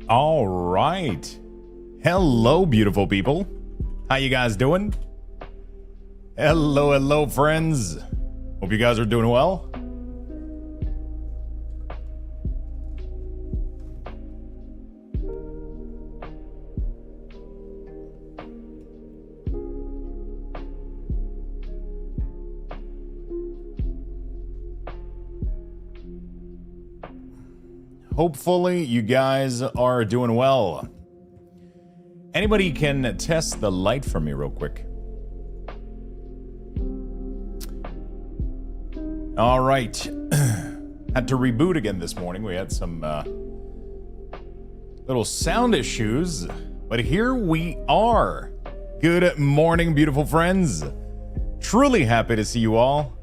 All right. Hello, beautiful people. How you guys doing? Hello, friends. Hope you guys are doing well. Hopefully you guys are doing well. Anybody can test the light for me real quick. All right. Had to reboot again this morning. We had some little sound issues, but here we are. Good morning, beautiful friends. Truly happy to see you all.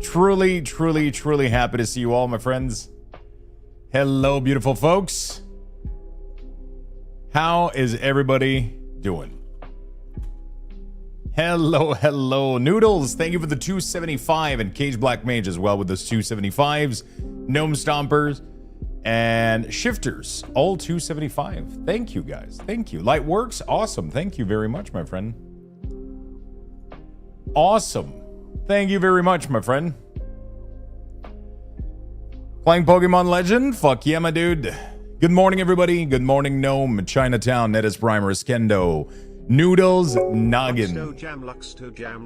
Truly happy to see you all, my friends. Hello, beautiful folks. How is everybody doing? Hello, Noodles. Thank you for the 275 and Cage Black Mage as well with those 275s. Gnome Stompers and Shifters, all 275. Thank you, guys. Thank you. Lightworks, awesome. Thank you very much, my friend. Awesome. Thank you very much, my friend. Playing Pokemon Legend? Fuck yeah, my dude. Good morning, everybody. Good morning, Gnome, Chinatown, Netis Primerus, Kendo, Noodles, Noggin,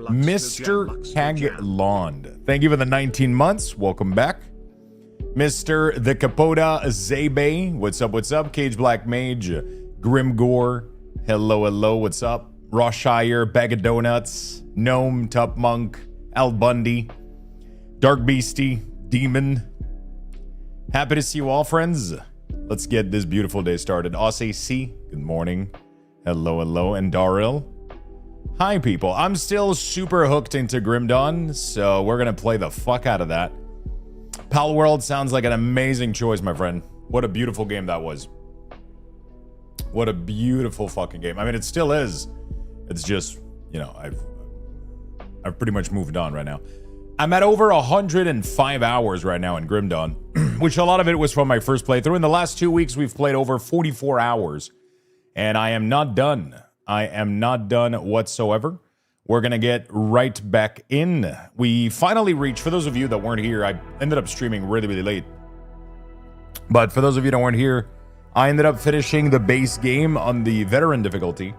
Mr. Caglond. Thank you for the 19 months. Welcome back. Mr. The Capoda Zebe. What's up? Cage Black Mage, Grimgore. Hello. What's up? Roshire, Bag of Donuts, Gnome, Tup Monk, Al Bundy, Dark Beastie, Demon. Happy to see you all, friends. Let's get this beautiful day started. Aussie C, good morning. Hello. And Darryl. Hi, people. I'm still super hooked into Grim Dawn, so we're going to play the fuck out of that. Pal World sounds like an amazing choice, my friend. What a beautiful game that was. What a beautiful fucking game. I mean, it still is. It's just, you know, I've pretty much moved on right now. I'm at over 105 hours right now in Grim Dawn, which a lot of it was from my first playthrough. In the last 2 weeks, we've played over 44 hours, and I am not done. I am not done whatsoever. We're going to get right back in. We finally reached, for those of you that weren't here, I ended up streaming really late. But for those of you that weren't here, I ended up finishing the base game on the veteran difficulty,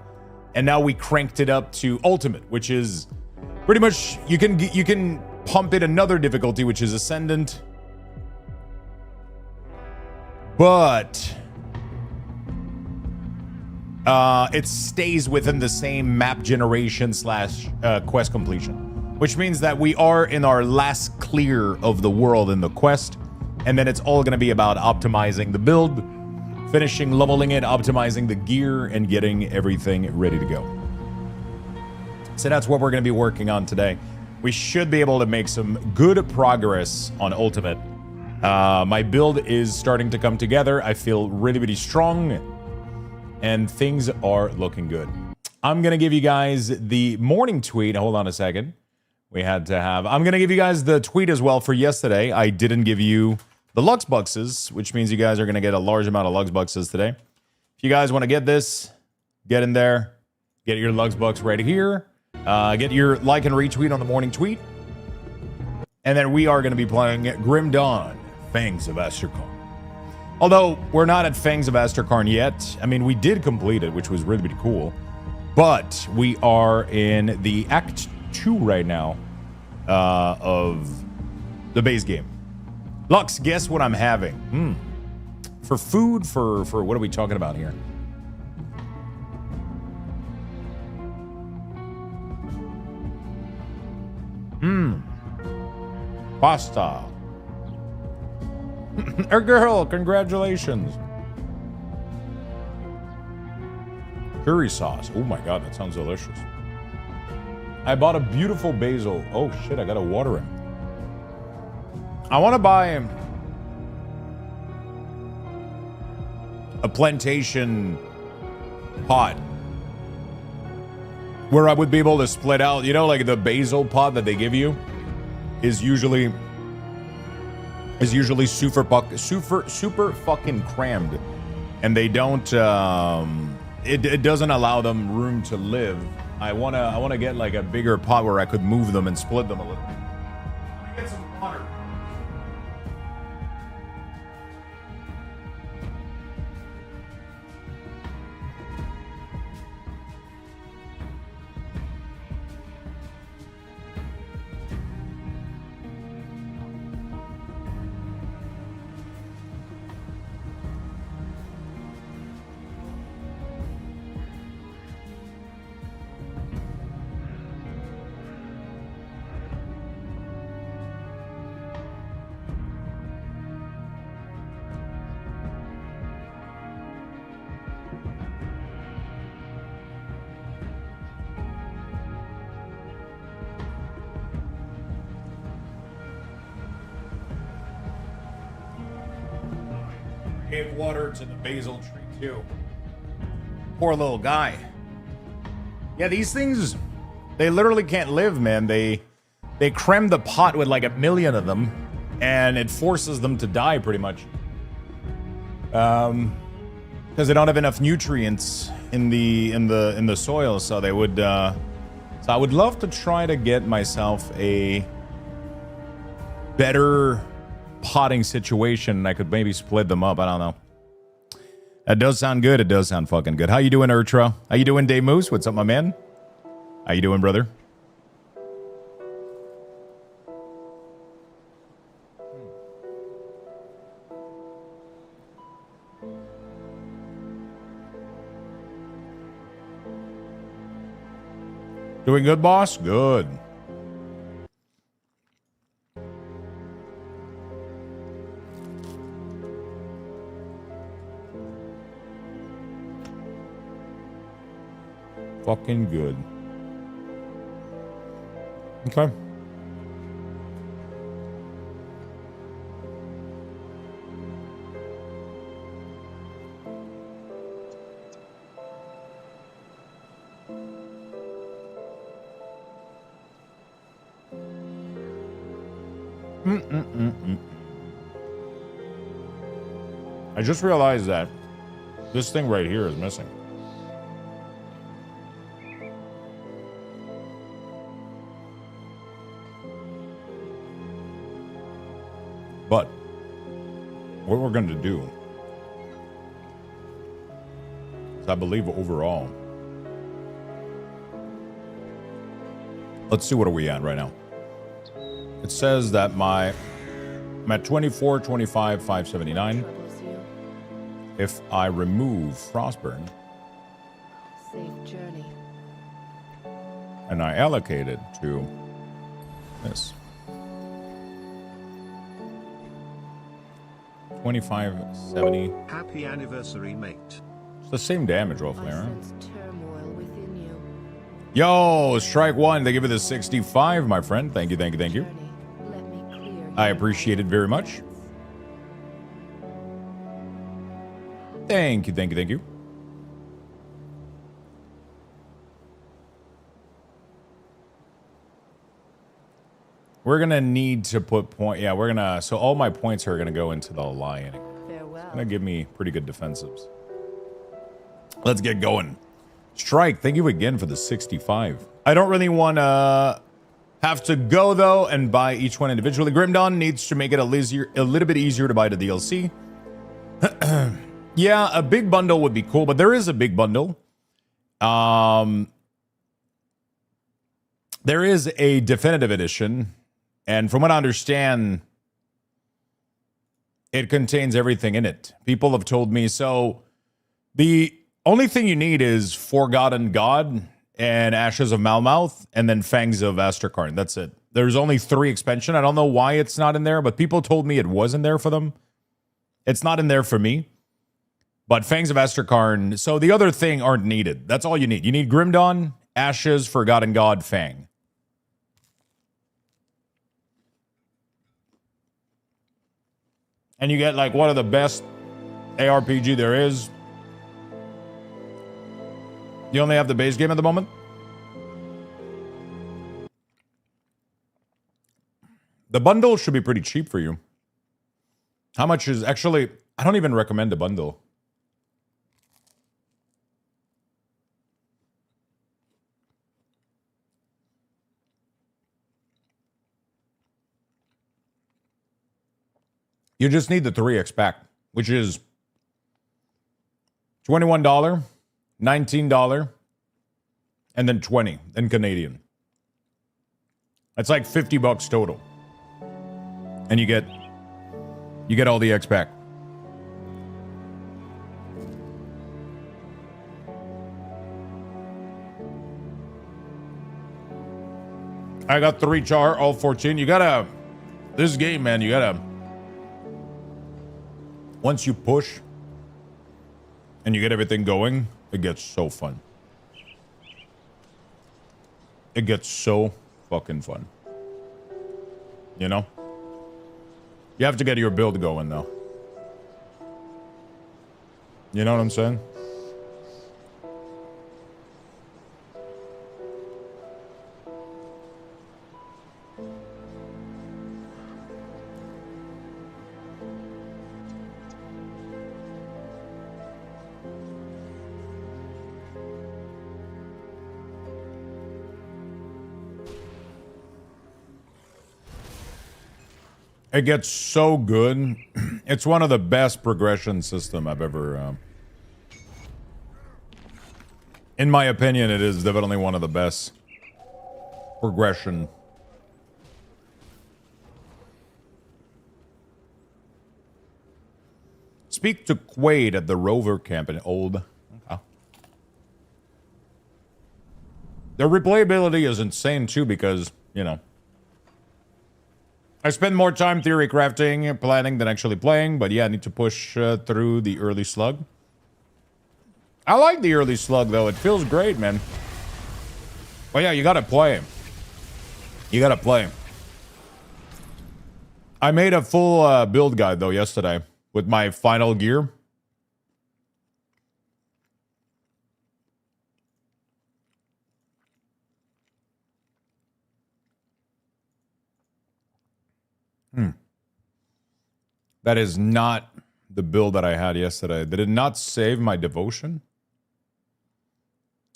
and now we cranked it up to ultimate, which is pretty much, you can pump it another difficulty, which is ascendant, but it stays within the same map generation slash quest completion, which means that we are in our last clear of the world in the quest, and then it's all going to be about optimizing the build, finishing leveling it, optimizing the gear, and getting everything ready to go. So that's what we're going to be working on today. We should be able to make some good progress on Ultimate. My build is starting to come together. I feel really strong, and things are looking good. I'm going to give you guys the morning tweet. Hold on a second. I'm going to give you guys the tweet as well for yesterday. I didn't give you the Lux Buxes, which means you guys are going to get a large amount of Lux Buxes today. If you guys want to get this, get in there. Get your Lux Bucks right here. Get your like and retweet on the morning tweet. And then we are going to be playing Grim Dawn, Fangs of Asterkarn. Although we're not at Fangs of Asterkarn yet. I mean, we did complete it, which was really cool. But we are in the Act 2 right now of the base game. Lux, guess what I'm having? For food, for what are we talking about here? Pasta. Our girl, congratulations. Curry sauce. Oh my god, that sounds delicious. I bought a beautiful basil. Oh shit, I gotta water him. I want to buy a plantation pot where I would be able to split out, you know, like the basil pot that they give you is usually super fucking crammed and they don't. It doesn't allow them room to live. I wanna get like a bigger pot where I could move them and split them a little. Let me get some water. Gave water to the basil tree too. Poor little guy. Yeah, these things, they literally can't live, man. They cram the pot with like 1 million of them, and it forces them to die pretty much. Because they don't have enough nutrients in the soil, so they would. So I would love to try to get myself a better potting situation. I could maybe split them up. I don't know. That does sound good. It does sound fucking good. How you doing, Urtra? How you doing, Day Moose? What's up, my man? How you doing, brother? Doing good, boss? Good. Fucking good. Okay. I just realized that this thing right here is missing. But what we're going to do is, I believe, overall, let's see, what are we at right now? It says that I'm at 24, 25, 579. If I remove Frostburn, safe journey, and I allocate it to this. 2570. Happy anniversary, mate. It's the same damage, roughly, I right? sense turmoil within you. Yo, strike one. They give you the 65, my friend. Thank you, thank you, thank you. Journey, let me clear I your appreciate it very much. Thank you, thank you, thank you. We're gonna need to put point. Yeah, we're gonna. So all my points are gonna go into the lion. farewell. It's gonna give me pretty good defensives. Let's get going. Strike, thank you again for the 65. I don't really want to have to go, though, and buy each one individually. Grimdawn needs to make it a little bit easier to buy the DLC. Yeah, a big bundle would be cool, but there is a big bundle. There is a definitive edition, and from what I understand, it contains everything in it. People have told me so. The only thing you need is Forgotten God and Ashes of Malmouth, and then Fangs of Asterkarn. That's it. There's only 3 expansion. I don't know why it's not in there, but people told me it wasn't there for them. It's not in there for me. But Fangs of Asterkarn, so the other thing aren't needed. That's all you need. You need Grimdawn, Ashes, Forgotten God, Fang. And you get like one of the best ARPG there is. You only have the base game at the moment? The bundle should be pretty cheap for you. How much is actually, I don't even recommend a bundle. You just need the 3x pack, which is $21, $19, and then 20 in Canadian. That's like $50 total. And you get all the X pack. I got 3 char, all 14. You gotta, this game, man, you gotta, once you push and you get everything going, it gets so fun. It gets so fucking fun. You know? You have to get your build going, though. You know what I'm saying? It gets so good. It's one of the best progression system I've ever... in my opinion, it is definitely one of the best progression. Speak to Quaid at the Rover camp in Old. Okay. The replayability is insane too because, you know, I spend more time theory crafting, planning than actually playing, but yeah, I need to push through the early slug. I like the early slug, though. It feels great, man. But yeah, you gotta play. You gotta play. I made a full build guide, though, yesterday with my final gear. That is not the build that I had yesterday. Did it not save my devotion?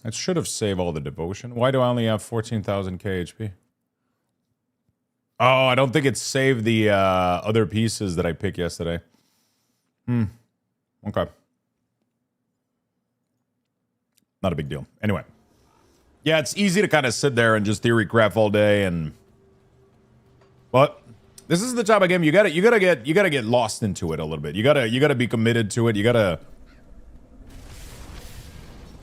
It should have saved all the devotion. Why do I only have 14,000 KHP? Oh, I don't think it saved the other pieces that I picked yesterday. Okay. Not a big deal. Anyway. Yeah, it's easy to kind of sit there and just theory craft all day and... But this is the type of game you gotta get lost into it a little bit. You gotta be committed to it. You gotta...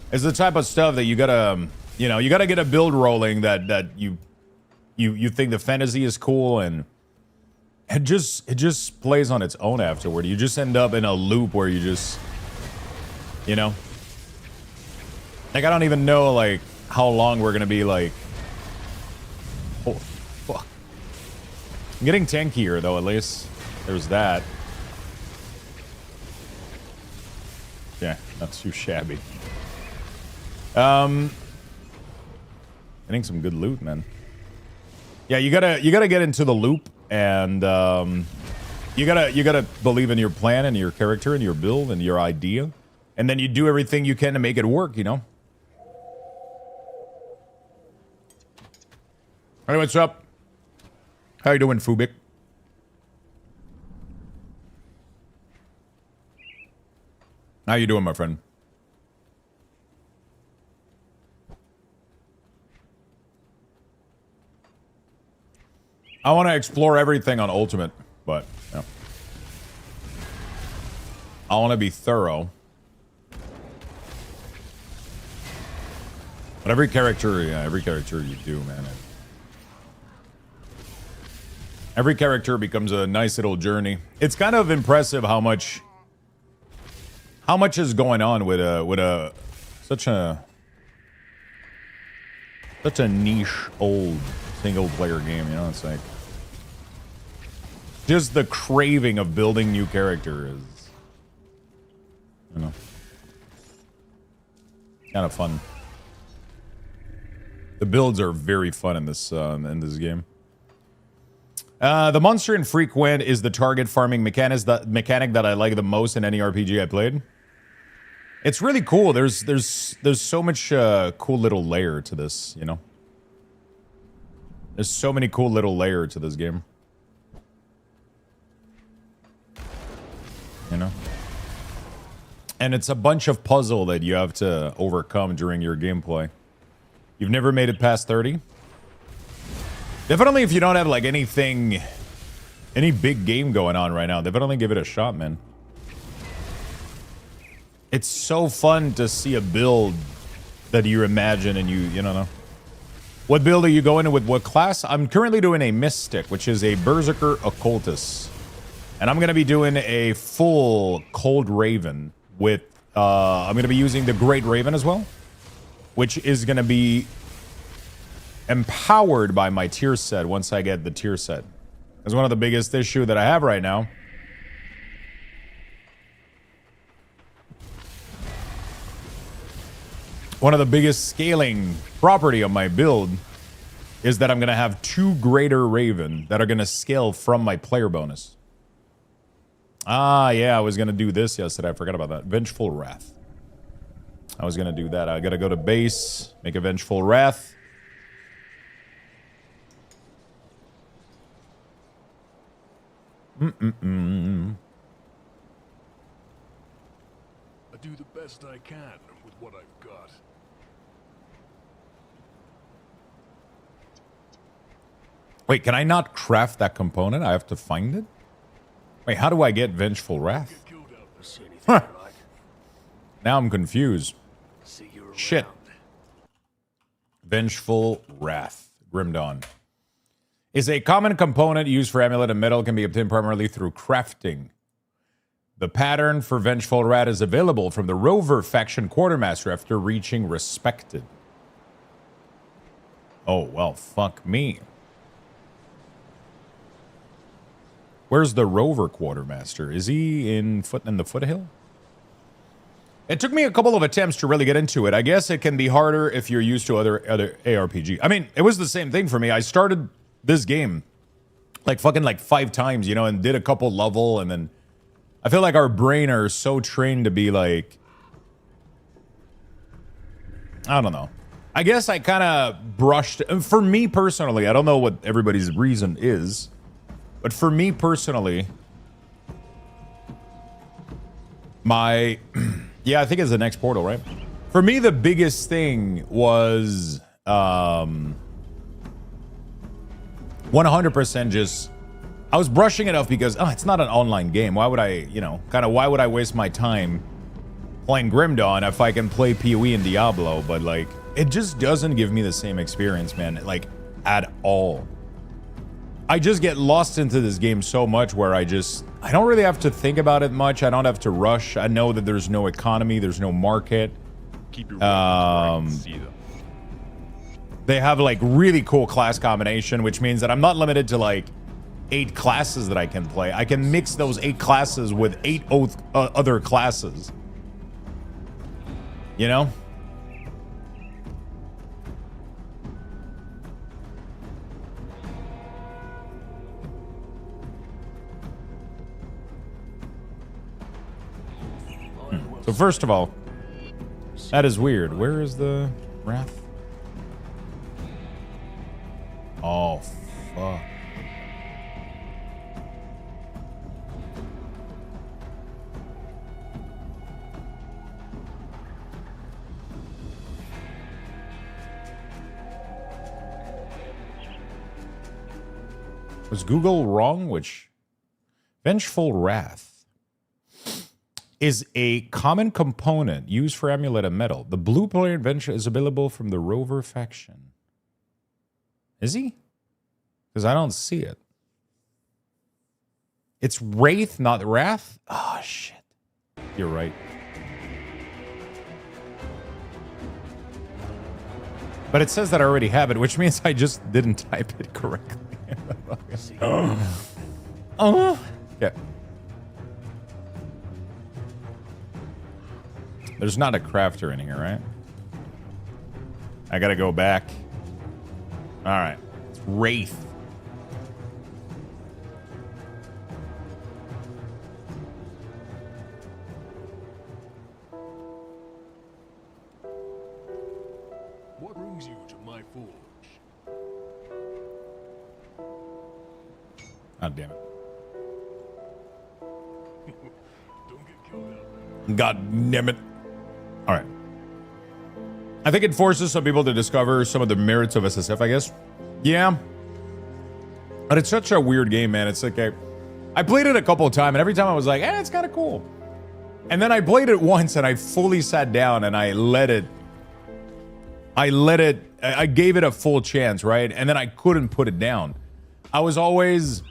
It's the type of stuff that you gotta, you know, you gotta get a build rolling that you think the fantasy is cool, and it just plays on its own afterward. You just end up in a loop where you just, you know, like I don't even know like how long we're gonna be like. Oh fuck! I'm getting tankier though. At least there's that. Yeah, not too shabby. Getting some good loot, man. Yeah, you gotta get into the loop, and you gotta believe in your plan and your character and your build and your idea, and then you do everything you can to make it work. You know. Hey, what's up? How you doing, Fubik? How you doing, my friend? I want to explore everything on Ultimate, but yeah. I want to be thorough. But every character you do, man. Every character becomes a nice little journey. It's kind of impressive how much is going on with such a niche old single player game, you know. It's like just the craving of building new characters, you know, kind of fun. The builds are very fun in this game. The monster infrequent is the target farming mechanic that I like the most in any RPG I played. It's really cool. There's so much cool little layer to this, you know. There's so many cool little layers to this game. And it's a bunch of puzzle that you have to overcome during your gameplay. You've never made it past 30? Definitely if you don't have like anything, any big game going on right now, definitely give it a shot, man. It's so fun to see a build that you imagine and you don't know. What build are you going with what class? I'm currently doing a Mystic, which is a Berserker Occultist. And I'm going to be doing a full Cold Raven with, I'm going to be using the Great Raven as well, which is going to be empowered by my tier set once I get the tier set. That's one of the biggest issue that I have right now. One of the biggest scaling property of my build is that I'm going to have 2 Greater Raven that are going to scale from my player bonus. Ah, yeah, I was going to do this yesterday. I forgot about that. Vengeful Wrath. I was going to do that. I got to go to base, make a Vengeful Wrath. I do the best I can with what I've got. Wait, can I not craft that component? I have to find it? Wait, how do I get Vengeful Wrath? Huh. Now I'm confused. Shit. Vengeful Wrath. Grim Dawn. Is a common component used for amulet and metal, can be obtained primarily through crafting. The pattern for Vengeful Wrath is available from the Rover faction quartermaster after reaching Respected. Oh, well, fuck me. Where's the Rover quartermaster? Is he in the foothill? It took me a couple of attempts to really get into it. I guess it can be harder if you're used to other ARPG. I mean, it was the same thing for me. I started this game like fucking like 5 times, you know, and did a couple level, and then I feel like our brain are so trained to be like, I don't know. I guess I kind of brushed, for me personally, I don't know what everybody's reason is, but for me personally, my, yeah, I think it's the next portal, right? For me, the biggest thing was 100% just, I was brushing it off because, oh, it's not an online game. Why would I, you know, why would I waste my time playing Grim Dawn if I can play PoE and Diablo? But, like, it just doesn't give me the same experience, man, like, at all. I just get lost into this game so much where I don't really have to think about it much. I don't have to rush. I know that there's no economy, there's no market. Keep your right and see them. They have like really cool class combination, which means that I'm not limited to like 8 classes that I can play. I can mix those 8 classes with 8 other classes. You know? So first of all, that is weird. Where is the Wrath? Oh, fuck. Was Google wrong? Which Vengeful Wrath is a common component used for amulet and metal. The blue player adventure is available from the Rover faction. Is he? Because I don't see it. It's Wraith, not Wrath? Oh, shit. You're right. But it says that I already have it, which means I just didn't type it correctly. Oh. Yeah. There's not a crafter in here, right? I gotta go back. All right. It's Wraith. What brings you to my forge? Oh, damn it. Don't get God damn it. All right. I think it forces some people to discover some of the merits of SSF, I guess. Yeah. But it's such a weird game, man. It's like I played it a couple of times, and every time I was like, it's kind of cool. And then I played it once, and I fully sat down, and I gave it a full chance, right? And then I couldn't put it down. I was always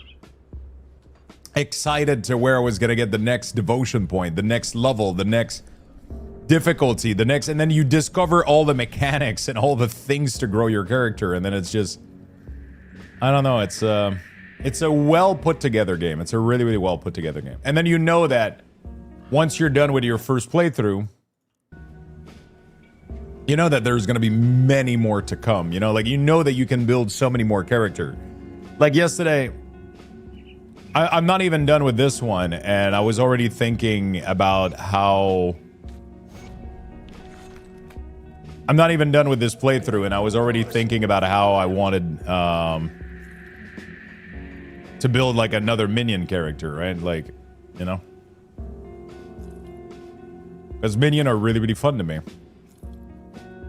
excited to where I was going to get the next devotion point, the next level, the next difficulty, the next, and then you discover all the mechanics and all the things to grow your character, and then it's just, I don't know, it's a well put together game. It's a really, really well put together game. And then you know that once you're done with your first playthrough, you know that there's going to be many more to come. You know, like, you know that you can build so many more characters. Like yesterday, I'm not even done with this one, and I was already thinking about how... I'm not even done with this playthrough, and I was already thinking about how I wanted to build, like, another minion character, right? Like, you know? Because minion are really, really fun to me.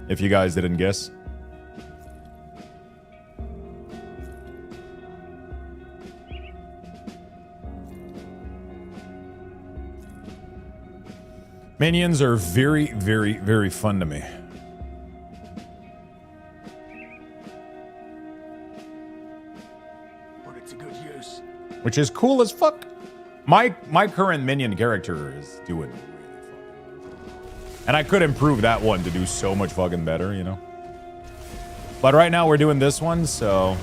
If you guys didn't guess. Minions are very, very, very fun to me. But it's a good use. Which is cool as fuck. My current minion character is doing really fucking. And I could improve that one to do so much fucking better, you know? But right now we're doing this one, so...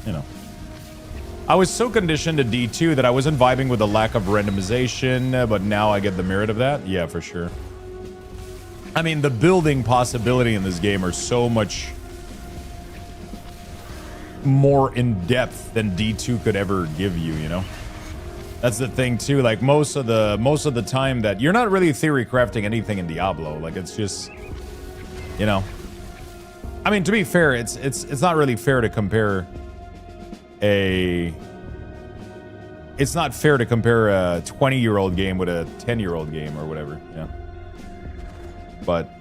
You know. I was so conditioned to D2 that I wasn't vibing with the lack of randomization, but now I get the merit of that. Yeah, for sure. I mean, the building possibility in this game are so much more in-depth than D2 could ever give you, you know? That's the thing too, like most of the time that you're not really theory crafting anything in Diablo. Like, it's just, you know. I mean, to be fair, it's not really fair to compare it's not fair to compare a 20-year-old game with a 10-year-old game or whatever, yeah. But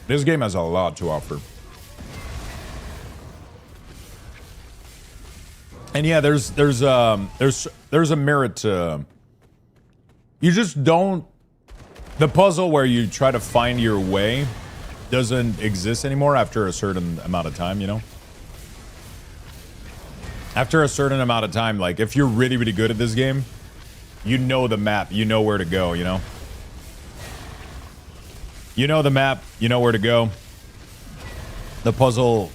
this game has a lot to offer. And yeah, there's a merit to, you just don't, the puzzle where you try to find your way doesn't exist anymore after a certain amount of time, you know? After a certain amount of time, like, if you're really, really good at this game, you know the map, you know where to go, you know? You know the map, you know where to go. The puzzle...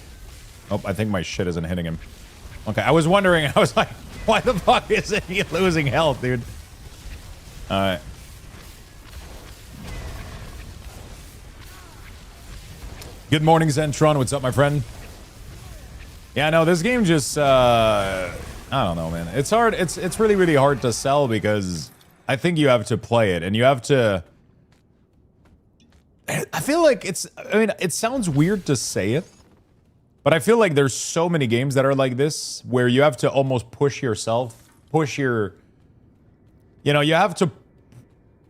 Oh, I think my shit isn't hitting him. Okay, I was wondering, I was like, why the fuck isn't he losing health, dude? Alright. Good morning, Zentron. What's up, my friend? Yeah, no, this game just, I don't know, man. It's hard. It's really, really hard to sell because I think you have to play it and you have to... I feel like I mean, it sounds weird to say it, but I feel like there's so many games that are like this where you have to almost push yourself, you know, you have to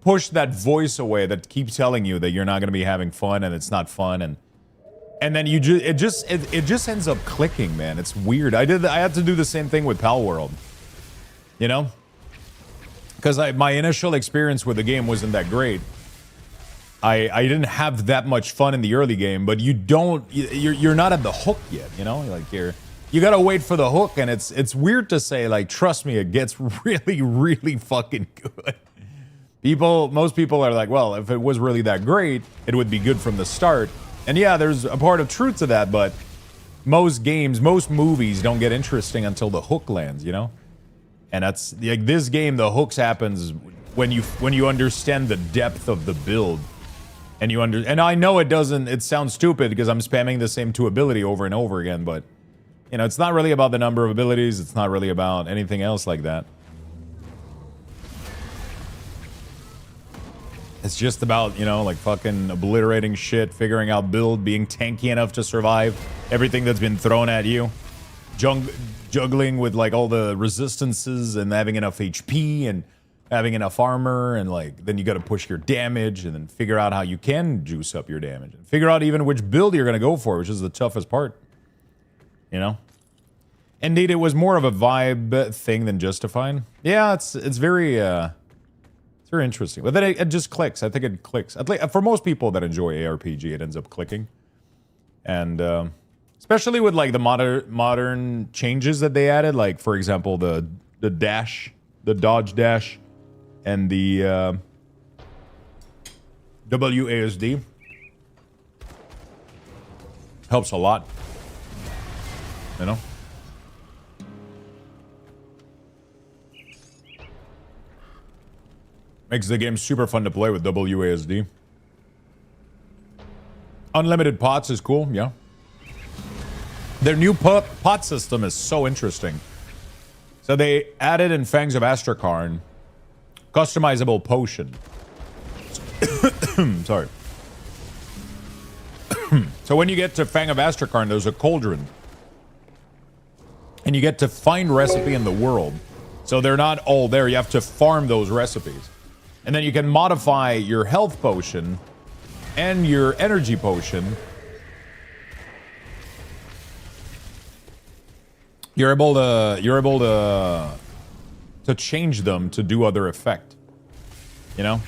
push that voice away that keeps telling you that you're not going to be having fun and it's not fun, and then it just ends up clicking, man. It's weird. I had to do the same thing with Pal World, you know, because my initial experience with the game wasn't that great. I didn't have that much fun in the early game, but you're not at the hook yet, you know? Like, you gotta wait for the hook, and it's weird to say, like, trust me, it gets really, really fucking good. Most people are like, well, if it was really that great, it would be good from the start. And yeah, there's a part of truth to that, but most movies don't get interesting until the hook lands, you know? And that's, like, this game, the hooks happens when you understand the depth of the build. And I know it sounds stupid because I'm spamming the same 2 ability over and over again, but, you know, it's not really about the number of abilities, it's not really about anything else like that. It's just about, you know, like fucking obliterating shit, figuring out build, being tanky enough to survive everything that's been thrown at you. Juggling with like all the resistances and having enough HP and having enough armor, and like then you got to push your damage and then figure out how you can juice up your damage and figure out even which build you're going to go for, which is the toughest part. You know? Indeed, it was more of a vibe thing than justifying. Yeah, it's very interesting. But then it just clicks. I think it clicks. For most people that enjoy ARPG, it ends up clicking. And especially with like the modern changes that they added, like for example the dash, the dodge dash, and the WASD helps a lot. You know? Makes the game super fun to play with WASD. Unlimited pots is cool, yeah. Their new pot system is so interesting. So they added in Fangs of Asterkarn customizable potion. Sorry. So when you get to Fang of Asterkarn, there's a cauldron. And you get to find recipe in the world. So they're not all there. You have to farm those recipes. And then you can modify your health potion and your energy potion. You're able to change them to do other effect. You know?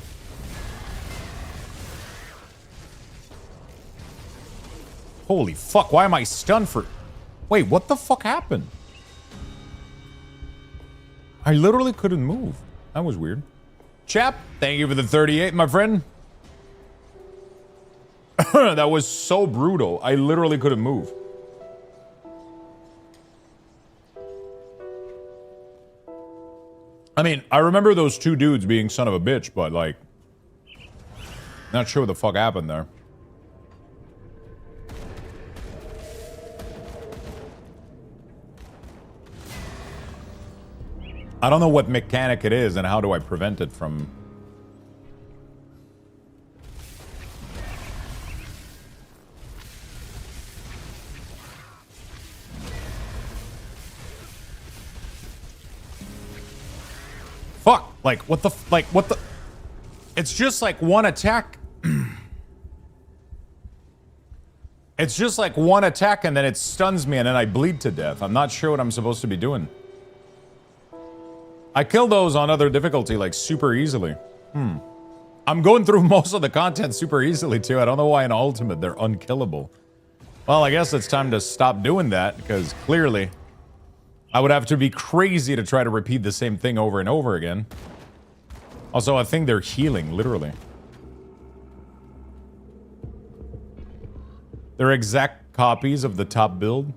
Holy fuck, why am I stunned for... Wait, what the fuck happened? I literally couldn't move. That was weird. Chap, thank you for the 38, my friend. That was so brutal. I literally couldn't move. I mean, I remember those two dudes being son of a bitch, but like... Not sure what the fuck happened there. I don't know what mechanic it is and how do I prevent it from... Fuck! Like, what the... Like, what the... It's just like one attack. It's just like one attack and then it stuns me and then I bleed to death. I'm not sure what I'm supposed to be doing. I kill those on other difficulty, like, super easily. I'm going through most of the content super easily, too. I don't know why in Ultimate they're unkillable. Well, I guess it's time to stop doing that, because clearly I would have to be crazy to try to repeat the same thing over and over again. Also, I think they're healing, literally. They're exact copies of the top build.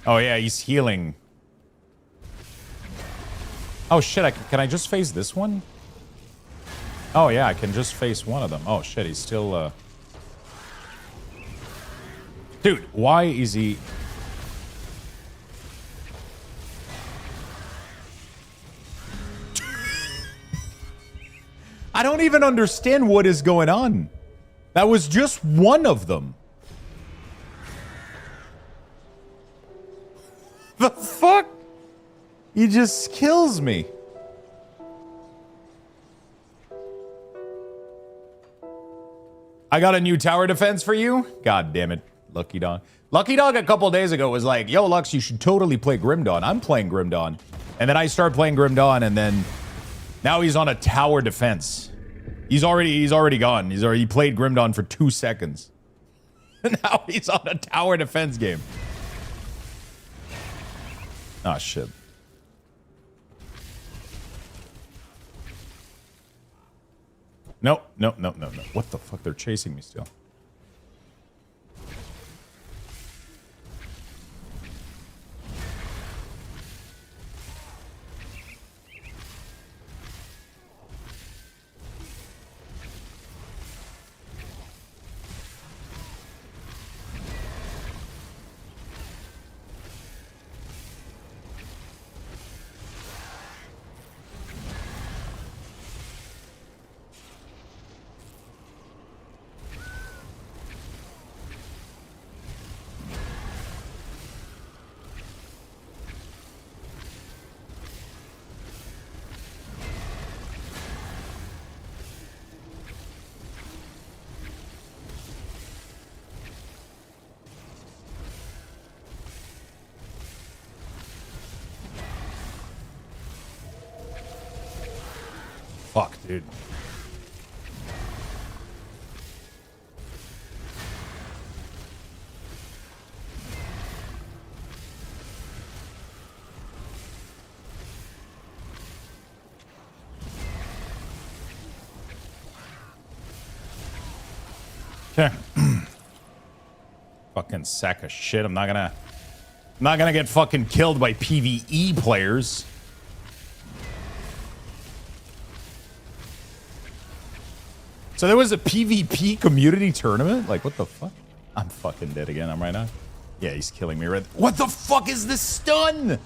Oh yeah, he's healing. Oh shit, can I just face this one? Oh yeah, I can just face one of them. Oh shit, he's still, Dude, why is he... I don't even understand what is going on. That was just one of them. The fuck? He just kills me. I got a new tower defense for you? God damn it, Lucky Dog. Lucky Dog a couple days ago was like, yo, Lux, you should totally play Grim Dawn. I'm playing Grim Dawn. And then I start playing Grim Dawn, and then now he's on a tower defense. He's already gone. He played Grim Dawn for 2 seconds. Now he's on a tower defense game. Ah, shit. No. What the fuck? They're chasing me still. fuck, dude. Okay. Fucking sack of shit. I'm not gonna get fucking killed by PvE players. So there was a PvP community tournament? Like, what the fuck? I'm fucking dead again. I'm right now. Yeah, he's killing me right. What the fuck is this stun?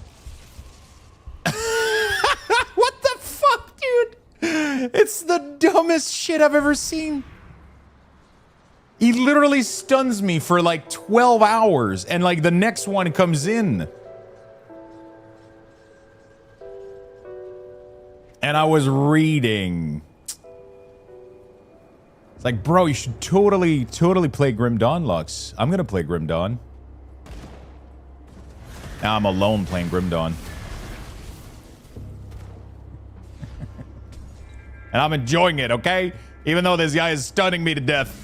What the fuck, dude? It's the dumbest shit I've ever seen. He literally stuns me for like 12 hours and like the next one comes in. And I was reading. It's like, bro, you should totally play Grim Dawn, Lux. I'm gonna play Grim Dawn. Now I'm alone playing Grim Dawn. And I'm enjoying it, okay? Even though this guy is stunning me to death.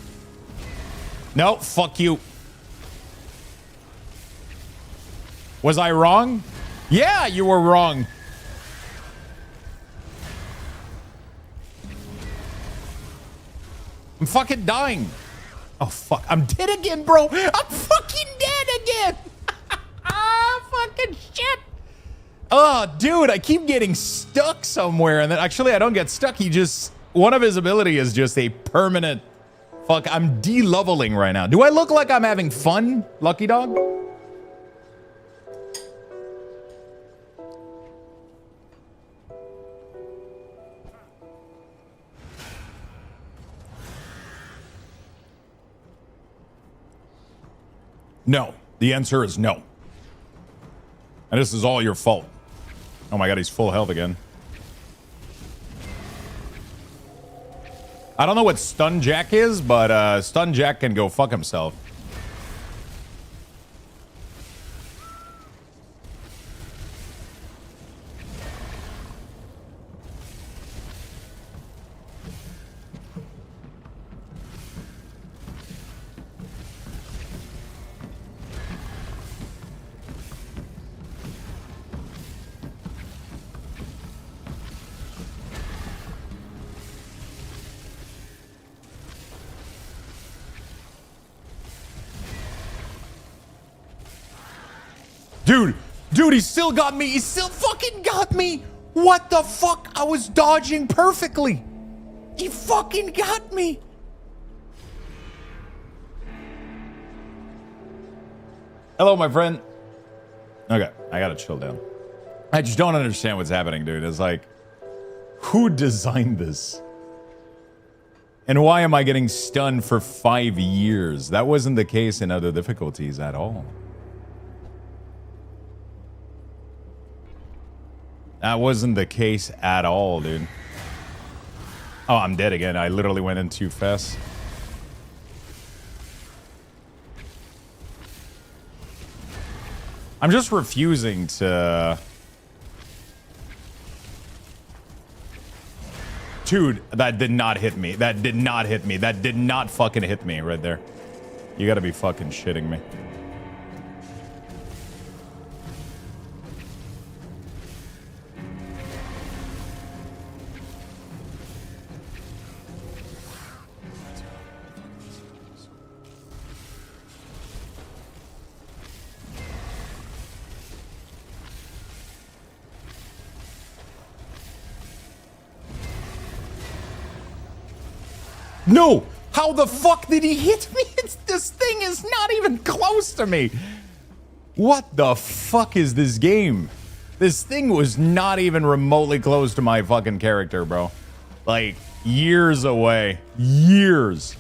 No, fuck you. Was I wrong? Yeah, you were wrong. I'm fucking dying. Oh, fuck. I'm dead again, bro. I'm fucking dead again. Ah, fucking shit. Oh, dude, I keep getting stuck somewhere. And then actually, I don't get stuck. He just... One of his ability is just a permanent... Fuck, I'm de-leveling right now. Do I look like I'm having fun, Lucky Dog? No. The answer is no. And this is all your fault. Oh my god, he's full health again. I don't know what Stun Jack is, but Stun Jack can go fuck himself. Dude, he still got me. He still fucking got me. What the fuck? I was dodging perfectly. He fucking got me. Hello, my friend. Okay, I gotta chill down. I just don't understand what's happening, dude. It's like, who designed this? And why am I getting stunned for 5 years? That wasn't the case in other difficulties at all. That wasn't the case at all, dude. Oh, I'm dead again. I literally went in too fast. I'm just refusing to... Dude, that did not hit me. That did not hit me. That did not fucking hit me right there. You gotta be fucking shitting me. No! How the fuck did he hit me? This thing is not even close to me. What the fuck is this game? This thing was not even remotely close to my fucking character, bro. Like, years away. Years.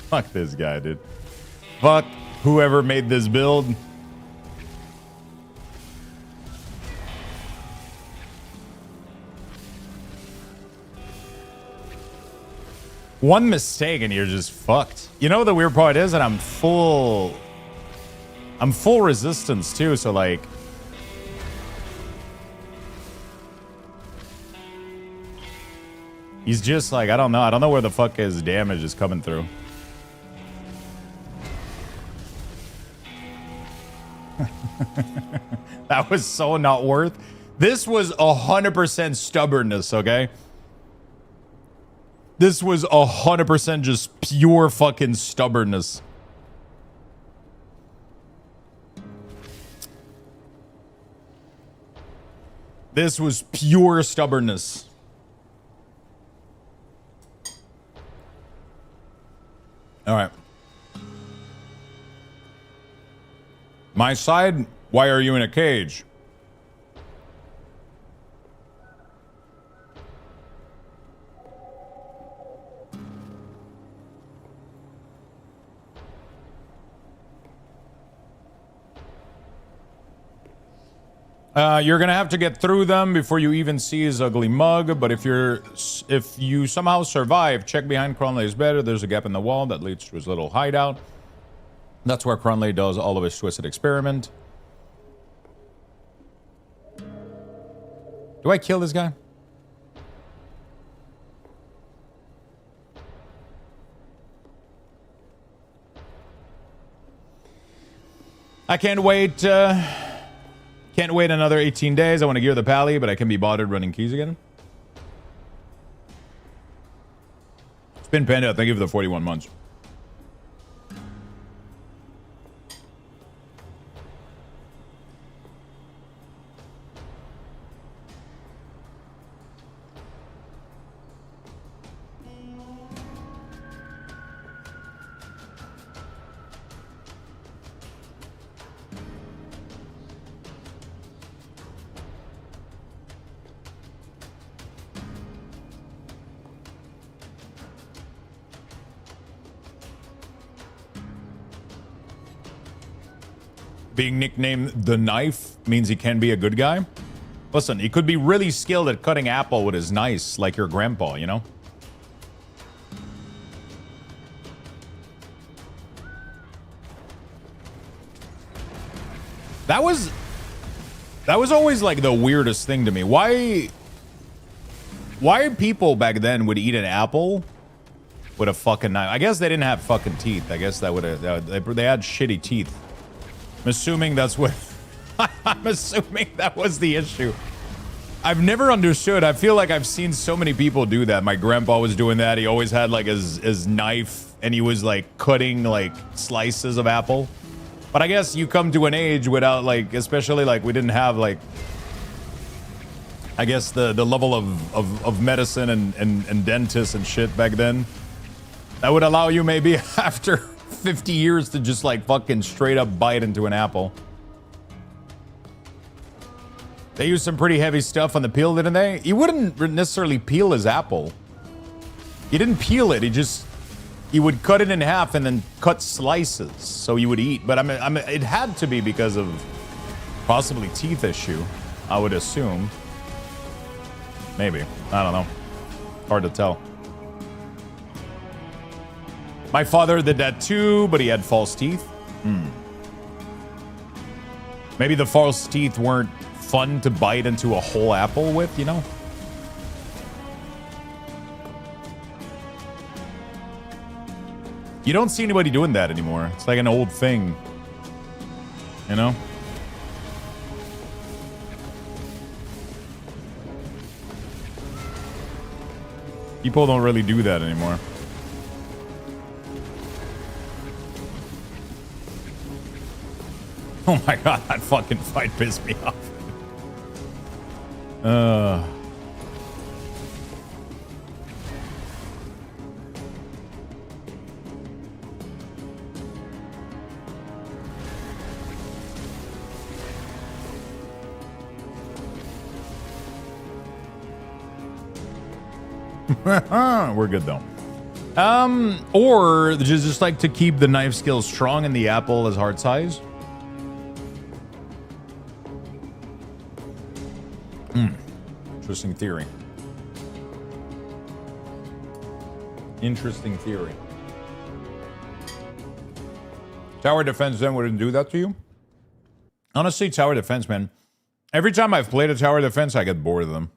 Fuck this guy, dude. Fuck whoever made this build. One mistake and you're just fucked. You know the weird part is that I'm full resistance too, so like he's just like, I don't know where the fuck his damage is coming through. That was so not worth. This was 100% stubbornness, okay? This was 100% just pure fucking stubbornness. This was pure stubbornness. All right. My side, why are you in a cage? You're gonna have to get through them before you even see his ugly mug. But if you somehow survive, check behind Cronley's bed. There's a gap in the wall that leads to his little hideout. That's where Cronley does all of his twisted experiment. Do I kill this guy? I can't wait. Can't wait another 18 days. I want to gear the pally, but I can be bothered running keys again. Spin Panda, thank you for the 41 months. Being nicknamed the Knife means he can be a good guy. Listen, he could be really skilled at cutting apple with his knife, like your grandpa, you know? That was always like the weirdest thing to me. Why people back then would eat an apple with a fucking knife? I guess they didn't have fucking teeth. I guess that would have they had shitty teeth. I'm assuming that's what I'm assuming that was the issue. I've never understood. I feel like I've seen so many people do that. My grandpa was doing that. He always had like his knife and he was like cutting like slices of apple. But I guess you come to an age without like, especially like we didn't have like, I guess the level of medicine and dentists and shit back then. That would allow you maybe after 50 years to just like fucking straight up bite into an apple. They used some pretty heavy stuff on the peel, didn't they? He wouldn't necessarily peel his apple. He didn't peel it. He would cut it in half and then cut slices so you would eat. But I mean, it had to be because of possibly teeth issue, I would assume. Maybe. I don't know. Hard to tell. My father did that too, but he had false teeth. Maybe the false teeth weren't fun to bite into a whole apple with, you know? You don't see anybody doing that anymore. It's like an old thing, you know? People don't really do that anymore. Oh my god, that fucking fight pissed me off. We're good though. Or just like to keep the knife skill strong and the apple as heart size. Interesting theory. Interesting theory. Tower defense then wouldn't do that to you? Honestly, tower defense, man. Every time I've played a tower defense, I get bored of them.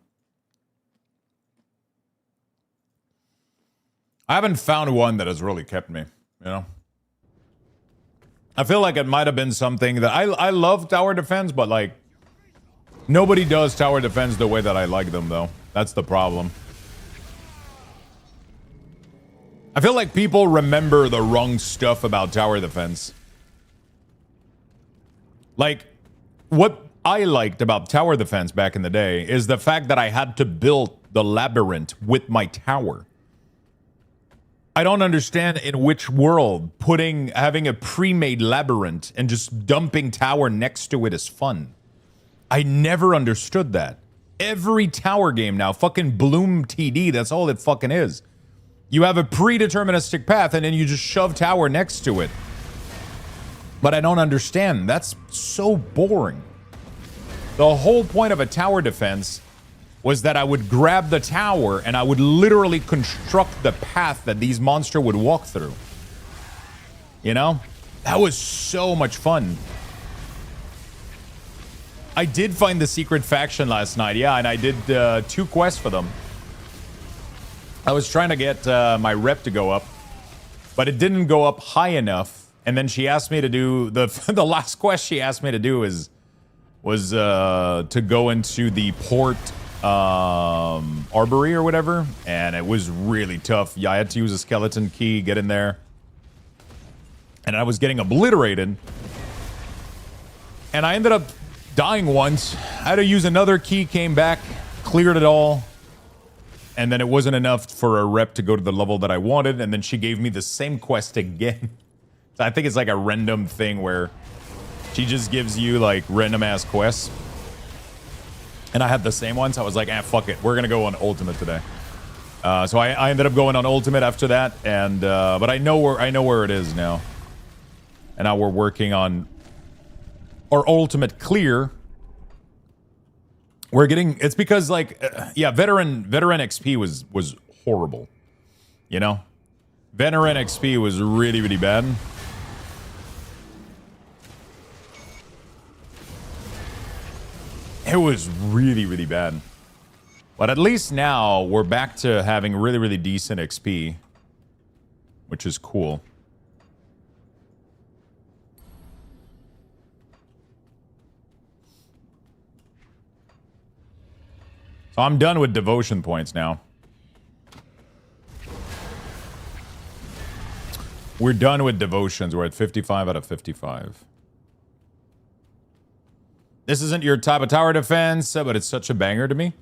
I haven't found one that has really kept me, you know? I feel like it might have been something that I love tower defense, but like nobody does tower defense the way that I like them, though. That's the problem. I feel like people remember the wrong stuff about tower defense. Like, what I liked about tower defense back in the day is the fact that I had to build the labyrinth with my tower. I don't understand in which world having a pre-made labyrinth and just dumping tower next to it is fun. I never understood that. Every tower game now, fucking Bloom TD, that's all it fucking is. You have a predeterministic path and then you just shove tower next to it. But I don't understand. That's so boring. The whole point of a tower defense was that I would grab the tower and I would literally construct the path that these monsters would walk through. You know? That was so much fun. I did find the secret faction last night, yeah, and I did 2 quests for them. I was trying to get my rep to go up, but it didn't go up high enough. And then she asked me to do the last quest she asked me to do was to go into the port arbory or whatever, and it was really tough. Yeah, I had to use a skeleton key, get in there, and I was getting obliterated. And I ended up dying once. I had to use another key, came back, cleared it all. And then it wasn't enough for a rep to go to the level that I wanted. And then she gave me the same quest again. So I think it's like a random thing where she just gives you like random ass quests. And I had the same one. So I was like, fuck it. We're going to go on ultimate today. So I ended up going on ultimate after that. And but I know where it is now. And now we're working on our ultimate clear. We're getting, it's because like, yeah, veteran XP was horrible, you know? Veteran XP was really, really bad. It was really, really bad. But at least now we're back to having really, really decent XP, which is cool. So I'm done with devotion points now. We're done with devotions. We're at 55 out of 55. This isn't your type of tower defense, but it's such a banger to me.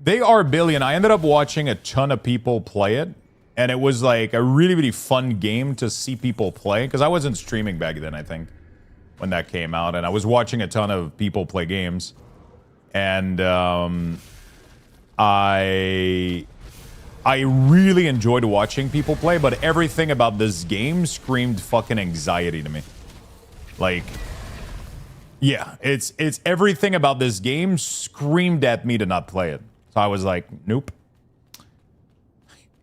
They are billion. I ended up watching a ton of people play it. And it was like a really, really fun game to see people play. Because I wasn't streaming back then, I think, when that came out. And I was watching a ton of people play games. And I really enjoyed watching people play, but everything about this game screamed fucking anxiety to me. Like, yeah, it's everything about this game screamed at me to not play it. So I was like, nope.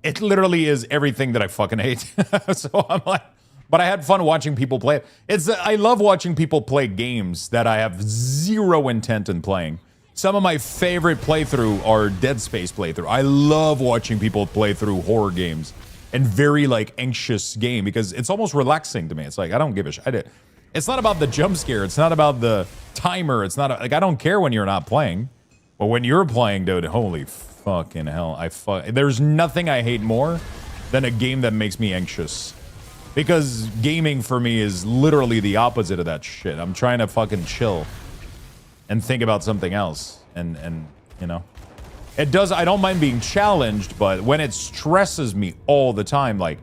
It literally is everything that I fucking hate. So I'm like, but I had fun watching people play it. I love watching people play games that I have zero intent in playing. Some of my favorite playthrough are Dead Space playthrough. I love watching people play through horror games and very like anxious game because it's almost relaxing to me. It's like, I don't give a shit. It's not about the jump scare. It's not about the timer. It's not like, I don't care when you're not playing. But when you're playing, dude, holy fucking hell. There's nothing I hate more than a game that makes me anxious. Because gaming for me is literally the opposite of that shit. I'm trying to fucking chill and think about something else. And you know, it does, I don't mind being challenged, but when it stresses me all the time, like,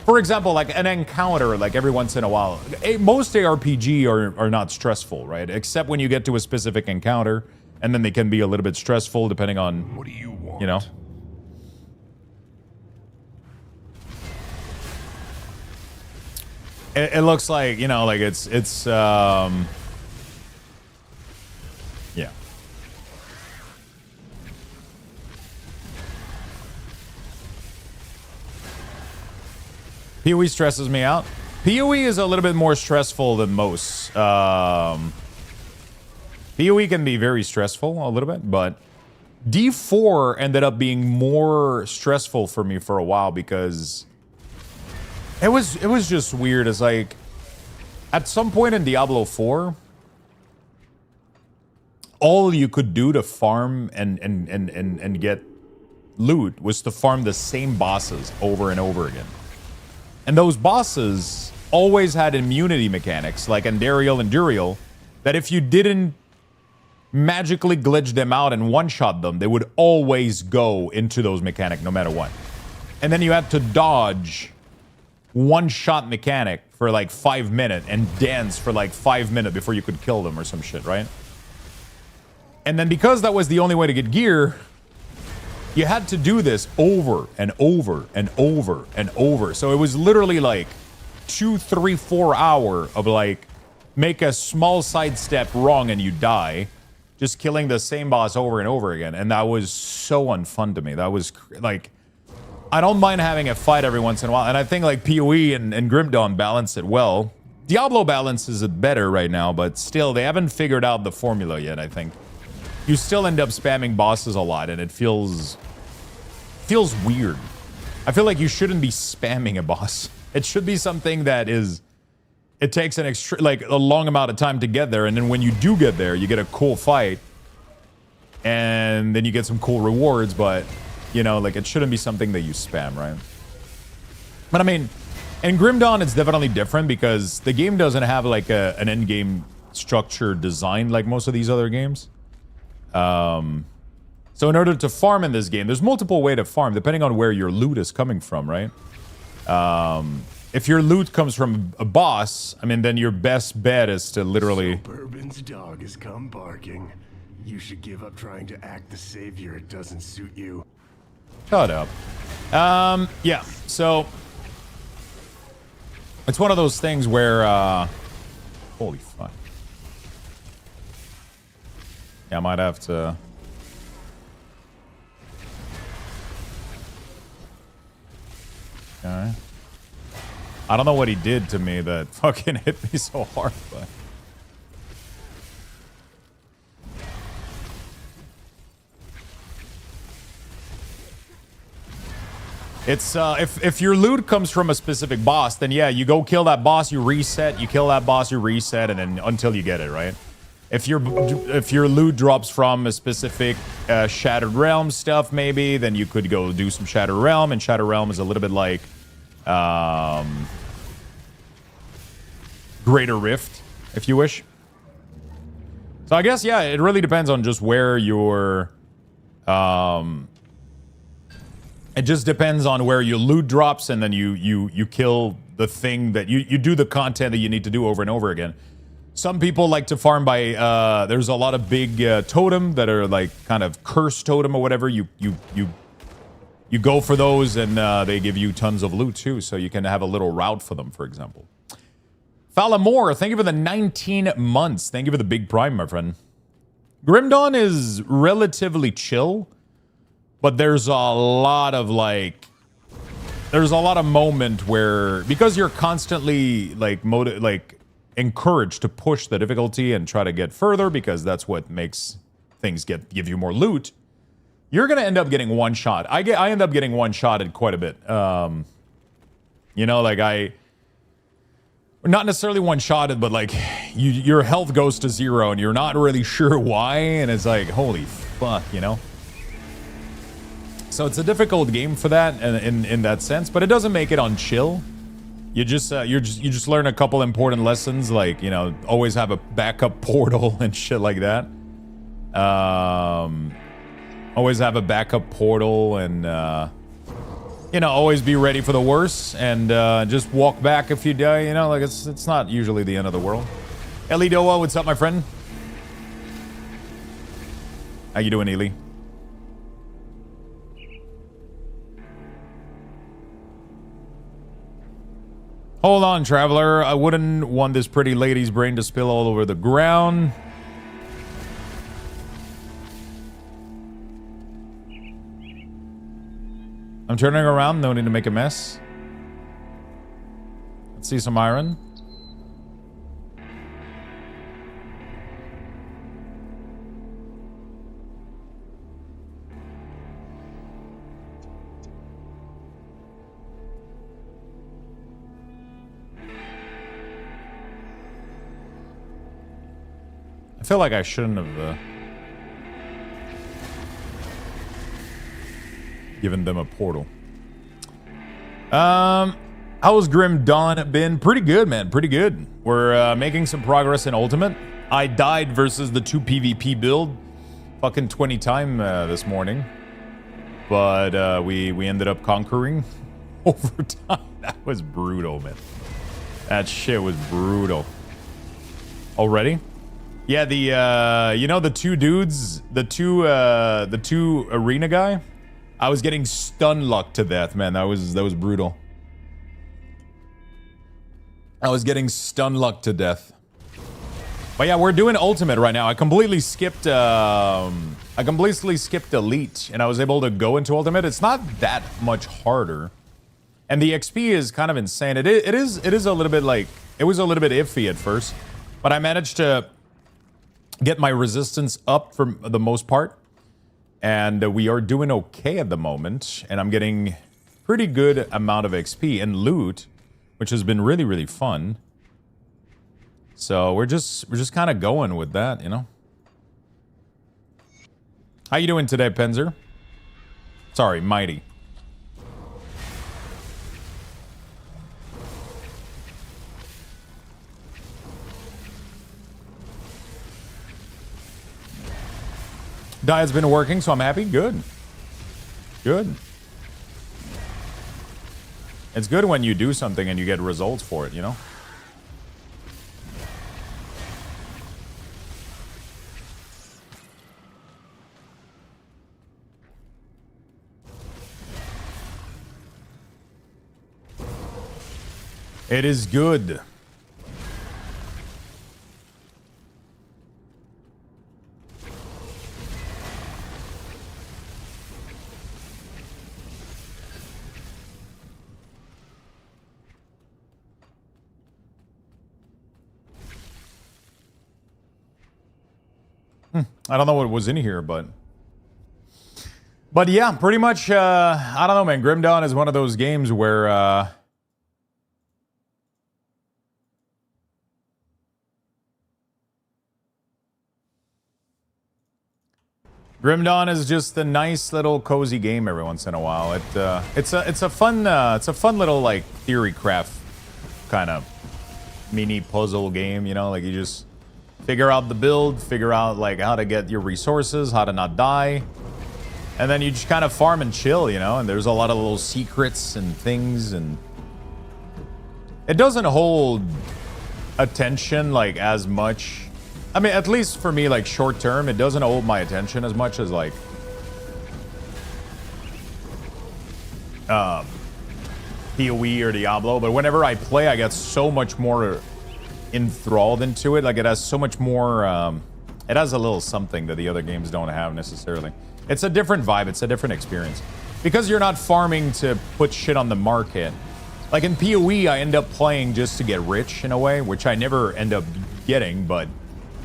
for example, like an encounter, like every once in a while, most ARPG are not stressful, right? Except when you get to a specific encounter, and then they can be a little bit stressful depending on, What do you want? you know. It looks like, you know, like it's yeah. PoE stresses me out. PoE is a little bit more stressful than most. PoE can be very stressful a little bit, but D4 ended up being more stressful for me for a while because it was just weird. It's like at some point in Diablo 4, all you could do to farm and get loot was to farm the same bosses over and over again. And those bosses always had immunity mechanics like Andariel and Duriel that if you didn't magically glitch them out and one-shot them, they would always go into those mechanics no matter what. And then you had to dodge one-shot mechanic for like 5 minutes and dance for like 5 minutes before you could kill them or some shit, right? And then because that was the only way to get gear, you had to do this over and over and over and over. So it was literally like 2, 3, 4 hours of like, make a small sidestep wrong and you die. Just killing the same boss over and over again. And that was so unfun to me. That was like, I don't mind having a fight every once in a while. And I think like PoE and Grim Dawn balance it well. Diablo balances it better right now, but still, they haven't figured out the formula yet, I think. You still end up spamming bosses a lot, and it feels weird. I feel like you shouldn't be spamming a boss. It should be something that is, it takes an extra, like a long amount of time to get there, and then when you do get there, you get a cool fight, and then you get some cool rewards, but, you know, like it shouldn't be something that you spam, right? But I mean, in Grim Dawn, it's definitely different because the game doesn't have like an end game structure designed like most of these other games. So in order to farm in this game, there's multiple ways to farm depending on where your loot is coming from, right? If your loot comes from a boss, I mean, then your best bet is to literally... Bourbon's dog has come barking. You should give up trying to act the savior. It doesn't suit you. Shut up. Yeah, so... It's one of those things where, holy fuck. Yeah, I might have to... Okay. I don't know what he did to me that fucking hit me so hard, but... It's, if your loot comes from a specific boss, then yeah, you go kill that boss, you reset, you kill that boss, you reset, and then until you get it, right? If your loot drops from a specific Shattered Realm stuff, maybe, then you could go do some Shattered Realm, and Shattered Realm is a little bit like Greater Rift, if you wish. So I guess, yeah, it really depends on just where your... It just depends on where your loot drops, and then you kill the thing that you do the content that you need to do over and over again. Some people like to farm by there's a lot of big totem that are like kind of cursed totem or whatever. You go for those, and they give you tons of loot too, so you can have a little route for them, for example. Falamore, thank you for the 19 months. Thank you for the big prime, my friend. Grim Dawn is relatively chill. But there's a lot of moment where, because you're constantly like encouraged to push the difficulty and try to get further, because that's what makes things give you more loot. You're gonna end up getting one shot. I end up getting one shotted quite a bit. You know, like not necessarily one shotted, but like your health goes to 0 and you're not really sure why, and it's like, holy fuck, you know. So it's a difficult game for that in that sense, but it doesn't make it on chill. You just learn a couple important lessons, like, you know, always have a backup portal and shit like that. Always have a backup portal, and you know, always be ready for the worst, and just walk back if you die. You know, like it's not usually the end of the world. Eli Doa, what's up, my friend? How you doing, Eli? Hold on, traveler. I wouldn't want this pretty lady's brain to spill all over the ground. I'm turning around. No need to make a mess. See some iron. I feel like I shouldn't have given them a portal. How's Grim Dawn been? Pretty good, man. Pretty good. We're making some progress in Ultimate. I died versus the 2 PvP build fucking 20 times this morning. But we ended up conquering over time. That was brutal, man. That shit was brutal. Already? Yeah, the you know the two dudes, the two arena guy? I was getting stun luck to death, man. That was brutal. I was getting stun luck to death. But yeah, we're doing Ultimate right now. I completely skipped Elite, and I was able to go into Ultimate. It's not that much harder. And the XP is kind of insane. It is a little bit like, it was a little bit iffy at first, but I managed to get my resistance up for the most part. And we are doing okay at the moment, and I'm getting pretty good amount of XP and loot, which has been really, really fun. So we're just kind of going with that, you know. How you doing today, Penzer? Sorry, Mighty. Diet's been working, so I'm happy. Good. Good. It's good when you do something and you get results for it, you know? It is good. I don't know what was in here, but yeah, pretty much, I don't know, man. Grim Dawn is one of those games where, Grim Dawn is just a nice little cozy game every once in a while. It's a fun little like theory craft kind of mini puzzle game, you know, like you just figure out the build, figure out like how to get your resources, how to not die. And then you just kind of farm and chill, you know, and there's a lot of little secrets and things, and it doesn't hold attention like as much. I mean, at least for me, like short term, it doesn't hold my attention as much as like PoE or Diablo. But whenever I play, I get so much more enthralled into it. Like it has so much more, it has a little something that the other games don't have necessarily. It's a different vibe. It's a different experience. Because you're not farming to put shit on the market. Like in PoE, I end up playing just to get rich in a way, which I never end up getting, but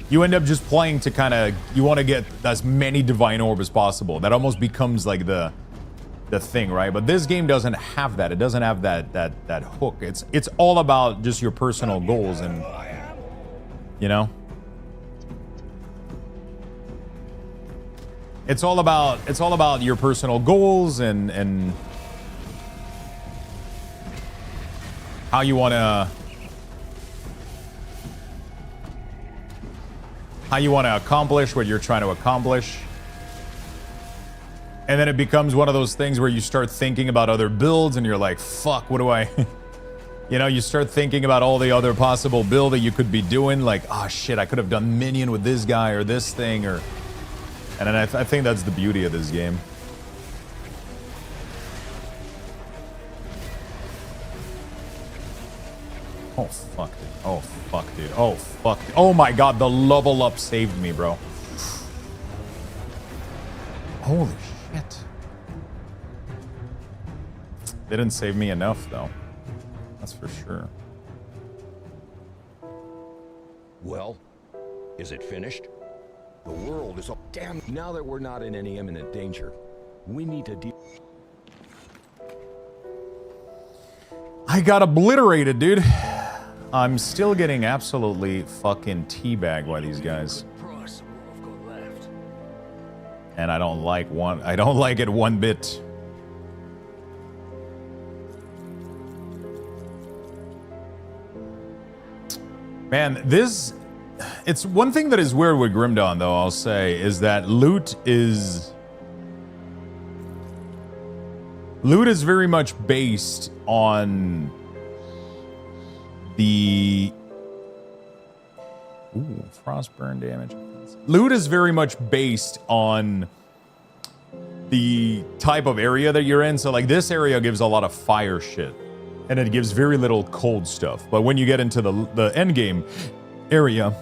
you end up just playing to kind of, you want to get as many divine orb as possible. That almost becomes like the thing, right? But this game doesn't have that. It doesn't have that hook. It's all about just your personal goals, and you know, it's all about your personal goals and how you want to accomplish what you're trying to accomplish. And then it becomes one of those things where you start thinking about other builds and you're like, fuck, what do I... You know, you start thinking about all the other possible build that you could be doing. Like, oh shit, I could have done minion with this guy or this thing, or... And then I think that's the beauty of this game. Oh fuck, dude. Oh fuck, dude. Oh fuck, dude. Oh my god, the level up saved me, bro. Holy shit. Didn't save me enough, though. That's for sure. Well, is it finished? The world is all damn. Now that we're not in any imminent danger, we need to deal. I got obliterated, dude. I'm still getting absolutely fucking teabagged by these guys. Price of what I've got left. And I don't like it one bit. Man, it's one thing that is weird with Grim Dawn, though, I'll say, is that loot is very much based on the frostburn damage. Loot is very much based on the type of area that you're in. So like this area gives a lot of fire shit, and it gives very little cold stuff. But when you get into the end game area,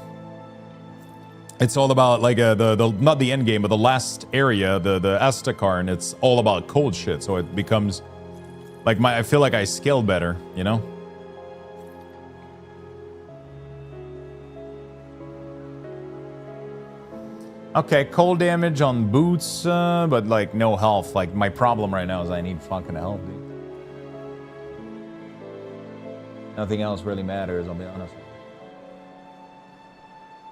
it's all about like the not the end game, but the last area, the Asterkarn. It's all about cold shit. So it becomes like I feel like I scale better, you know. Okay, cold damage on boots, but like no health. Like my problem right now is I need fucking health, dude. Nothing else really matters, I'll be honest with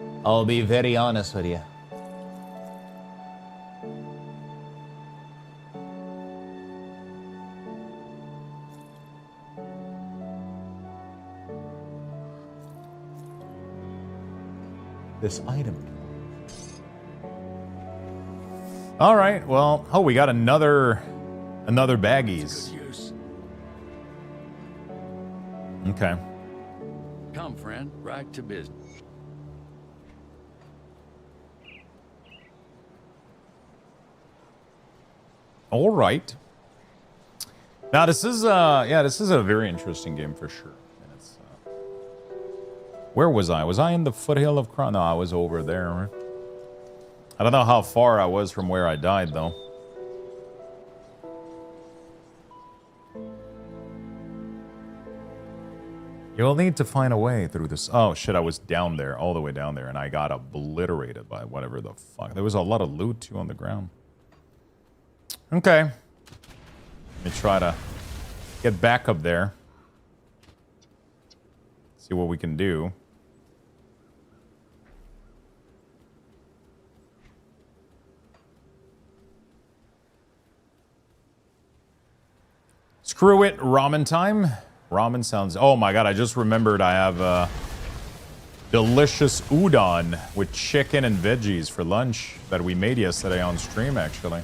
you. I'll be very honest with you. This item. All right, well, oh, we got another baggies. Good use. Okay. Come, friend, right to business. All right. Now this is this is a very interesting game for sure. And it's, where was I? Was I in the foothill of Kron? No, I was over there. Right? I don't know how far I was from where I died though. You'll need to find a way through this. Oh shit, I was down there, all the way down there, and I got obliterated by whatever the fuck. There was a lot of loot too on the ground. Okay. Let me try to get back up there. See what we can do. Screw it, ramen time. Ramen sounds... Oh my god, I just remembered I have delicious udon with chicken and veggies for lunch that we made yesterday on stream, actually.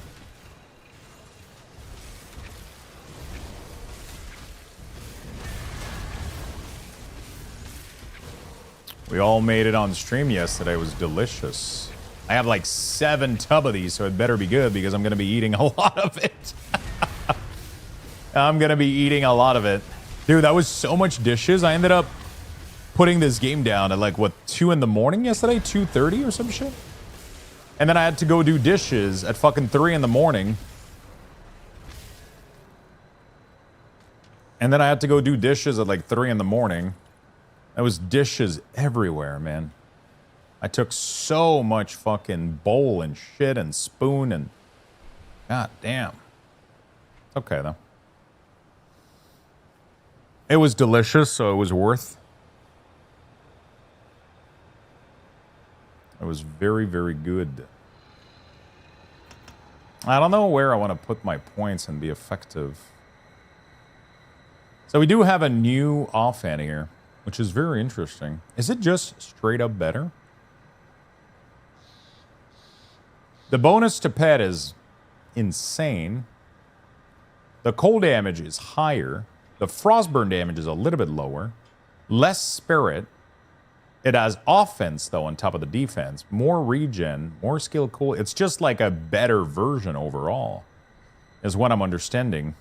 We all made it on stream yesterday. It was delicious. I have like 7 tub of these, so it better be good because I'm going to be eating a lot of it. I'm going to be eating a lot of it. Dude, that was so much dishes. I ended up putting this game down at like, what, 2 in the morning yesterday? 2:30 or some shit? And then I had to go do dishes at fucking 3 in the morning. And then I had to go do dishes at like 3 in the morning. There was dishes everywhere, man. I took so much fucking bowl and shit and spoon and... God damn. Okay, though. It was delicious, so it was worth. It was very, very good. I don't know where I want to put my points and be effective. So we do have a new offhand here, which is very interesting. Is it just straight up better? The bonus to pet is insane. The cold damage is higher. The frostburn damage is a little bit lower. Less spirit. It has offense, though, on top of the defense. More regen, more skill cool. It's just like a better version overall, is what I'm understanding.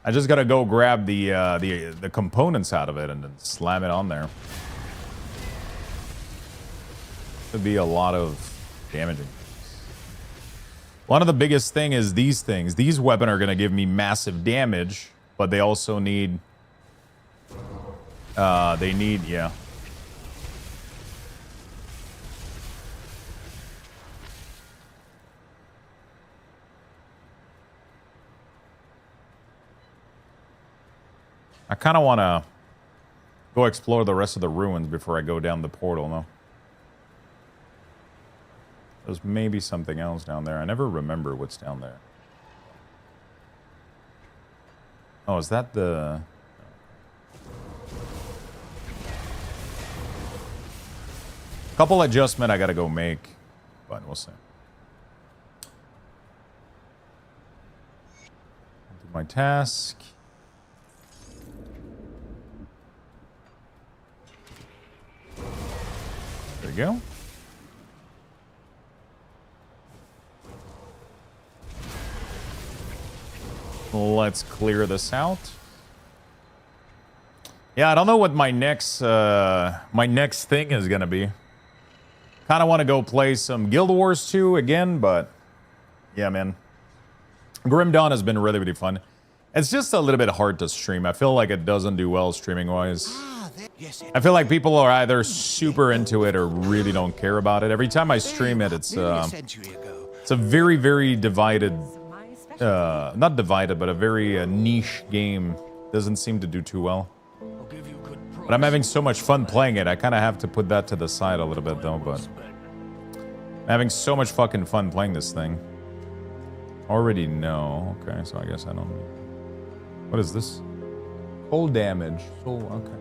I just gotta go grab the components out of it and then slam it on there. Could be a lot of damaging. One of the biggest thing is these things. These weapons are gonna give me massive damage, but they also need They need, yeah. I kind of want to go explore the rest of the ruins before I go down the portal, though. There's maybe something else down there. I never remember what's down there. Oh, is that the... Couple adjustment I gotta go make, but we'll see. Do my task. There we go. Let's clear this out. Yeah, I don't know what my next thing is gonna be. Kind of want to go play some Guild Wars 2 again, but yeah, man. Grim Dawn has been really, really fun. It's just a little bit hard to stream. I feel like it doesn't do well streaming-wise. I feel like people are either super into it or really don't care about it. Every time I stream it, it's a very, very divided, not divided, but a very niche game. Doesn't seem to do too well. But I'm having so much fun playing it, I kind of have to put that to the side a little bit, though, but... I'm having so much fucking fun playing this thing. Already know. Okay, so I guess I don't... What is this? Cold damage. Oh, okay.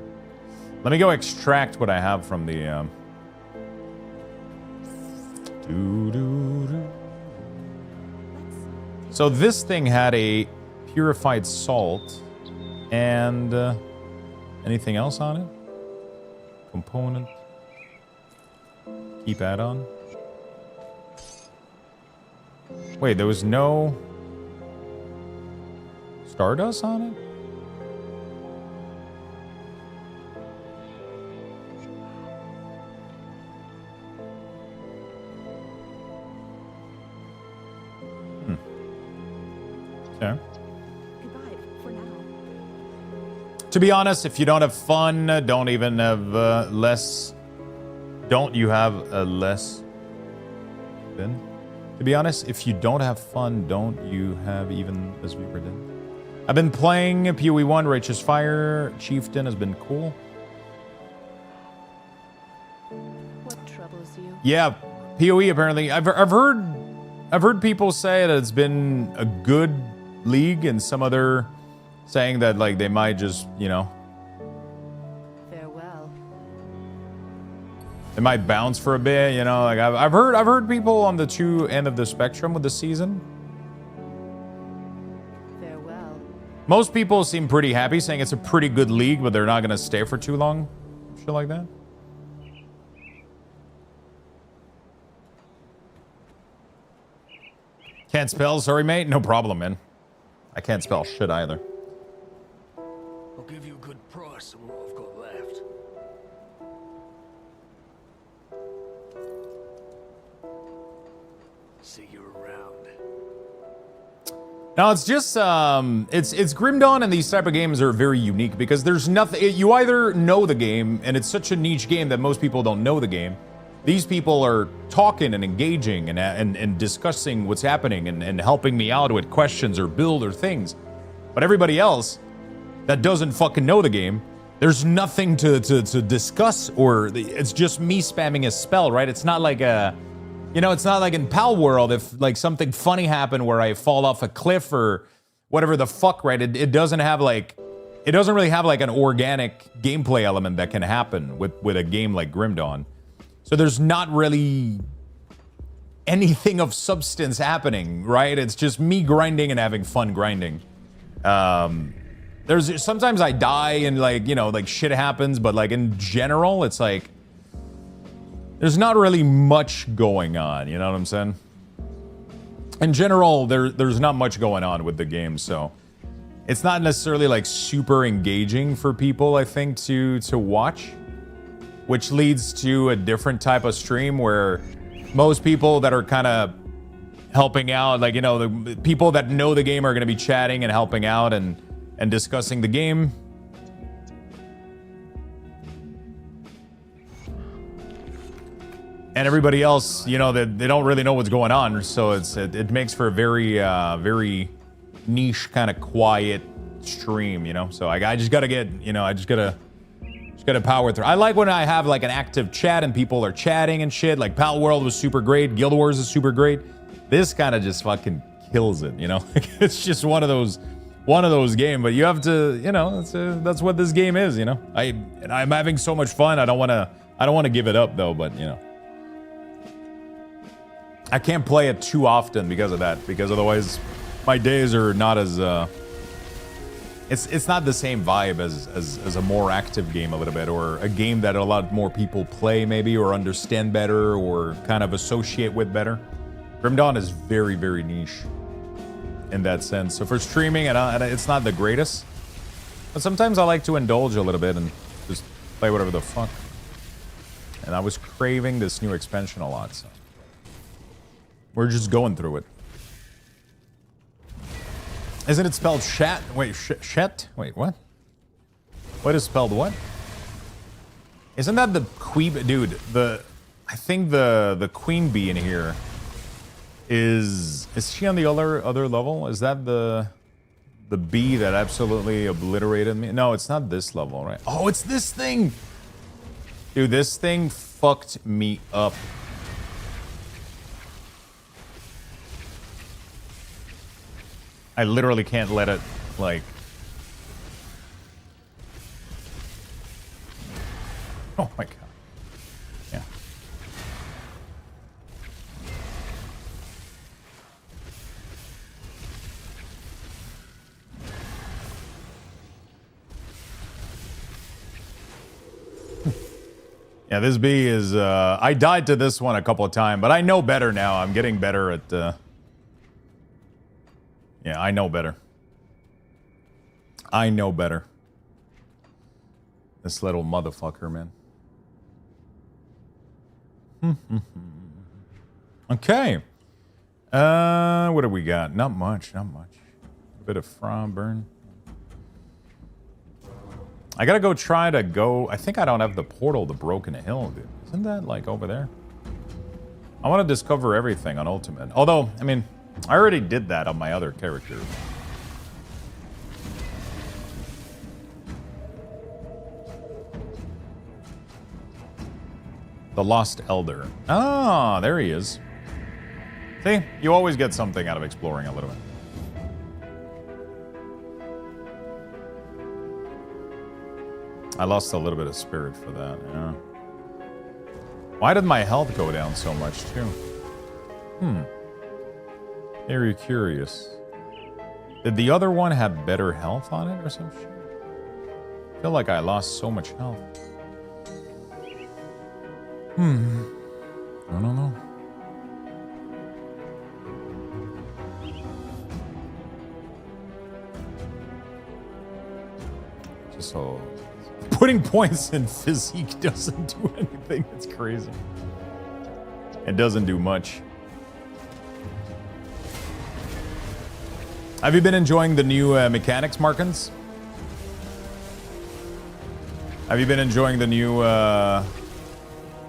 Let me go extract what I have from the... So this thing had a purified salt and... anything else on it? Component. Keep add-on. Wait, there was no Stardust on it? Okay. Goodbye for now. To be honest, if you don't have fun, don't even have less. Don't you have a less? Then, to be honest, if you don't have fun, don't you have even as we were did? I've been playing PoE 1, Righteous Fire, Chieftain has been cool. What troubles you? Yeah, PoE apparently. I've heard people say that it's been a good league, and some other saying that like they might just, you know, Farewell. it might bounce for a bit, you know. Like I've heard people on the two end of the spectrum with the season. Farewell. Most people seem pretty happy, saying it's a pretty good league, but they're not gonna stay for too long. Shit like that. Can't spell, sorry mate. No problem, man. I can't spell shit either. I'll give you a good price on what I've got left. See you around. Now it's just it's Grim Dawn, and these type of games are very unique because there's nothing. You either know the game, and it's such a niche game that most people don't know the game. These people are talking and engaging and discussing what's happening and helping me out with questions or build or things. But everybody else that doesn't fucking know the game, there's nothing to discuss, or it's just me spamming a spell, right? It's not like a, you know, it's not like in Pal World if like something funny happened where I fall off a cliff or whatever the fuck, right? It doesn't have like, it doesn't really have like an organic gameplay element that can happen with a game like Grim Dawn. So there's not really anything of substance happening, right? It's just me grinding and having fun grinding. There's sometimes I die and like, you know, like shit happens, but like in general, it's like there's not really much going on, you know what I'm saying? In general, there's not much going on with the game, so it's not necessarily like super engaging for people, I think, to watch. Which leads to a different type of stream where most people that are kind of helping out, like, you know, the people that know the game are going to be chatting and helping out and discussing the game. and everybody else, you know, they don't really know what's going on. So it makes for a very very niche kind of quiet stream, you know. So I just gotta get, you know, I just gotta power through. I like when I have like an active chat and people are chatting and shit. Like Pal World was super great, Guild Wars is super great. This kind of just fucking kills it, you know. It's just one of those games, but you have to, you know, that's what this game is, you know. I'm having so much fun. I don't want to give it up though, but you know, I can't play it too often because of that, because otherwise my days are not as it's not the same vibe as a more active game a little bit, or a game that a lot more people play maybe, or understand better, or kind of associate with better. Grim Dawn is very, very niche in that sense. So for streaming, and it's not the greatest, but sometimes I like to indulge a little bit and just play whatever the fuck. And I was craving this new expansion a lot, so we're just going through it. Isn't it spelled shat? Wait, shet? Wait, what? What is spelled what? Isn't that the queen? Dude, I think the queen bee in here is she on the other level? Is that the bee that absolutely obliterated me? No, it's not this level, right? Oh, it's this thing! Dude, this thing fucked me up. I literally can't let it, like... Oh my god. Yeah. Yeah, this bee is, I died to this one a couple of times, but I know better now. I'm getting better at, yeah, I know better. I know better. This little motherfucker, man. Okay. What do we got? Not much, not much. A bit of From Burn. I gotta go try to go... I think I don't have the portal to Broken Hill, dude. Isn't that, like, over there? I want to discover everything on Ultimate. Although, I mean, I already did that on my other characters. The Lost Elder. Ah, there he is. See? You always get something out of exploring a little bit. I lost a little bit of spirit for that, yeah. Why did my health go down so much, too? Very curious. Did the other one have better health on it or some shit? I feel like I lost so much health. I don't know. Just so... Putting points in physique doesn't do anything. It's crazy. It doesn't do much. Have you been enjoying the new mechanics, Markins? Have you been enjoying the new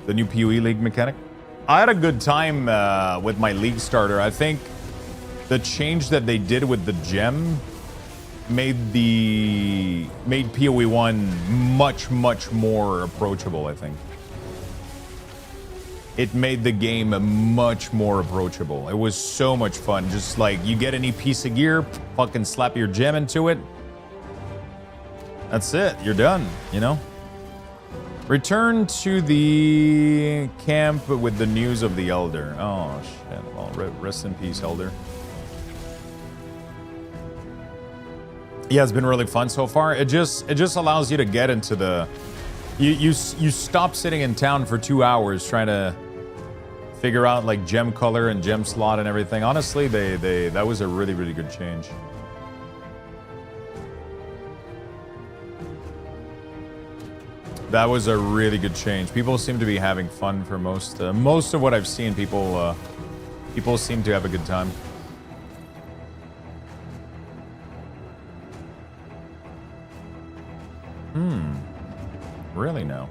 PoE League mechanic? I had a good time with my League starter. I think the change that they did with the gem made PoE 1 much more approachable, I think. It made the game much more approachable. It was so much fun. Just like, you get any piece of gear, fucking slap your gem into it. That's it. You're done, you know? Return to the camp with the news of the Elder. Oh, shit. Well, rest in peace, Elder. Yeah, it's been really fun so far. It just allows you to get into the... You stop sitting in town for 2 hours trying to figure out like gem color and gem slot and everything. Honestly, that was a really good change. That was a really good change. People seem to be having fun for most of what I've seen. People seem to have a good time. Really now?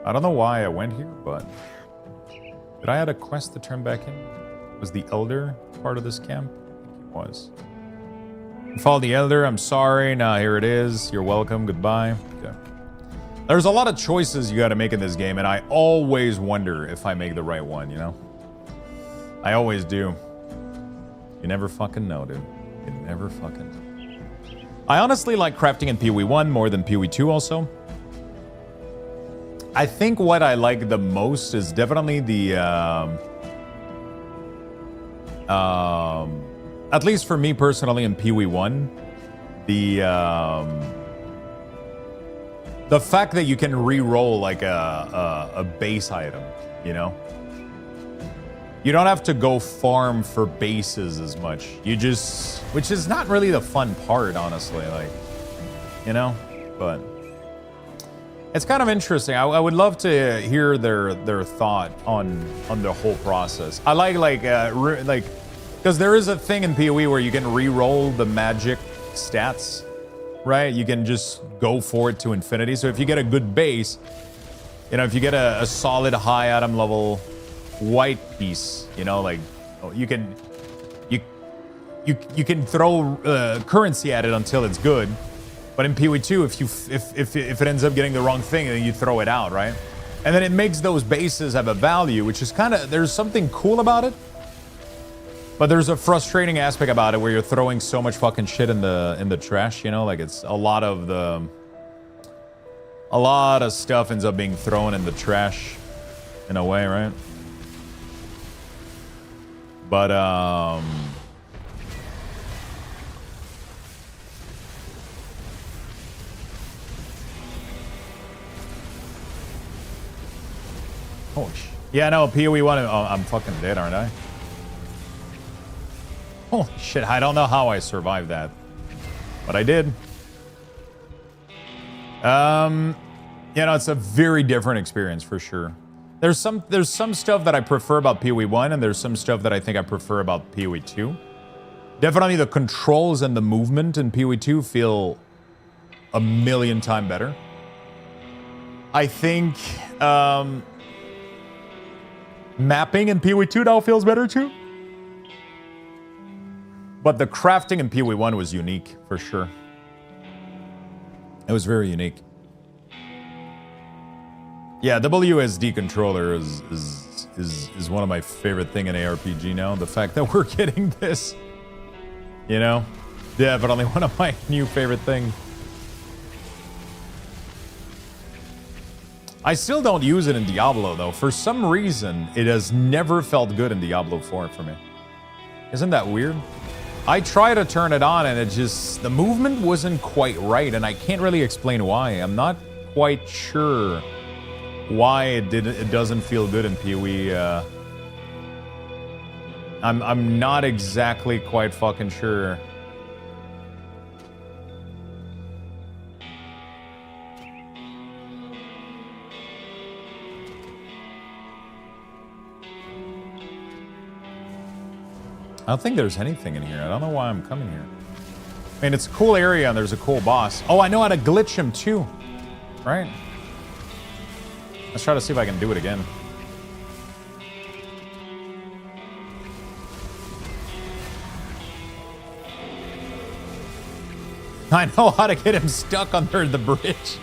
I don't know why I went here, but... Did I add a quest to turn back in? Was the Elder part of this camp? I think it was. Follow the Elder, I'm sorry. Nah, here it is. You're welcome, goodbye. Okay. There's a lot of choices you gotta make in this game, and I always wonder if I make the right one, you know? I always do. You never fucking know, dude. You never fucking know. I honestly like crafting in PoE 1 more than PoE 2 also. I think what I like the most is definitely the, at least for me personally in PoE 1, the fact that you can re-roll like a base item, you know? You don't have to go farm for bases as much. You just, which is not really the fun part, honestly, like, you know? But it's kind of interesting. I would love to hear their thought on the whole process. I like because there is a thing in PoE where you can re-roll the magic stats, right? You can just go for it to infinity. So if you get a good base, you know, if you get a solid high atom level white piece, you know, like you can throw currency at it until it's good. But in PoE 2, if it ends up getting the wrong thing, then you throw it out, right? And then it makes those bases have a value, which is kind of, there's something cool about it. But there's a frustrating aspect about it where you're throwing so much fucking shit in the trash, you know? Like it's a lot of stuff ends up being thrown in the trash in a way, right? But oh, yeah, no, PoE 1, I'm fucking dead, aren't I? Holy shit, I don't know how I survived that. But I did. You know, it's a very different experience for sure. There's some stuff that I prefer about PoE 1, and there's some stuff that I think I prefer about PoE 2. Definitely the controls and the movement in PoE 2 feel a million times better. I think mapping in PoE 2 now feels better too. But the crafting in PoE 1 was unique, for sure. It was very unique. Yeah, WSD controller is one of my favorite thing in ARPG now. The fact that we're getting this, you know, definitely one of my new favorite things. I still don't use it in Diablo though. For some reason, it has never felt good in Diablo 4 for me. Isn't that weird? I try to turn it on and it just, the movement wasn't quite right, and I can't really explain why. I'm not quite sure why it doesn't feel good in PoE. I'm not exactly quite fucking sure. I don't think there's anything in here. I don't know why I'm coming here. I mean, it's a cool area and there's a cool boss. Oh, I know how to glitch him too. Right? Let's try to see if I can do it again. I know how to get him stuck under the bridge.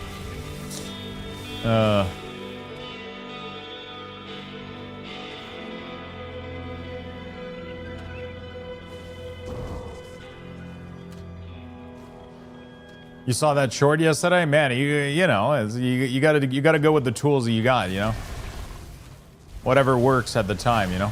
You saw that short yesterday, man. You know, you gotta go with the tools that you got. You know, whatever works at the time. You know.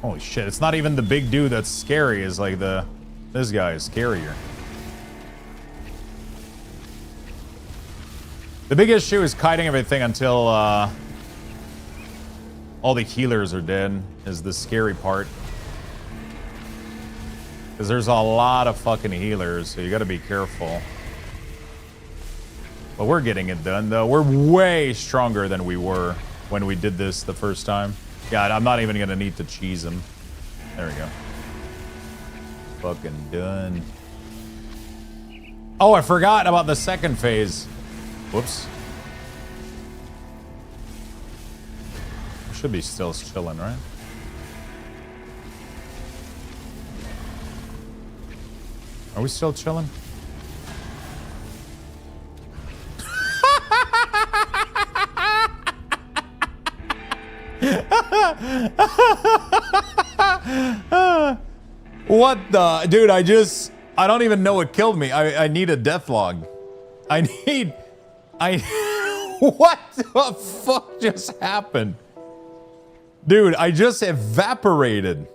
Holy shit, it's not even the big dude that's scary, it's like this guy is scarier. The big issue is kiting everything until all the healers are dead, is the scary part. Because there's a lot of fucking healers, so you gotta be careful. But we're getting it done, though. We're way stronger than we were when we did this the first time. God, I'm not even gonna need to cheese him. There we go. Fucking done. Oh, I forgot about the second phase. Whoops. Should be still chilling, right? Are we still chilling? What the? Dude, I don't even know what killed me. I need a death log. What the fuck just happened? Dude, I just evaporated.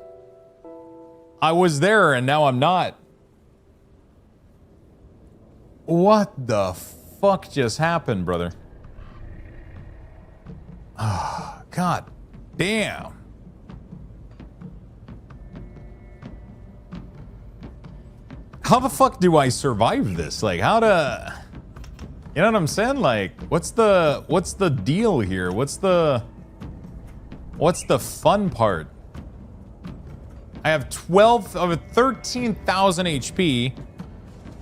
I was there and now I'm not. What the fuck just happened, brother? Ah, God damn. How the fuck do I survive this? Like, how to... You know what I'm saying? Like, what's the deal here? What's the fun part? I have 13,000 HP.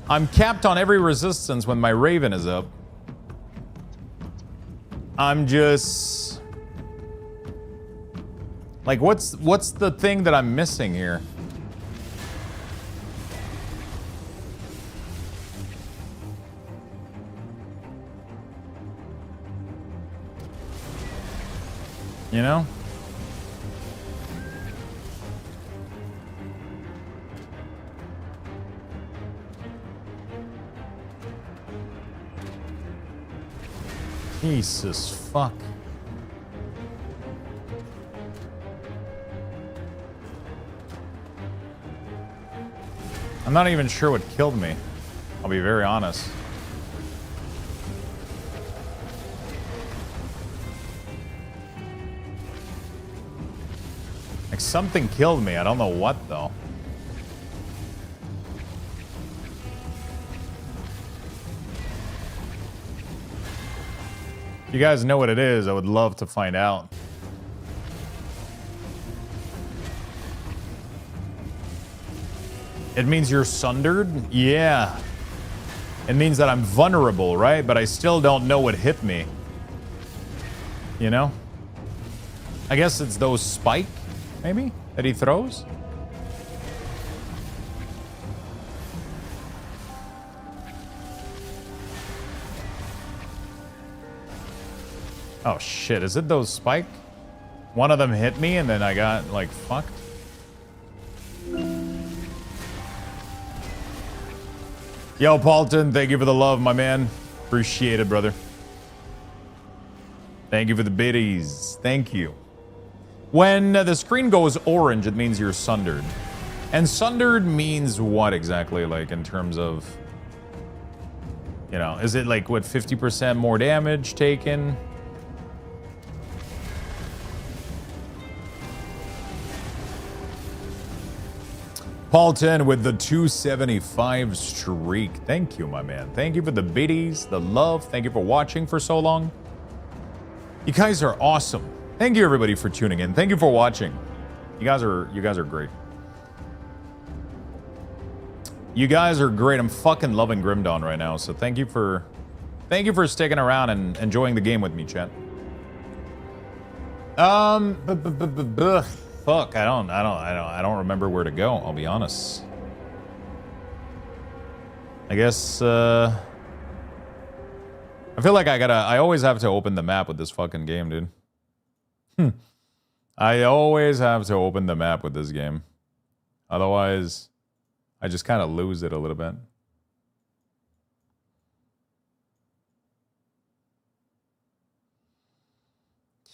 I'm capped on every resistance when my Raven is up. I'm just... Like, what's the thing that I'm missing here? You know? Jesus fuck. I'm not even sure what killed me. I'll be very honest. Like something killed me. I don't know what though. If you guys know what it is, I would love to find out. It means you're sundered? Yeah. It means that I'm vulnerable, right? But I still don't know what hit me. You know? I guess it's those spike, maybe, that he throws? Oh shit, is it those spike? One of them hit me and then I got, like, fucked? Yo, Paulton, thank you for the love, my man. Appreciate it, brother. Thank you for the biddies. Thank you. When the screen goes orange, it means you're sundered. And sundered means what exactly, like, in terms of... You know, is it like, what, 50% more damage taken? Paulton with the 275 streak. Thank you, my man. Thank you for the biddies, the love. Thank you for watching for so long. You guys are awesome. Thank you, everybody, for tuning in. Thank you for watching. You guys are great. You guys are great. I'm fucking loving Grim Dawn right now. So thank you for sticking around and enjoying the game with me, chat. Fuck, I don't remember where to go, I'll be honest. I guess I feel like I always have to open the map with this fucking game, dude. I always have to open the map with this game. Otherwise, I just kind of lose it a little bit.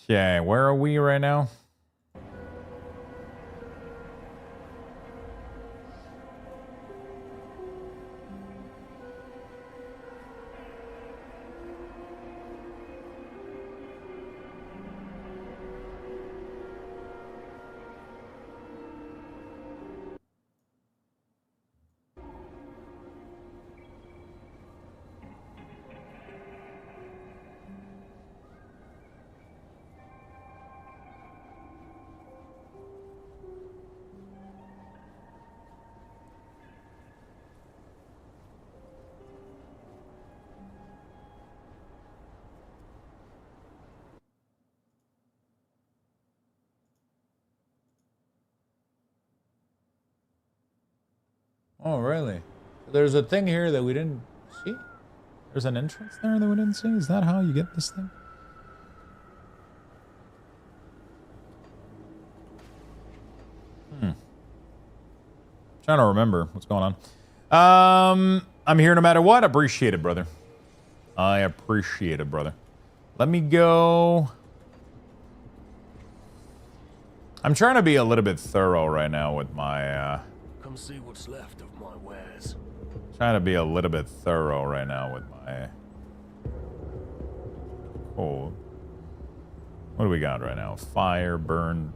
Okay, where are we right now? Oh, really? There's a thing here that we didn't see? There's an entrance there that we didn't see? Is that how you get this thing? Trying to remember what's going on. I'm here no matter what. Appreciate it, brother. I appreciate it, brother. Let me go. I'm trying to be a little bit thorough right now with my Come see what's left of my wares. trying to be a little bit thorough right now with my cold. What do we got right now? Fire, burn.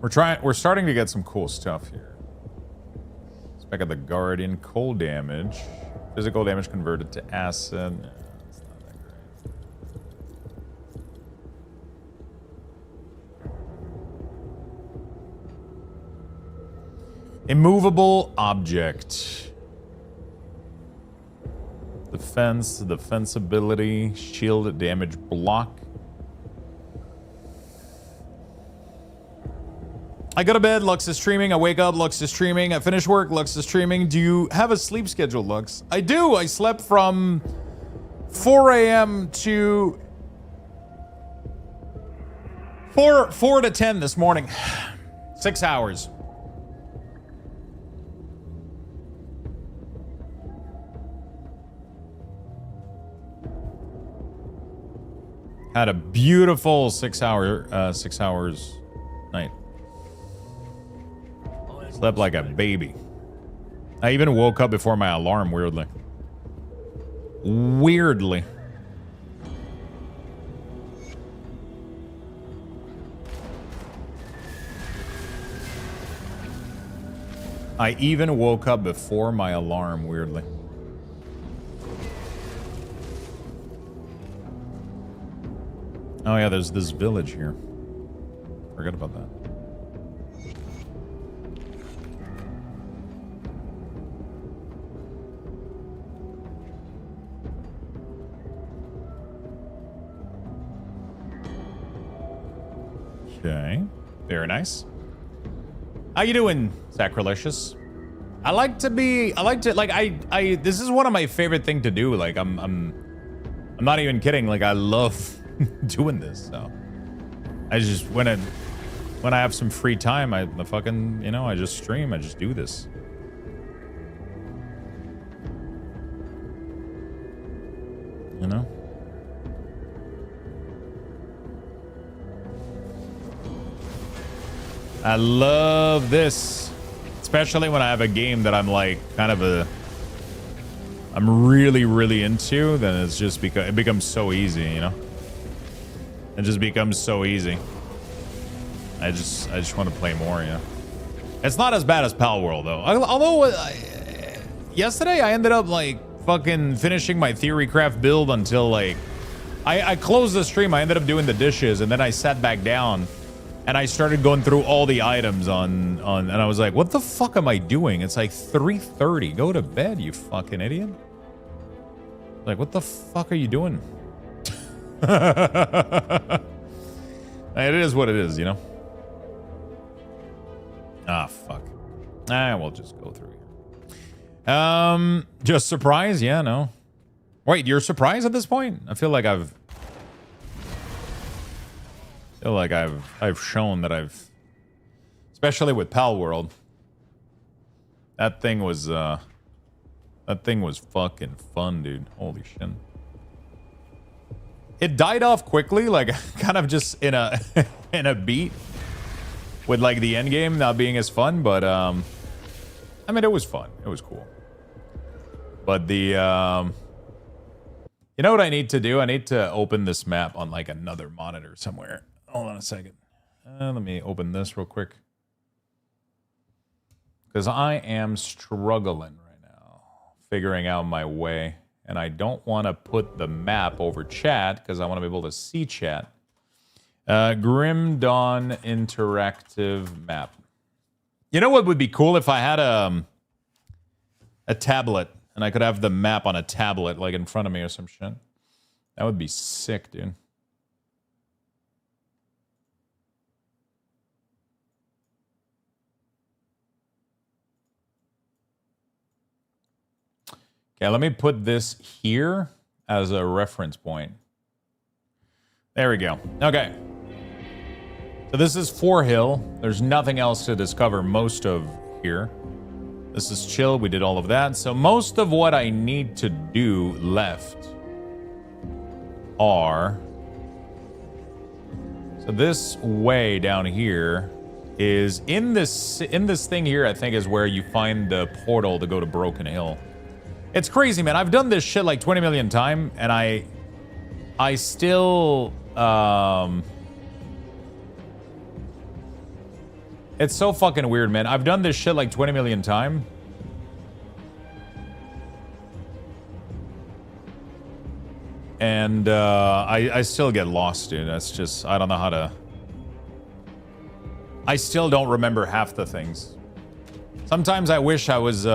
We're starting to get some cool stuff here. Spec of the Guardian, cold damage. Physical damage converted to acid. Yeah, that's not that great. Immovable object. Defense, defensibility, shield damage block. I go to bed, Lux is streaming. I wake up, Lux is streaming. I finish work, Lux is streaming. Do you have a sleep schedule, Lux? I do. I slept from 4 a.m. to 4 to 10 this morning. 6 hours. Had a beautiful 6 hours night. Slept like a baby. I even woke up before my alarm, weirdly. Weirdly. I even woke up before my alarm, weirdly. Oh yeah, there's this village here. Forget about that. Okay, very nice. How you doing, Sacrilegious? This is one of my favorite thing to do. Like, I'm not even kidding. Like, I love doing this. So, I just when I have some free time, I fucking, you know, I just stream. I just do this. You know. I love this, especially when I have a game that I'm like I'm really into. Then it's just because it becomes so easy, you know. It just becomes so easy. I just want to play more, you know. It's not as bad as Pal World though. Although yesterday I ended up like fucking finishing my Theorycraft build until like I closed the stream. I ended up doing the dishes and then I sat back down. And I started going through all the items on and I was like, what the fuck am I doing? It's like 3:30. Go to bed, you fucking idiot. Like, what the fuck are you doing? It is what it is, you know? Ah, fuck. We'll just go through here. Just surprised? Yeah, no. Wait, you're surprised at this point? I feel like I've shown that especially with Pal World. That thing was fucking fun, dude. Holy shit. It died off quickly, like kind of just in a in a beat with like the end game not being as fun, but I mean it was fun. It was cool. But the you know what I need to do? I need to open this map on like another monitor somewhere. Hold on a second. Let me open this real quick. Because I am struggling right now, figuring out my way. And I don't want to put the map over chat, because I want to be able to see chat. Grim Dawn Interactive Map. You know what would be cool if I had a tablet, and I could have the map on a tablet, like in front of me or some shit. That would be sick, dude. Okay, let me put this here as a reference point. There we go. Okay. So this is Forehill. There's nothing else to discover most of here. This is chill. We did all of that. So most of what I need to do left are... So this way down here is in this thing here, I think, is where you find the portal to go to Broken Hill. It's crazy, man. I've done this shit like 20 million times, and I still it's so fucking weird, man. I've done this shit like 20 million times. And I still get lost, dude. That's just, I don't know how to... I still don't remember half the things. Sometimes I wish I was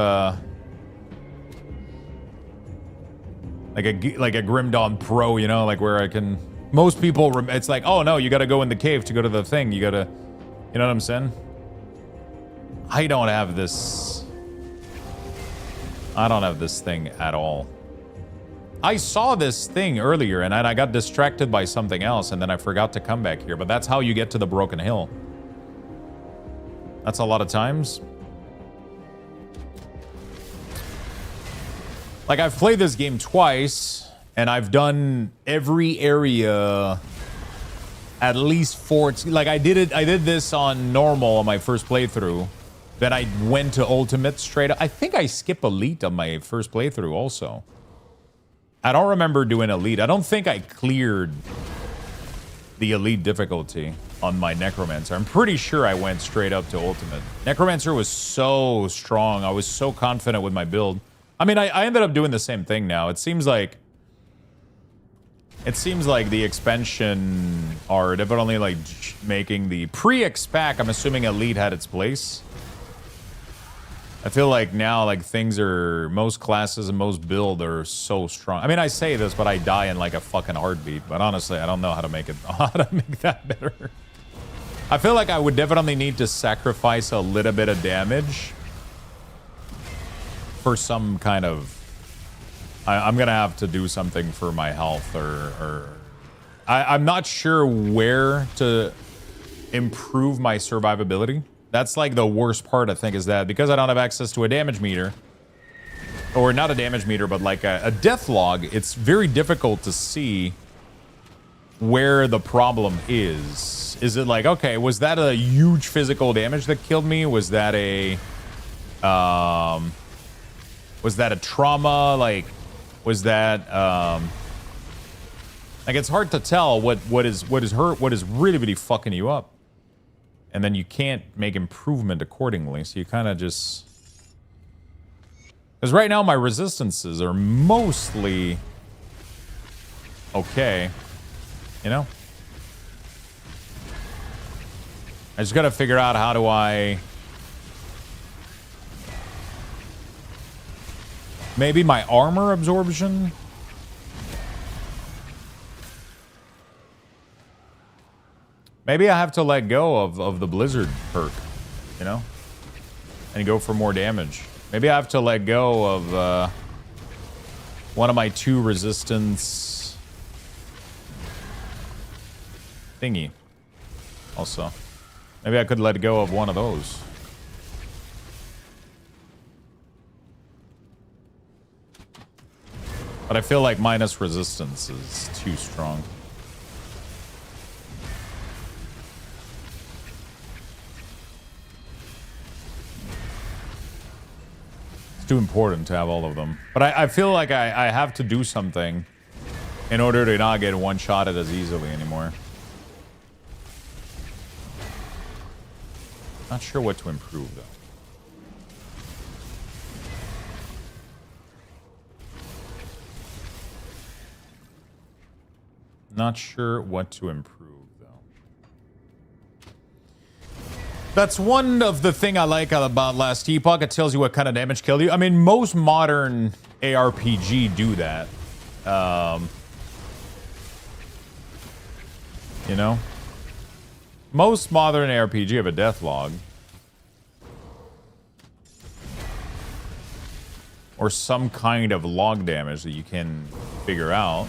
like a Grim Dawn Pro, you know, like where I can... Most people, it's like, oh no, you gotta go in the cave to go to the thing. You gotta, you know what I'm saying? I don't have this. I don't have this thing at all. I saw this thing earlier and I got distracted by something else and then I forgot to come back here. But that's how you get to the Broken Hill. That's a lot of times. Like, I've played this game twice and I've done every area at least 4. Like, I did this on normal on my first playthrough. Then I went to Ultimate straight up. I think I skipped Elite on my first playthrough also. I don't remember doing Elite. I don't think I cleared the Elite difficulty on my Necromancer. I'm pretty sure I went straight up to Ultimate. Necromancer was so strong. I was so confident with my build. I mean, I ended up doing the same thing now. It seems like the expansion are definitely like making the pre-expac. I'm assuming Elite had its place. I feel like now, like, things are, most classes and most build are so strong. I mean, I say this, but I die in like a fucking heartbeat. But honestly, I don't know how to make it, how to make that better. I feel like I would definitely need to sacrifice a little bit of damage for some kind of... I'm gonna have to do something for my health, or I'm not sure where to improve my survivability. That's like the worst part, I think, is that because I don't have access to a damage meter, or not a damage meter, but like a death log, it's very difficult to see where the problem is. Is it like, okay, was that a huge physical damage that killed me? Was that a trauma? Like, was that like, it's hard to tell what is really, really fucking you up. And then you can't make improvement accordingly, so you kind of just... Because right now my resistances are mostly okay, you know? I just gotta figure out how do I... Maybe my armor absorption? Maybe I have to let go of the Blizzard perk, you know? And go for more damage. Maybe I have to let go of one of my 2 resistance thingy. Also. Maybe I could let go of one of those. But I feel like minus resistance is too strong. Too important to have all of them. But I feel like I have to do something in order to not get one-shotted as easily anymore. Not sure what to improve, though. Not sure what to improve, though. That's one of the thing I like about Last Epoch. It tells you what kind of damage killed you. I mean, most modern ARPG do that. You know? Most modern ARPG have a death log. or some kind of log damage that you can figure out.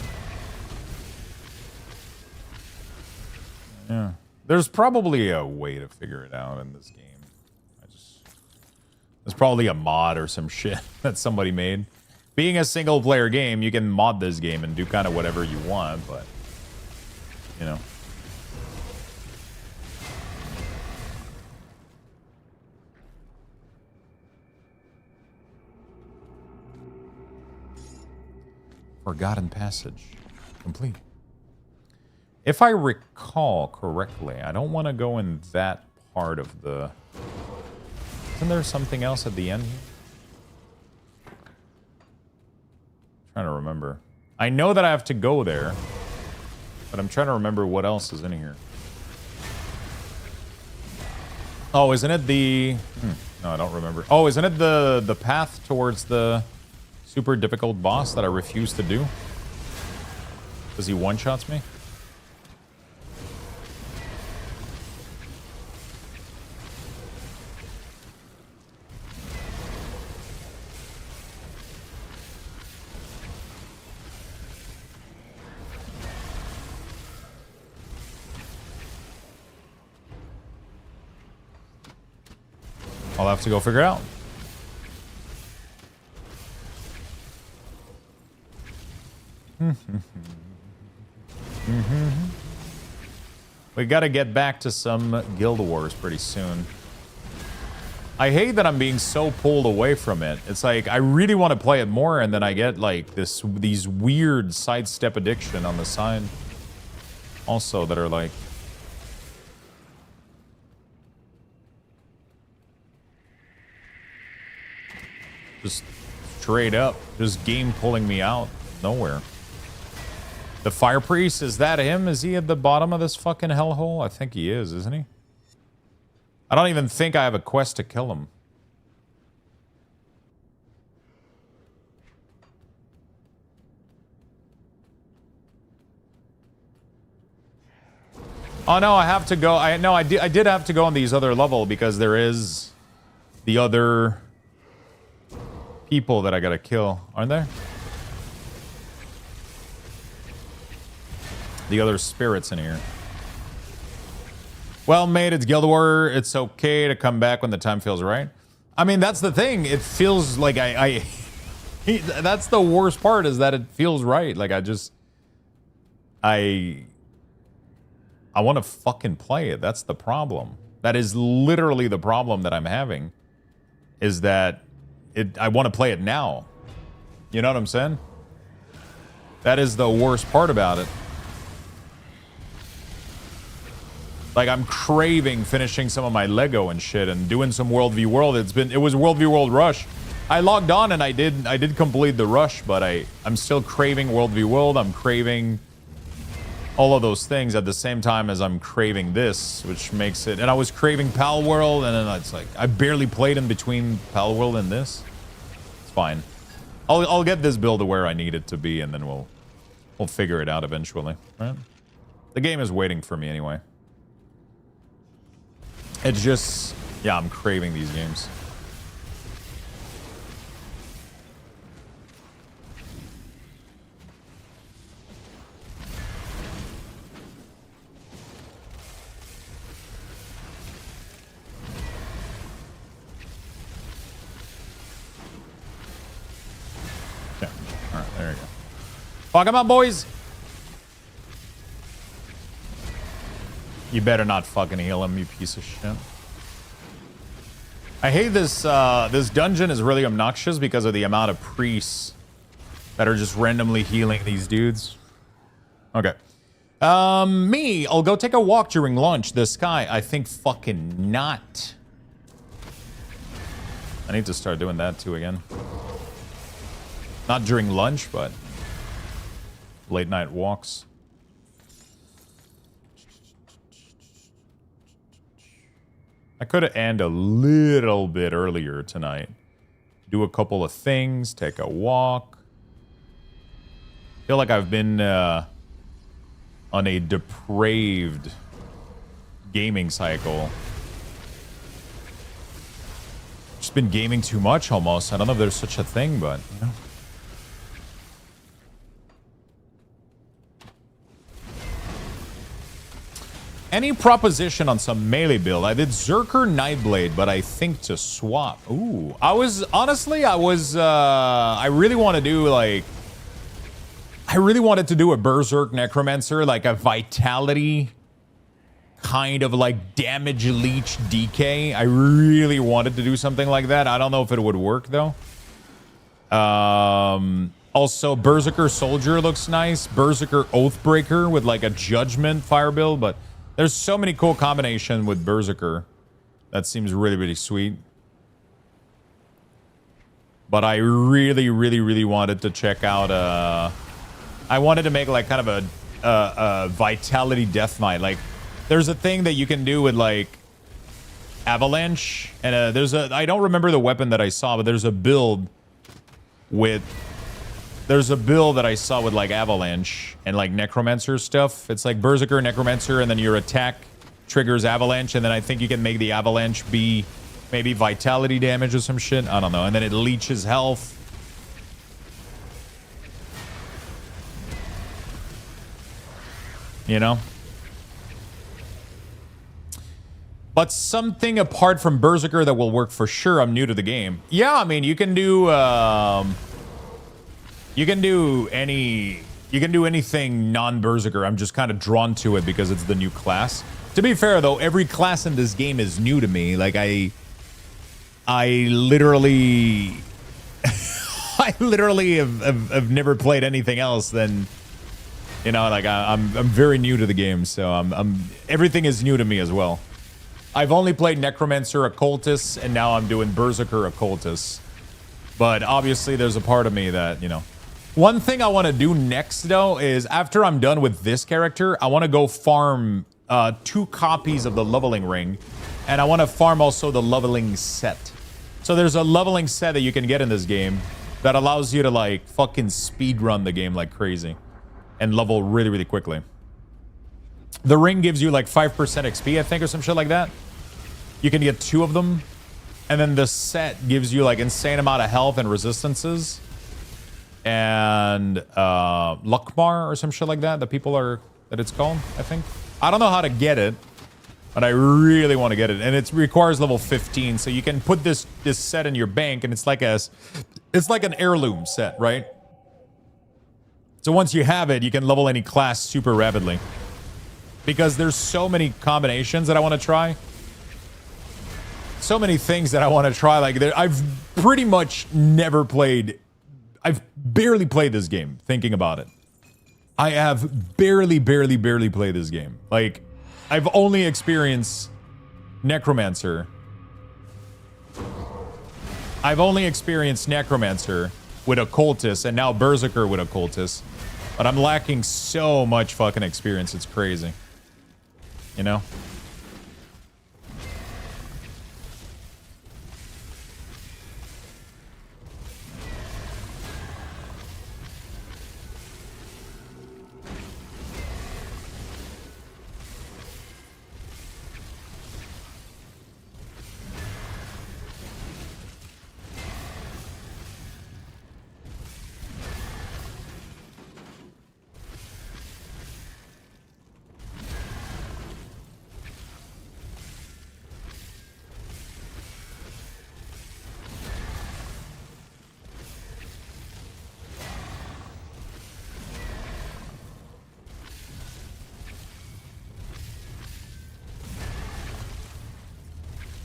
Yeah. There's probably a way to figure it out in this game. There's probably a mod or some shit that somebody made. Being a single player game, you can mod this game and do kind of whatever you want, but you know. Forgotten passage complete. If I recall correctly, I don't want to go in that part of the... Isn't there something else at the end here? Trying to remember. I know that I have to go there, but I'm trying to remember what else is in here. Oh, isn't it the... No, I don't remember. Oh, isn't it the path towards the super difficult boss that I refuse to do? Because he one-shots me? I'll have to go figure it out. We gotta get back to some Guild Wars pretty soon. I hate that I'm being so pulled away from it. It's like, I really want to play it more, and then I get like these weird sidestep addiction on the side. Also that are like... Just straight up, just game pulling me out nowhere. The Fire Priest, is that him? Is he at the bottom of this fucking hellhole? I think he is, isn't he? I don't even think I have a quest to kill him. Oh no, I have to go. I did have to go on these other level because there is the other people that I gotta kill, aren't there? The other spirits in here. Well, mate, it's Guild War. It's okay to come back when the time feels right. I mean, that's the thing. It feels like that's the worst part, is that it feels right. Like I want to fucking play it. That's the problem. That is literally the problem that I'm having, is that I want to play it now. You know what I'm saying? That is the worst part about it. Like, I'm craving finishing some of my Lego and shit and doing some World v World. It was World v World Rush. I logged on and I did complete the rush, but I'm still craving World v World. I'm craving all of those things at the same time as I'm craving this, which makes it... And I was craving Pal World, and then it's like, I barely played in between Pal World and this. It's fine. I'll get this build to where I need it to be, and then we'll figure it out eventually, right? The game is waiting for me anyway. It's just... Yeah, I'm craving these games. There you go. Fuck him up, boys! You better not fucking heal him, you piece of shit. I hate this, this dungeon is really obnoxious because of the amount of priests that are just randomly healing these dudes. Okay. Me, I'll go take a walk during lunch. The sky, I think fucking not. I need to start doing that too again. Not during lunch, but late night walks. I could have ended a little bit earlier tonight. Do a couple of things, take a walk. Feel like I've been on a depraved gaming cycle. just been gaming too much almost. I don't know if there's such a thing, but you know. Any proposition on some melee build? I did Zerker Nightblade, but I think to swap. Ooh, I really want to do like, I really wanted to do a Berserk Necromancer, like a Vitality kind of like damage leech DK. I really wanted to do something like that. I don't know if it would work though. Also, Berserker Soldier looks nice. Berserker Oathbreaker with like a Judgment fire build, but there's so many cool combinations with Berserker. That seems really, really sweet. But I really, really, really wanted to check out... I wanted to make like kind of a Vitality Death Knight. Like, there's a thing that you can do with like Avalanche. And there's a... I don't remember the weapon that I saw, but there's a build with... There's a build that I saw with like Avalanche and like Necromancer stuff. It's like Berserker, Necromancer, and then your attack triggers Avalanche, and then I think you can make the Avalanche be maybe Vitality damage or some shit. I don't know. And then it leeches health. You know? But something apart from Berserker that will work for sure. I'm new to the game. Yeah, I mean, you can do... You can do anything non-Berserker. I'm just kind of drawn to it because it's the new class. To be fair though, every class in this game is new to me. Like I literally I literally have never played anything else than, you know, like I'm very new to the game, so everything is new to me as well. I've only played Necromancer Occultist, and now I'm doing Berserker Occultist. But obviously there's a part of me that, you know. One thing I want to do next, though, is after I'm done with this character, I want to go farm 2 copies of the leveling ring. And I want to farm also the leveling set. So there's a leveling set that you can get in this game that allows you to, like, fucking speedrun the game like crazy. And level really, really quickly. The ring gives you, like, 5% XP, I think, or some shit like that. You can get 2 of them. And then the set gives you, like, insane amount of health and resistances. And Luckmar or some shit like that, that it's called, I think. I don't know how to get it, but I really want to get it. And it requires level 15, so you can put this set in your bank, and it's like an heirloom set, right? So once you have it, you can level any class super rapidly. Because there's so many combinations that I want to try. So many things that I want to try. Like, I've pretty much never played... I've barely played this game, thinking about it. I have barely played this game. Like, I've only experienced Necromancer. I've only experienced Necromancer with Occultist, and now Berserker with Occultist. But I'm lacking so much fucking experience, it's crazy. You know?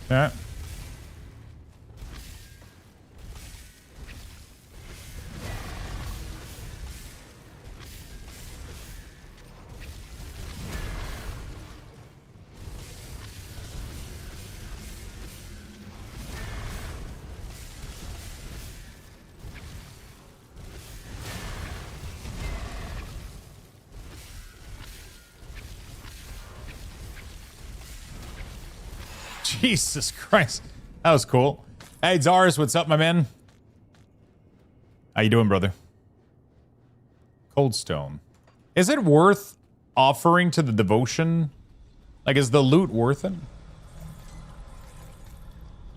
Yeah. Jesus Christ. That was cool. Hey, Zars, what's up, my man? How you doing, brother? Coldstone. Is it worth offering to the devotion? Like, is the loot worth it?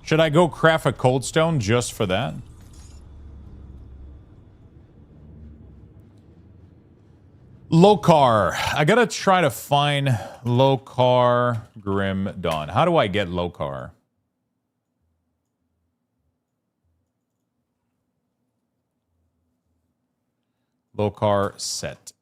Should I go craft a cold stone just for that? Lokar. I gotta try to find Lokar Grim Dawn. How do I get Lokar? Lokar set.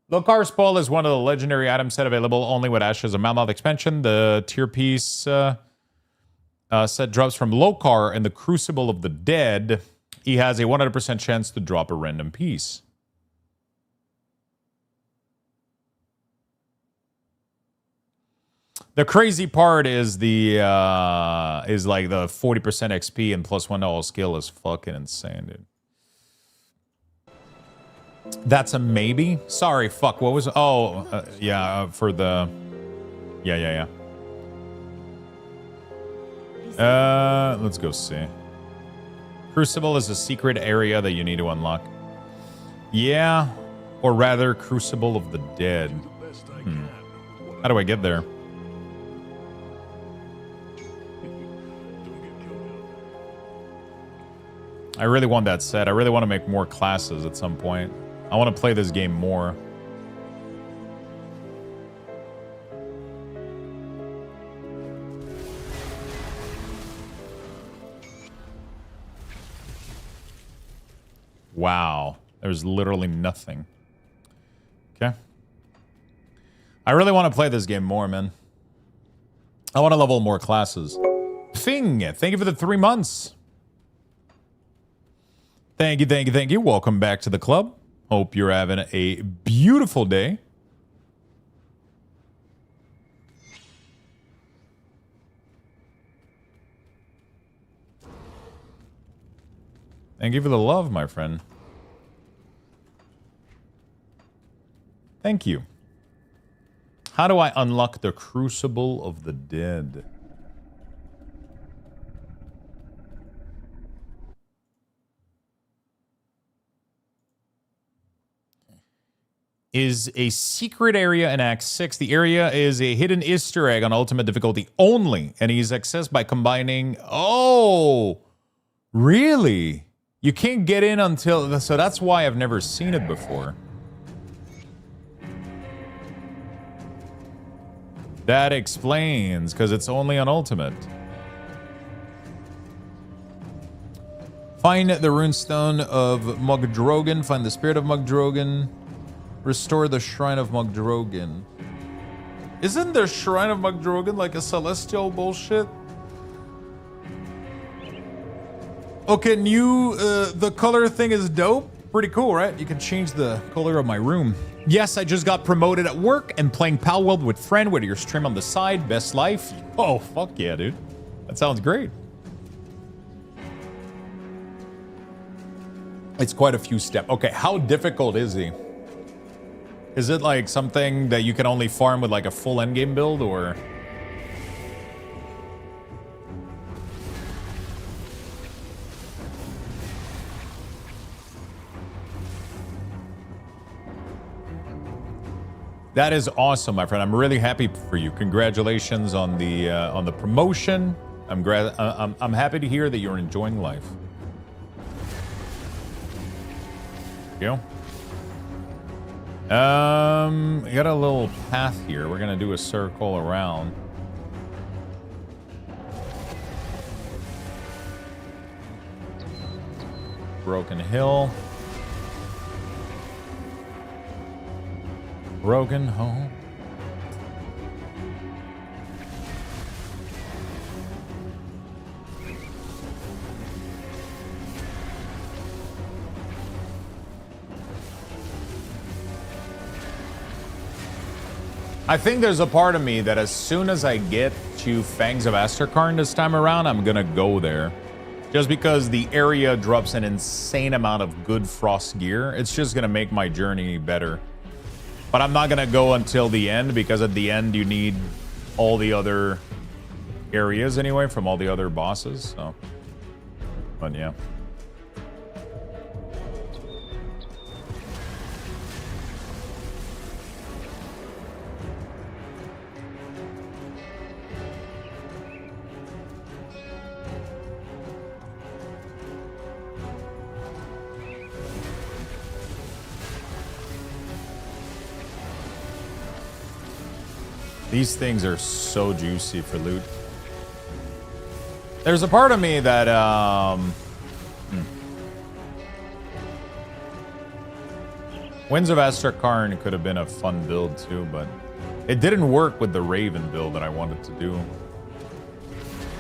Lokar's Ball is one of the legendary items set available only with Ashes of Mammoth expansion. The tier piece set drops from Lokar in the Crucible of the Dead. He has a 100% chance to drop a random piece. The crazy part is the is like the 40% XP and +1 to all skill is fucking insane, dude. That's a maybe. Sorry, fuck. What was? Oh, yeah. For the. Yeah. Let's go see. Crucible is a secret area that you need to unlock. Yeah, or rather, Crucible of the Dead. How do I get there? I really want that set. I really want to make more classes at some point. I want to play this game more. Wow. There's literally nothing. Okay. I really want to play this game more, man. I want to level more classes. Fing, thank you for the 3 months. Thank you. Welcome back to the club. Hope you're having a beautiful day. Thank you for the love, my friend. Thank you. How do I unlock the Crucible of the Dead? Is a secret area in Act 6. The area is a hidden Easter egg on ultimate difficulty only, and he's accessed by combining... Oh! Really? You can't get in until... So that's why I've never seen it before. That explains, because it's only on ultimate. Find the runestone of Mugdrogan. Find the spirit of Mugdrogan. Restore the Shrine of Mugdrogan. Isn't the Shrine of Mugdrogan like a celestial bullshit? Okay, the color thing is dope. Pretty cool, right? You can change the color of my room. Yes, I just got promoted at work and playing Pal World with friend with your stream on the side. Best life. Oh, fuck yeah, dude. That sounds great. It's quite a few steps. Okay, how difficult is he? Is it like something that you can only farm with like a full endgame build, or? That is awesome, my friend. I'm really happy for you. Congratulations on the promotion. I'm happy to hear that you're enjoying life. There you go. We got a little path here. We're gonna do a circle around. Broken Hill. Broken Home. I think there's a part of me that as soon as I get to Fangs of Asterkarn this time around, I'm gonna go there. Just because the area drops an insane amount of good frost gear. It's just gonna make my journey better. But I'm not gonna go until the end, because at the end you need all the other areas anyway from all the other bosses, so. But yeah. These things are so juicy for loot. There's a part of me that, Winds of Asterkarn could have been a fun build too, but it didn't work with the Raven build that I wanted to do.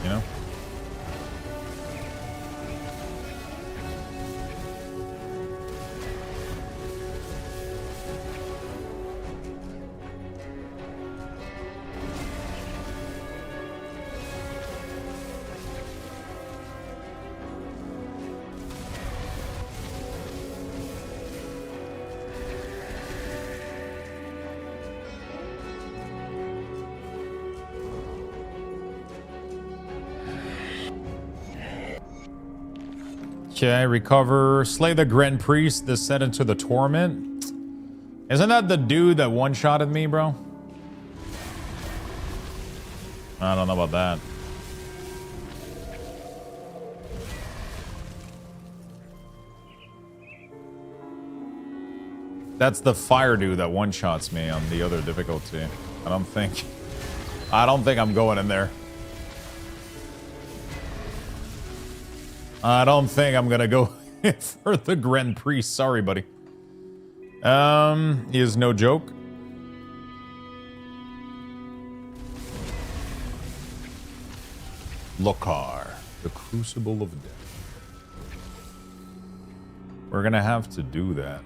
You know? Okay, recover. Slay the Grand Priest, descend into the torment. Isn't that the dude that one-shotted me, bro? I don't know about that. That's the fire dude that one-shots me on the other difficulty. I don't think I'm going in there. I don't think I'm gonna go for the Grand Priest. Sorry, buddy. He is no joke. Lokar, the Crucible of Death. We're gonna have to do that.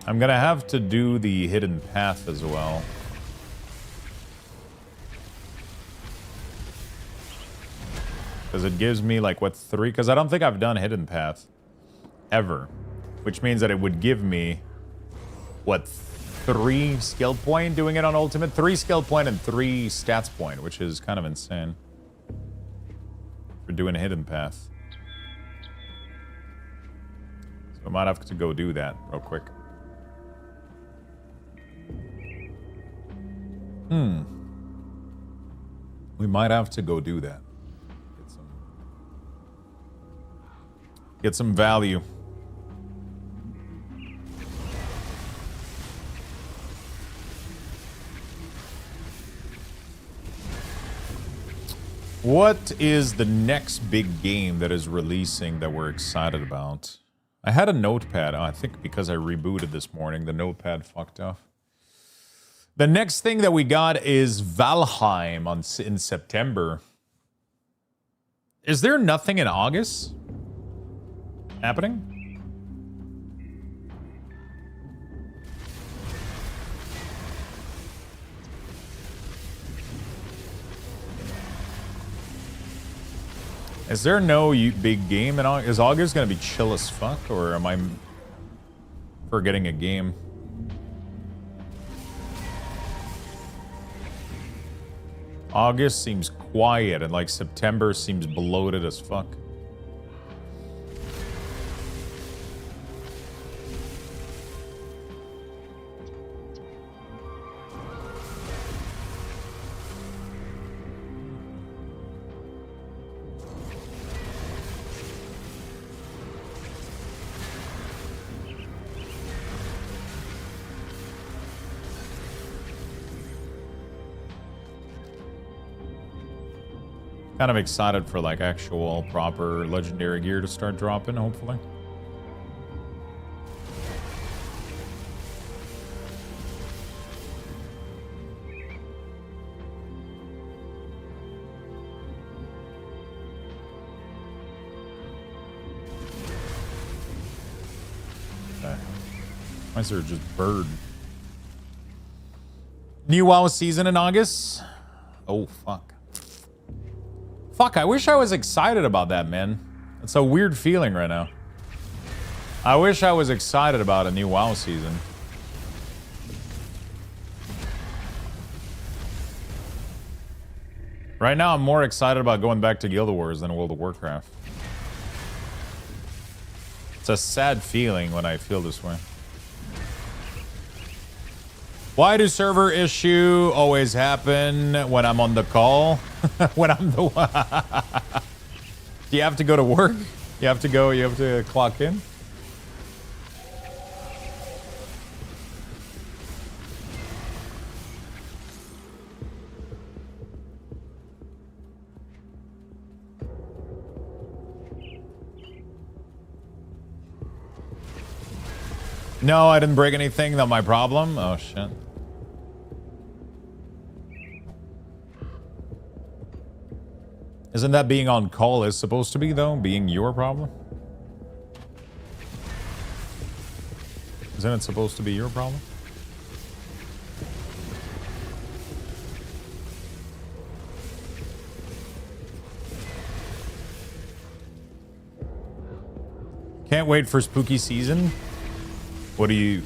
I'm gonna have to do the Hidden Path as well. Because it gives me like, what, 3? Because I don't think I've done Hidden Path ever. Which means that it would give me, what, 3 skill point doing it on Ultimate? 3 skill point and 3 stats point, which is kind of insane. For doing a Hidden Path. So I might have to go do that real quick. We might have to go do that. Get some value. What is the next big game that is releasing that we're excited about? I had a notepad. I think because I rebooted this morning, the notepad fucked off. The next thing that we got is Valheim in September. Is there nothing in August happening? Is there no big game in August? Is August gonna be chill as fuck, or am I forgetting a game? August seems quiet, and like September seems bloated as fuck. Kind of excited for like actual proper legendary gear to start dropping, hopefully. Okay. Why is there just bird? New WoW season in August? Oh, fuck. Fuck, I wish I was excited about that, man. It's a weird feeling right now. I wish I was excited about a new WoW season. Right now, I'm more excited about going back to Guild Wars than World of Warcraft. It's a sad feeling when I feel this way. Why do server issue always happen when I'm on the call? When I'm the one. Do you have to go to work? You have to clock in? No, I didn't break anything. Not my problem. Oh, shit. Isn't that being on call is supposed to be, though? Being your problem? Isn't it supposed to be your problem? Can't wait for spooky season. What are you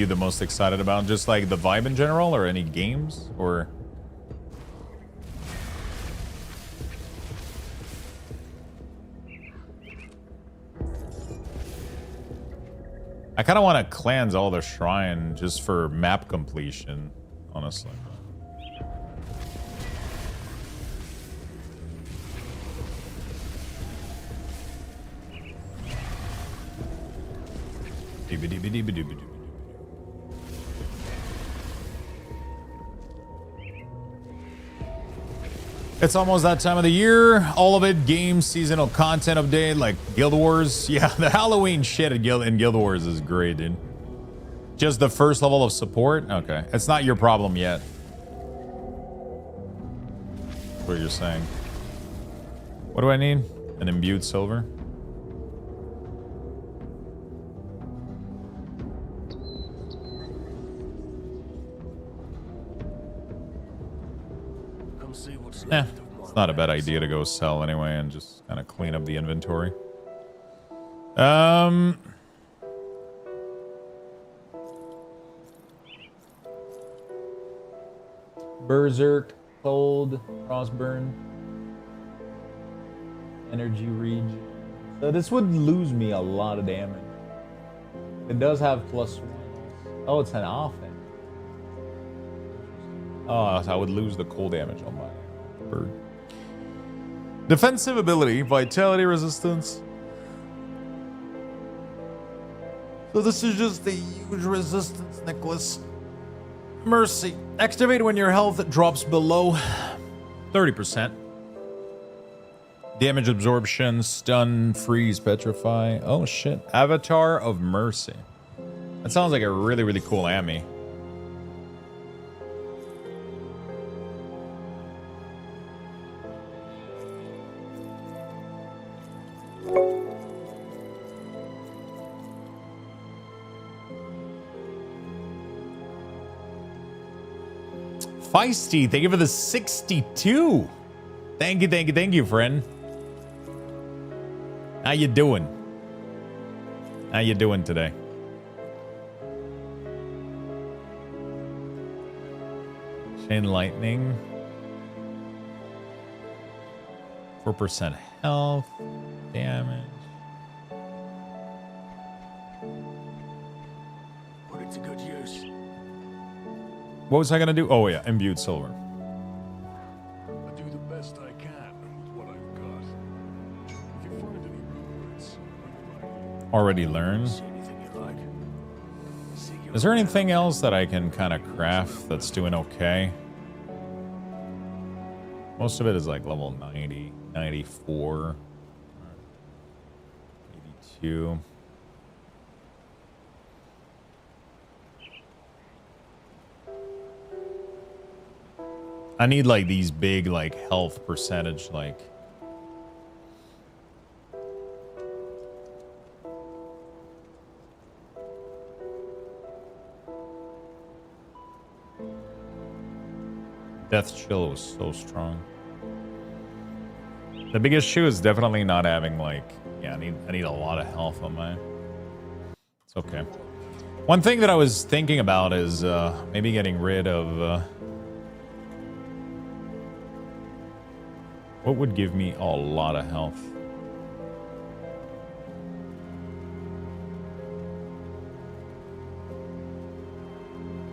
the most excited about? Just like the vibe in general, or any games, or? I kind of want to cleanse all the shrine just for map completion, honestly. It's almost that time of the year. All of it, games, seasonal content update, like Guild Wars. Yeah, the Halloween shit in Guild Wars is great, dude. Just the first level of support? Okay. It's not your problem yet. That's what you're saying. What do I need? An imbued silver? Yeah, it's not a bad idea to go sell anyway and just kind of clean up the inventory. Berserk, Cold, Frostburn, Energy Regen. So this would lose me a lot of damage. It does have +1. Oh, it's an offense. Oh, so I would lose the cold damage on my bird. Defensive ability, vitality resistance. So this is just the huge resistance, Nicholas. Mercy. Activate when your health drops below 30%. Damage absorption, stun, freeze, petrify. Oh shit. Avatar of Mercy. That sounds like a really, really cool Ami. Feisty, thank you for the 62. Thank you, friend. How you doing? How you doing today? Chain lightning. 4% health damage. Put it to good use. What was I gonna do? Oh yeah, imbued silver. I do the best I can with what I've got. If you find any rewards, Already learned. see anything you like. See you Is there anything else that I can kind of craft that's doing okay? Most of it is like level 90, 94, 82. I need like these big like health percentage like. Death Chill was so strong. The biggest issue is definitely not having like, yeah, I need a lot of health on my. It's okay. One thing that I was thinking about is maybe getting rid of. What would give me a lot of health?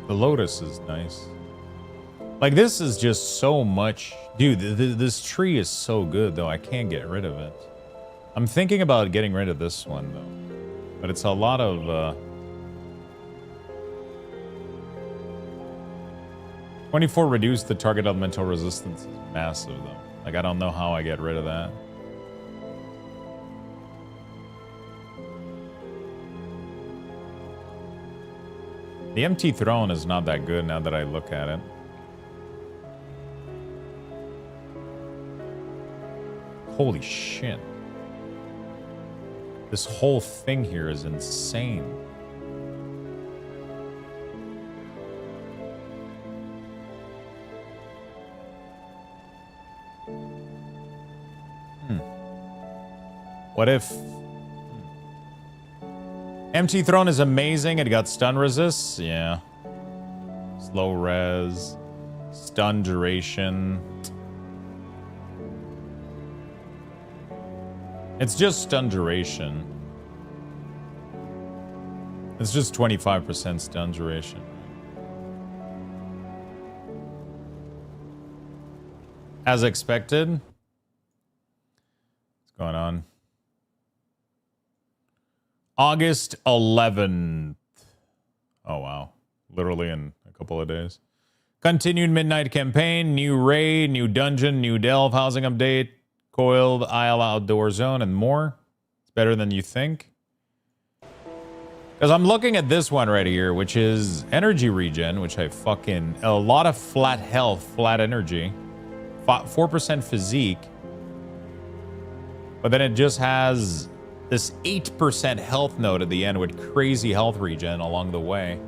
The Lotus is nice. Like, this is just so much. Dude, this tree is so good, though. I can't get rid of it. I'm thinking about getting rid of this one, though. But it's a lot of... 24 reduced the target elemental resistance is massive, though. Like, I don't know how I get rid of that. The empty throne is not that good now that I look at it. Holy shit. This whole thing here is insane. What if... Empty Throne is amazing. It got stun resists. Yeah. Slow res. Stun duration. It's just stun duration. It's just 25% stun duration. As expected. What's going on? August 11th. Oh, wow. Literally in a couple of days. Continued Midnight Campaign, new raid, new dungeon, new delve, housing update, coiled Isle Outdoor Zone, and more. It's better than you think. Because I'm looking at this one right here, which is energy regen, which I fucking... A lot of flat health, flat energy. 4% physique. But then it just has this 8% health node at the end with crazy health regen along the way.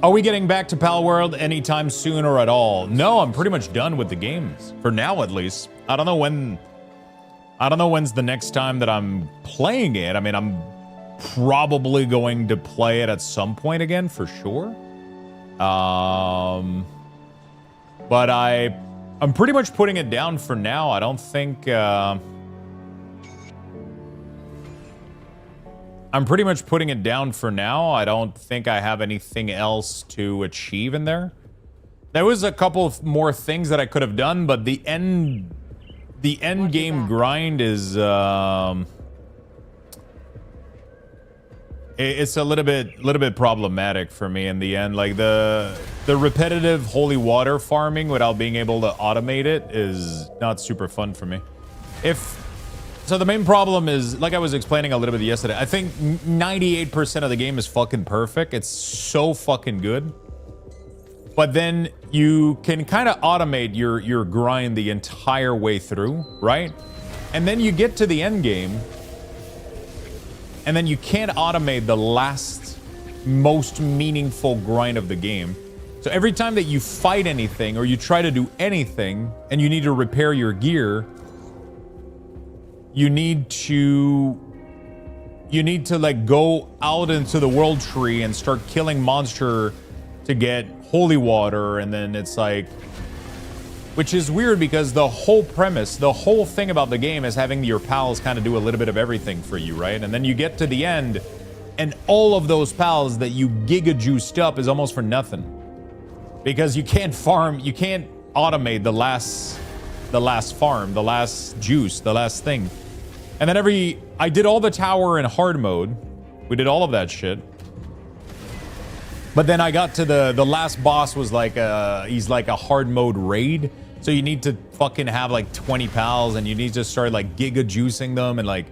Are we getting back to Pal World anytime soon or at all? No, I'm pretty much done with the games. For now, at least. I don't know when... I don't know when's the next time that I'm playing it. I mean, I'm probably going to play it at some point again, for sure. But I'm pretty much putting it down for now. I don't think... I'm pretty much putting it down for now. I don't think I have anything else to achieve in there. There was a couple of more things that I could have done, but the end game grind is it's a little bit problematic for me in the end. Like the repetitive holy water farming without being able to automate it is not super fun for me. So the main problem is, like I was explaining a little bit yesterday, I think 98% of the game is fucking perfect. It's so fucking good. But then you can kind of automate your grind the entire way through, right? And then you get to the end game, and then you can't automate the last most meaningful grind of the game. So every time that you fight anything or you try to do anything and you need to repair your gear, you need to like go out into the world tree and start killing monster to get holy water, and then it's like, which is weird because the whole premise, the whole thing about the game is having your pals kind of do a little bit of everything for you, right? And then you get to the end and all of those pals that you giga juiced up is almost for nothing because you can't farm, you can't automate the last farm, the last juice, the last thing. And then I did all the tower in hard mode. We did all of that shit. But then I got to the last boss was like he's like a hard mode raid. So you need to fucking have like 20 pals and you need to start like giga juicing them and like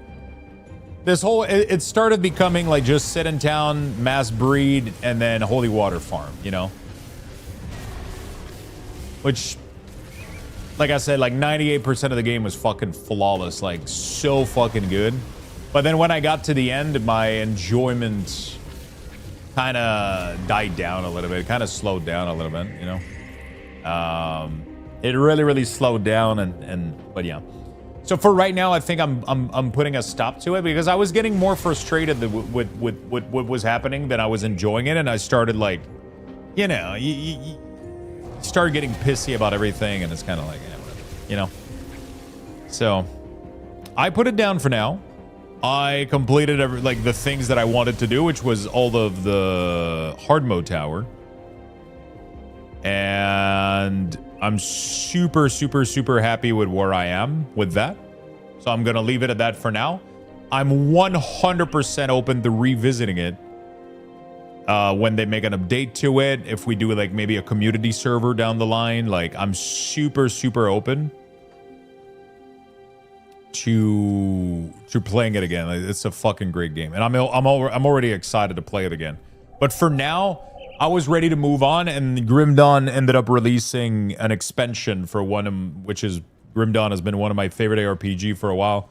this whole, it started becoming like just sit in town, mass breed, and then holy water farm, you know? Which, like I said, like 98% of the game was fucking flawless, like so fucking good. But then when I got to the end, my enjoyment kind of died down a little bit, kind of slowed down a little bit, you know? It really slowed down but yeah. So for right now, I think I'm putting a stop to it because I was getting more frustrated with what was happening than I was enjoying it, and I started like, you know, you start getting pissy about everything, and it's kind of like, yeah, whatever, you know. So I put it down for now. I completed like the things that I wanted to do, which was all of the hard mode tower, and I'm super happy with where I am with that. So I'm going to leave it at that for now. I'm 100% open to revisiting it when they make an update to it. If we do like maybe a community server down the line, like I'm super open to playing it again. Like, it's a fucking great game. And I'm already excited to play it again. But for now, I was ready to move on, and Grim Dawn ended up releasing an expansion for which is Grim Dawn has been one of my favorite ARPG for a while.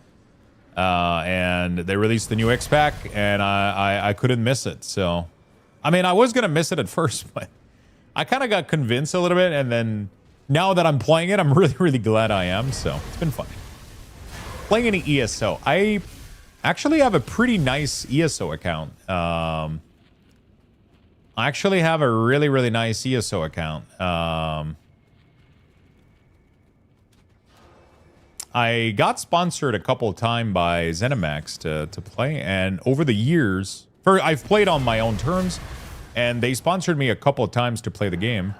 And they released the new X-Pack, and I couldn't miss it. So, I mean, I was going to miss it at first, but I kind of got convinced a little bit. And then now that I'm playing it, I'm really glad I am. So it's been fun. Playing any ESO. I actually have a pretty nice ESO account. I actually have a really nice ESO account. I got sponsored a couple of times by ZeniMax to play, and over the years, I've played on my own terms, and they sponsored me a couple of times to play the game,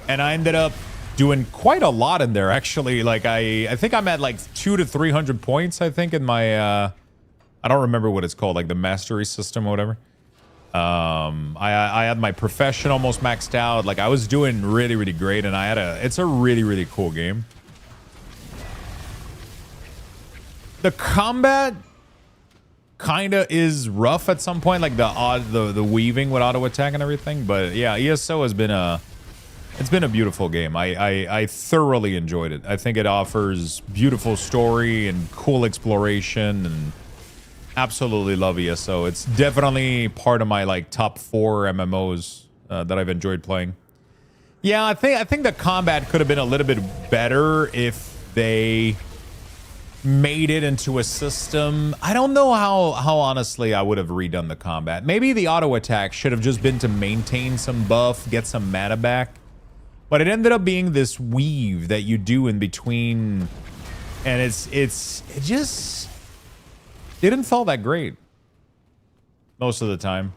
and I ended up doing quite a lot in there. Actually, like I think I'm at like 200 to 300 points. I think in my I don't remember what it's called, like the mastery system or whatever. I had my profession almost maxed out. Like I was doing really great, and it's a really cool game. The combat kind of is rough at some point, like the weaving with auto attack and everything. But yeah, ESO has been it's been a beautiful game. I thoroughly enjoyed it. I think it offers beautiful story and cool exploration, and absolutely love ESO. It's definitely part of my like top 4 MMOs that I've enjoyed playing. Yeah, I think the combat could have been a little bit better if they made it into a system. I don't know how honestly I would have redone the combat. Maybe the auto attack should have just been to maintain some buff, get some mana back. But it ended up being this weave that you do in between, and it just didn't feel that great most of the time.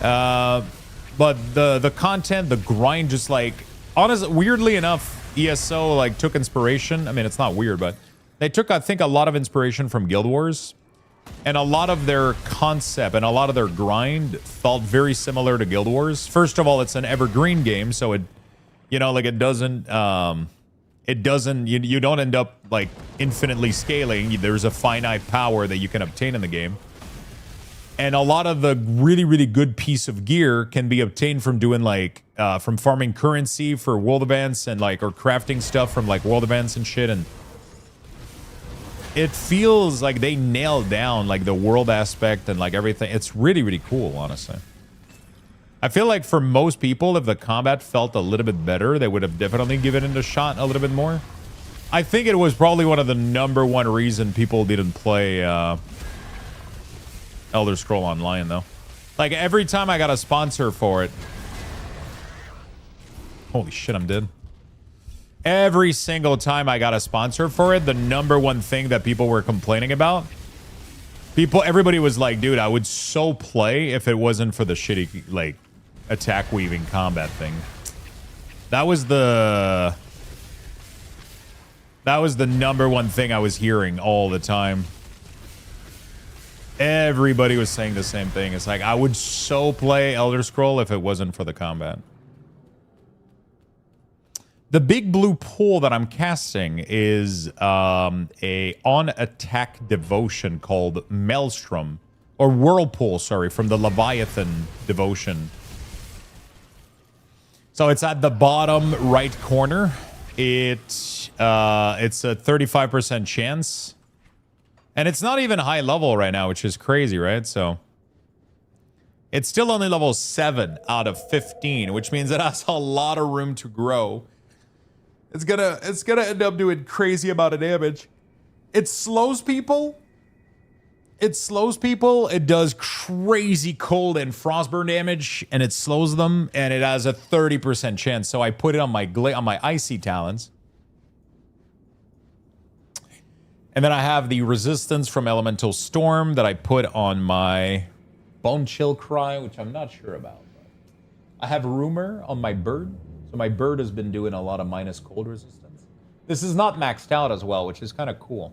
But the content, the grind, just like, honestly, weirdly enough, ESO like took inspiration. I mean, it's not weird, but they took, I think, a lot of inspiration from Guild Wars, and a lot of their concept and a lot of their grind felt very similar to Guild Wars. First of all, it's an evergreen game, so it, you know, like it doesn't you don't end up like infinitely scaling. There's a finite power that you can obtain in the game, and a lot of the really good piece of gear can be obtained from doing like from farming currency for world events, and like, or crafting stuff from like world events and shit. And it feels like they nailed down like the world aspect and like everything. It's really cool, honestly. I feel like for most people, if the combat felt a little bit better, they would have definitely given it a shot a little bit more. I think it was probably one of the #1 reason people didn't play Elder Scroll Online, though. Like, every time I got a sponsor for it... Holy shit, I'm dead. Every single time I got a sponsor for it, the #1 thing that people were complaining about... Everybody was like, dude, I would so play if it wasn't for the shitty, like, attack weaving combat thing. That was the #1 thing I was hearing all the time. Everybody was saying the same thing. It's like, I would so play Elder Scroll if it wasn't for the combat. The big blue pool that I'm casting is a on-attack devotion called Maelstrom, or Whirlpool, sorry, from the Leviathan devotion. So it's at the bottom right corner. It's a 35% chance, and it's not even high level right now, which is crazy, right? So it's still only level 7 out of 15, which means it has a lot of room to grow. It's gonna end up doing crazy amount of damage. It slows people. It does crazy cold and frostburn damage, and it slows them, and it has a 30% chance. So I put it on my icy talons. And then I have the resistance from elemental storm that I put on my bone chill cry, which I'm not sure about. I have rumor on my bird. So my bird has been doing a lot of minus cold resistance. This is not maxed out as well, which is kind of cool.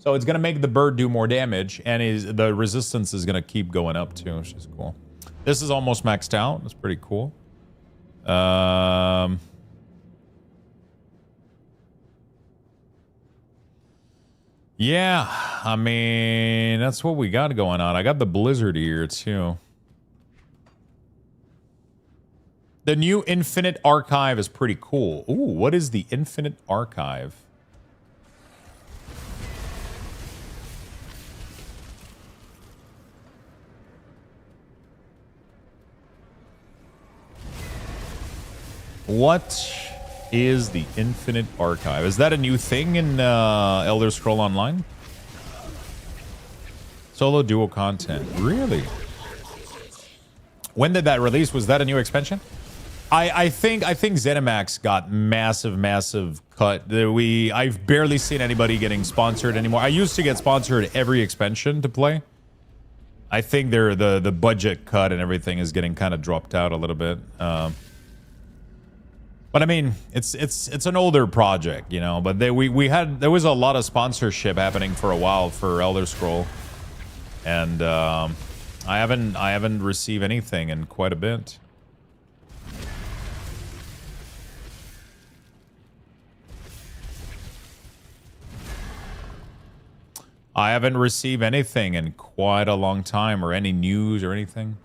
So it's going to make the bird do more damage, and the resistance is going to keep going up too, which is cool. This is almost maxed out. That's pretty cool. Yeah, I mean, that's what we got going on. I got the blizzard here too. The new Infinite Archive is pretty cool. Ooh, what is the Infinite Archive? What is the Infinite Archive? Is that a new thing in Elder Scroll Online? Solo duo content. Really? When did that release? Was that a new expansion? I think ZeniMax got massive cut. I've barely seen anybody getting sponsored anymore. I used to get sponsored every expansion to play. I think the budget cut and everything is getting kind of dropped out a little bit. But I mean, it's an older project, you know. But there was a lot of sponsorship happening for a while for Elder Scroll, and I haven't received anything in quite a bit. I haven't received anything in quite a long time, or any news or anything.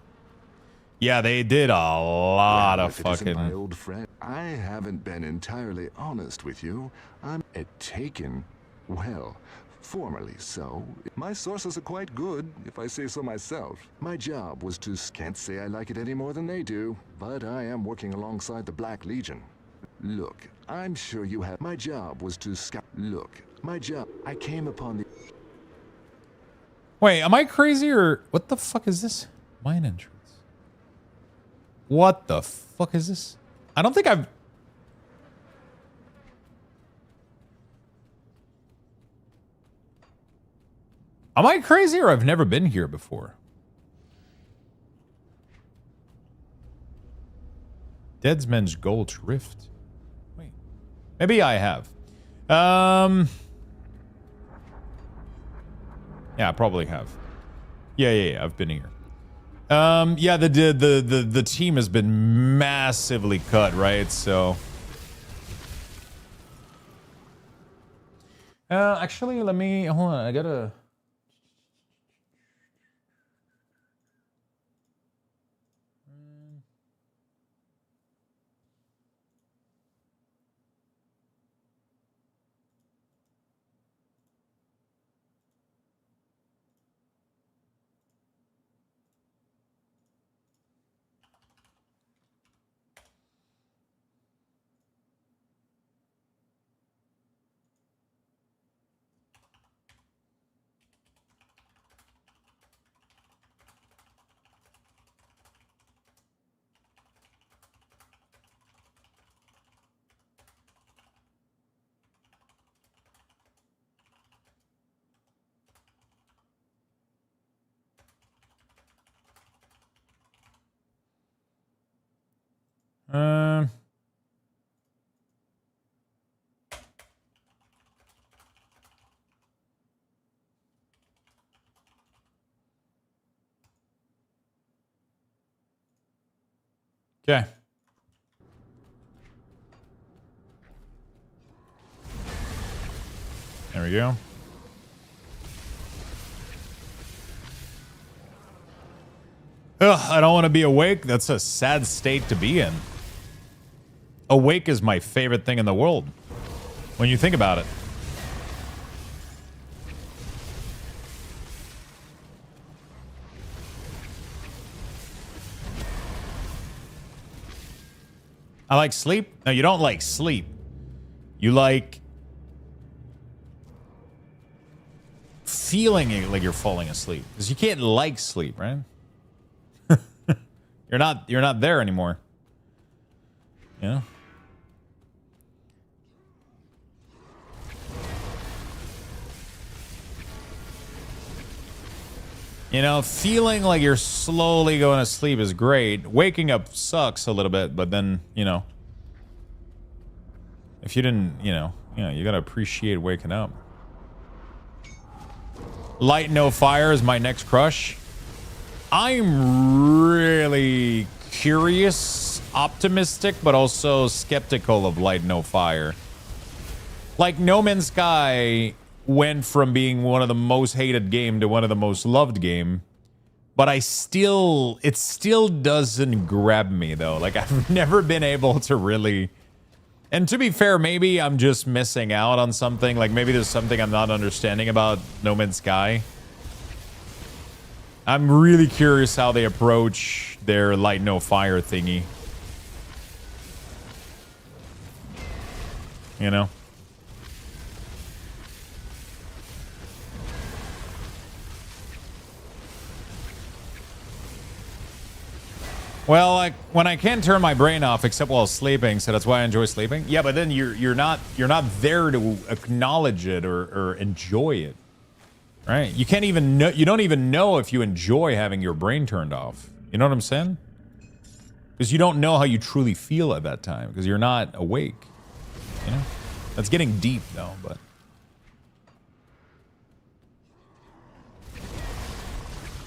Yeah, they did a lot of fucking. My old friend, I haven't been entirely honest with you. I'm taken, well, formerly so. My sources are quite good, if I say so myself. My job was to can't say I like it any more than they do, but I am working alongside the Black Legion. Look, I'm sure you have. My job was to scout. Look, my job. I came upon the. Wait, am I crazy or what the fuck is this? Mine entrance. What the fuck is this? I don't think I've... Am I crazy or I've never been here before? Deadsman's Gulch Rift. Wait. Maybe I have. Yeah, I probably have. Yeah, I've been here. Yeah, the team has been massively cut, right? So, actually, hold on. I gotta. Okay. There we go. Ugh, I don't want to be awake. That's a sad state to be in. Awake is my favorite thing in the world, when you think about it. I like sleep. No, you don't like sleep. You like feeling it like you're falling asleep. Because you can't like sleep, right? You're not there anymore. You know? You know, feeling like you're slowly going to sleep is great. Waking up sucks a little bit, but then, you know, if you didn't, you gotta appreciate waking up. Light No Fire is my next crush. I'm really curious, optimistic, but also skeptical of Light No Fire. Like, No Man's Sky went from being one of the most hated game to one of the most loved game, but it still doesn't grab me though. Like, I've never been able to really, and to be fair, maybe I'm just missing out on something. Like, maybe there's something I'm not understanding about No Man's Sky. I'm really curious how they approach their Light No Fire thingy. You know? Well, like, when I can't turn my brain off except while sleeping, so that's why I enjoy sleeping. Yeah, but then you're not there to acknowledge it or enjoy it. Right? You can't even know, you don't even know if you enjoy having your brain turned off. You know what I'm saying? Because you don't know how you truly feel at that time because you're not awake. You know? That's getting deep though, but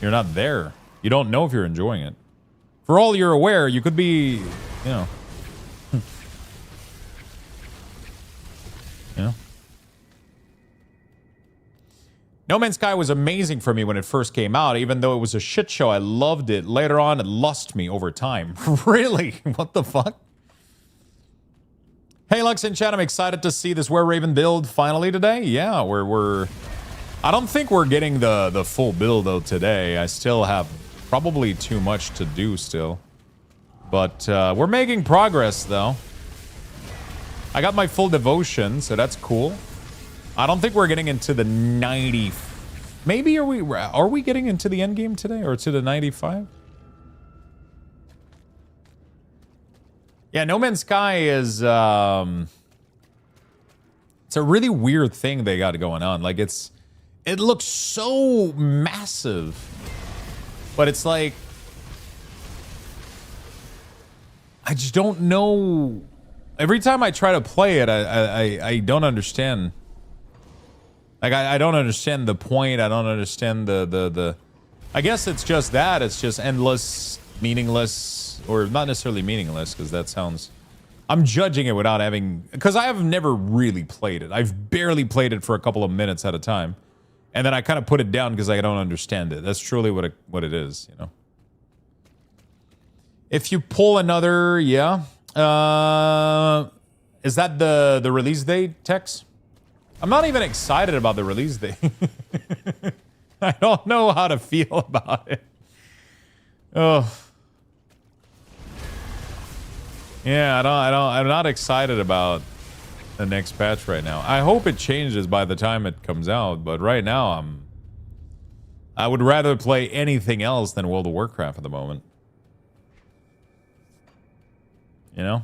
you're not there. You don't know if you're enjoying it. For all you're aware, you could be, you know. You know? No Man's Sky was amazing for me when it first came out. Even though it was a shit show, I loved it. Later on, it lost me over time. Really? What the fuck? Hey, Lux in chat, I'm excited to see this Wereraven build finally today. Yeah, we're... I don't think we're getting the full build, though, today. I still have probably too much to do still. But we're making progress, though. I got my full devotion, so that's cool. I don't think we're getting into the 90... Maybe are we getting into the end game today? Or to the 95? Yeah, No Man's Sky is... it's a really weird thing they got going on. Like, it looks so massive. But it's like... I just don't know... Every time I try to play it, I don't understand... Like, I don't understand the point. I don't understand the... I guess it's just that. It's just endless, meaningless, or not necessarily meaningless, because that sounds... I'm judging it without having... Because I have never really played it. I've barely played it for a couple of minutes at a time. And then I kind of put it down because I don't understand it. That's truly what it is, you know? If you pull another... Yeah. Is that the release date, Tex? I'm not even excited about the release date. I don't know how to feel about it. Oh. Yeah, I'm not excited about the next patch right now. I hope it changes by the time it comes out, but right now I would rather play anything else than World of Warcraft at the moment. You know?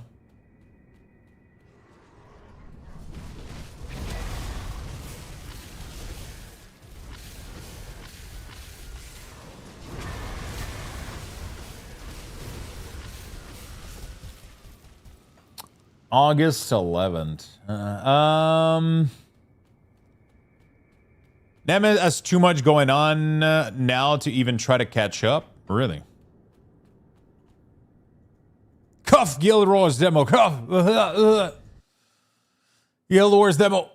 August 11th. Damn it, that's too much going on now to even try to catch up. Really? Cuff Guild Wars demo. Cuff. Guild Wars demo.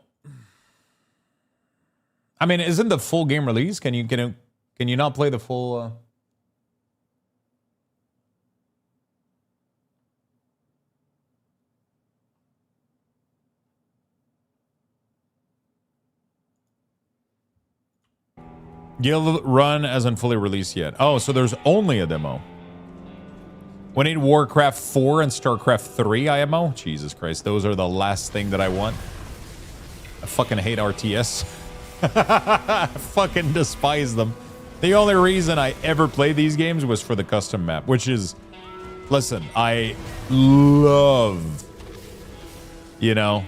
I mean, isn't the full game released? Can you not play the full? Guild Run hasn't fully released yet. Oh, so there's only a demo. We need Warcraft 4 and StarCraft 3 IMO. Jesus Christ, those are the last thing that I want. I fucking hate RTS. I fucking despise them. The only reason I ever played these games was for the custom map, which is, listen, I love, you know,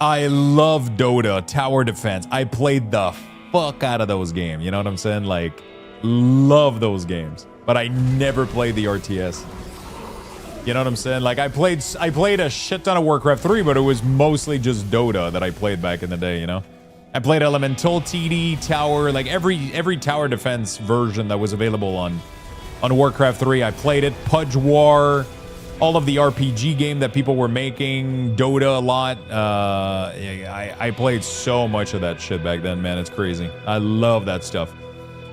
I love Dota, Tower Defense. I played the fuck out of those games. You know what I'm saying? Like, love those games. But I never played the RTS. You know what I'm saying? Like, I played a shit ton of Warcraft 3, but it was mostly just Dota that I played back in the day, you know? I played Elemental, TD, Tower, like every Tower Defense version that was available on Warcraft 3. I played it. Pudge War, all of the RPG game that people were making, Dota a lot. I played so much of that shit back then, man. It's crazy. I love that stuff.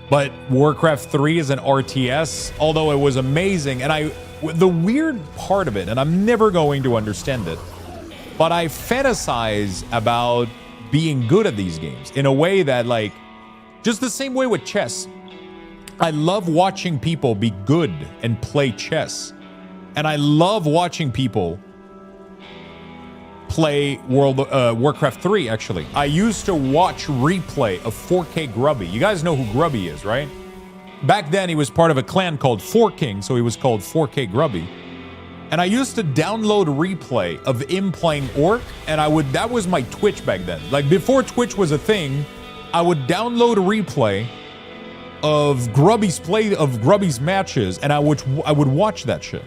But Warcraft 3 is an RTS, although it was amazing. And the weird part of it, and I'm never going to understand it, but I fantasize about being good at these games in a way that, like, just the same way with chess. I love watching people be good and play chess. And I love watching people play Warcraft 3, actually. I used to watch replay of 4K Grubby. You guys know who Grubby is, right? Back then, he was part of a clan called 4King, so he was called 4K Grubby. And I used to download replay of him playing Orc, and that was my Twitch back then. Like, before Twitch was a thing, I would download a replay of Grubby's matches, and I would watch that shit.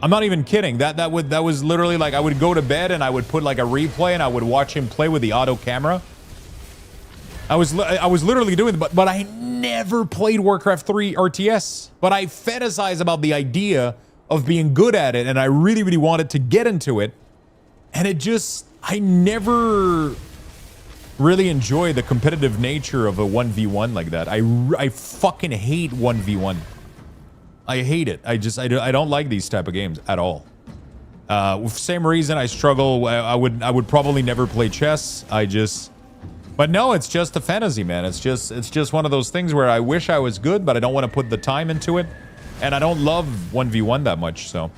I'm not even kidding. That was literally like, I would go to bed and I would put like a replay and I would watch him play with the auto camera. I was literally doing it, but I never played Warcraft 3 RTS. But I fantasize about the idea of being good at it, and I really, really wanted to get into it. And I never really enjoy the competitive nature of a 1v1 like that. I fucking hate 1v1. I hate it. I don't like these type of games at all. Same reason I struggle. I would probably never play chess. But no, it's just a fantasy, man. It's just one of those things where I wish I was good, but I don't want to put the time into it. And I don't love 1v1 that much, so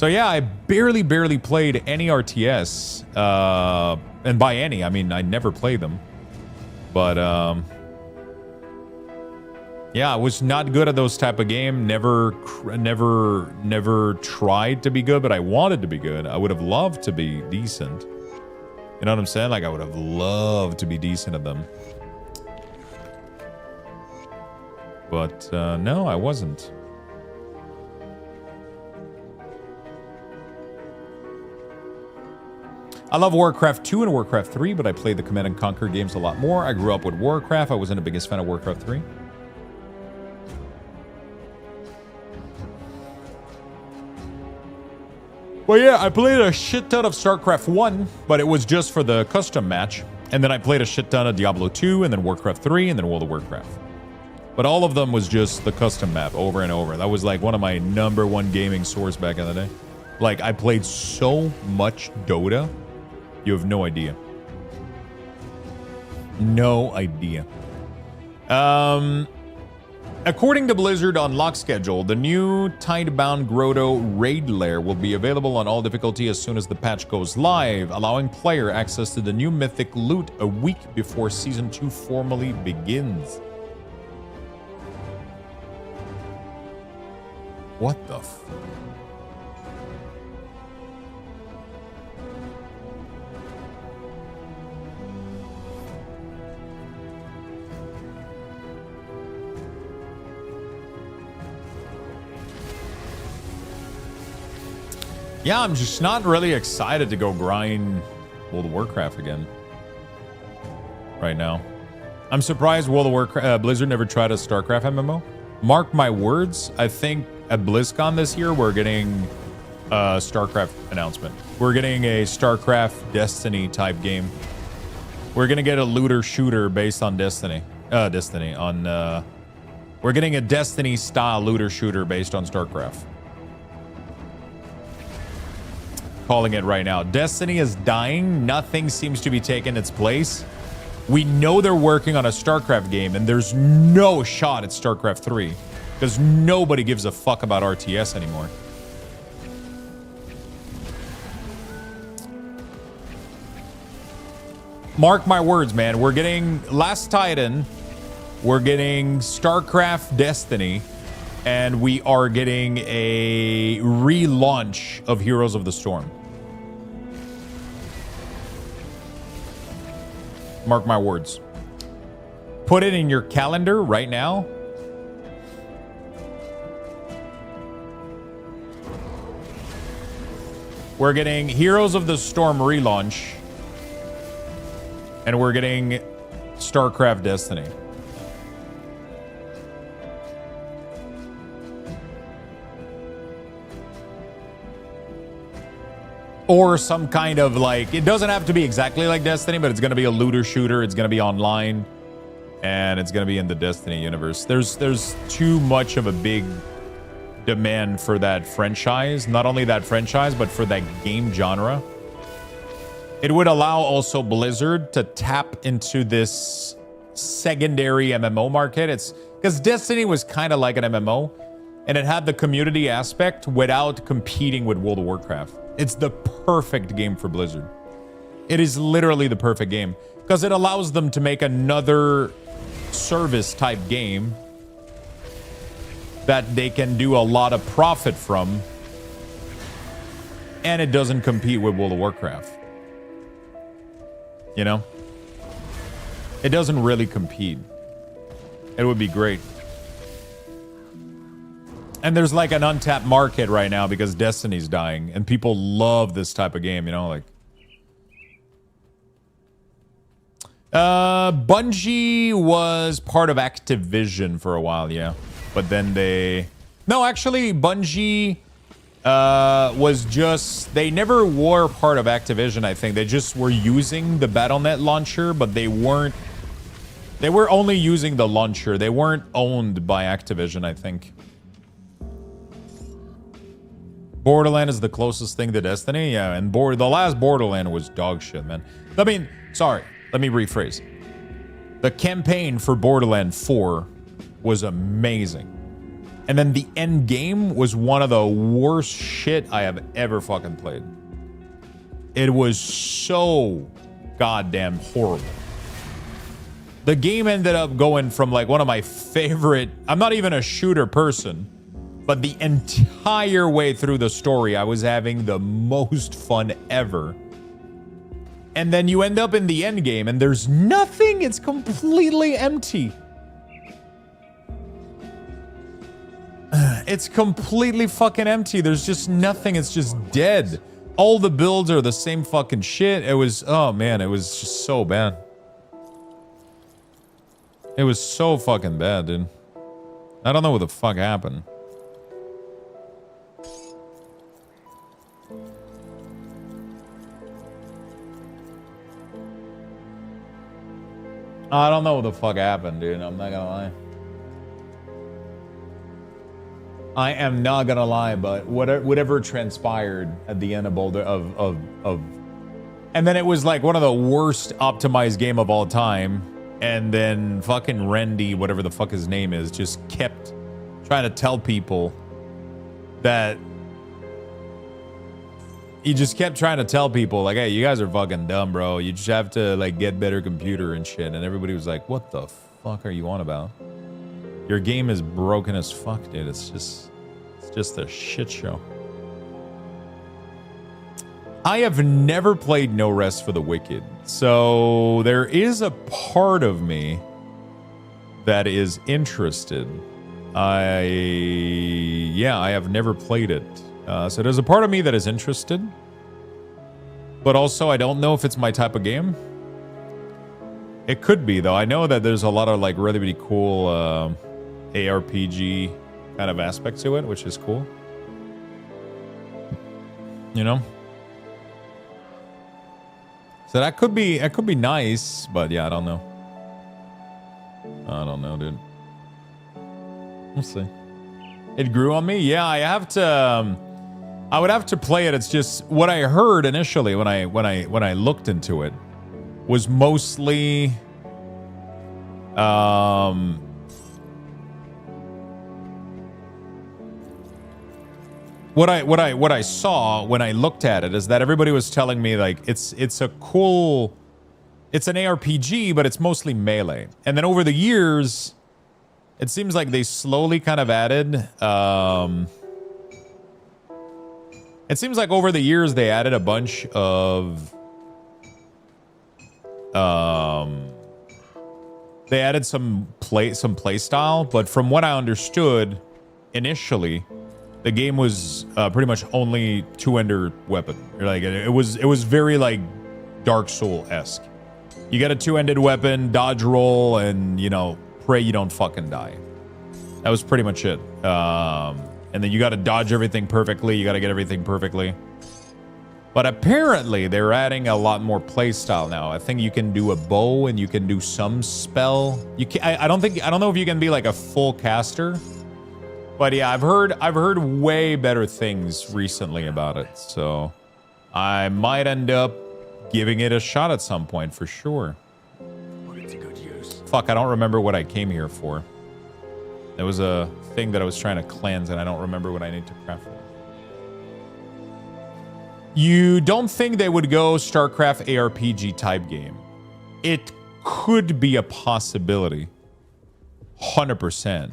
yeah, I barely played any RTS. And by any, I mean I never played them. But yeah, I was not good at those type of game. Never tried to be good, but I wanted to be good. I would have loved to be decent. You know what I'm saying? Like, I would have loved to be decent at them. But no, I wasn't. I love Warcraft 2 and Warcraft 3, but I played the Command & Conquer games a lot more. I grew up with Warcraft. I wasn't the biggest fan of Warcraft 3. Well, yeah, I played a shit ton of StarCraft 1, but it was just for the custom match. And then I played a shit ton of Diablo 2, and then Warcraft 3, and then World of Warcraft. But all of them was just the custom map over and over. That was like one of my #1 gaming source back in the day. Like, I played so much Dota. You have no idea. No idea. According to Blizzard on lock schedule, the new Tidebound Grotto raid lair will be available on all difficulty as soon as the patch goes live, allowing player access to the new mythic loot a week before Season 2 formally begins. What the f... Yeah, I'm just not really excited to go grind World of Warcraft again right now. I'm surprised World of Warcraft Blizzard never tried a StarCraft MMO. Mark my words, I think at BlizzCon this year we're getting a StarCraft announcement. We're getting a StarCraft Destiny type game. We're gonna get a looter shooter based on Destiny. We're getting a Destiny style looter shooter based on StarCraft. Calling it right now. Destiny is dying. Nothing seems to be taking its place. We know they're working on a StarCraft game, and there's no shot at StarCraft 3 because nobody gives a fuck about RTS anymore. Mark my words, man. We're getting Last Titan. We're getting StarCraft Destiny. And we are getting a relaunch of Heroes of the Storm. Mark my words. Put it in your calendar right now. We're getting Heroes of the Storm relaunch. And we're getting StarCraft Destiny. Or some kind of like, it doesn't have to be exactly like Destiny, but it's going to be a looter shooter. It's going to be online. And it's going to be in the Destiny universe. There's too much of a big demand for that franchise. Not only that franchise, but for that game genre. It would allow also Blizzard to tap into this secondary MMO market. It's because Destiny was kind of like an MMO, and it had the community aspect without competing with World of Warcraft. It's the perfect game for Blizzard. It is literally the perfect game because it allows them to make another service type game that they can do a lot of profit from, and it doesn't compete with World of Warcraft. You know? It doesn't really compete. It would be great. And there's like an untapped market right now because Destiny's dying, and people love this type of game, you know, like Bungie was part of Activision for a while, yeah. But then Bungie was just, they never were part of Activision, I think. They just were using the Battle.net launcher, but they were only using the launcher. They weren't owned by Activision, I think. Borderland is the closest thing to Destiny, yeah, and the last Borderland was dog shit, man. I mean, sorry, let me rephrase. The campaign for Borderland 4 was amazing. And then the end game was one of the worst shit I have ever fucking played. It was so goddamn horrible. The game ended up going from like one of my favorite, I'm not even a shooter person, but the entire way through the story, I was having the most fun ever. And then you end up in the end game and there's nothing. It's completely empty. It's completely fucking empty. There's just nothing. It's just dead. All the builds are the same fucking shit. It was, oh man, it was just so bad. It was so fucking bad, dude. I don't know what the fuck happened. I don't know what the fuck happened, dude. I'm not gonna lie. I am not gonna lie, but whatever transpired at the end of Boulder and then it was like one of the worst optimized game of all time, and then fucking Randy, whatever the fuck his name is, just kept trying to tell people that he just kept trying to tell people like, hey, you guys are fucking dumb, bro. You just have to like get better computer and shit. And everybody was like, what the fuck are you on about? Your game is broken as fuck, dude. It's just a shit show. I have never played No Rest for the Wicked. So there is a part of me that is interested. I have never played it. So there's a part of me that is interested, but also I don't know if it's my type of game. It could be, though. I know that there's a lot of like really, really cool ARPG kind of aspect to it, which is cool. You know? So that could be nice, but yeah, I don't know. I don't know, dude. We'll see. It grew on me? Yeah, I would have to play it. It's just what I heard initially when I looked into it was mostly what I saw when I looked at it is that everybody was telling me like it's a cool It's an ARPG, but it's mostly melee. And then over the years, it seems like they slowly kind of added. It seems like over the years they added a bunch of. They added some play style, but from what I understood, initially, the game was pretty much only two-ender weapon. Like it was very like Dark Soul-esque. You get a two-ended weapon, dodge roll, and you know, pray you don't fucking die. That was pretty much it. And then you got to dodge everything perfectly. You got to get everything perfectly. But apparently they're adding a lot more playstyle now. I think you can do a bow and you can do some spell. You can, I don't know if you can be like a full caster. But yeah, I've heard way better things recently about it. So I might end up giving it a shot at some point for sure. Put it to good use. Fuck, I don't remember what I came here for. There was a thing that I was trying to cleanse and I don't remember what I need to craft for. You don't think they would go StarCraft ARPG type game? It could be a possibility. 100%.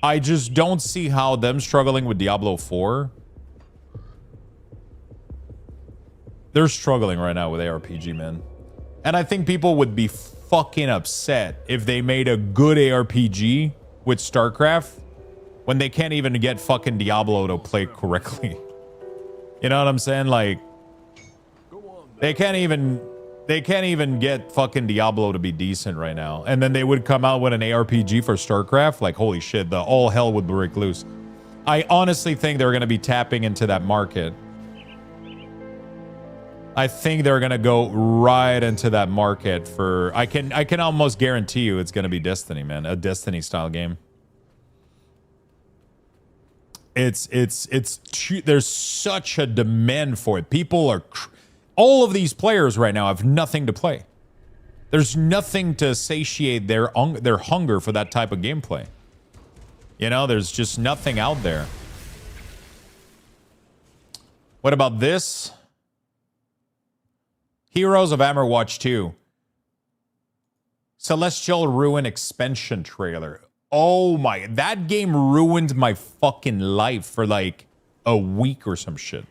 I just don't see how them struggling with Diablo 4. They're struggling right now with ARPG, man. And I think people would be fucking upset if they made a good ARPG with StarCraft when they can't even get fucking Diablo to play correctly. You know what I'm saying? Like, they can't even get fucking Diablo to be decent right now. And then they would come out with an ARPG for StarCraft. Like, holy shit, the all hell would break loose. I honestly think they're going to be tapping into that market. I think they're going to go right into that market for... I can almost guarantee you it's going to be Destiny, man. A Destiny style game. There's such a demand for it. People are... all of these players right now have nothing to play. There's nothing to satiate their hunger for that type of gameplay. You know, there's just nothing out there. What about this? Heroes of Amerwatch 2. Celestial Ruin expansion trailer. Oh my, that game ruined my fucking life for like a week or some shit.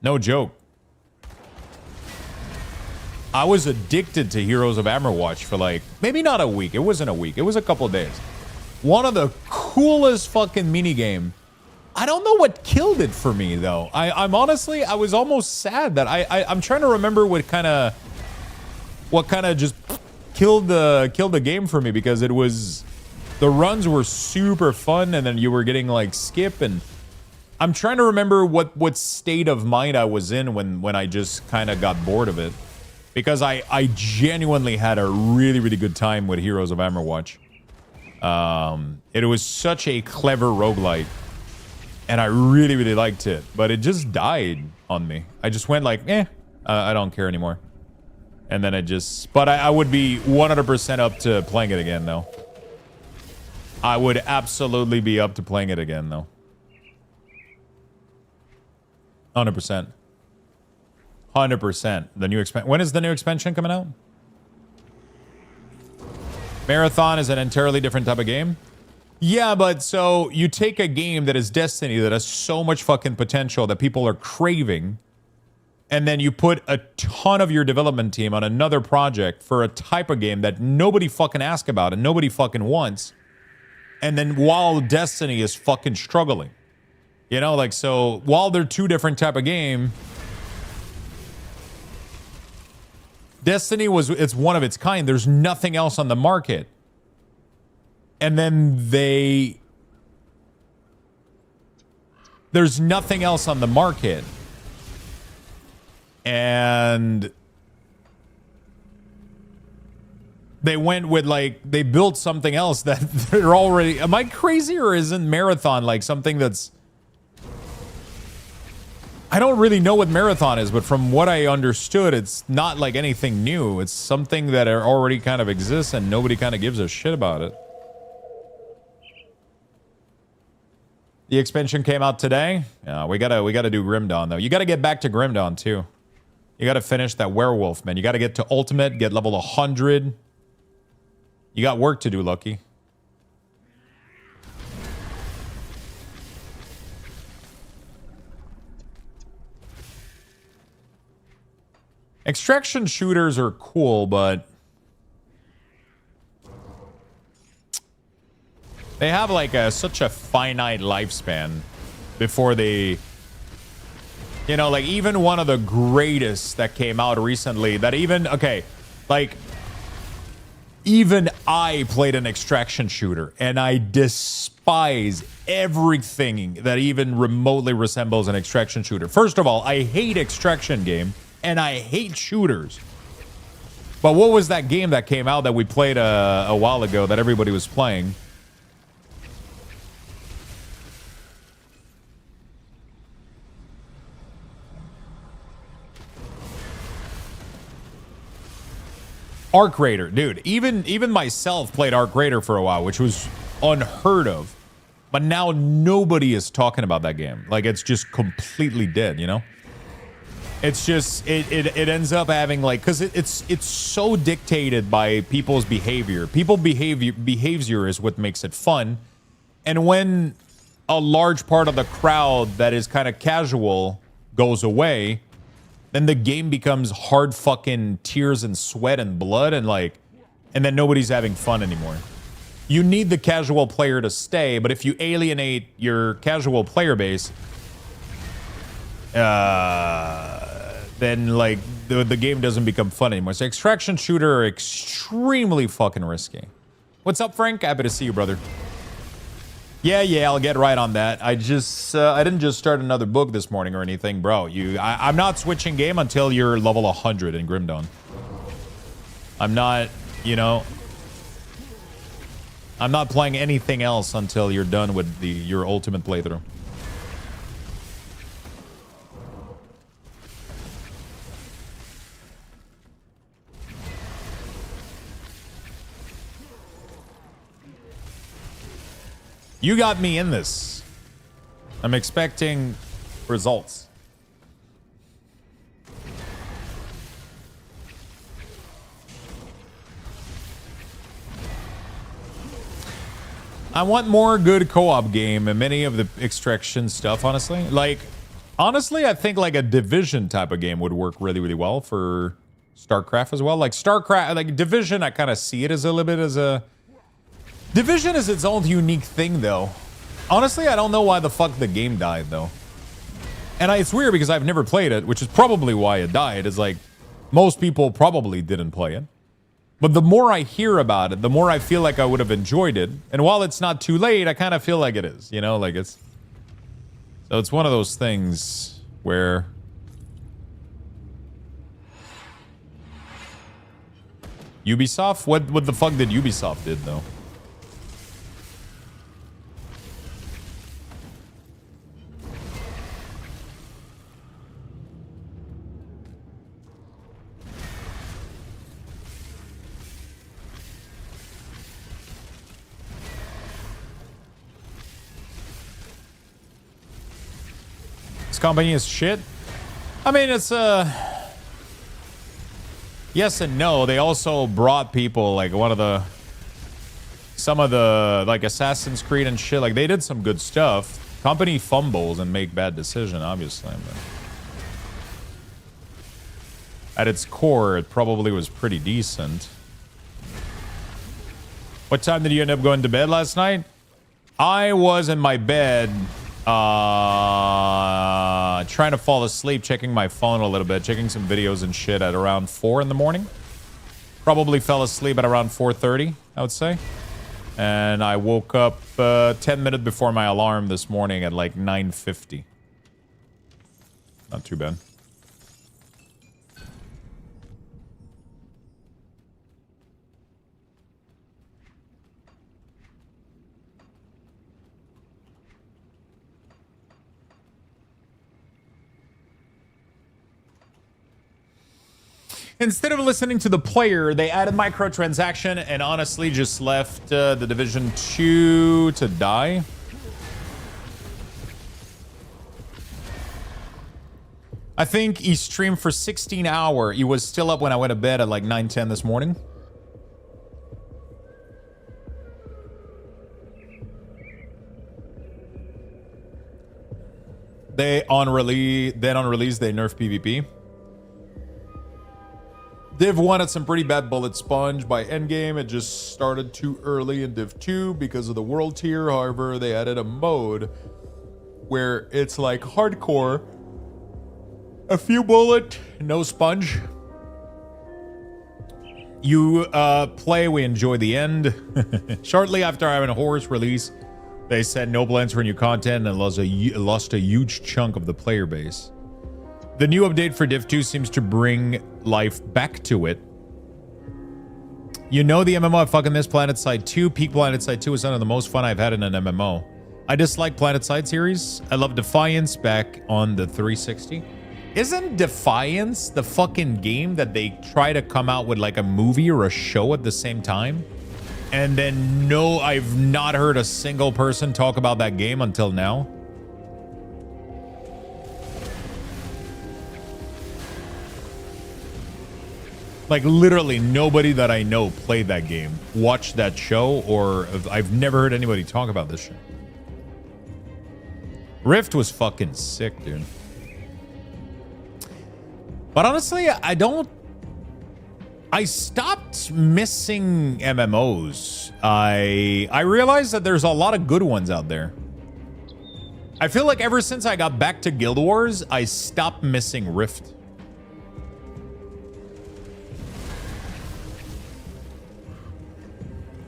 No joke. I was addicted to Heroes of Amerwatch for like, maybe not a week. It wasn't a week. It was a couple of days. One of the coolest fucking minigame. I don't know what killed it for me though. I'm honestly, I was almost sad that I'm trying to remember what kind of just killed the game for me, because it was, the runs were super fun and then you were getting like skip, and I'm trying to remember what state of mind I was in when I just kind of got bored of it, because I genuinely had a really, really good time with Heroes of Amerwatch. It was such a clever roguelite. And I really, really liked it. But it just died on me. I just went like, I don't care anymore. And then it just... But I would be 100% up to playing it again, though. I would absolutely be up to playing it again, though. 100%. 100%. The new expansion... When is the new expansion coming out? Marathon is an entirely different type of game. Yeah, but so you take a game that is Destiny that has so much fucking potential that people are craving, and then you put a ton of your development team on another project for a type of game that nobody fucking asks about and nobody fucking wants, and then while Destiny is fucking struggling. You know, like, so while they're two different type of game, Destiny it's one of its kind. There's nothing else on the market. And then there's nothing else on the market. And they went with like, they built something else that they're already, am I crazy, or isn't Marathon like something that's, I don't really know what Marathon is, but from what I understood, it's not like anything new. It's something that already kind of exists and nobody kind of gives a shit about it. The expansion came out today. We gotta do Grim Dawn though. You gotta get back to Grim Dawn too. You gotta finish that werewolf, man. You gotta get to ultimate, get level 100. You got work to do, Lucky. Extraction shooters are cool, but they have like such a finite lifespan before they, you know, like even one of the greatest that came out recently that even, okay, like even I played an extraction shooter and I despise everything that even remotely resembles an extraction shooter. First of all, I hate extraction game. And I hate shooters. But what was that game that came out that we played a while ago that everybody was playing? Arc Raider. Dude, even myself played Arc Raider for a while, which was unheard of. But now nobody is talking about that game. Like, it's just completely dead, you know? It's just it ends up having like, because it's so dictated by people's behavior. Behavior is what makes it fun. And when a large part of the crowd that is kind of casual goes away, then the game becomes hard fucking tears and sweat and blood and then nobody's having fun anymore. You need the casual player to stay, but if you alienate your casual player base, then like the game doesn't become fun anymore. So extraction shooter are extremely fucking risky. What's up, Frank? Happy to see you, brother. Yeah, I'll get right on that. I didn't just start another book this morning or anything, bro. I'm not switching game until you're level 100 in Grim Dawn. I'm not, you know, I'm not playing anything else until you're done with your ultimate playthrough. You got me in this. I'm expecting results. I want more good co-op game and many of the extraction stuff, honestly. Like, honestly, I think like a Division type of game would work really, really well for StarCraft as well. Like StarCraft, like Division, I kind of see it as a little bit as a... Division is its own unique thing, though. Honestly, I don't know why the fuck the game died, though. And it's weird because I've never played it, which is probably why it died. It's like, most people probably didn't play it. But the more I hear about it, the more I feel like I would have enjoyed it. And while it's not too late, I kind of feel like it is. You know, like it's... So it's one of those things where... Ubisoft? What the fuck did Ubisoft did, though? This company is shit. I mean, it's yes and no. They also brought people like some of the like Assassin's Creed and shit. Like they did some good stuff. Company fumbles and make bad decisions, obviously. But at its core, it probably was pretty decent. What time did you end up going to bed last night? I was in my bed trying to fall asleep, checking my phone a little bit, checking some videos and shit at around 4 in the morning. Probably fell asleep at around 4:30, I would say. And I woke up 10 minutes before my alarm this morning at like 9:50. Not too bad. Instead of listening to the player, they added microtransaction and honestly just left the Division 2 to die. I think he streamed for 16 hours. He was still up when I went to bed at like 9:10 this morning. Then on release, they nerf PvP. Div 1 had some pretty bad bullet sponge. By endgame, it just started too early in Div 2 because of the world tier. However, they added a mode where it's like hardcore. A few bullet, no sponge. You play, we enjoy the end. Shortly after having a horse release, they said no plans for new content and lost a huge chunk of the player base. The new update for Div 2 seems to bring life back to it. You know the MMO I fucking miss PlanetSide 2. Peak PlanetSide 2 was one of the most fun I've had in an MMO. I dislike PlanetSide series. I love Defiance back on the 360. Isn't Defiance the fucking game that they try to come out with like a movie or a show at the same time? And then no, I've not heard a single person talk about that game until now. Like literally nobody that I know played that game, watched that show, or I've never heard anybody talk about this shit. Rift was fucking sick, dude. But honestly, I stopped missing MMOs. I realized that there's a lot of good ones out there. I feel like ever since I got back to Guild Wars, I stopped missing Rift.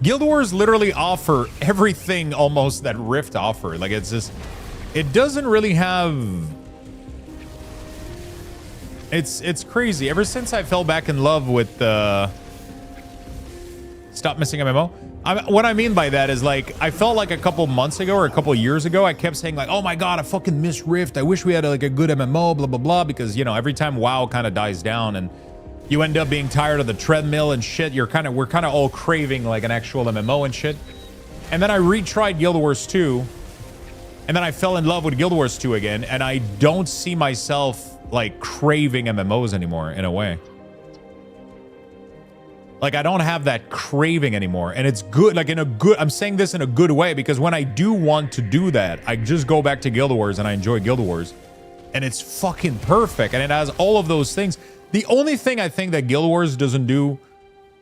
Guild Wars literally offer everything almost that Rift offer. Like it's just, it doesn't really have. It's crazy. Ever since I fell back in love with Stop Missing MMO. What I mean by that is like I felt like a couple months ago or a couple years ago I kept saying like, oh my god, I fucking miss Rift. I wish we had like a good MMO, blah blah blah, because you know every time WoW kind of dies down and you end up being tired of the treadmill and shit, we're kind of all craving like an actual MMO and shit. And then I retried Guild Wars 2, and then I fell in love with Guild Wars 2 again, and I don't see myself like craving MMOs anymore in a way. Like I don't have that craving anymore, and it's good. Like I'm saying this in a good way, because when I do want to do that, I just go back to Guild Wars and I enjoy Guild Wars, and it's fucking perfect, and it has all of those things. The only thing I think that Guild Wars doesn't do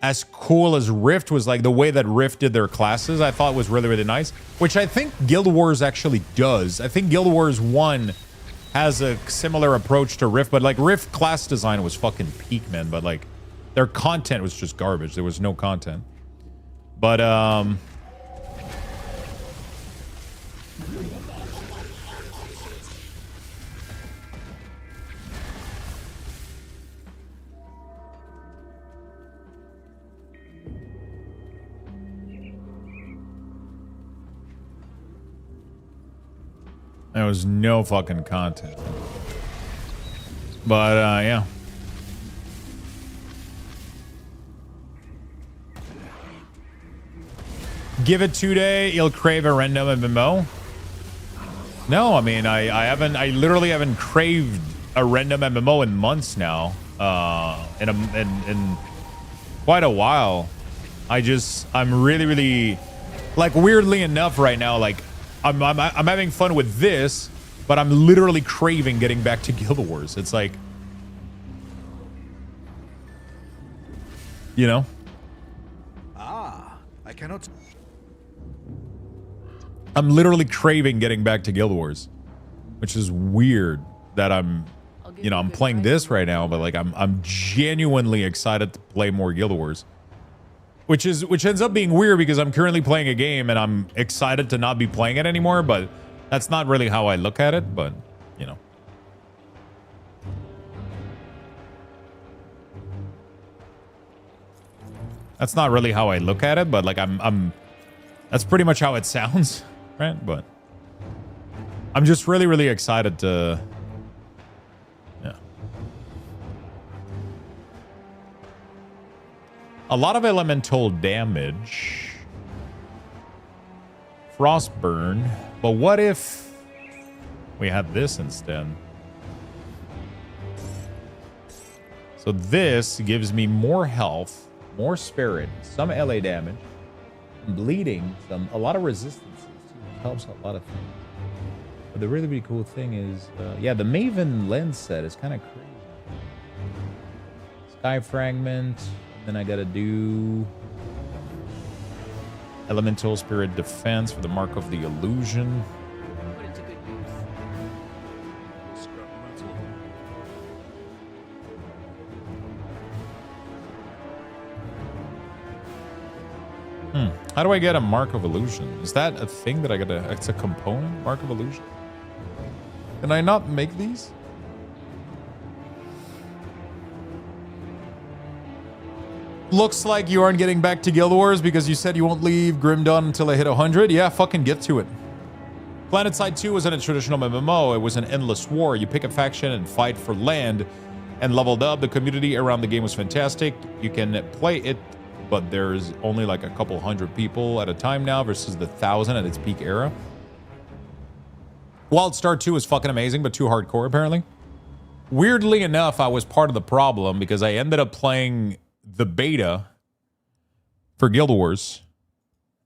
as cool as Rift was like the way that Rift did their classes. I thought was really, really nice, which I think Guild Wars actually does. I think Guild Wars 1 has a similar approach to Rift, but like Rift class design was fucking peak, man. But like their content was just garbage. There was no content. But there was no fucking content. But yeah. Give it 2 days, you'll crave a random MMO. No, I mean I literally haven't craved a random MMO in months now. In quite a while. I'm really like, weirdly enough right now, like I'm having fun with this, but I'm literally craving getting back to Guild Wars. It's like, you know, I cannot. I'm literally craving getting back to Guild Wars, which is weird that I'm playing this right now, but like I'm genuinely excited to play more Guild Wars. Which ends up being weird because I'm currently playing a game and I'm excited to not be playing it anymore, but that's not really how I look at it, but you know. That's not really how I look at it, but like I'm that's pretty much how it sounds, right? But I'm just really, really excited to a lot of elemental damage. Frostburn. But what if we had this instead? So this gives me more health, more spirit, some LA damage, bleeding, a lot of resistances too. It helps a lot of things. But the really, really cool thing is, yeah, the Maven lens set is kind of crazy. Sky fragment. Then I gotta do elemental spirit defense for the mark of the illusion. Put it to good use. Scrap metal. How do I get a mark of illusion? Is that a thing that I gotta? It's a component, mark of illusion. Can I not make these? Looks like you aren't getting back to Guild Wars because you said you won't leave Grim Dawn until I hit 100. Yeah, fucking get to it. PlanetSide 2 wasn't a traditional MMO. It was an endless war. You pick a faction and fight for land and leveled up. The community around the game was fantastic. You can play it, but there's only like a couple hundred people at a time now versus the 1,000 at its peak era. WildStar 2 is fucking amazing, but too hardcore apparently. Weirdly enough, I was part of the problem because I ended up playing the beta for Guild Wars.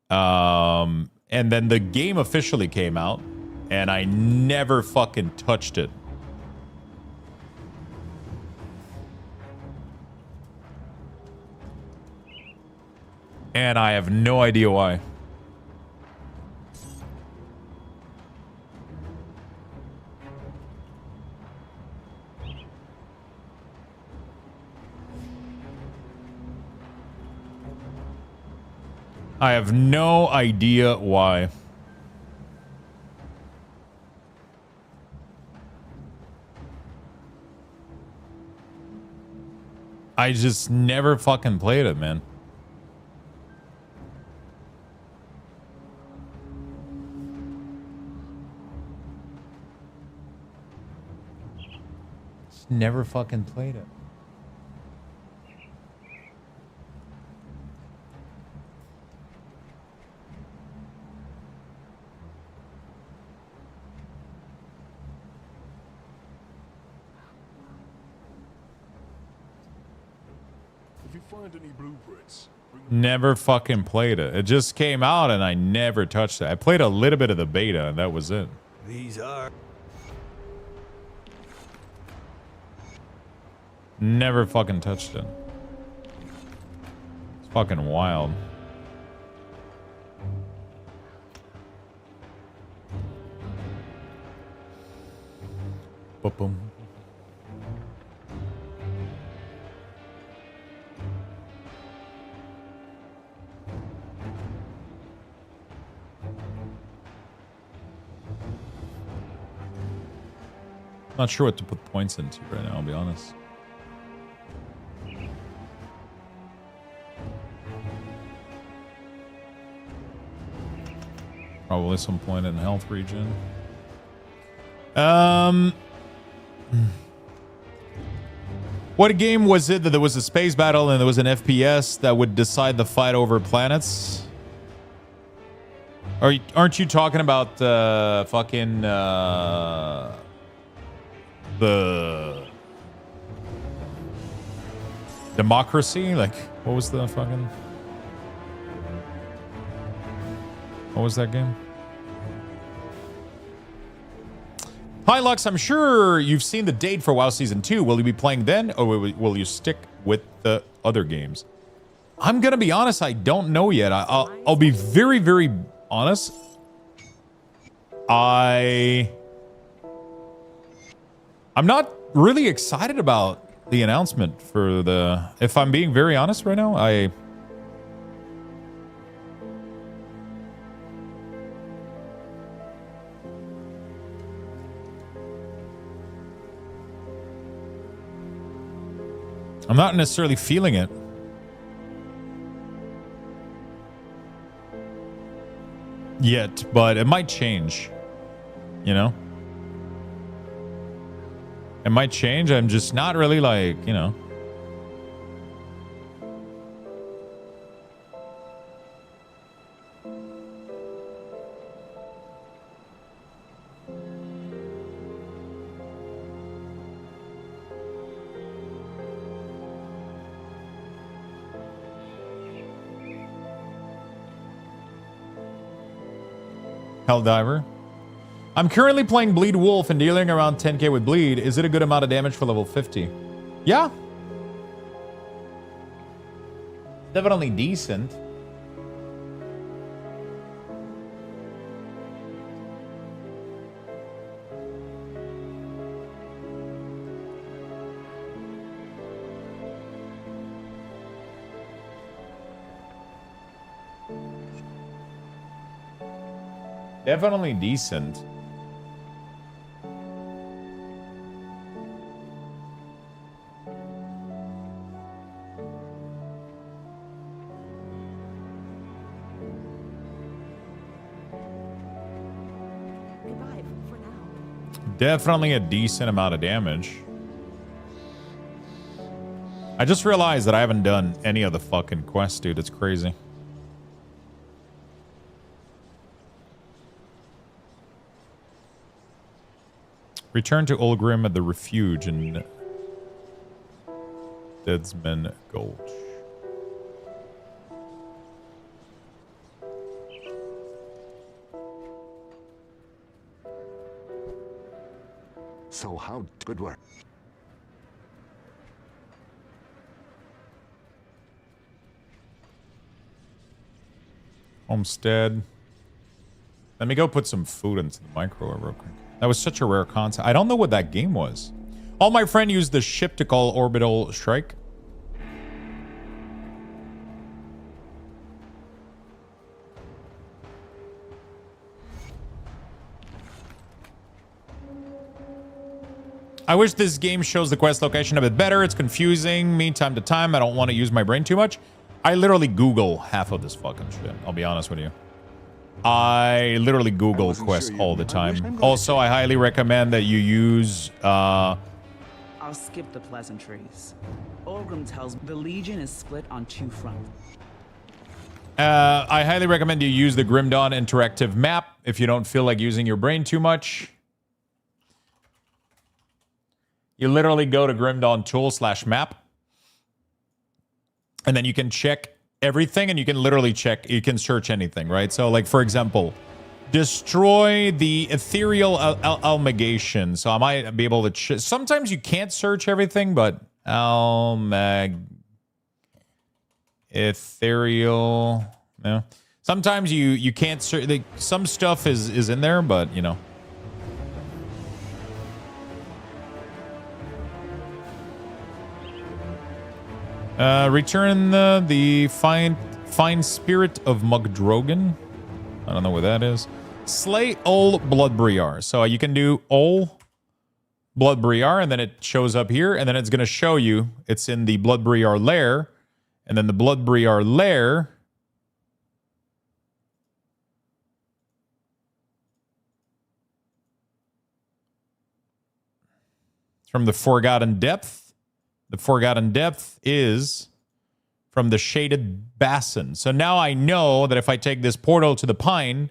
And then the game officially came out and I never fucking touched it. And I have no idea why. I have no idea why. I just never fucking played it, man. Just never fucking played it. If you find any blueprints, bring them. Never fucking played it. It just came out and I never touched it. I played a little bit of the beta and that was it. These are. Never fucking touched it. It's fucking wild. Boom. Not sure what to put points into right now, I'll be honest. Probably some point in health regen. What game was it that there was a space battle and there was an FPS that would decide the fight over planets? Aren't you talking about fucking the democracy? Like, what was the fucking... What was that game? Hi, Lux. I'm sure you've seen the date for WoW Season 2. Will you be playing then, or will you stick with the other games? I'm going to be honest. I don't know yet. I'll be very, very honest. I'm not really excited about the announcement for the... If I'm being very honest right now, I'm not necessarily feeling it. Yet, but it might change. You know? It might change. I'm just not really like, you know. Helldiver. I'm currently playing Bleed Wolf and dealing around 10k with Bleed. Is it a good amount of damage for level 50? Yeah. Definitely decent. Definitely decent. Goodbye for now. Definitely a decent amount of damage. I just realized that I haven't done any of the fucking quests, dude. It's crazy. Return to Ulgrim at the refuge in Deadsman Gulch. So how good work? Homestead. Let me go put some food into the microwave real quick. That was such a rare concept. I don't know what that game was. Oh, my friend used the ship to call orbital strike. I wish this game shows the quest location a bit better. It's confusing me time to time. I don't want to use my brain too much. I literally Google half of this fucking shit. I'll be honest with you. I literally Google quests all the time. Also, I highly recommend that you use... I'll skip the pleasantries. Orgrim tells me the Legion is split on two fronts. I highly recommend you use the Grim Dawn interactive map if you don't feel like using your brain too much. You literally go to Grim Dawn tool/map. And then you can check everything, and you can literally check, you can search anything, right? So, like, for example, destroy the ethereal almagation. So I might be able to, sometimes you can't search everything, but ethereal, no. Sometimes you can't search, like, some stuff is in there, but, you know. Return the fine spirit of Mugdrogan. I don't know what that is. Slay Ol Bloodbriar. So you can do Ol Bloodbriar, and then it shows up here, and then it's going to show you it's in the Bloodbriar lair, and then the Bloodbriar lair from the Forgotten Depth. The Forgotten Depth is from the Shaded Basin. So now I know that if I take this portal to the Pine,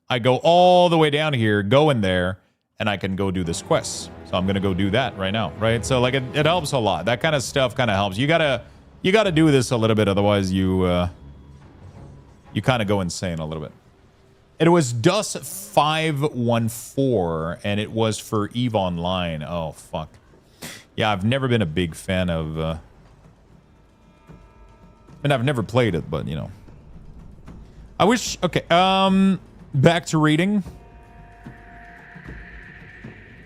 I go all the way down here, go in there, and I can go do this quest. So I'm going to go do that right now, right? So, like, it helps a lot. That kind of stuff kind of helps. You gotta do this a little bit, otherwise you kind of go insane a little bit. It was DUS 514, and it was for EVE Online. Oh, fuck. Yeah, I've never been a big fan of... and I've never played it, but, you know. I wish... Okay, back to reading.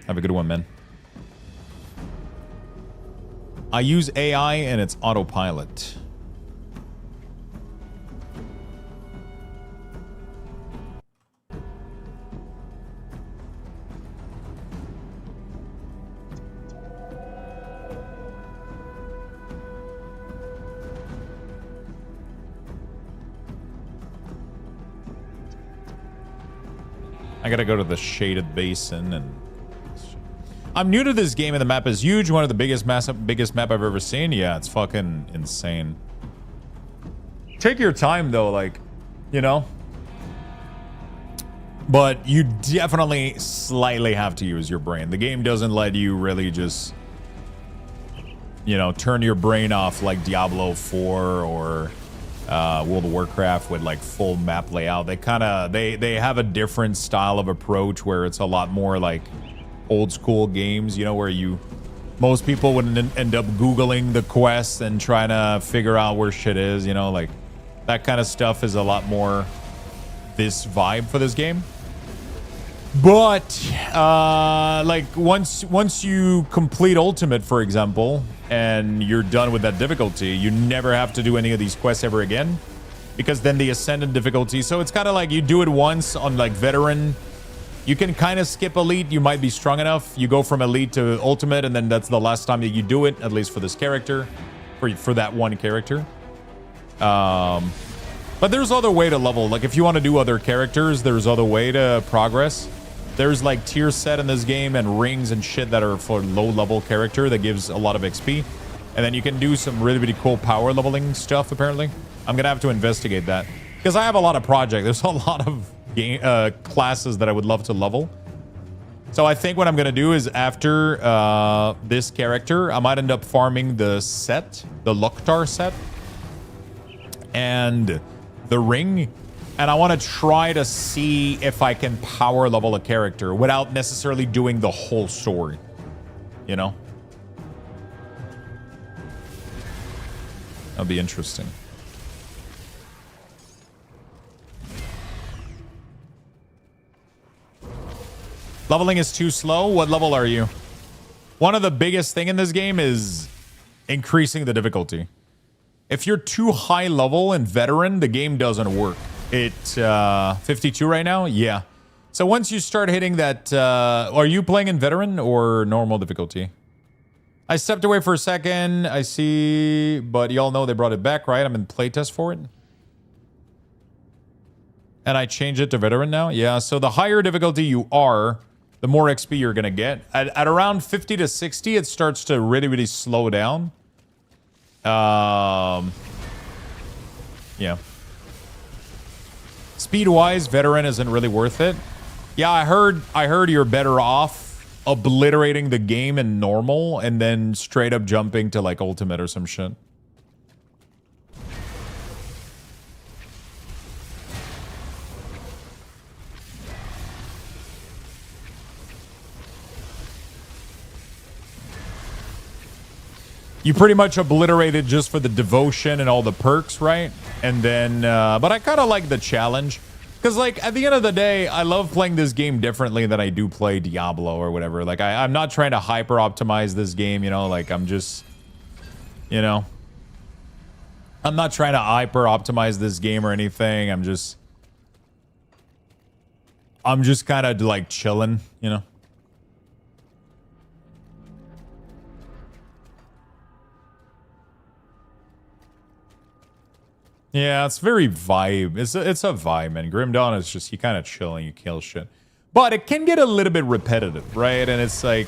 Have a good one, man. I use AI and it's autopilot. I gotta go to the Shaded Basin, and I'm new to this game, and the map is huge. One of the biggest map I've ever seen. Yeah, it's fucking insane. Take your time, though, like, you know. But you definitely slightly have to use your brain. The game doesn't let you really just, you know, turn your brain off like Diablo 4 or World of Warcraft with like full map layout. They kind of they have a different style of approach where it's a lot more like old school games, you know, where most people would end up Googling the quests and trying to figure out where shit is, you know, like that kind of stuff is a lot more this vibe for this game. But like once you complete Ultimate, for example, and you're done with that difficulty, you never have to do any of these quests ever again, because then the Ascendant difficulty. So it's kind of like you do it once on like Veteran. You can kind of skip Elite. You might be strong enough. You go from Elite to Ultimate, and then that's the last time that you do it, at least for this character, for that one character. But there's other way to level. Like if you want to do other characters, there's other way to progress. There's like tier set in this game and rings and shit that are for low level character that gives a lot of XP. And then you can do some really, really cool power leveling stuff, apparently. I'm going to have to investigate that. Because I have a lot of projects. There's a lot of game classes that I would love to level. So I think what I'm going to do is after this character, I might end up farming the set, the Loktar set. And the ring. And I want to try to see if I can power level a character without necessarily doing the whole story. You know? That'll be interesting. Leveling is too slow. What level are you? One of the biggest thing in this game is increasing the difficulty. If you're too high level in Veteran, the game doesn't work. It's 52 right now? Yeah. So once you start hitting that... are you playing in Veteran or normal difficulty? I stepped away for a second. I see... But y'all know they brought it back, right? I'm in playtest for it. And I changed it to Veteran now? Yeah, so the higher difficulty you are, the more XP you're going to get. At around 50 to 60, it starts to really, really slow down. Yeah. Speed-wise, Veteran isn't really worth it. Yeah, I heard you're better off obliterating the game in normal and then straight up jumping to like Ultimate or some shit. You pretty much obliterated just for the devotion and all the perks, right? And then, but I kind of like the challenge. Because, like, at the end of the day, I love playing this game differently than I do play Diablo or whatever. Like, I'm not trying to hyper-optimize this game, you know? Like, I'm just, you know? I'm not trying to hyper-optimize this game or anything. I'm just kind of, like, chilling, you know? Yeah, it's very vibe. It's a vibe, man. Grim Dawn is just, you kind of chill and you kill shit. But it can get a little bit repetitive, right? And it's like,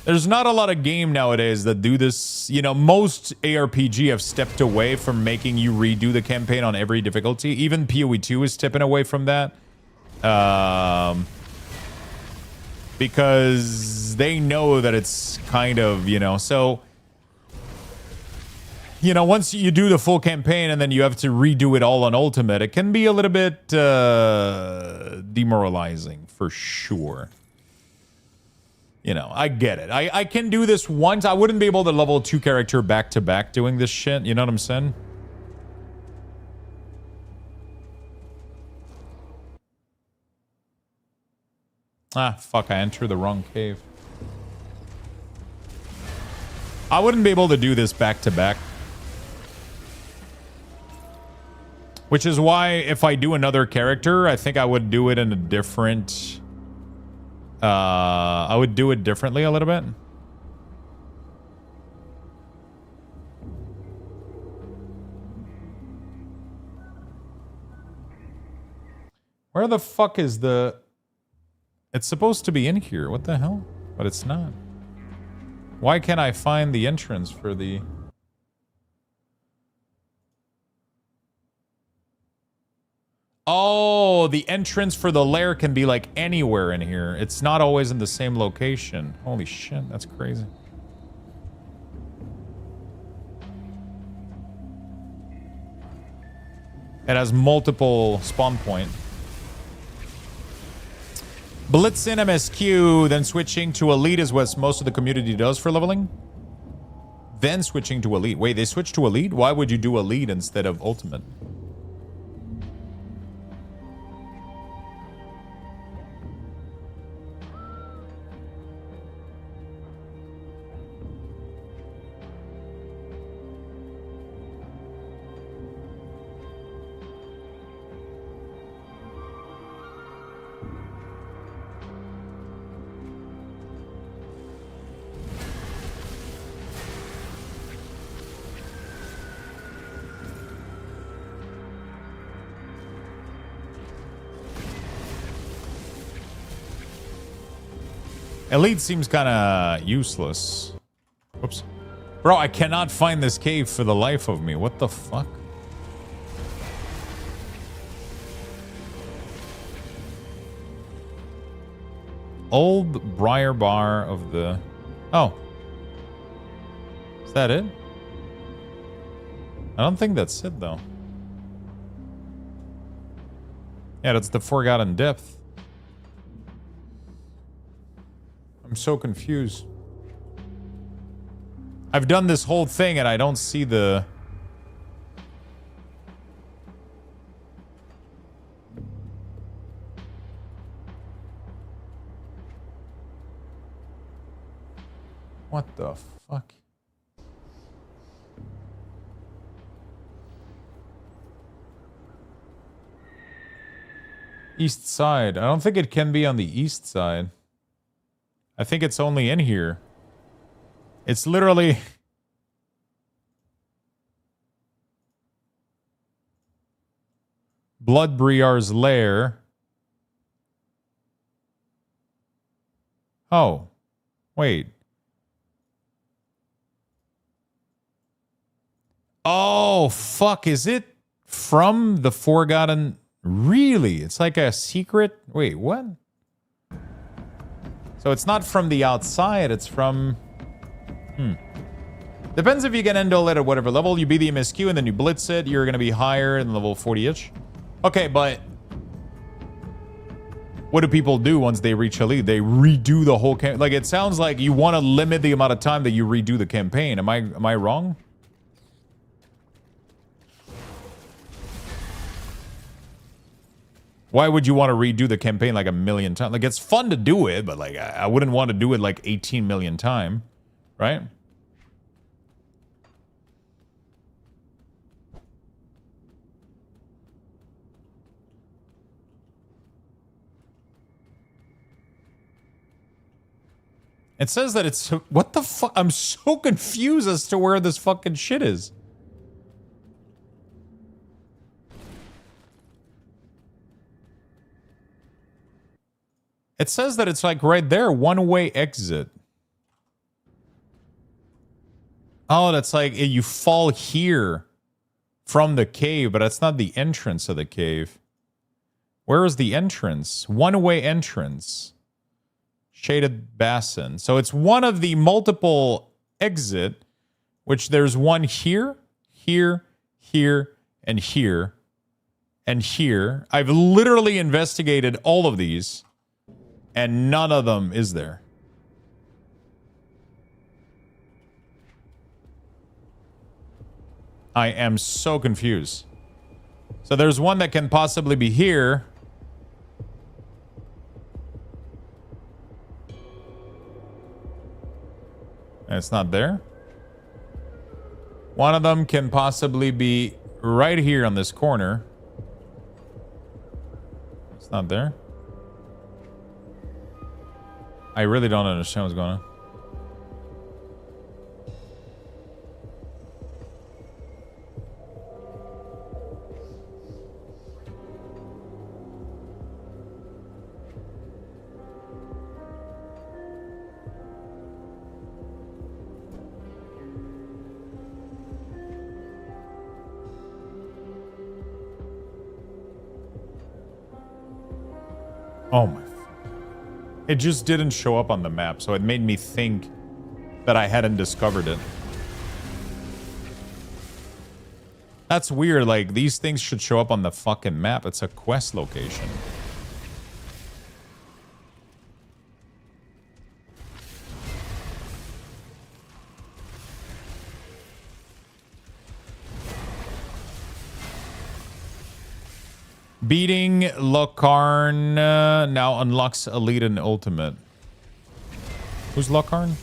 there's not a lot of game nowadays that do this. You know, most ARPG have stepped away from making you redo the campaign on every difficulty. Even PoE 2 is stepping away from that. Because they know that it's kind of, you know, so... You know, once you do the full campaign and then you have to redo it all on Ultimate, it can be a little bit demoralizing, for sure. You know, I get it. I can do this once. I wouldn't be able to level 2 character back-to-back doing this shit. You know what I'm saying? Ah, fuck, I entered the wrong cave. I wouldn't be able to do this back-to-back. Which is why, if I do another character, I think I would do it in a different... I would do it differently a little bit. Where the fuck is the... It's supposed to be in here. What the hell? But it's not. Why can't I find the entrance for the... Oh, the entrance for the lair can be like anywhere in here. It's not always in the same location. Holy shit, that's crazy. It has multiple spawn point. Blitz in MSQ, then switching to Elite is what most of the community does for leveling. Then switching to Elite. Wait, they switched to Elite? Why would you do Elite instead of Ultimate? Elite seems kind of useless. Whoops. Bro, I cannot find this cave for the life of me. What the fuck? Old Briar Bar of the... Oh. Is that it? I don't think that's it, though. Yeah, that's the Forgotten Depth. I'm so confused. I've done this whole thing and I don't see the... What the fuck? East side. I don't think it can be on the east side. I think it's only in here. It's literally... Bloodbriar's lair. Oh. Wait. Oh, fuck. Is it from the Forgotten... Really? It's like a secret... Wait, what? So it's not from the outside, it's from... Depends if you get Endol at whatever level. You beat the MSQ and then you blitz it, you're going to be higher than level 40-ish. Okay, but... What do people do once they reach Elite? They redo the whole campaign. Like, it sounds like you want to limit the amount of time that you redo the campaign. Am I wrong? Why would you want to redo the campaign like a million times? Like, it's fun to do it, but like, I wouldn't want to do it like 18 million times, right? It says that it's... What the fuck? I'm so confused as to where this fucking shit is. It says that it's like right there, one-way exit. Oh, that's like you fall here from the cave, but that's not the entrance of the cave. Where is the entrance? One-way entrance. Shaded basin. So it's one of the multiple exit, which there's one here, here, here, and here, and here. I've literally investigated all of these. And none of them is there. I am so confused. So there's one that can possibly be here. And it's not there. One of them can possibly be right here on this corner. It's not there. I really don't understand what's going on. Oh my... It just didn't show up on the map, so it made me think that I hadn't discovered it. That's weird. Like, these things should show up on the fucking map. It's a quest location. Beating Lokarn now unlocks Elite and Ultimate. Who's Lokarn?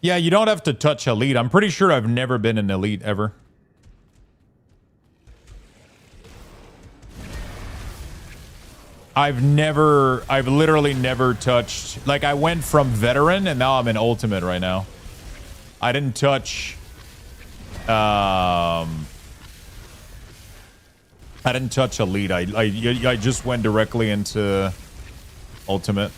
Yeah, you don't have to touch Elite. I'm pretty sure I've never been an Elite ever. I've literally never touched, like, I went from veteran and now I'm in ultimate right now. I didn't touch, I didn't touch elite. I just went directly into ultimate.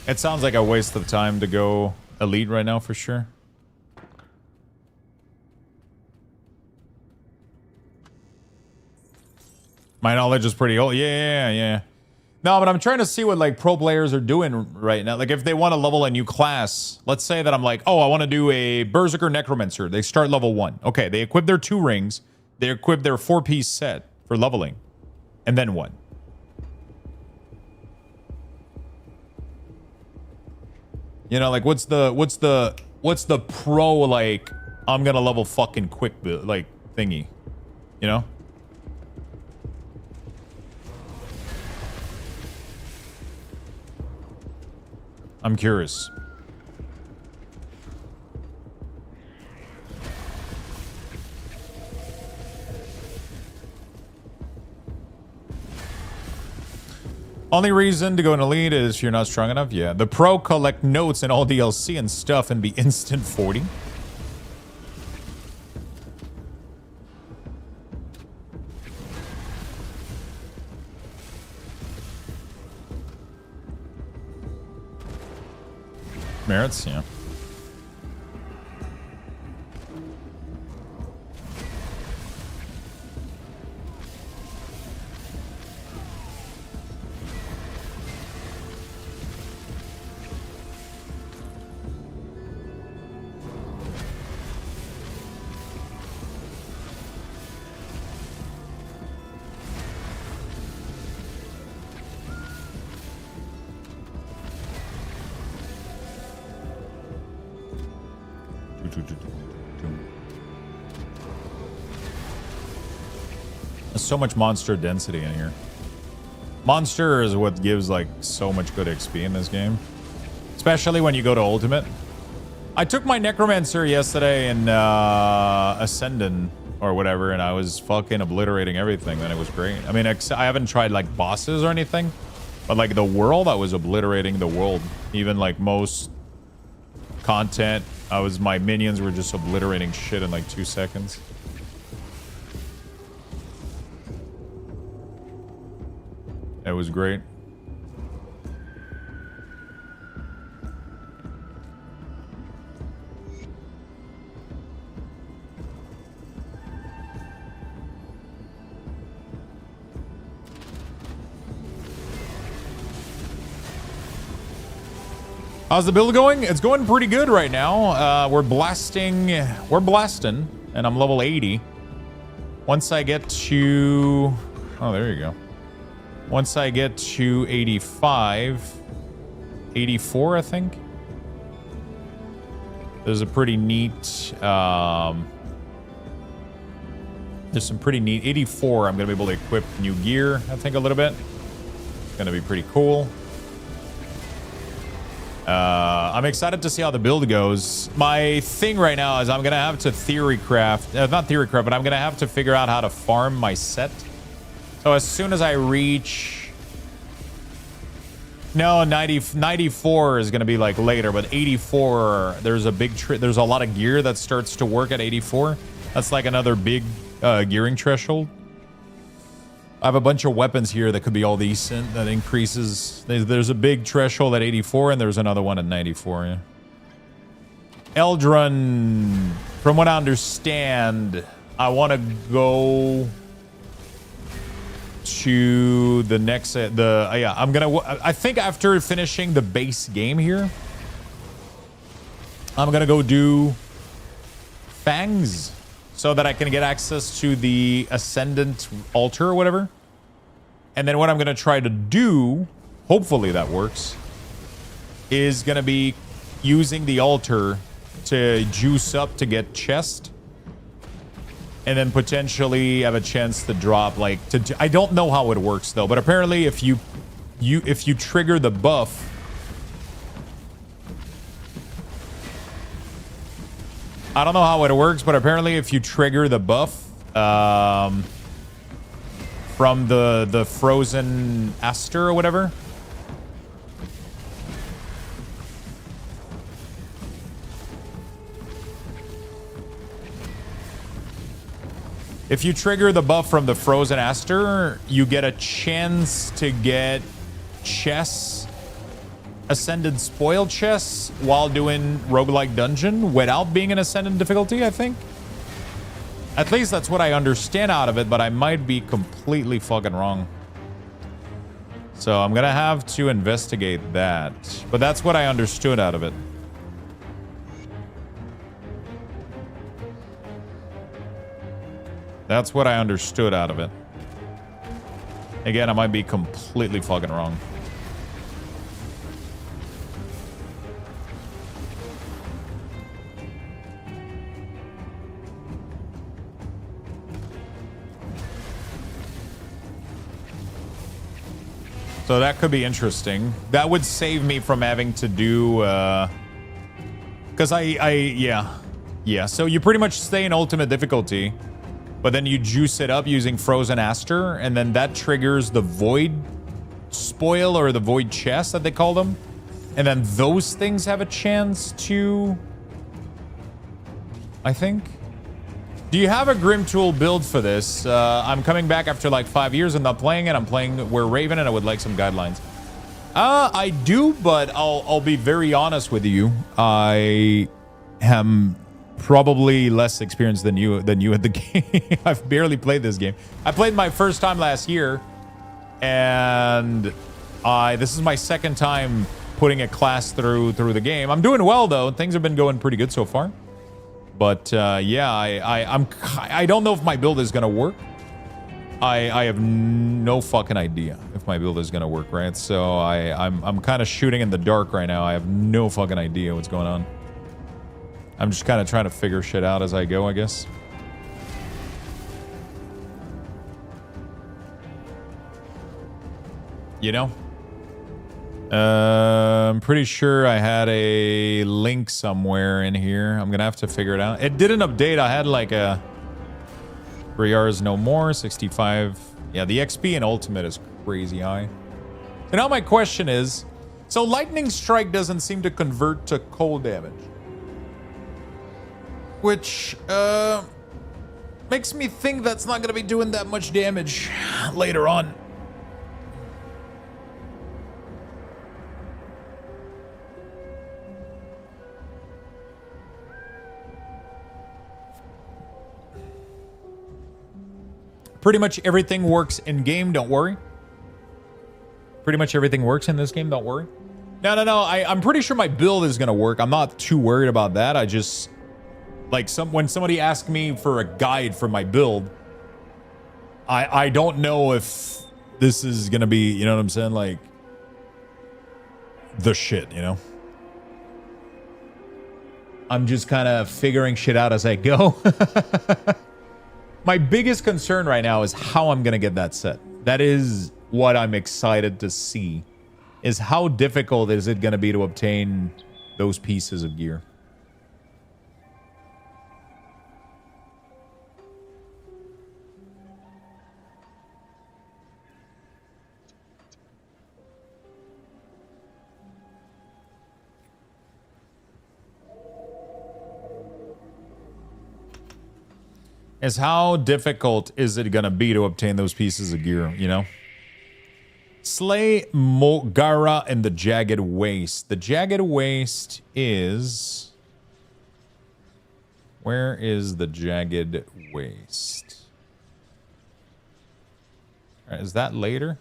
It sounds like a waste of time to go elite right now for sure. My knowledge is pretty old. Yeah. No, but I'm trying to see what like pro players are doing right now. Like if they want to level a new class, let's say that I'm like, oh, I want to do a Berserker Necromancer. They start level 1. Okay, they equip their 2 rings. They equip their 4-piece set for leveling. And then what? You know, like what's the pro like I'm gonna level fucking quick build like thingy? You know? I'm curious. Only reason to go in elite is you're not strong enough. Yeah, the pro collect notes and all DLC and stuff and be instant 40. Merits, yeah. There's so much monster density in here. Monster is what gives like so much good XP in this game, especially when you go to ultimate. I took my Necromancer yesterday in Ascendant or whatever, and I was fucking obliterating everything. Then it was great. I mean, I haven't tried like bosses or anything, but like the world, I was obliterating the world. Even like most content, my minions were just obliterating shit in like 2 seconds. It was great. How's the build going? It's going pretty good right now. We're blasting, and I'm level 80. Once I get to, oh, there you go. Once I get to 85, 84, I think. There's a pretty neat, there's some pretty neat, 84, I'm gonna be able to equip new gear, I think a little bit. It's gonna be pretty cool. I'm excited to see how the build goes. My thing right now is I'm gonna have to not theory craft, but I'm gonna have to figure out how to farm my set. So as soon as I reach, no, 94 is gonna be like later, but 84, there's a lot of gear that starts to work at 84. That's like another big gearing threshold. I have a bunch of weapons here that could be all decent. That increases. There's a big threshold at 84, and there's another one at 94. Yeah. Eldrun, from what I understand, I want to go to the next yeah, I think after finishing the base game here, I'm gonna go do Fangs so that I can get access to the Ascendant altar or whatever. And then what I'm gonna try to do, hopefully that works, is gonna be using the altar to juice up to get chest. And then potentially have a chance to drop, like, I don't know how it works though, but apparently if you trigger the buff, I don't know how it works, but apparently if you trigger the buff from the frozen Aster or whatever, if you trigger the buff from the Frozen Aster, you get a chance to get chests, Ascended Spoil chests, while doing Roguelike Dungeon without being an Ascended difficulty, I think. At least that's what I understand out of it, but I might be completely fucking wrong. So I'm gonna have to investigate that. But that's what I understood out of it. That's what I understood out of it. Again, I might be completely fucking wrong. So that could be interesting. That would save me from having to do, because yeah. So you pretty much stay in ultimate difficulty, but then you juice it up using Frozen Aster, and then that triggers the Void Spoil or the Void Chest that they call them. And then those things have a chance to, I think. Do you have a Grim Tool build for this? I'm coming back after like 5 years and not playing it. I'm playing Wereraven and I would like some guidelines. I do, but I'll be very honest with you. I am probably less experienced than you at the game. I've barely played this game. I played my first time last year, and this is my second time putting a class through the game. I'm doing well though. Things have been going pretty good so far. But yeah, I don't know if my build is gonna work. I have no fucking idea if my build is gonna work, right? So I'm kind of shooting in the dark right now. I have no fucking idea what's going on. I'm just kind of trying to figure shit out as I go, I guess. You know? I'm pretty sure I had a link somewhere in here. I'm gonna have to figure it out. It didn't update. I had like a 3 hours no more, 65. Yeah, the XP in Ultimate is crazy high. So now my question is, so Lightning Strike doesn't seem to convert to cold damage, which makes me think that's not gonna be doing that much damage later on. Pretty much everything works in game, don't worry. Pretty much everything works in this game, don't worry. No. I'm pretty sure my build is gonna work. I'm not too worried about that. I just, like, when somebody asks me for a guide for my build, I don't know if this is gonna be, you know what I'm saying, like, the shit, you know? I'm just kind of figuring shit out as I go. My biggest concern right now is how I'm going to get that set. That is what I'm excited to see, is how difficult is it going to be to obtain those pieces of gear. Is how difficult is it gonna be to obtain those pieces of gear, you know? Slay Mogara in the Jagged Waste. The Jagged Waste is... Where is the Jagged Waste? right, is that later?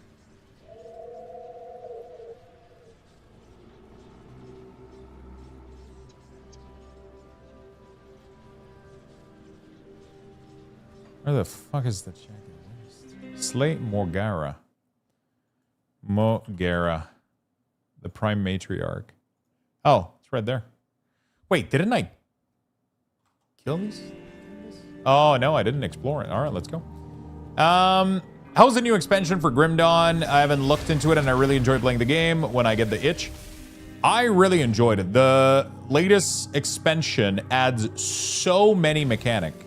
Where the fuck is the check? Slate Morgara. Mogara. The Prime Matriarch. Oh, it's right there. Wait, didn't I kill these? Oh, no, I didn't explore it. All right, let's go. How's the new expansion for Grim Dawn? I haven't looked into it, and I really enjoy playing the game when I get the itch. I really enjoyed it. The latest expansion adds so many mechanics.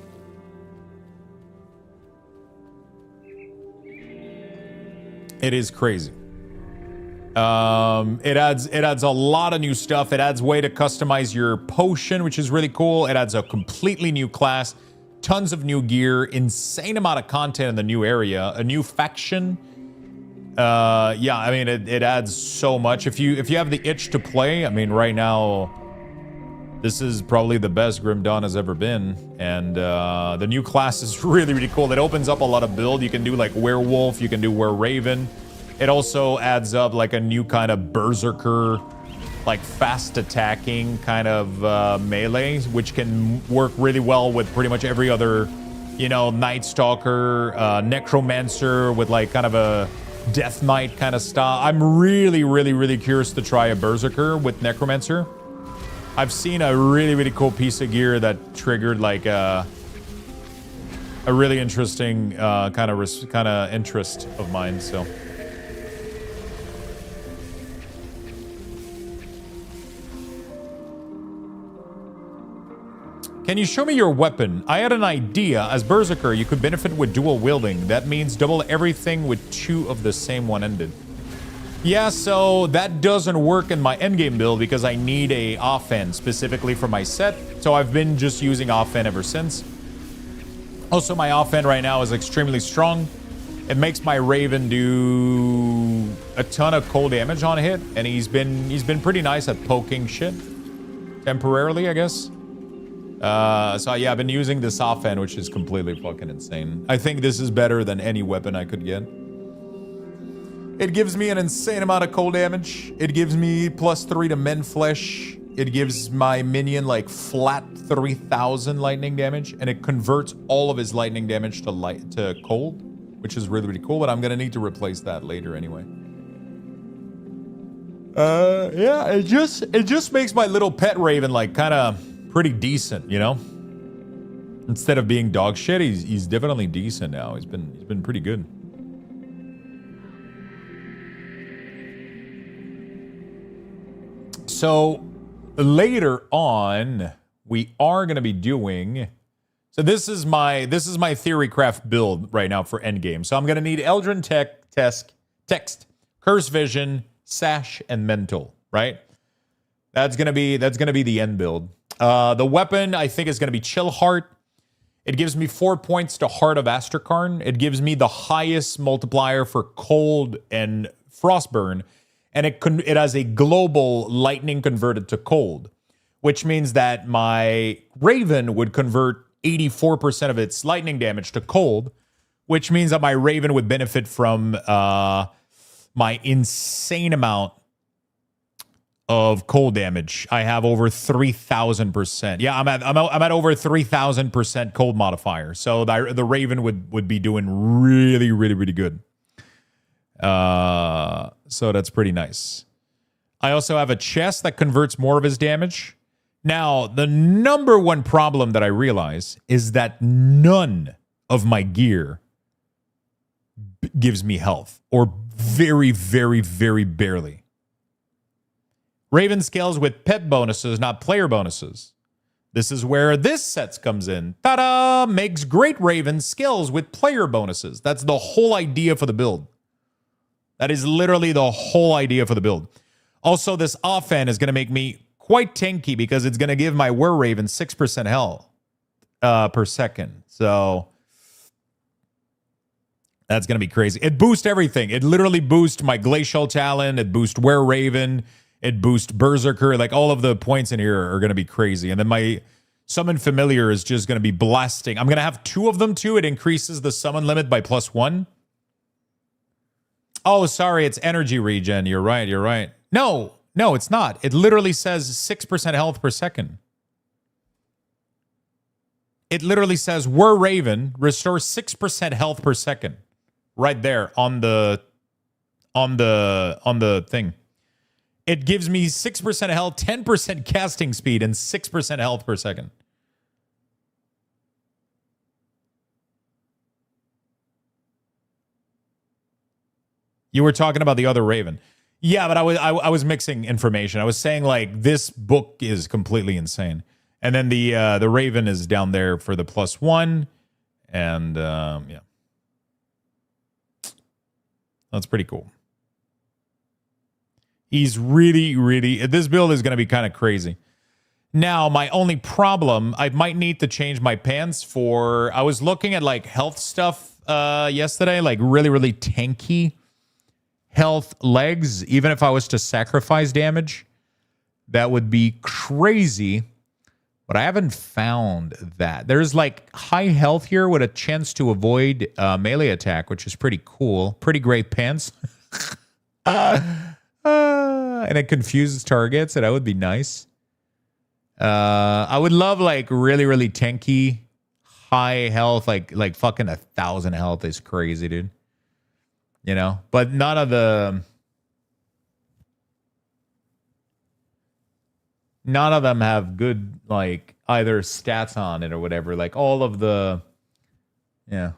It is crazy. It adds a lot of new stuff. It adds way to customize your potion, which is really cool. It adds a completely new class, tons of new gear, insane amount of content in the new area, a new faction. Yeah, I mean it adds so much. If you have the itch to play, I mean right now this is probably the best Grim Dawn has ever been. And the new class is really, really cool. It opens up a lot of build. You can do like Werewolf, you can do Wereraven. It also adds up like a new kind of Berserker, like fast attacking kind of melee, which can work really well with pretty much every other, you know, Night Stalker, Necromancer with like kind of a Death Knight kind of style. I'm really, really, really curious to try a Berserker with Necromancer. I've seen a really, really cool piece of gear that triggered like a really interesting kind of interest of mine. So. Can you show me your weapon? I had an idea. As Berserker, you could benefit with dual wielding. That means double everything with 2 of the same one-ended. Yeah, so that doesn't work in my endgame build because I need a offhand specifically for my set. So I've been just using offhand ever since. Also, my offhand right now is extremely strong. It makes my Raven do a ton of cold damage on hit, and he's been pretty nice at poking shit temporarily, I guess. So yeah, I've been using this offhand, which is completely fucking insane. I think this is better than any weapon I could get. It gives me an insane amount of cold damage. It gives me +3 to men flesh. It gives my minion like flat 3000 lightning damage, and it converts all of his lightning damage to cold, which is really, really cool, but I'm gonna need to replace that later anyway. Yeah, it just makes my little pet Raven like kind of pretty decent, you know? Instead of being dog shit, he's definitely decent now. He's been pretty good. So later on, we are going to be doing. So this is my Theorycraft build right now for endgame. So I'm going to need Eldrin text, Curse Vision, Sash, and Mental. Right? That's gonna be the end build. The weapon I think is gonna be Chill Heart. It gives me 4 points to Heart of Asterkarn. It gives me the highest multiplier for Cold and Frostburn. And it has a global lightning converted to cold, which means that my Raven would convert 84% of its lightning damage to cold, which means that my Raven would benefit from my insane amount of cold damage. I have over 3,000%. Yeah, I'm at over 3,000% cold modifier. So the Raven would be doing really, really, really good. So that's pretty nice. I also have a chest that converts more of his damage. Now, the number one problem that I realize is that none of my gear gives me health, or very, very, very barely. Raven scales with pet bonuses, not player bonuses. This is where this set comes in. Ta-da! Makes great Raven scales with player bonuses. That's the whole idea for the build. That is literally the whole idea for the build. Also, this offhand is going to make me quite tanky because it's going to give my Wereraven 6% health per second. So that's going to be crazy. It boosts everything. It literally boosts my Glacial Talon. It boosts Wereraven. It boosts Berserker. Like, all of the points in here are going to be crazy. And then my Summon Familiar is just going to be blasting. I'm going to have 2 of them too. It increases the summon limit by +1. Oh, sorry, it's energy regen. You're right, you're right. No, it's not. It literally says 6% health per second. It literally says, Wereraven restores 6% health per second. Right there on the thing. It gives me 6% health, 10% casting speed, and 6% health per second. You were talking about the other Raven. Yeah, but I was mixing information. I was saying, like, this book is completely insane. And then the Raven is down there for the +1. And, yeah. That's pretty cool. He's really... This build is going to be kind of crazy. Now, my only problem, I might need to change my pants for... I was looking at, like, health stuff yesterday. Like, really tanky health legs. Even if I was to sacrifice damage, that would be crazy. But I haven't found that. There's, like, high health here with a chance to avoid melee attack, which is pretty cool. Pretty great pants. And it confuses targets, and that would be nice. I would love, like, really tanky, high health, like fucking 1,000 health is crazy, dude. You know? But none of them have good, like, either stats on it or whatever. Like, all of the... Yeah.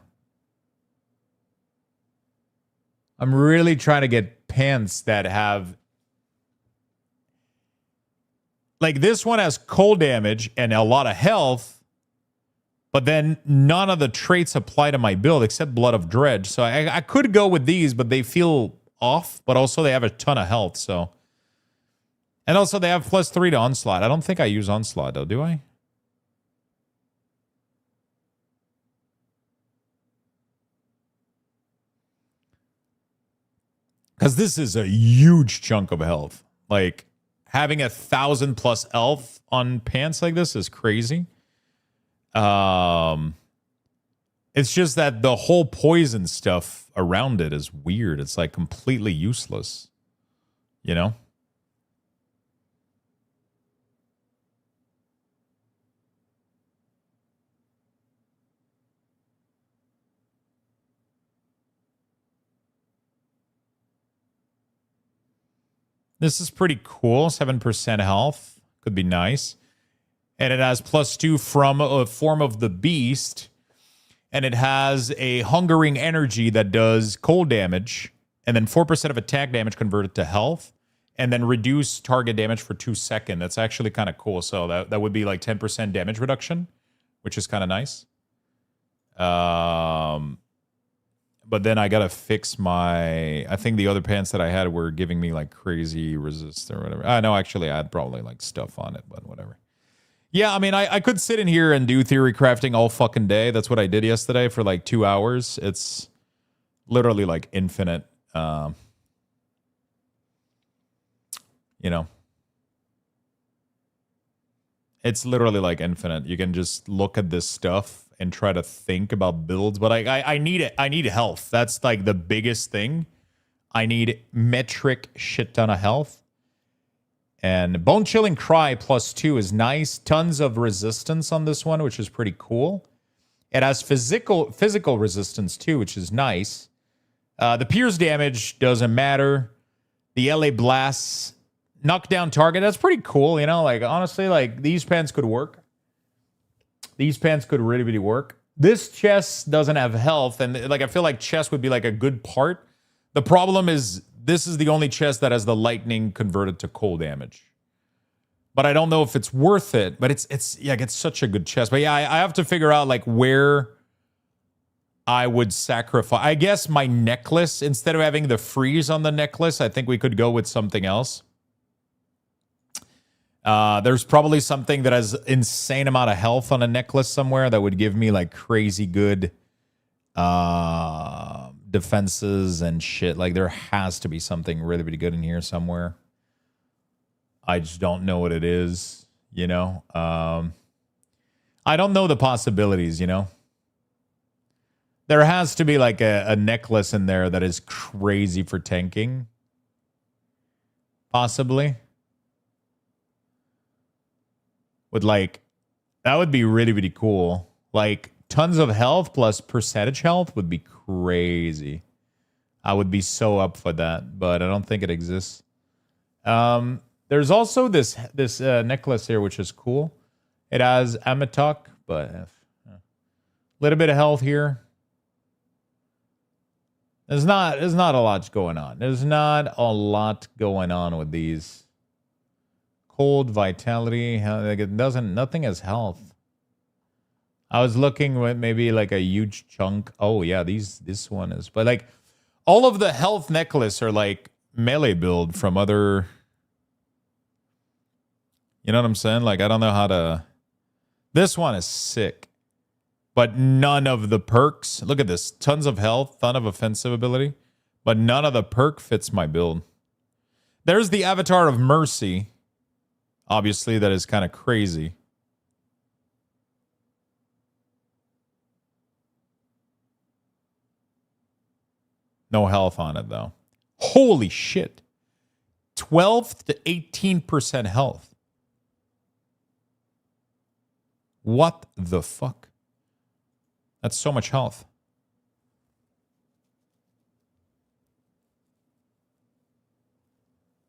I'm really trying to get pants that have... Like, this one has cold damage and a lot of health, but then none of the traits apply to my build except Blood of Dredge. So I could go with these, but they feel off, but also they have a ton of health, so... And also they have +3 to Onslaught. I don't think I use Onslaught, though, do I? Because this is a huge chunk of health. Like, having 1,000+ health on pants like this is crazy. It's just that the whole poison stuff around it is weird. It's, like, completely useless. You know? This is pretty cool. 7% health. Could be nice. And it has +2 from a form of the beast. And it has a hungering energy that does cold damage. And then 4% of attack damage converted to health. And then reduce target damage for 2 seconds. That's actually kind of cool. So that would be like 10% damage reduction, which is kind of nice. But then I gotta fix my... I think the other pants that I had were giving me like crazy resist or whatever. No, actually I had probably like stuff on it, but whatever. Yeah, I mean, I could sit in here and do theory crafting all fucking day. That's what I did yesterday for like 2 hours. It's literally like infinite. You know. It's literally like infinite. You can just look at this stuff and try to think about builds, but I need it. I need health. That's like the biggest thing. I need metric shit ton of health. And Bone Chilling Cry +2 is nice. Tons of resistance on this one, which is pretty cool. It has physical resistance too, which is nice. The pierce damage doesn't matter. The LA blasts knockdown target. That's pretty cool. You know, like honestly, like these pants could work. These pants could really work. This chest doesn't have health, and like I feel like chest would be like a good part. The problem is this is the only chest that has the lightning converted to cold damage. But I don't know if it's worth it. But it's such a good chest. But yeah, I have to figure out like where I would sacrifice. I guess my necklace, instead of having the freeze on the necklace, I think we could go with something else. There's probably something that has insane amount of health on a necklace somewhere that would give me like crazy good defenses and shit. Like there has to be something really good in here somewhere. I just don't know what it is, you know. I don't know the possibilities, you know. There has to be like a necklace in there that is crazy for tanking. Possibly. With like, that would be really, really cool. Like tons of health plus percentage health would be crazy. I would be so up for that, but I don't think it exists. There's also this necklace here, which is cool. It has Amatok, but a little bit of health here. There's not a lot going on. There's not a lot going on with these. Cold, vitality, like it doesn't. Nothing has health. I was looking with maybe like a huge chunk. Oh yeah, this one is. But like all of the health necklace are like melee build from other. You know what I'm saying? Like I don't know how to. This one is sick, but none of the perks. Look at this. Tons of health, ton of offensive ability, but none of the perk fits my build. There's the Avatar of Mercy. Obviously, that is kind of crazy. No health on it, though. Holy shit. 12 to 18% health. What the fuck? That's so much health.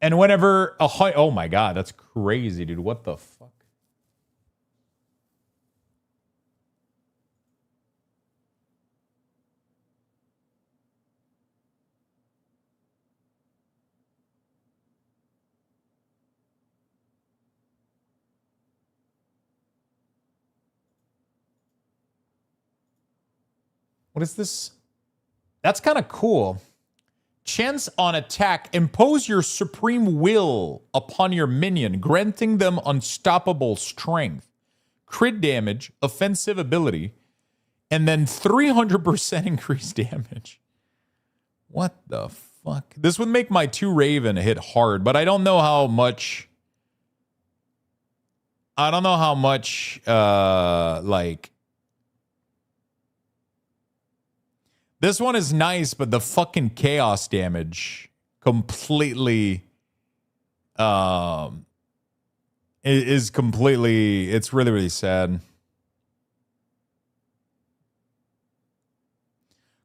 And whenever a high... Oh my god, that's crazy, dude. What the fuck? What is this? That's kind of cool. Chance on attack. Impose your supreme will upon your minion, granting them unstoppable strength, crit damage, offensive ability, and then 300% increased damage. What the fuck? This would make my 2 Raven hit hard, but I don't know how much... like... This one is nice, but the fucking chaos damage completely is completely, it's really, really sad.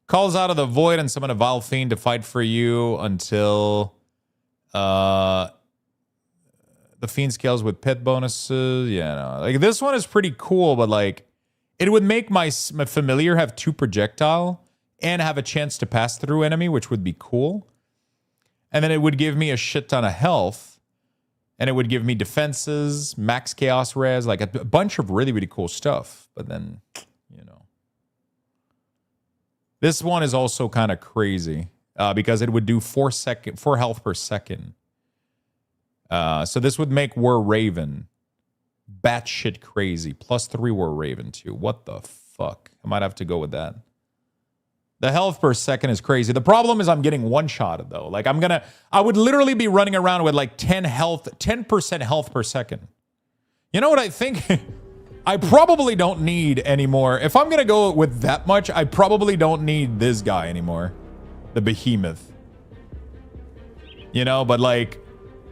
Calls out of the void and summon a vile fiend to fight for you until the fiend scales with pet bonuses. Yeah, no. Like this one is pretty cool, but like it would make my familiar have 2 projectile and have a chance to pass through enemy, which would be cool. And then it would give me a shit ton of health. And it would give me defenses, max chaos res, like a bunch of really, really cool stuff. But then, you know. This one is also kind of crazy because it would do 4 health per second. So this would make Wereraven batshit crazy. Plus 3 Wereraven too. What the fuck? I might have to go with that. The health per second is crazy. The problem is I'm getting one-shotted though. Like I would literally be running around with like 10% health per second. You know what I think? I probably don't need anymore. If I'm gonna go with that much, I probably don't need this guy anymore. The behemoth. You know, but like,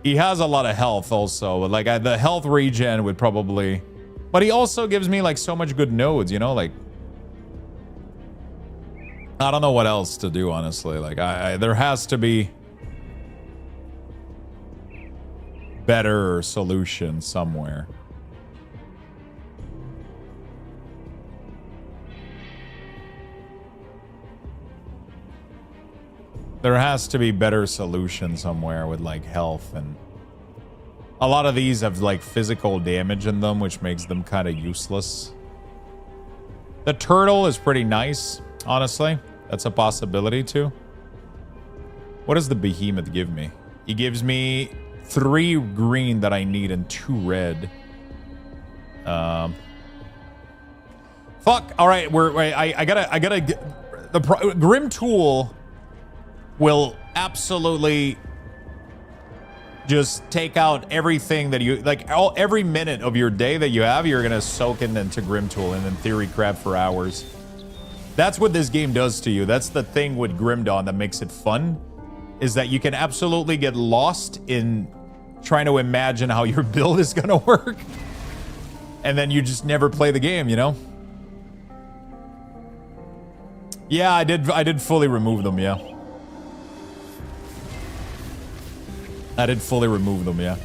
he has a lot of health also. Like the health regen would probably, but he also gives me like so much good nodes, you know, like, I don't know what else to do, honestly. Like, there has to be better solution somewhere. There has to be better solution somewhere with like health, and a lot of these have like physical damage in them, which makes them kind of useless. The turtle is pretty nice, honestly. That's a possibility too. What does the behemoth give me? He gives me 3 green that I need and 2 red. Fuck. All right, I gotta get the Grim Tool will absolutely just take out everything that you like. Every minute of your day that you have, you're gonna soak into Grim Tool and in theory crab for hours. That's what this game does to you. That's the thing with Grim Dawn that makes it fun, is that you can absolutely get lost in trying to imagine how your build is gonna work. And then you just never play the game, you know? Yeah, I did fully remove them, yeah. I did fully remove them, yeah.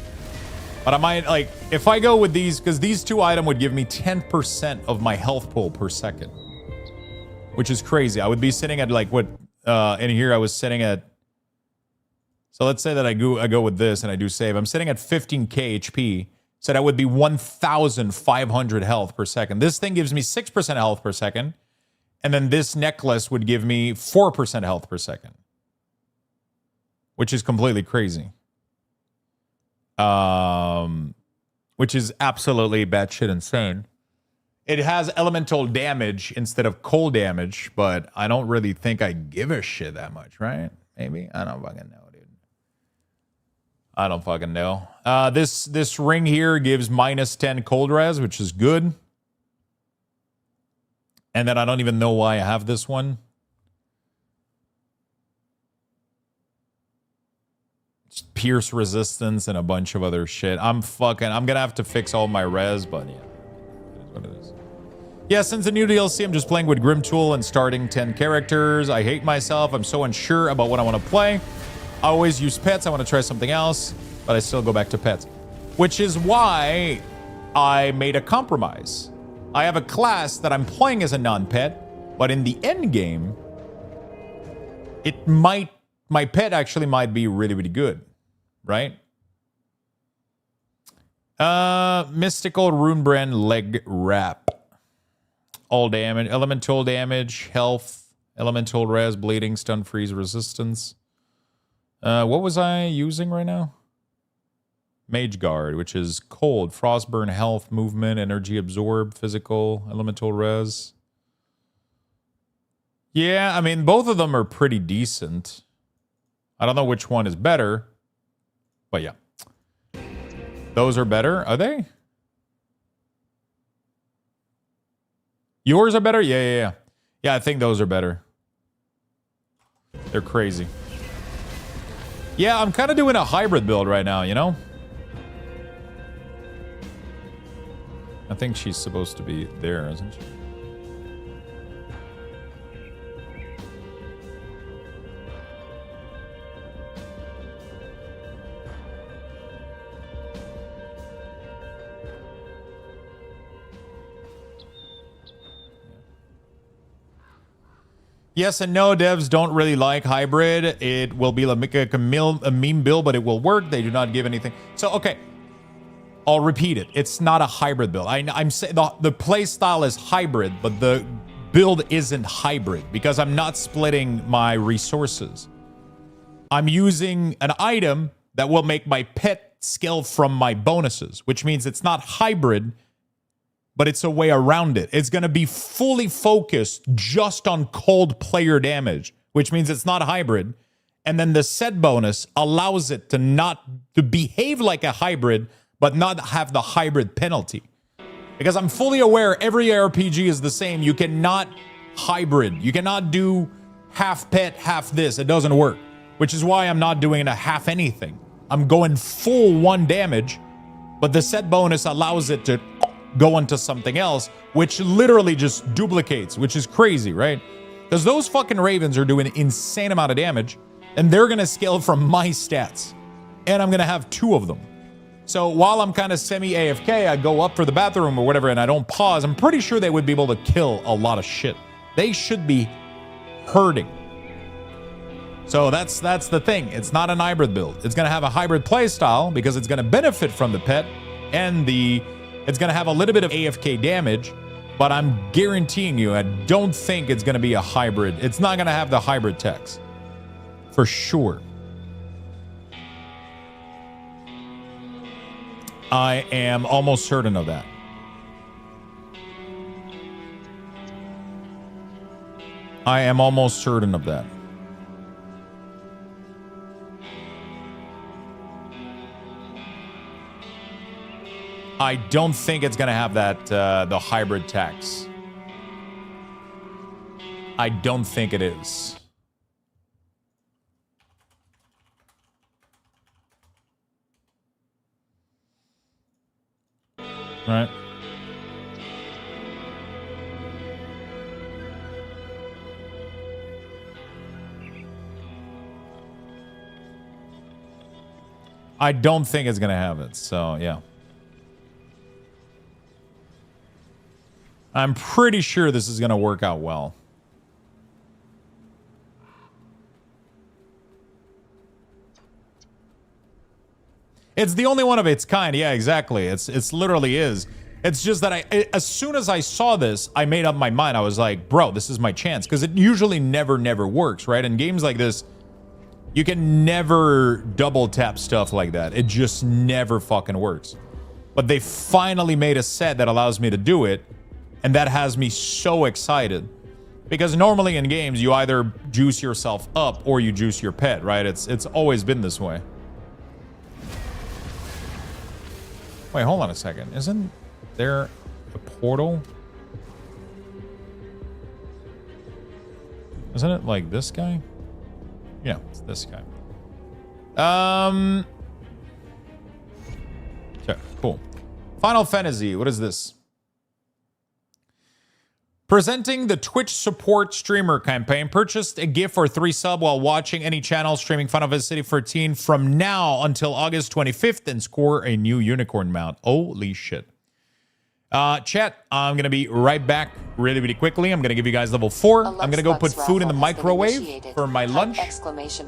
But I might, like, if I go with these, because these 2 items would give me 10% of my health pool per second. Which is crazy. I would be sitting at, like, what, in here I was sitting at... So let's say that I go with this and I do save. I'm sitting at 15k HP. So that would be 1,500 health per second. This thing gives me 6% health per second. And then this necklace would give me 4% health per second. Which is completely crazy. Which is absolutely batshit insane. It has elemental damage instead of cold damage, but I don't really think I give a shit that much, right? Maybe? I don't fucking know, dude. I don't fucking know. This ring here gives minus 10 cold res, which is good. And then I don't even know why I have this one. It's pierce resistance and a bunch of other shit. I'm gonna have to fix all my res, but yeah. It is what it is. Yeah, since the new DLC, I'm just playing with Grim Tool and starting 10 characters. I hate myself. I'm so unsure about what I want to play. I always use pets. I want to try something else, but I still go back to pets. Which is why I made a compromise. I have a class that I'm playing as a non-pet, but in the end game, my pet actually might be really, really good, right? Mystical Runebrand Leg Wrap. All damage, elemental damage, health, elemental res, bleeding, stun, freeze, resistance. What was I using right now? Mage Guard, which is cold, frostburn, health, movement, energy absorb, physical, elemental res. Yeah, I mean, both of them are pretty decent. I don't know which one is better, but yeah. Those are better, are they? Yours are better? Yeah. Yeah, I think those are better. They're crazy. Yeah, I'm kind of doing a hybrid build right now, you know? I think she's supposed to be there, isn't she? Yes and no, devs don't really like hybrid. It will be like a meme build, but it will work. They do not give anything. So, okay. I'll repeat it. It's not a hybrid build. I'm saying the play style is hybrid, but the build isn't hybrid because I'm not splitting my resources. I'm using an item that will make my pet scale from my bonuses, which means it's not hybrid, but it's a way around it. It's going to be fully focused just on cold player damage, which means it's not hybrid. And then the set bonus allows it to behave like a hybrid, but not have the hybrid penalty. Because I'm fully aware every RPG is the same. You cannot hybrid. You cannot do half pet, half this. It doesn't work. Which is why I'm not doing a half anything. I'm going full 1 damage, but the set bonus allows it to go into something else, which literally just duplicates, which is crazy, right? Because those fucking ravens are doing an insane amount of damage, and they're gonna scale from my stats. And I'm gonna have 2 of them. So while I'm kind of semi-AFK, I go up for the bathroom or whatever, and I don't pause, I'm pretty sure they would be able to kill a lot of shit. They should be hurting. So that's the thing. It's not an hybrid build. It's gonna have a hybrid play style because it's gonna benefit from the pet, and it's gonna have a little bit of AFK damage, but I'm guaranteeing you, I don't think it's gonna be a hybrid. It's not gonna have the hybrid text. For sure. I am almost certain of that. I am almost certain of that. I don't think it's going to have that, the hybrid tax. I don't think it is. Right. I don't think it's gonna have it, so yeah. I'm pretty sure this is gonna work out well. It's the only one of its kind. Yeah, exactly. It's literally is. It's just that as soon as I saw this, I made up my mind. I was like, bro, this is my chance. Because it usually never works, right? In games like this, you can never double tap stuff like that. It just never fucking works. But they finally made a set that allows me to do it. And that has me so excited. Because normally in games, you either juice yourself up or you juice your pet, right? It's always been this way. Wait, hold on a second. Isn't there a portal? Isn't it like this guy? Yeah, it's this guy. Okay, cool. Final Fantasy, what is this? Presenting the Twitch support streamer campaign. Purchased a gift for 3 sub while watching any channel streaming Final Fantasy 14 from now until August 25th and score a new unicorn mount. Holy shit. Chat, I'm going to be right back really quickly. I'm going to give you guys level 4. I'm going to go put food in the microwave for my lunch.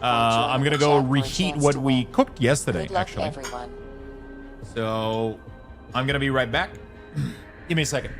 I'm going to go reheat what we cooked yesterday, actually. So, I'm going to be right back. Give me a second.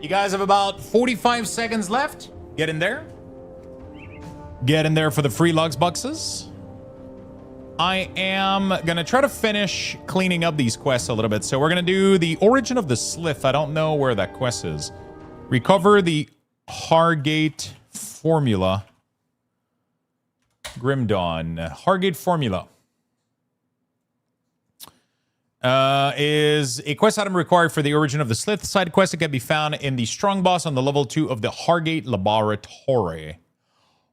You guys have about 45 seconds left. Get in there. Get in there for the free lugs boxes. I am going to try to finish cleaning up these quests a little bit. So we're going to do the Origin of the Slith. I don't know where that quest is. Recover the Hargate formula. Grim Dawn. Hargate formula. Is a quest item required for the Origin of the Slith side quest that can be found in the Strong Boss on the level 2 of the Hargate Laboratory.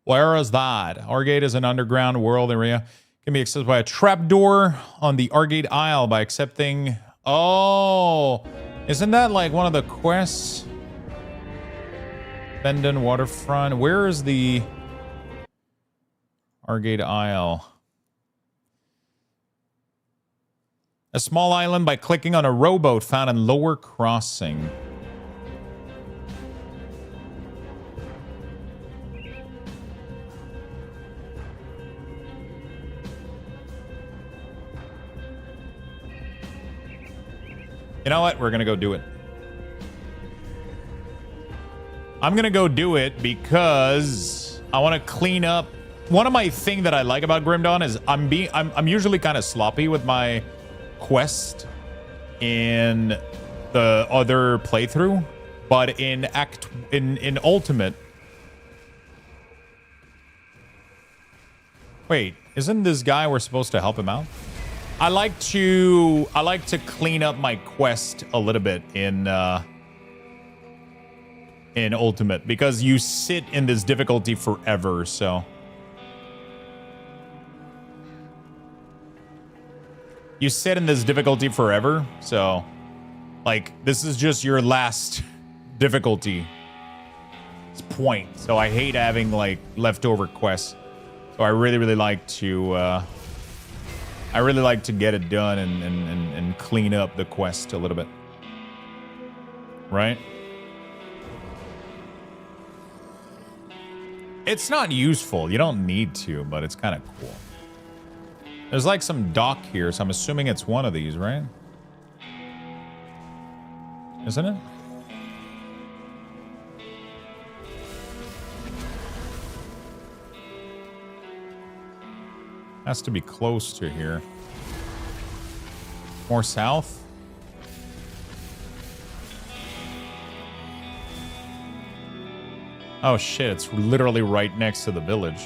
Where is that? Hargate is an underground world area. Can be accessed by a trapdoor on the Hargate Isle by accepting... Oh! Isn't that like one of the quests? Bendon Waterfront. Where is the Hargate Isle? A small island by clicking on a rowboat found in Lower Crossing. You know what? We're going to go do it. I'm gonna go do it because I want to clean up. One of my thing that I like about Grim Dawn is I'm usually kind of sloppy with my quest in the other playthrough, but in Ultimate. Wait, isn't this guy we're supposed to help him out? I like to clean up my quest a little bit in Ultimate because you sit in this difficulty forever, so you sit in this difficulty forever, so like this is just your last difficulty point. So I hate having like leftover quests. So I really like to get it done and clean up the quest a little bit. Right? It's not useful. You don't need to, but it's kind of cool. There's like some dock here, so I'm assuming it's one of these, right? Isn't it? Has to be close to here. More south? Oh shit, it's literally right next to the village.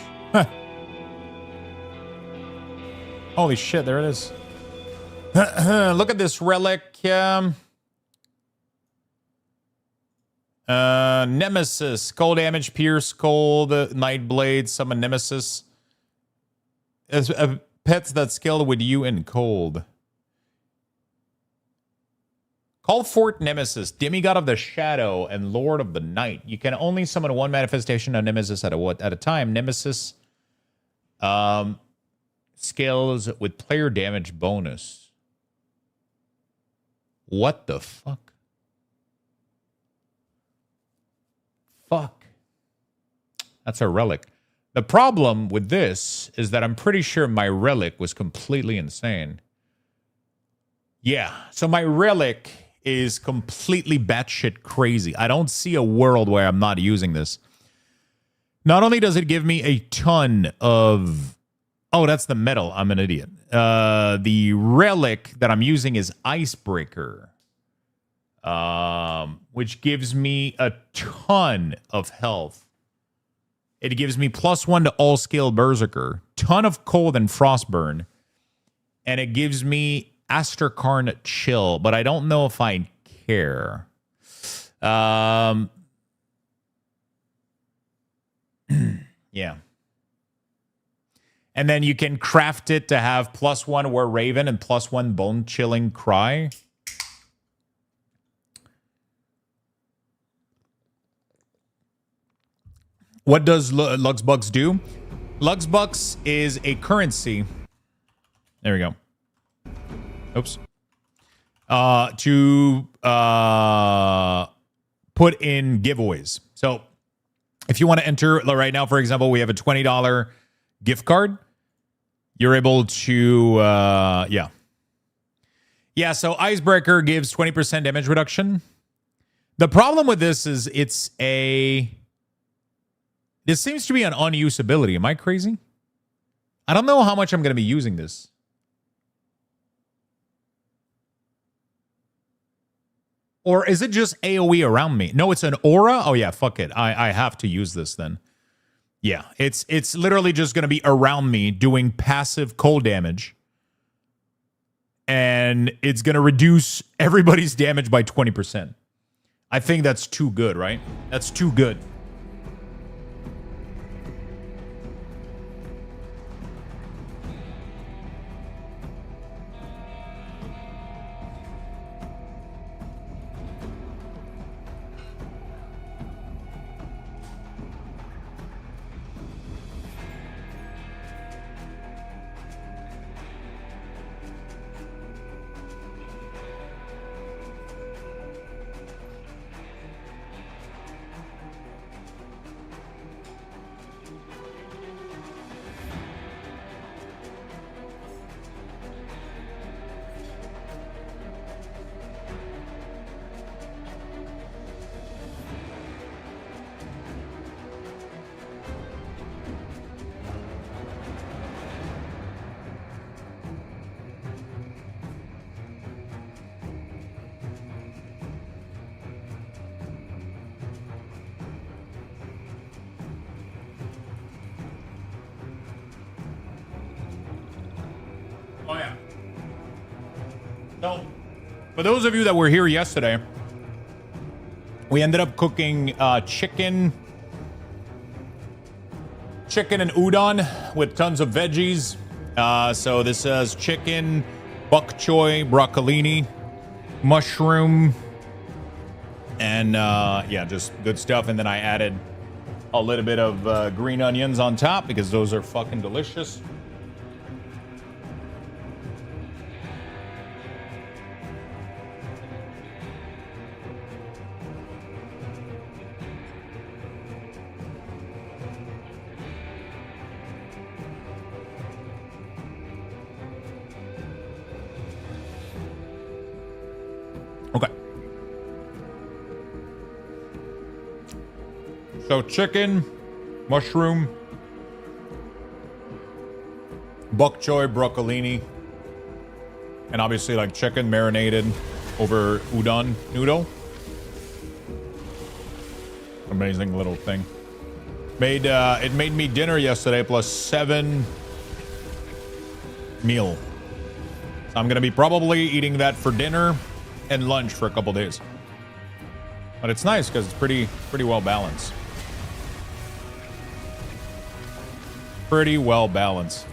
Holy shit, there it is. Look at this relic. Nemesis. Cold damage, pierce, cold, Nightblade, summon Nemesis. As pets that scale with you in cold. Call forth Nemesis, demigod of the shadow and lord of the night. You can only summon one manifestation of Nemesis at a time. Nemesis scales with player damage bonus. What the fuck? Fuck. That's a relic. The problem with this is that I'm pretty sure my relic was completely insane. Yeah, so my relic is completely batshit crazy. I don't see a world where I'm not using this. Not only does it give me a ton of... Oh, that's the metal. I'm an idiot. The relic that I'm using is Icebreaker, which gives me a ton of health. It gives me +1 to all skill Berserker, ton of cold and frostburn, and it gives me Asterkarn chill, but I don't know if I care. Yeah. And then you can craft it to have +1 Wereraven and +1 bone chilling cry. What does Luxbucks do? Luxbucks is a currency. There we go. Oops. To put in giveaways. So if you want to enter right now, for example, we have a $20 gift card. You're able to, yeah. Yeah, so Icebreaker gives 20% damage reduction. The problem with this is this seems to be an unusability. Am I crazy? I don't know how much I'm going to be using this. Or is it just AoE around me? No, it's an aura? Oh, yeah, fuck it. I have to use this then. Yeah, it's literally just going to be around me doing passive cold damage. And it's going to reduce everybody's damage by 20%. I think that's too good, right? That's too good. Oh, yeah. So, for those of you that were here yesterday, we ended up cooking chicken and udon with tons of veggies. So this is chicken, bok choy, broccolini, mushroom, and yeah, just good stuff. And then I added a little bit of green onions on top because those are fucking delicious. Okay. So chicken, mushroom, bok choy, broccolini, and obviously like chicken marinated over udon noodle. Amazing little thing. It made me dinner yesterday plus 7 meal. So I'm gonna be probably eating that for dinner and lunch for a couple days. But it's nice because it's pretty well balanced. Pretty well balanced.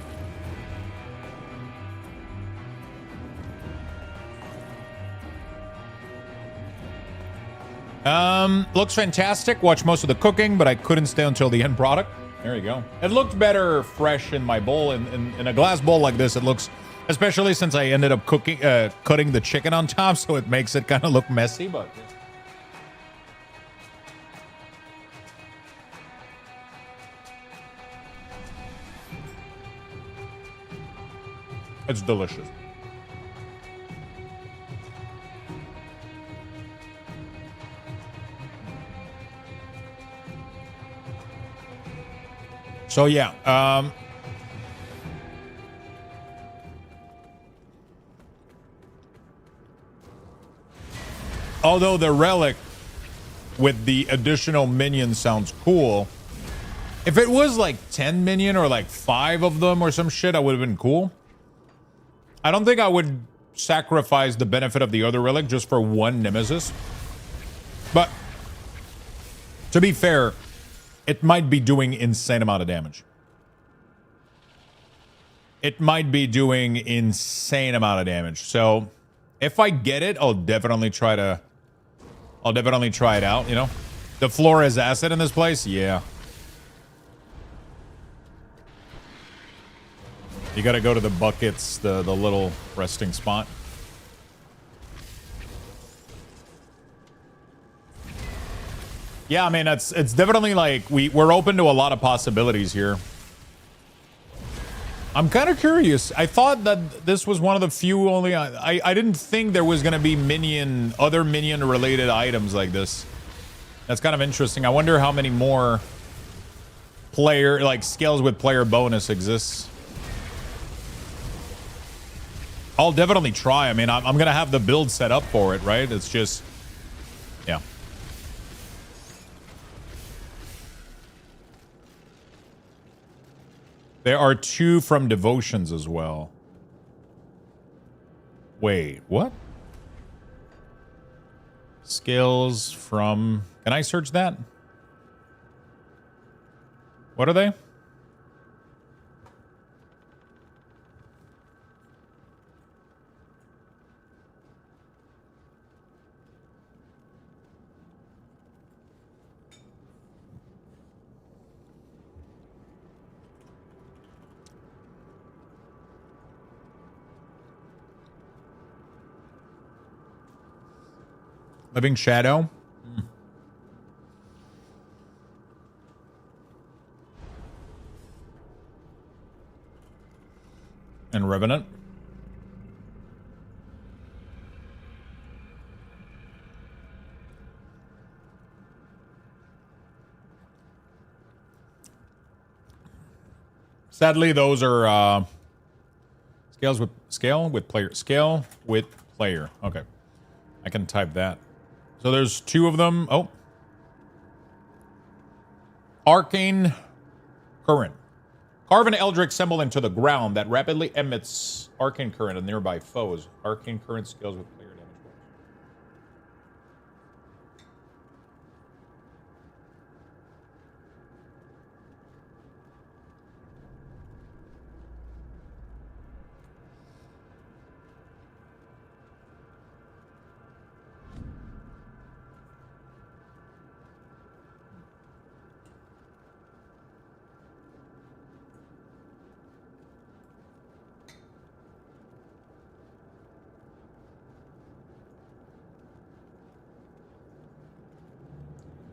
Looks fantastic. Watched most of the cooking, but I couldn't stay until the end product. There you go. It looked better fresh in my bowl. In a glass bowl like this, it looks, especially since I ended up cutting the chicken on top, so it makes it kind of look messy, but it's delicious. So yeah, although the relic with the additional minions sounds cool, if it was like 10 minion or like 5 of them or some shit, I would have been cool. I don't think I would sacrifice the benefit of the other relic just for one nemesis. But to be fair, it might be doing insane amount of damage. It might be doing insane amount of damage. So if I get it, I'll definitely try it out, you know? The Flores asset in this place, yeah. You gotta go to the buckets, the little resting spot. Yeah, I mean, it's definitely like we're open to a lot of possibilities here. I'm kind of curious. I thought that this was one of the few only. I didn't think there was gonna be other minion related items like this. That's kind of interesting. I wonder how many more scales with player bonus exists. I'll definitely try. I mean, I'm gonna have the build set up for it, right? It's just, yeah. There are 2 from devotions as well. Wait, what? Skills from... Can I search that? What are they? Living Shadow. And Revenant. Sadly, those are scale with player. Okay. I can type that. So there's 2 of them. Oh. Arcane Current. Carve an Eldritch symbol into the ground that rapidly emits arcane current of nearby foes. Arcane current scales with player damage.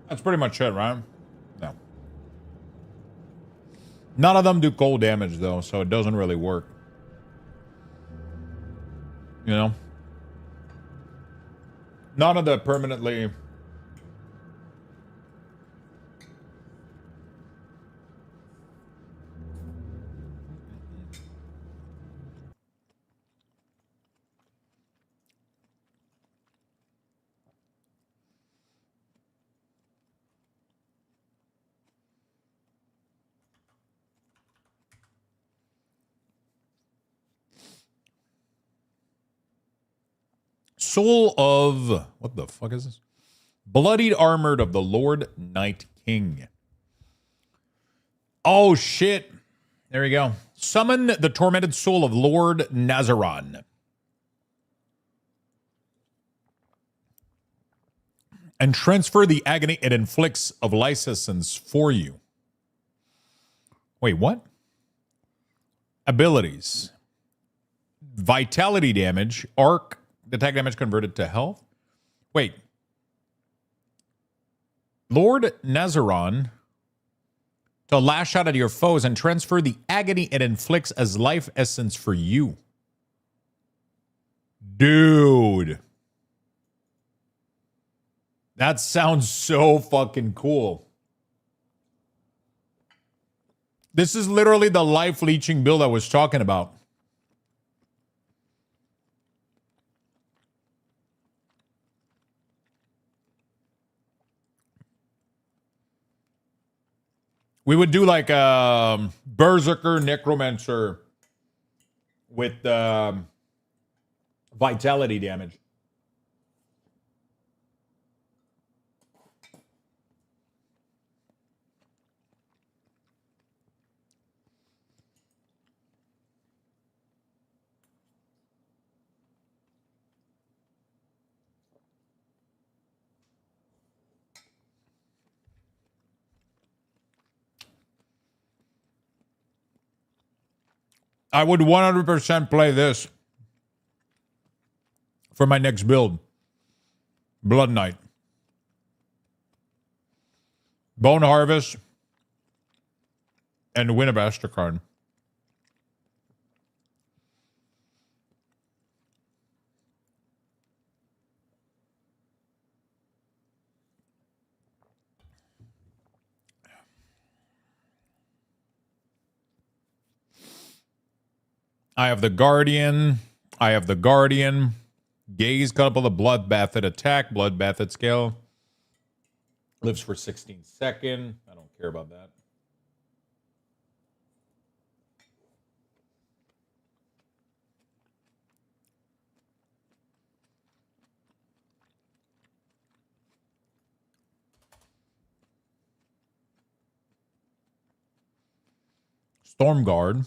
That's pretty much it, right? No. None of them do cold damage, though, so it doesn't really work. You know? None of the permanently... Soul of... What the fuck is this? Bloodied Armored of the Lord Night King. Oh, shit. There we go. Summon the tormented soul of Lord Nazaron. And transfer the agony it inflicts of licensance for you. Wait, what? Abilities. Vitality damage. Arc. Attack damage converted to health. Wait. Lord Nazaron to lash out at your foes and transfer the agony it inflicts as life essence for you. Dude. That sounds so fucking cool. This is literally the life leeching build I was talking about. We would do like a Berserker Necromancer with vitality damage. I would 100% play this for my next build. Blood Knight. Bone Harvest. And Win of Asterkarn. I have the Guardian. Gaze, couple of Bloodbath at attack. Bloodbath at scale. Lives for 16 seconds. I don't care about that. Stormguard.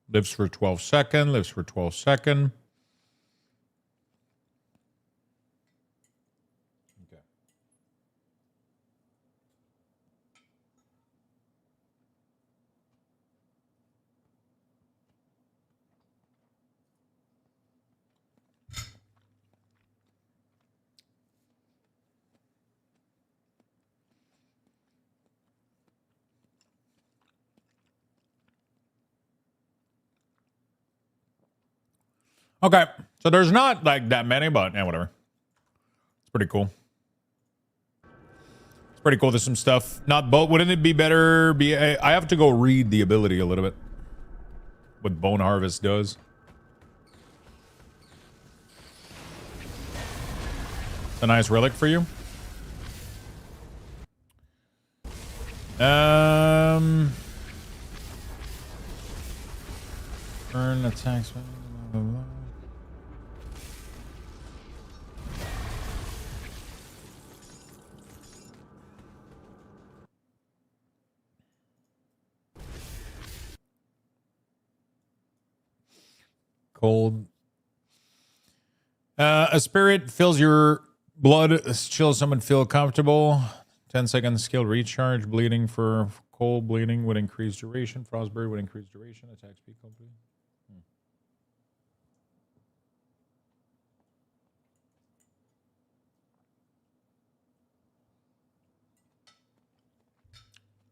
Lives for 12 seconds. Lives for 12 seconds. Okay. Okay, so there's not like that many, but yeah, whatever. It's pretty cool. It's pretty cool. There's some stuff. Not both. Wouldn't it be better? I have to go read the ability a little bit. What Bone Harvest does. It's a nice relic for you. attacks. Blah, blah, blah. Cold. A spirit fills your blood. Chill someone feel comfortable. 10-second skill recharge. Bleeding for cold. Bleeding would increase duration. Frostbird would increase duration. Attack speed complete.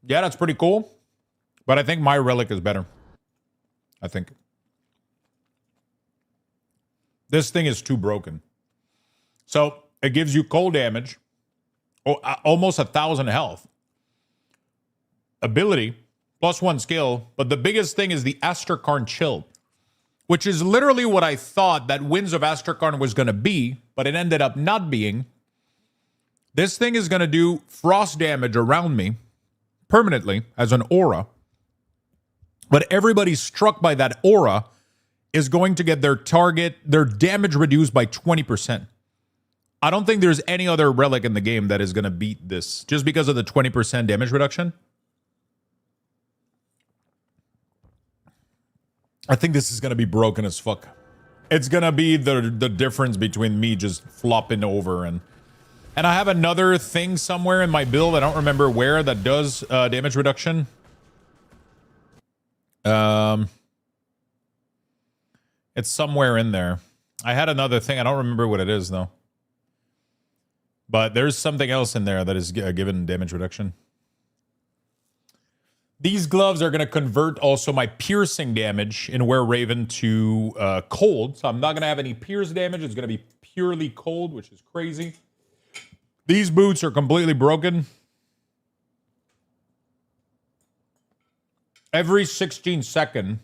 Yeah, that's pretty cool. But I think my relic is better. I think. This thing is too broken. So it gives you cold damage. Almost 1,000 health. Ability. +1 skill. But the biggest thing is the Asterkarn chill. Which is literally what I thought that Winds of Asterkarn was going to be. But it ended up not being. This thing is going to do frost damage around me. Permanently. As an aura. But everybody struck by that aura is going to get their damage reduced by 20%. I don't think there's any other relic in the game that is going to beat this just because of the 20% damage reduction. I think this is going to be broken as fuck. It's going to be the difference between me just flopping over and I have another thing somewhere in my build, I don't remember where, that does damage reduction. It's somewhere in there. I had another thing. I don't remember what it is, though. But there's something else in there that is given damage reduction. These gloves are going to convert also my piercing damage in Wereraven to cold. So I'm not going to have any pierce damage. It's going to be purely cold, which is crazy. These boots are completely broken. Every 16 seconds.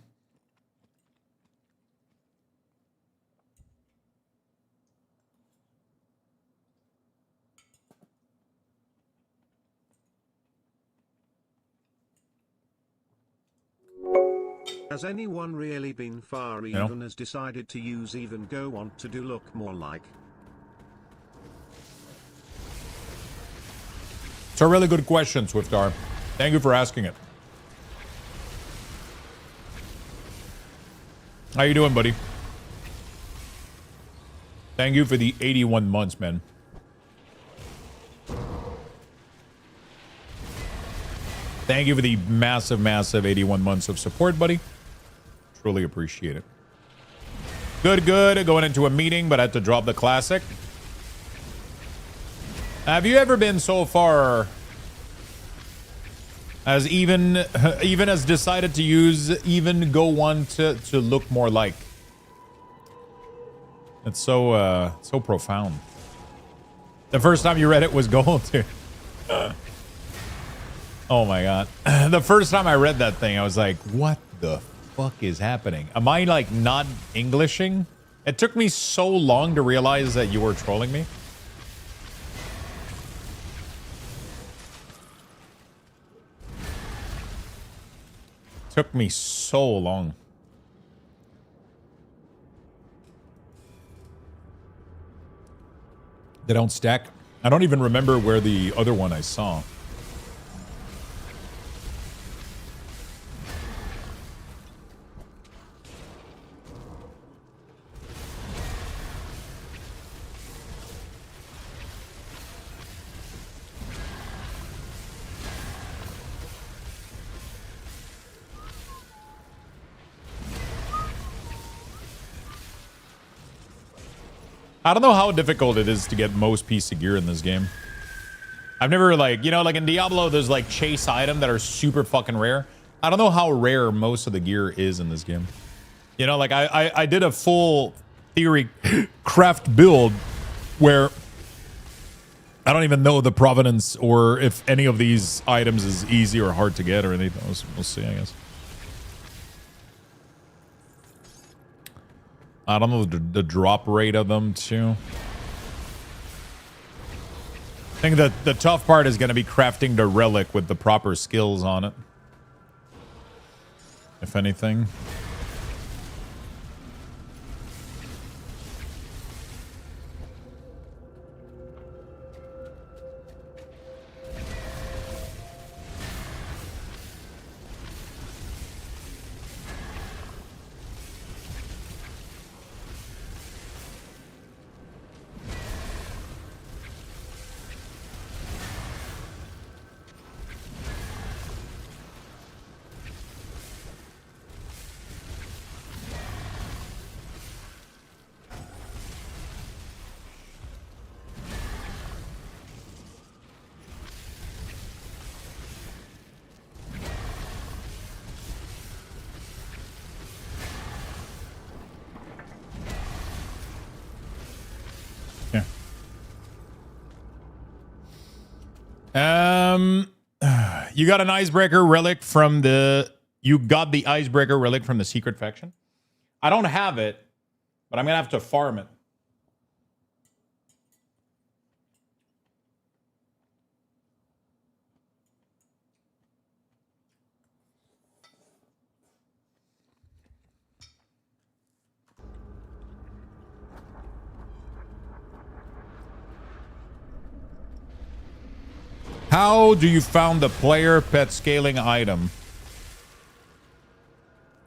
Has anyone really been far even has decided to use even go want to do look more like? It's a really good question, Swiftar. Thank you for asking it. How you doing, buddy? Thank you for the 81 months, man. Thank you for the massive, massive 81 months of support, buddy. Truly appreciate it. Good. Going into a meeting, but I had to drop the classic. Have you ever been so far as even has decided to use even go one to look more like? It's so so profound. The first time you read it was gold, too. Oh my god. The first time I read that thing, I was like, what the fuck is happening? Am I like not Englishing? It took me so long to realize that you were trolling me. Took me so long. They don't stack. I don't even remember where the other one I saw. I don't know how difficult it is to get most piece of gear in this game. I've never, like, you know, like in Diablo, there's like chase items that are super fucking rare. I don't know how rare most of the gear is in this game. You know, like I did a full theory craft build where I don't even know the provenance or if any of these items is easy or hard to get or anything. We'll see, I guess. I don't know the drop rate of them, too. I think that the tough part is going to be crafting the relic with the proper skills on it. If anything. You got an icebreaker relic from the... You got the icebreaker relic from the secret faction? I don't have it, but I'm going to have to farm it. How do you found the player pet scaling item?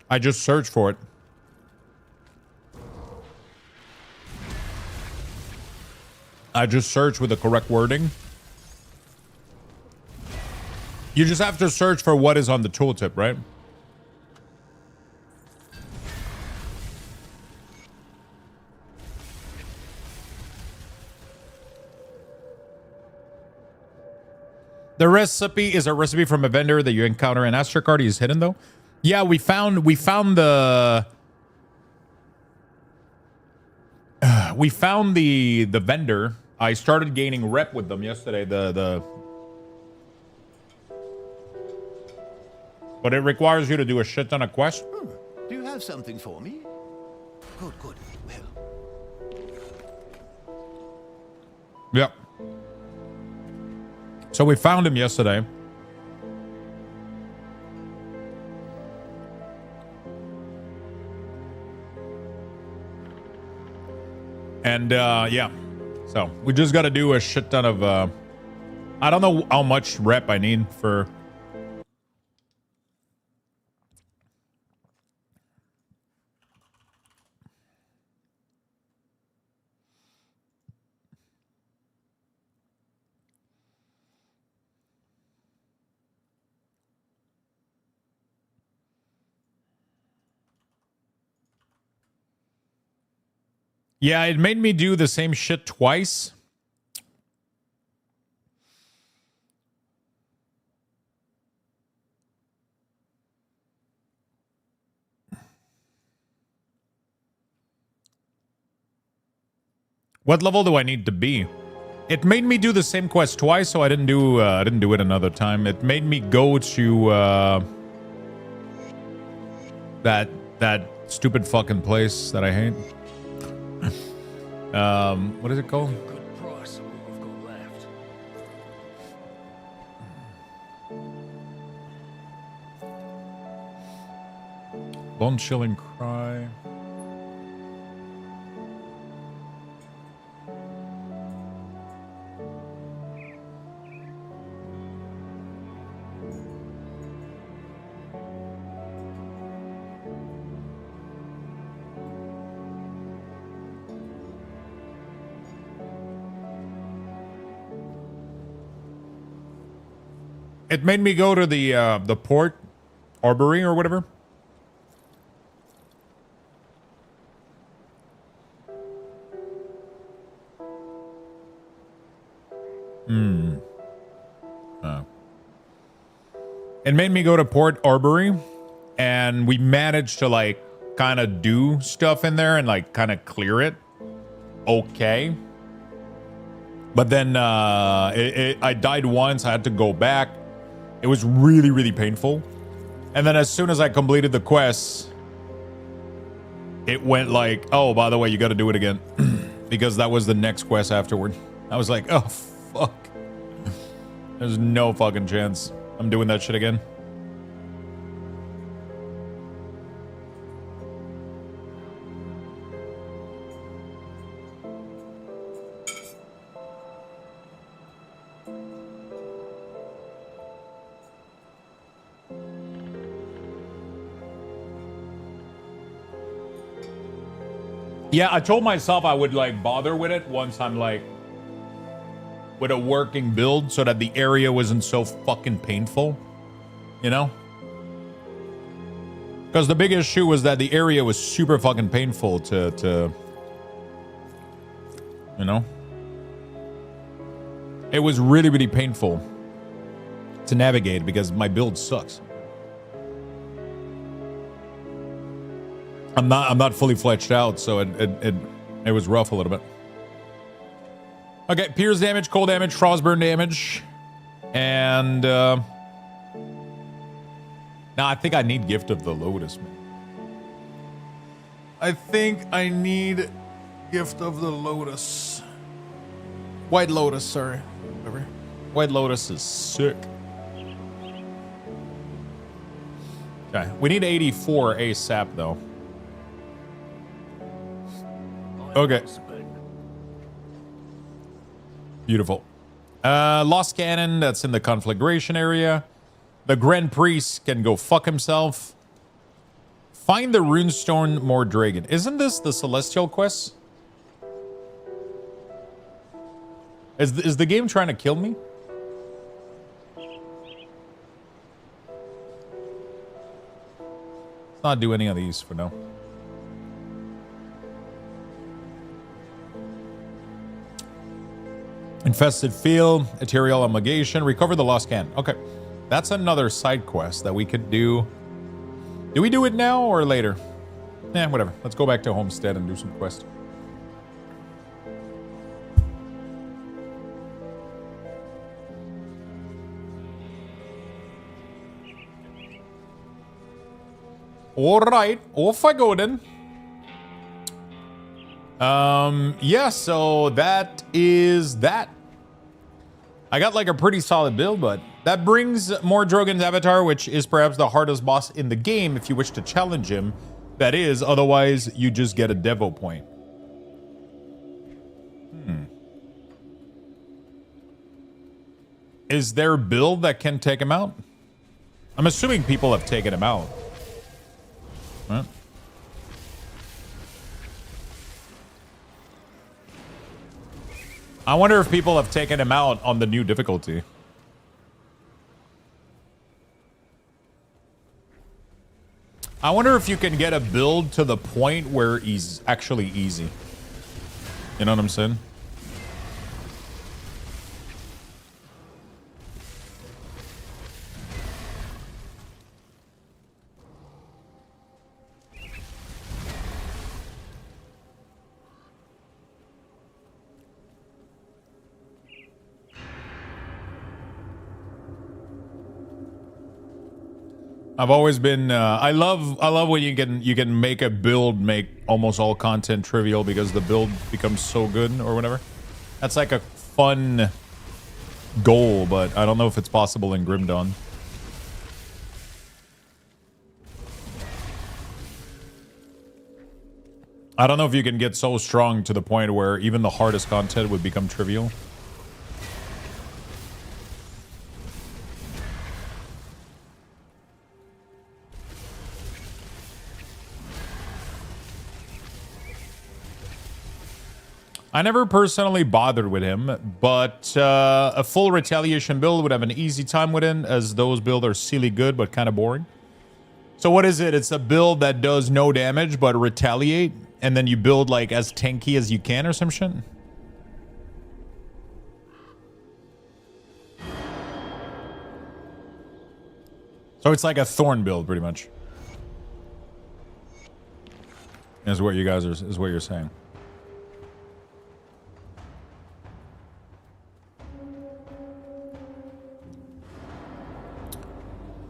I just searched for it. I just searched with the correct wording. You just have to search for what is on the tooltip, right? The recipe is a recipe from a vendor that you encounter in Asterkarn. Is hidden though. Yeah, we found the the vendor. I started gaining rep with them yesterday. But it requires you to do a shit ton of quests. Do you have something for me? Good, good. Well. Yep. So we found him yesterday. And yeah. So we just got to do a shit ton of I don't know how much rep I need for Yeah, it made me do the same shit twice. What level do I need to be? It made me do the same quest twice, so I didn't do it another time. It made me go to that stupid fucking place that I hate. What is it called? Good price of what we've got left. Bone chilling cry. It made me go to the port arbory or whatever. It made me go to Port Arbory, and we managed to like kind of do stuff in there and like kind of clear it. Okay. But then I died once. I had to go back. It was really, really painful. And then as soon as I completed the quest, it went like, oh, by the way, you got to do it again. Because that was the next quest afterward. I was like, oh, fuck. There's no fucking chance I'm doing that shit again. Yeah, I told myself I would like bother with it once I'm like with a working build so that the area wasn't so fucking painful, you know? Because the big issue was that the area was super fucking painful to you know? It was really, really painful to navigate because my build sucks. I'm not fully fledged out, so it was rough a little bit. Okay, pierce damage, cold damage, frostburn damage. And now I think I need Gift of the Lotus, man. I think I need Gift of the Lotus. White Lotus, sorry. Whatever. White Lotus is sick. Okay, we need 84 ASAP though. Okay. Beautiful. Lost Cannon, that's in the conflagration area. The Grand Priest can go fuck himself. Find the Runestone Mordragon. Isn't this the Celestial quest? Is the game trying to kill me? Let's not do any of these for now. Infested Field, Ethereal Obligation, recover the Lost Cannon. Okay, that's another side quest that we could do. Do we do it now or later? Eh, whatever. Let's go back to Homestead and do some quests. All right, off I go then. Yeah, so that is that. I got like a pretty solid build, but that brings Mordrogan's avatar, which is perhaps the hardest boss in the game if you wish to challenge him. That is, otherwise you just get a Devo point. Is there a build that can take him out? I'm assuming people have taken him out. Huh? I wonder if people have taken him out on the new difficulty. I wonder if you can get a build to the point where he's actually easy. You know what I'm saying? I've always been I love when you can make a build make almost all content trivial because the build becomes so good or whatever. That's like a fun goal, but I don't know if it's possible in Grim Dawn. I don't know if you can get so strong to the point where even the hardest content would become trivial. I never personally bothered with him, but a full retaliation build would have an easy time with it, as those builds are silly good but kind of boring. So what is it? It's a build that does no damage but retaliate, and then you build like as tanky as you can or some shit? So it's like a Thorn build, pretty much. Is what you guys is what you're saying.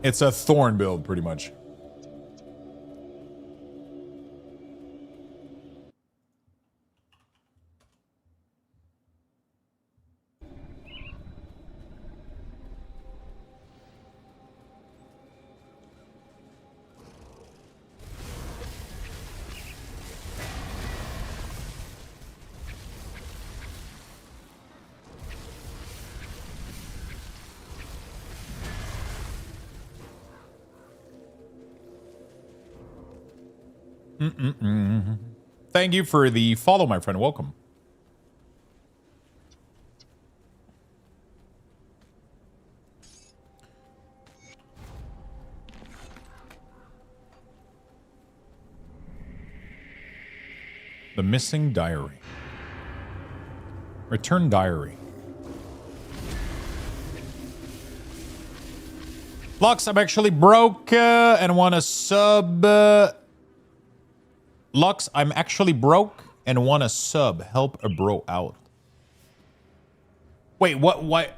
It's a Thorn build, pretty much. Thank you for the follow, my friend. Welcome. The missing diary. Return diary. Lux, I'm actually broke and want to sub... Lux, I'm actually broke and want to sub. Help a bro out. Wait, what?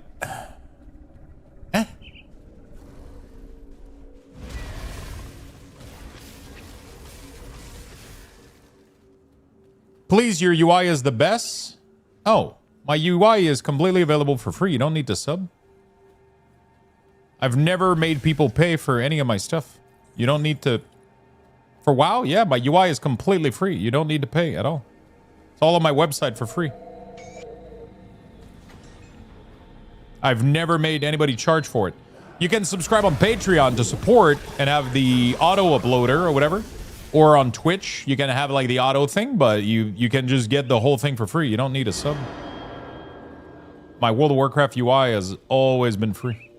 Please, your UI is the best. Oh, my UI is completely available for free. You don't need to sub. I've never made people pay for any of my stuff. You don't need to. For WoW, yeah, my UI is completely free. You don't need to pay at all. It's all on my website for free. I've never made anybody charge for it. You can subscribe on Patreon to support and have the auto uploader or whatever. Or on Twitch, you can have like the auto thing, but you can just get the whole thing for free. You don't need a sub. My World of Warcraft UI has always been free.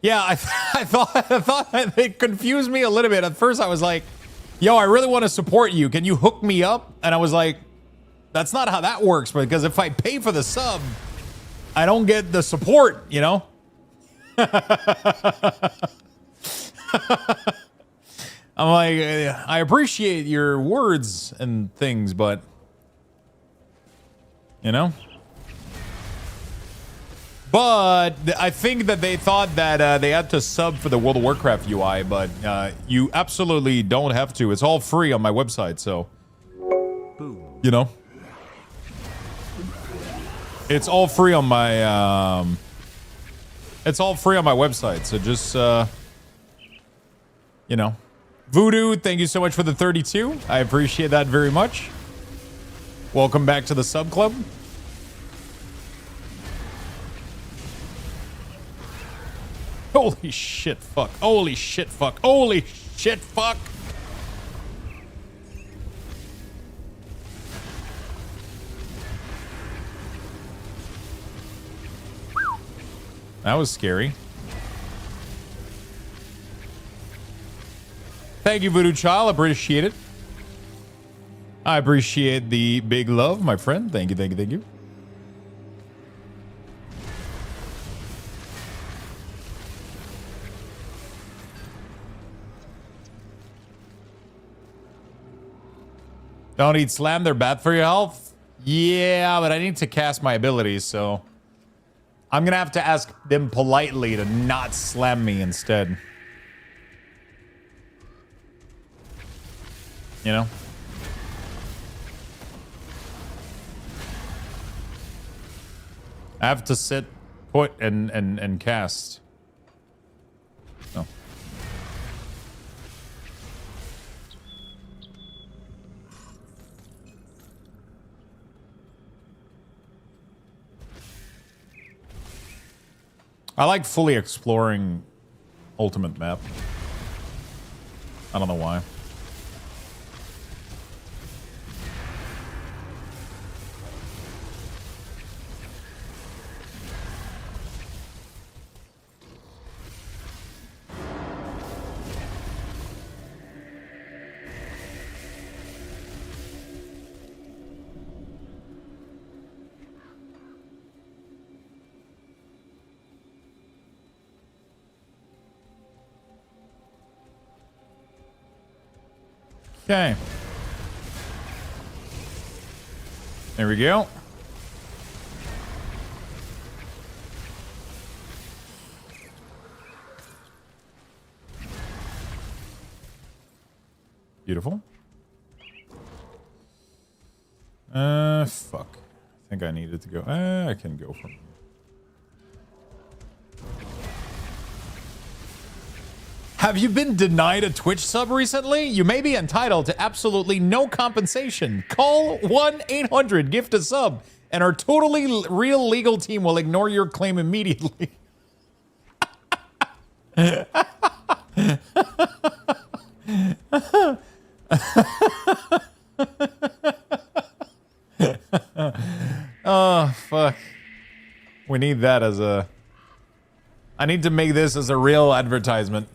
Yeah, I thought it confused me a little bit. At first, I was like, "Yo, I really want to support you. Can you hook me up?" And I was like, "That's not how that works." Because if I pay for the sub, I don't get the support. You know. I'm like, I appreciate your words and things, but you know. But I think that they thought that they had to sub for the World of Warcraft UI, but you absolutely don't have to. It's all free on my website, so you know, it's all free on my website. So just you know, Voodoo, thank you so much for the 32. I appreciate that very much. Welcome back to the sub club. Holy shit, fuck. Holy shit, fuck. Holy shit, fuck. That was scary. Thank you, Voodoo Child. Appreciate it. I appreciate the big love, my friend. Thank you, thank you, thank you. Don't eat slam, they're bad for your health. Yeah, but I need to cast my abilities, so I'm gonna have to ask them politely to not slam me instead. You know? I have to sit, put, and cast. No. I like fully exploring ultimate map. I don't know why. Okay. There we go. Beautiful. Fuck. I think I needed to go. I can go from here. Have you been denied a Twitch sub recently? You may be entitled to absolutely no compensation. Call 1-800-GIFT-A-SUB and our totally real legal team will ignore your claim immediately. Oh, fuck. We need that as a... I need to make this as a real advertisement.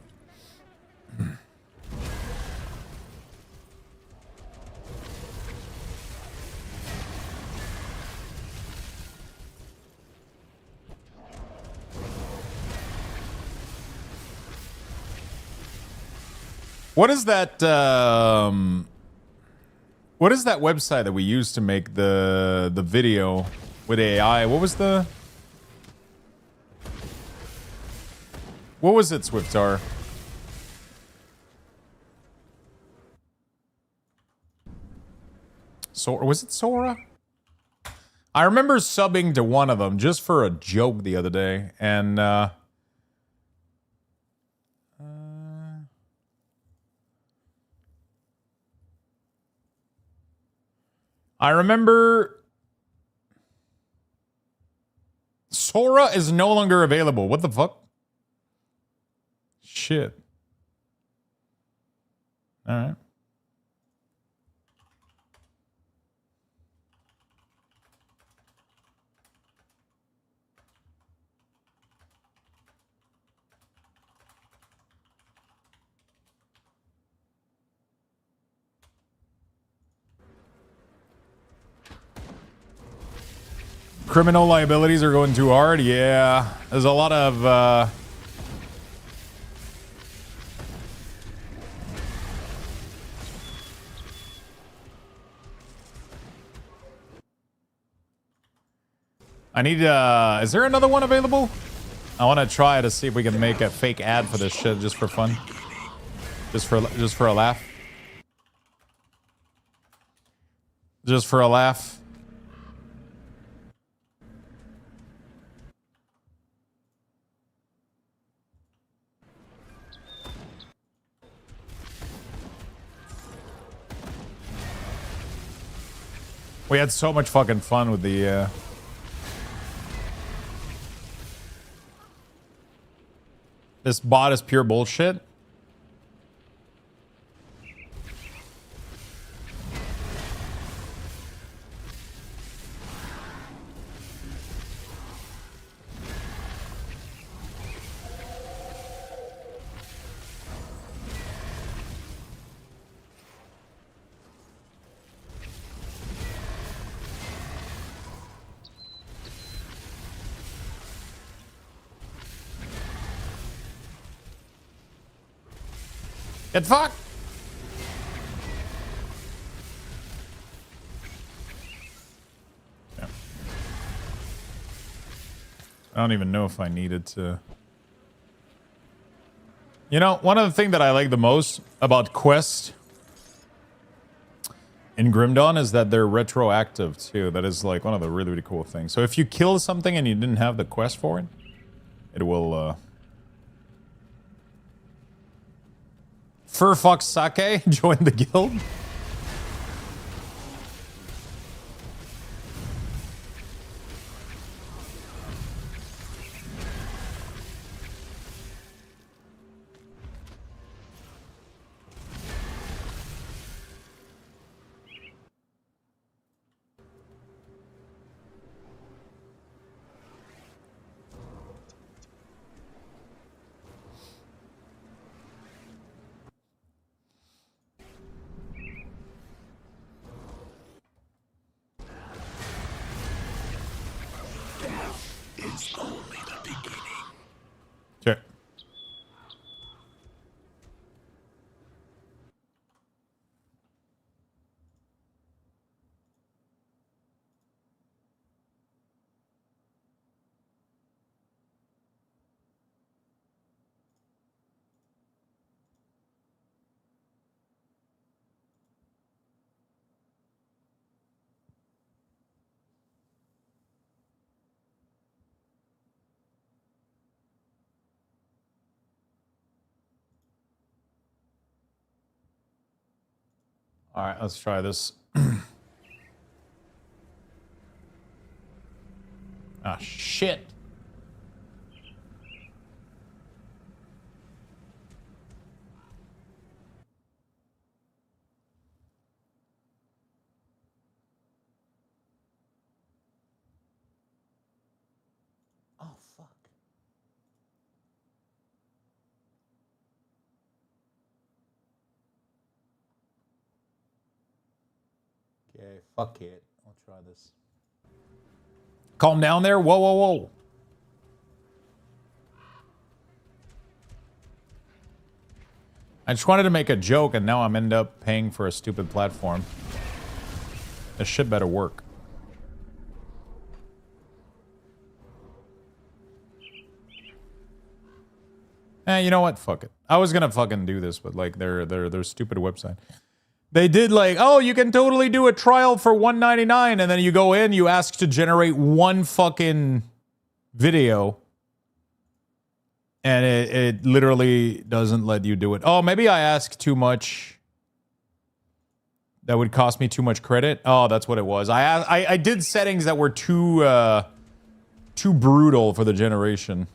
What is that website that we used to make the video with AI? What was the What was it, Swiftar? So, was it Sora? I remember subbing to one of them just for a joke the other day, and I remember Sora is no longer available. What the fuck? Shit. All right. Criminal liabilities are going too hard. Yeah, there's a lot of I need is there another one available? I want to try to see if we can make a fake ad for this shit just for fun. Just for a laugh. Just for a laugh. We had so much fucking fun with the this bot is pure bullshit. Get fucked! Yeah. I don't even know if I needed to. You know, one of the things that I like the most about Quest in Grim Dawn is that they're retroactive too. That is like one of the really, really cool things. So if you kill something and you didn't have the quest for it, it will Furfox Sake join the guild. Sure. All right, let's try this. Ah, shit. Oh, fuck. Okay, fuck it. I'll try this. Calm down there. Whoa, whoa, whoa. I just wanted to make a joke and now I'm end up paying for a stupid platform. This shit better work. You know what? Fuck it. I was gonna fucking do this, but like their stupid website. They did like, oh, you can totally do a trial for $1.99, and then you go in, you ask to generate one fucking video, and it literally doesn't let you do it. Oh, maybe I asked too much. That would cost me too much credit. Oh, that's what it was. I did settings that were too brutal for the generation.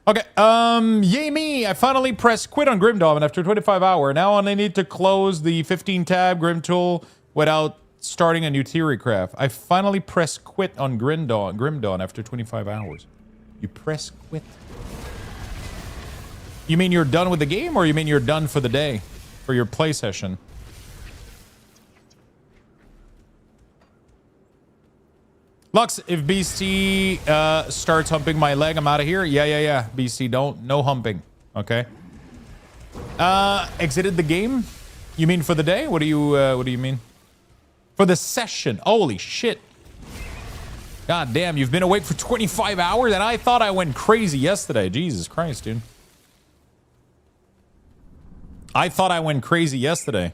Okay, yay me! I finally pressed quit on Grim Dawn after 25 hours. Now I only need to close the 15 tab Grim tool without starting a new theory craft. I finally pressed quit on Grim Dawn after 25 hours. You press quit. You mean you're done with the game, or you mean you're done for the day? For your play session? Lux, if BC starts humping my leg, I'm out of here. Yeah. BC, no humping. Okay. Exited the game? You mean for the day? What do you mean? For the session. Holy shit. God damn, you've been awake for 25 hours, and I thought I went crazy yesterday. Jesus Christ, dude. I thought I went crazy yesterday.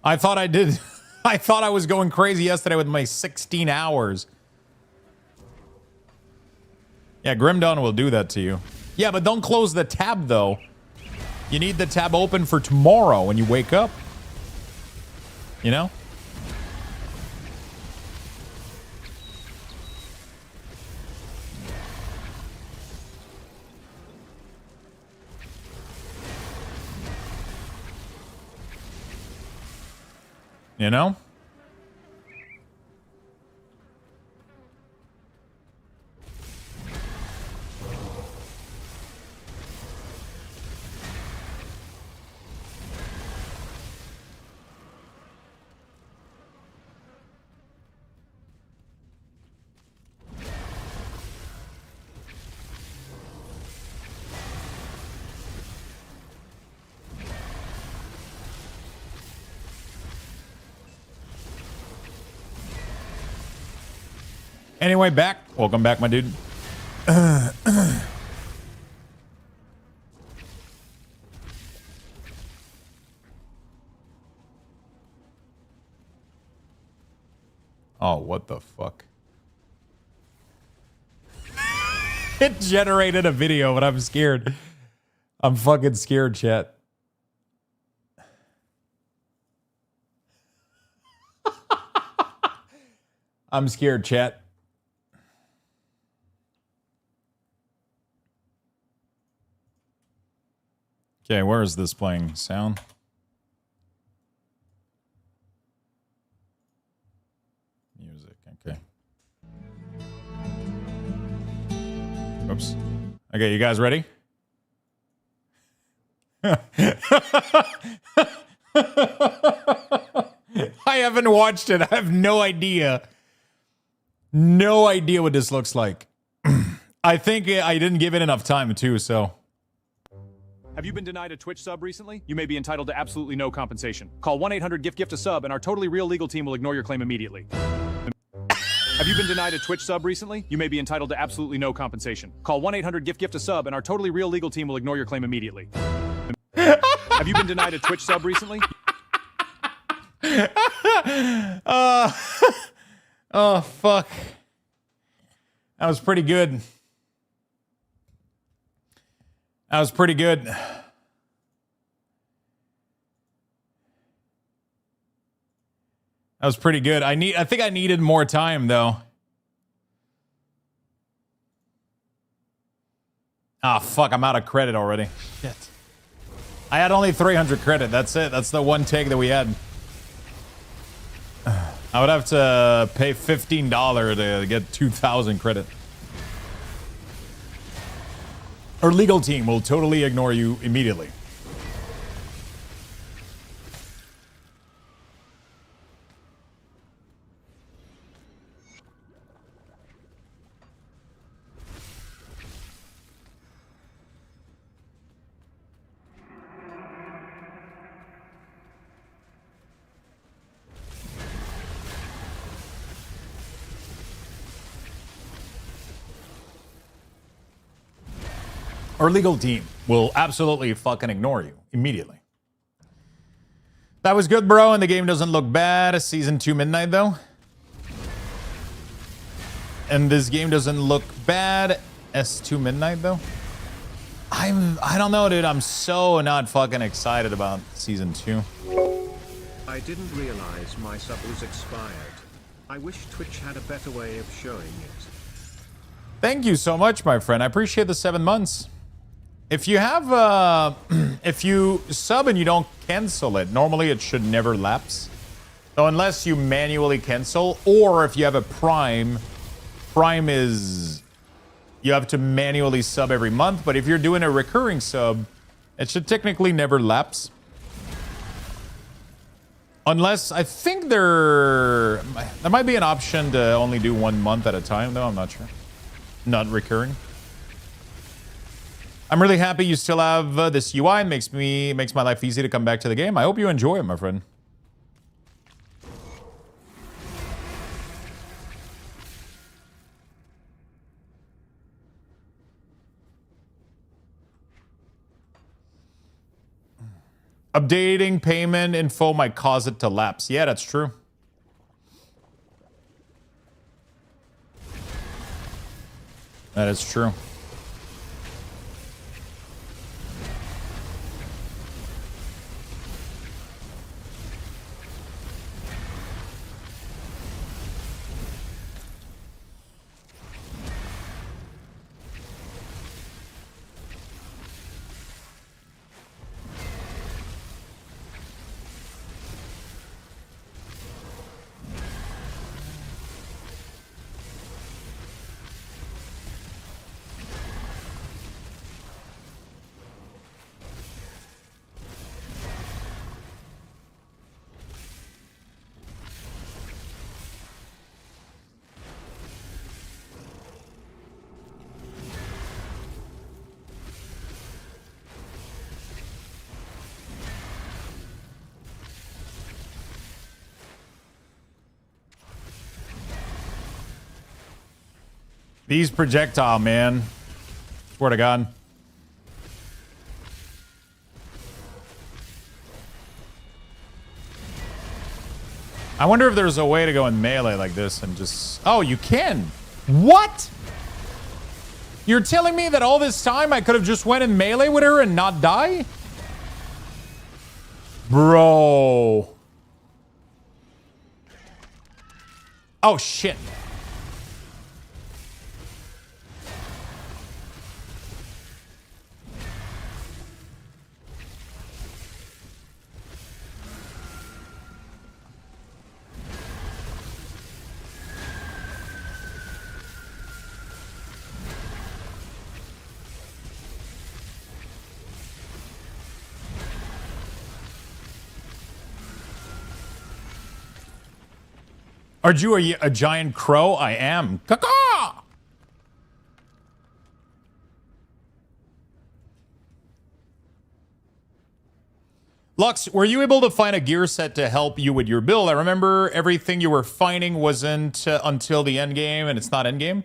I thought I did. I thought I was going crazy yesterday with my 16 hours. Yeah, Grim Dawn will do that to you. Yeah, but don't close the tab, though. You need the tab open for tomorrow when you wake up. You know? You know? Anyway, back. Welcome back, my dude. Oh, what the fuck? It generated a video, but I'm scared. I'm fucking scared, chat. I'm scared, chat. Okay, where is this playing? Sound? Music, okay. Oops. Okay, you guys ready? I haven't watched it. I have no idea. No idea what this looks like. I think I didn't give it enough time, too, so... Have you been denied a Twitch sub recently? You may be entitled to absolutely no compensation. Call 1-800-GIFT a sub and our totally real legal team will ignore your claim immediately. Have you been denied a Twitch sub recently? You may be entitled to absolutely no compensation. Call 1-800-GIFT a sub and our totally real legal team will ignore your claim immediately. Have you been denied a Twitch sub recently? Oh, fuck. That was pretty good. That was pretty good. That was pretty good. I think I needed more time, though. Ah, fuck, I'm out of credit already. Shit. I had only 300 credit. That's it. That's the one take that we had. I would have to pay $15 to get 2,000 credit. Our legal team will totally ignore you immediately. Our legal team will absolutely fucking ignore you immediately. That was good, bro, and the game doesn't look bad. Season 2 midnight, though. And this game doesn't look bad. S2 midnight, though. I don't know, dude. I'm so not fucking excited about Season 2. I didn't realize my sub was expired. I wish Twitch had a better way of showing it. Thank you so much, my friend. I appreciate the 7 months. If you have, if you sub and you don't cancel it, normally it should never lapse. So unless you manually cancel, or if you have a Prime is, you have to manually sub every month. But if you're doing a recurring sub, it should technically never lapse. Unless, I think there might be an option to only do 1 month at a time, though. I'm not sure. Not recurring. I'm really happy you still have this UI. It makes my life easy to come back to the game. I hope you enjoy it, my friend. Updating payment info might cause it to lapse. Yeah, that's true. That is true. These projectile, man. Swear to God. I wonder if there's a way to go in melee like this and just... Oh, you can. What? You're telling me that all this time I could have just went in melee with her and not die? Bro. Oh, shit. Are you a giant crow? I am. Caw-caw! Lux, were you able to find a gear set to help you with your build? I remember everything you were finding wasn't until the end game, and it's not end game.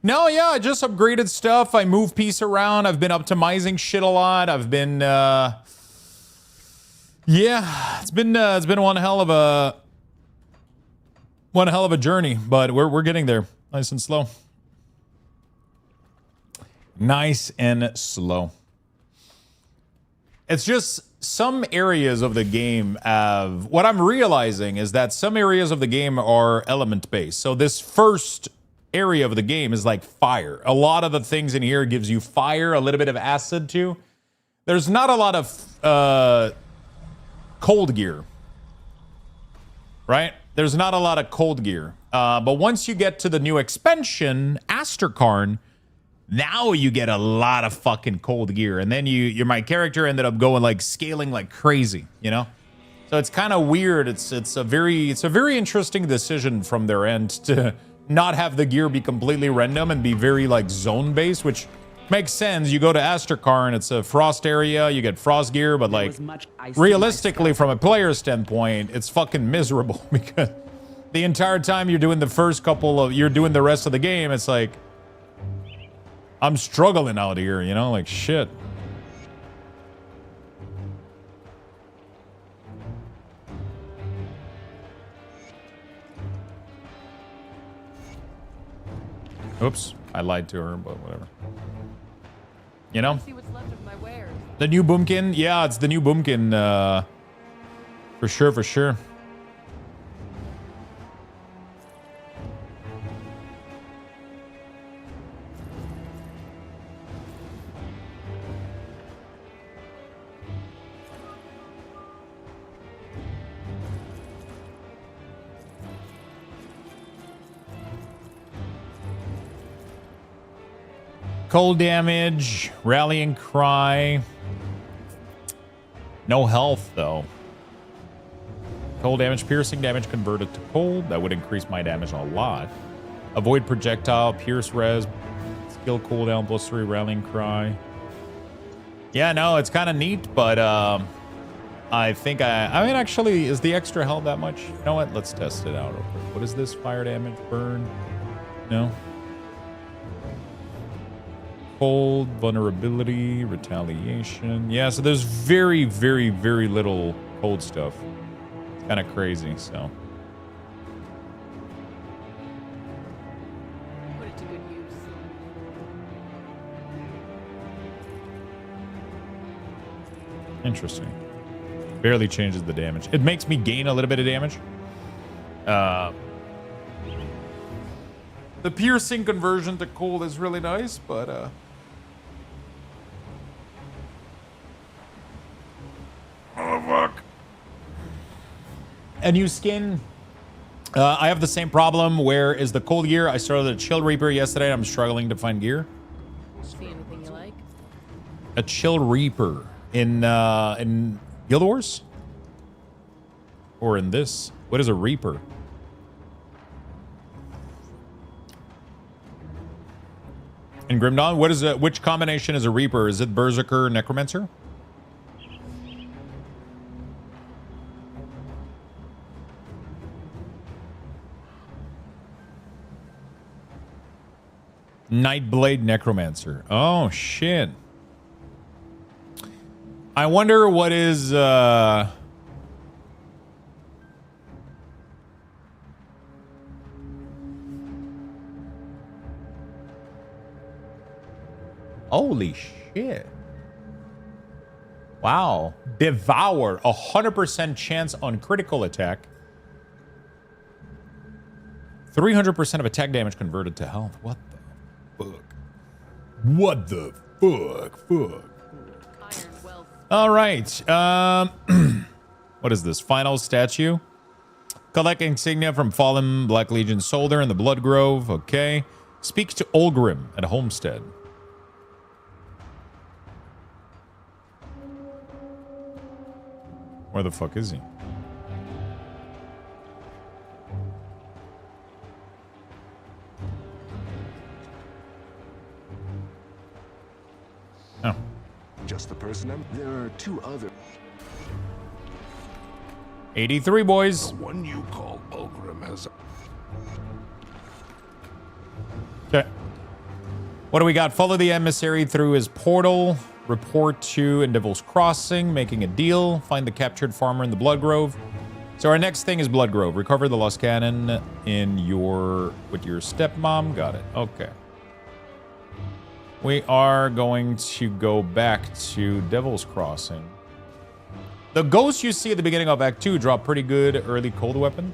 No, yeah, I just upgraded stuff. I moved piece around. I've been optimizing shit a lot. I've been, yeah, it's been one hell of a journey, but we're getting there, nice and slow. Nice and slow. It's just some areas of the game have... What I'm realizing is that some areas of the game are element-based. So this first area of the game is like fire. A lot of the things in here gives you fire, a little bit of acid too. There's not a lot of cold gear, right? There's not a lot of cold gear. But once you get to the new expansion, Asterkarn, now you get a lot of fucking cold gear. And then my character ended up going like scaling like crazy, you know? So it's kind of weird. It's a very interesting decision from their end to not have the gear be completely random and be very like zone based, which makes sense. You go to Asterkarn, it's a frost area, you get frost gear, but like realistically from a player standpoint, it's fucking miserable because the entire time you're doing the first couple of, you're doing the rest of the game, it's like I'm struggling out here, you know, like shit. Oops, I lied to her, but whatever. You know? See what's left of my wares. The new boomkin? Yeah, it's the new boomkin. For sure, for sure. Cold damage, rallying cry. No health though. Cold damage, piercing damage converted to cold. That would increase my damage a lot. Avoid projectile, pierce res, skill cooldown +3, rallying cry. Yeah, no, it's kind of neat, but I think I mean, actually, is the extra health that much? You know what? Let's test it out. What is this? Fire damage, burn? No. Cold, vulnerability, retaliation. Yeah, so there's very, very, very little cold stuff. It's kind of crazy, so. Put it to good use. Interesting. Barely changes the damage. It makes me gain a little bit of damage. The piercing conversion to cold is really nice, but oh fuck. A new skin. I have the same problem. Where is the cold gear? I started a Chill Reaper yesterday. I'm struggling to find gear. See anything you like? A Chill Reaper in Guild Wars? Or in this? What is a Reaper? In Grim Dawn, what is it? Which combination is a Reaper? Is it Berserker, Necromancer? Nightblade Necromancer. Oh shit. I wonder what is holy shit. Wow. Devour. 100% chance on critical attack. 300% of attack damage converted to health. What the fuck? What the fuck? All right. What is this? Final statue. Collect insignia from fallen Black Legion soldier in the Blood Grove. Okay. Speak to Olgrim at Homestead. Where the fuck is he? Oh. Just the person. There are two other. 83 boys. The one you call Ulgrim has. Okay. What do we got? Follow the emissary through his portal. Report to Devil's Crossing, making a deal. Find the captured farmer in the Blood Grove. So our next thing is Blood Grove. Recover the lost cannon with your stepmom. Got it. Okay. We are going to go back to Devil's Crossing. The ghosts you see at the beginning of Act 2 drop pretty good early cold weapon.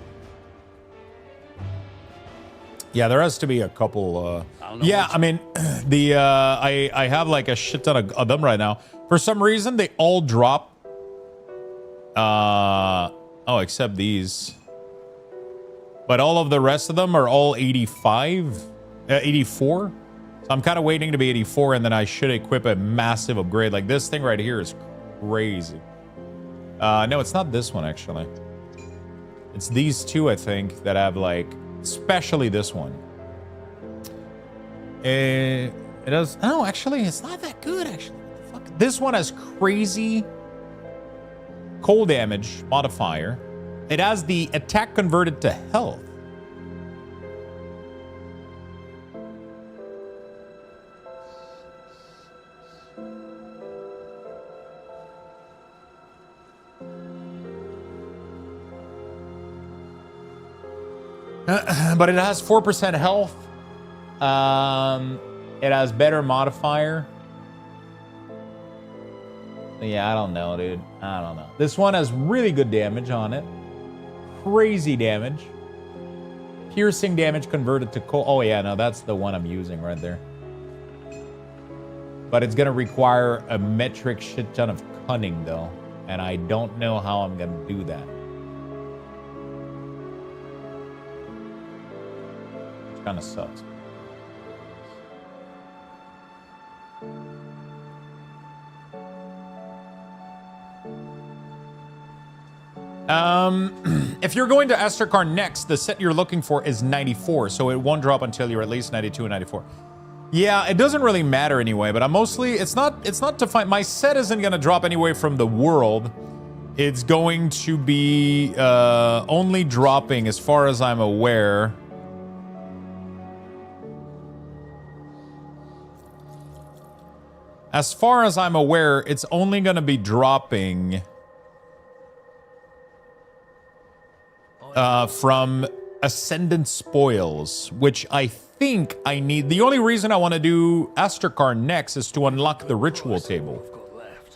Yeah, there has to be a couple. Yeah, I mean, I have like a shit ton of them right now. For some reason, they all drop. Oh, except these. But all of the rest of them are all 85, 84. So I'm kind of waiting to be 84, and then I should equip a massive upgrade. Like this thing right here is crazy. No, it's not this one actually. It's these two, I think, that have like. Especially this one. It does. Oh, actually, it's not that good. Actually, fuck. This one has crazy cold damage modifier. It has the attack converted to health. But it has 4% health. It has better modifier. Yeah, I don't know, dude. I don't know. This one has really good damage on it. Crazy damage. Piercing damage converted to cold. Oh, yeah, no, that's the one I'm using right there. But it's going to require a metric shit ton of cunning, though. And I don't know how I'm going to do that. Which kind of sucks. If you're going to Asterkarn next, the set you're looking for is 94, so it won't drop until you're at least 92 and 94. Yeah, it doesn't really matter anyway, but I'm mostly, it's not to find, my set isn't going to drop anyway from the world. It's going to be only dropping, as far as I'm aware. As far as I'm aware, it's only going to be dropping from Ascendant Spoils, which I think I need. The only reason I want to do Asterkarn next is to unlock the ritual table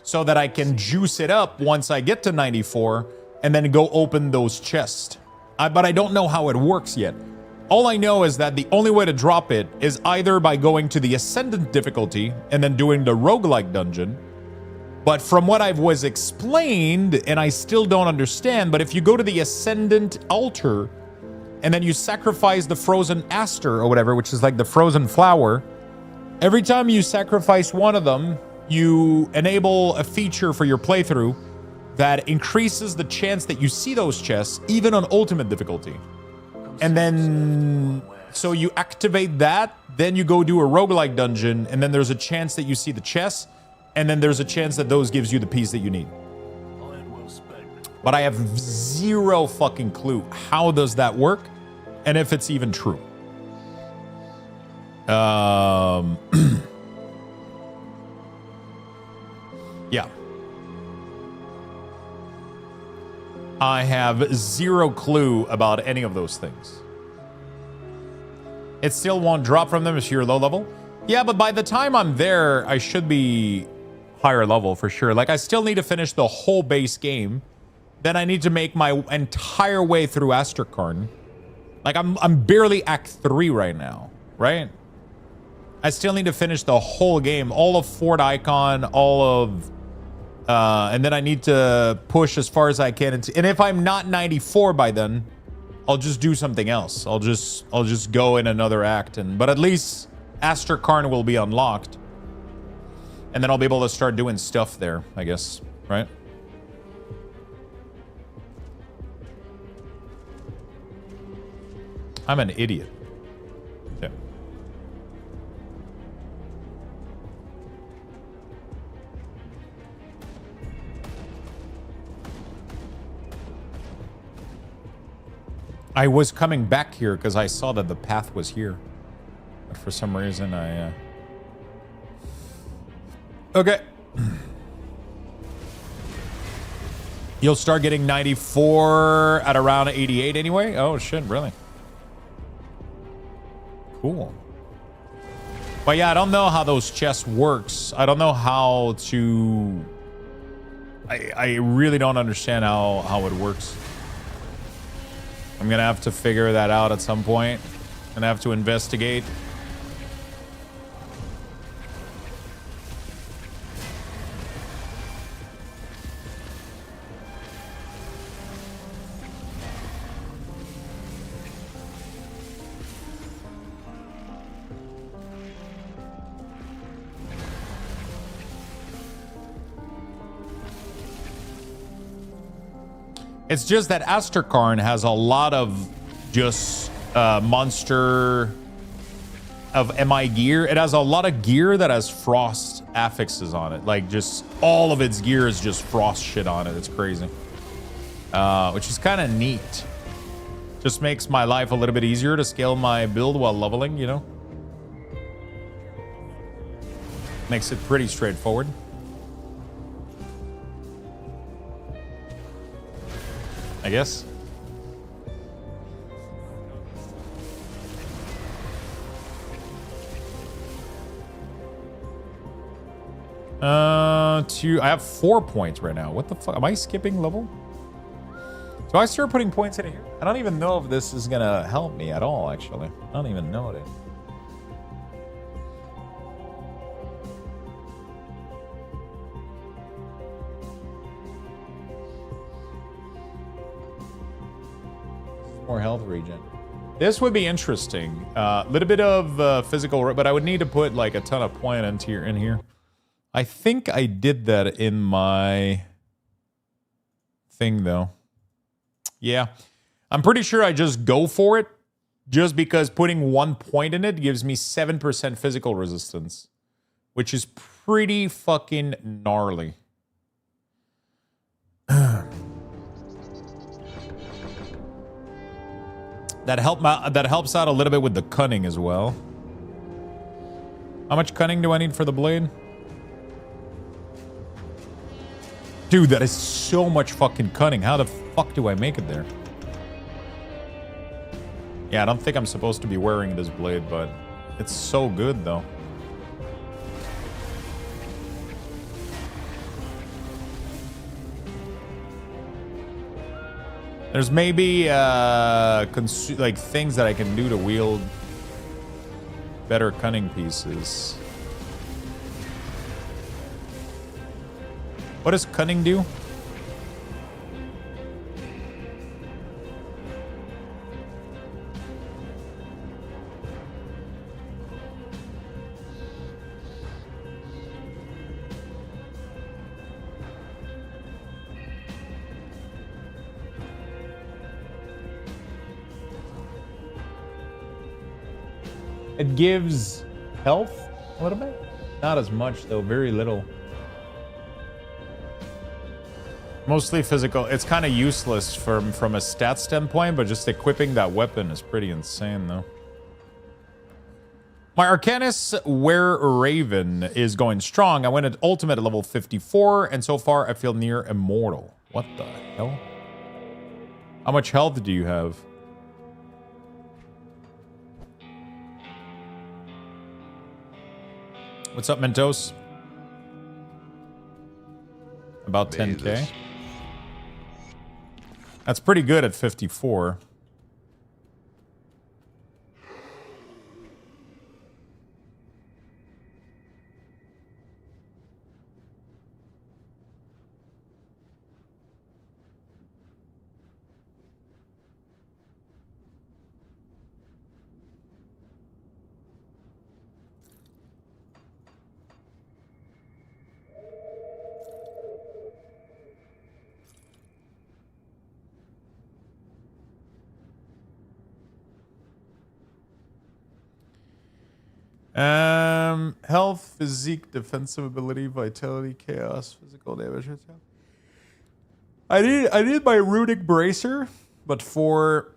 so that I can juice it up once I get to 94 and then go open those chests. But I don't know how it works yet. All I know is that the only way to drop it is either by going to the Ascendant difficulty and then doing the roguelike dungeon. But from what I was explained, and I still don't understand, but if you go to the Ascendant altar and then you sacrifice the frozen aster or whatever, which is like the frozen flower, every time you sacrifice one of them, you enable a feature for your playthrough that increases the chance that you see those chests, even on ultimate difficulty. And then, so you activate that, then you go do a roguelike dungeon, and then there's a chance that you see the chests, and then there's a chance that those gives you the piece that you need. But I have zero fucking clue how does that work, and if it's even true. Yeah. I have zero clue about any of those things. It still won't drop from them if you're low level. Yeah, but by the time I'm there, I should be higher level for sure. Like, I still need to finish the whole base game. Then I need to make my entire way through Asterkarn. Like, I'm barely Act 3 right now, right? I still need to finish the whole game. All of Fort Icon, all of... and then I need to push as far as I can. And if I'm not 94 by then, I'll just do something else. I'll just go in another act. But at least Asterkarn will be unlocked. And then I'll be able to start doing stuff there, I guess, right? I'm an idiot. Yeah. I was coming back here because I saw that the path was here. But for some reason, I... Okay. You'll start getting 94 at around 88 anyway? Oh, shit, really? Cool. But yeah, I don't know how those chests works. I don't know how to... I really don't understand how it works. I'm gonna have to figure that out at some point. I'm gonna have to investigate. It's just that Asterkarn has a lot of just monster of MI gear. It has a lot of gear that has frost affixes on it. Like, just all of its gear is just frost shit on it. It's crazy. Which is kind of neat. Just makes my life a little bit easier to scale my build while leveling, you know? Makes it pretty straightforward. I guess. I have 4 points right now. What the fuck? Am I skipping level? So I start putting points in here. I don't even know if this is gonna help me at all, actually. I don't even know it. More health regen. This would be interesting. A little bit of physical, but I would need to put like a ton of point in here. I think I did that in my thing though. Yeah, I'm pretty sure I just go for it just because putting 1 point in it gives me 7% physical resistance, which is pretty fucking gnarly. That helps out a little bit with the cunning as well. How much cunning do I need for the blade? Dude, that is so much fucking cunning. How the fuck do I make it there? Yeah, I don't think I'm supposed to be wearing this blade, but it's so good though. There's maybe like things that I can do to wield better cunning pieces. What does cunning do? It gives health a little bit. Not as much though, very little. Mostly physical. It's kind of useless from a stat standpoint, but just equipping that weapon is pretty insane though. My Arcanus Wereraven is going strong. I went at ultimate at level 54, and so far I feel near immortal. What the hell? How much health do you have? What's up, Mentos? About 10k. That's pretty good at 54. Health, physique, defensive ability, vitality, chaos, physical damage. I need my runic bracer, but for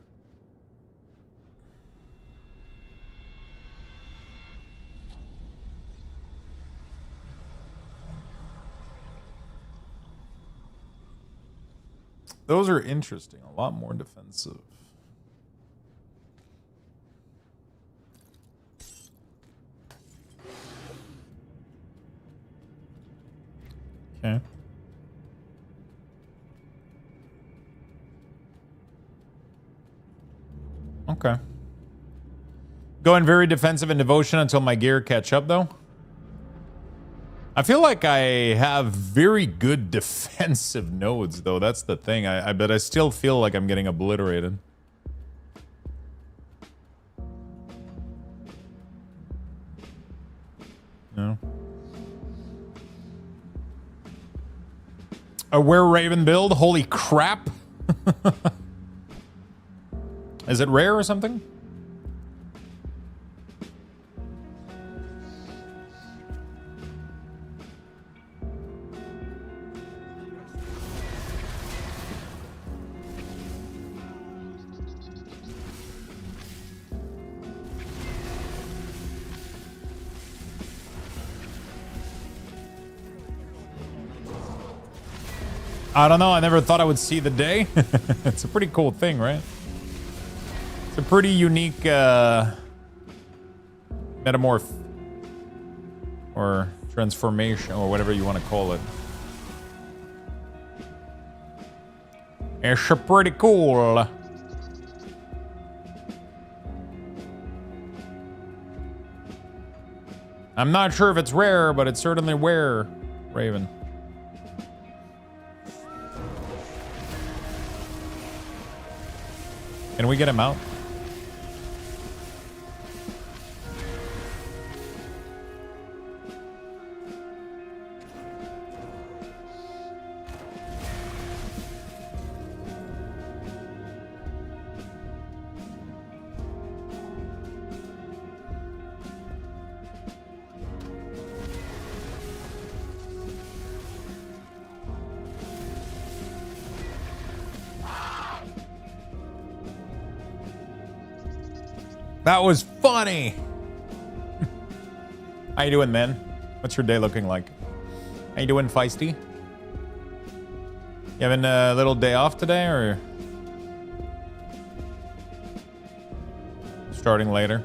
those are interesting. A lot more defensive. Okay. Okay. Going very defensive and devotion until my gear catch up, though. I feel like I have very good defensive nodes, though. That's the thing. But I still feel like I'm getting obliterated. No. A Wereraven build? Holy crap. Is it rare or something? I don't know. I never thought I would see the day. It's a pretty cool thing, right? It's a pretty unique metamorph or transformation or whatever you want to call it. It's pretty cool. I'm not sure if it's rare, but it's certainly rare, Raven. Can we get him out? That was funny. How you doing, man? What's your day looking like? How you doing, Feisty? You having a little day off today, or starting later?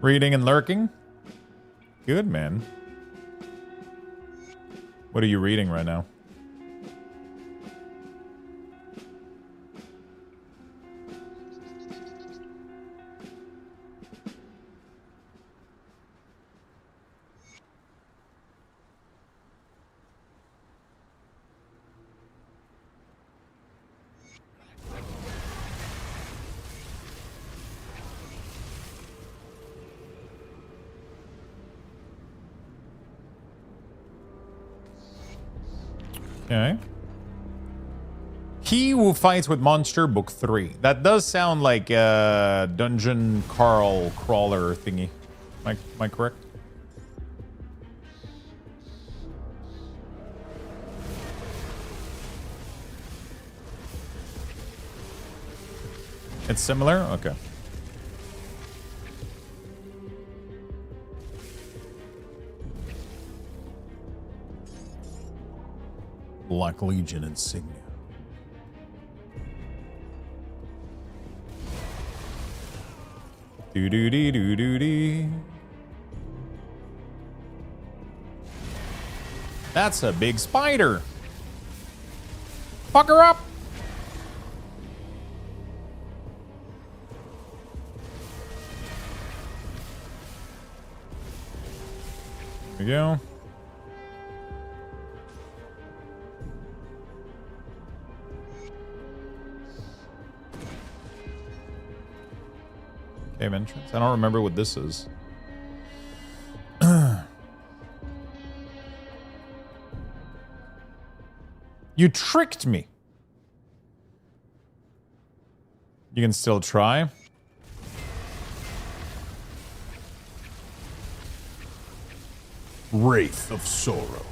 Reading and lurking? Good, man. What are you reading right now? Okay. He Who Fights with Monster, Book 3. That does sound like a dungeon crawler thingy. Am I correct? It's similar? Okay. Black Legion insignia. Do do dee do do dee. That's a big spider. Fuck her up. There we go. Cave entrance. I don't remember what this is. You tricked me. You can still try. Wraith of Sorrows.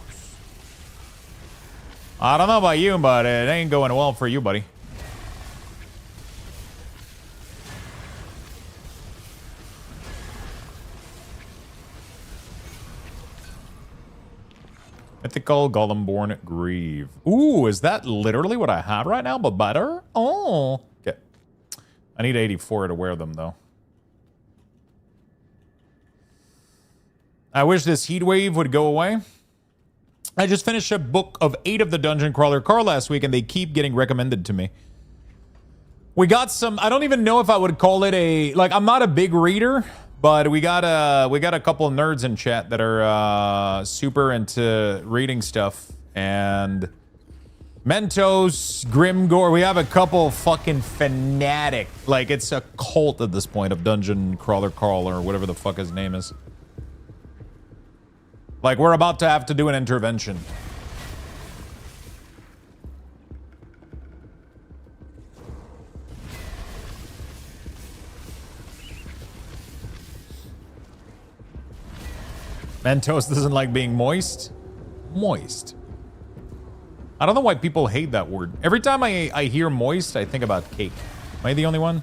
I don't know about you, but it ain't going well for you, buddy. Mythical Golemborn Grieve. Ooh, is that literally what I have right now, but better? Oh. Okay. I need 84 to wear them, though. I wish this heat wave would go away. I just finished a book of 8 of the Dungeon Crawler car last week, and they keep getting recommended to me. We got some... I don't even know if I would call it a... Like, I'm not a big reader... But we got a couple of nerds in chat that are super into reading stuff, and Mentos, Grimgore. We have a couple fucking fanatic, like it's a cult at this point of Dungeon Crawler Carl or whatever the fuck his name is. Like we're about to have to do an intervention. Mentos doesn't like being moist. Moist. I don't know why people hate that word. Every time I hear moist, I think about cake. Am I the only one?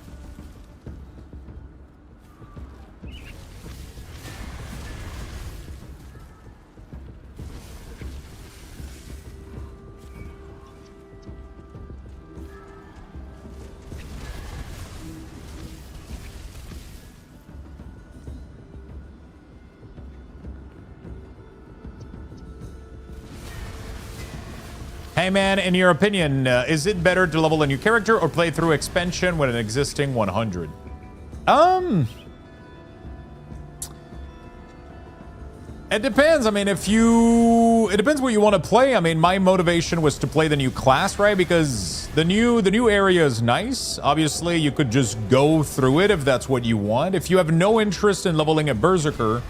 Hey man, in your opinion, is it better to level a new character or play through expansion with an existing 100? It depends. I mean, it depends what you want to play. I mean, my motivation was to play the new class, right? Because the new area is nice. Obviously, you could just go through it if that's what you want. If you have no interest in leveling a Berserker,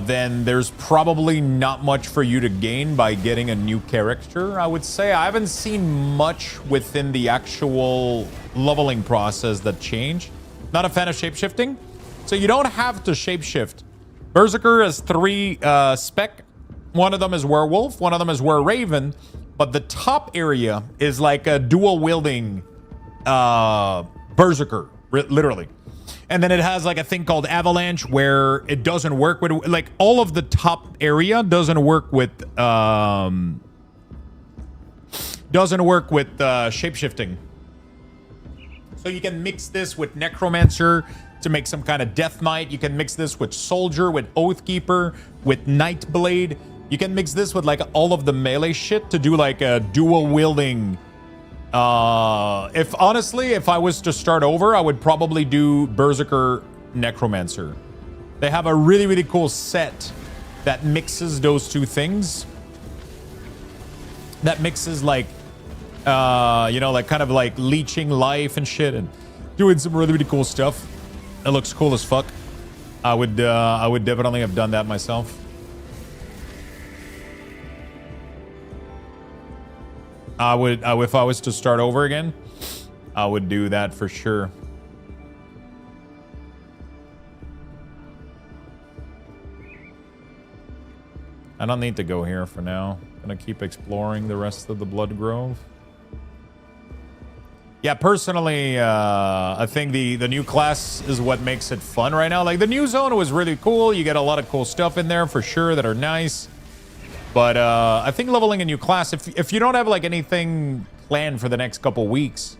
then there's probably not much for you to gain by getting a new character, I would say. I haven't seen much within the actual leveling process that changed. Not a fan of shapeshifting, so you don't have to shapeshift. Berserker has 3 spec. One of them is werewolf, one of them is wereraven, but the top area is like a dual wielding Berserker, literally. And then it has like a thing called avalanche where it doesn't work with, like, all of the top area doesn't work with shapeshifting. So you can mix this with necromancer to make some kind of death knight. You can mix this with soldier, with oathkeeper, with nightblade. You can mix this with like all of the melee shit to do like a dual wielding. If I was to start over, I would probably do Berserker Necromancer. They have a really, really cool set that mixes those two things. That mixes like, you know, like kind of like leeching life and shit and doing some really, really cool stuff. It looks cool as fuck. I would definitely have done that myself. If I was to start over again, I would do that for sure. I don't need to go here for now. I'm gonna keep exploring the rest of the Blood Grove. Yeah, personally, I think the new class is what makes it fun right now. Like, the new zone was really cool. You get a lot of cool stuff in there for sure that are nice. But I think leveling a new class, if you don't have like anything planned for the next couple weeks,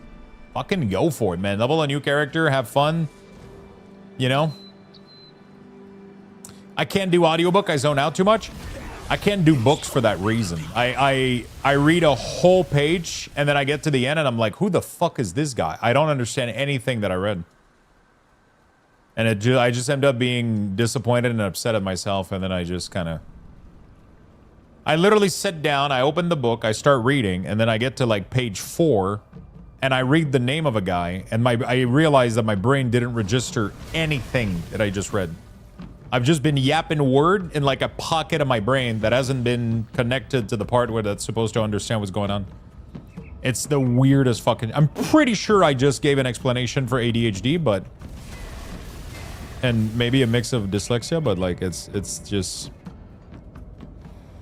fucking go for it, man. Level a new character, have fun. You know? I can't do audiobook, I zone out too much. I can't do books for that reason. I read a whole page and then I get to the end and I'm like, who the fuck is this guy? I don't understand anything that I read. And I just end up being disappointed and upset at myself, and then I just kind of... I literally sit down, I open the book, I start reading, and then I get to like page 4, and I read the name of a guy, and I realize that my brain didn't register anything that I just read. I've just been yapping word in like a pocket of my brain that hasn't been connected to the part where that's supposed to understand what's going on. It's the weirdest fucking... I'm pretty sure I just gave an explanation for ADHD, but... And maybe a mix of dyslexia, but like it's just...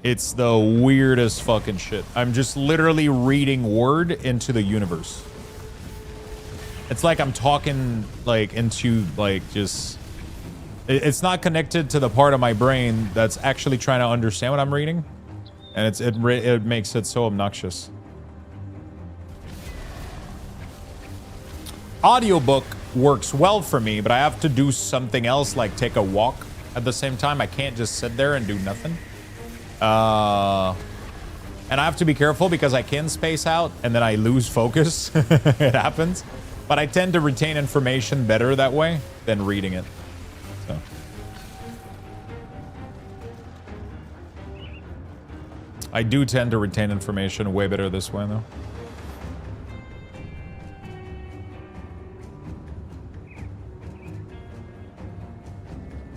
It's the weirdest fucking shit. I'm just literally reading word into the universe. It's like I'm talking like into like just... It's not connected to the part of my brain that's actually trying to understand what I'm reading. And it makes it so obnoxious. Audiobook works well for me, but I have to do something else, like take a walk at the same time. I can't just sit there and do nothing. And I have to be careful because I can space out and then I lose focus. It happens. But I tend to retain information better that way than reading it. So. I do tend to retain information way better this way, though.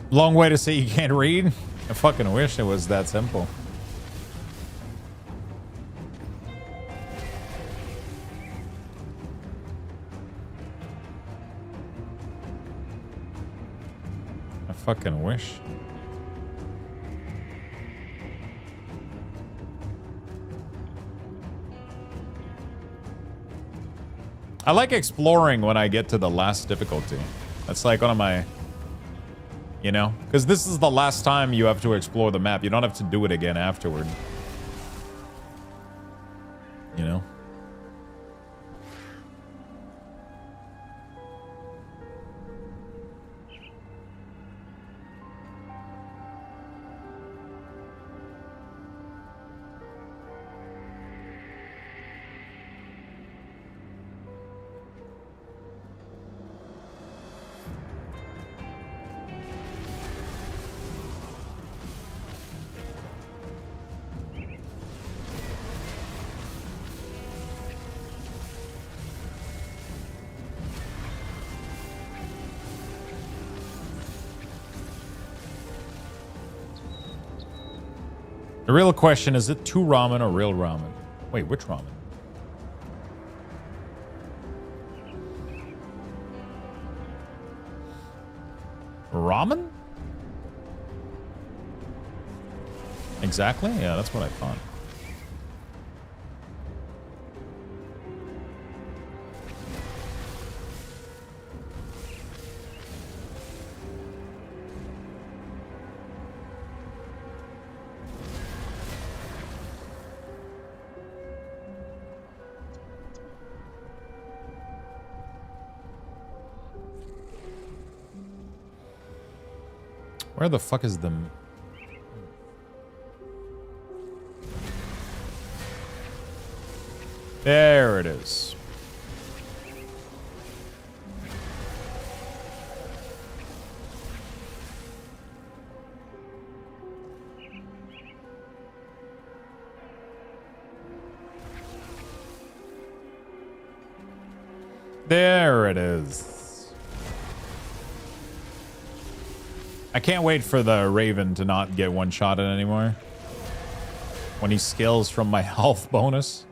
Long way to say you can't read? I fucking wish it was that simple. I fucking wish. I like exploring when I get to the last difficulty. That's like one of my, you know, because this is the last time you have to explore the map. You don't have to do it again afterward. You know? The real question is it two ramen or real ramen? Wait, which ramen? Ramen? Exactly? Yeah, that's what I thought. Where the fuck is the... There it is. There it is. I can't wait for the Raven to not get one-shotted anymore. When he scales from my health bonus.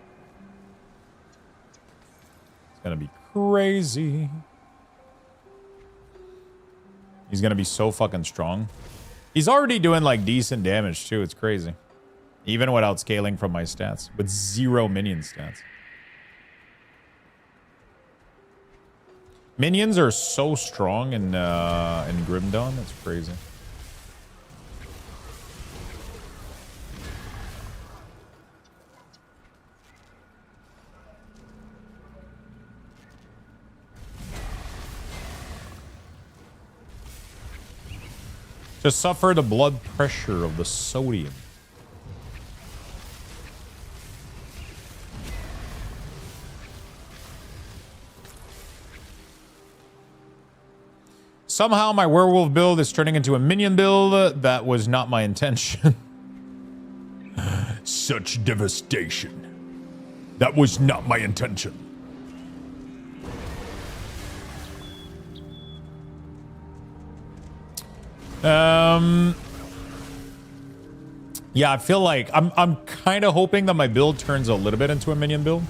It's gonna be crazy. He's gonna be so fucking strong. He's already doing like decent damage too. It's crazy. Even without scaling from my stats. With 0 minion stats. Minions are so strong in Grim Dawn. That's crazy. To suffer the blood pressure of the sodium. Somehow my werewolf build is turning into a minion build. That was not my intention. Such devastation. That was not my intention. Yeah, I feel like I'm kind of hoping that my build turns a little bit into a minion build.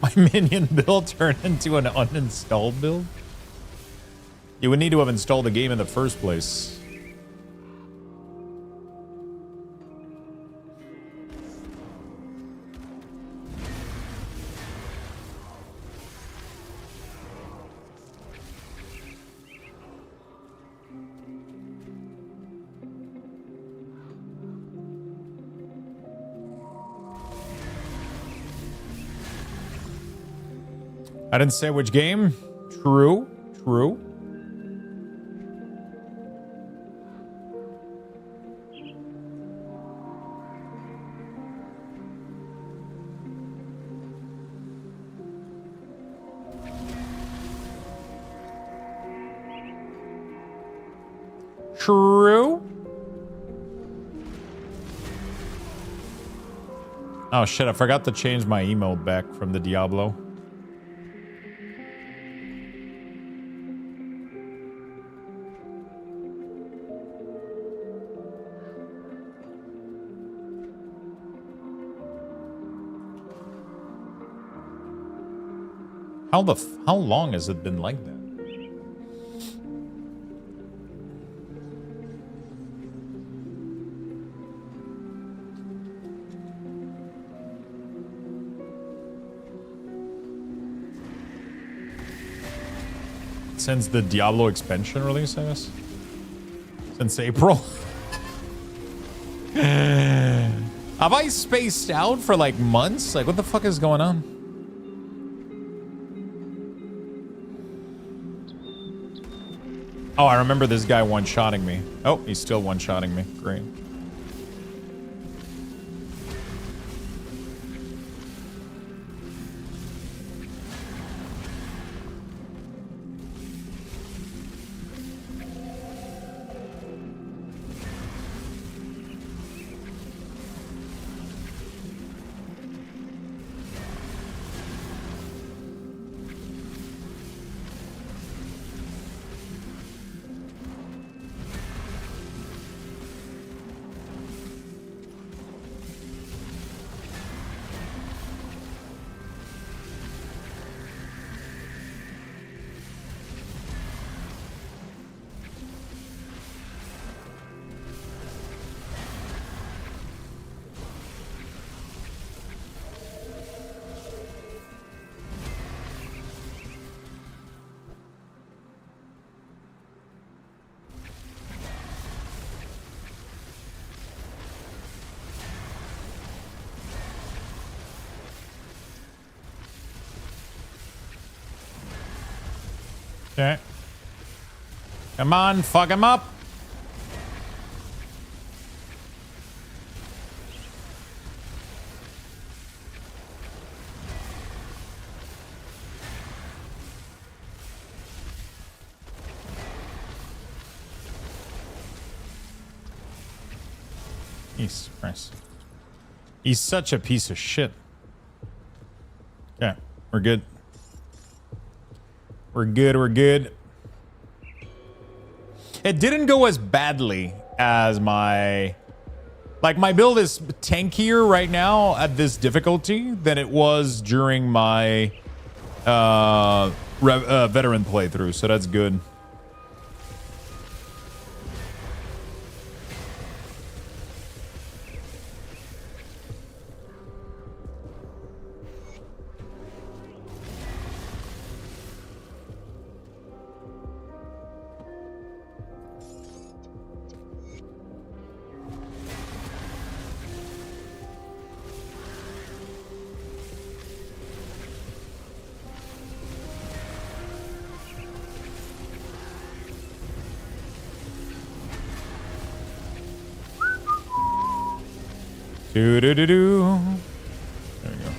My minion build turned into an uninstalled build. You would need to have installed the game in the first place. I didn't say which game. True. True. True. Oh shit, I forgot to change my emote back from the Diablo. How long has it been like that? since the Diablo expansion release, I guess. Since April. Have I spaced out for like months? Like, what the fuck is going on? Oh, I remember this guy one-shotting me. Oh, he's still one-shotting me. Great. Okay. Come on, fuck him up. Jesus Christ. He's such a piece of shit. Okay, we're good. We're good, we're good. It didn't go as badly as my... Like, my build is tankier right now at this difficulty than it was during my veteran playthrough, so that's good. Do-do-do-do. There we go.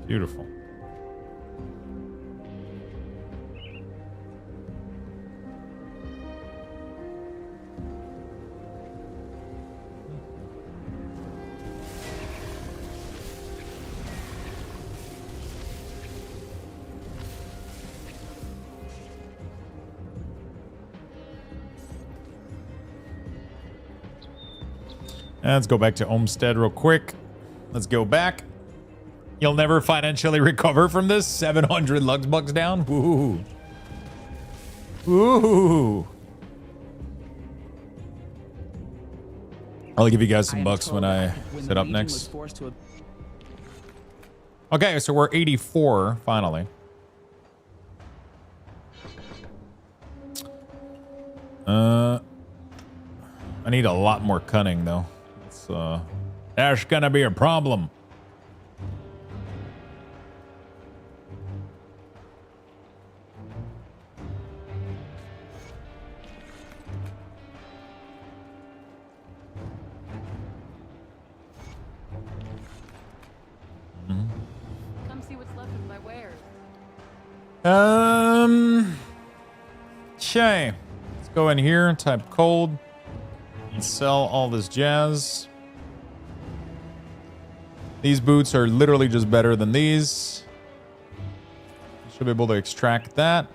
Beautiful. Let's go back to Olmsted real quick. Let's go back. You'll never financially recover from this. 700 Lux bucks down. Woo. Woo. I'll give you guys some bucks when I set up next. Okay, so we're 84 finally. I need a lot more cunning though. That's gonna be a problem. Come see what's left of my wares. Okay. Let's go in here, type cold, and sell all this jazz. These boots are literally just better than these. Should be able to extract that.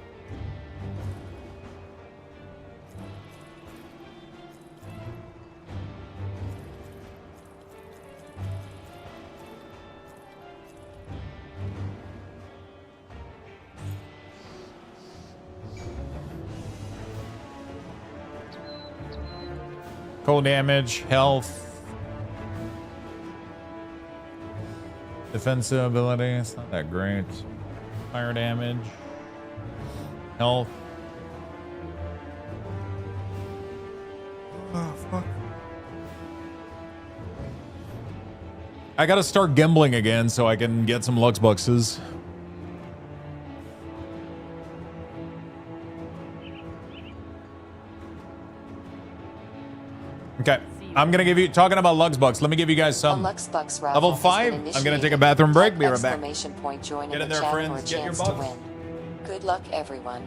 Cold damage, health. Defensive ability, it's not that great. Fire damage. Health. Oh, fuck. I gotta start gambling again so I can get some Lux Boxes. Okay, I'm gonna give you, talking about Lux Bucks, let me give you guys some. Lux Bucks Level 5, I'm gonna take a bathroom break, be right back. Point, join Get in the there, chat friends, for a get your chance to bucks. win. Good luck, everyone.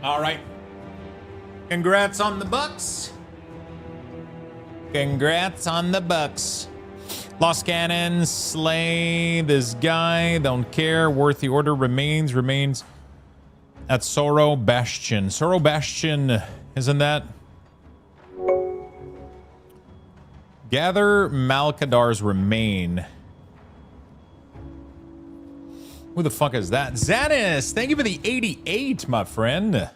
All right. Congrats on the Bucks. Congrats on the Bucks. Lost Cannon, slay this guy. Don't care. Worthy order remains at Sorrow Bastion. Sorrow Bastion, isn't that? Gather Malkadar's remain. Who the fuck is that? Zanis, thank you for the 88, my friend.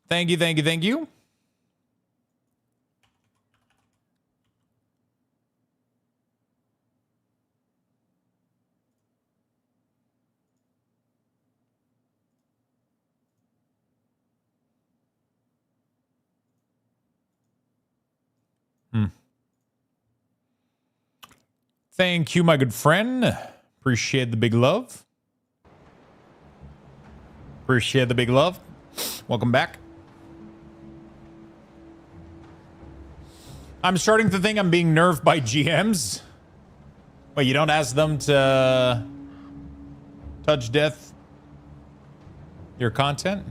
Thank you, thank you, thank you. Thank you, my good friend. Appreciate the big love. Appreciate the big love. Welcome back. I'm starting to think I'm being nerfed by GMs. Wait, you don't ask them to touch death your content?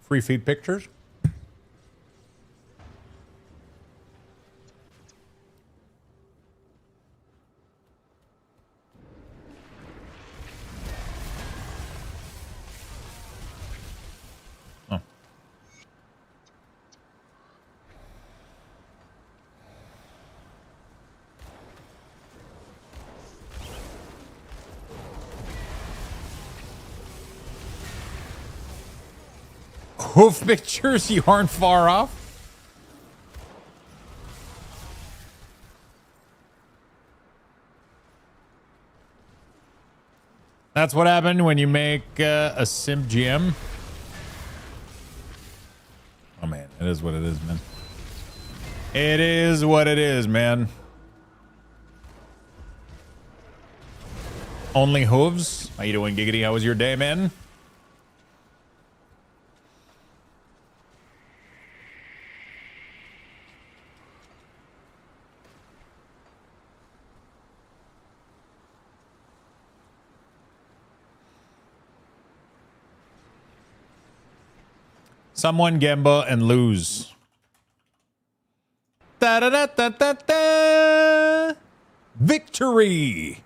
Free feed pictures? Oh. Hoof pictures, you aren't far off. That's what happened when you make a simp GM. Oh man, it is what it is, man. It is what it is, man. Only hooves? How you doing, Giggity? How was your day, man? Someone Gemba and lose. Da da da da da da. Victory.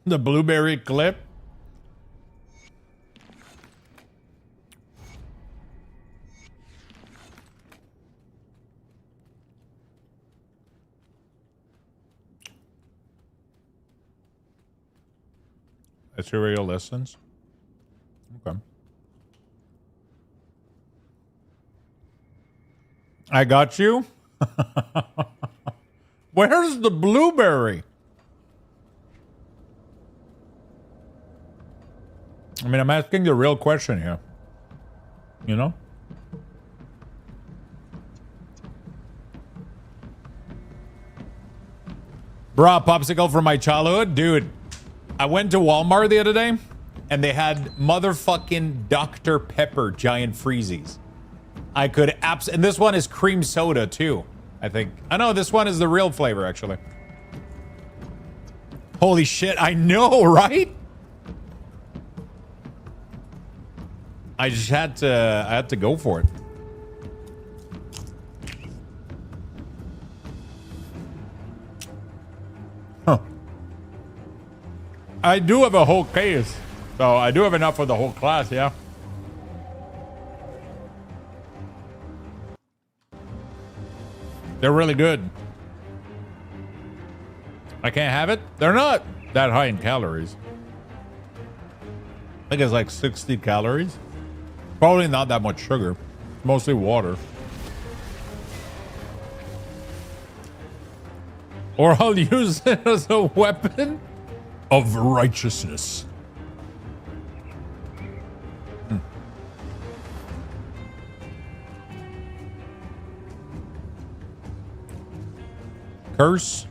The blueberry clip. Material lessons. Okay. I got you. Where's the blueberry? I mean, I'm asking the real question here. You know? Bruh, popsicle from my childhood? Dude, I went to Walmart the other day, and they had motherfucking Dr. Pepper giant freezies. I could and this one is cream soda, too, I think. I know, this one is the real flavor, actually. Holy shit, I know, right? I just had to go for it. Huh. I do have a whole case, so I do have enough for the whole class, yeah. They're really good. I can't have it? They're not that high in calories. I think it's like 60 calories. Probably not that much sugar. Mostly water. Or I'll use it as a weapon of righteousness. Curse.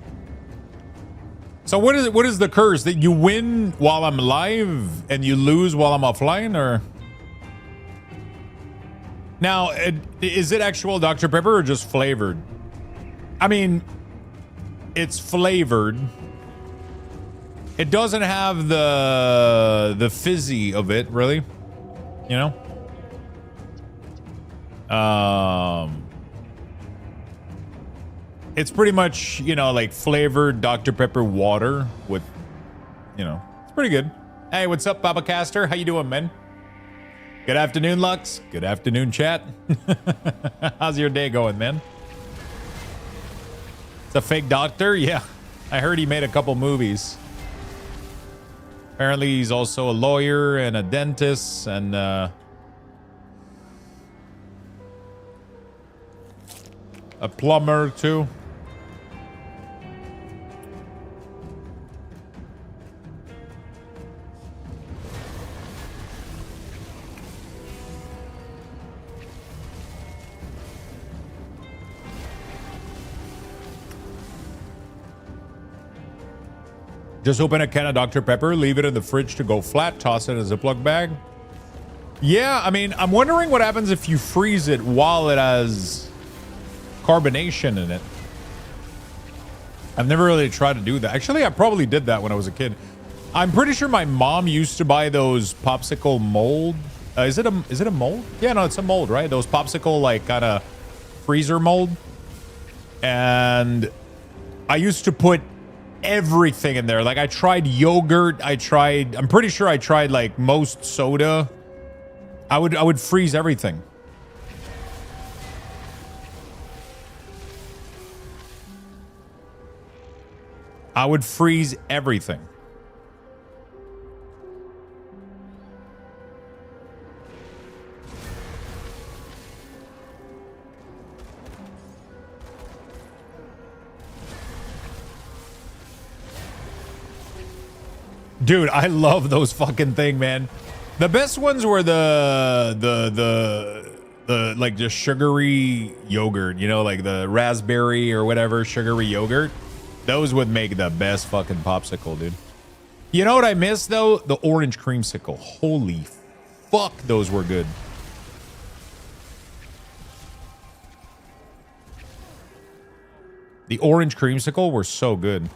So what is the curse? That you win while I'm alive and you lose while I'm offline, or? Now, is it actual Dr. Pepper or just flavored? I mean, it's flavored. It doesn't have the fizzy of it, really. You know? It's pretty much, you know, like flavored Dr. Pepper water with, you know, it's pretty good. Hey, what's up, Papa Caster? How you doing, man? Good afternoon, Lux. Good afternoon, chat. How's your day going, man? It's a fake doctor? Yeah. I heard he made a couple movies. Apparently, he's also a lawyer and a dentist and a plumber too. Just open a can of Dr. Pepper, leave it in the fridge to go flat, toss it in a Ziploc bag. Yeah, I mean, I'm wondering what happens if you freeze it while it has carbonation in it. I've never really tried to do that. Actually, I probably did that when I was a kid. I'm pretty sure my mom used to buy those popsicle mold. Is it a mold? Yeah, no, it's a mold, right? Those popsicle like kind of freezer mold. And I used to put everything in there. Like I tried yogurt. I'm pretty sure I tried like most soda. I would freeze everything. I would freeze everything. Dude, I love those fucking thing, man. The best ones were the like just sugary yogurt, you know, like the raspberry or whatever sugary yogurt. Those would make the best fucking popsicle, dude. You know what I miss though? The orange creamsicle. Holy fuck, those were good. The orange creamsicle were so good.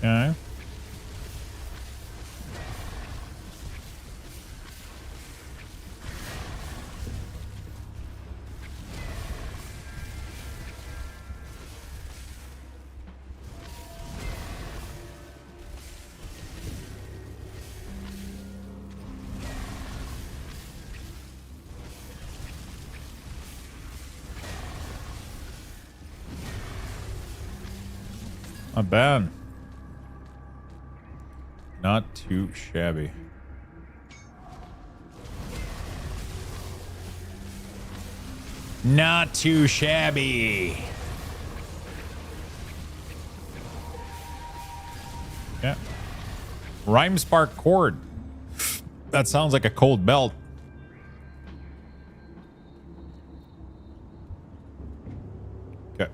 Okay. Not bad. Not too shabby. Not too shabby. Yeah. Rhyme spark cord. That sounds like a cold belt. Okay.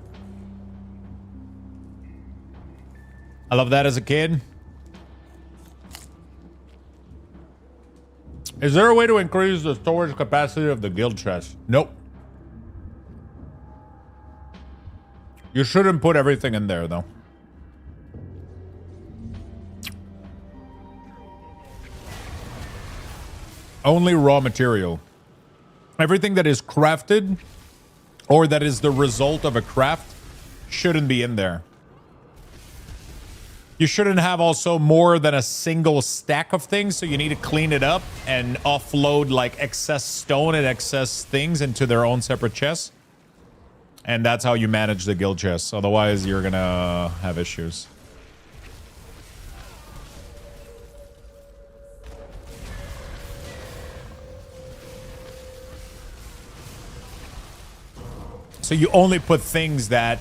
I love that as a kid. Is there a way to increase the storage capacity of the guild chest? Nope. You shouldn't put everything in there, though. Only raw material. Everything that is crafted or that is the result of a craft shouldn't be in there. You shouldn't have also more than a single stack of things, so you need to clean it up and offload like excess stone and excess things into their own separate chests. And that's how you manage the guild chests. Otherwise, you're gonna have issues. So you only put things that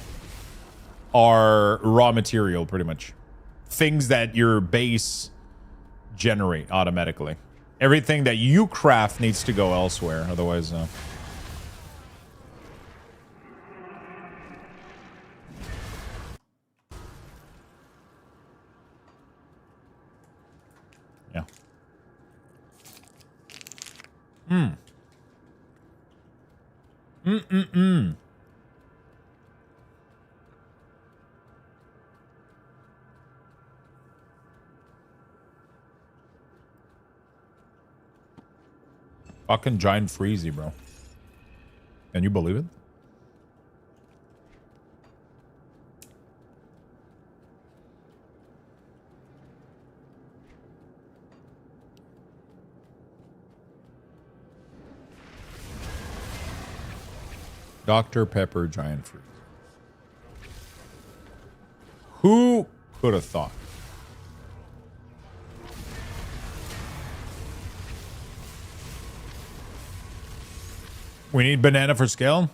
are raw material, pretty much. Things that your base generate automatically. Everything that you craft needs to go elsewhere. Otherwise, no. Yeah. Fucking giant freezy, bro. Can you believe it? Dr. Pepper giant freeze. Who could have thought? We need banana for scale.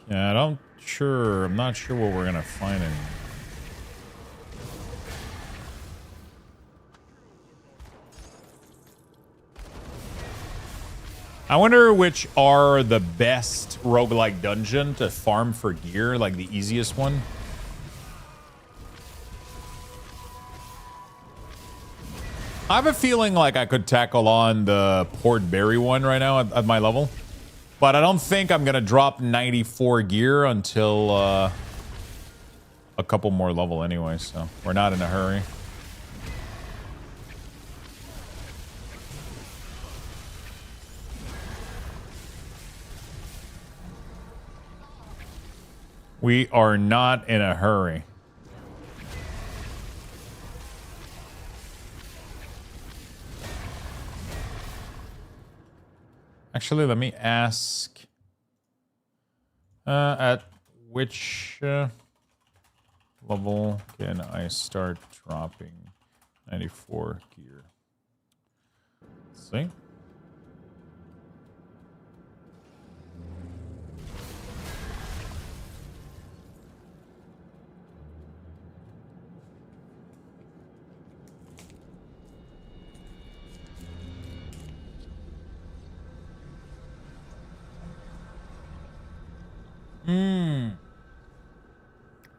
Yeah, I'm not sure what we're gonna find in. I wonder which are the best roguelike dungeon to farm for gear, like the easiest one. I have a feeling like I could tackle on the Port Berry one right now at my level. But I don't think I'm going to drop 94 gear until a couple more level anyway, so we're not in a hurry. We are not in a hurry. Actually, let me ask at which level can I start dropping 94 gear? Let's see.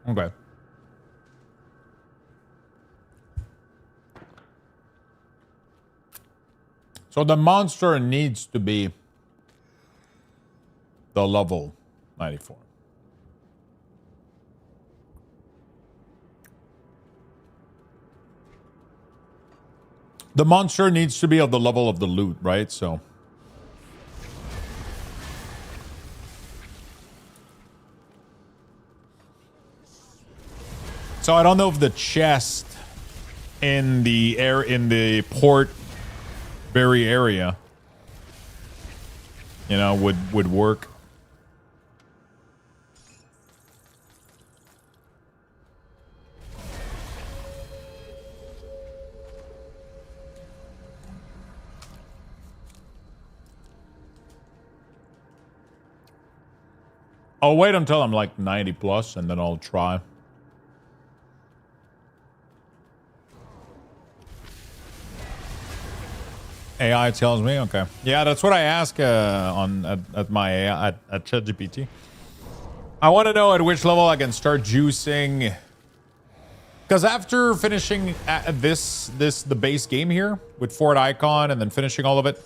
Okay. So the monster needs to be the level 94. The monster needs to be of the level of the loot, right? So I don't know if the chest in the Port Berry area, you know, would work. I'll wait until I'm like 90 plus and then I'll try. AI tells me, okay. Yeah, that's what I ask at my AI at ChatGPT. I want to know at which level I can start juicing. Because after finishing the base game here with Fort Icon and then finishing all of it,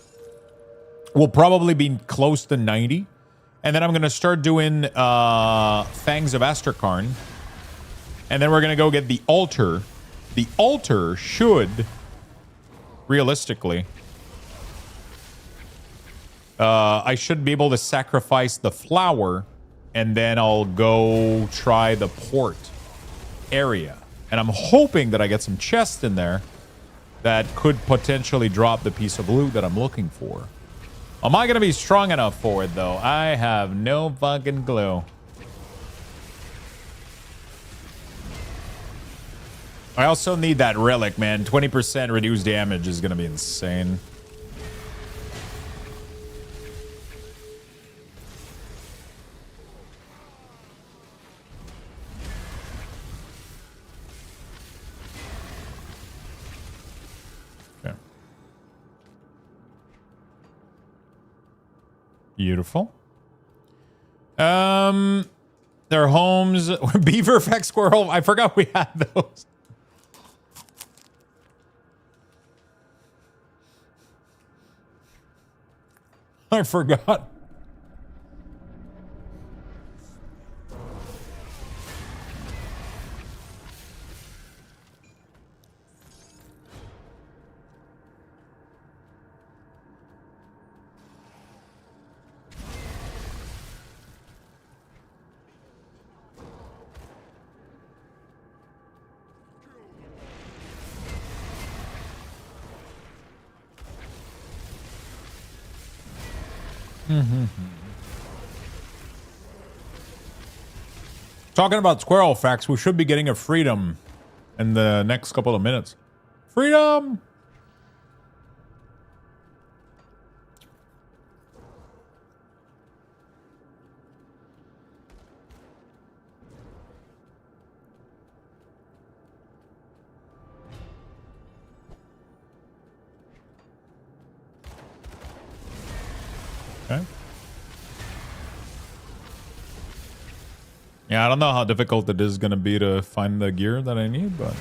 we'll probably be close to 90. And then I'm going to start doing Fangs of Asterkarn. And then we're going to go get the altar. The altar should, realistically, I should be able to sacrifice the flower. And then I'll go try the port area. And I'm hoping that I get some chests in there that could potentially drop the piece of loot that I'm looking for. Am I going to be strong enough for it, though? I have no fucking clue. I also need that relic, man. 20% reduced damage is going to be insane. Beautiful. I Their homes, beaver effect squirrel. I forgot we had those. I forgot. Talking about squirrel facts, we should be getting a freedom in the next couple of minutes. Freedom! Okay. Yeah, I don't know how difficult it is going to be to find the gear that I need, but...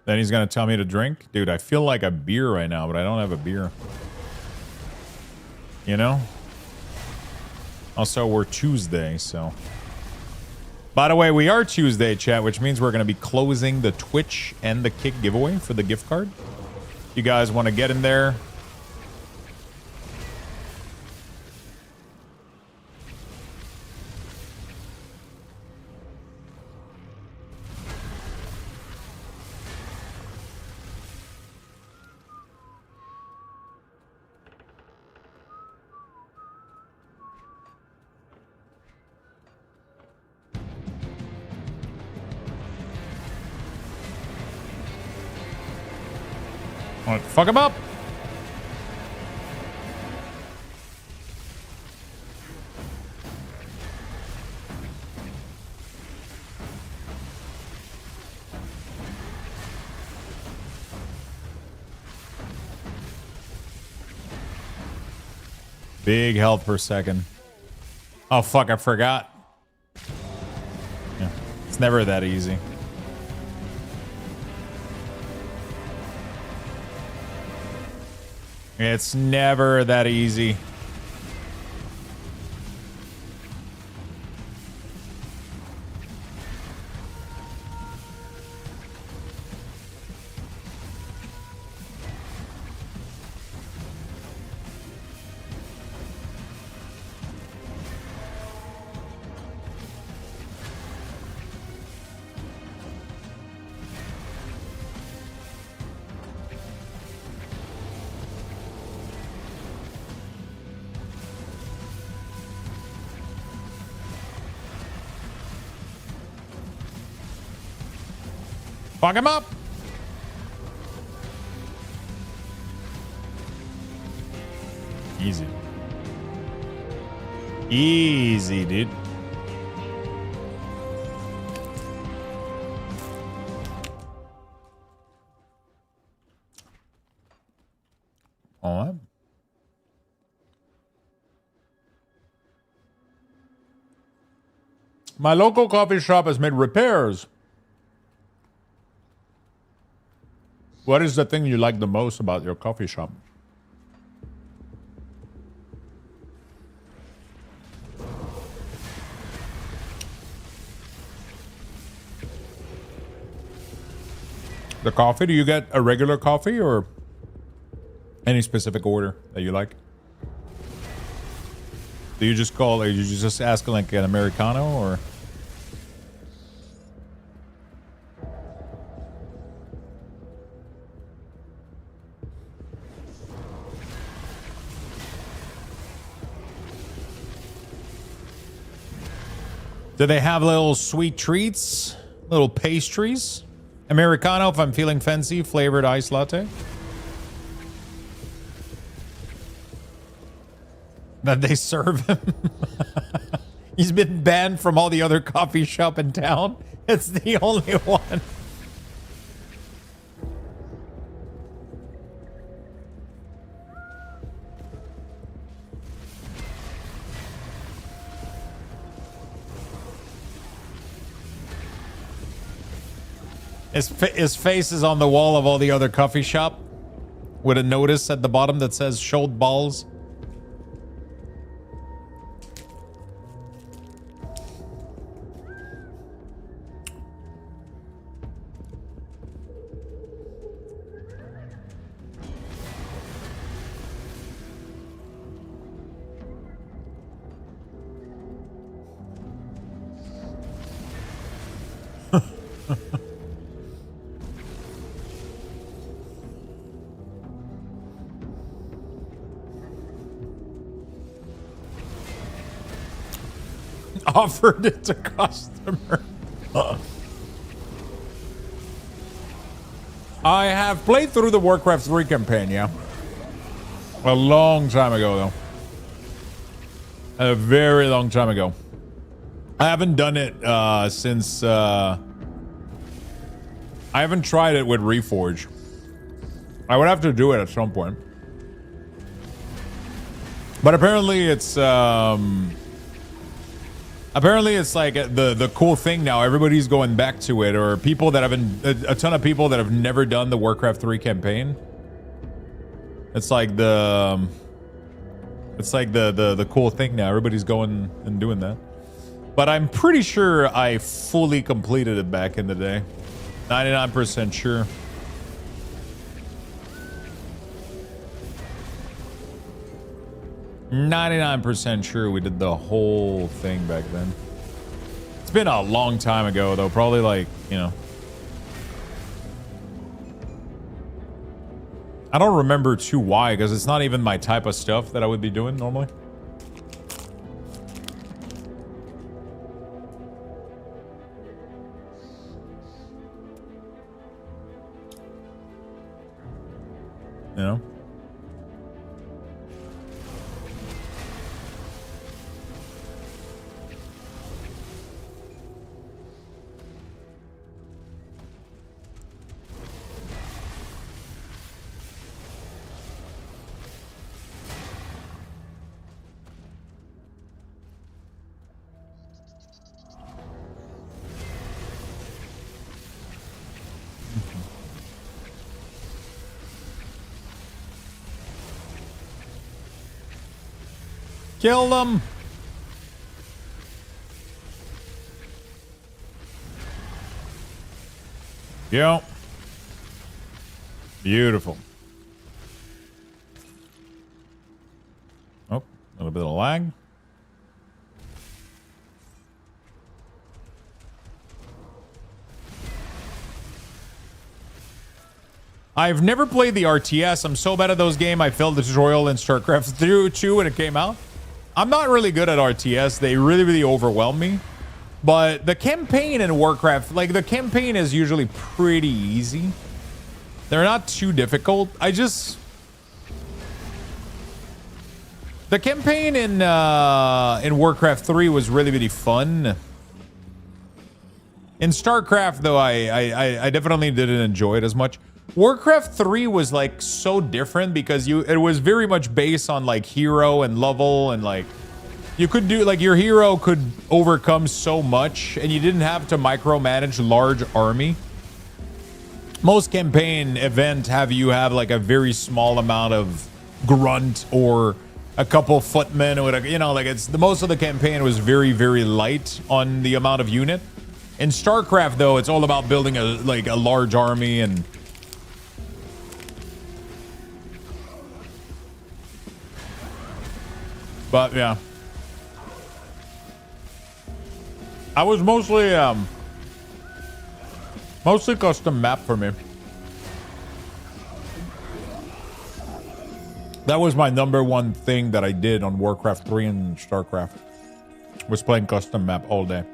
Then he's going to tell me to drink? Dude, I feel like a beer right now, but I don't have a beer. You know? Also, we're Tuesday, so... By the way, we are Tuesday, chat, which means we're going to be closing the Twitch and the Kick giveaway for the gift card. You guys want to get in there? Fuck him up. Big health per second. Oh fuck, I forgot. Yeah, it's never that easy. It's never that easy. Fuck him up. Easy. Easy, dude. All right. My local coffee shop has made repairs. What is the thing you like the most about your coffee shop? The coffee, do you get a regular coffee or any specific order that you like? Do you just call, you just ask like an Americano or? Do they have little sweet treats? Little pastries? Americano if I'm feeling fancy, flavored iced latte. That they serve him. He's been banned from all the other coffee shop in town. It's the only one. His face is on the wall of all the other coffee shop with a notice at the bottom that says "Shoulder balls." Offered it to customer. I have played through the Warcraft 3 campaign, yeah. A long time ago, though. A very long time ago. I haven't done it since... I haven't tried it with Reforge. I would have to do it at some point. But apparently it's... Apparently it's like the cool thing now. Everybody's going back to it, or people that haven't, a ton of people that have never done the Warcraft 3 campaign. It's like the cool thing now. Everybody's going and doing that. But I'm pretty sure I fully completed it back in the day. 99% sure. %sure we did the whole thing back then. It's been a long time ago, though. Probably like, you know. I don't remember too why, because it's not even my type of stuff that I would be doing normally. You know? Kill them! Yeah. Beautiful. Oh, a little bit of lag. I've never played the RTS. I'm so bad at those games. I failed the tutorial in StarCraft 2 when it came out. I'm not really good at RTS. They really, really overwhelm me. But the campaign in Warcraft, like the campaign is usually pretty easy. They're not too difficult. The campaign in Warcraft 3 was really, really fun. In StarCraft, though, I definitely didn't enjoy it as much. Warcraft 3 was like so different because it was very much based on like hero and level, and like you could do like your hero could overcome so much and you didn't have to micromanage large army. Most campaign event have like a very small amount of grunt or a couple footmen or whatever, you know, like it's the most of the campaign was very, very light on the amount of unit. In StarCraft though, it's all about building a large army. And but yeah, I was mostly custom map for me. That was my #1 thing that I did on Warcraft 3 and StarCraft, was playing custom map all day.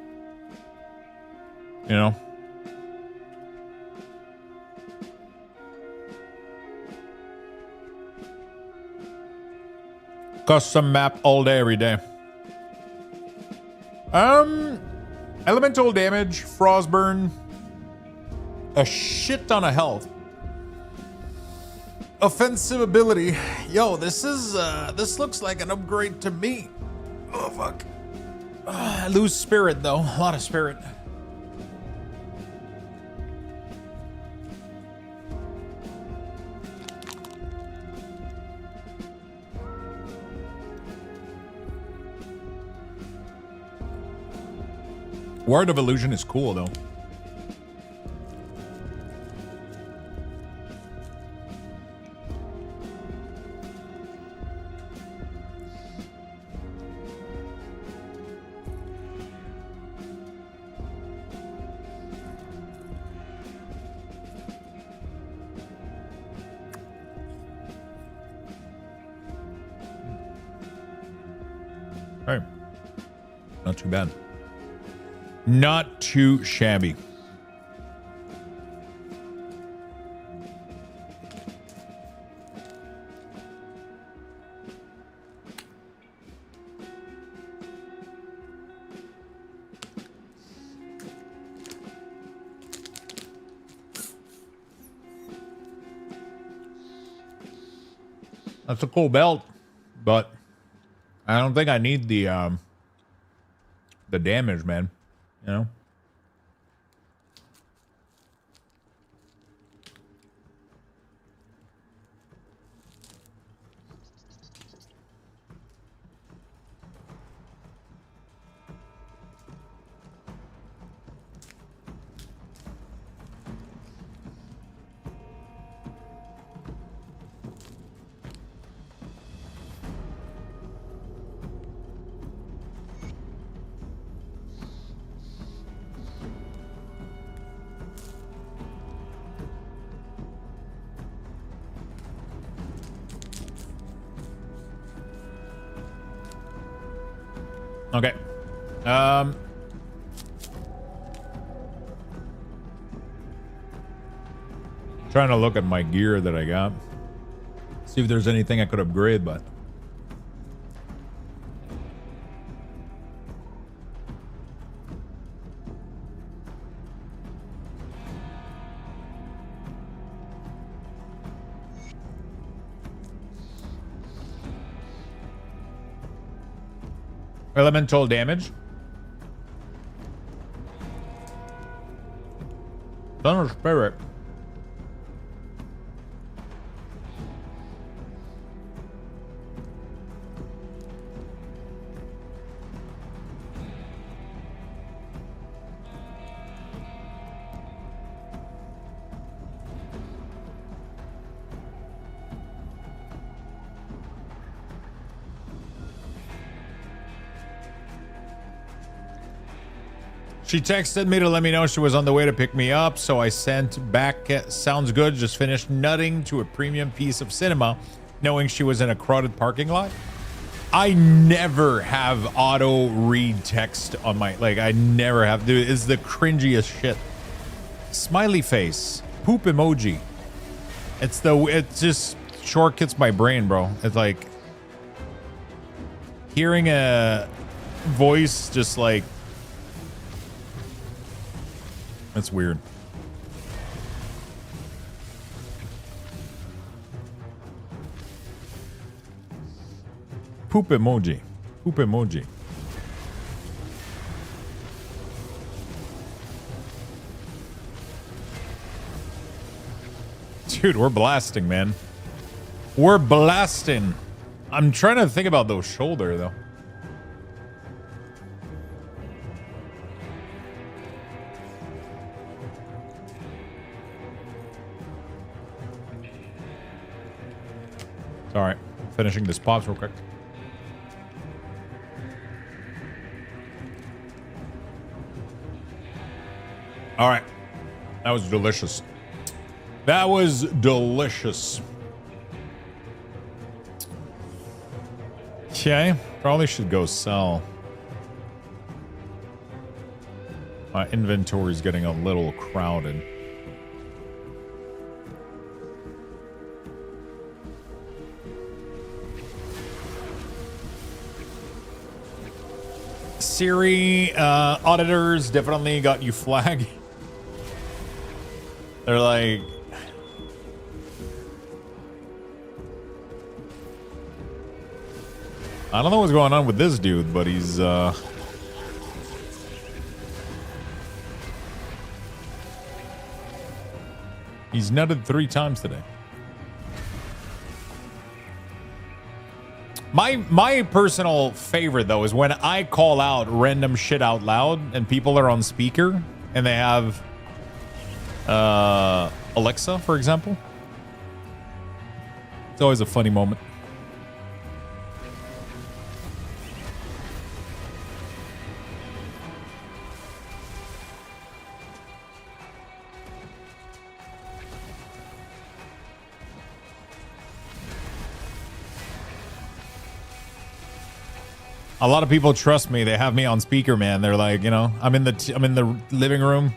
You know? Custom map all day, every day. Elemental damage, frostburn, a shit ton of health. Offensive ability. Yo, this looks like an upgrade to me. Oh, fuck. I lose spirit, though. A lot of spirit. Word of Illusion is cool though. All right. Not too bad. Not too shabby. That's a cool belt, but I don't think I need the damage, man. You know? Okay. Trying to look at my gear that I got. See if there's anything I could upgrade, but elemental damage. Thunder Spirit. She texted me to let me know she was on the way to pick me up, so I sent back, sounds good, just finished nutting to a premium piece of cinema, knowing she was in a crowded parking lot. I never have auto read text on my, like, I never have, dude, it's the cringiest shit. Smiley face, poop emoji. It just shortcuts my brain, bro. It's like hearing a voice just like, that's weird. Poop emoji. Poop emoji. Dude, we're blasting, man. We're blasting. I'm trying to think about those shoulder, though. All right, finishing this pops real quick. All right, that was delicious. That was delicious. Okay, probably should go sell. My inventory is getting a little crowded. Siri auditors definitely got you flagged. They're like, I don't know what's going on with this dude, but he's nutted 3 times today. My personal favorite though is when I call out random shit out loud and people are on speaker and they have Alexa, for example. It's always a funny moment. A lot of people trust me. They have me on speaker, man. They're like, you know, I'm in the living room.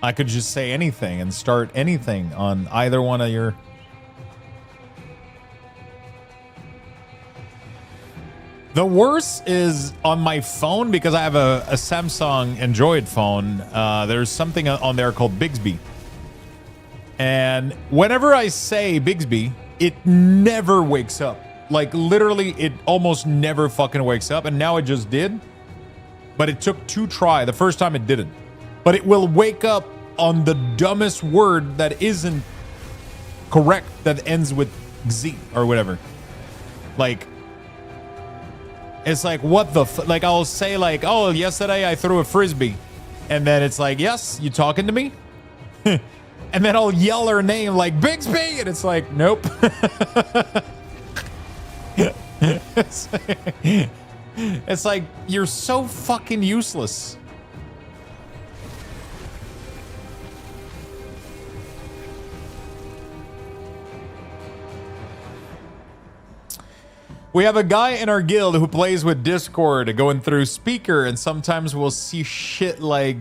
I could just say anything and start anything on either one of your. The worst is on my phone because I have a Samsung Android phone. There's something on there called Bixby. And whenever I say Bixby, it never wakes up. Like literally, it almost never fucking wakes up. And now it just did. But it took 2 tries. The first time it didn't. But it will wake up on the dumbest word that isn't correct, that ends with Z or whatever. Like, it's like, what the like, I'll say like, oh, yesterday I threw a frisbee. And then it's like, yes, you talking to me? And then I'll yell her name like, Bixby! And it's like, nope. It's like, you're so fucking useless. We have a guy in our guild who plays with Discord going through speaker, and sometimes we'll see shit like,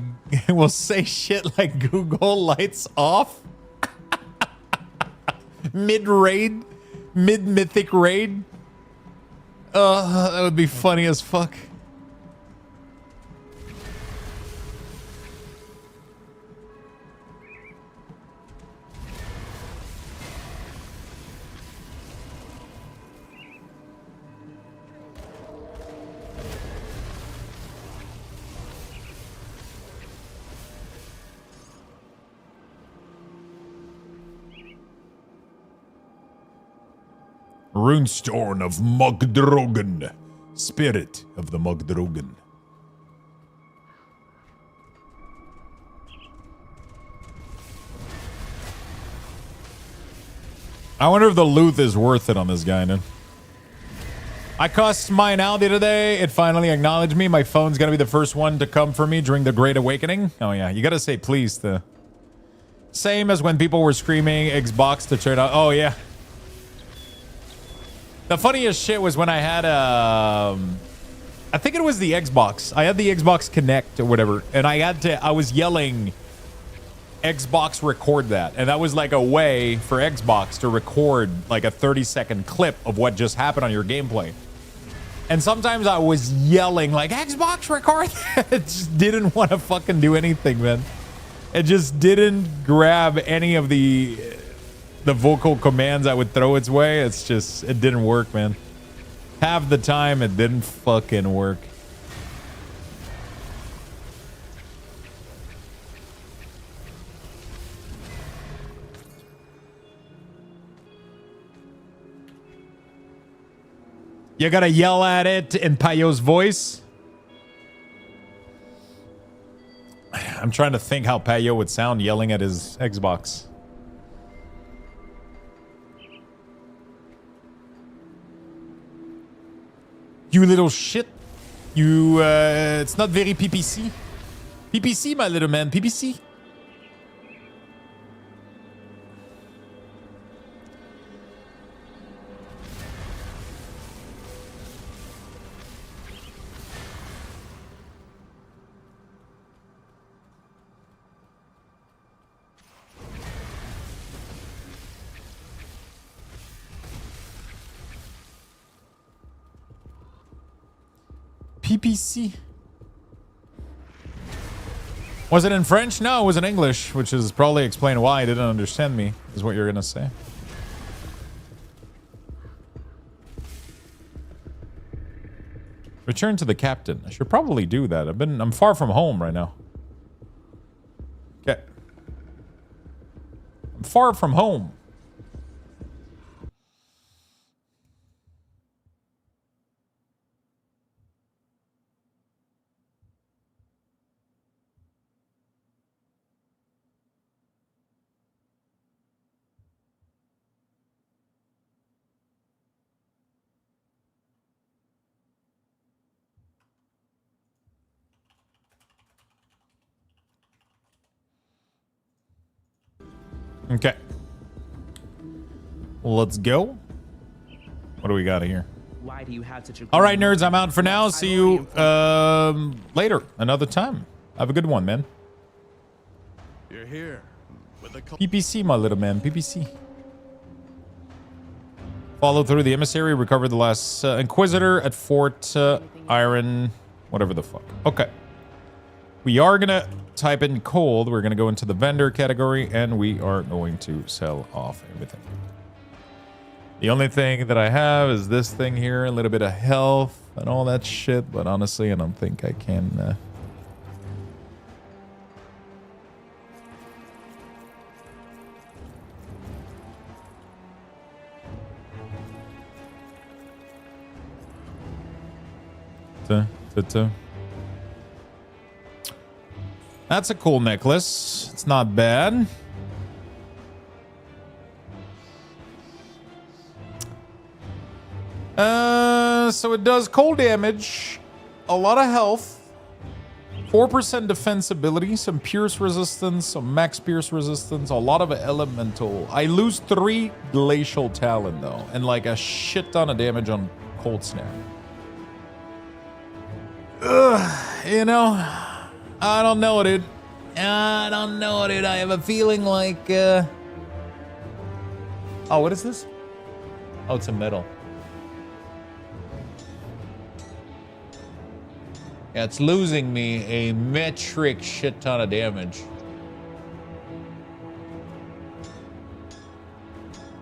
we'll say shit like Google lights off. Mid-raid, mid-mythic raid. That would be funny as fuck. Runestone of Mogdrogen. Spirit of the Mogdrogen. I wonder if the loot is worth it on this guy, dude. I cussed mine out the other day. It finally acknowledged me. My phone's gonna be the first one to come for me during the Great Awakening. Oh yeah, you gotta say please to. Same as when people were screaming Xbox to turn out. Oh yeah. The funniest shit was when I had I think it was the Xbox. I had the Xbox Connect or whatever, and I was yelling Xbox record that. And that was like a way for Xbox to record like a 30-second clip of what just happened on your gameplay. And sometimes I was yelling like, Xbox record that. It just didn't want to fucking do anything, man. It just didn't grab any of the vocal commands I would throw its way. It's just, it didn't work, man. Half the time, it didn't fucking work. You gotta yell at it in Payo's voice. I'm trying to think how Payo would sound yelling at his Xbox. You little shit. You, it's not very PPC. PPC, my little man. PPC. PPC. Was it in French? No, it was in English, which is probably explain why I didn't understand me, is what you're gonna say. Return to the captain. I should probably do that. I'm far from home right now. Okay. I'm far from home. Okay. Let's go. What do we got here? Why do you have such a All right, nerds, I'm out for now. See you later, another time. Have a good one, man. You're here with a PPC, my little man. PPC. Follow through the emissary. Recover the last Inquisitor at Fort Iron. Whatever the fuck. Okay. We are going to type in cold. We're going to go into the vendor category. And we are going to sell off everything. The only thing that I have is this thing here. A little bit of health and all that shit. But honestly, I don't think I can... That's a cool necklace. It's not bad. So it does cold damage, a lot of health, 4% defensibility, some pierce resistance, some max pierce resistance, a lot of elemental. I lose 3 glacial talon though, and like a shit ton of damage on cold snap. You know, I don't know, dude. I don't know, dude. I have a feeling like, oh, what is this? Oh, it's a metal. Yeah, it's losing me a metric shit ton of damage.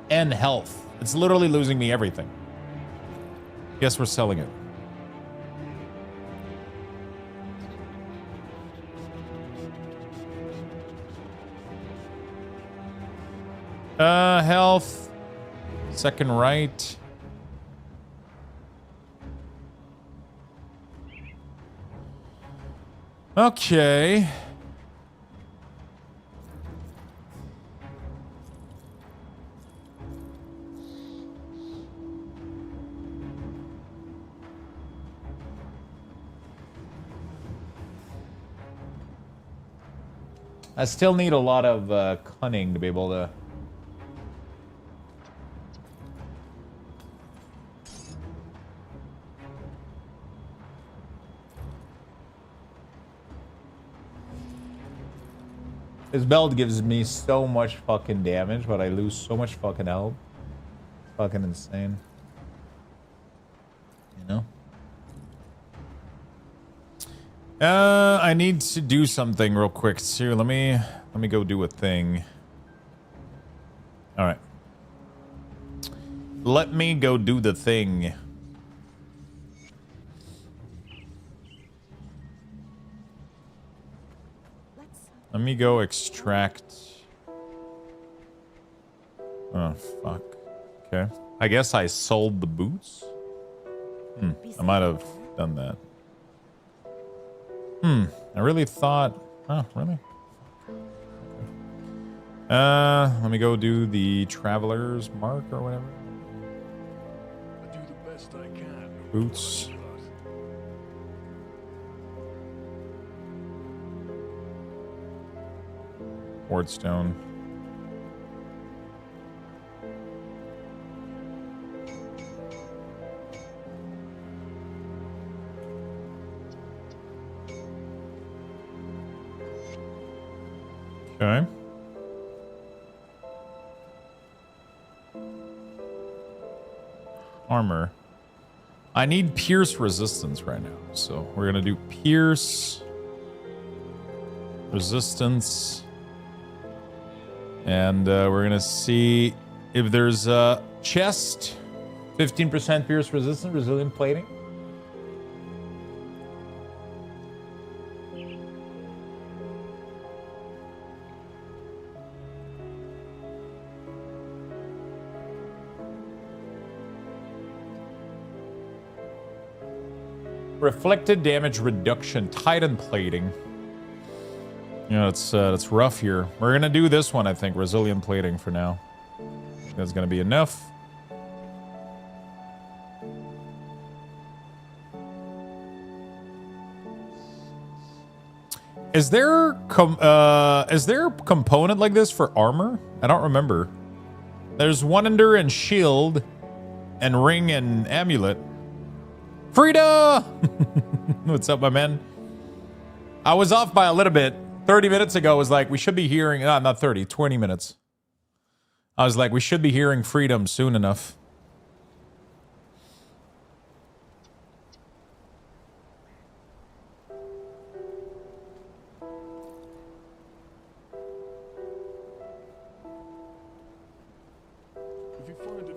And health. It's literally losing me everything. Guess we're selling it. Health. Second right. Okay. I still need a lot of cunning to be able to... This belt gives me so much fucking damage, but I lose so much fucking health. Fucking insane. You know? I need to do something real quick too. Let me go do a thing. All right. Let me go do the thing. Let me go extract. Oh, fuck. Okay. I guess I sold the boots? I might have done that. I really thought... Oh, really? Okay. Let me go do the Traveler's Mark or whatever. I do the best I can. Boots. Wardstone. Okay. Armor. I need pierce resistance right now, so we're gonna do pierce resistance. And we're gonna see if there's a chest, 15% pierce resistance, resilient plating. Reflected damage reduction, Titan plating. You know, it's rough here. We're gonna do this one, I think. Resilient plating for now. That's gonna be enough. Is there a component like this for armor? I don't remember. There's one under and shield and ring and amulet. Frida! What's up, my man? I was off by a little bit. 30 minutes ago was like, we should be hearing, not 30, 20 minutes. I was like, we should be hearing freedom soon enough.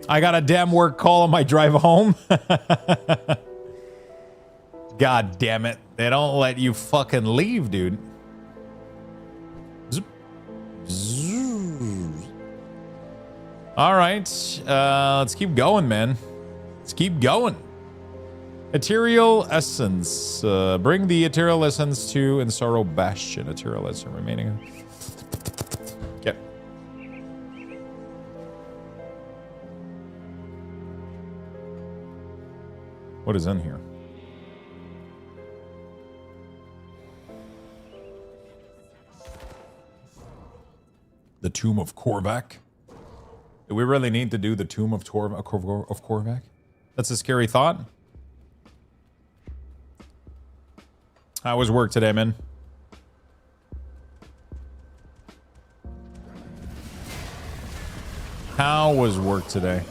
I got a damn work call on my drive home. God damn it. They don't let you fucking leave, dude. All right. Let's keep going, man. Let's keep going. Ethereal Essence. Bring the Ethereal Essence to Insaro Bastion. Ethereal Essence remaining. Yep. What is in here? The Tomb of Korvac. Do we really need to do the Tomb of Korvac? That's a scary thought. How was work today, man? How was work today?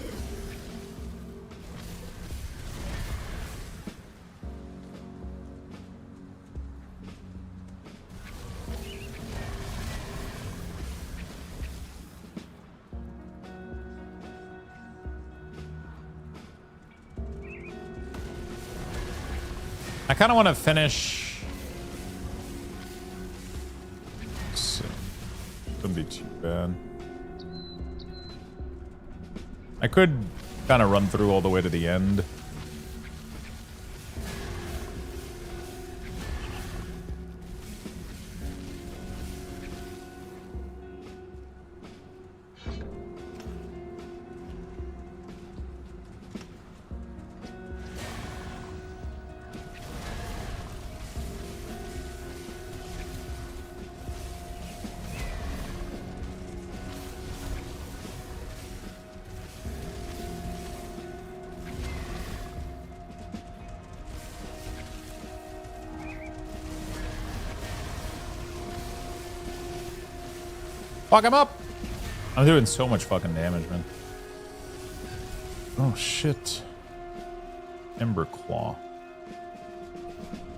I kind of want to finish. Shouldn't be too bad. I could kind of run through all the way to the end. Fuck him up! I'm doing so much fucking damage, man. Oh, shit. Ember Claw.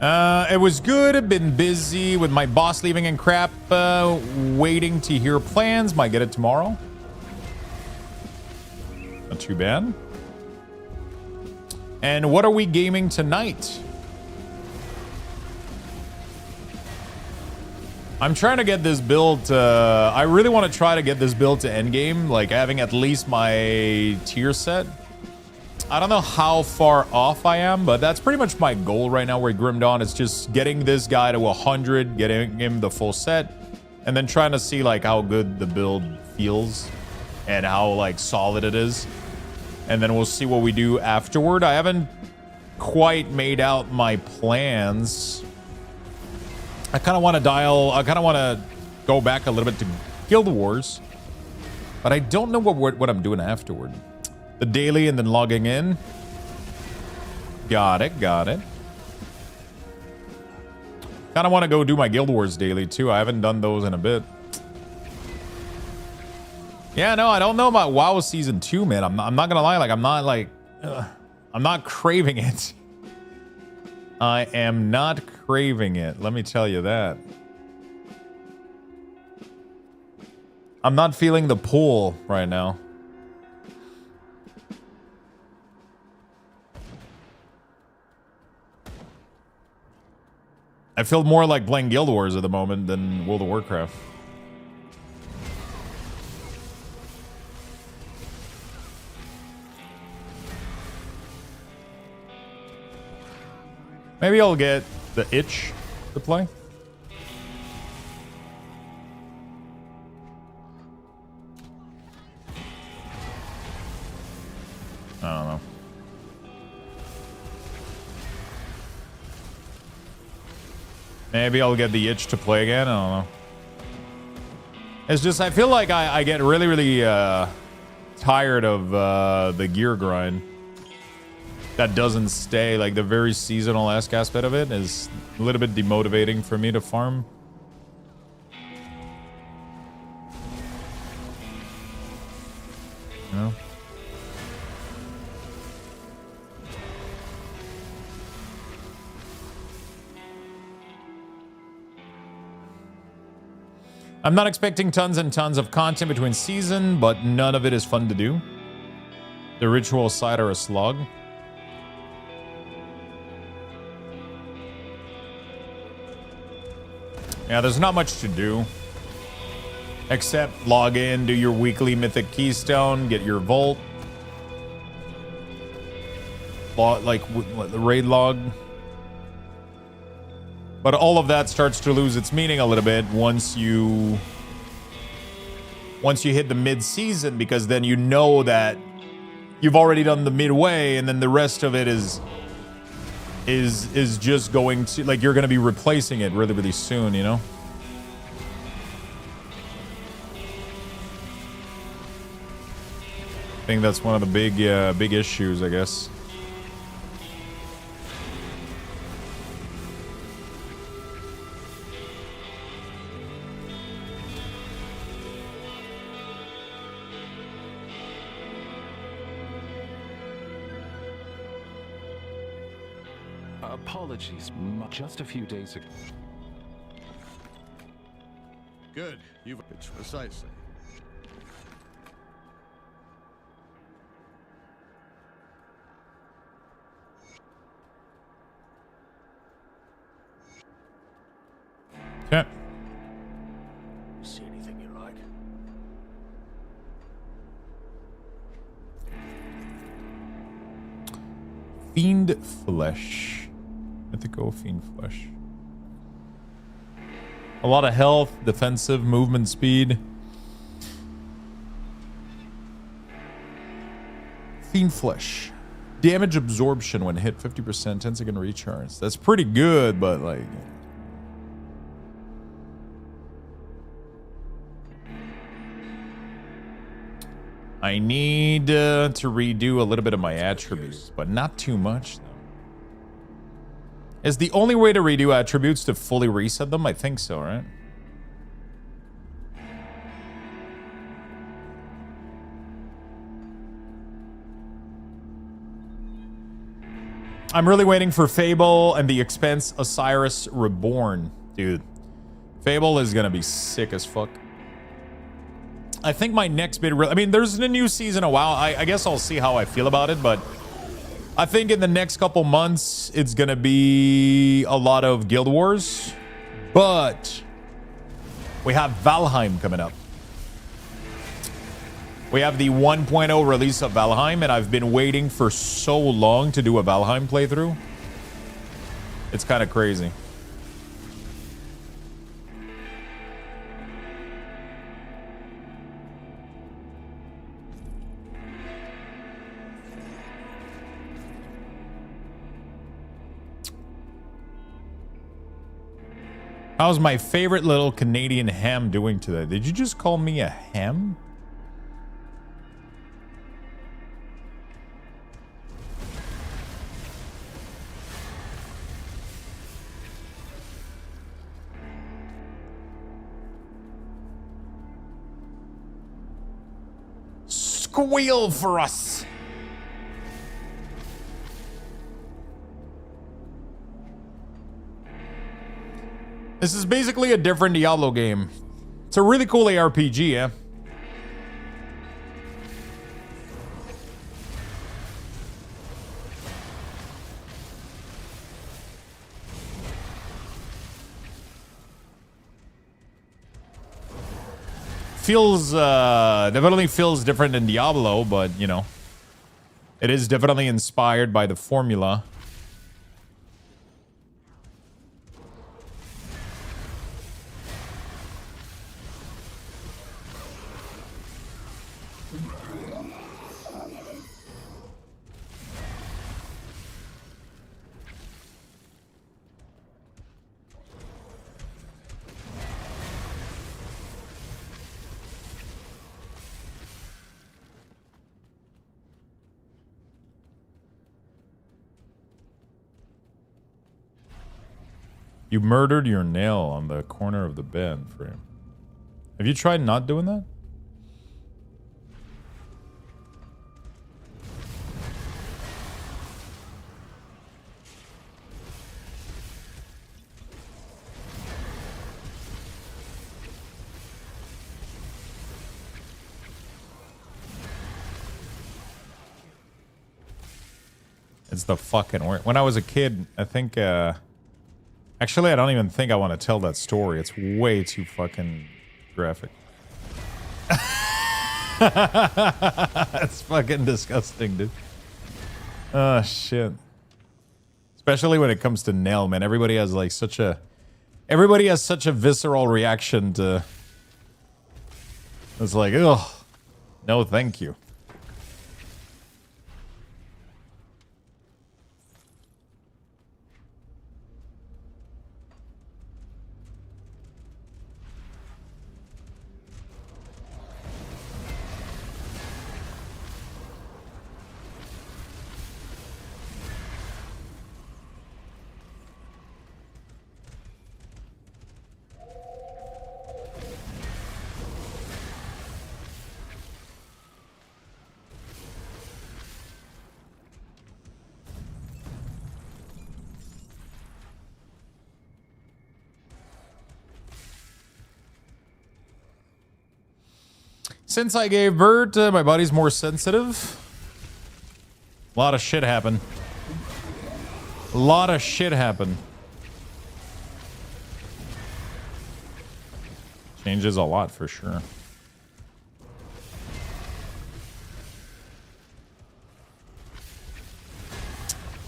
It was good. I've been busy with my boss leaving and crap. Waiting to hear plans. Might get it tomorrow. Not too bad. And what are we gaming tonight? I'm trying to get this build. I really want to try to get this build to endgame, like having at least my tier set. I don't know how far off I am, but that's pretty much my goal right now with Grim Dawn. It's just getting this guy to 100, getting him the full set, and then trying to see like how good the build feels and how like solid it is. And then we'll see what we do afterward. I haven't quite made out my plans. I kind of want to go back a little bit to Guild Wars, but I don't know what I'm doing afterward. The daily and then logging in. Got it. Kind of want to go do my Guild Wars daily too. I haven't done those in a bit. Yeah, no, I don't know about WoW Season 2, man. I'm not gonna lie, like I'm not craving it. I am not craving it. Let me tell you that. I'm not feeling the pull right now. I feel more like playing Guild Wars at the moment than World of Warcraft. Maybe I'll get the itch to play. I don't know. Maybe I'll get the itch to play again. I don't know. It's just I feel like I get really, really tired of the gear grind. That doesn't stay. Like the very seasonal-esque aspect of it is a little bit demotivating for me to farm. You know? I'm not expecting tons and tons of content between season, but none of it is fun to do. The ritual side are a slog. Yeah, there's not much to do. Except log in, do your weekly mythic keystone, get your vault. Like the raid log. But all of that starts to lose its meaning a little bit once you hit the mid-season, because then you know that you've already done the midway, and then the rest of it is just going to, like, you're going to be replacing it really, really soon, you know? I think that's one of the big issues, I guess. Apologies, just a few days ago. Good. You've precisely. Okay. See anything you like? Fiend flesh. Mythical fiend flesh. A lot of health, defensive, movement speed. Fiend flesh. Damage absorption when hit 50%, 10-second recharge. That's pretty good, but like... I need to redo a little bit of my attributes, but not too much, though. Is the only way to redo attributes to fully reset them? I think so, right? I'm really waiting for Fable and the Expense Osiris Reborn. Dude, Fable is going to be sick as fuck. I think my next bid... I mean, there's a new season a while. I guess I'll see how I feel about it, but... I think in the next couple months, it's going to be a lot of Guild Wars. But we have Valheim coming up. We have the 1.0 release of Valheim, and I've been waiting for so long to do a Valheim playthrough. It's kind of crazy. How's my favorite little Canadian ham doing today? Did you just call me a ham? Squeal for us! This is basically a different Diablo game. It's a really cool ARPG, yeah? Definitely feels different than Diablo, but, you know, it is definitely inspired by the formula. You murdered your nail on the corner of the bed frame. Have you tried not doing that? It's the fucking worst. When I was a kid, I think, actually, I don't even think I want to tell that story. It's way too fucking graphic. It's fucking disgusting, dude. Oh, shit. Especially when it comes to nail, man. Everybody has like such a visceral reaction to... It's like, ugh. No, thank you. Since I gave birth, my body's more sensitive. A lot of shit happened. A lot of shit happened. Changes a lot for sure.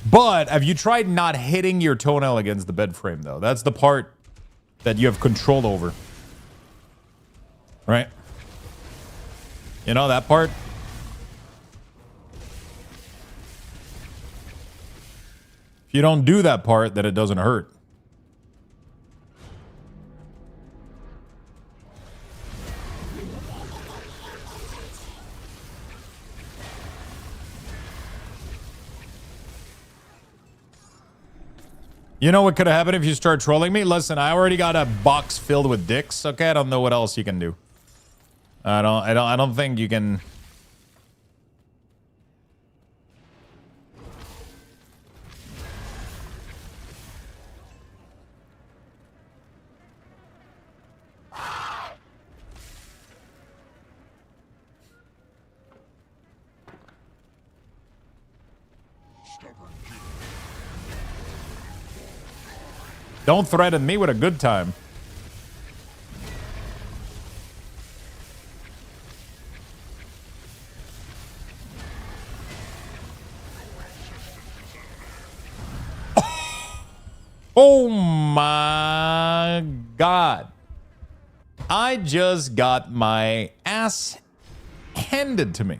But have you tried not hitting your toenail against the bed frame though? That's the part that you have control over. Right? You know that part? If you don't do that part, then it doesn't hurt. You know what could have happened if you start trolling me? Listen, I already got a box filled with dicks. Okay, I don't know what else you can do. I don't think you can. Don't threaten me with a good time. Oh my God. I just got my ass handed to me.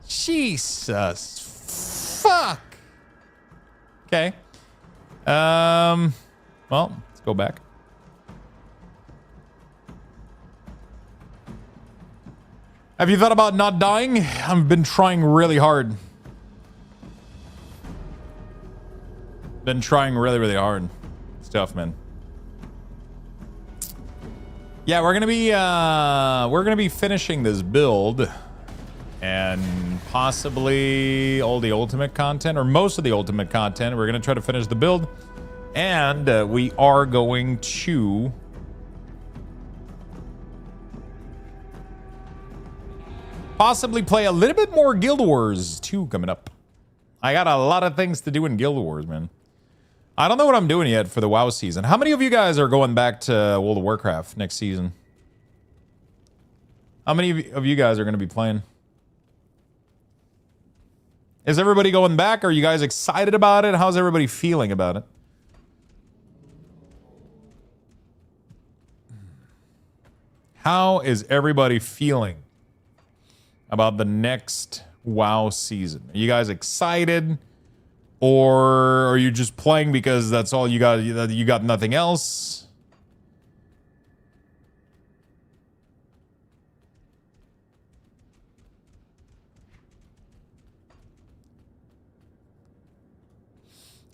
Jesus. Fuck. Okay. Well, let's go back. Have you thought about not dying? I've been trying really hard. Been trying really hard. It's tough, man. Yeah, we're gonna be finishing this build and possibly all the ultimate content or most of the ultimate content. We're gonna try to finish the build, and we are going to possibly play a little bit more Guild Wars 2 coming up. I got a lot of things to do in Guild Wars, man. I don't know what I'm doing yet for the WoW season. How many of you guys are going back to World of Warcraft next season? How many of you guys are going to be playing? Is everybody going back? Are you guys excited about it? How's everybody feeling about it? How is everybody feeling about the next WoW season? Are you guys excited? Or are you just playing because that's all you got? You got nothing else?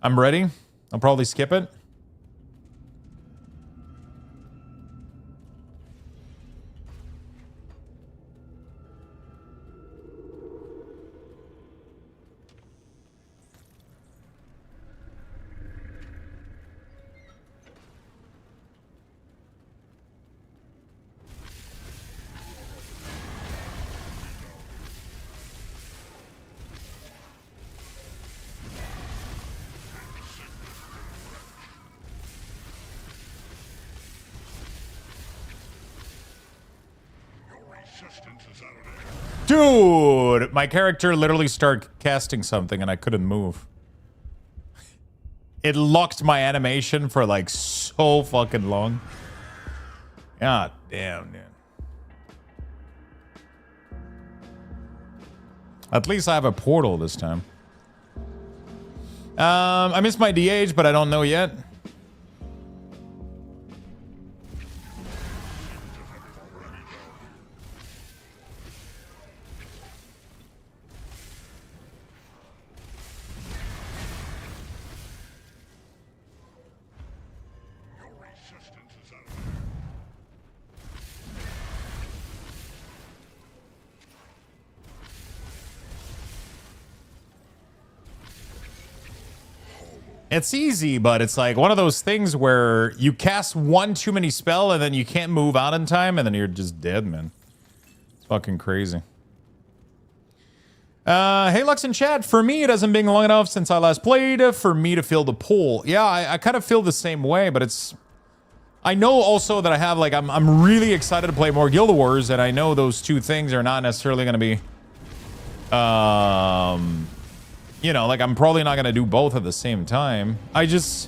I'm ready. I'll probably skip it. Dude, my character literally started casting something and I couldn't move. It locked my animation for like so fucking long. God damn, dude. At least I have a portal this time. I missed my DH, but I don't know yet. It's easy, but it's like one of those things where you cast one too many spell and then you can't move out in time and then you're just dead, man. It's fucking crazy. Hey, Lux in chat. For me, it hasn't been long enough since I last played for me to feel the pull. Yeah, I kind of feel the same way, but it's... I know also that I have, like, I'm really excited to play more Guild Wars, and I know those two things are not necessarily going to be... you know, like, I'm probably not going to do both at the same time. I don't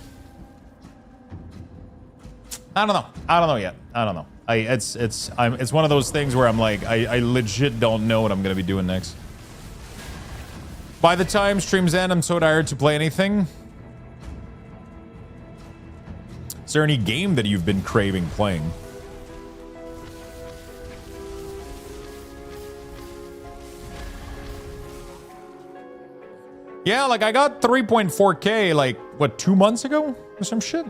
know. I don't know yet. I don't know. It's one of those things where I'm like, I legit don't know what I'm going to be doing next. By the time streams end, I'm so tired to play anything. Is there any game that you've been craving playing? Yeah, like I got 3.4K like, what, 2 months ago or some shit?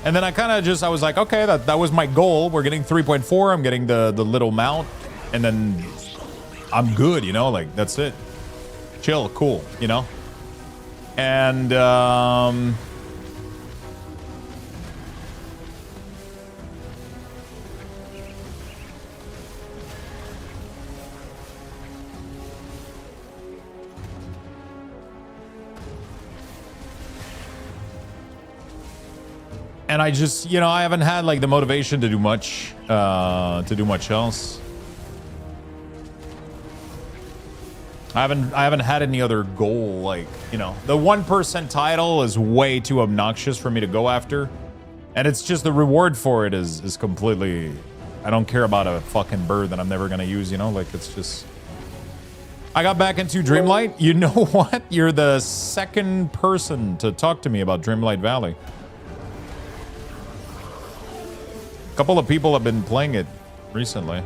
And then I kind of just, I was like, okay, that was my goal. We're getting 3.4, I'm getting the little mount, and then I'm good, you know, like that's it. Chill, cool, you know? And, and I just, you know, I haven't had like the motivation to do much else. I haven't had any other goal, like, you know, the 1% title is way too obnoxious for me to go after. And it's just the reward for it is completely, I don't care about a fucking bird that I'm never gonna use, you know, like it's just. I got back into Dreamlight. You know what? You're the second person to talk to me about Dreamlight Valley. A couple of people have been playing it recently.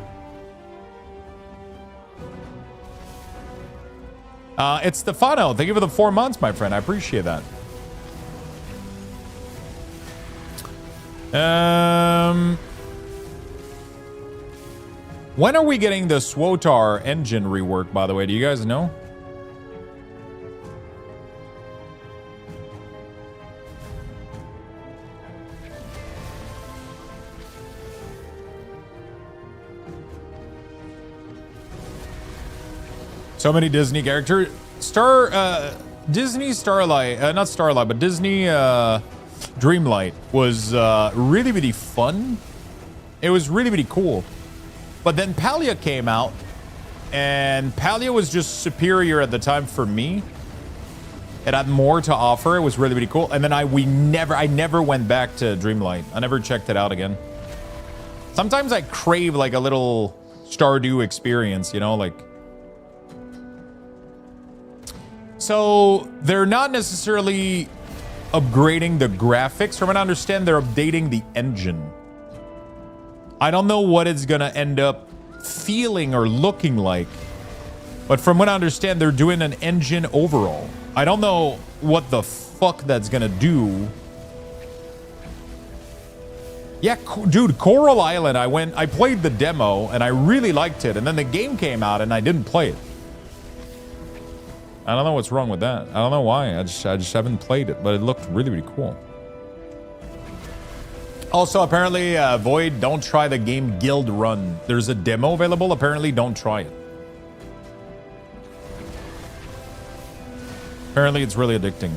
It's Stefano. Thank you for the 4 months, my friend. I appreciate that. When are we getting the Swotar engine rework, by the way? Do you guys know? So many Disney characters. Disney Starlight, not Starlight, but Disney Dreamlight was really, really fun. It was really, really cool. But then Palia came out, and Palia was just superior at the time for me. It had more to offer. It was really, really cool. And then I never went back to Dreamlight. I never checked it out again. Sometimes I crave like a little Stardew experience, you know, like. So they're not necessarily upgrading the graphics. From what I understand, they're updating the engine. I don't know what it's gonna end up feeling or looking like, but from what I understand, they're doing an engine overhaul. I don't know what the fuck that's gonna do. Yeah, dude, Coral Island, I played the demo and I really liked it, and then the game came out and I didn't play it. I don't know what's wrong with that. I don't know why. I just haven't played it, but it looked really, really cool. Also, apparently, Void, don't try the game Guild Run. There's a demo available. Apparently, don't try it. Apparently, it's really addicting.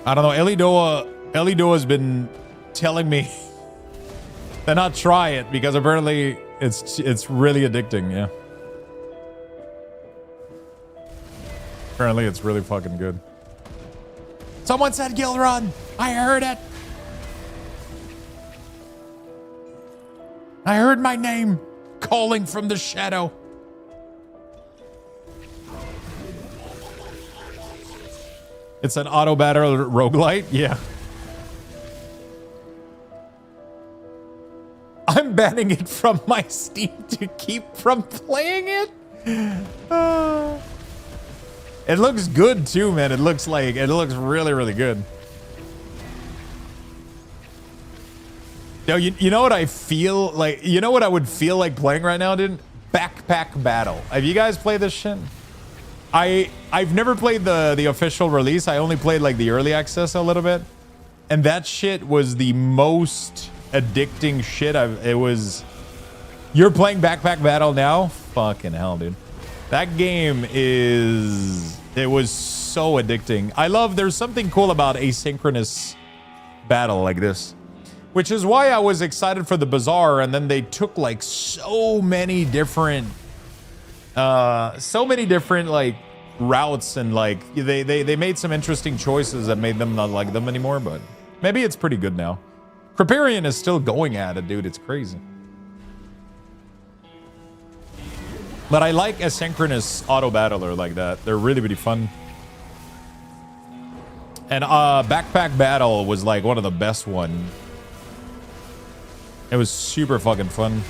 I don't know. Elidoa Elido has been telling me to not try it because apparently it's really addicting. Yeah. Apparently it's really fucking good. Someone said Gil Run. I heard it. I heard my name calling from the shadow. It's an auto battle roguelite? Yeah. I'm banning it from my Steam to keep from playing it. It looks good too, man. It looks really, really good. Yo, you know what I feel like? You know what I would feel like playing right now, dude? Backpack Battle. Have you guys played this shit? I've never played the official release. I only played like the early access a little bit, and that shit was the most addicting shit you're playing Backpack Battle now? Fucking hell, dude. That game it was so addicting. There's something cool about asynchronous battle like this, which is why I was excited for the Bazaar, and then they took like so many different like routes, and like they made some interesting choices that made them not like them anymore, but maybe it's pretty good now. Kriparian is still going at it, dude. It's crazy. But I like asynchronous auto battler like that. They're really, really fun. And Backpack Battle was like one of the best one. It was super fucking fun.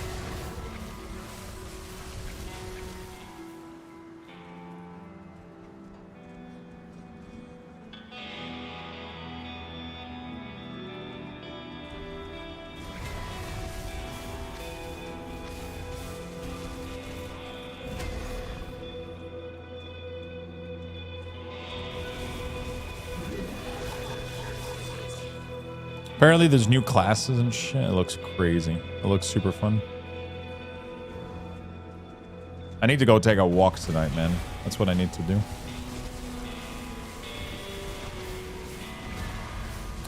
Apparently there's new classes and shit. It looks crazy. It looks super fun. I need to go take a walk tonight, man. That's what I need to do.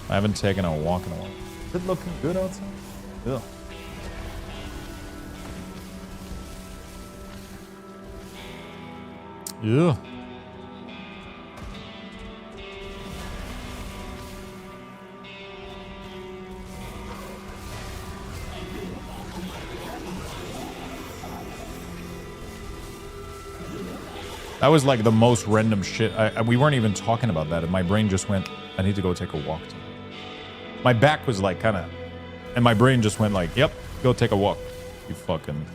I haven't taken a walk in a while. Is it looking good outside? Ugh. Ugh. That was like the most random shit. We weren't even talking about that, and my brain just went, I need to go take a walk tonight. My back was like kind of, and my brain just went like, yep, go take a walk. You fucking.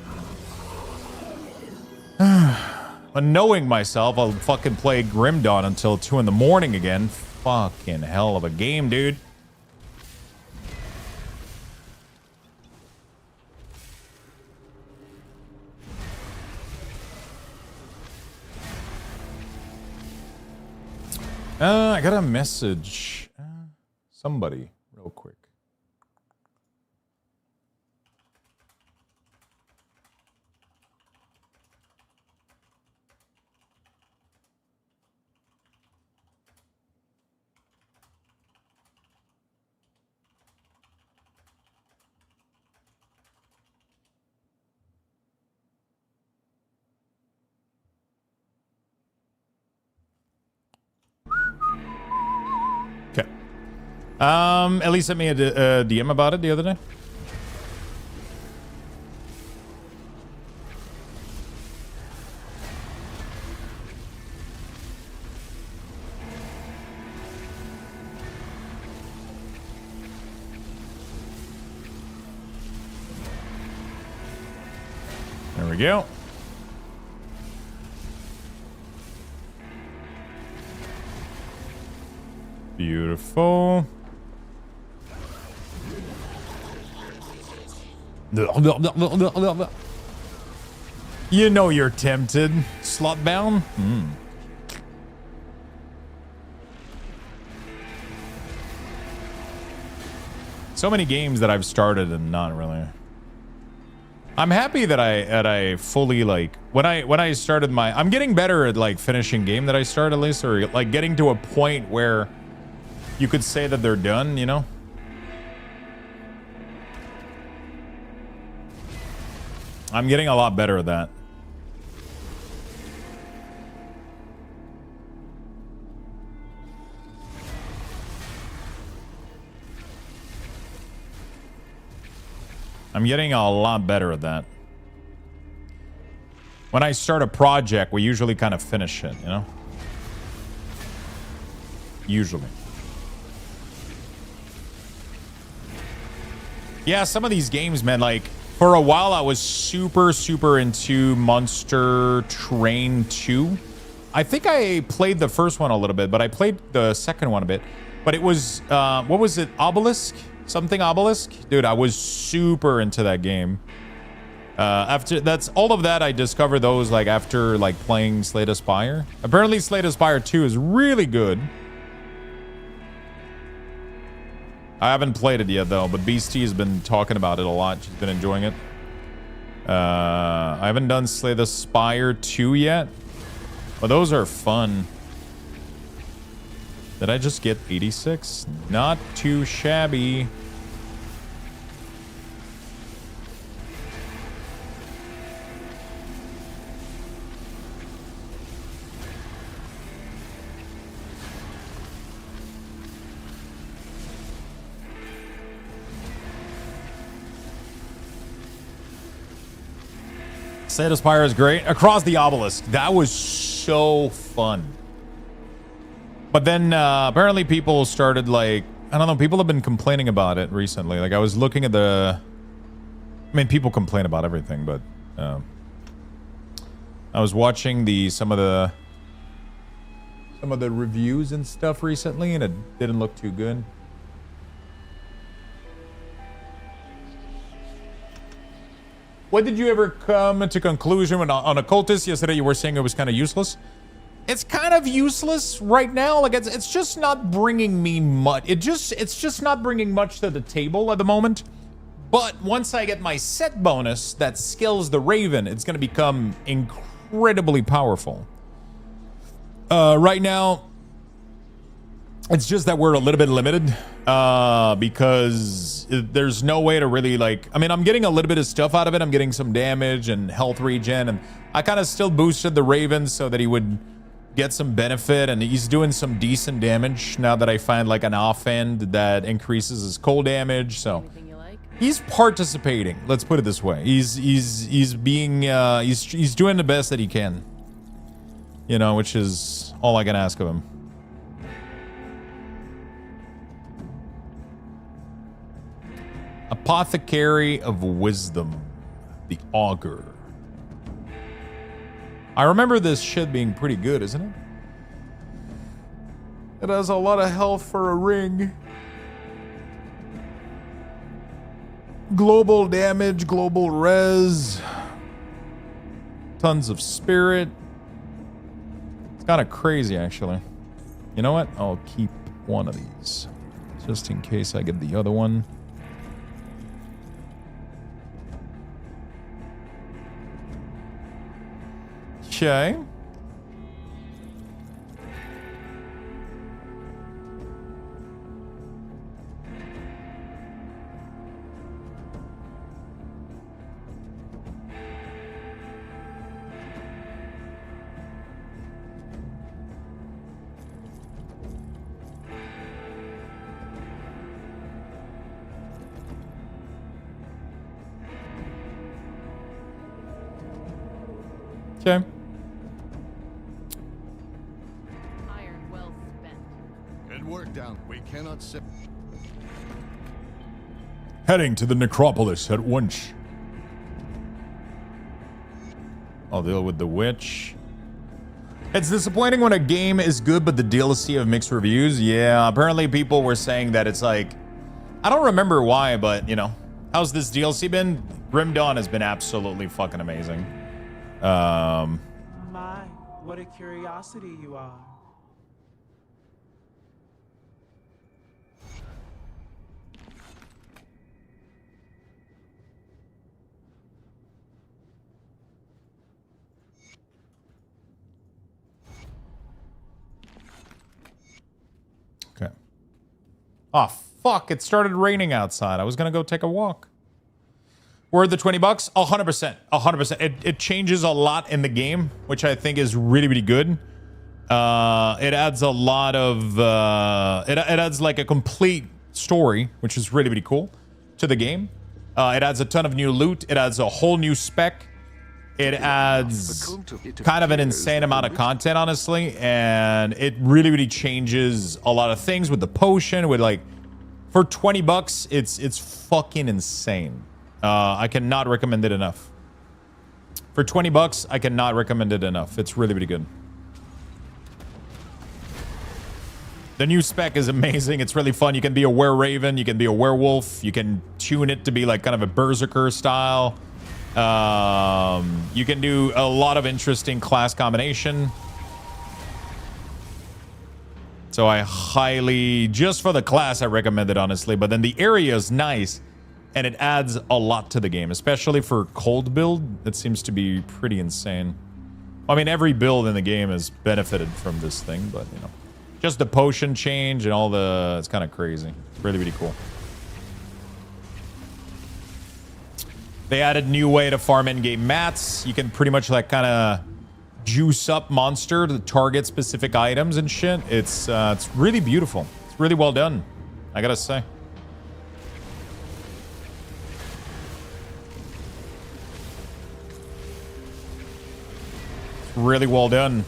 But knowing myself, I'll fucking play Grim Dawn until 2 in the morning again. Fucking hell of a game, dude. I got a message. Somebody, real quick. Ellie sent me a DM about it the other day. There we go. Beautiful. You know you're tempted, slotbound. So many games that I've started and not really. I'm happy that I fully like when I started I'm getting better at like finishing game that I start at least, or like getting to a point where you could say that they're done, you know? I'm getting a lot better at that. I'm getting a lot better at that. When I start a project, we usually kind of finish it, you know? Usually. Yeah, some of these games, man, like, for a while I was super into Monster Train 2. I think I played the first one a little bit, but I played the second one a bit. But it was, what was it? Obelisk? Something Obelisk? Dude, I was super into that game. After that's all of that, I discovered those like after like playing Slay the Spire. Apparently Slay the Spire 2 is really good. I haven't played it yet though, but Beastie has been talking about it a lot. She's been enjoying it. I haven't done Slay the Spire 2 yet, but those are fun. Did I just get 86? Not too shabby. Slay the Spire is great. Across the Obelisk. That was so fun. But then apparently people started like, I don't know, people have been complaining about it recently. Like I was looking at the, I mean, people complain about everything, but I was watching some of the reviews and stuff recently, and it didn't look too good. What did you ever come to conclusion when on Occultist yesterday? You were saying it was kind of useless. It's kind of useless right now. Like it's just not bringing me much. It's just not bringing much to the table at the moment. But once I get my set bonus that skills the Raven, it's going to become incredibly powerful. Right now, it's just that we're a little bit limited because there's no way to really like, I mean, I'm getting a little bit of stuff out of it. I'm getting some damage and health regen, and I kind of still boosted the Raven so that he would get some benefit, and he's doing some decent damage now that I find like an offhand that increases his cold damage. So he's participating. Let's put it this way. He's being he's doing the best that he can. You know, which is all I can ask of him. Apothecary of Wisdom, the Augur. I remember this shit being pretty good, isn't it? It has a lot of health for a ring. Global damage, global res. Tons of spirit. It's kind of crazy, actually. You know what? I'll keep one of these, just in case I get the other one. Okay. Okay. Iron well spent. Good work down. We cannot sit. Heading to the necropolis at once. I'll deal with the witch. It's disappointing when a game is good but the DLC have mixed reviews. Yeah, apparently people were saying that it's like, I don't remember why, but you know, how's this DLC been? Grim Dawn has been absolutely fucking amazing. My, what a curiosity you are. Okay. Oh, fuck. It started raining outside. I was going to go take a walk. Worth the $20? 100%. 100%. It changes a lot in the game, which I think is really, really good. It adds a lot of... it adds like a complete story, which is really, really cool, to the game. It adds a ton of new loot. It adds a whole new spec. It adds kind of an insane amount of content, honestly. And it really, really changes a lot of things with the potion. With like, for $20, it's fucking insane. I cannot recommend it enough. For $20, I cannot recommend it enough. It's really, really good. The new spec is amazing. It's really fun. You can be a wereraven. You can be a werewolf. You can tune it to be like kind of a berserker style. You can do a lot of interesting class combination. So I highly, just for the class, I recommend it, honestly. But then the area is nice, and it adds a lot to the game, especially for cold build. It seems to be pretty insane. I mean, every build in the game has benefited from this thing, but, you know, just the potion change and all the... It's kind of crazy. It's really, really cool. They added new way to farm in-game mats. You can pretty much, like, kind of juice up monster to target specific items and shit. It's really beautiful. It's really well done, I gotta say. It's really well done.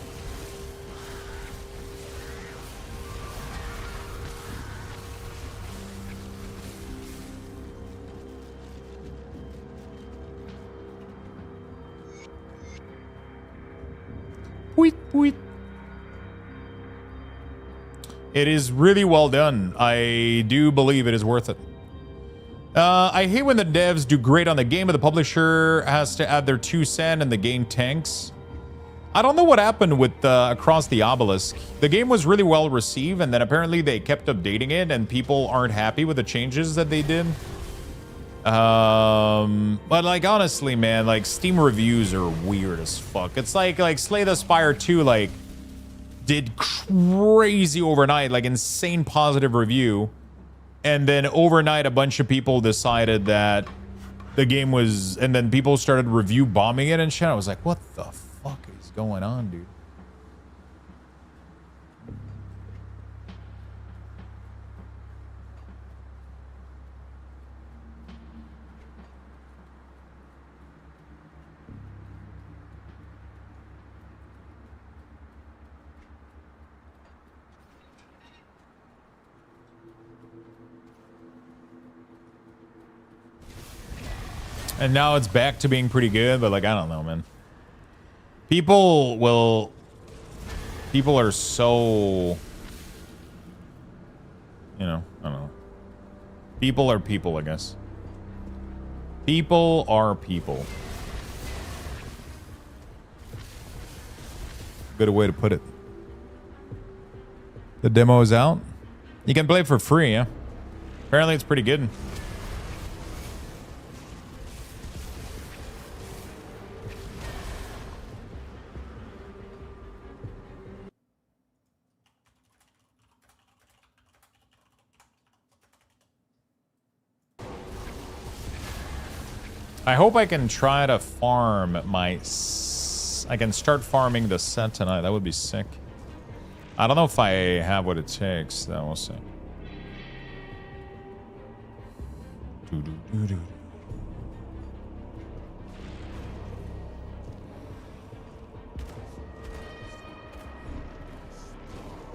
It is really well done. I do believe it is worth it. I hate when the devs do great on the game, but the publisher has to add their 2 cents and the game tanks. I don't know what happened with Across the Obelisk. The game was really well received, and then apparently they kept updating it, and people aren't happy with the changes that they did. But like, honestly, man, like, Steam reviews are weird as fuck. It's like Slay the Spire 2, like, did crazy overnight, like insane positive review, and then overnight a bunch of people decided that the game was, and then people started review bombing it and shit. I was like, what the fuck is going on, dude? And now it's back to being pretty good, but like, I don't know, man. People are so, you know, I don't know. People are people, I guess. People are people. Good way to put it. The demo is out. You can play it for free, yeah. Apparently it's pretty good. I hope I can try to farm my... I can start farming the set tonight. That would be sick. I don't know if I have what it takes, though. We'll see.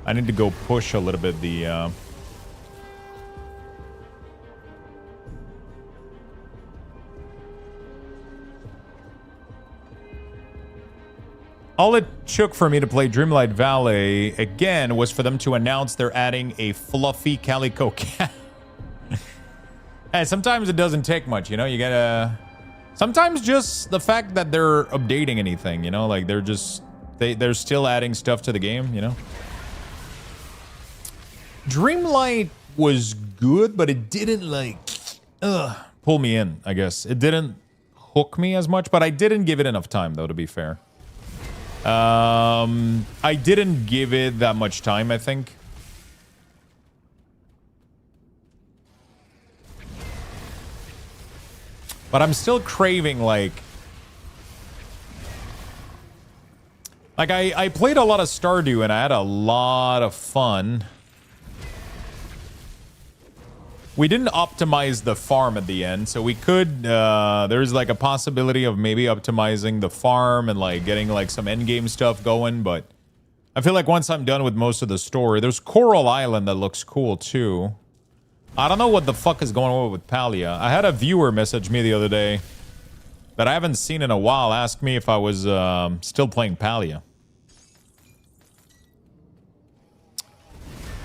I need to go push a little bit the... All it took for me to play Dreamlight Valley again was for them to announce they're adding a fluffy calico cat. And sometimes it doesn't take much, you know? You gotta... Sometimes just the fact that they're updating anything, you know? Like, they're just... They're still adding stuff to the game, you know? Dreamlight was good, but it didn't, like... pull me in, I guess. It didn't hook me as much, but I didn't give it enough time, though, to be fair. I didn't give it that much time, I think. But I'm still craving like I played a lot of Stardew and I had a lot of fun. We didn't optimize the farm at the end, so we could, there's like a possibility of maybe optimizing the farm and like getting like some endgame stuff going, but I feel like once I'm done with most of the story, there's Coral Island that looks cool too. I don't know what the fuck is going on with Palia. I had a viewer message me the other day that I haven't seen in a while, ask me if I was still playing Palia.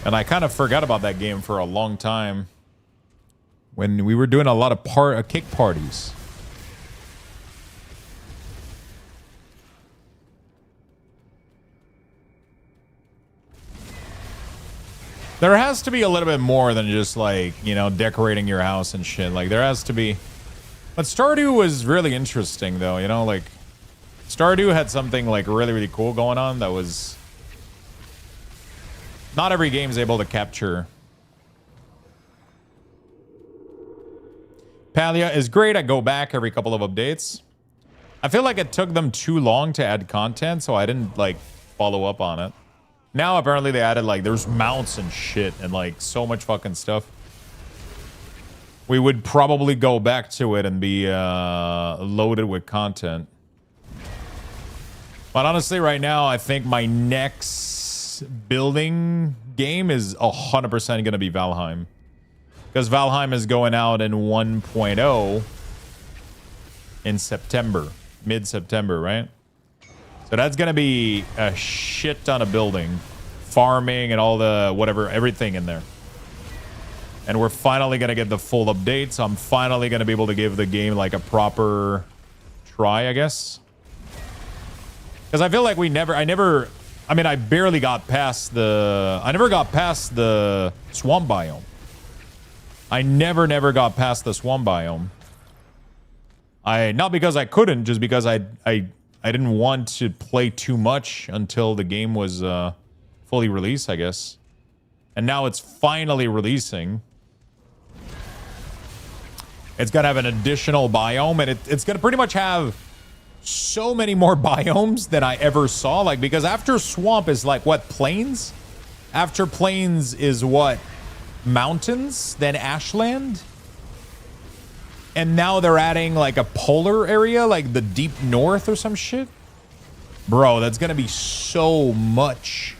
And I kind of forgot about that game for a long time when we were doing a lot of cake parties. There has to be a little bit more than just like, you know, decorating your house and shit. Like there has to be. But Stardew was really interesting though, you know, like Stardew had something like really, really cool going on that was not every game is able to capture. Palia is great. I go back every couple of updates. I feel like it took them too long to add content, so I didn't like follow up on it. Now apparently they added like there's mounts and shit and like so much fucking stuff. We would probably go back to it and be loaded with content. But honestly, right now, I think my next building game is 100% going to be Valheim. Because Valheim is going out in 1.0 in September. Mid-September, right? So that's going to be a shit ton of building. Farming and all the whatever, everything in there. And we're finally going to get the full update. So I'm finally going to be able to give the game like a proper try, I guess. Because I feel like I barely got past the... I never got past the swamp biome. I never got past the swamp biome. Not because I couldn't, just because I didn't want to play too much until the game was fully released, I guess. And now it's finally releasing. It's going to have an additional biome, and it's going to pretty much have so many more biomes than I ever saw. Like, because after swamp is like, what, plains? After plains is what? Mountains? Then ashland? And now they're adding like a polar area, like the deep north or some shit. Bro, that's going to be so much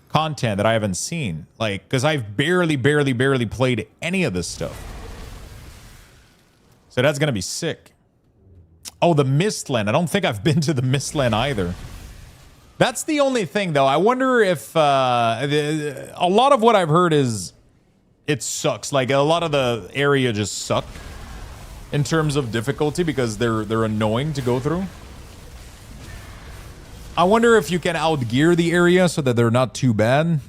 content that I haven't seen. Like, because I've barely played any of this stuff. So that's going to be sick. Oh, the Mistland. I don't think I've been to the Mistland either. That's the only thing, though. I wonder if a lot of what I've heard is it sucks. Like, a lot of the area just suck in terms of difficulty because they're annoying to go through. I wonder if you can outgear the area so that they're not too bad.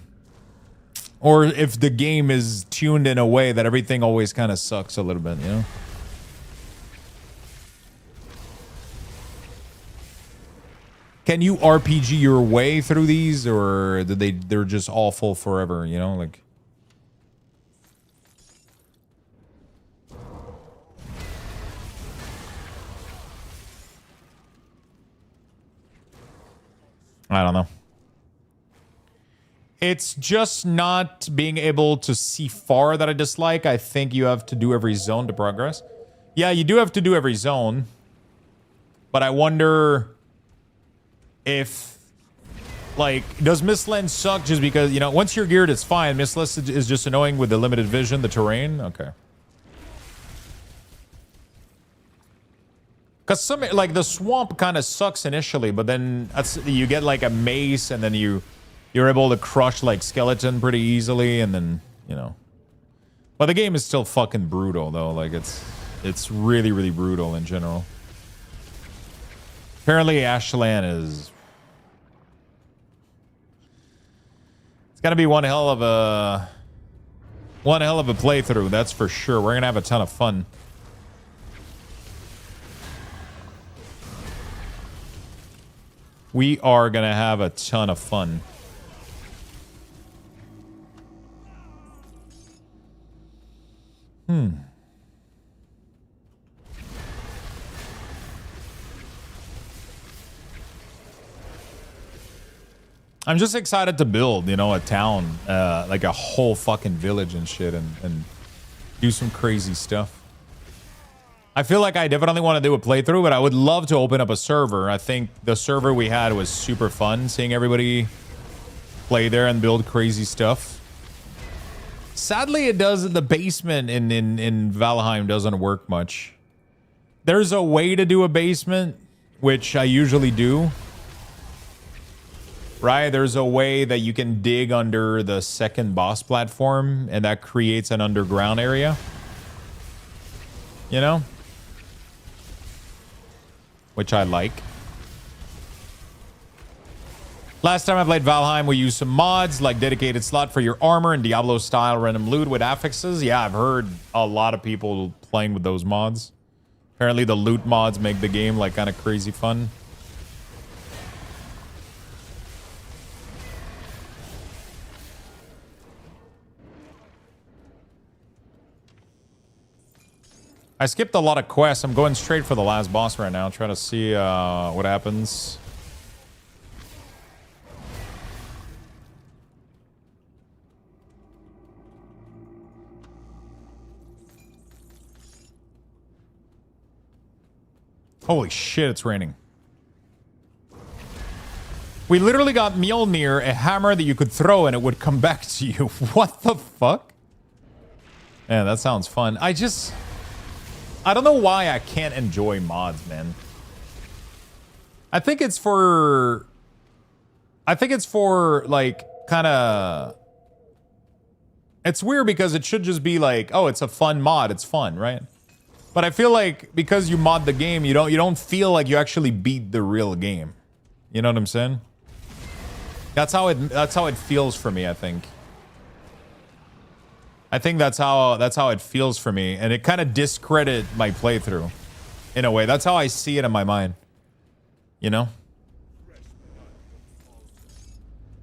Or if the game is tuned in a way that everything always kind of sucks a little bit, you know? Can you RPG your way through these, or they're just awful forever, you know? Like, I don't know. It's just not being able to see far that I dislike. I think you have to do every zone to progress. Yeah, you do have to do every zone. But I wonder if, like, does Mistland suck just because, you know, once you're geared, it's fine. Mistland is just annoying with the limited vision, the terrain. Okay. Because some, like, the swamp kind of sucks initially, but then you get, like, a mace, and then you're able to crush, like, skeleton pretty easily, and then, you know. But the game is still fucking brutal, though. Like, it's really, really brutal in general. Apparently, Ashland is... It's gonna be one hell of a playthrough, that's for sure. We're gonna have a ton of fun. We are gonna have a ton of fun. I'm just excited to build, you know, a town, like a whole fucking village and shit, and do some crazy stuff. I feel like I definitely want to do a playthrough, but I would love to open up a server. I think the server we had was super fun, seeing everybody play there and build crazy stuff. Sadly, it does. The basement in Valheim doesn't work much. There's a way to do a basement, which I usually do. Right? There's a way that you can dig under the second boss platform, and that creates an underground area. You know? Which I like. Last time I played Valheim, we used some mods, like dedicated slot for your armor and Diablo-style random loot with affixes. Yeah, I've heard a lot of people playing with those mods. Apparently the loot mods make the game, like, kind of crazy fun. I skipped a lot of quests. I'm going straight for the last boss right now, trying to see what happens. Holy shit, it's raining. We literally got Mjolnir, a hammer that you could throw and it would come back to you. What the fuck? Yeah, that sounds fun. I don't know why I can't enjoy mods, man. I think it's for like kind of, it's weird because it should just be like, oh, it's a fun mod, it's fun, right? But I feel like because you mod the game, you don't feel like you actually beat the real game. You know what I'm saying? That's how it feels for me, I think. I think that's how it feels for me, and it kind of discredit my playthrough in a way. That's how I see it in my mind. You know?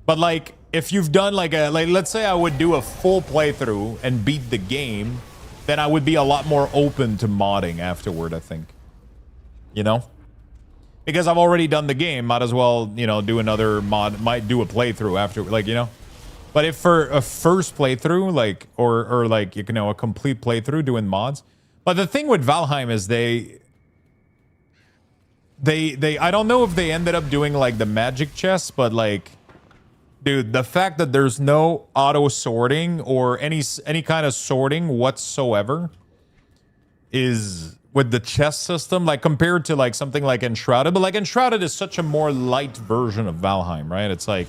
But like if you've done like let's say I would do a full playthrough and beat the game, then I would be a lot more open to modding afterward, I think. You know? Because I've already done the game, might as well, you know, do another mod, might do a playthrough after, like, you know? But if for a first playthrough, like, or like, you know, a complete playthrough doing mods. But the thing with Valheim is they I don't know if they ended up doing like the magic chest, but like, dude, the fact that there's no auto sorting or any kind of sorting whatsoever is with the chest system, like compared to like something like Enshrouded. But like Enshrouded is such a more light version of Valheim, right? It's like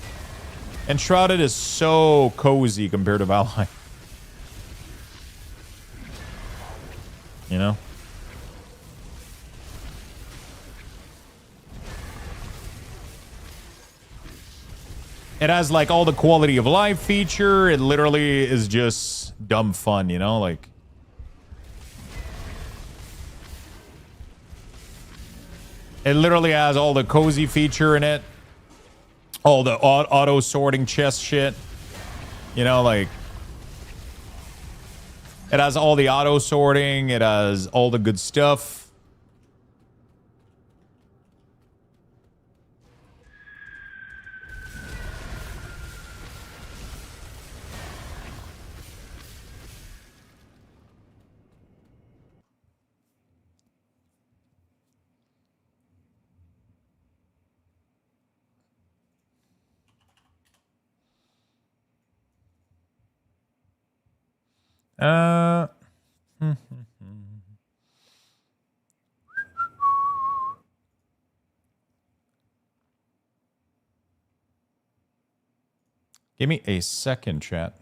Enshrouded is so cozy compared to Valheim. You know? It has like all the quality of life feature. It literally is just dumb fun, you know? Like, it literally has all the cozy feature in it. All the auto sorting chest shit. You know, like, it has all the auto sorting. It has all the good stuff. Give me a second, chat.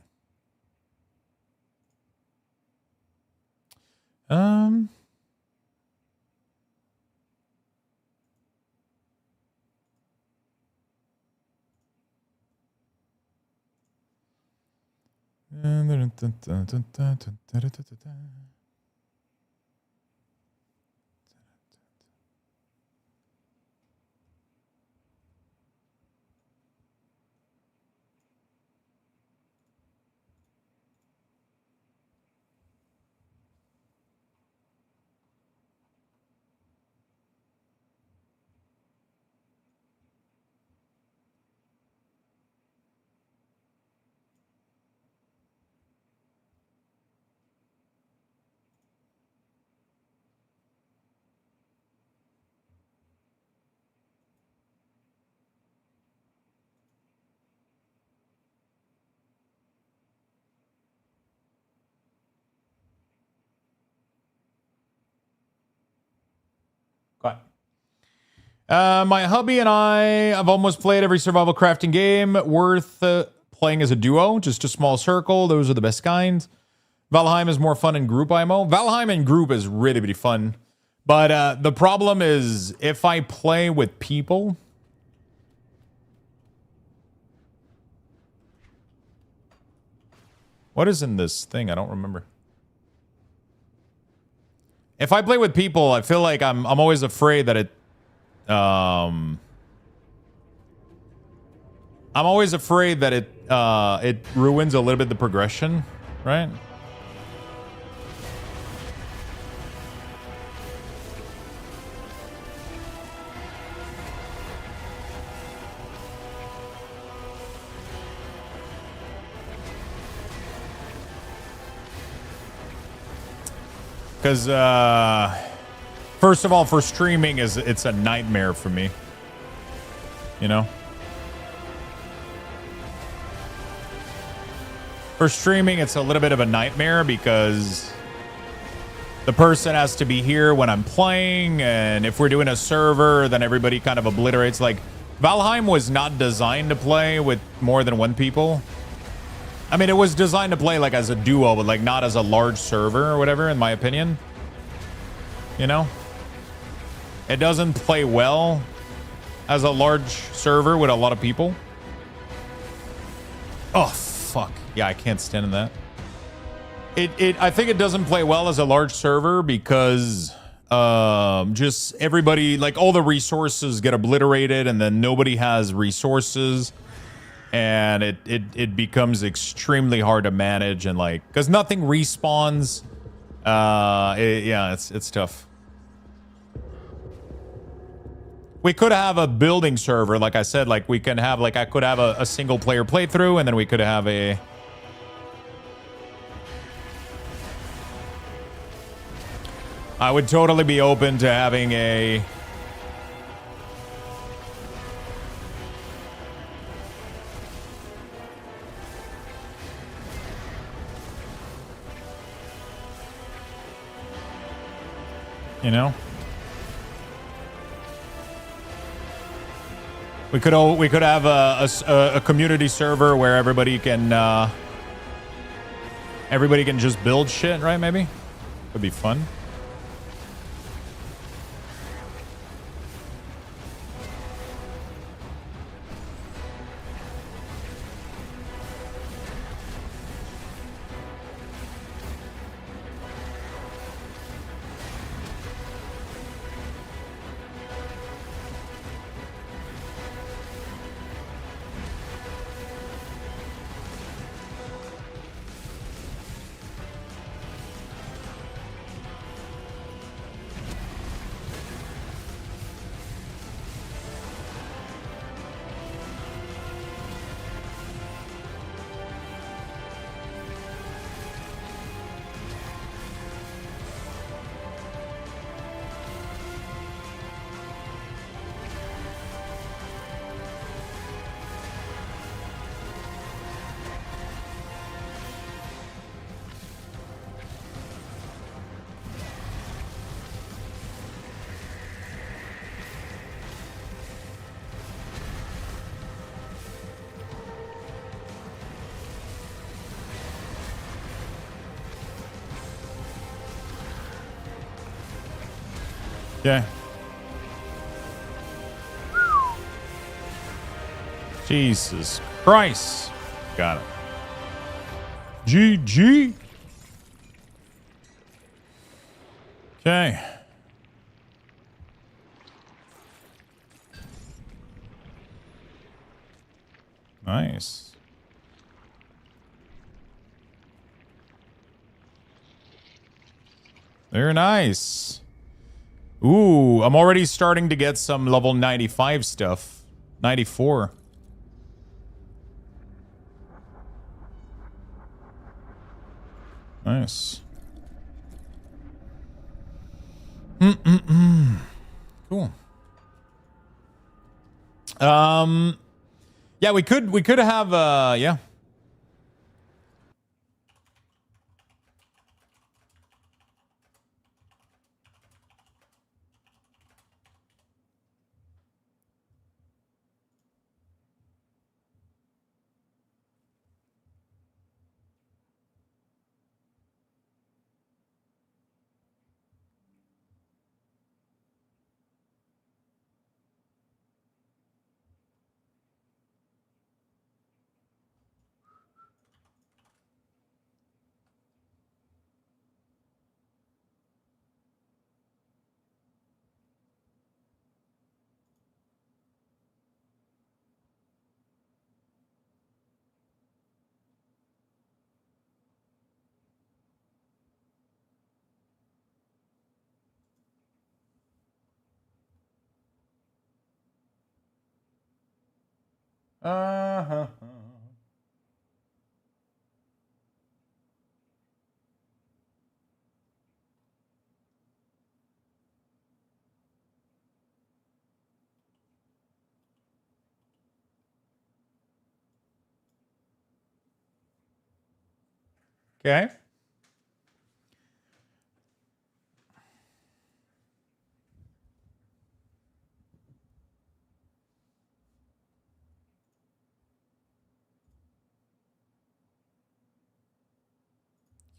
My hubby and I have almost played every survival crafting game worth playing as a duo. Just a small circle. Those are the best kinds. Valheim is more fun in group IMO. Valheim in group is really, really fun. But the problem is if I play with people... What is in this thing? I don't remember. If I play with people, I feel like I'm always afraid that I'm always afraid that it ruins a little bit the progression, right? Because, first of all, for streaming, it's a nightmare for me. You know? For streaming, it's a little bit of a nightmare because the person has to be here when I'm playing, and if we're doing a server, then everybody kind of obliterates. Like, Valheim was not designed to play with more than one people. I mean, it was designed to play like as a duo, but like not as a large server or whatever, in my opinion. You know? It doesn't play well as a large server with a lot of people. Oh, fuck. Yeah, I can't stand in that. I think it doesn't play well as a large server because just everybody, like all the resources get obliterated and then nobody has resources. And it becomes extremely hard to manage and like because nothing respawns. Yeah, it's tough. We could have a building server, like I said. Like we can have like I could have a single player playthrough, and then we could have a. I would totally be open to having a. You know, we could have a community server where everybody can just build shit, right? Maybe would be fun. Yeah. Jesus Christ. Got it. GG. Okay. Nice. Very nice. Ooh, I'm already starting to get some level 95 stuff. 94. Nice. Cool. Yeah, we could have yeah. Uh-huh. Okay.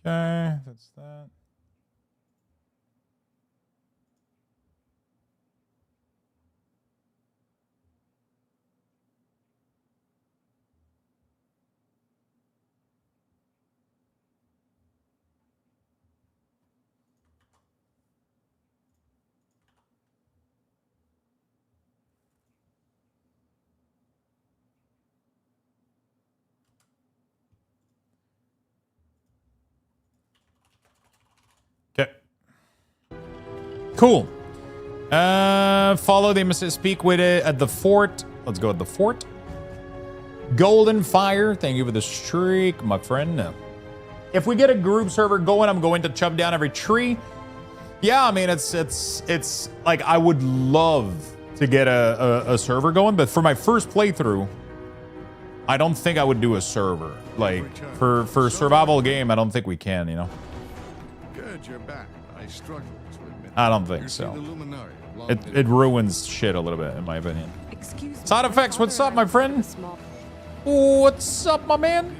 Okay, that's that. Okay. Cool. Follow the message. Speak with it at the fort. Let's go at the fort. Golden Fire. Thank you for the streak, my friend. If we get a group server going, I'm going to chop down every tree. Yeah, I mean, it's like I would love to get a server going, but for my first playthrough, I don't think I would do a server. Like for survival game, I don't think we can, you know. Good, you're back. I struggle to admit. I don't think so. It ruins shit a little bit, in my opinion. Side effects, what's up, my friend? What's up, my man?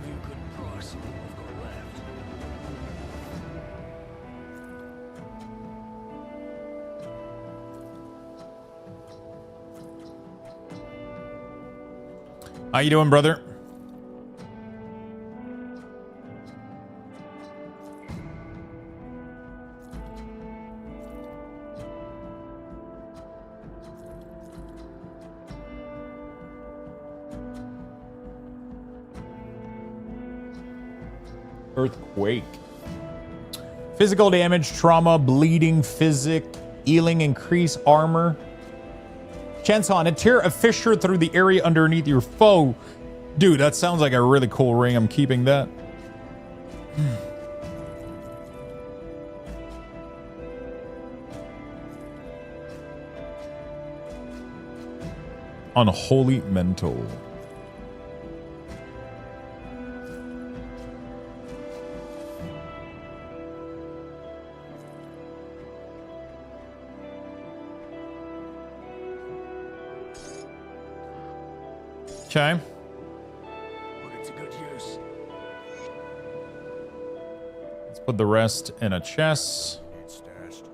How you doing, brother? Earthquake. Physical damage, trauma, bleeding, physic, healing, increase armor. Chance on it. Tear a fissure through the area underneath your foe. Dude, that sounds like a really cool ring. I'm keeping that. Unholy mental. Okay. Put it to good use. Let's put the rest in a chest. It's stashed.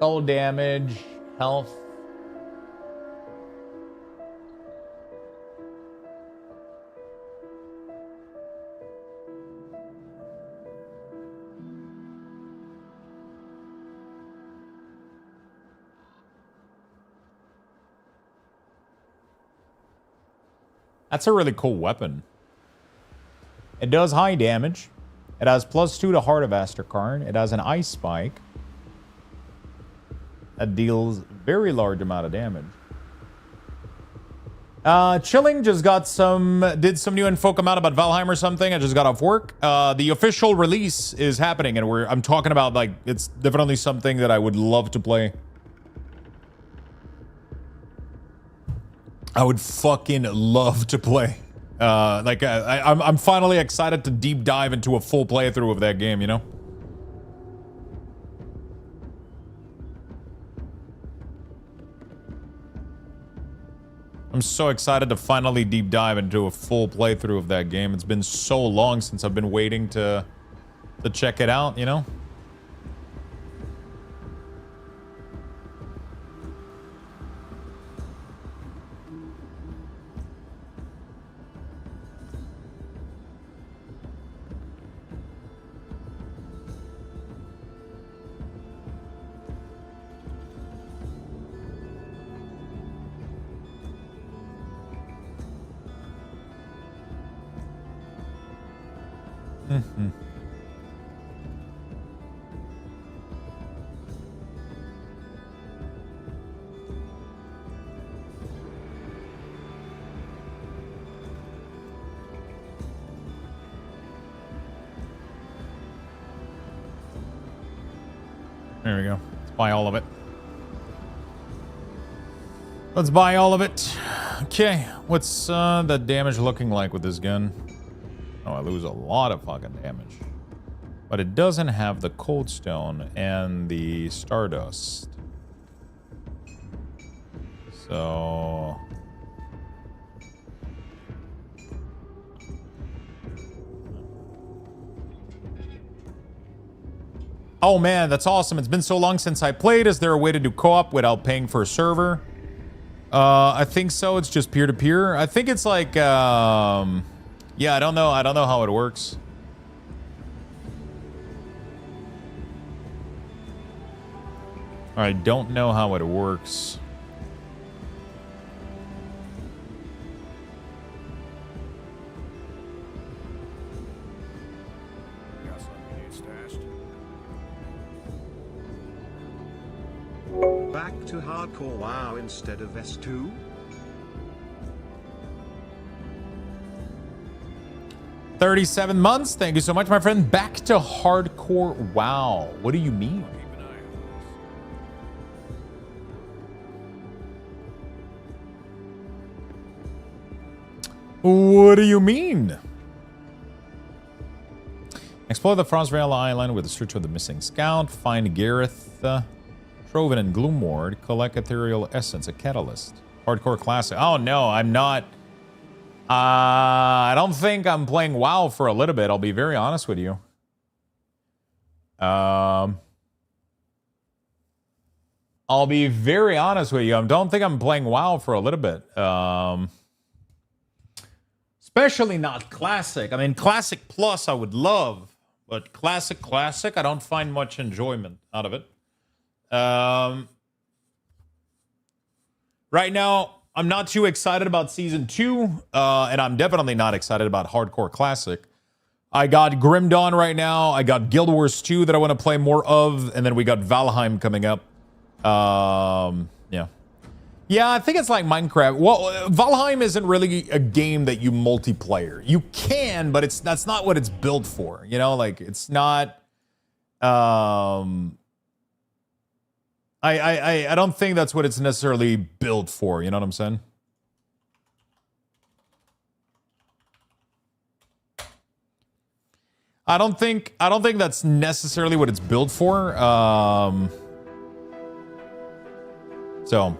Cold damage, health. That's a really cool weapon. It does high damage. It has +2 to Heart of Asterkarn. It has an ice spike that deals very large amount of damage. Chilling just got did some new info come out about Valheim or something. I just got off work. The official release is happening, and I'm talking about, like, it's definitely something that I would love to play. I would fucking love to play. I'm finally excited to deep dive into a full playthrough of that game, you know? I'm so excited to finally deep dive into a full playthrough of that game. It's been so long since I've been waiting to check it out, you know? There we go. Let's buy all of it. Let's buy all of it. Okay, what's the damage looking like with this gun? Oh, I lose a lot of fucking damage. But it doesn't have the cold stone and the stardust. So... Oh man, that's awesome. It's been so long since I played. Is there a way to do co-op without paying for a server? I think so. It's just peer-to-peer. I think it's like, yeah, I don't know. I don't know how it works. I don't know how it works. Back to hardcore WoW instead of S2? $37 months. Thank you so much, my friend. Back to hardcore WoW. What do you mean? What do you mean? Explore the Frostvale Island with the search of the missing scout. Find Gareth, Troven, and Gloomward. Collect ethereal essence, a catalyst. Hardcore classic. Oh no, I'm not. I don't think I'm playing WoW for a little bit. I'll be very honest with you. I'll be very honest with you. I don't think I'm playing WoW for a little bit. Especially not Classic. I mean, Classic Plus I would love. But Classic, I don't find much enjoyment out of it. Right now, I'm not too excited about Season 2. And I'm definitely not excited about Hardcore Classic. I got Grim Dawn right now. I got Guild Wars 2 that I want to play more of. And then we got Valheim coming up. Yeah. Yeah, I think it's like Minecraft. Well, Valheim isn't really a game that you multiplayer. You can, but that's not what it's built for. You know, like it's not. I don't think that's what it's necessarily built for. You know what I'm saying? I don't think that's necessarily what it's built for. So.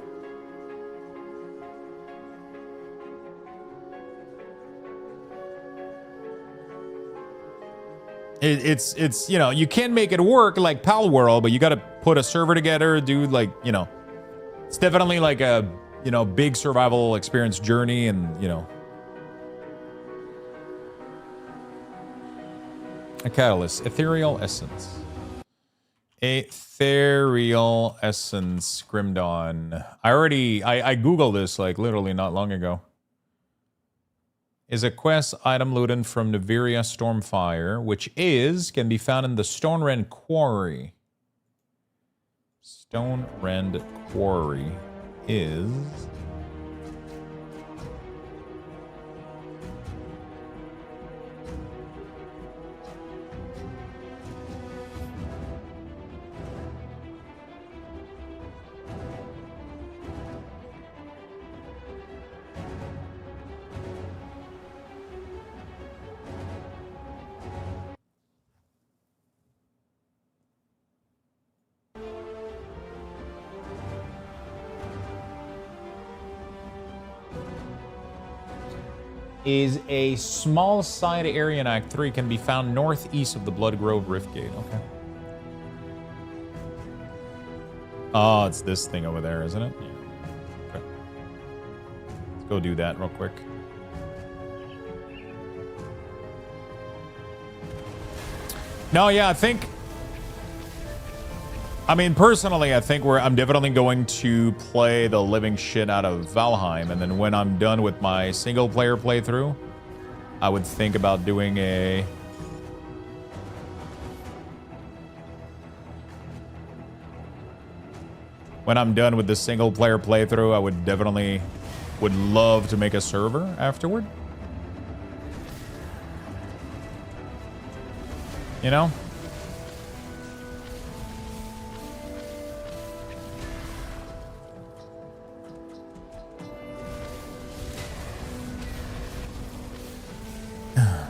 It's you know, you can make it work like Pal World, but you got to put a server together, do like, you know, it's definitely like a, you know, big survival experience journey, and you know, a catalyst, ethereal essence, ethereal essence, Grim Dawn. I googled this like literally not long ago. Is a quest item looted from Neveria Stormfire, which can be found in the Stone Rend Quarry. Stone Rend Quarry is... is a small side area in Act 3, can be found northeast of the Blood Grove Riftgate. Okay. Oh, it's this thing over there, isn't it? Yeah. Okay. Let's go do that real quick. No, yeah, I mean, personally, I think I'm definitely going to play the living shit out of Valheim, and then when I'm done with my single-player playthrough, I would think about doing a when I'm done with the single player playthrough, I would definitely would love to make a server afterward. You know?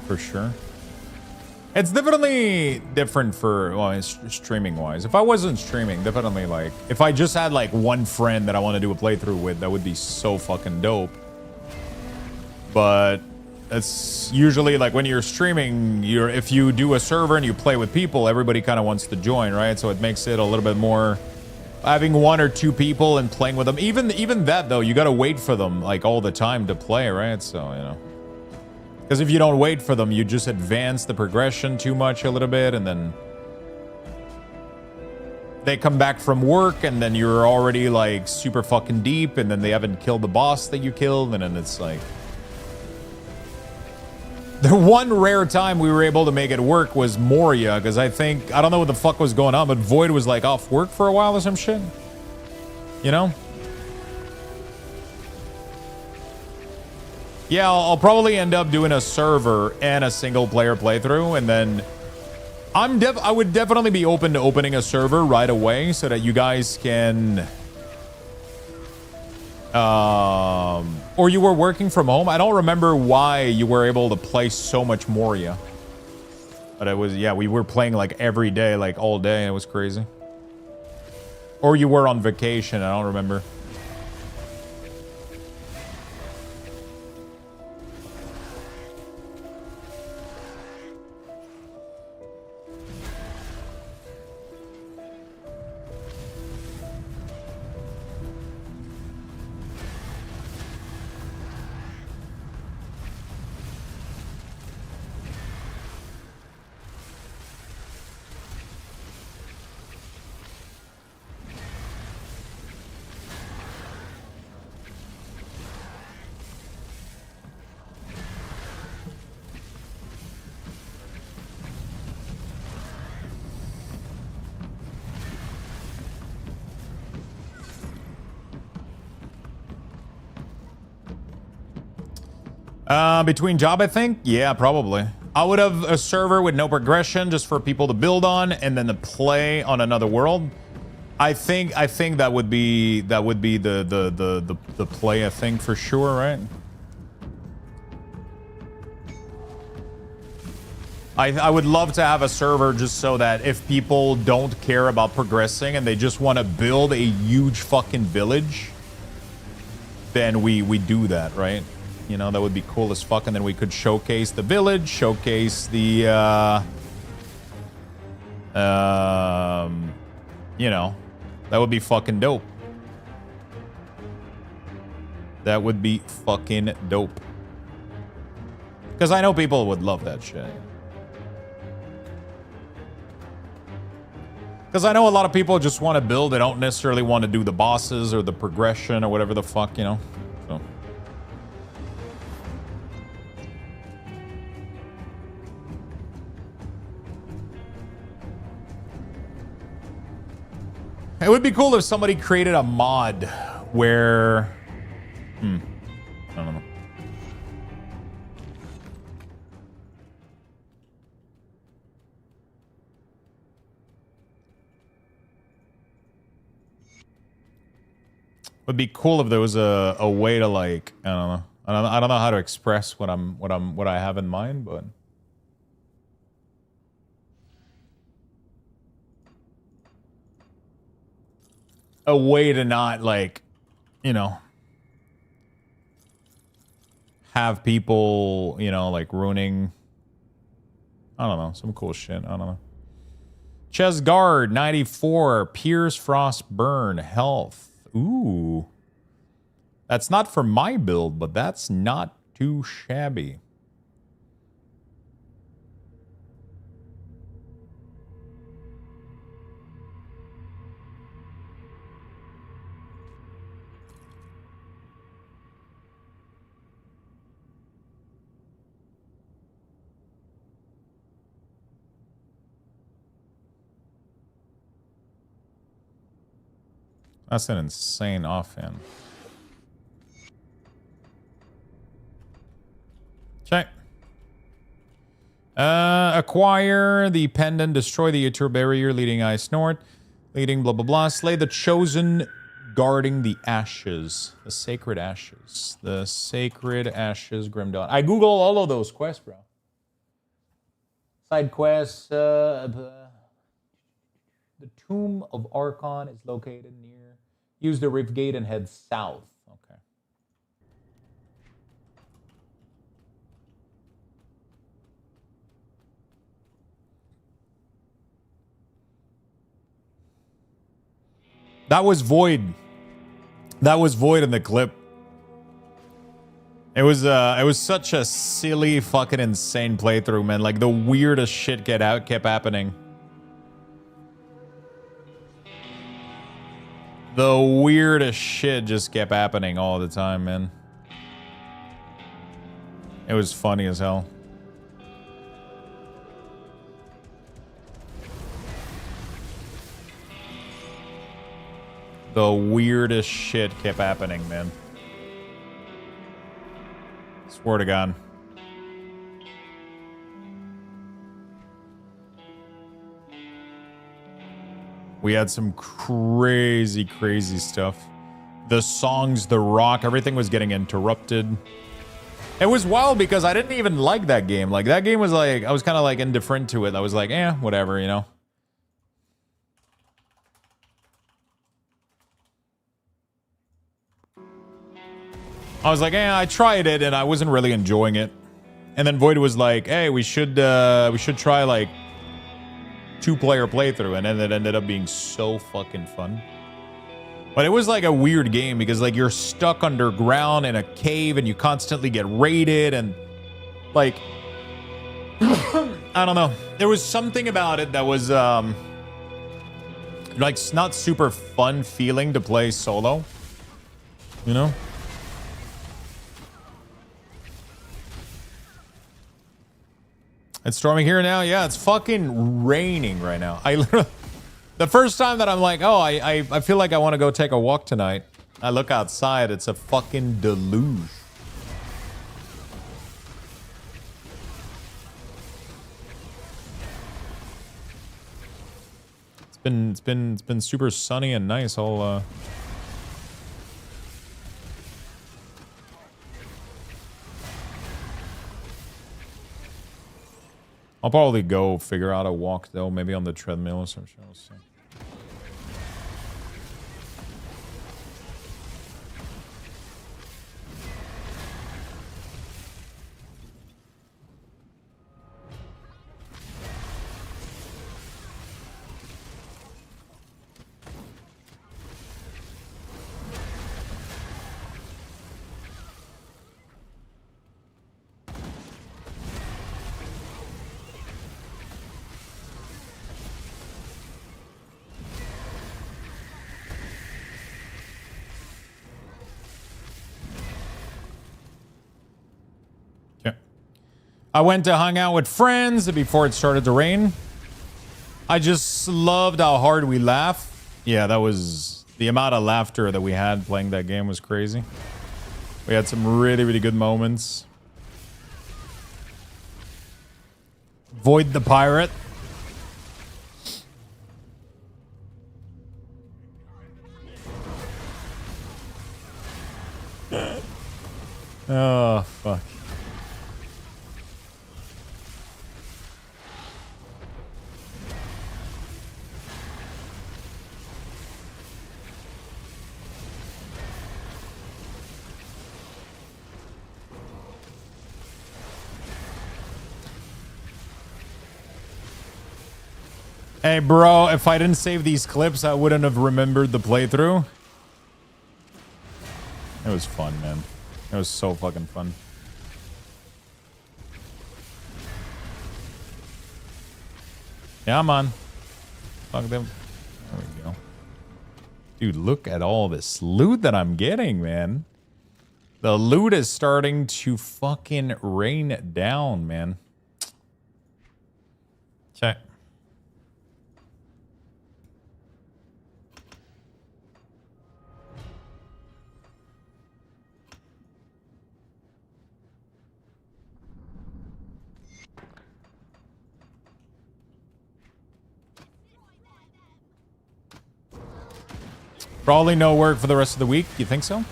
For sure. It's definitely different for, well, streaming wise. If I wasn't streaming, definitely like, if I just had like one friend that I want to do a playthrough with, that would be so fucking dope. But it's usually like when you're streaming, if you do a server and you play with people, everybody kind of wants to join, right? So it makes it a little bit more, having one or two people and playing with them. Even that though, you got to wait for them like all the time to play, right? So, you know. Because if you don't wait for them, you just advance the progression too much a little bit, and then they come back from work, and then you're already like super fucking deep, and then they haven't killed the boss that you killed, and then it's like... The one rare time we were able to make it work was Moria, because I don't know what the fuck was going on, but Void was like off work for a while or some shit. You know? Yeah, I'll probably end up doing a server and a single player playthrough, and then I would definitely be open to opening a server right away so that you guys can or you were working from home. I don't remember why you were able to play so much Moria. But it was, yeah, we were playing like every day, like all day. It was crazy. Or you were on vacation, I don't remember. Between job, I think? Yeah, probably. I would have a server with no progression just for people to build on and then to play on another world. I think that would be the play, I think, for sure, right? I would love to have a server just so that if people don't care about progressing and they just want to build a huge fucking village, then we do that, right? You know, that would be cool as fuck, and then we could showcase the village, showcase the, you know, that would be fucking dope. That would be fucking dope. Because I know people would love that shit. Because I know a lot of people just want to build, they don't necessarily want to do the bosses or the progression or whatever the fuck, you know? So... It would be cool if somebody created a mod where... I don't know. Would be cool if there was a way to, like, I don't know. I don't know how to express what I have in mind, but... a way to not, like, you know, have people, you know, like ruining, I don't know, some cool shit. I don't know. Chesgard 94, Pierce Frost Burn Health. Ooh. That's not for my build, but that's not too shabby. That's an insane offhand. Okay. Acquire the pendant, destroy the Uter barrier, leading Ice North, leading blah blah blah, slay the chosen, guarding the ashes. The sacred ashes. The sacred ashes, Grim Dawn. I Google all of those quests, bro. Side quests, the Tomb of Archon is located near. Use the Rift Gate and head south. Okay. That was Void. That was Void in the clip. It was such a silly, fucking insane playthrough, man. Like the weirdest shit kept happening. The weirdest shit just kept happening all the time, man. It was funny as hell. The weirdest shit kept happening, man. Swear to God. We had some crazy, crazy stuff. The songs, the rock, everything was getting interrupted. It was wild because I didn't even like that game. Like, that game was like, I was kind of like indifferent to it. I was like, eh, whatever, you know? I was like, eh, I tried it and I wasn't really enjoying it. And then Void was like, hey, we should try like 2-player playthrough, and then it ended up being so fucking fun. But it was like a weird game because like you're stuck underground in a cave and you constantly get raided and like I don't know. There was something about it that was like not super fun feeling to play solo. You know? It's storming here now. Yeah, it's fucking raining right now. I literally, the first time that I'm like, oh, I feel like I want to go take a walk tonight. I look outside. It's a fucking deluge. It's been super sunny and nice all. I'll probably go figure out a walk though, maybe on the treadmill or some shit. We'll see. I went to hang out with friends before it started to rain. I just loved how hard we laughed. Yeah, that was... The amount of laughter that we had playing that game was crazy. We had some really, really good moments. Void the Pirate. Oh, fuck. Hey, bro, if I didn't save these clips, I wouldn't have remembered the playthrough. It was fun, man. It was so fucking fun. Yeah, man. Fuck them. There we go. Dude, look at all this loot that I'm getting, man. The loot is starting to fucking rain down, man. Check. Probably no work for the rest of the week. You think so?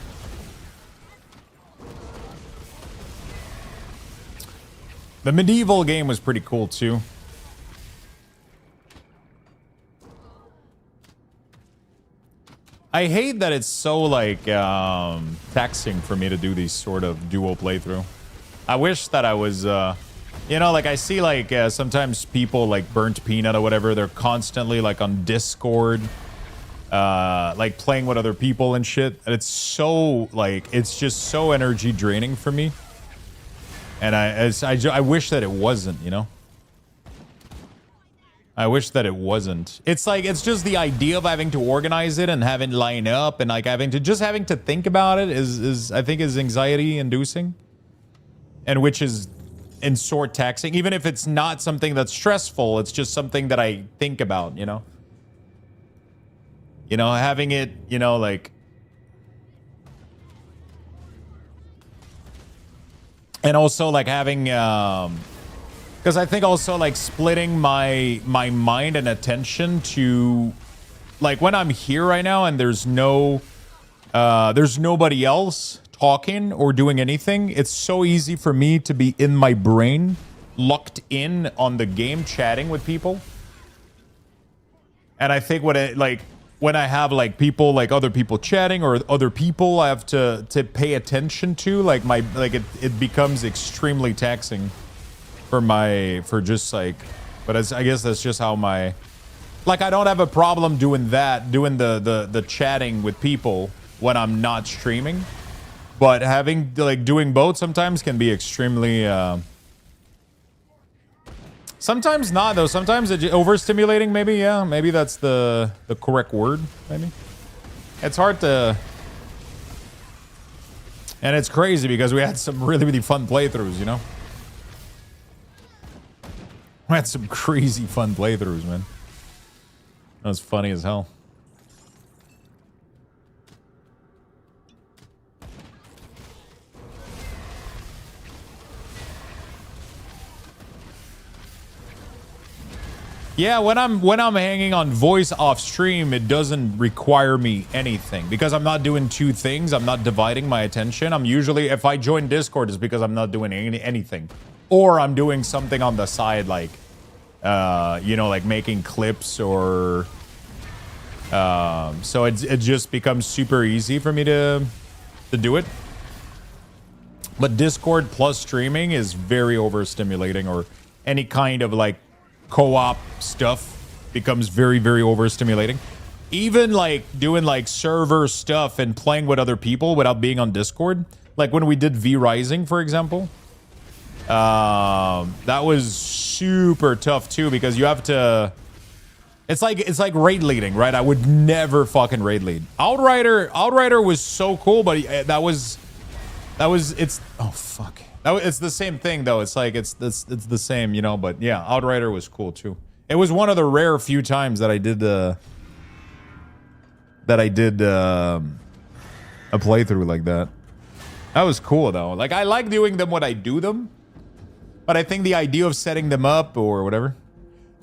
The medieval game was pretty cool too. I hate that it's so like taxing for me to do these sort of dual playthrough. I wish that I was you know, like I see like sometimes people like Burnt Peanut or whatever, they're constantly like on Discord like playing with other people and shit, and it's so like it's just so energy draining for me. And I wish that it wasn't, you know? I wish that it wasn't. It's like, it's just the idea of having to organize it and having line up and like having to think about it is I think is anxiety inducing. And which is in sort taxing. Even if it's not something that's stressful, it's just something that I think about, you know? You know, having it, you know, like... And also like having, because I think also like splitting my mind and attention to, like when I'm here right now and there's nobody else talking or doing anything, it's so easy for me to be in my brain, locked in on the game, chatting with people. And I think when I have like people, like other people chatting or other people I have to pay attention to, like it becomes extremely taxing for just like, but I guess that's just how my, like I don't have a problem doing the chatting with people when I'm not streaming, but having like doing both sometimes can be extremely, sometimes not though. Sometimes it's overstimulating. Maybe, yeah. Maybe that's the correct word. Maybe it's hard to, and it's crazy because we had some really fun playthroughs. You know, we had some crazy fun playthroughs, man. That was funny as hell. Yeah, when I'm hanging on voice off stream, it doesn't require me anything because I'm not doing two things. I'm not dividing my attention. I'm usually, if I join Discord, it's because I'm not doing anything, or I'm doing something on the side, like you know, like making clips or so it just becomes super easy for me to do it. But Discord plus streaming is very overstimulating, or any kind of like co-op stuff becomes very overstimulating. Even like doing like server stuff and playing with other people without being on Discord, like when we did V Rising, for example, that was super tough too, because you have to, it's like raid leading, right? I would never fucking raid lead. Outrider was so cool, but it's oh fuck. It's the same thing though. It's like it's the same, you know. But yeah, Outrider was cool too. It was one of the rare few times that I did a playthrough like that. That was cool though. Like I like doing them when I do them, but I think the idea of setting them up or whatever.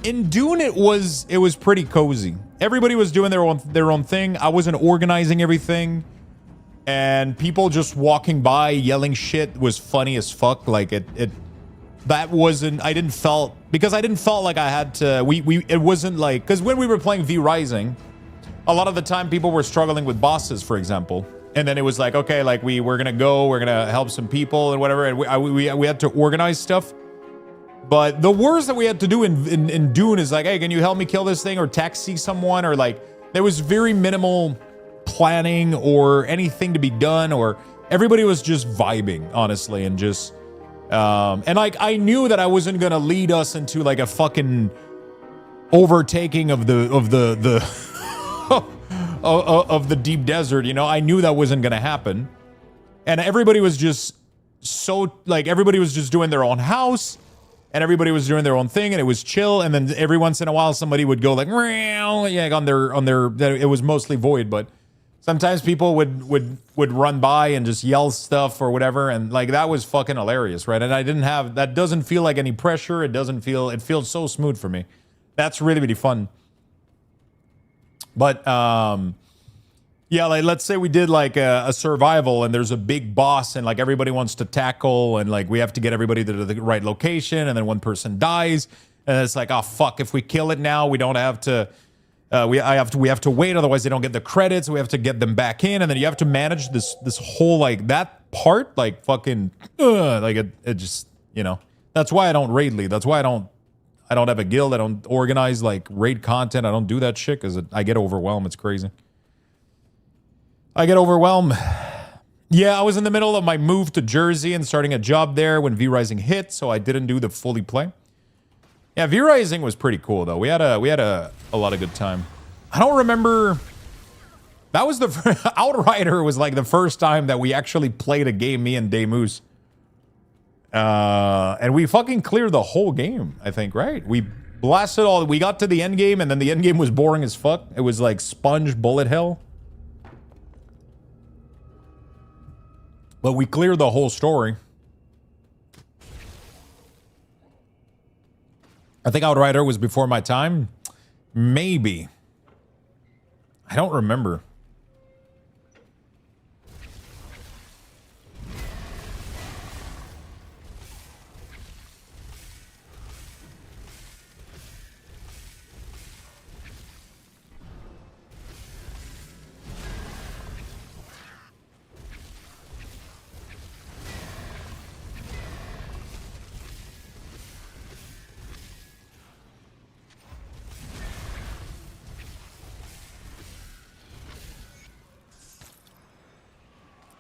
In Dune, it was pretty cozy. Everybody was doing their own thing. I wasn't organizing everything. And people just walking by yelling shit was funny as fuck. Like that wasn't, I didn't felt like I had to, it wasn't like, because when we were playing V Rising, a lot of the time people were struggling with bosses, for example. And then it was like, okay, like we're gonna help some people and whatever. And we had to organize stuff. But the worst that we had to do in Dune is like, hey, can you help me kill this thing or taxi someone? Or like, there was very minimal planning or anything to be done, or everybody was just vibing, honestly, and just and like I knew that I wasn't gonna lead us into like a fucking overtaking of the of the deep desert, you know. I knew that wasn't gonna happen, and everybody was just so like everybody was just doing their own house, and everybody was doing their own thing, and it was chill. And then every once in a while somebody would go like, yeah, on their it was mostly void, but sometimes people would run by and just yell stuff or whatever, and like that was fucking hilarious, right? And I didn't have that. Doesn't feel like any pressure. It feels so smooth for me. That's really fun. But Yeah, like let's say we did like a survival and there's a big boss and like everybody wants to tackle and like we have to get everybody to the right location and then one person dies and it's like, oh fuck, if we kill it now, we don't have to we have to wait, otherwise they don't get the credits. We have to get them back in, and then you have to manage this whole like that part, like fucking like it just, you know. That's why I don't raid lead. That's why I don't have a guild. I don't organize like raid content. I don't do that shit because I get overwhelmed. It's crazy. I get overwhelmed. Yeah, I was in the middle of my move to Jersey and starting a job there when V-Rising hit, so I didn't do the fully play. Yeah, V-Rising was pretty cool though. We had a lot of good time. I don't remember. That was the Outrider was like the first time that we actually played a game, me and Demus. And we fucking cleared the whole game, I think, right? We blasted all. We got to the end game, and then the end game was boring as fuck. It was like sponge bullet hell. But we cleared the whole story. I think Outrider was before my time. Maybe. I don't remember.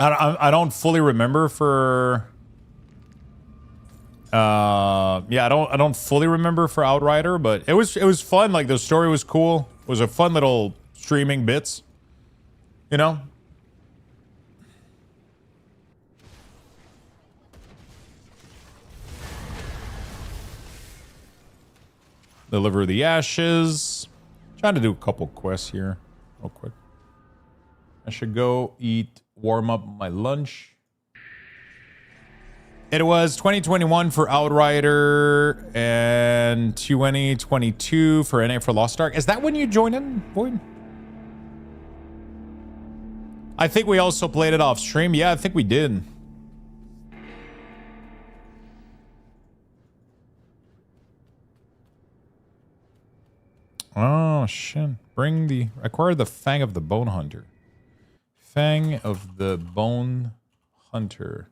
I don't fully remember for yeah, I don't fully remember for Outrider, but it was fun. Like the story was cool. It was a fun little streaming bits, you know. Deliver the ashes. Trying to do a couple quests here real quick. I should go eat, warm up my lunch. It was 2021 for Outrider and 2022 for NA for Lost Ark. Is that when you joined in, Void? I think we also played it off stream. Yeah, I think we did. Oh, shit. Acquire the Fang of the Bone Hunter. Fang of the Bone Hunter.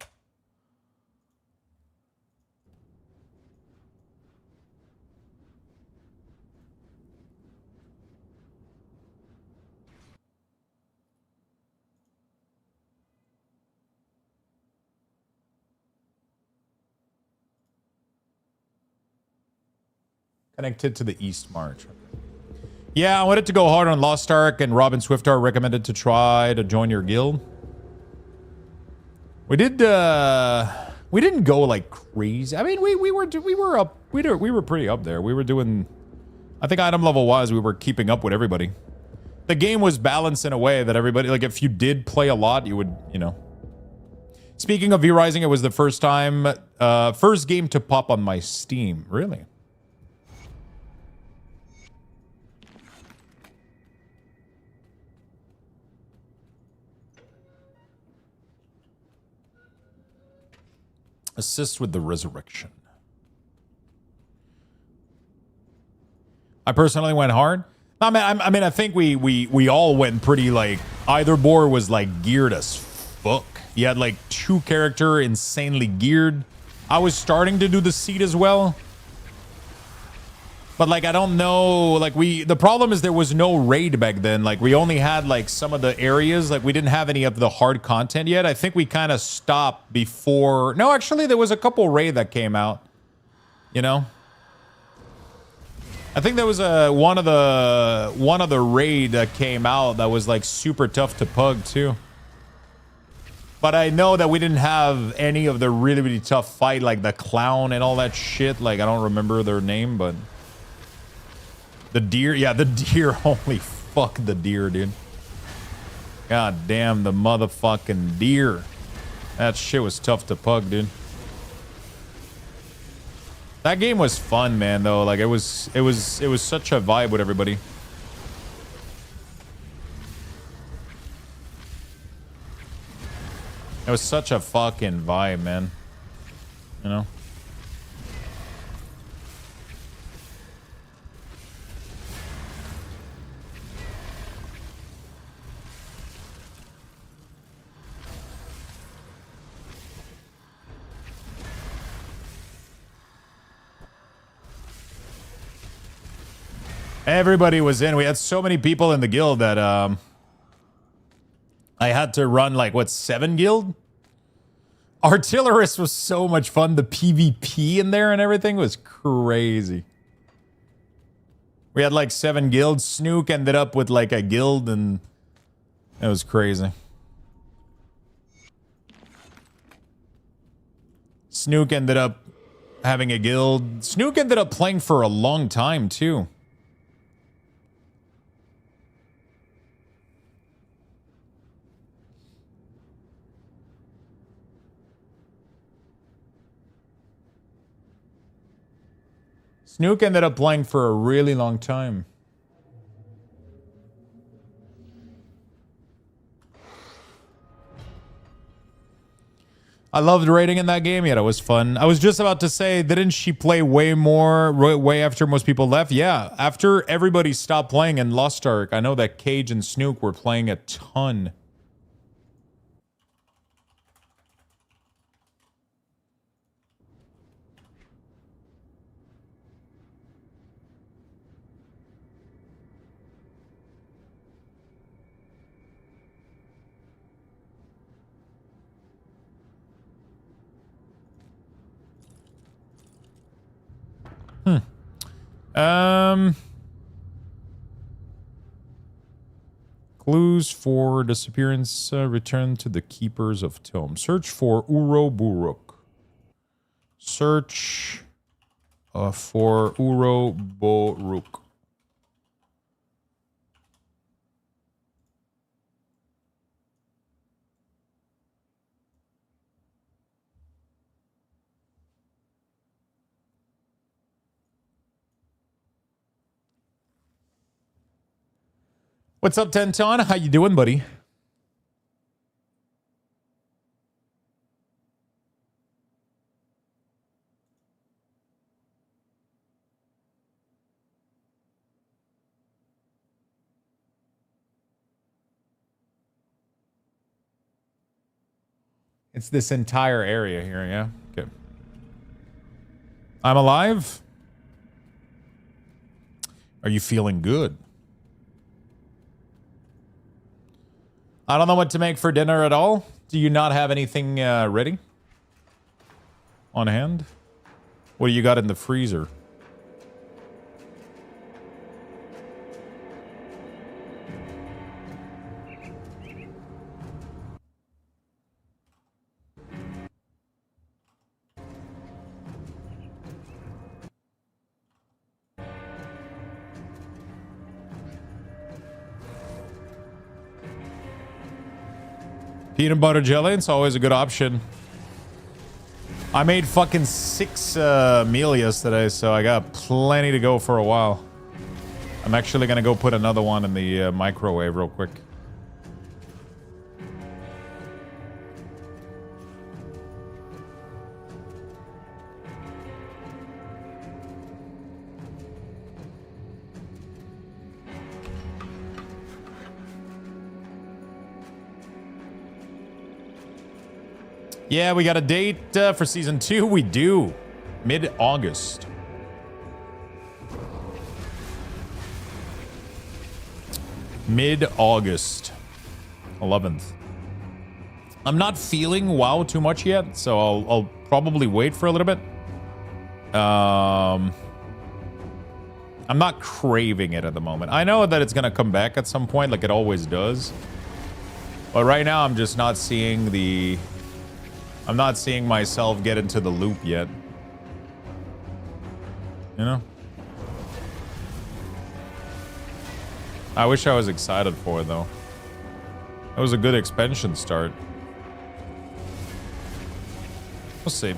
Connected to the East March. Yeah, I wanted to go hard on Lost Ark, and Robin Swiftar recommended to try to join your guild. We didn't go like crazy. I mean, we were pretty up there. We were doing, I think item level wise, we were keeping up with everybody. The game was balanced in a way that everybody, like if you did play a lot, you would, you know. Speaking of V-Rising, it was the first game to pop on my Steam. Really? Assist with the resurrection. I personally went hard. I mean, I think we all went pretty like either board was like geared as fuck. You had like 2 character insanely geared. I was starting to do the seed as well. But like I don't know, like the problem is there was no raid back then. Like we only had like some of the areas, like we didn't have any of the hard content yet. I think we kind of stopped before. No, actually there was a couple raid that came out. You know? I think there was one of the raid that came out that was like super tough to pug too. But I know that we didn't have any of the really, really tough fight, like the clown and all that shit. Like I don't remember their name, but the deer, yeah, the deer. Holy fuck, the deer, dude. God damn, the motherfucking deer. That shit was tough to pug, dude. That game was fun, man, though. Like it was such a vibe with everybody. It was such a fucking vibe, man. You know? Everybody was in. We had so many people in the guild that I had to run like, what, 7 guild? Artillerist was so much fun. The PvP in there and everything was crazy. We had like 7 guilds. Snook ended up with like a guild and it was crazy. Snook ended up having a guild. Snook ended up playing for a long time too. Snook ended up playing for a really long time. I loved raiding in that game. Yeah, it was fun. I was just about to say, didn't she play way more, way after most people left? Yeah, after everybody stopped playing in Lost Ark, I know that Cage and Snook were playing a ton. Clues for disappearance. Return to the Keepers of Tome. Search for Uroburuk. Search for Uroburuk. What's up, Tenton? How you doing, buddy? It's this entire area here, yeah? Okay. I'm alive? Are you feeling good? I don't know what to make for dinner at all. Do you not have anything ready? On hand? What do you got in the freezer? Peanut butter jelly, it's always a good option. I made fucking 6 meal yesterday, so I got plenty to go for a while. I'm actually gonna go put another one in the microwave real quick. Yeah, we got a date for season 2. We do. Mid-August. Mid-August. 11th. I'm not feeling WoW too much yet, so I'll probably wait for a little bit. I'm not craving it at the moment. I know that it's going to come back at some point, like it always does. But right now, I'm just not seeing the... I'm not seeing myself get into the loop yet. You know? I wish I was excited for it, though. It was a good expansion start. We'll see.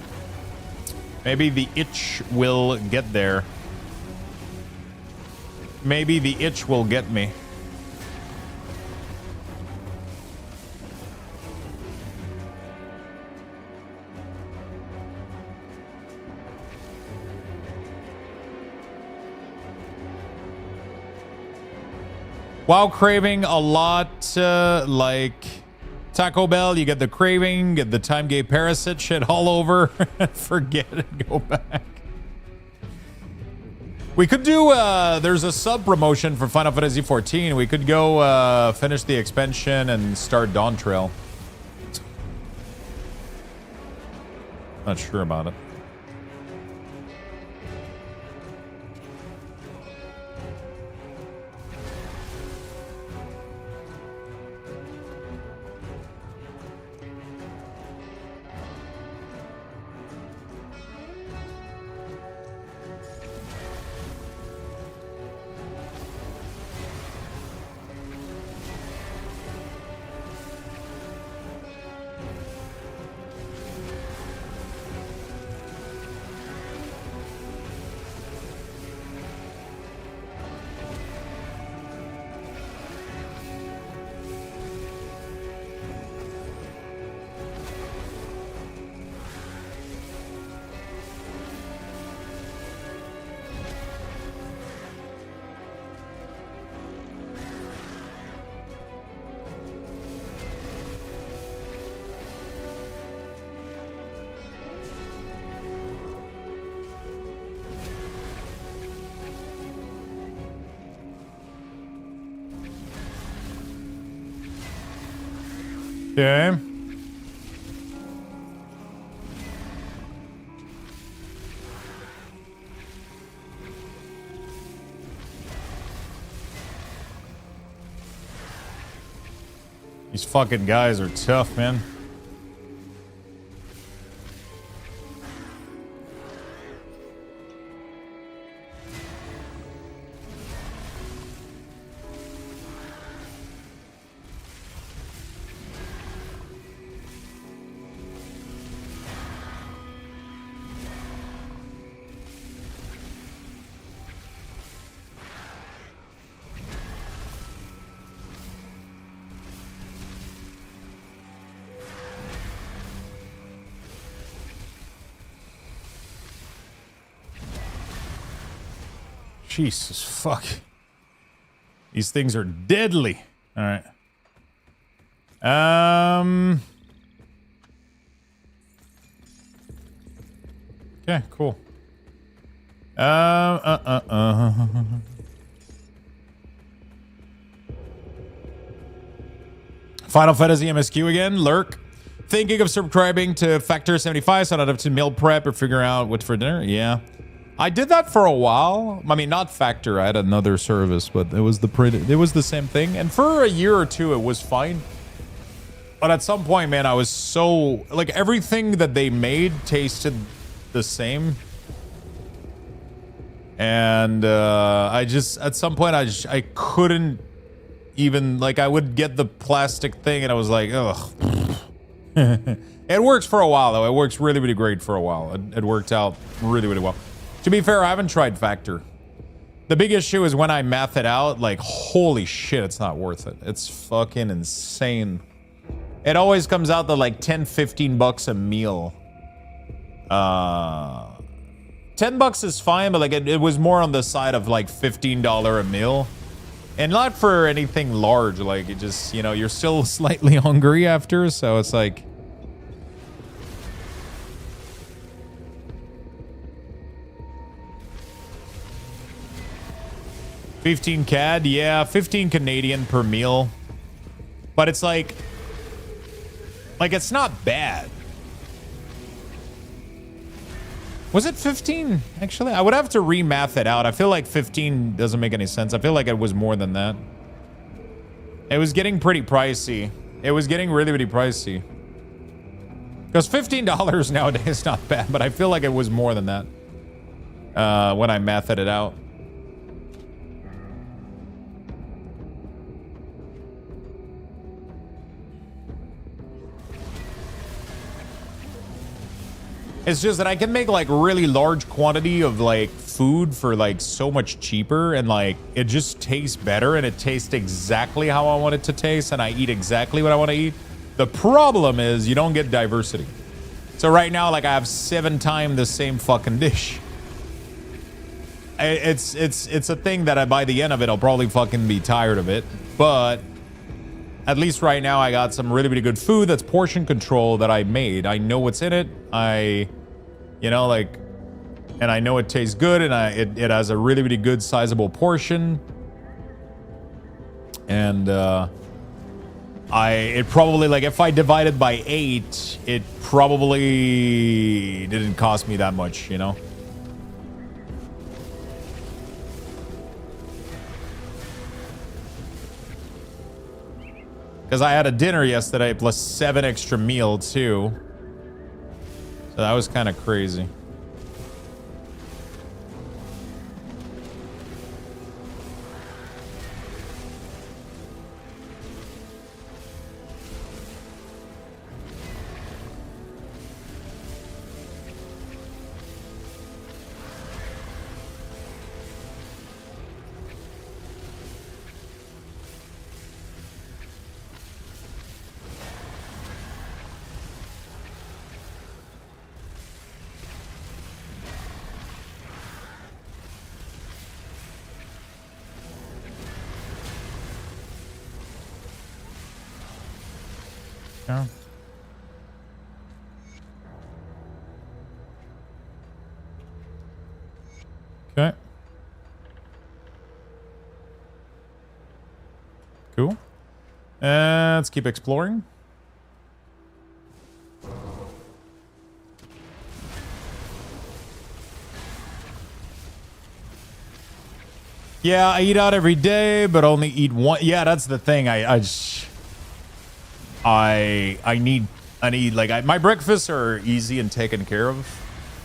Maybe the itch will get there. Maybe the itch will get me. While craving a lot like Taco Bell, you get the craving, get the time gate parasite shit all over. Forget it, go back. We could do, there's a sub promotion for Final Fantasy 14. We could go finish the expansion and start Dawn Trail. Not sure about it. Okay. These fucking guys are tough, man. Jesus fuck. These things are deadly. All right. Okay, cool. Final Fantasy MSQ again. Lurk. Thinking of subscribing to Factor 75 so I don't have to meal prep or figure out what for dinner? Yeah. I did that for a while. I mean, not Factor. I had another service, but it was the same thing. And for a year or two, it was fine. But at some point, man, I was so like everything that they made tasted the same. And I just at some point I couldn't even like I would get the plastic thing and I was like, ugh. It works for a while though. It works really, really great for a while. It worked out really, really well. To be fair, I haven't tried Factor. The big issue is when I math it out, like, holy shit, it's not worth it. It's fucking insane. It always comes out to like 10, 15 bucks a meal. 10 bucks is fine, but like it was more on the side of like $15 a meal. And not for anything large, like it just, you know, you're still slightly hungry after, so it's like... $15 CAD, yeah, 15 Canadian per meal. But it's like it's not bad. Was it 15? Actually, I would have to remath it out. I feel like 15 doesn't make any sense. I feel like it was more than that. It was getting pretty pricey. It was getting really, really pricey. Because $15 nowadays is not bad, but I feel like it was more than that when I mathed it out. It's just that I can make like really large quantity of like food for like so much cheaper and like it just tastes better and it tastes exactly how I want it to taste and I eat exactly what I want to eat. The problem is you don't get diversity. So right now like I have 7 times the same fucking dish. it's a thing that by the end of it, I'll probably fucking be tired of it. But at least right now, I got some really, really good food that's portion control that I made. I know what's in it. You know, like, and I know it tastes good, and it has a really, really good sizable portion. And it probably, like, if I divided by 8, it probably didn't cost me that much, you know? Because I had a dinner yesterday plus 7 extra meal too. So that was kind of crazy. Yeah. Okay. Cool. Let's keep exploring. Yeah, I eat out every day, but only eat one. Yeah, that's the thing. I need like my breakfasts are easy and taken care of.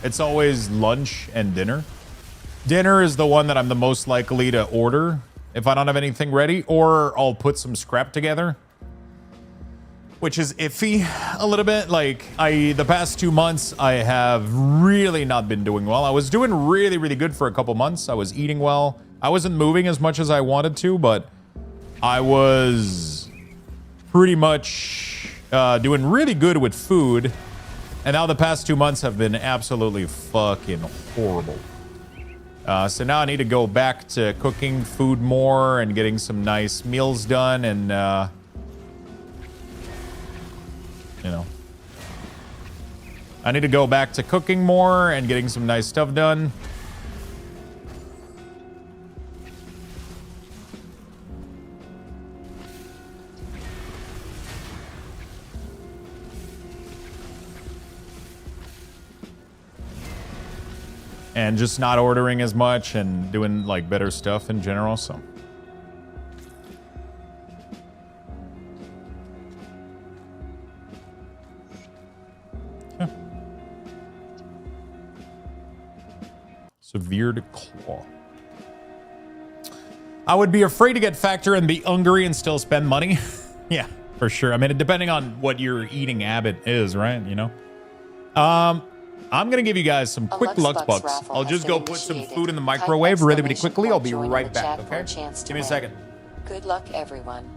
It's always lunch and dinner. Dinner is the one that I'm the most likely to order if I don't have anything ready, or I'll put some scrap together, which is iffy a little bit. Like the past 2 months, I have really not been doing well. I was doing really, really good for a couple months. I was eating well. I wasn't moving as much as I wanted to, but I was pretty much doing really good with food. And now the past 2 months have been absolutely fucking horrible. So now I need to go back to cooking food more and getting some nice meals done, and you know, I need to go back to cooking more and getting some nice stuff done. And just not ordering as much and doing like better stuff in general, so. Yeah. Severed claw. I would be afraid to get factor and be hungry and still spend money. Yeah, for sure. I mean, depending on what your eating habit is, right? You know? I'm going to give you guys some quick Lux Bucks. I'll just go put some food in the microwave really, really quickly. I'll be right back, okay? Give me a second. Good luck, everyone.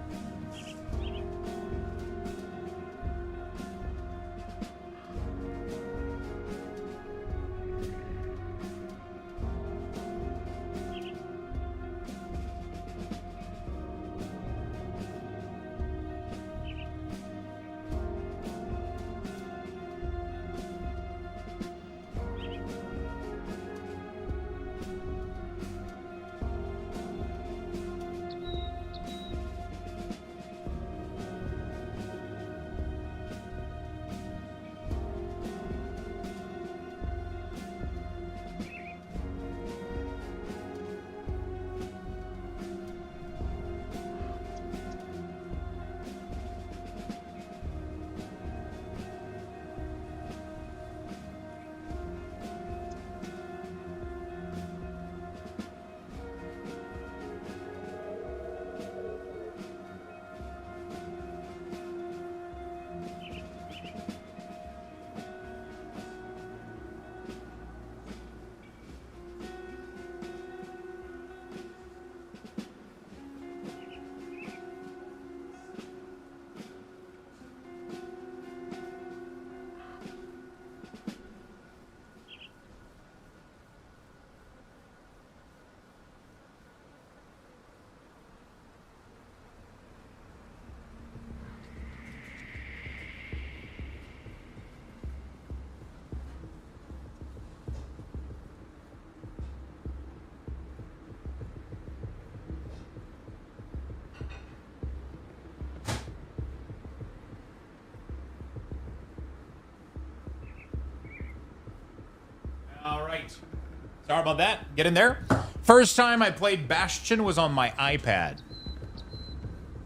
right. Sorry about that. Get in there. First time I played Bastion was on my iPad.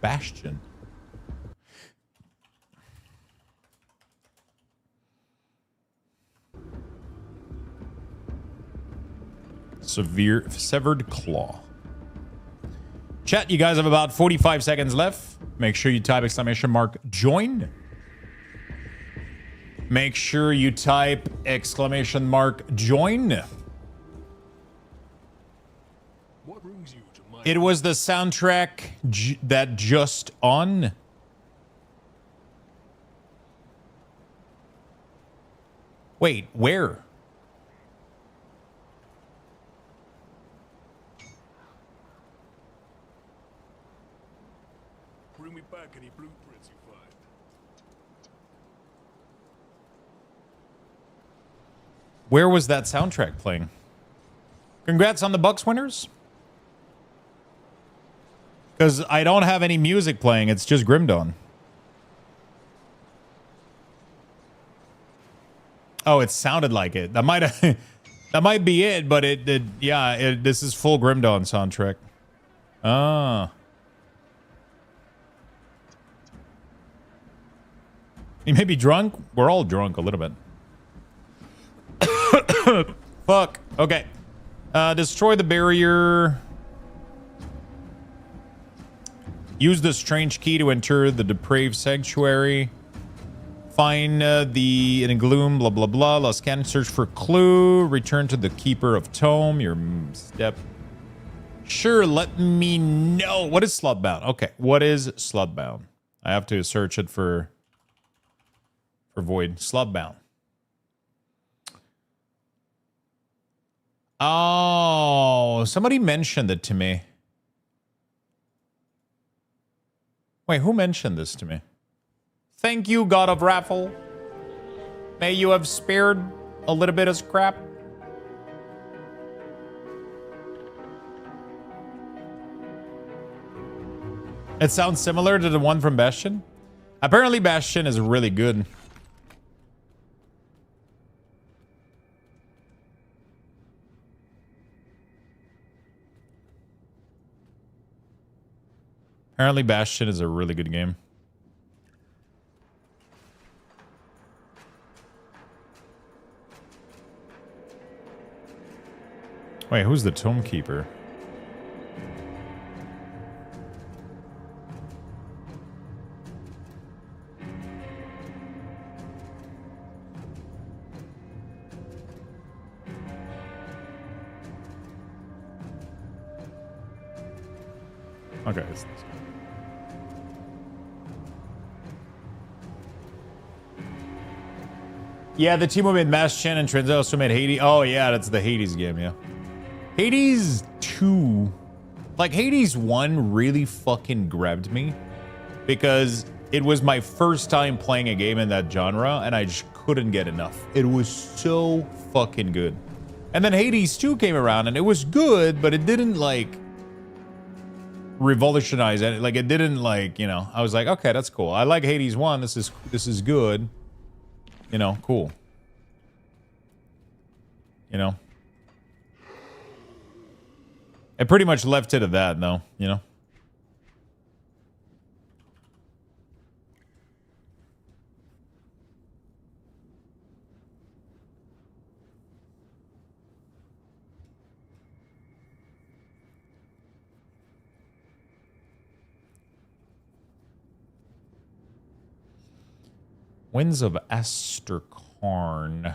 Bastion. Severed claw. Chat, you guys have about 45 seconds left. Make sure you type exclamation mark join. Make sure you type exclamation mark join. What brings you to my... It was the soundtrack that just on. Wait, where? Bring me back any blueprints you find. Where was that soundtrack playing? Congrats on the Bucks winners. Because I don't have any music playing. It's just Grim Dawn. Oh, it sounded like it. That might have, that might be it, but this is full Grim Dawn soundtrack. Ah. You may be drunk. We're all drunk a little bit. Fuck. Okay. Destroy the barrier. Use the strange key to enter the depraved sanctuary. Find the in gloom, blah, blah, blah. Lost cannon, search for clue. Return to the keeper of tome. Your step. Sure, let me know. What is Slotbound? Okay, what is Slotbound? I have to search it for void. Slotbound. Oh, somebody mentioned it to me. Wait, who mentioned this to me? Thank you, God of Raffle. May you have spared a little bit of scrap. It sounds similar to the one from Bastion. Apparently, Bastion is really good. Apparently, Bastion is a really good game. Wait, who's the Tome Keeper? Okay, it's this guy. Yeah, the team who made Bastion and Trends also made Hades. Oh yeah, that's the Hades game, yeah. Hades 2, like Hades 1 really fucking grabbed me because it was my first time playing a game in that genre and I just couldn't get enough. It was so fucking good. And then Hades 2 came around and it was good, but it didn't like revolutionize it. Like it didn't like, you know, I was like, okay, that's cool. I like Hades 1. This is good. You know, cool. You know. I pretty much left it at that, though, you know? Winds of Asterkarn.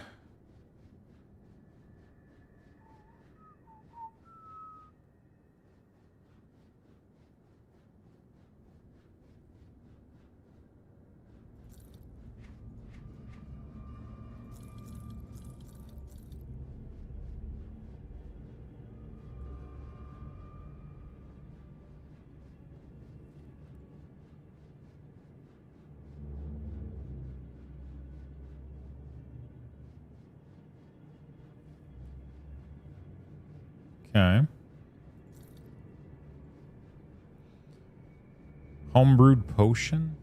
Okay. Homebrewed potion?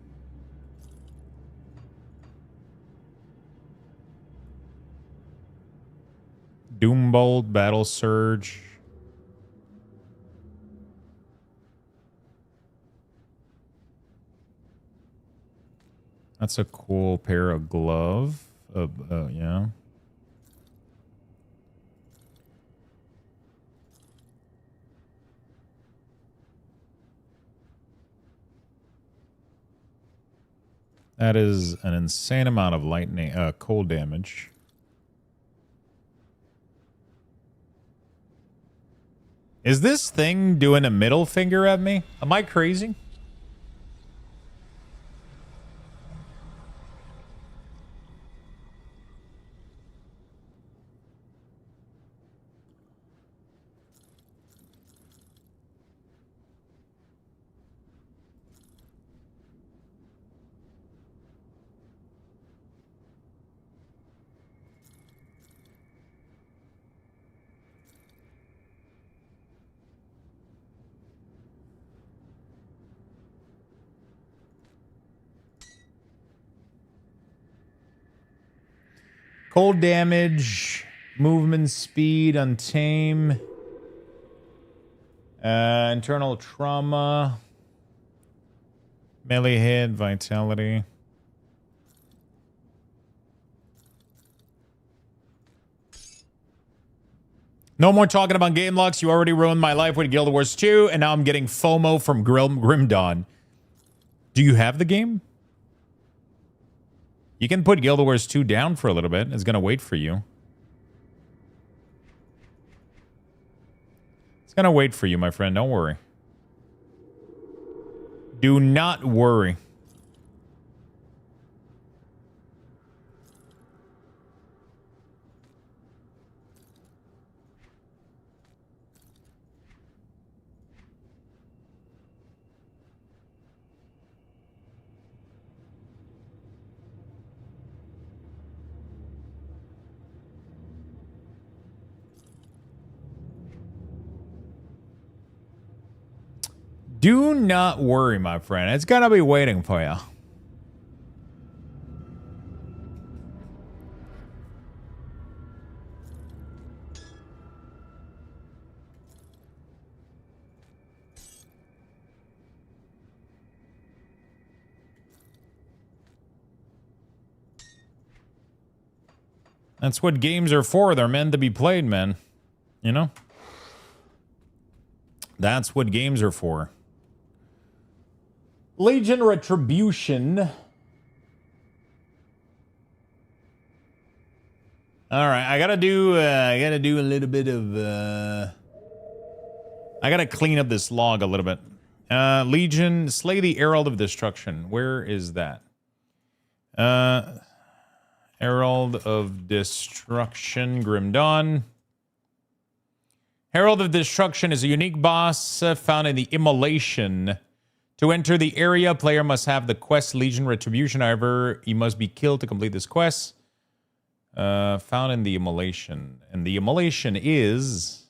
Doombolt, Battle Surge. That's a cool pair of glove. Yeah. That is an insane amount of lightning, cold damage. Is this thing doing a middle finger at me? Am I crazy? Cold damage, movement speed, untame, internal trauma, melee hit, vitality. No more talking about game locks. You already ruined my life with Guild Wars 2, and now I'm getting FOMO from Grim Dawn. Do you have the game? You can put Guild Wars 2 down for a little bit. It's going to wait for you. It's going to wait for you, my friend. Don't worry. Do not worry. Do not worry, my friend. It's gonna be waiting for you. That's what games are for. They're meant to be played, man. You know? That's what games are for. Legion Retribution. All right, I gotta do a little bit of I gotta clean up this log a little bit. Legion, slay the Herald of Destruction. Where is that? Herald of Destruction, Grim Dawn. Herald of Destruction is a unique boss found in the Immolation. To enter the area, player must have the quest Legion Retribution. However, he must be killed to complete this quest. Found in the Immolation. And the Immolation is...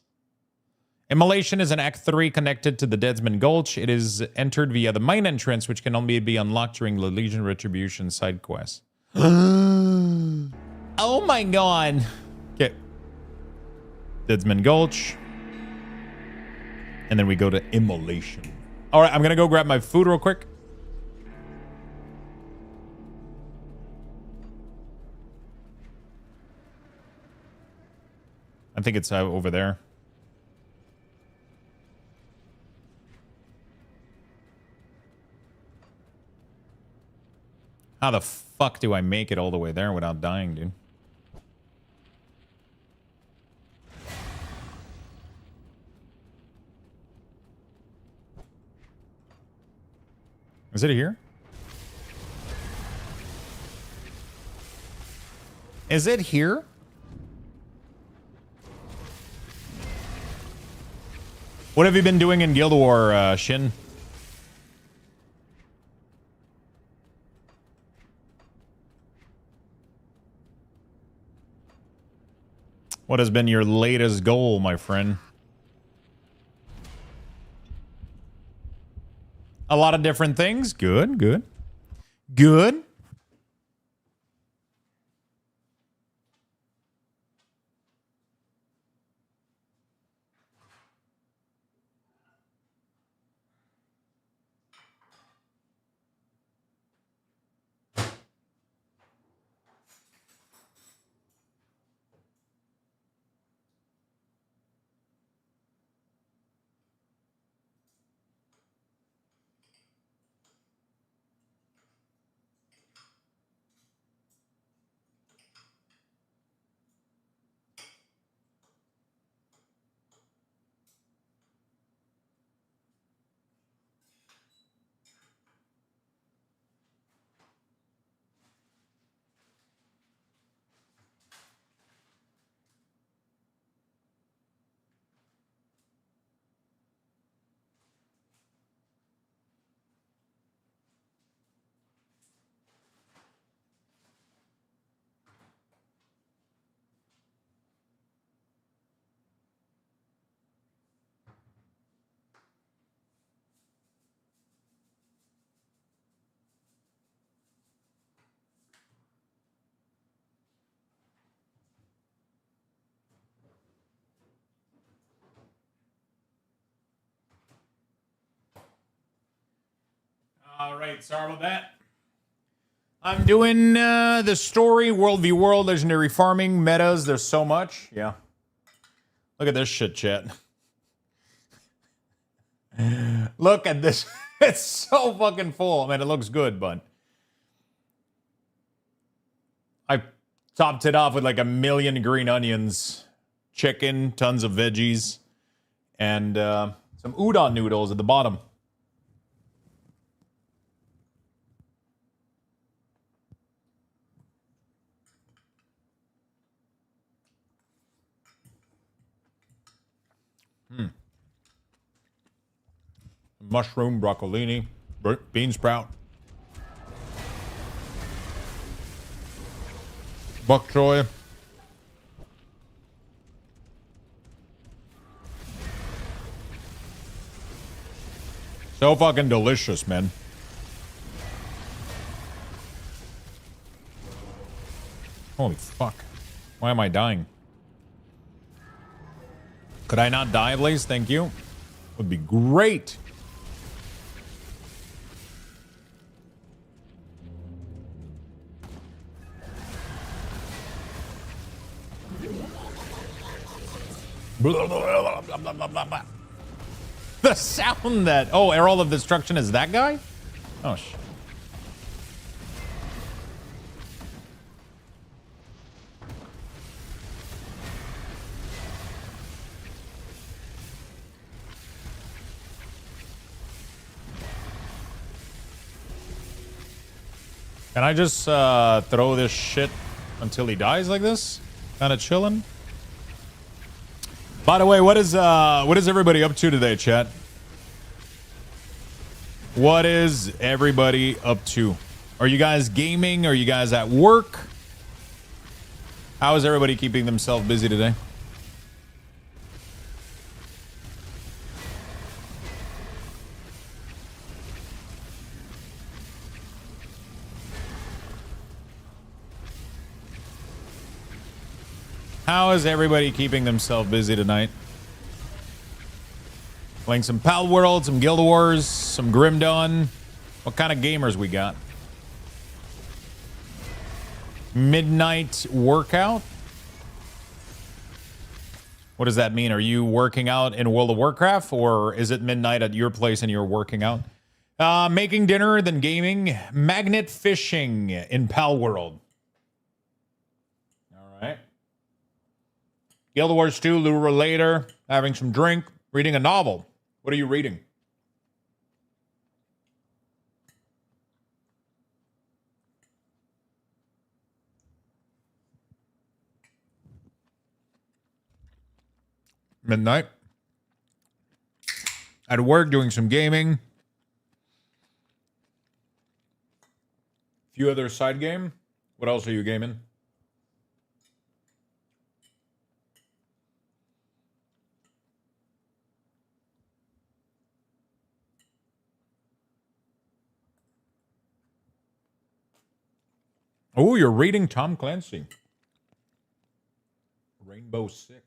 Immolation is an Act 3 connected to the Deadsman Gulch. It is entered via the main entrance, which can only be unlocked during the Legion Retribution side quest. Oh my god. Okay. Deadsman Gulch. And then we go to Immolation. All right, I'm going to go grab my food real quick. I think it's over there. How the fuck do I make it all the way there without dying, dude? Is it here? Is it here? What have you been doing in Guild War, Shin? What has been your latest goal, my friend? A lot of different things. Good, good. Good. right, sorry about that. I'm doing the story, World v World, Legendary Farming, metas. There's so much. Yeah. Look at this shit, chat. Look at this. It's so fucking full. I mean, it looks good, but I topped it off with like 1 million green onions, chicken, tons of veggies, and some udon noodles at the bottom. Mushroom, broccolini, bean sprout, bok choy, so fucking delicious, man. Holy fuck. Why am I dying? Could I not die, please? Thank you. Would be great. The sound that... Oh, Herald of Destruction is that guy? Oh, shit. Can I just throw this shit until he dies like this? Kind of chilling. By the way, what is everybody up to today, chat? What is everybody up to? Are you guys gaming? Are you guys at work? How is everybody keeping themselves busy today? How is everybody keeping themselves busy tonight? Playing some Pal World, some Guild Wars, some Grim Dawn. What kind of gamers we got? Midnight workout? What does that mean? Are you working out in World of Warcraft, or is it midnight at your place and you're working out? Making dinner, then gaming. Magnet fishing in Pal World. All right. Guild Wars 2, Lure later, having some drink, reading a novel. What are you reading? Midnight. At work, doing some gaming. Few other side game. What else are you gaming? Oh, you're reading Tom Clancy. Rainbow Six.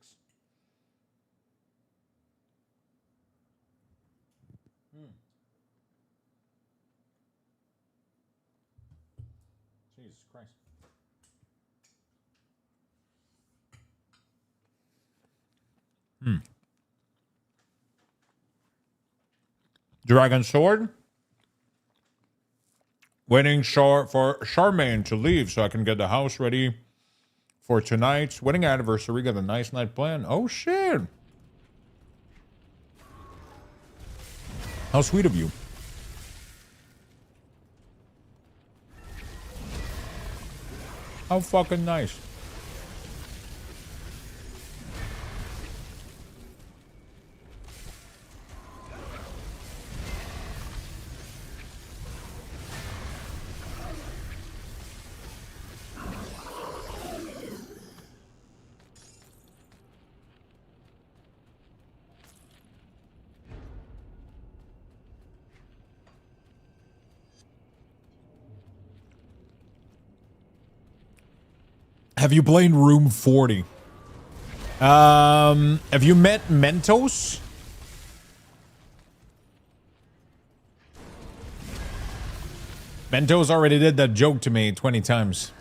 Jesus Christ. Dragon Sword. Waiting for Charmaine to leave so I can get the house ready for tonight's wedding anniversary. Got a nice night planned. Oh, shit. How sweet of you. How fucking nice. Have you played Room 40? Have you met Mentos? Mentos already did that joke to me 20 times.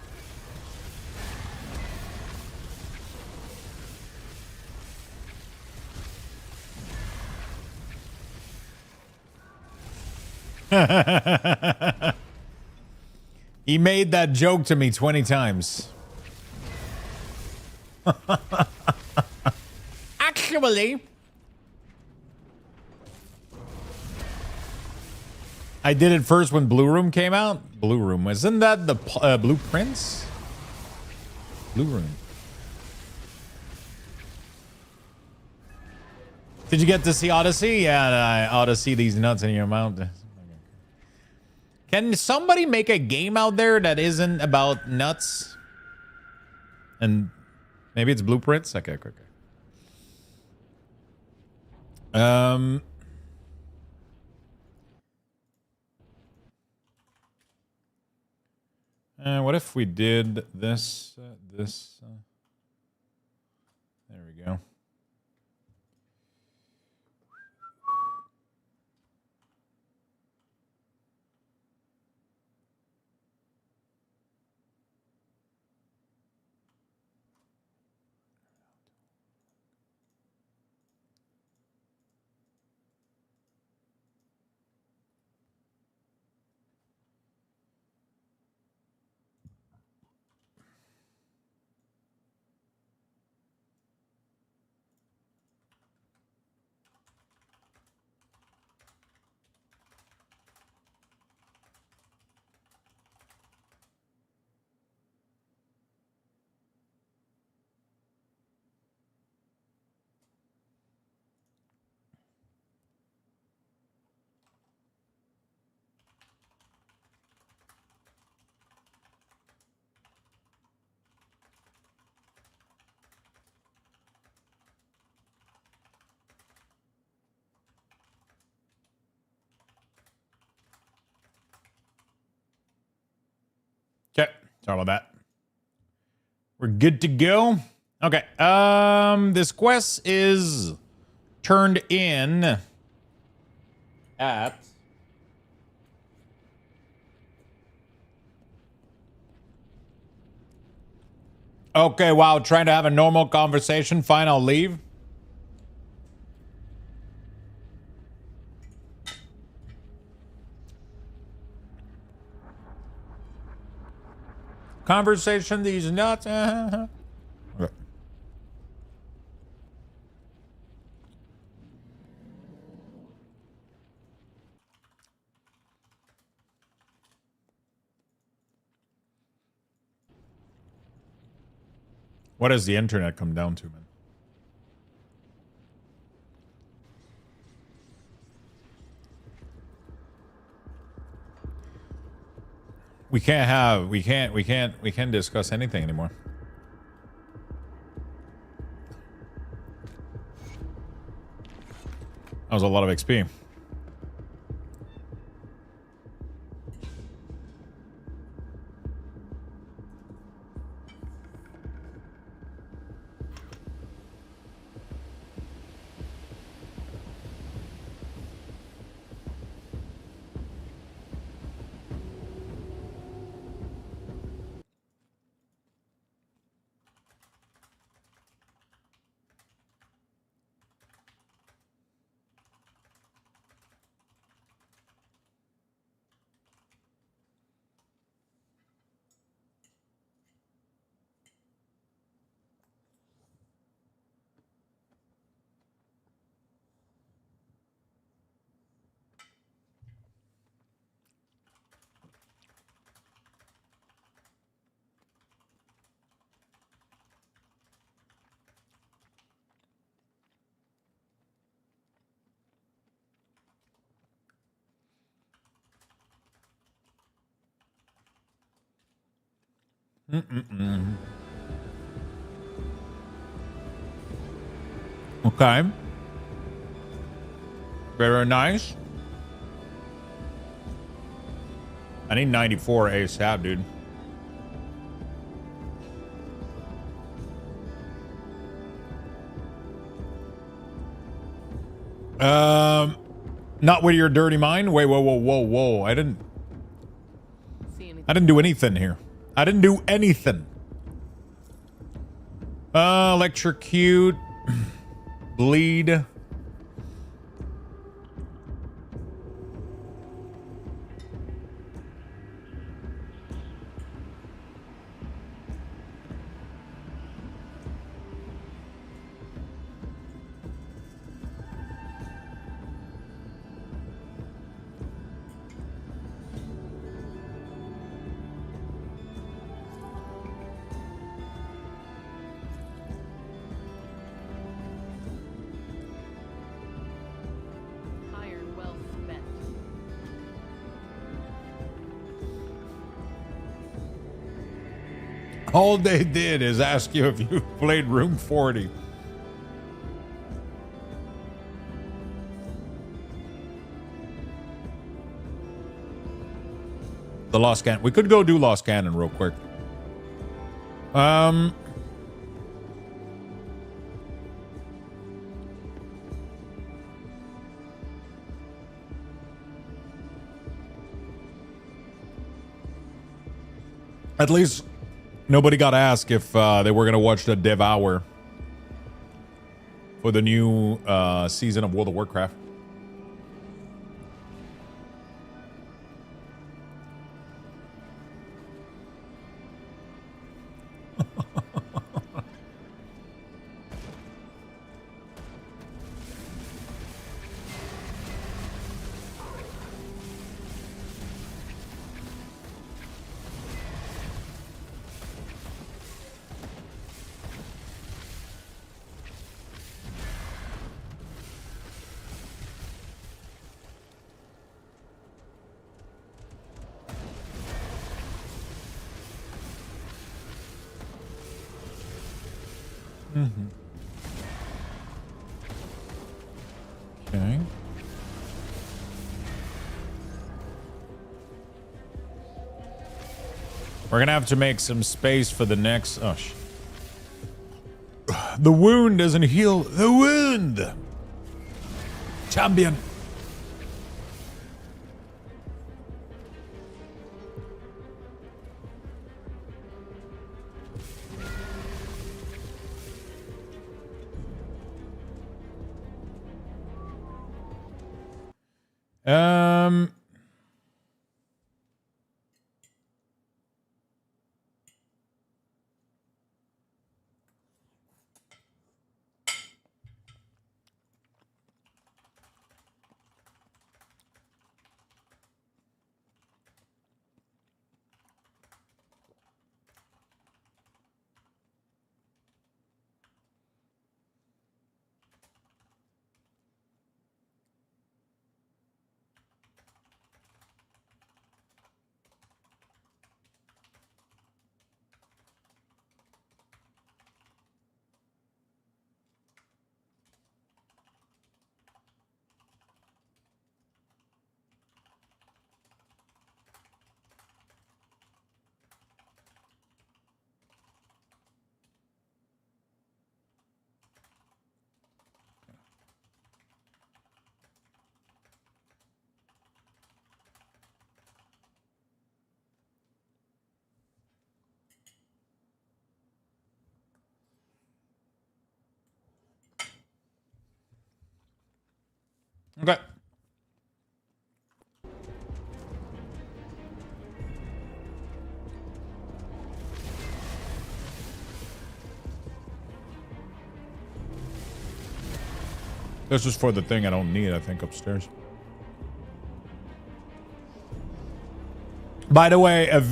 He made that joke to me 20 times. Actually, I did it first when Blue Room came out. Blue Room, isn't that the Blue Prince? Blue Room. Did you get to see Odyssey? Yeah, I ought to see these nuts in your mouth. Can somebody make a game out there that isn't about nuts? And maybe it's blueprints? Okay. What if we did this? There we go. Okay, sorry about that. We're good to go. Okay, this quest is turned in at okay, wow, trying to have a normal conversation. Fine, I'll leave. Conversation, these nuts. Okay. What does the internet come down to, man? We can't discuss anything anymore. That was a lot of XP. Okay. Very nice. I need 94 ASAP, dude. Not with your dirty mind. Wait, whoa. I didn't. I didn't do anything here. I didn't do anything. Electrocute. Bleed. Iron well spent. All they did is ask you if you played Room 40. The Lost Cannon. We could go do Lost Cannon real quick. At least nobody got asked if they were going to watch the Devour for the new season of World of Warcraft. Okay. We're gonna have to make some space for the next. Oh, the wound doesn't heal. The wound. Champion. Okay. This is for the thing I don't need, I think, upstairs. By the way, an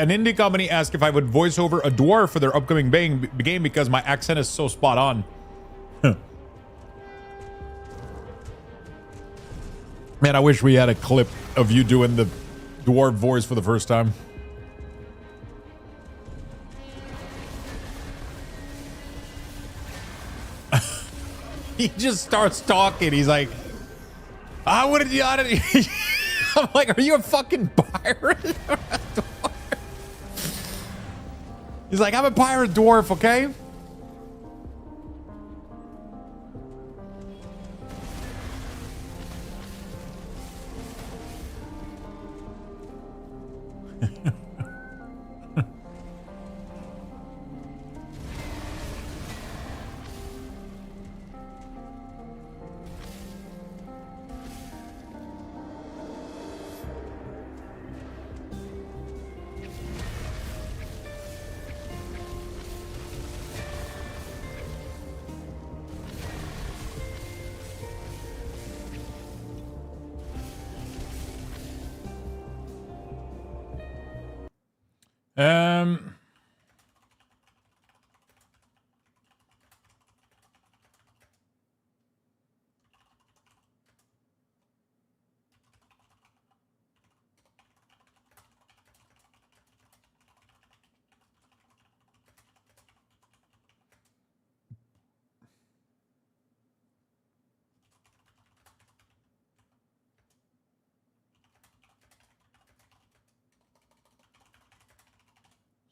indie company asked if I would voice over a dwarf for their upcoming game because my accent is so spot on. Man, I wish we had a clip of you doing the dwarf voice for the first time. He just starts talking. He's like, I would have. I'm like, are you a fucking pirate? He's like, I'm a pirate dwarf, okay?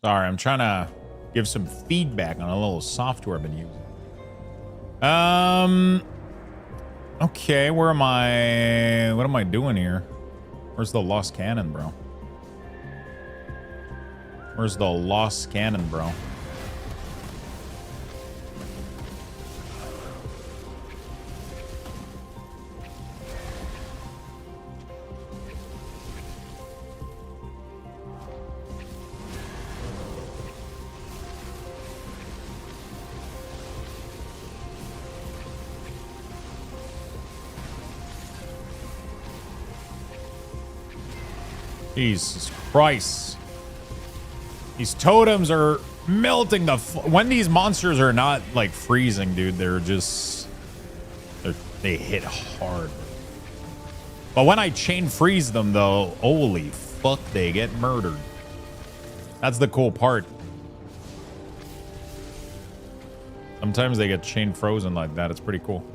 Sorry, I'm trying to give some feedback on a little software I've been using. Okay, where am I? What am I doing here? Where's the lost cannon, bro? Where's the lost cannon, bro? Jesus Christ. These totems are melting the... when these monsters are not, like, freezing, dude, they're just... they hit hard. But when I chain freeze them, though, holy fuck, they get murdered. That's the cool part. Sometimes they get chain frozen like that. It's pretty cool.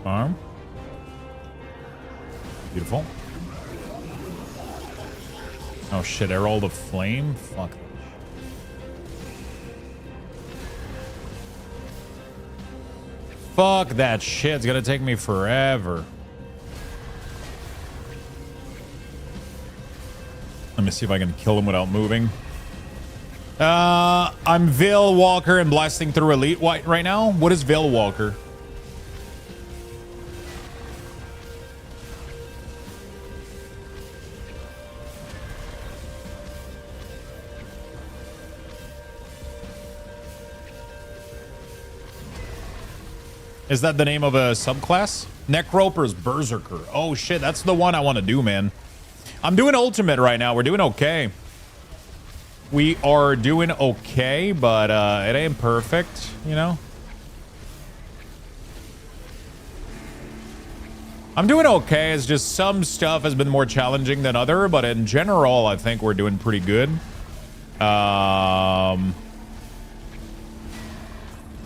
Arm. Beautiful. Oh shit, Herald of Flame? Fuck. Fuck that shit. It's gonna take me forever. Let me see if I can kill him without moving. I'm Veil Walker and blasting through Elite White right now. What is Veil Walker? Is that the name of a subclass? Necroper's Berserker. Oh shit, that's the one I want to do, man. I'm doing Ultimate right now. We're doing okay. We are doing okay, but it ain't perfect, you know? I'm doing okay. It's just some stuff has been more challenging than other, but in general, I think we're doing pretty good.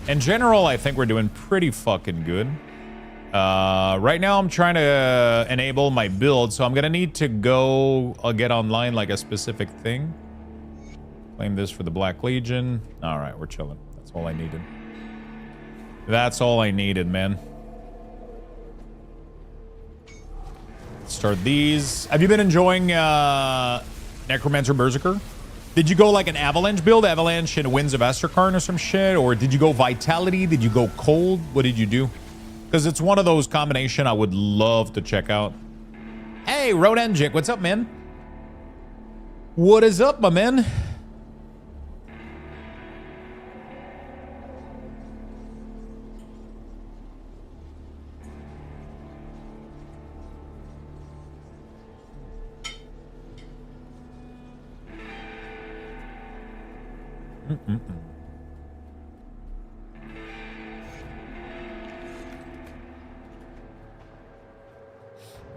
In general, I think we're doing pretty fucking good. Right now, I'm trying to enable my build, so I'm gonna need to go get online like a specific thing. Claim this for the Black Legion. All right, we're chilling. That's all I needed. That's all I needed, man. Start these. Have you been enjoying Necromancer Berserker? Did you go like an Avalanche build? Avalanche and Winds of Asterkarn or some shit? Or did you go Vitality? Did you go Cold? What did you do? Because it's one of those combination I would love to check out. Hey, Rodenjik, what's up, man? What is up, my man?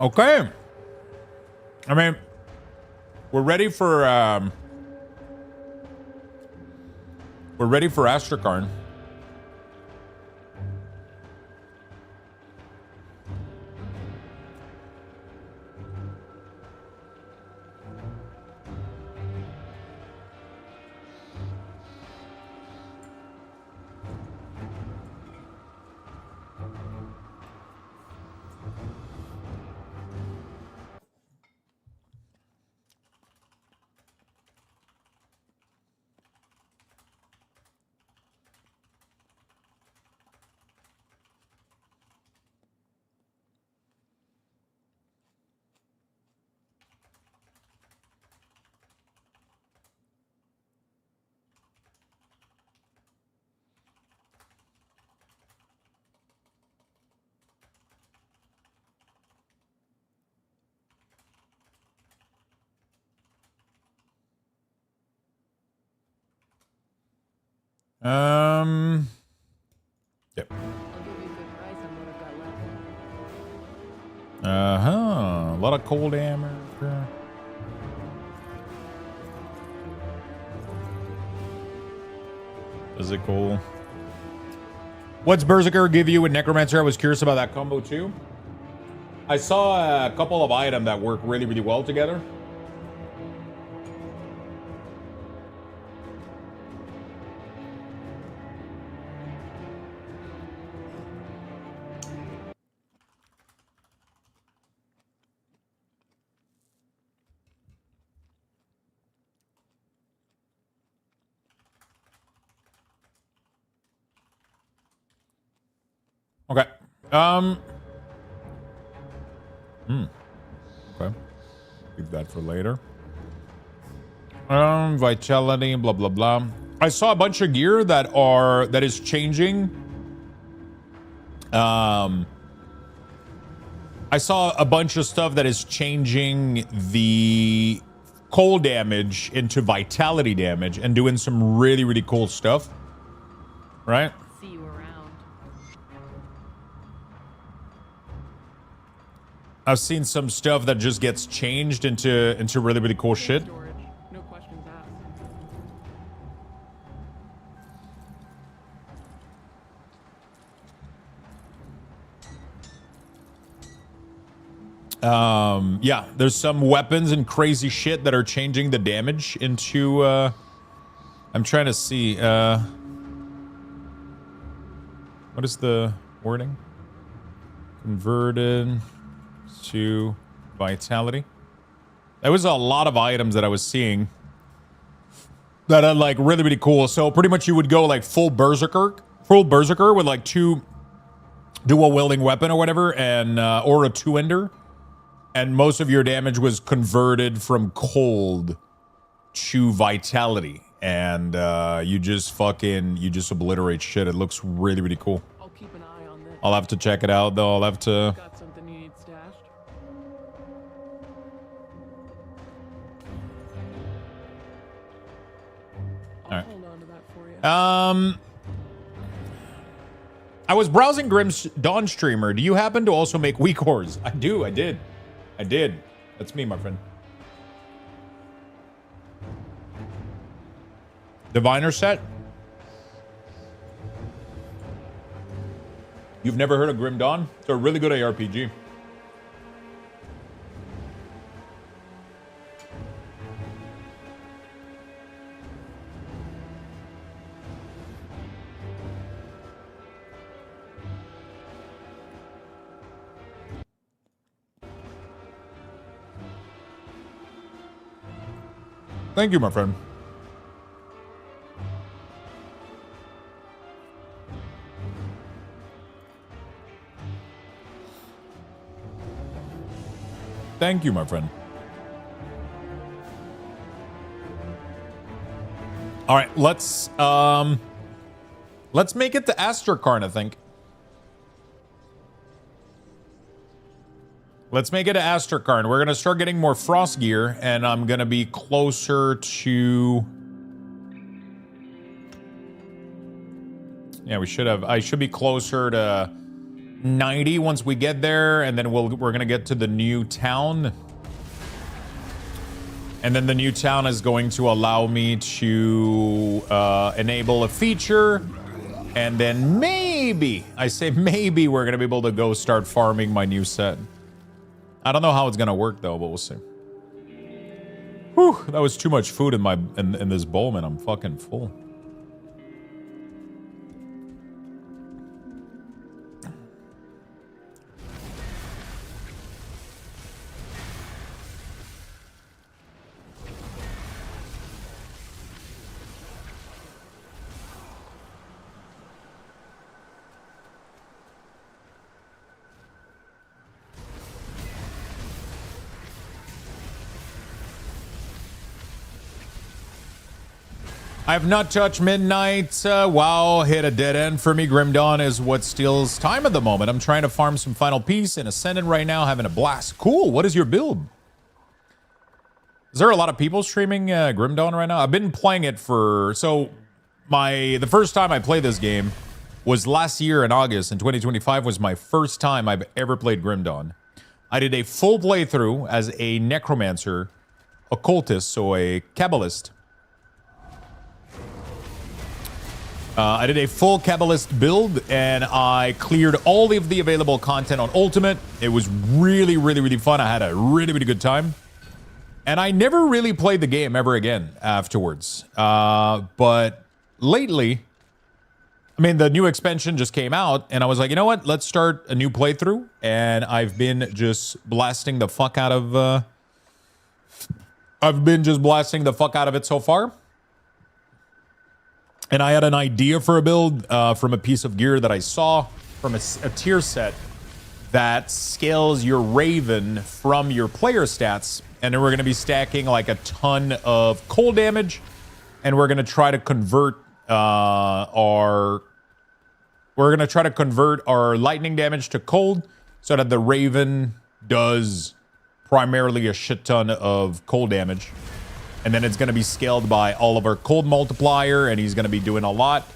Okay. I mean, we're ready for Asterkarn. Yep. I'll give you a good price on what I've got left. A lot of cold hammer. Physical. What's Berserker give you with Necromancer? I was curious about that combo too. I saw a couple of items that work really, really well together. Okay. Okay. Leave that for later. Vitality, blah blah blah. I saw a bunch of gear that is changing. I saw a bunch of stuff that is changing the cold damage into vitality damage and doing some really, really cool stuff. Right? See you around. I've seen some stuff that just gets changed into really, really cool shit. Storage. No questions asked. Yeah, there's some weapons and crazy shit that are changing the damage into, I'm trying to see, what is the wording? Converted to vitality. There was a lot of items that I was seeing that are like really, really cool. So pretty much you would go like full berserker with like two dual wielding weapon or whatever, and or a two-ender, and most of your damage was converted from cold to vitality, and you just obliterate shit. It looks really, really cool. I'll keep an eye on this. I'll have to check it out though. I'll have to. Got something you need stashed? I'll hold on to that for you. I was browsing Grim's Dawn streamer. Do you happen to also make weak ores? I do. I did. That's me, my friend. Diviner set? You've never heard of Grim Dawn? It's a really good ARPG. Thank you, my friend. Thank you, my friend. All right, let's make it to Asterkarn, I think. Let's make it to Asterkarn. We're gonna start getting more frost gear, and I'm gonna be closer to. Yeah, I should be closer to 90 once we get there, and then we're gonna get to the new town. And then the new town is going to allow me to enable a feature. And then maybe, I say maybe, we're gonna be able to go start farming my new set. I don't know how it's gonna work though, but we'll see. Whew, that was too much food in this bowl, man. I'm fucking full. I have not touched midnight. Wow, hit a dead end for me. Grim Dawn is what steals time at the moment. I'm trying to farm some final piece in Ascendant right now, having a blast. Cool. What is your build? Is there a lot of people streaming Grim Dawn right now? I've been playing it for... So, the first time I played this game was last year in August, and 2025 was my first time I've ever played Grim Dawn. I did a full playthrough as a necromancer, occultist, so a kabbalist. I did a full kabbalist build, and I cleared all of the available content on Ultimate. It was really, really, really fun. I had a really, really good time. And I never really played the game ever again afterwards. But lately, I mean, the new expansion just came out, and I was like, you know what? Let's start a new playthrough. And I've been just blasting the fuck out of... I've been just blasting the fuck out of it so far. And I had an idea for a build from a piece of gear that I saw from a tier set that scales your Raven from your player stats. And then we're going to be stacking like a ton of cold damage. And we're going to try to convert our lightning damage to cold so that the Raven does primarily a shit ton of cold damage. And then it's going to be scaled by all of our cold multiplier, and he's going to be doing a lot.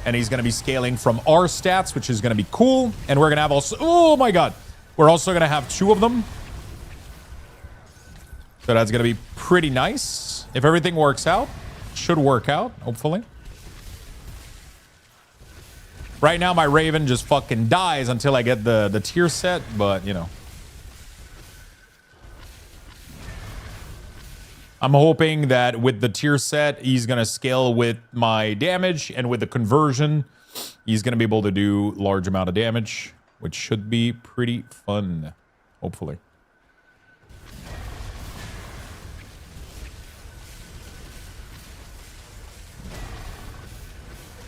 And he's going to be scaling from our stats, which is going to be cool. And we're going to have also... Oh, my God. We're also going to have 2 of them. So that's going to be pretty nice. If everything works out. Should work out, hopefully. Right now, my Raven just fucking dies until I get the tier set. But, you know. I'm hoping that with the tier set, he's going to scale with my damage, and with the conversion, he's going to be able to do large amount of damage, which should be pretty fun, hopefully.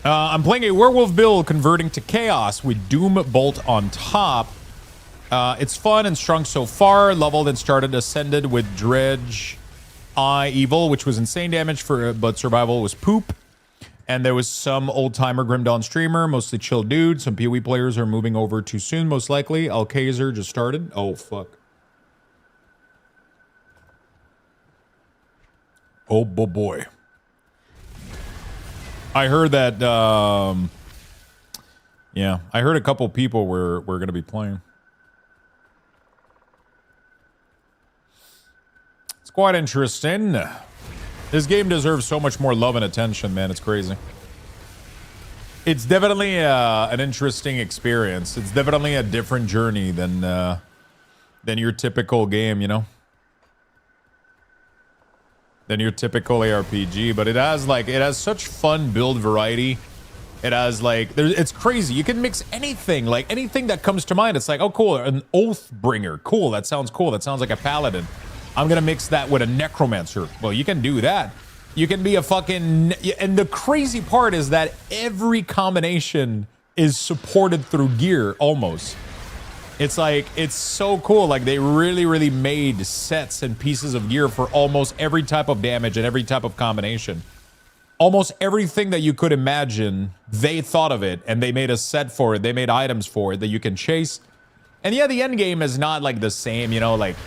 I'm playing a werewolf build converting to chaos with Doom Bolt on top. It's fun and strong so far. Leveled and started ascended with Dredge Eye Evil, which was insane damage but survival was poop. And there was some old-timer Grim Dawn streamer, mostly chill dude. Some PoE players are moving over too soon, most likely. Alkazer just started. Oh, fuck. Oh, boy. I heard that, yeah, I heard a couple people were going to be playing. Quite interesting. This game deserves so much more love and attention, man. It's crazy. It's definitely an interesting experience. It's definitely a different journey than your typical game, you know? Than your typical ARPG. But it has such fun build variety. It has it's crazy. You can mix anything, like anything that comes to mind. It's like, oh, cool, an Oathbringer. Cool, that sounds cool. That sounds like a paladin. I'm going to mix that with a necromancer. Well, you can do that. You can be a fucking... And the crazy part is that every combination is supported through gear, almost. It's like, it's so cool. Like, they really, really made sets and pieces of gear for almost every type of damage and every type of combination. Almost everything that you could imagine, they thought of it, and they made a set for it. They made items for it that you can chase. And yeah, the end game is not, like, the same, you know, like...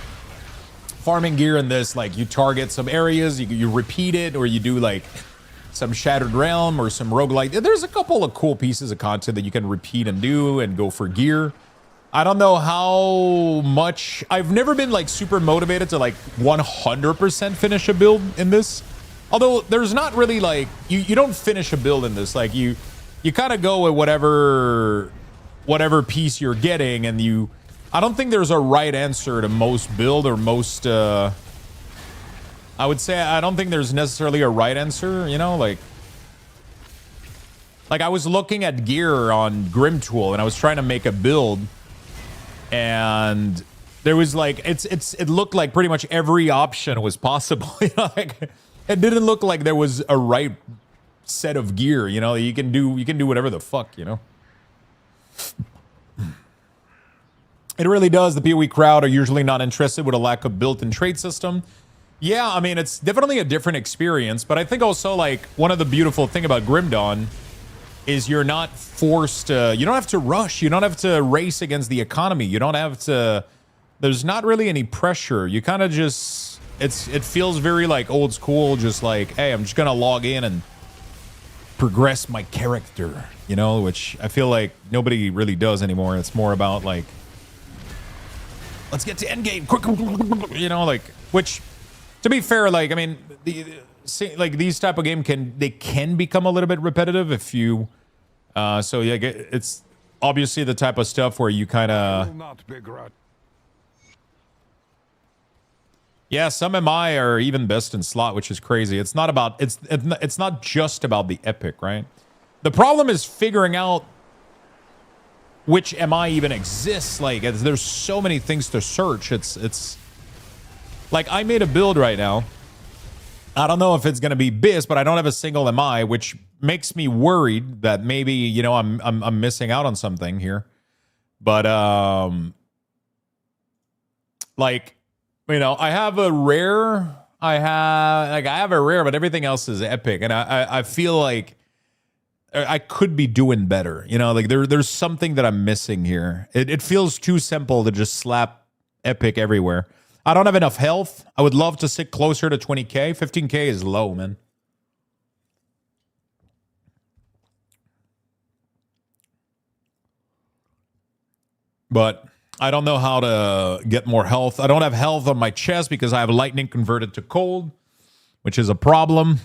Farming gear in this, like, you target some areas, you repeat it, or you do, like, some Shattered Realm or some roguelike. There's a couple of cool pieces of content that you can repeat and do and go for gear. I don't know how much... I've never been, like, super motivated to, like, 100% finish a build in this. Although, there's not really, like... You don't finish a build in this. Like, you kind of go with whatever piece you're getting, and you... I don't think there's a right answer to most build or most, I would say I don't think there's necessarily a right answer, you know, like I was looking at gear on Grimtool and I was trying to make a build and there was like, it looked like pretty much every option was possible. You know, like, it didn't look like there was a right set of gear, you know, you can do whatever the fuck, you know. It really does. The PoE crowd are usually not interested with a lack of built-in trade system. Yeah, I mean, it's definitely a different experience, but I think also, like, one of the beautiful thing about Grim Dawn is you're not forced to... You don't have to rush. You don't have to race against the economy. You don't have to... There's not really any pressure. You kind of just... It feels very, like, old school, just like, hey, I'm just gonna log in and progress my character, you know, which I feel like nobody really does anymore. It's more about like, let's get to endgame quick, you know, like, which to be fair, like, I mean, like these type of game can become a little bit repetitive if you so yeah, it's obviously the type of stuff where you kind of, yeah, some MI are even best in slot, which is crazy. It's not about, it's not just about the epic, right? The problem is figuring out which MI even exists. Like, there's so many things to search. It's like, I made a build right now. I don't know if it's going to be BIS, but I don't have a single MI, which makes me worried that maybe, you know, I'm missing out on something here. But like, you know, I have a rare. I have a rare, but everything else is epic, and I feel like I could be doing better. You know, like there's something that I'm missing here. It feels too simple to just slap epic everywhere. I don't have enough health. I would love to sit closer to 20k. 15k is low, man. But I don't know how to get more health. I don't have health on my chest because I have lightning converted to cold, which is a problem.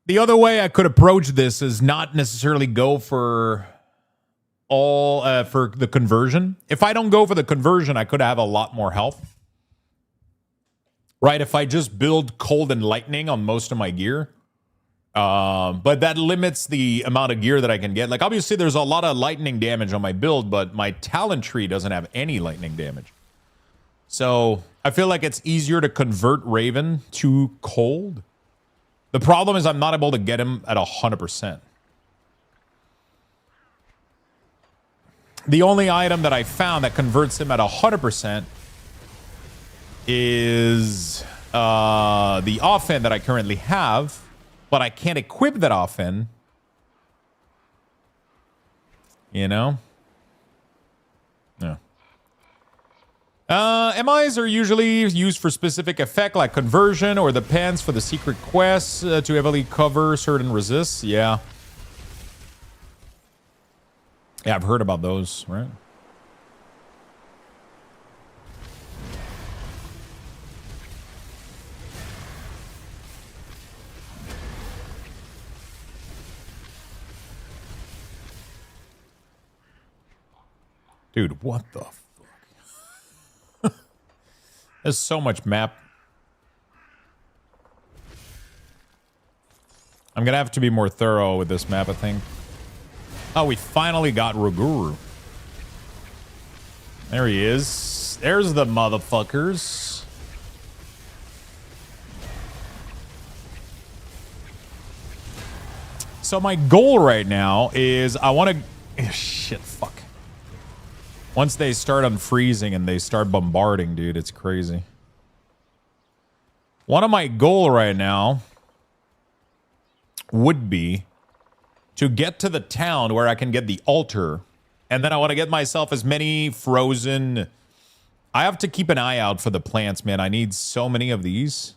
The other way I could approach this is not necessarily go for all for the conversion. If I don't go for the conversion, I could have a lot more health. Right? If I just build cold and lightning on most of my gear. But that limits the amount of gear that I can get. Like, obviously, there's a lot of lightning damage on my build, but my talent tree doesn't have any lightning damage. So I feel like it's easier to convert Raven to cold. The problem is I'm not able to get him at 100%. The only item that I found that converts him at 100% is the offhand that I currently have. But I can't equip that often. You know? Yeah. MIs are usually used for specific effect like conversion or the pants for the secret quests to heavily cover certain resists. Yeah. Yeah, I've heard about those, right? Dude, what the fuck? There's so much map. I'm gonna have to be more thorough with this map, I think. Oh, we finally got Ruguru. There he is. There's the motherfuckers. So my goal right now is I want to... Shit, fuck. Once they start unfreezing and they start bombarding, dude, it's crazy. One of my goals right now would be to get to the town where I can get the altar. And then I want to get myself as many frozen... I have to keep an eye out for the plants, man. I need so many of these.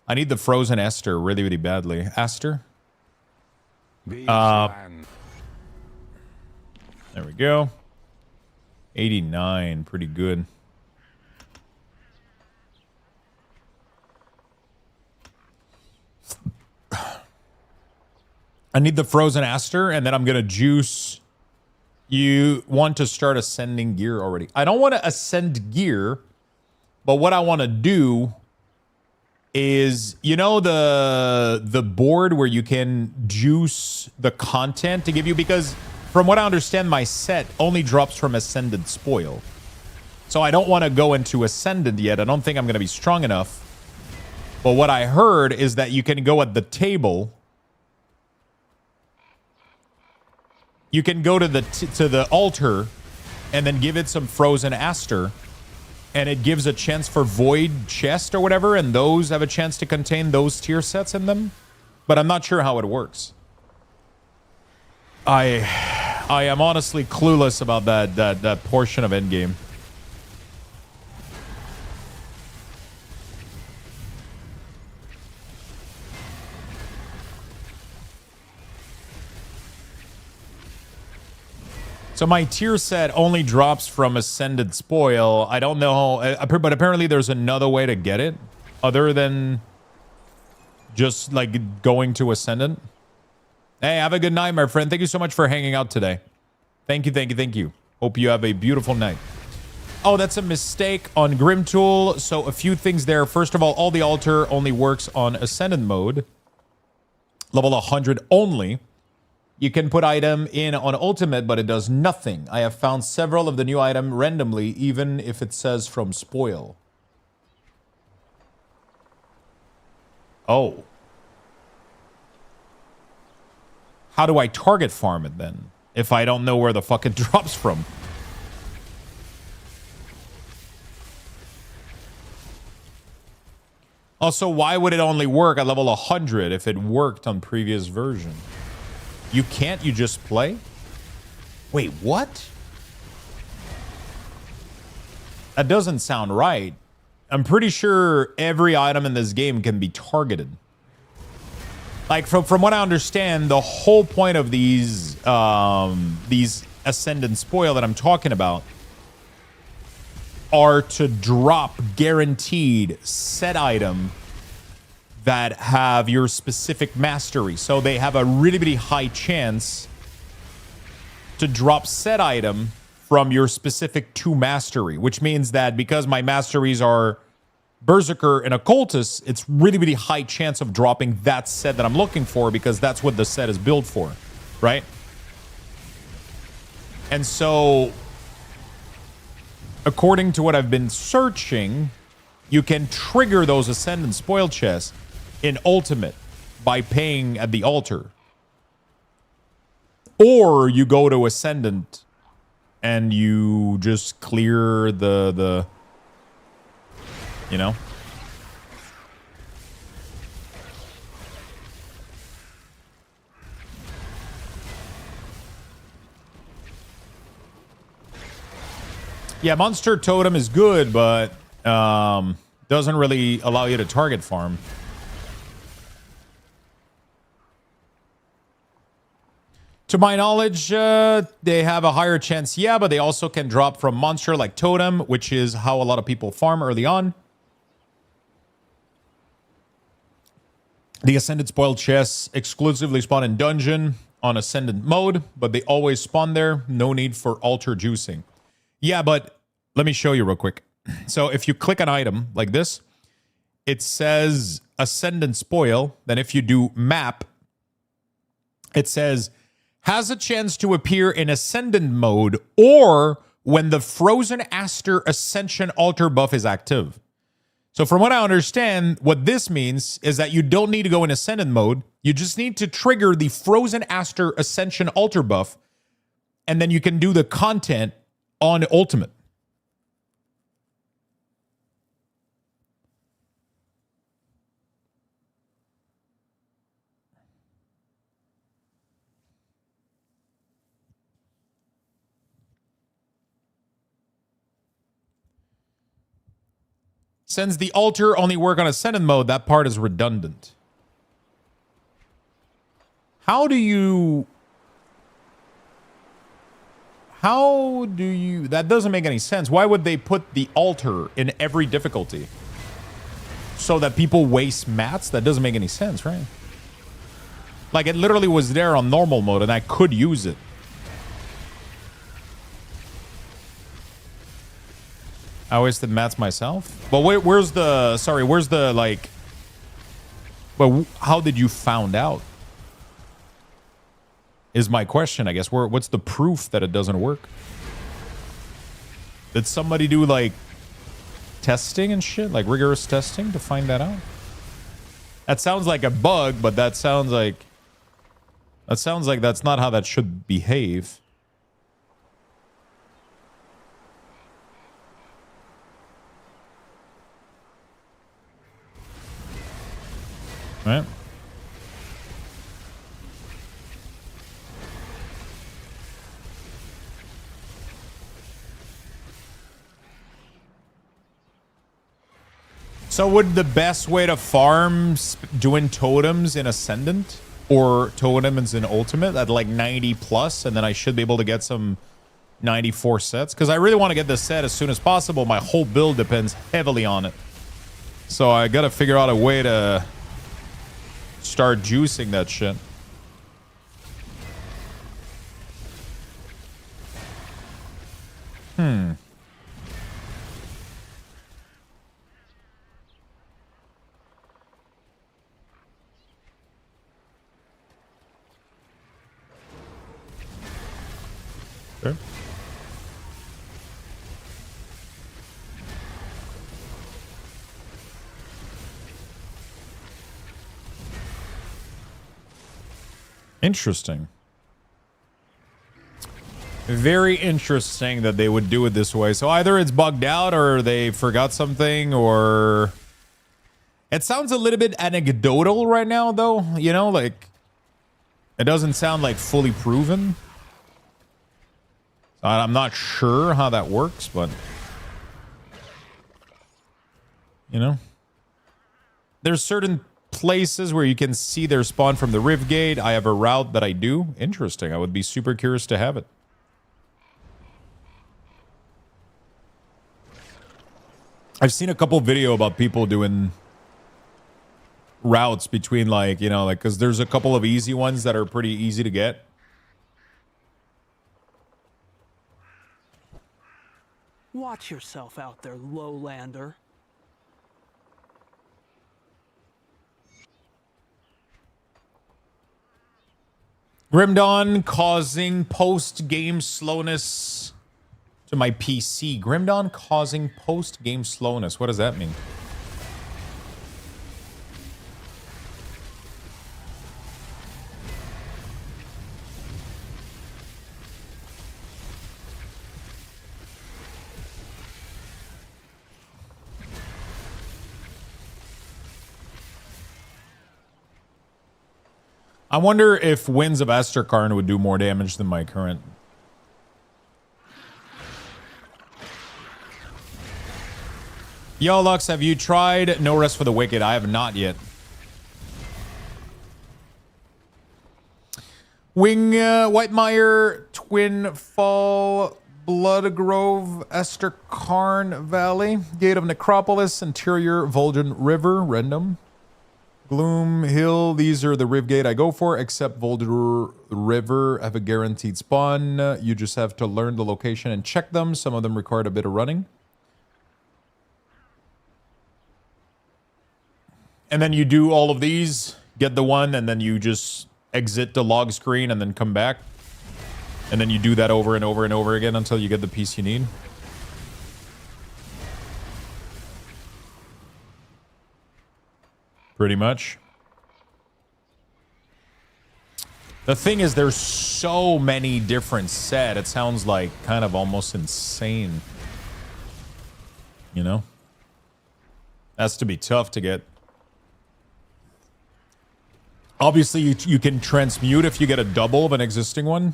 I need the frozen Ester really, really badly. Ester? There we go. 89, pretty good. I need the frozen Aster, and then I'm going to juice. You want to start ascending gear already. I don't want to ascend gear, but what I want to do is, you know, the board where you can juice the content to give you, because from what I understand, my set only drops from Ascended Spoil. So I don't want to go into Ascended yet. I don't think I'm going to be strong enough. But what I heard is that you can go at the table. You can go to the altar and then give it some frozen Aster. And it gives a chance for Void Chest or whatever. And those have a chance to contain those tier sets in them. But I'm not sure how it works. I am honestly clueless about that portion of endgame. So my tier set only drops from Ascended Spoil. I don't know, but apparently there's another way to get it other than just like going to Ascendant. Hey, have a good night, my friend. Thank you so much for hanging out today. Thank you, thank you, thank you. Hope you have a beautiful night. Oh, that's a mistake on Grim Tool. So a few things there. First of all the altar only works on Ascendant mode. Level 100 only. You can put item in on ultimate, but it does nothing. I have found several of the new item randomly, even if it says from spoil. Oh. How do I target farm it then? If I don't know where the fuck it drops from. Also, why would it only work at level 100 if it worked on previous version? You can't, you just play? Wait, what? That doesn't sound right. I'm pretty sure every item in this game can be targeted. Like, from what I understand, the whole point of these Ascendant Spoil that I'm talking about are to drop guaranteed set item that have your specific mastery. So they have a really, really high chance to drop set item from your specific 2 mastery, which means that because my masteries are Berserker and Occultist, it's really, really high chance of dropping that set that I'm looking for because that's what the set is built for, right? And so, according to what I've been searching, you can trigger those Ascendant Spoil chests in Ultimate by paying at the altar. Or you go to Ascendant and you just clear the you know? Yeah, Monster Totem is good, but doesn't really allow you to target farm. To my knowledge, they have a higher chance, yeah, but they also can drop from monster like Totem, which is how a lot of people farm early on. The Ascended Spoiled chests exclusively spawn in Dungeon on Ascendant mode, but they always spawn there. No need for altar juicing. Yeah, but let me show you real quick. So if you click an item like this, it says Ascendant Spoil. Then if you do map, it says has a chance to appear in Ascendant mode or when the Frozen Aster Ascension altar buff is active. So from what I understand, what this means is that you don't need to go in Ascendant mode. You just need to trigger the Frozen Aster Ascension altar buff, and then you can do the content on Ultimate. Since the altar only work on Ascendant mode, that part is redundant. How do you... That doesn't make any sense. Why would they put the altar in every difficulty? So that people waste mats? That doesn't make any sense, right? Like, it literally was there on normal mode and I could use it. I wasted mats myself. But where's the... Sorry, where's the, like... But how did you found out? Is my question, I guess. What's the proof that it doesn't work? Did somebody do, like, testing and shit? Like, rigorous testing to find that out? That sounds like a bug, but that sounds like... That sounds like that's not how that should behave. Right? So would the best way to farm doing totems in Ascendant or totems in Ultimate at like 90 plus, and then I should be able to get some 94 sets, because I really want to get this set as soon as possible. My whole build depends heavily on it. So I got to figure out a way to start juicing that shit. Okay. Interesting. Very interesting that they would do it this way. So either it's bugged out or they forgot something, or it sounds a little bit anecdotal right now, though. You know, like it doesn't sound like fully proven. I'm not sure how that works, but you know, there's certain places where you can see their spawn from the Rift Gate. I have a route that I do. Interesting. I would be super curious to have it. I've seen a couple video about people doing routes between, like, you know, like, because there's a couple of easy ones that are pretty easy to get. Watch yourself out there, lowlander. Grim Dawn causing post-game slowness to my PC. Grim Dawn causing post-game slowness. What does that mean? I wonder if Winds of Asterkarn would do more damage than my current. Yo, Lux, have you tried No Rest for the Wicked? I have not yet. Wing, Whitemire, Twin Fall, Bloodgrove, Asterkarn Valley, Gate of Necropolis, Interior, Vol'jin River, Random. Gloom Hill, these are the Riv Gate I go for, except Vol'jin River have a guaranteed spawn. You just have to learn the location and check them. Some of them require a bit of running. And then you do all of these, get the one, and then you just exit the log screen and then come back. And then you do that over and over and over again until you get the piece you need. Pretty much. The thing is, there's so many different sets. It sounds like kind of almost insane. You know? Has to be tough to get. Obviously, you can transmute if you get a double of an existing one.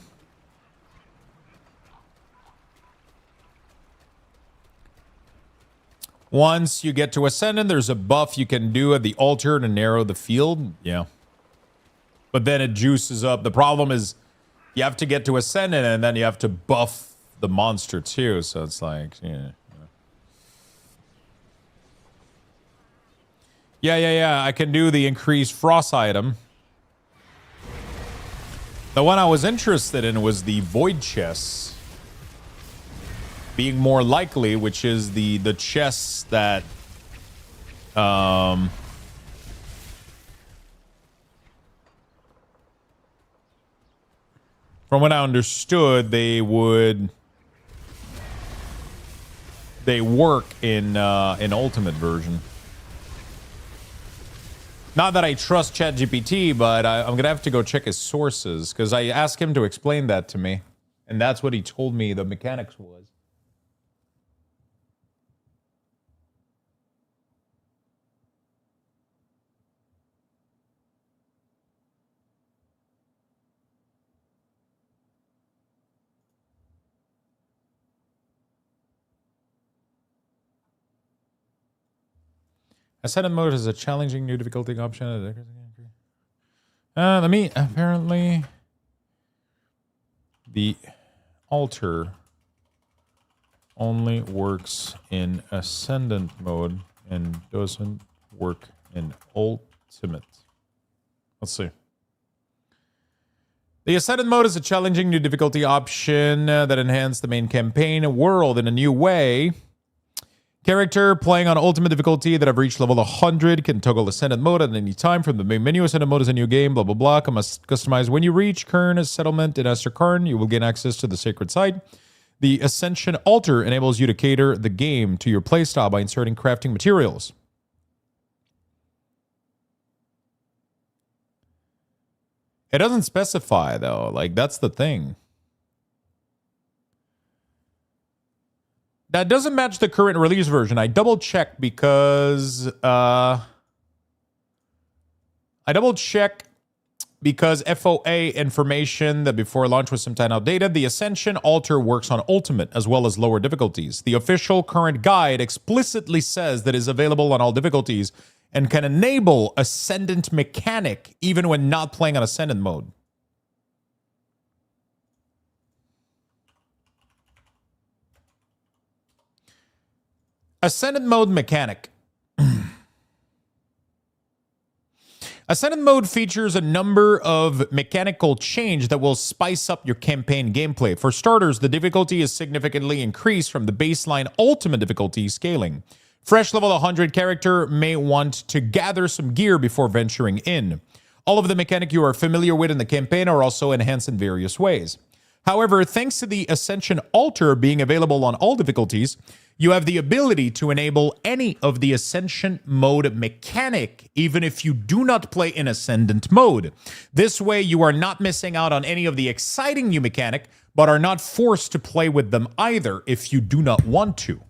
Once you get to Ascendant, there's a buff you can do at the altar to narrow the field. Yeah. But then it juices up. The problem is you have to get to Ascendant and then you have to buff the monster too. So it's like, yeah. Yeah. I can do the increased frost item. The one I was interested in was the void chests. Being more likely, which is the chests that from what I understood, they work in Ultimate version. Not that I trust ChatGPT, but I'm gonna have to go check his sources because I asked him to explain that to me, and that's what he told me the mechanics was. Ascendant mode is a challenging new difficulty option. Let me apparently the altar only works in Ascendant mode and doesn't work in Ultimate. Let's see. The Ascendant mode is a challenging new difficulty option that enhances the main campaign world in a new way. Character playing on Ultimate difficulty that have reached level 100 can toggle Ascendant mode at any time from the main menu. Ascendant mode is a new game, blah, blah, blah. Customize when you reach Kern settlement in Asterkarn. You will gain access to the sacred site. The Ascension Altar enables you to cater the game to your playstyle by inserting crafting materials. It doesn't specify, though. Like, that's the thing. That doesn't match the current release version. I double-checked because... I double-checked because FOA information that before launch was sometime outdated. The Ascension Altar works on Ultimate as well as lower difficulties. The official current guide explicitly says that it is available on all difficulties and can enable Ascendant mechanic even when not playing on Ascendant mode. Ascendant mode mechanic. Ascendant mode features a number of mechanical change that will spice up your campaign gameplay. For starters, the difficulty is significantly increased from the baseline Ultimate difficulty scaling. Fresh level 100 character may want to gather some gear before venturing in. All of the mechanics you are familiar with in the campaign are also enhanced in various ways. However, thanks to the Ascension Altar being available on all difficulties, you have the ability to enable any of the Ascension mode mechanic, even if you do not play in Ascendant mode. This way, you are not missing out on any of the exciting new mechanic, but are not forced to play with them either if you do not want to.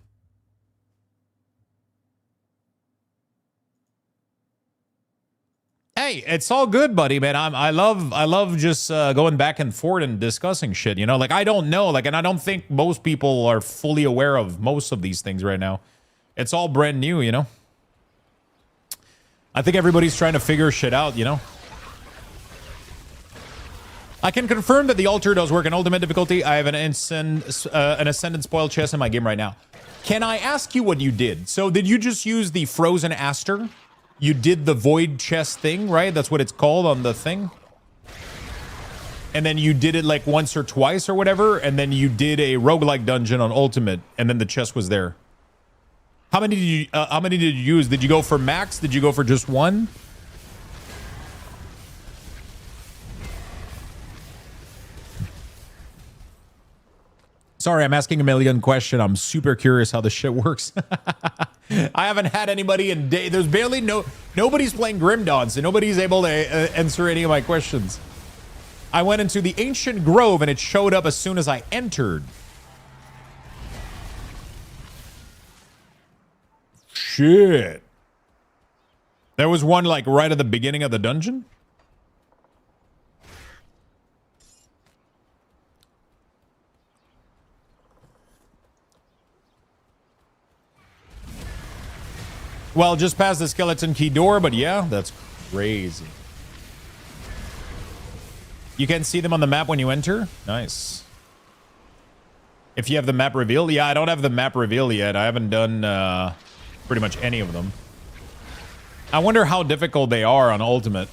Hey, it's all good, buddy, man. I love just going back and forth and discussing shit, you know? Like, I don't know, like, and I don't think most people are fully aware of most of these things right now. It's all brand new, you know? I think everybody's trying to figure shit out, you know? I can confirm that the altar does work in Ultimate difficulty. I have an Ascendant spoil chest in my game right now. Can I ask you what you did? So, did you just use the Frozen Aster? You did the void chest thing, right? That's what it's called on the thing. And then you did it like once or twice or whatever. And then you did a roguelike dungeon on Ultimate. And then the chest was there. How many did you use? Did you go for max? Did you go for just one? Sorry, I'm asking a million questions. I'm super curious how this shit works. I haven't had anybody in day. There's barely nobody's playing Grim Dawn, so nobody's able to answer any of my questions. I went into the Ancient Grove and it showed up as soon as I entered. Shit. There was one like right at the beginning of the dungeon? Well, just past the skeleton key door, but yeah, that's crazy. You can see them on the map when you enter. Nice. If you have the map reveal. Yeah, I don't have the map reveal yet. I haven't done pretty much any of them. I wonder how difficult they are on Ultimate.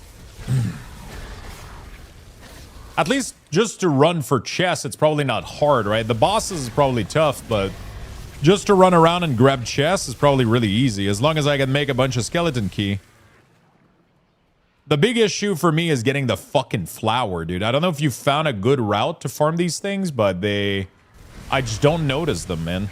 At least just to run for chests, it's probably not hard, right? The bosses is probably tough, but just to run around and grab chests is probably really easy, as long as I can make a bunch of skeleton key. The big issue for me is getting the fucking flower, dude. I don't know if you found a good route to farm these things, but I just don't notice them, man.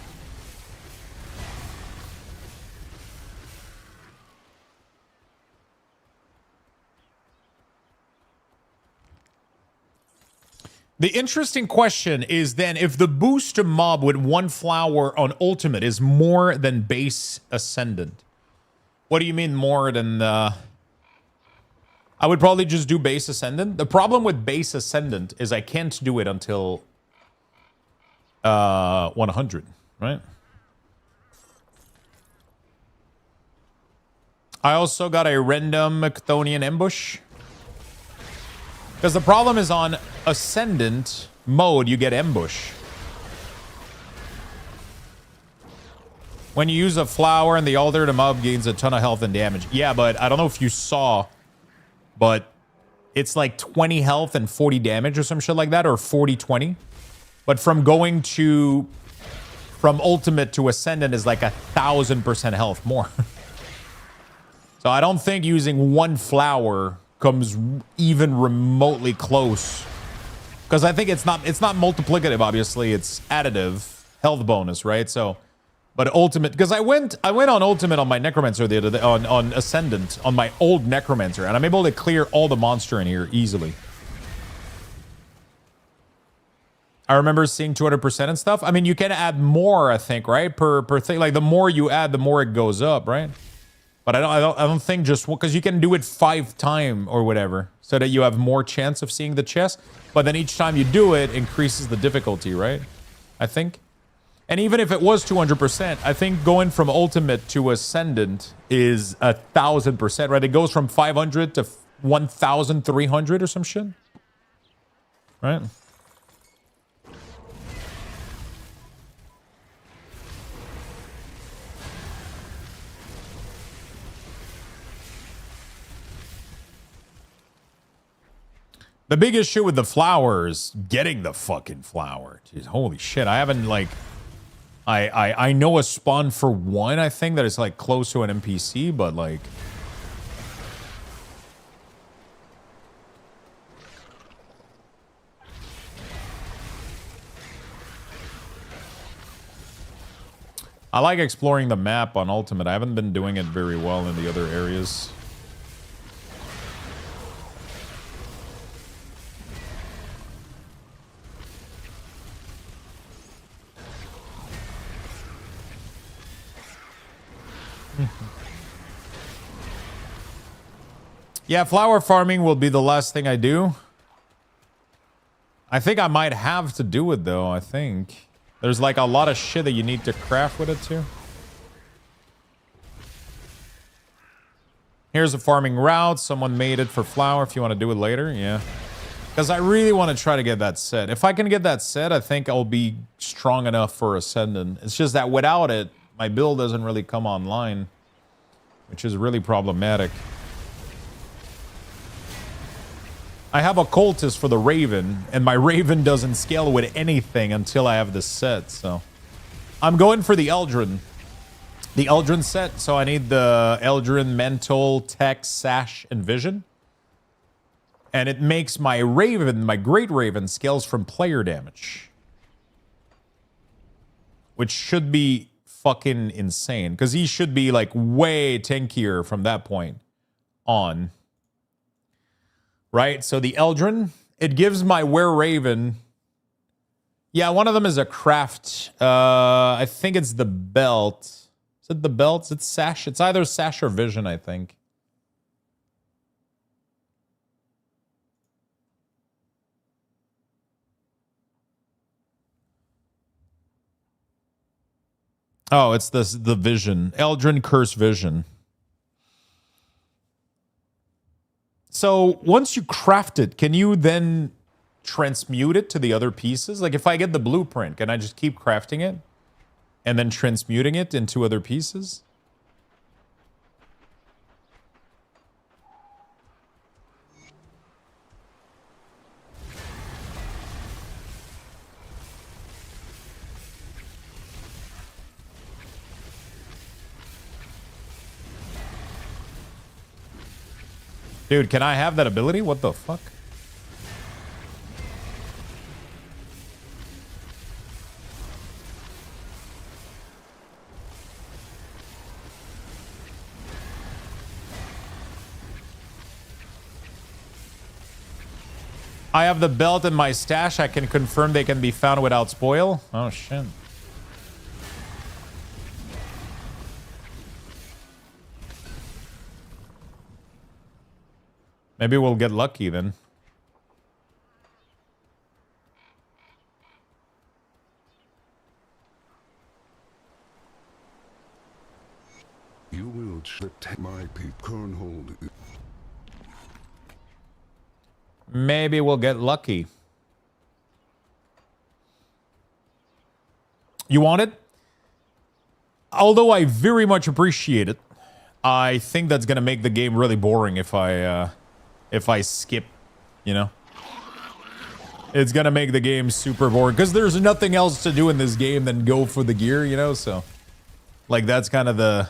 The interesting question is then if the boost to mob with one flower on Ultimate is more than base Ascendant. What do you mean more than I would probably just do base Ascendant. The problem with base Ascendant is I can't do it until 100, right? I also got a random Chthonian ambush. Because the problem is on Ascendant mode, you get ambush. When you use a flower and the altar, the mob gains a ton of health and damage. Yeah, but I don't know if you saw, but it's like 20 health and 40 damage or some shit like that, or 40-20. But from ultimate to ascendant is like 1,000% health more. So I don't think using one flower comes even remotely close. Because I think it's not multiplicative, obviously. It's additive health bonus, right? So, but ultimate, because I went on ultimate on my necromancer the other day, on ascendant on my old necromancer, and I'm able to clear all the monster in here easily. I remember seeing 200% and stuff. I mean, you can add more, I think, right? Per thing. Like the more you add, the more it goes up, right? But I don't think just because you can do it 5 times or whatever, so that you have more chance of seeing the chest. But then each time you do it, increases the difficulty, right? I think. And even if it was 200%, I think going from ultimate to ascendant is 1,000%, right? It goes from 500 to 1,300 or some shit, right? The big issue with the flower is getting the fucking flower. Jeez, holy shit. I haven't, like... I know a spawn for one, I think, that is, like, close to an NPC, but, like... I like exploring the map on Ultimate. I haven't been doing it very well in the other areas. Yeah, flower farming will be the last thing I do. I think I might have to do it, though, I think. There's, like, a lot of shit that you need to craft with it, too. Here's a farming route. Someone made it for flower if you want to do it later. Yeah. Because I really want to try to get that set. If I can get that set, I think I'll be strong enough for Ascendant. It's just that without it, my build doesn't really come online, which is really problematic. I have a cultist for the Raven, and my Raven doesn't scale with anything until I have this set, so... I'm going for the Eldrin. The Eldrin set, so I need the Eldrin, Mental, Tech, Sash, and Vision. And it makes my Raven, my Great Raven, scales from player damage. Which should be fucking insane, because he should be, like, way tankier from that point on. Right, so the Eldrin, it gives my Wereraven. Yeah, one of them is a craft. I think it's the belt. Is it the belt? It's Sash. It's either Sash or Vision, I think. Oh, it's the Vision. Eldrin Curse Vision. So once you craft it, can you then transmute it to the other pieces? Like if I get the blueprint, can I just keep crafting it and then transmuting it into other pieces? Dude, can I have that ability? What the fuck? I have the belt in my stash. I can confirm they can be found without spoil. Oh, shit. Maybe we'll get lucky then. You will check my cornhold. Maybe we'll get lucky. You want it? although I very much appreciate it, I think that's gonna make the game really boring if I skip, you know. It's gonna make the game super boring because there's nothing else to do in this game than go for the gear, you know. So, like, that's kind of the.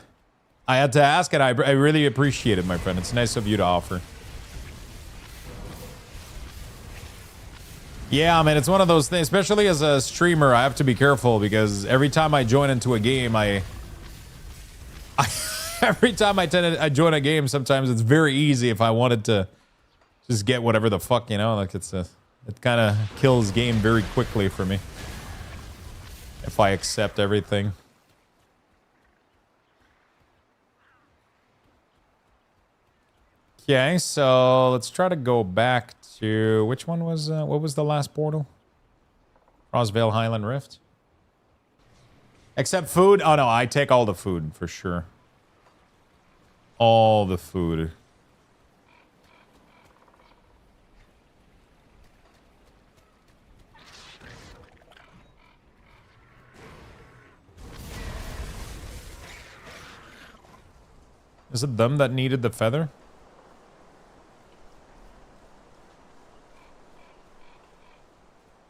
I had to ask, and I really appreciate it, my friend. It's nice of you to offer. Yeah, man, it's one of those things. Especially as a streamer, I have to be careful because every time I join into a game, every time I join a game, sometimes it's very easy if I wanted to just get whatever the fuck, you know, like it kind of kills game very quickly for me if I accept everything. Okay, so let's try to go back to which one was what was the last portal? Crossvale Highland Rift. Except food. Oh no, I take all the food for sure. All the food. Is it them that needed the feather?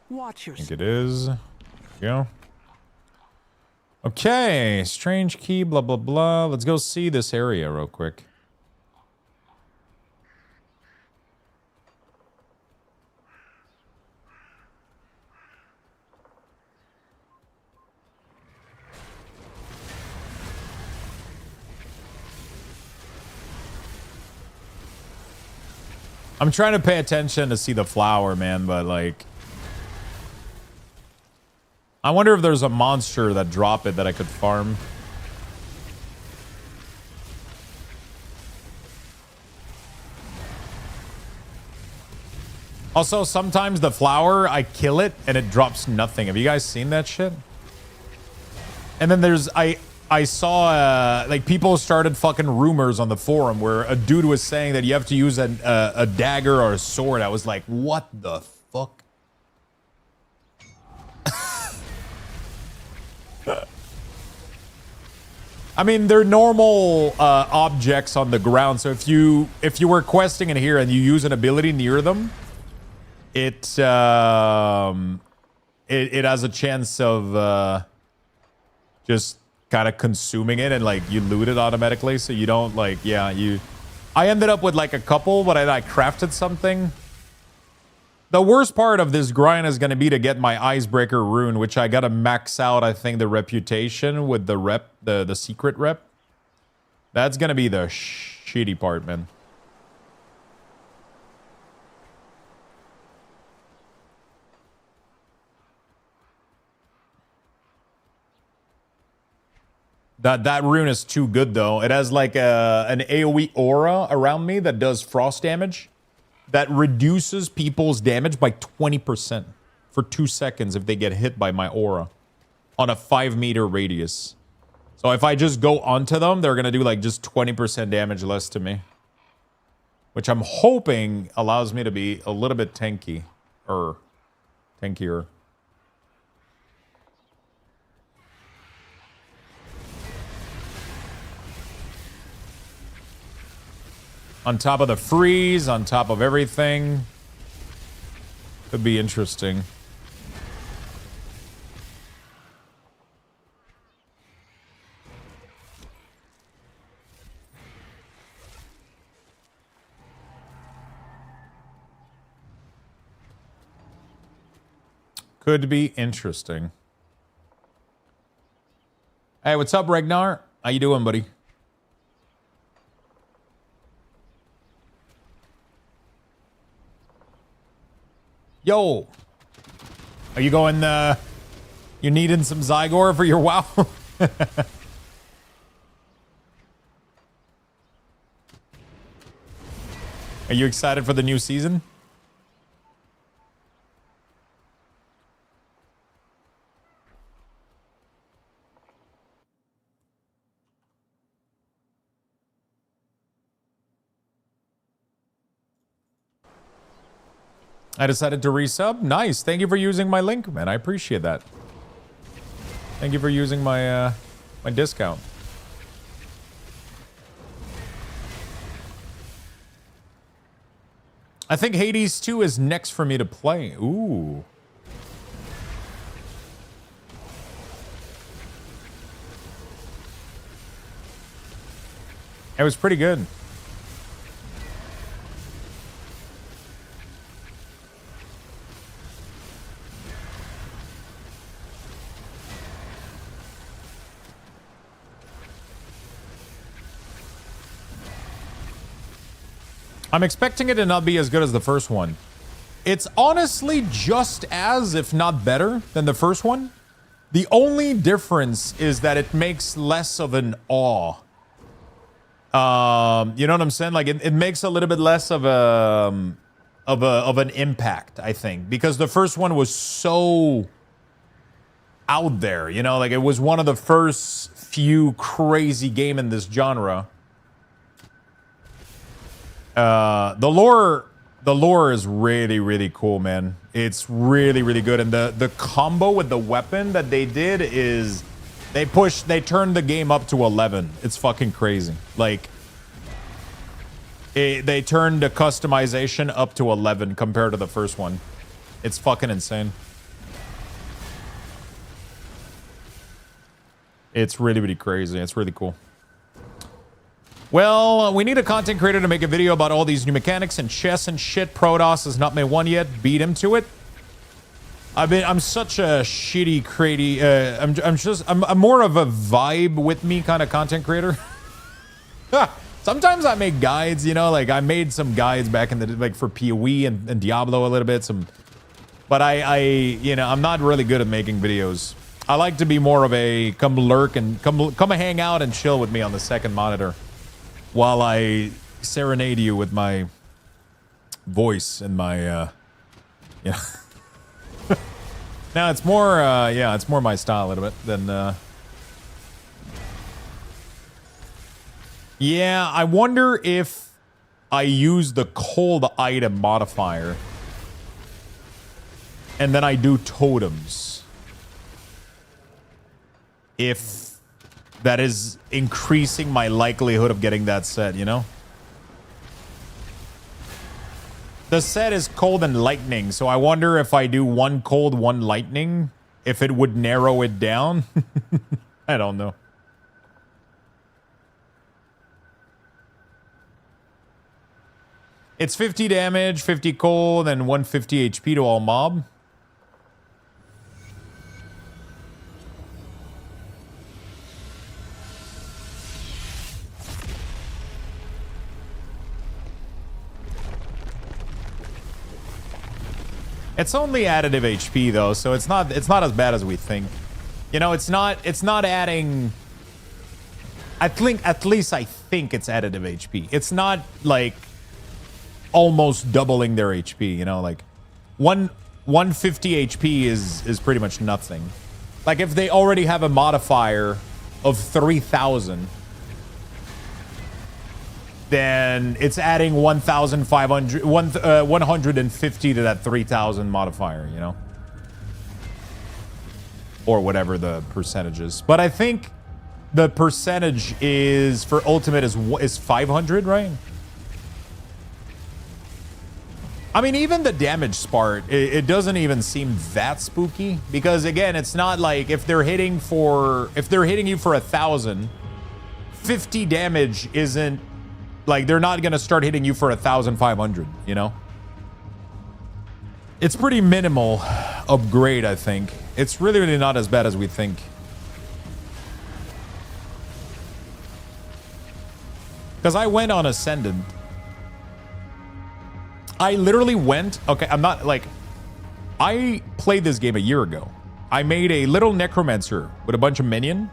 Watch I yourself. think it is. There we go. Okay, strange key, blah, blah, blah. Let's go see this area real quick. I'm trying to pay attention to see the flower, man, but like... I wonder if there's a monster that drop it that I could farm. Also, sometimes the flower, I kill it and it drops nothing. Have you guys seen that shit? And then there's... I saw, like, people started fucking rumors on the forum where a dude was saying that you have to use a dagger or a sword. I was like, what the fuck? I mean, they're normal objects on the ground, so if you were questing in here and you use an ability near them, it has a chance of just kind of consuming it and like you loot it automatically, so you don't like, yeah, I ended up with like a couple, but I crafted something. The worst part of this grind is going to be to get my icebreaker rune, which I got to max out, I think, the reputation with the rep, the secret rep. That's going to be the shitty part, man. That rune is too good, though. It has like an AoE aura around me that does frost damage. That reduces people's damage by 20% for 2 seconds if they get hit by my aura on a 5-meter radius. So if I just go onto them, they're going to do like just 20% damage less to me. Which I'm hoping allows me to be a little bit tankier. On top of the freeze, on top of everything. Could be interesting. Could be interesting. Hey, what's up, Ragnar? How you doing, buddy? Yo, are you going, you needing some Zygor for your WoW? Are you excited for the new season? I decided to resub. Nice. Thank you for using my link, man. I appreciate that. Thank you for using my My discount. I think Hades 2 is next for me to play. Ooh. It was pretty good. I'm expecting it to not be as good as the first one. It's honestly just as, if not better, than the first one. The only difference is that it makes less of an awe. You know what I'm saying? Like it makes a little bit less of an impact, I think, because the first one was so out there. You know, like it was one of the first few crazy game in this genre. The lore is really, really cool, man. It's really, really good. And the combo with the weapon that they did is they turned the game up to 11. It's fucking crazy. Like they turned the customization up to 11 compared to the first one. It's fucking insane. It's really, really crazy. It's really cool. Well, we need a content creator to make a video about all these new mechanics and chess and shit. Protoss has not made one yet. Beat him to it. I'm such a shitty creative. I'm more of a vibe with me kind of content creator. Sometimes I make guides, you know, like I made some guides back in the like for PoE and Diablo a little bit. But you know, I'm not really good at making videos. I like to be more of a come lurk and come hang out and chill with me on the second monitor, while I serenade you with my voice and my, yeah. Now it's more, yeah, it's more my style a little bit than, yeah, I wonder if I use the cold item modifier and then I do totems. If that is increasing my likelihood of getting that set, you know? The set is cold and lightning, so I wonder if I do one cold, one lightning, if it would narrow it down. I don't know. It's 50 damage, 50 cold, and 150 HP to all mob. It's only additive HP though, so it's not as bad as we think. You know, it's not adding. At least I think it's additive HP. It's not like almost doubling their HP, you know, like 150 HP is pretty much nothing. Like if they already have a modifier of 3,000, then it's adding 150 to that 3,000 modifier, you know? Or whatever the percentage is. But I think the percentage is for ultimate is 500, right? I mean, even the damage part, it doesn't even seem that spooky, because again, it's not like if they're hitting you for 1,000, 50 damage isn't like they're not gonna start hitting you for 1,500, you know? It's pretty minimal upgrade, I think. It's really, really not as bad as we think. Because I went on Ascendant. I literally went, okay, I'm not like, I played this game a year ago. I made a little necromancer with a bunch of minion,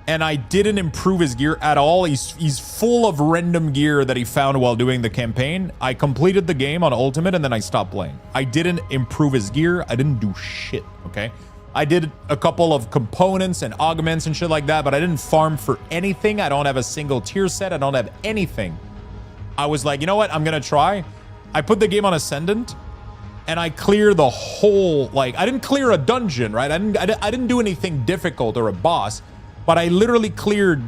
and I didn't improve his gear at all. He's full of random gear that he found while doing the campaign. I completed the game on Ultimate and then I stopped playing. I didn't improve his gear. I didn't do shit, okay? I did a couple of components and augments and shit like that, but I didn't farm for anything. I don't have a single tier set. I don't have anything. I was like, you know what? I'm gonna try. I put the game on Ascendant, and I clear the whole, like, I didn't clear a dungeon, right? I didn't do anything difficult or a boss, but I literally cleared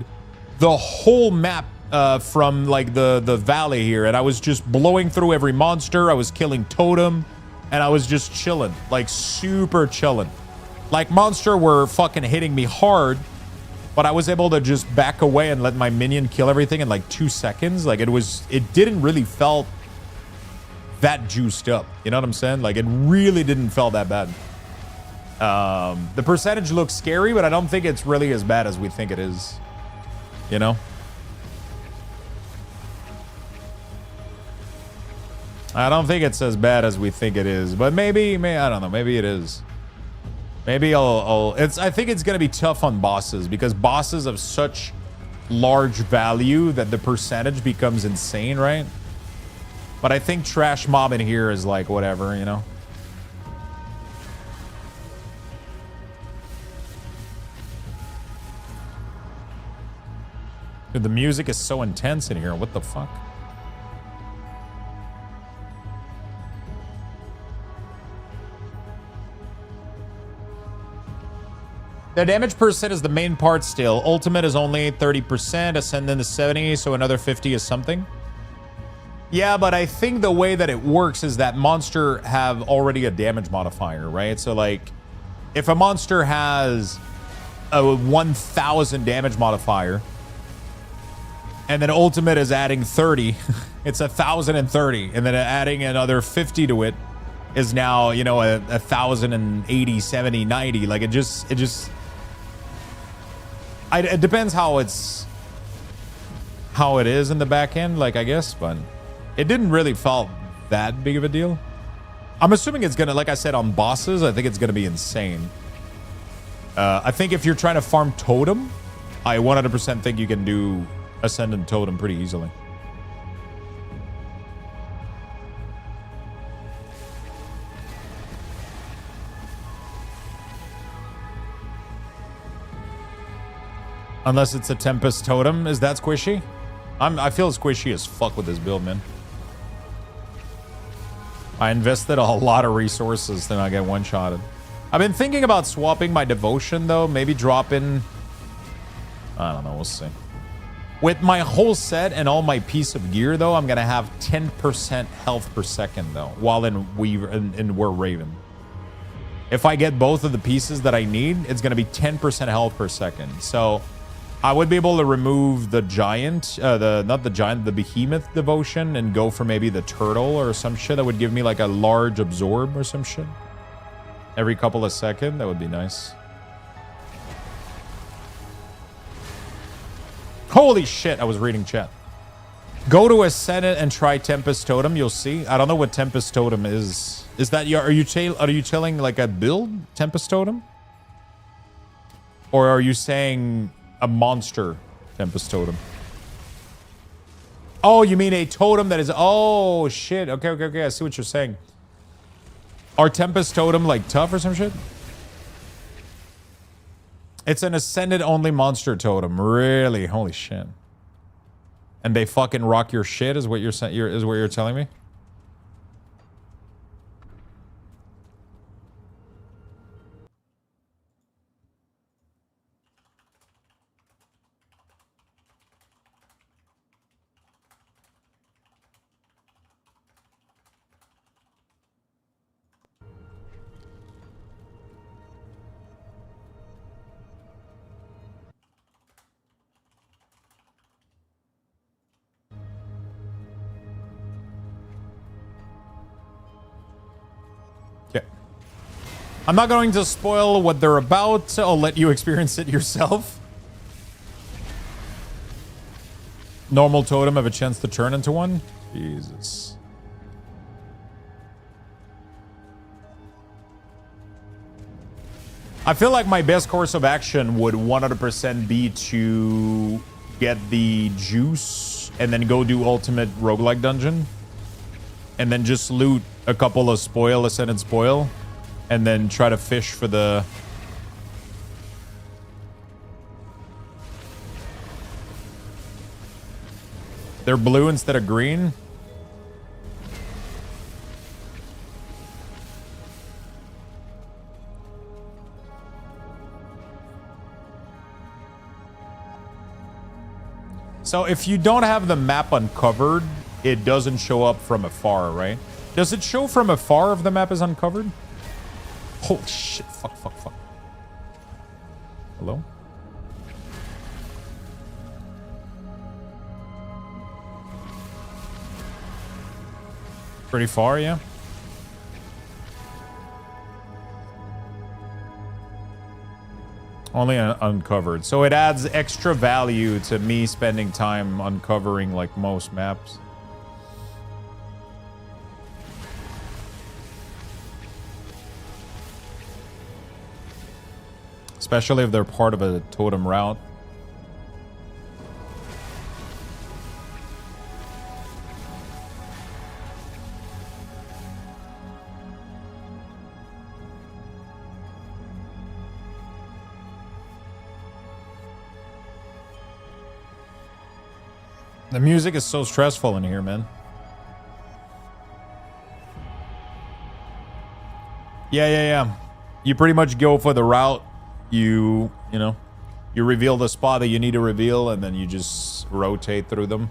the whole map from like the valley here, and I was just blowing through every monster. I was killing totem, and I was just chilling, like super chilling. Like monster were fucking hitting me hard, but I was able to just back away and let my minion kill everything in like 2 seconds. Like it didn't really felt that juiced up. You know what I'm saying? Like it really didn't feel that bad. The percentage looks scary, but I don't think it's really as bad as we think it is. You know? I don't think it's as bad as we think it is, but maybe I don't know. Maybe it is. Maybe I think it's gonna be tough on bosses because bosses have such large value that the percentage becomes insane, right? But I think trash mob in here is like whatever, you know. Dude, the music is so intense in here. What the fuck? The damage percent is the main part still. Ultimate is only 30%, Ascendant is 70, so another 50 is something. Yeah, but I think the way that it works is that monster have already a damage modifier, right? So like, if a monster has a 1,000 damage modifier, and then ultimate is adding 30, it's 1,030, and then adding another 50 to it is now, you know, 1,080, 70, 90. Like it depends how it is in the back end, like I guess, but it didn't really feel that big of a deal. I'm assuming it's gonna, like I said, on bosses, I think it's gonna be insane. I think if you're trying to farm totem, I 100% think you can do Ascendant totem pretty easily. Unless it's a Tempest totem. Is that squishy? I feel squishy as fuck with this build, man. I invested a lot of resources, then I get one-shotted. I've been thinking about swapping my devotion, though. Maybe dropping... I don't know, we'll see. With my whole set and all my piece of gear, though, I'm gonna have 10% health per second, though, while in Wereraven. If I get both of the pieces that I need, it's gonna be 10% health per second. So I would be able to remove the giant, not the giant, the behemoth devotion, and go for maybe the turtle or some shit that would give me like a large absorb or some shit every couple of seconds. That would be nice. Holy shit, I was reading chat. Go to Ascendant and try Tempest Totem, you'll see. I don't know what Tempest Totem is. Is that are you telling like a build Tempest Totem? Or are you saying a monster Tempest Totem? Oh, you mean a totem that is... Oh, shit. Okay. I see what you're saying. Are Tempest Totem like tough or some shit? It's an Ascendant only monster totem. Really? Holy shit. And they fucking rock your shit is what you're saying, is what you're telling me? I'm not going to spoil what they're about. So I'll let you experience it yourself. Normal totem have a chance to turn into one? Jesus. I feel like my best course of action would 100% be to get the juice and then go do ultimate roguelike dungeon. And then just loot a couple of spoil, Ascendant spoil. And then try to fish for the... They're blue instead of green? So if you don't have the map uncovered, it doesn't show up from afar, right? Does it show from afar if the map is uncovered? Holy shit. Fuck. Hello? Pretty far, yeah. Only uncovered. So it adds extra value to me spending time uncovering like most maps. Especially if they're part of a totem route. The music is so stressful in here, man. Yeah. You pretty much go for the route. You know, you reveal the spot that you need to reveal, and then you just rotate through them.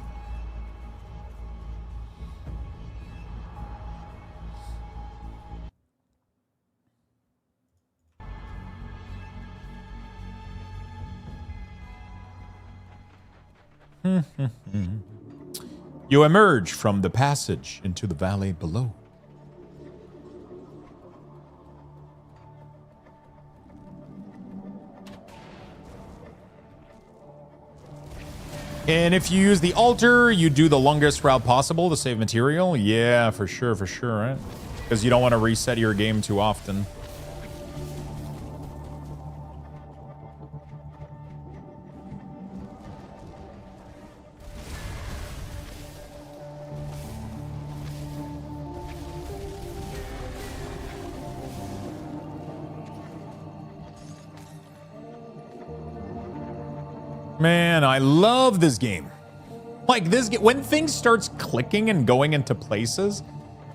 You emerge from the passage into the valley below. And if you use the altar, you do the longest route possible to save material. Yeah, for sure, right? Because you don't want to reset your game too often. Man, I love this game. Like this, when things starts clicking and going into places,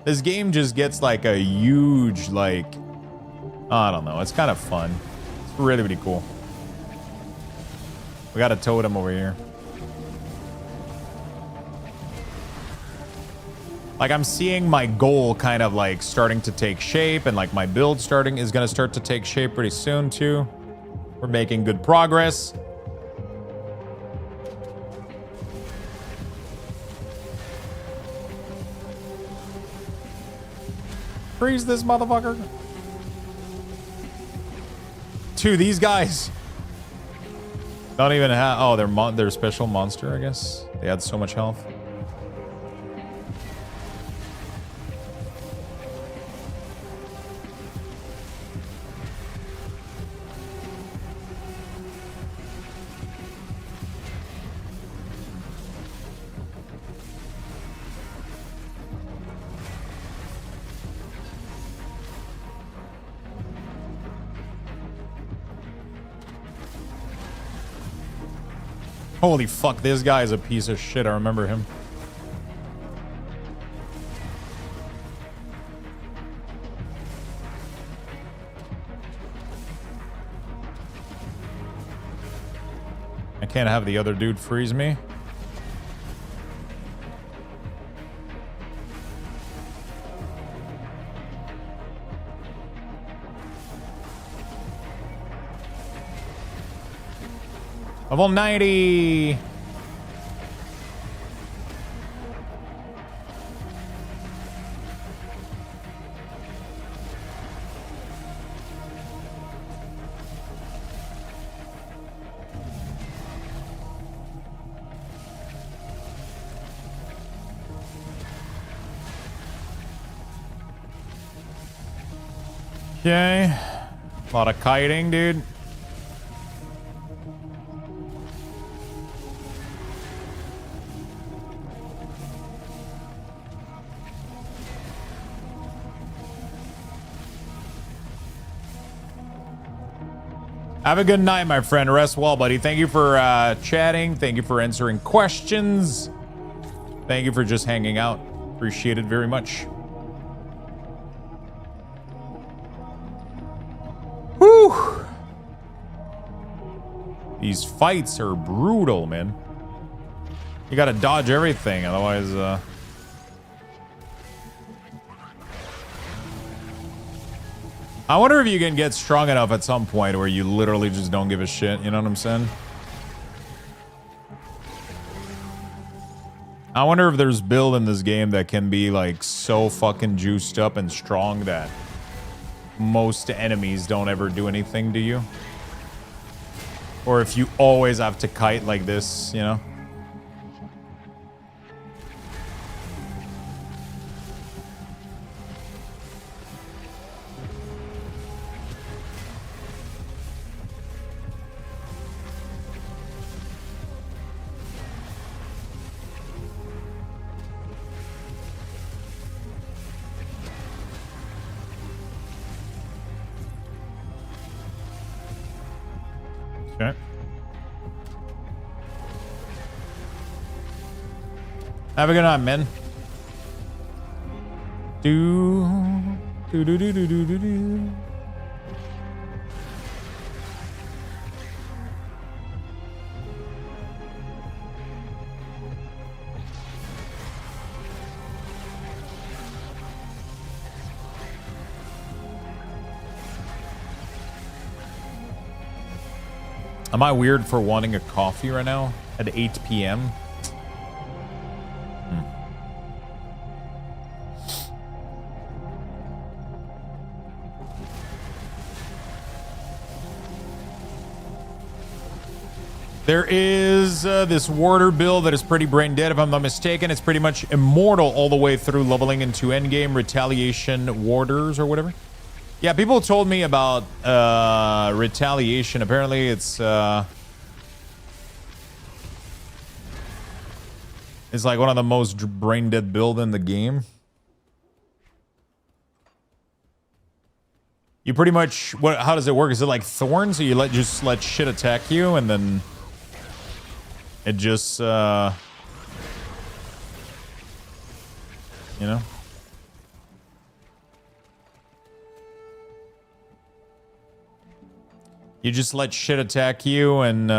this game just gets like a huge, like, I don't know. It's kind of fun. It's really cool. We got a totem over here. Like I'm seeing my goal kind of like starting to take shape, and like my build is going to start to take shape pretty soon too. We're making good progress. Freeze this motherfucker. Dude, these guys don't even have... Oh, they're special monster, I guess. They had so much health. Holy fuck, this guy is a piece of shit. I remember him. I can't have the other dude freeze me. Level 90. Okay. A lot of kiting, dude. Have a good night, my friend. Rest well, buddy. Thank you for chatting. Thank you for answering questions. Thank you for just hanging out. Appreciate it very much. Whew. These fights are brutal, man. You gotta dodge everything, otherwise, I wonder if you can get strong enough at some point where you literally just don't give a shit, you know what I'm saying? I wonder if there's build in this game that can be like so fucking juiced up and strong that most enemies don't ever do anything to you. Or if you always have to kite like this, you know? Okay. Have a good night, man. Do. Am I weird for wanting a coffee right now at 8 p.m.? There is this warder build that is pretty brain dead, if I'm not mistaken. It's pretty much immortal all the way through leveling into endgame retaliation warders or whatever. Yeah, people told me about retaliation. Apparently it's like one of the most brain dead build in the game. You pretty much, how does it work? Is it like thorns? So you just let shit attack you and then it just you know? You just let shit attack you and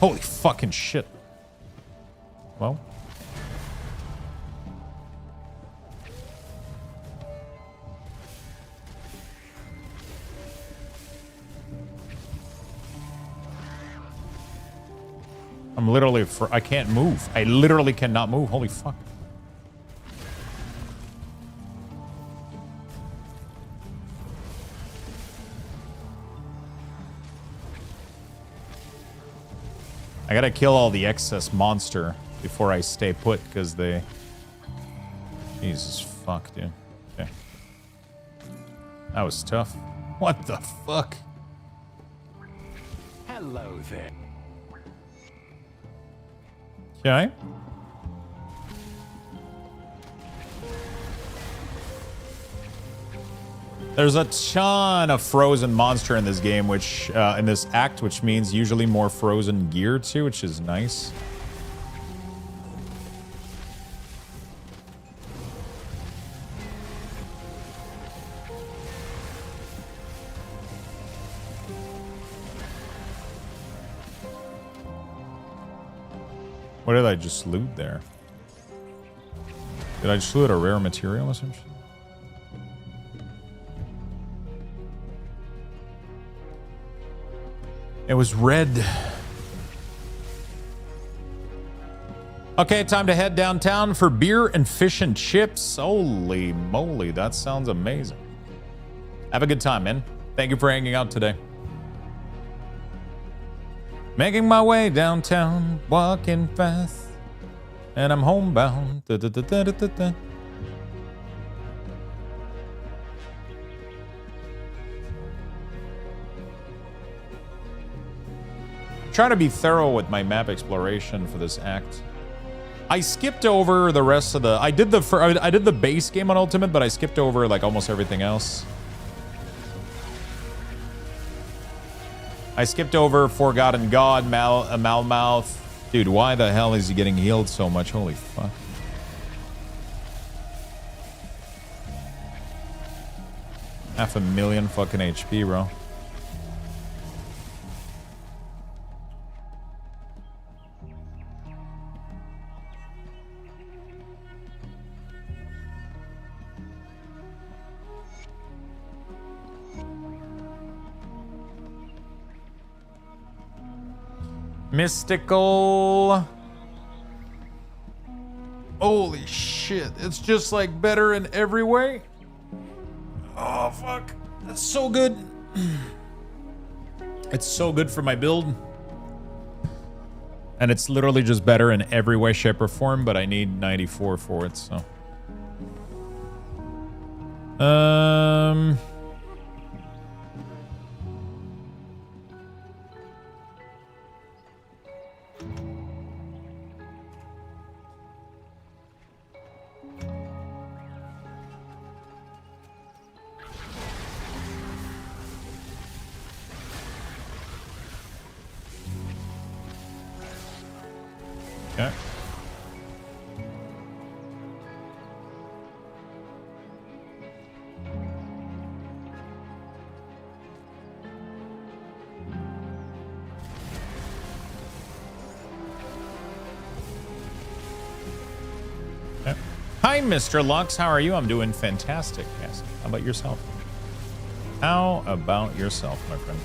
holy fucking shit. Well. I'm literally I can't move. I literally cannot move. Holy fuck. I gotta kill all the excess monster before I stay put, because they... Jesus fuck, dude. Okay. That was tough. What the fuck? Hello there. Okay. There's a ton of frozen monster in this game, which in this act, which means usually more frozen gear too, which is nice. What did I just loot there? Did I just loot a rare material or something? It was red. Okay, time to head downtown for beer and fish and chips. Holy moly, that sounds amazing. Have a good time, man. Thank you for hanging out today. Making my way downtown, walking fast, and I'm homebound. Da, da, da, da, da, da. Try to be thorough with my map exploration for this act. I skipped over the rest of the... I did the base game on Ultimate, but I skipped over like almost everything else. I skipped over Forgotten God, Malmouth. Dude, why the hell is he getting healed so much? Holy fuck. Half a million fucking HP, bro. Mystical. Holy shit. It's just like better in every way. Oh, fuck. That's so good. It's so good for my build. And it's literally just better in every way, shape, or form, but I need 94 for it, so. Okay. Okay. Hi, Mr. Lux. How are you? I'm doing fantastic. Yes. How about yourself? How about yourself, my friend?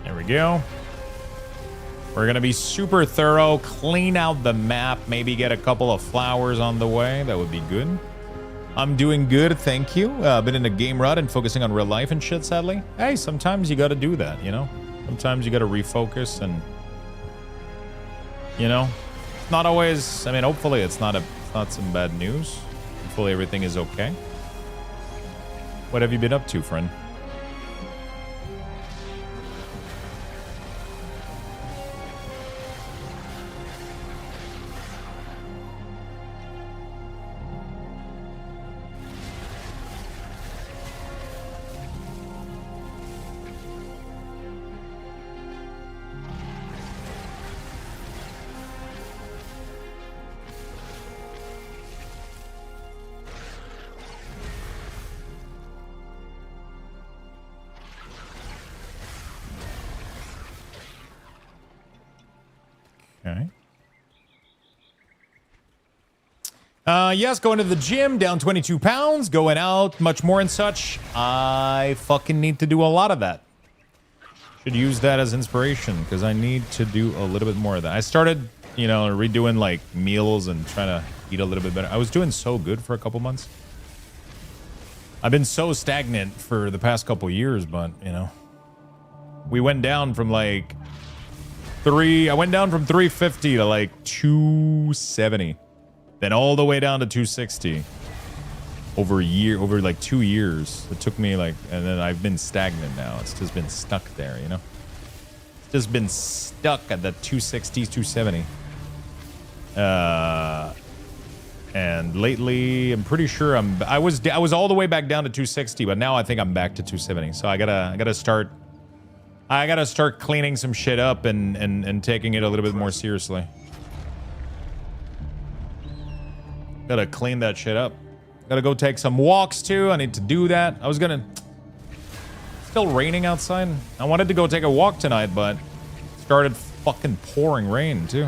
There we go. We're going to be super thorough, clean out the map, maybe get a couple of flowers on the way. That would be good. I'm doing good, thank you. Been in a game rut and focusing on real life and shit, sadly. Hey, sometimes you got to do that, you know? Sometimes you got to refocus and, you know, not always, I mean, hopefully it's not some bad news. Hopefully everything is okay. What have you been up to, friend? Okay. Yes, going to the gym, down 22 pounds, going out much more and such. I fucking need to do a lot of that. Should use that as inspiration because I need to do a little bit more of that. I started, you know, redoing like meals and trying to eat a little bit better. I was doing so good for a couple months. I've been so stagnant for the past couple years, but, you know, we went down from like I went down from 350 to like 270, then all the way down to 260 over like 2 years. It took me like, and then I've been stagnant now. It's just been stuck there, you know? It's just been stuck at the 260s, 270. And lately, I'm pretty sure I was all the way back down to 260, but now I think I'm back to 270. So I gotta start cleaning some shit up and taking it a little bit more seriously. Gotta clean that shit up. Gotta go take some walks too. I need to do that. Still raining outside. I wanted to go take a walk tonight, but it started fucking pouring rain too.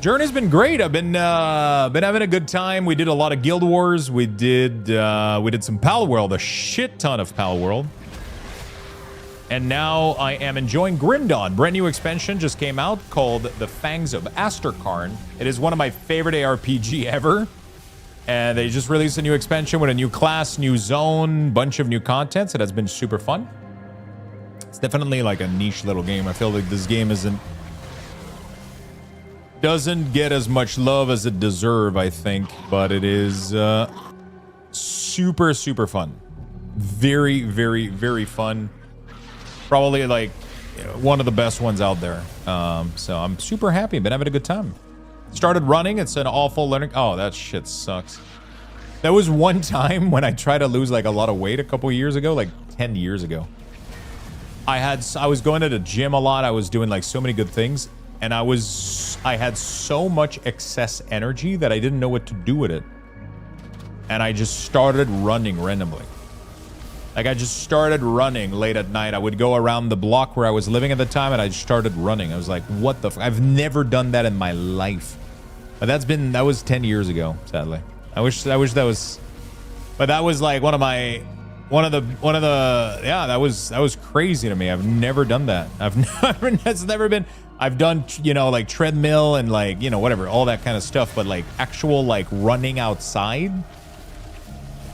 Journey's been great. I've been having a good time. We did a lot of Guild Wars. We did some Pal World, a shit ton of Pal World. And now I am enjoying Grim Dawn. Brand new expansion just came out called the Fangs of Asterkarn. It is one of my favorite ARPG ever. And they just released a new expansion with a new class, new zone, bunch of new content. So that's been super fun. It's definitely like a niche little game. I feel like this game doesn't get as much love as it deserves, I think, but it is super, super fun. Very, very, very fun. Probably like one of the best ones out there. So I'm super happy. Been having a good time. Started running. It's an awful learning. Oh, that shit sucks. That was one time when I tried to lose like a lot of weight a couple years ago, like 10 years ago. I was going to the gym a lot. I was doing like so many good things. And I had so much excess energy that I didn't know what to do with it. And I just started running randomly. Like, I just started running late at night. I would go around the block where I was living at the time, and I just started running. I was like, what the I've never done that in my life. But that was 10 years ago, sadly. I wish that was, but that was like one of the, yeah, that was crazy to me. I've never done that. That's never been, I've done, you know, like treadmill and like, you know, whatever, all that kind of stuff, but like actual like running outside.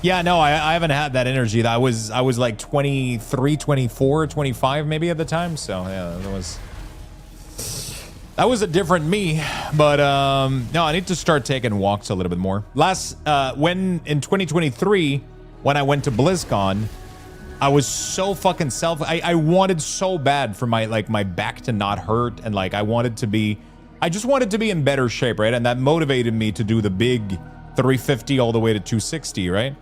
Yeah, no, I haven't had that energy. I was like 23, 24, 25 maybe at the time. So yeah, that was a different me. But no, I need to start taking walks a little bit more. When in 2023, when I went to BlizzCon, I was so fucking I wanted so bad for my back to not hurt, and like I just wanted to be in better shape, right? And that motivated me to do the big 350 all the way to 260, right?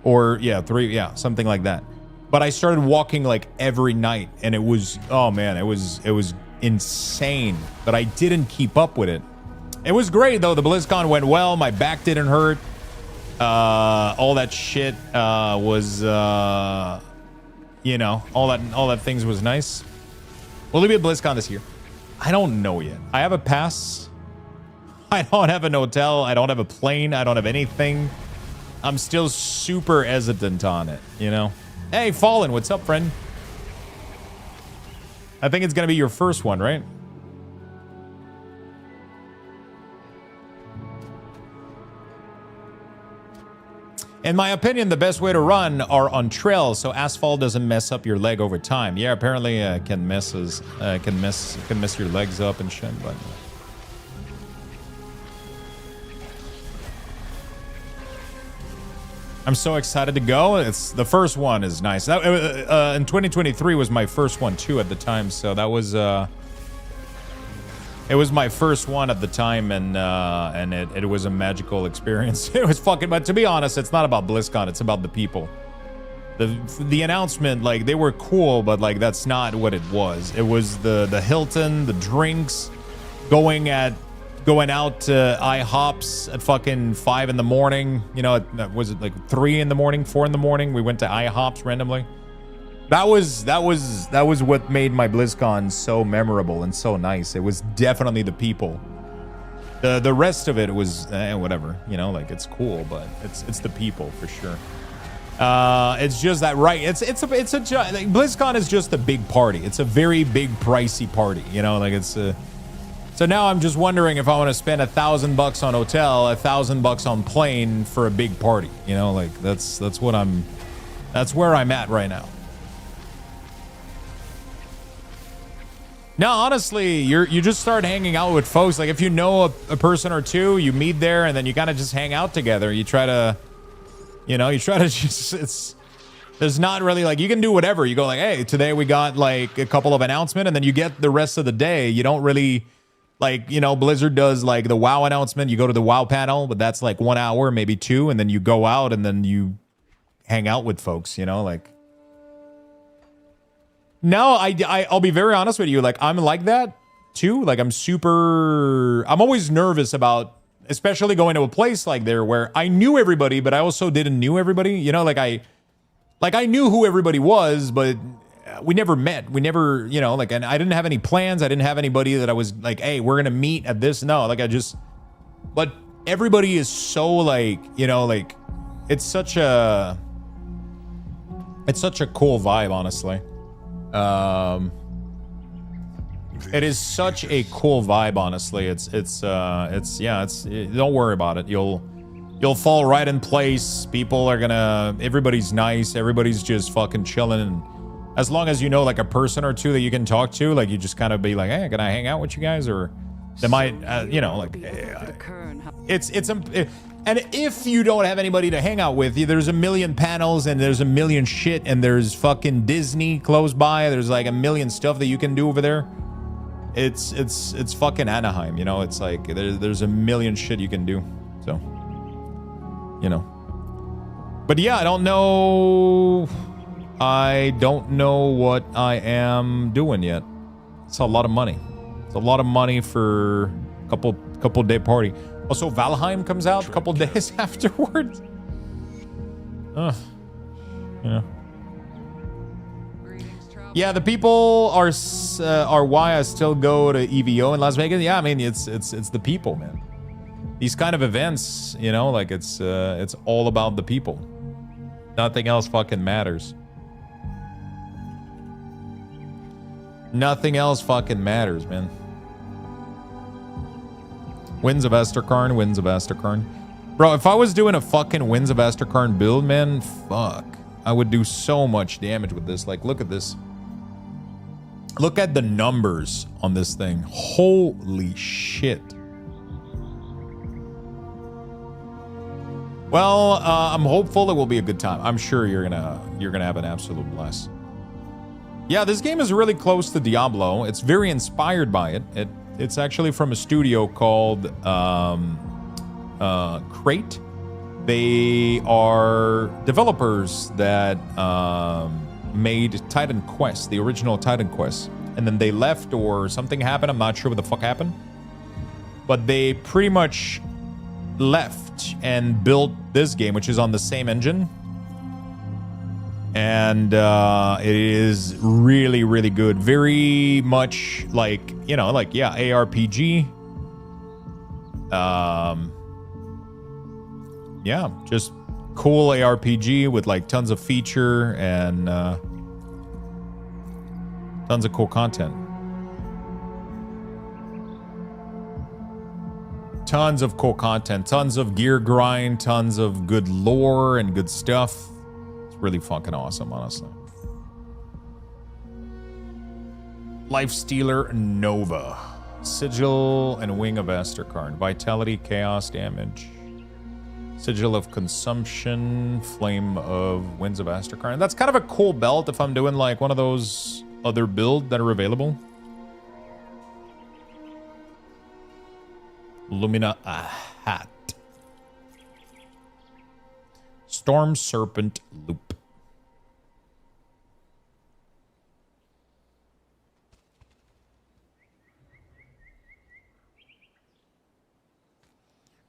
Or yeah, something like that. But I started walking like every night, and it was, oh man, it was insane. But I didn't keep up with it. It was great though. The BlizzCon went well. My back didn't hurt. All that shit was you know, all that things was nice. Will there be a BlizzCon this year? I don't know yet. I have a pass. I don't have an hotel. I don't have a plane. I don't have anything. I'm still super hesitant on it, you know? Hey, Fallen, what's up, friend? I think it's gonna be your first one, right? In my opinion, the best way to run are on trails, so asphalt doesn't mess up your leg over time. Yeah, apparently can mess your legs up and shit, but I'm so excited to go. It's the first one is nice. That, in 2023 was my first one too at the time, so that was it was my first one at the time, and it was a magical experience. It was fucking. But to be honest, it's not about BlizzCon. It's about the people. The announcement, like, they were cool, but like that's not what it was. It was the Hilton, the drinks, going out to IHOPs at fucking 5 in the morning. You know, was it like 3 in the morning, 4 in the morning? We went to IHOPs randomly. That was what made my BlizzCon so memorable and so nice. It was definitely the people. The rest of it was whatever. You know, like, it's cool, but it's the people for sure. It's just that, right? It's like, BlizzCon is just a big party. It's a very big pricey party. You know, like it's a. So now I'm just wondering if I want to spend $1,000 on hotel, $1,000 on plane for a big party. You know, like that's where I'm at right now. No, honestly, you just start hanging out with folks. Like, if you know a person or two, you meet there, and then you kind of just hang out together. You try to just, there's not really, like, you can do whatever. You go like, hey, today we got like a couple of announcements, and then you get the rest of the day. You don't really, like, you know, Blizzard does like the WoW announcement. You go to the WoW panel, but that's like 1 hour, maybe 2, and then you go out and then you hang out with folks, you know, like. No, I'll be very honest with you. Like, I'm like that too. Like, I'm always nervous about, especially going to a place like there where I knew everybody, but I also didn't know everybody. You know, like I knew who everybody was, but we never met. We never, you know, like, and I didn't have any plans. I didn't have anybody that I was like, hey, we're going to meet at this. No, like, but everybody is so, like, you know, like, it's such a cool vibe, honestly. It is such a cool vibe, honestly. Don't worry about it. You'll fall right in place. Everybody's nice. Everybody's just fucking chilling. And as long as you know, like, a person or two that you can talk to, like, you just kind of be like, hey, can I hang out with you guys? Or they might, you know, like, and if you don't have anybody to hang out with, there's a million panels and there's a million shit and there's fucking Disney close by. There's like a million stuff that you can do over there. It's fucking Anaheim, you know. It's like there's a million shit you can do. So, you know. But yeah, I don't know what I am doing yet. It's a lot of money. It's a lot of money for a couple day party. Also, Valheim comes out a couple days afterwards. You know. Yeah, the people are why I still go to EVO in Las Vegas. Yeah, I mean it's the people, man. These kind of events, you know, like it's all about the people. Nothing else fucking matters. Nothing else fucking matters, man. Winds of Asterkarn, Winds of Asterkarn. Bro, if I was doing a fucking Winds of Asterkarn build, man, fuck. I would do so much damage with this. Like, look at this. Look at the numbers on this thing. Holy shit. Well, I'm hopeful it will be a good time. I'm sure you're gonna have an absolute blast. Yeah, this game is really close to Diablo. It's very inspired by it. It's actually from a studio called Crate. They are developers that made Titan Quest, the original Titan Quest. And then they left or something happened. I'm not sure what the fuck happened. But they pretty much left and built this game, which is on the same engine. And it is really, really good. Very much like, you know, like, yeah, ARPG. Yeah, just cool ARPG with like tons of feature and tons of cool content. Tons of cool content, tons of gear grind, tons of good lore and good stuff. It's really fucking awesome, honestly. Lifestealer Nova. Sigil and Wing of Asterkarn. Vitality, Chaos, Damage. Sigil of Consumption, Flame of Winds of Asterkarn. That's kind of a cool belt if I'm doing like one of those other builds that are available. Lumina Hat. Storm Serpent Loop.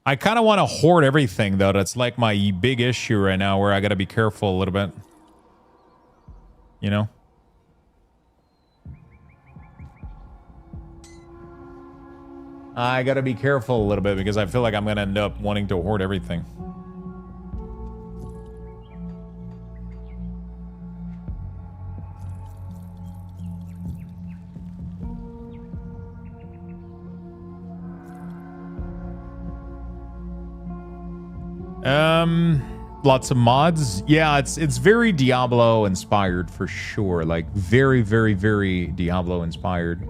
I kind of want to hoard everything, though. That's like my big issue right now, where I got to be careful a little bit. You know? I got to be careful a little bit because I feel like I'm going to end up wanting to hoard everything. Lots of mods. Yeah, it's very Diablo inspired for sure. Like very, very, very Diablo inspired.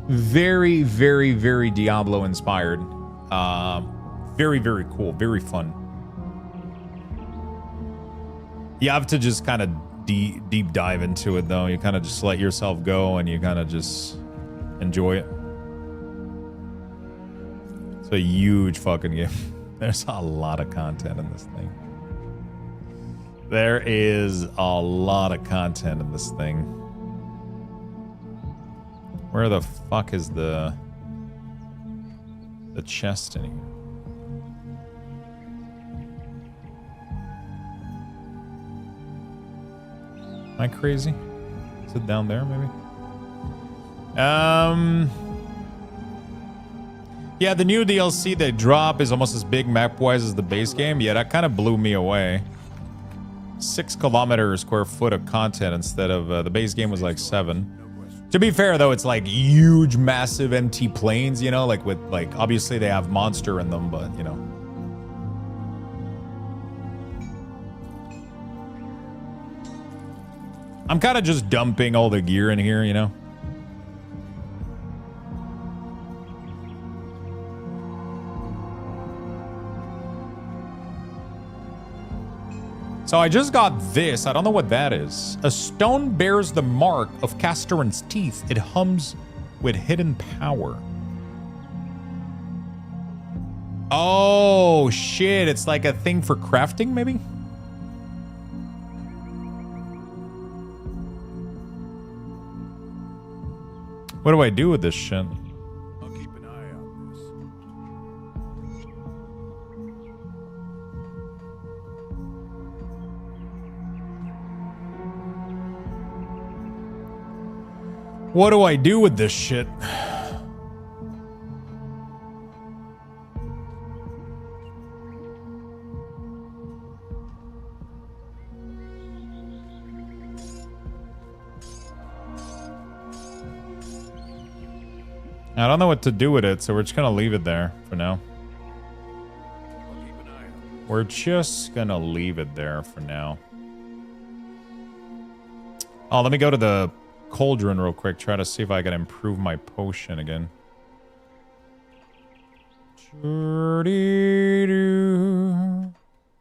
Very, very, very Diablo inspired. Very, very cool. Very fun. You have to just kind of deep dive into it, though. You kind of just let yourself go and you kind of just enjoy it. It's a huge fucking game. There's a lot of content in this thing. There is a lot of content in this thing. Where the fuck is the chest in here? Am I crazy? Is it down there, maybe? Yeah, the new DLC they drop is almost as big map-wise as the base game. Yeah, that kind of blew me away. 6 kilometers square foot of content instead of the base game was like 7. To be fair, though, it's like huge, massive empty plains, you know, like with like obviously they have monster in them, but you know. I'm kind of just dumping all the gear in here, you know? So I just got this. I don't know what that is. A stone bears the mark of Castoran's teeth. It hums with hidden power. Oh, shit. It's like a thing for crafting, maybe? What do I do with this shit? I'll keep an eye on this. What do I do with this shit? I don't know what to do with it, so we're just gonna leave it there for now. We're just gonna leave it there for now. Oh, let me go to the cauldron real quick. Try to see if I can improve my potion again.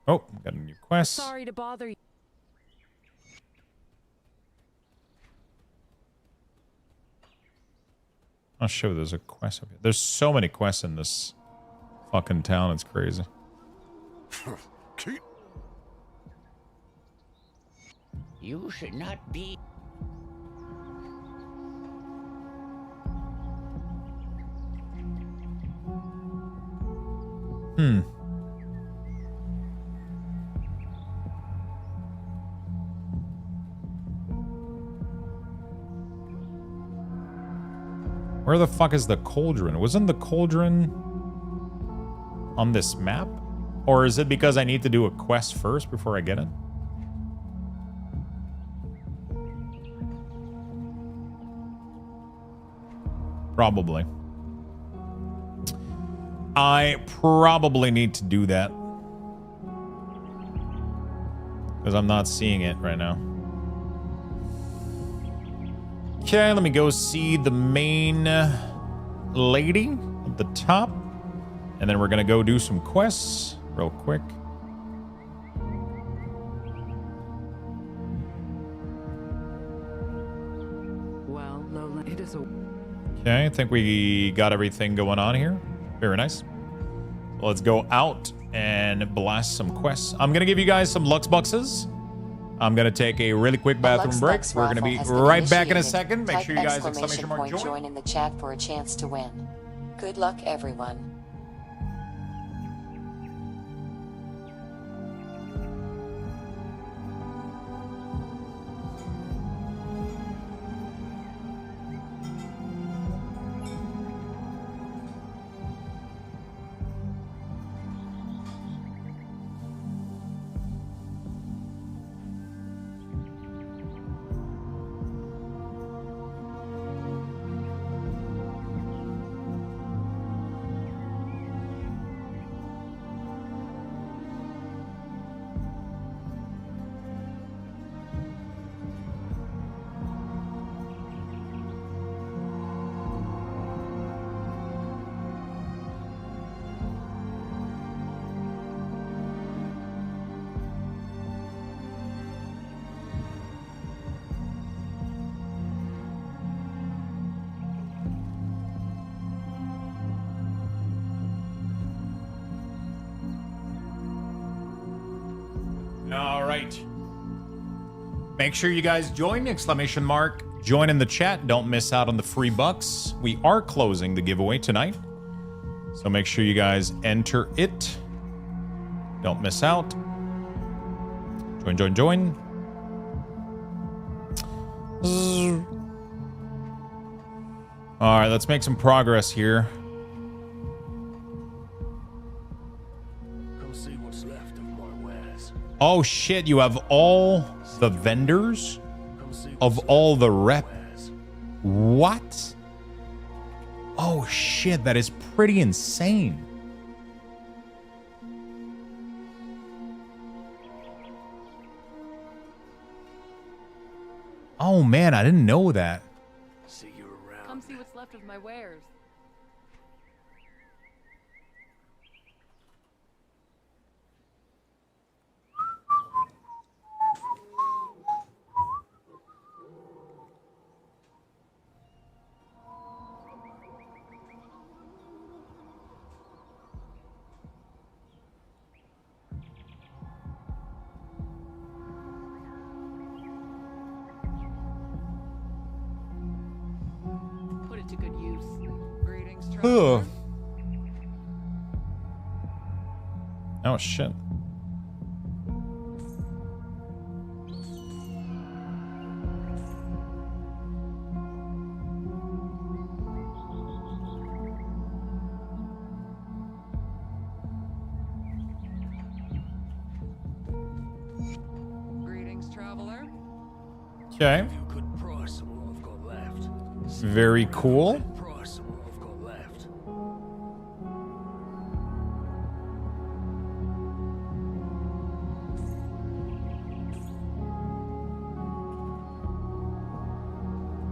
Oh, got a new quest. Sorry to bother you. I'll show you there's a quest up here. There's so many quests in this fucking town. It's crazy. You should not be. Where the fuck is the cauldron? Wasn't the cauldron on this map? Or is it because I need to do a quest first before I get it? Probably. I probably need to do that. Because I'm not seeing it right now. Okay, let me go see the main lady at the top. And then we're going to go do some quests real quick. Well, Lola, it is a... Okay, I think we got everything going on here. Very nice. So let's go out and blast some quests. I'm going to give you guys some Lux Buxes. I'm going to take a really quick bathroom break. We're going to be right back in a second. Make sure you guys exclamation mark join in the chat for a chance to win. Good luck, everyone. All right. Make sure you guys join, exclamation mark, join in the chat. Don't miss out on the free bucks. We are closing the giveaway tonight. So make sure you guys enter it. Don't miss out. Join, join, join. All right, let's make some progress here. Come see what's left of my wares. Oh shit, you have all the vendors of all the rep. What? Oh shit, that is pretty insane. Oh man, I didn't know that. See you around. Come see what's left of my wares. it to good use. Greetings, Ugh. traveler. Oh shit. Greetings, traveler. Okay. Very cool.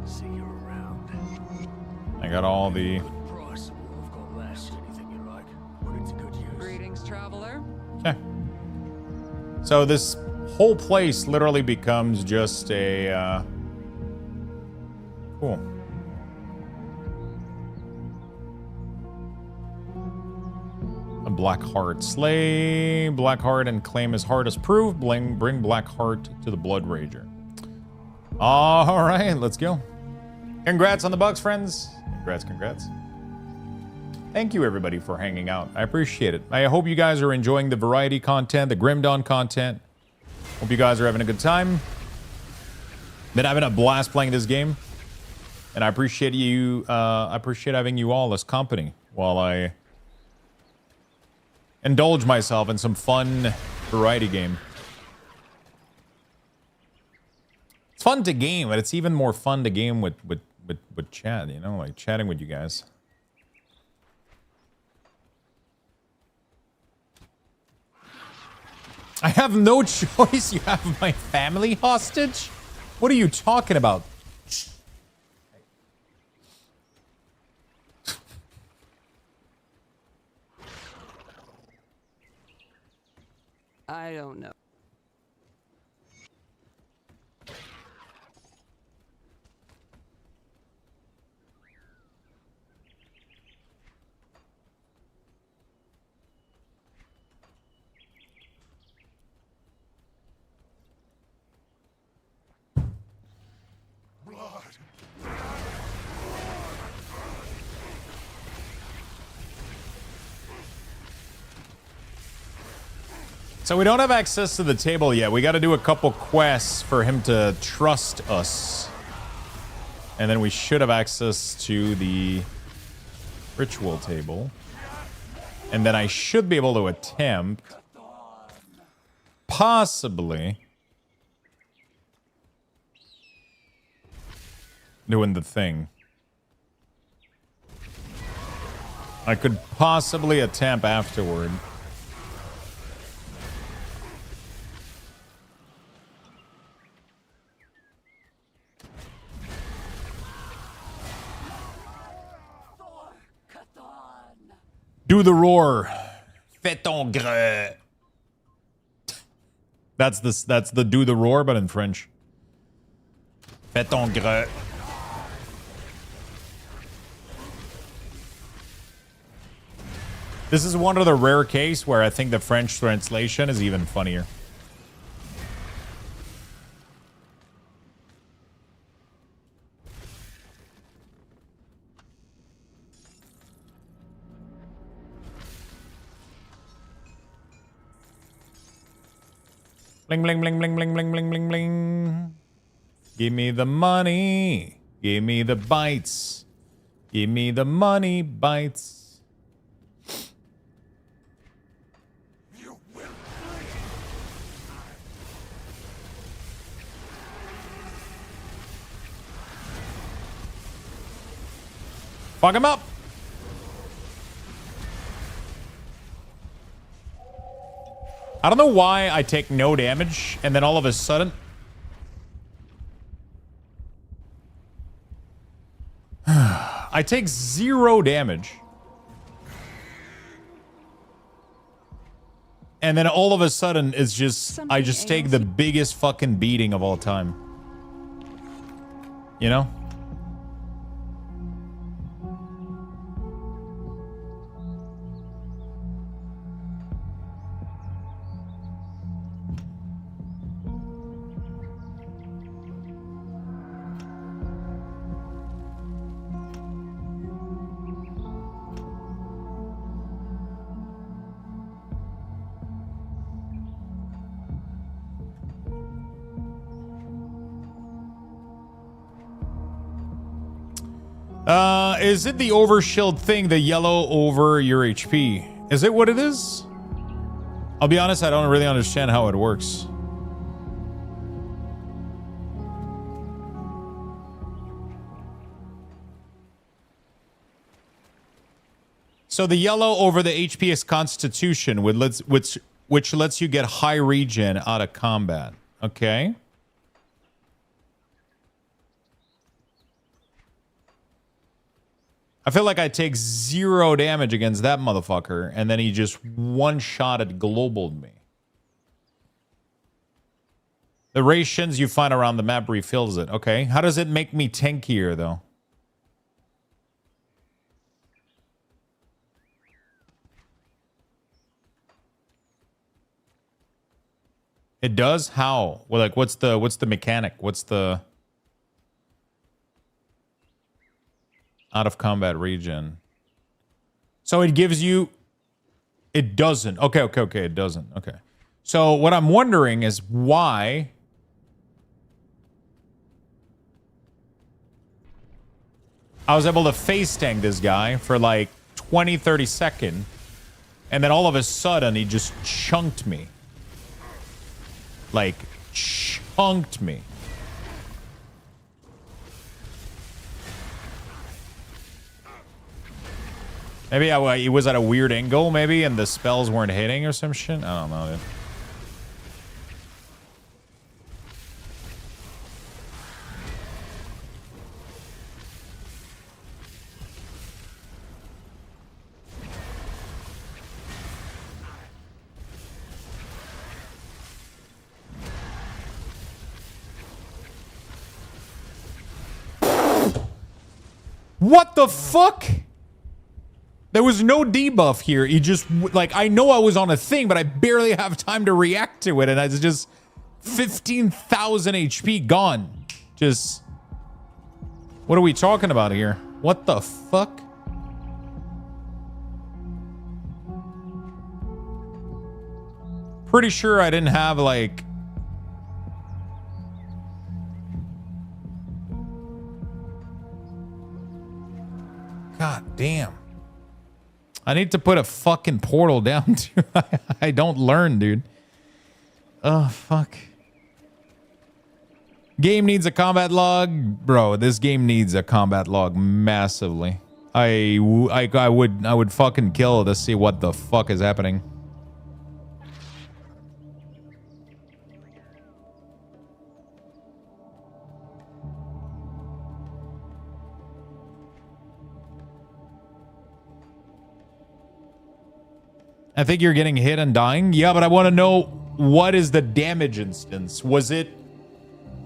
See you around. I got all the... Price of what I've got left. Anything you like. Put it to good use. Greetings, traveler. Okay. So this whole place literally becomes just a... Cool. A black heart. Slay black heart and claim his heart as proof. Bring black heart to the blood rager. All right, let's go. Congrats on the bucks, friends. Congrats. Thank you, everybody, for hanging out. I appreciate it. I hope you guys are enjoying the variety content, the Grim Dawn content. Hope you guys are having a good time. Been having a blast playing this game. And I appreciate you, I appreciate having you all as company while I indulge myself in some fun variety game. It's fun to game, but it's even more fun to game with chat, you know, like chatting with you guys. I have no choice. You have my family hostage? What are you talking about? I don't know. So we don't have access to the table yet. We got to do a couple quests for him to trust us. And then we should have access to the ritual table. And then I should be able to attempt, possibly, doing the thing. I could possibly attempt afterward. Do the roar. Fais ton gré. That's the do the roar, but in French. Fais ton gré. This is one of the rare cases where I think the French translation is even funnier. Bling, bling, bling, bling, bling, bling, bling, bling, bling. Give me the money. Give me the bites. Give me the money bites. Fuck him up. I don't know why I take no damage, and then all of a sudden... I take 0 damage. And then all of a sudden, it's just... I just take the biggest fucking beating of all time. You know? Is it the overshield thing, the yellow over your HP? Is it what it is? I'll be honest, I don't really understand how it works. So the yellow over the HP is Constitution, which lets you get high regen out of combat. Okay. I feel like I take 0 damage against that motherfucker, and then he just one-shotted globaled me. The rations you find around the map refills it. Okay. How does it make me tankier, though? It does? How? Well, like, what's the mechanic? What's the out of combat regen? So it gives you. It doesn't. Okay. It doesn't. Okay. So what I'm wondering is why. I was able to face tank this guy for like 20-30 seconds, and then all of a sudden he just chunked me. Like, chunked me. Maybe it was at a weird angle, maybe, and the spells weren't hitting or some shit. I don't know, dude. What the fuck? There was no debuff here. He just, like, I know I was on a thing, but I barely have time to react to it. And it's just 15,000 HP gone. Just, what are we talking about here? What the fuck? Pretty sure I didn't have, like... God damn. I need to put a fucking portal down too. I don't learn, dude. Oh, fuck. Game needs a combat log. Bro, this game needs a combat log massively. I would fucking kill to see what the fuck is happening. I think you're getting hit and dying. Yeah, but I want to know, what is the damage instance? Was it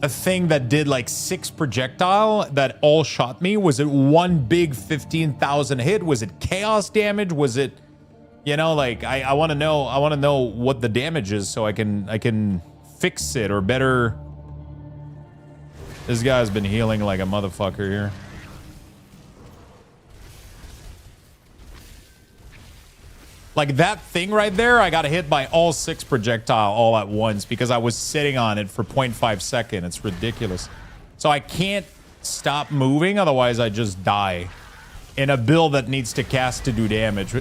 a thing that did like 6 projectile that all shot me? Was it one big 15,000 hit? Was it chaos damage? Was it, you know, like I want to know what the damage is so I can fix it or better. This guy's been healing like a motherfucker here. Like that thing right there, I got hit by all 6 projectile all at once because I was sitting on it for 0.5 seconds. It's ridiculous. So I can't stop moving, otherwise I just die. In a build that needs to cast to do damage.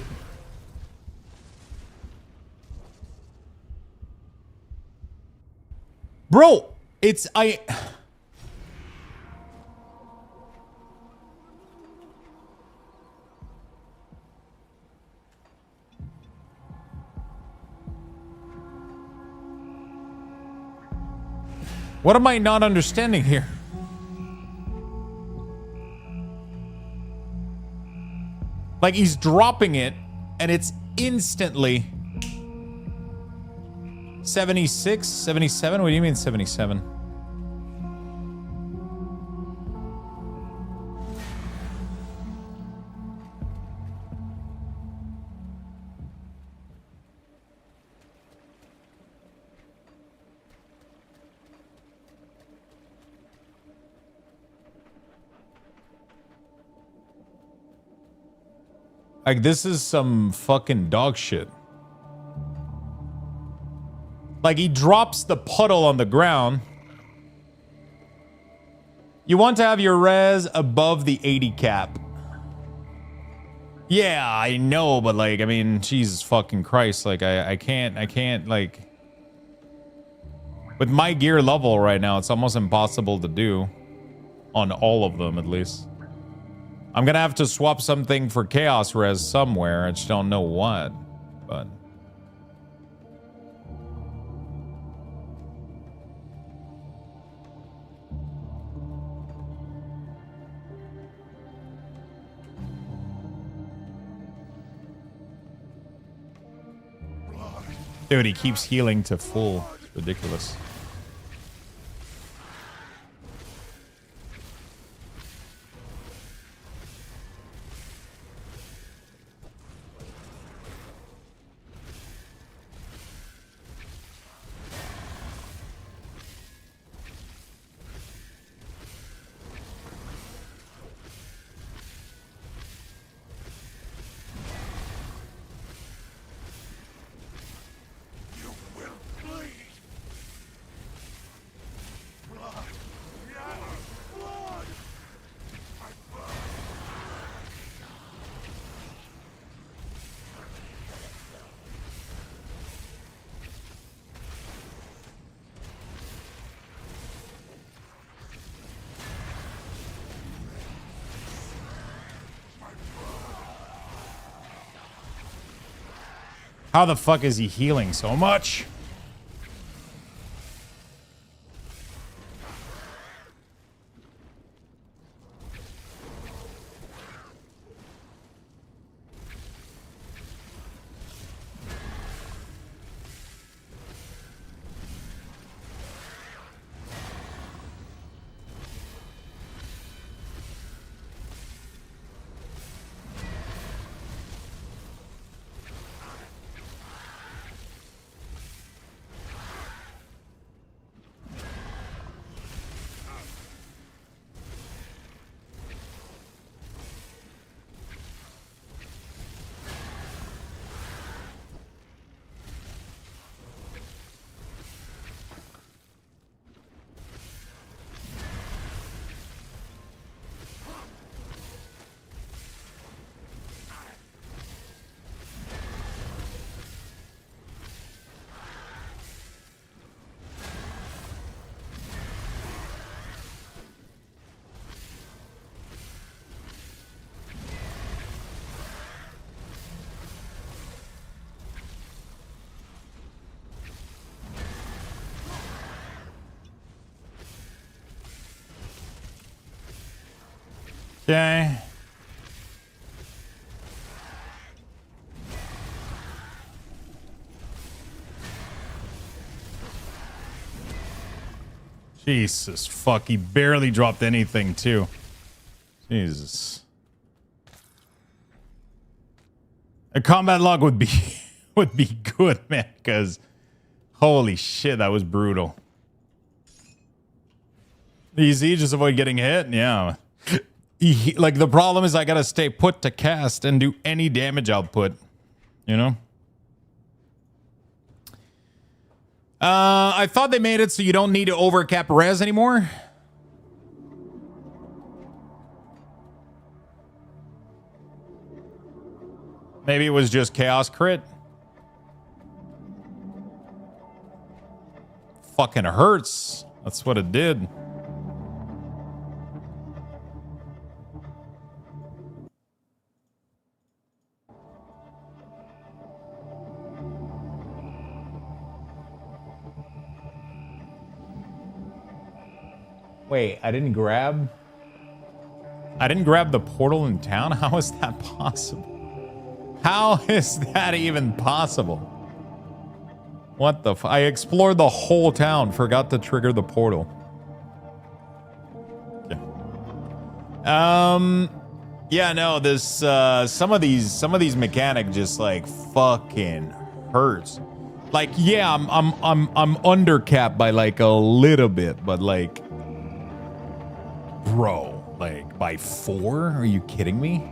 Bro, it's... What am I not understanding here? Like he's dropping it and it's instantly 76, 77? What do you mean 77? Like, this is some fucking dog shit. Like, he drops the puddle on the ground. You want to have your res above the 80 cap. Yeah, I know, but like, I mean, Jesus fucking Christ, like, I can't, like, with my gear level right now, it's almost impossible to do on all of them, at least. I'm gonna have to swap something for chaos res somewhere. I just don't know what, but. Dude, he keeps healing to full. It's ridiculous. How the fuck is he healing so much? Okay. Jesus fuck, he barely dropped anything too. Jesus. A combat log would be would be good, man, because holy shit, that was brutal. Easy, just avoid getting hit. Yeah. Like, the problem is I gotta stay put to cast and do any damage output, you know? I thought they made it so you don't need to overcap res anymore. Maybe it was just chaos crit. Fucking hurts. That's what it did. Wait, I didn't grab the portal in town? How is that possible? How is that even possible? What the I explored the whole town, forgot to trigger the portal. Yeah. Yeah, no, this some of these mechanics just like fucking hurts. Like, yeah, I'm undercapped by like a little bit, but like, bro, like by 4? Are you kidding me?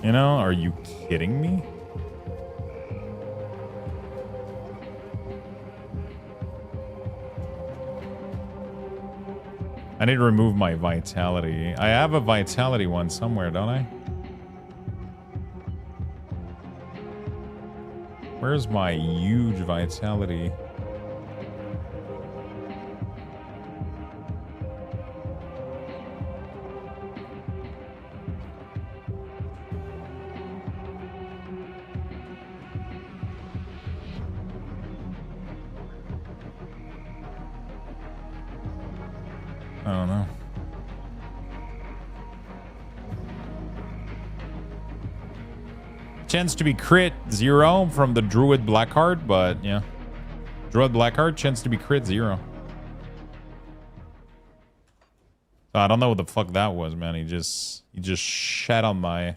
You know, are you kidding me? I need to remove my vitality. I have a vitality one somewhere, don't I? Where's my huge vitality? I don't know. Chance to be crit 0 from the Druid Blackheart, but yeah. Druid Blackheart, chance to be crit 0. So I don't know what the fuck that was, man. He just shat on my...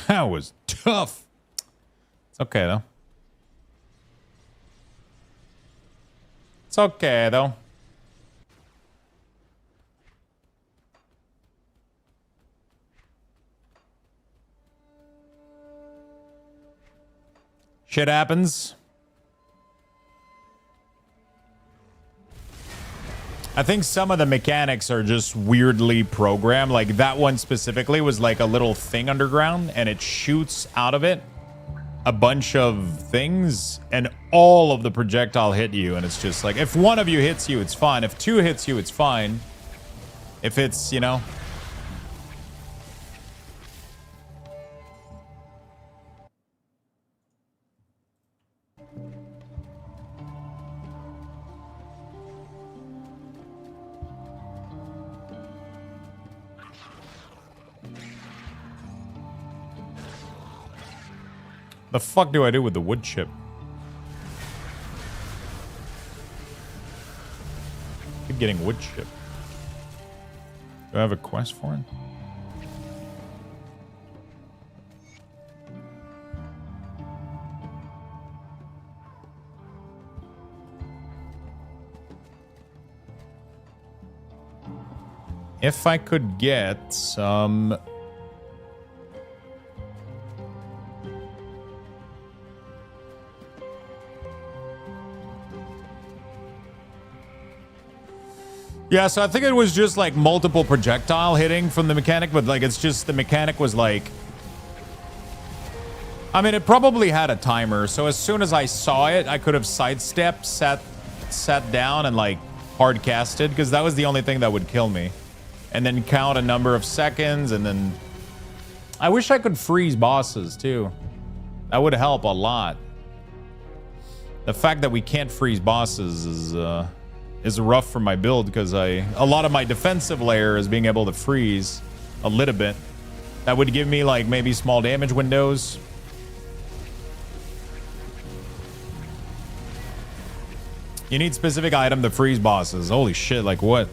That was tough. It's okay, though. It's okay, though. Shit happens. I think some of the mechanics are just weirdly programmed. Like that one specifically was like a little thing underground and it shoots out of it a bunch of things and all of the projectile hit you. And it's just like, if one of you hits you, it's fine. If two hits you, it's fine. If it's, you know... The fuck do I do with the wood chip? Keep getting wood chip. Do I have a quest for it? If I could get some... Yeah, so I think it was just like multiple projectile hitting from the mechanic, but like it's just the mechanic was like... I mean, it probably had a timer, so as soon as I saw it, I could have sidestepped, sat down, and like hard casted, because that was the only thing that would kill me. And then count a number of seconds, and then... I wish I could freeze bosses, too. That would help a lot. The fact that we can't freeze bosses is rough for my build, because a lot of my defensive layer is being able to freeze a little bit. That would give me like maybe small damage windows. You need specific item to freeze bosses. Holy shit, like what?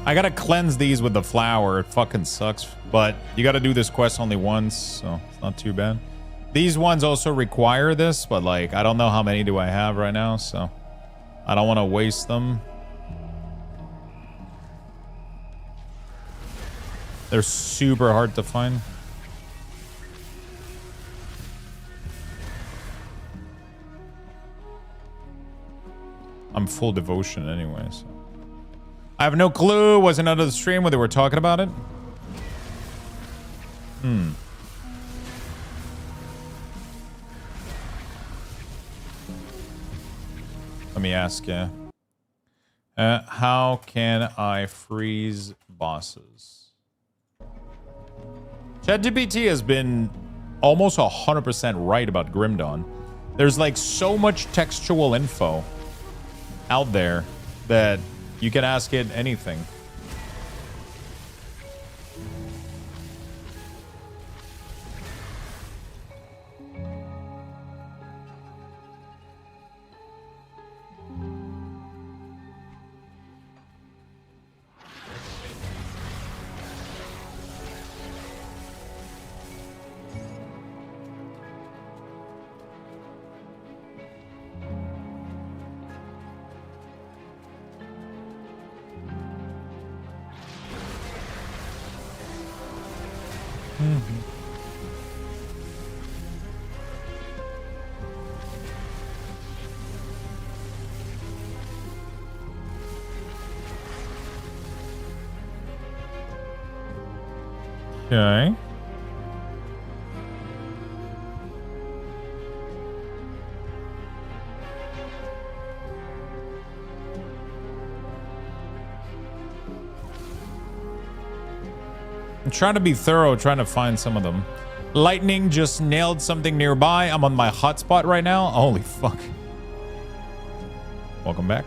I gotta cleanse these with the flower. It fucking sucks. But you gotta do this quest only once, so it's not too bad. These ones also require this, but like, I don't know how many do I have right now, so I don't want to waste them. They're super hard to find. I'm full devotion anyway, so. I have no clue. Wasn't under the stream when they were talking about it. Let me ask you. How can I freeze bosses? ChatGPT has been almost 100% right about Grim Dawn. There's like so much textual info out there that you can ask it anything. Okay. I'm trying to be thorough, trying to find some of them. Lightning just nailed something nearby. I'm on my hotspot right now. Holy fuck. Welcome back.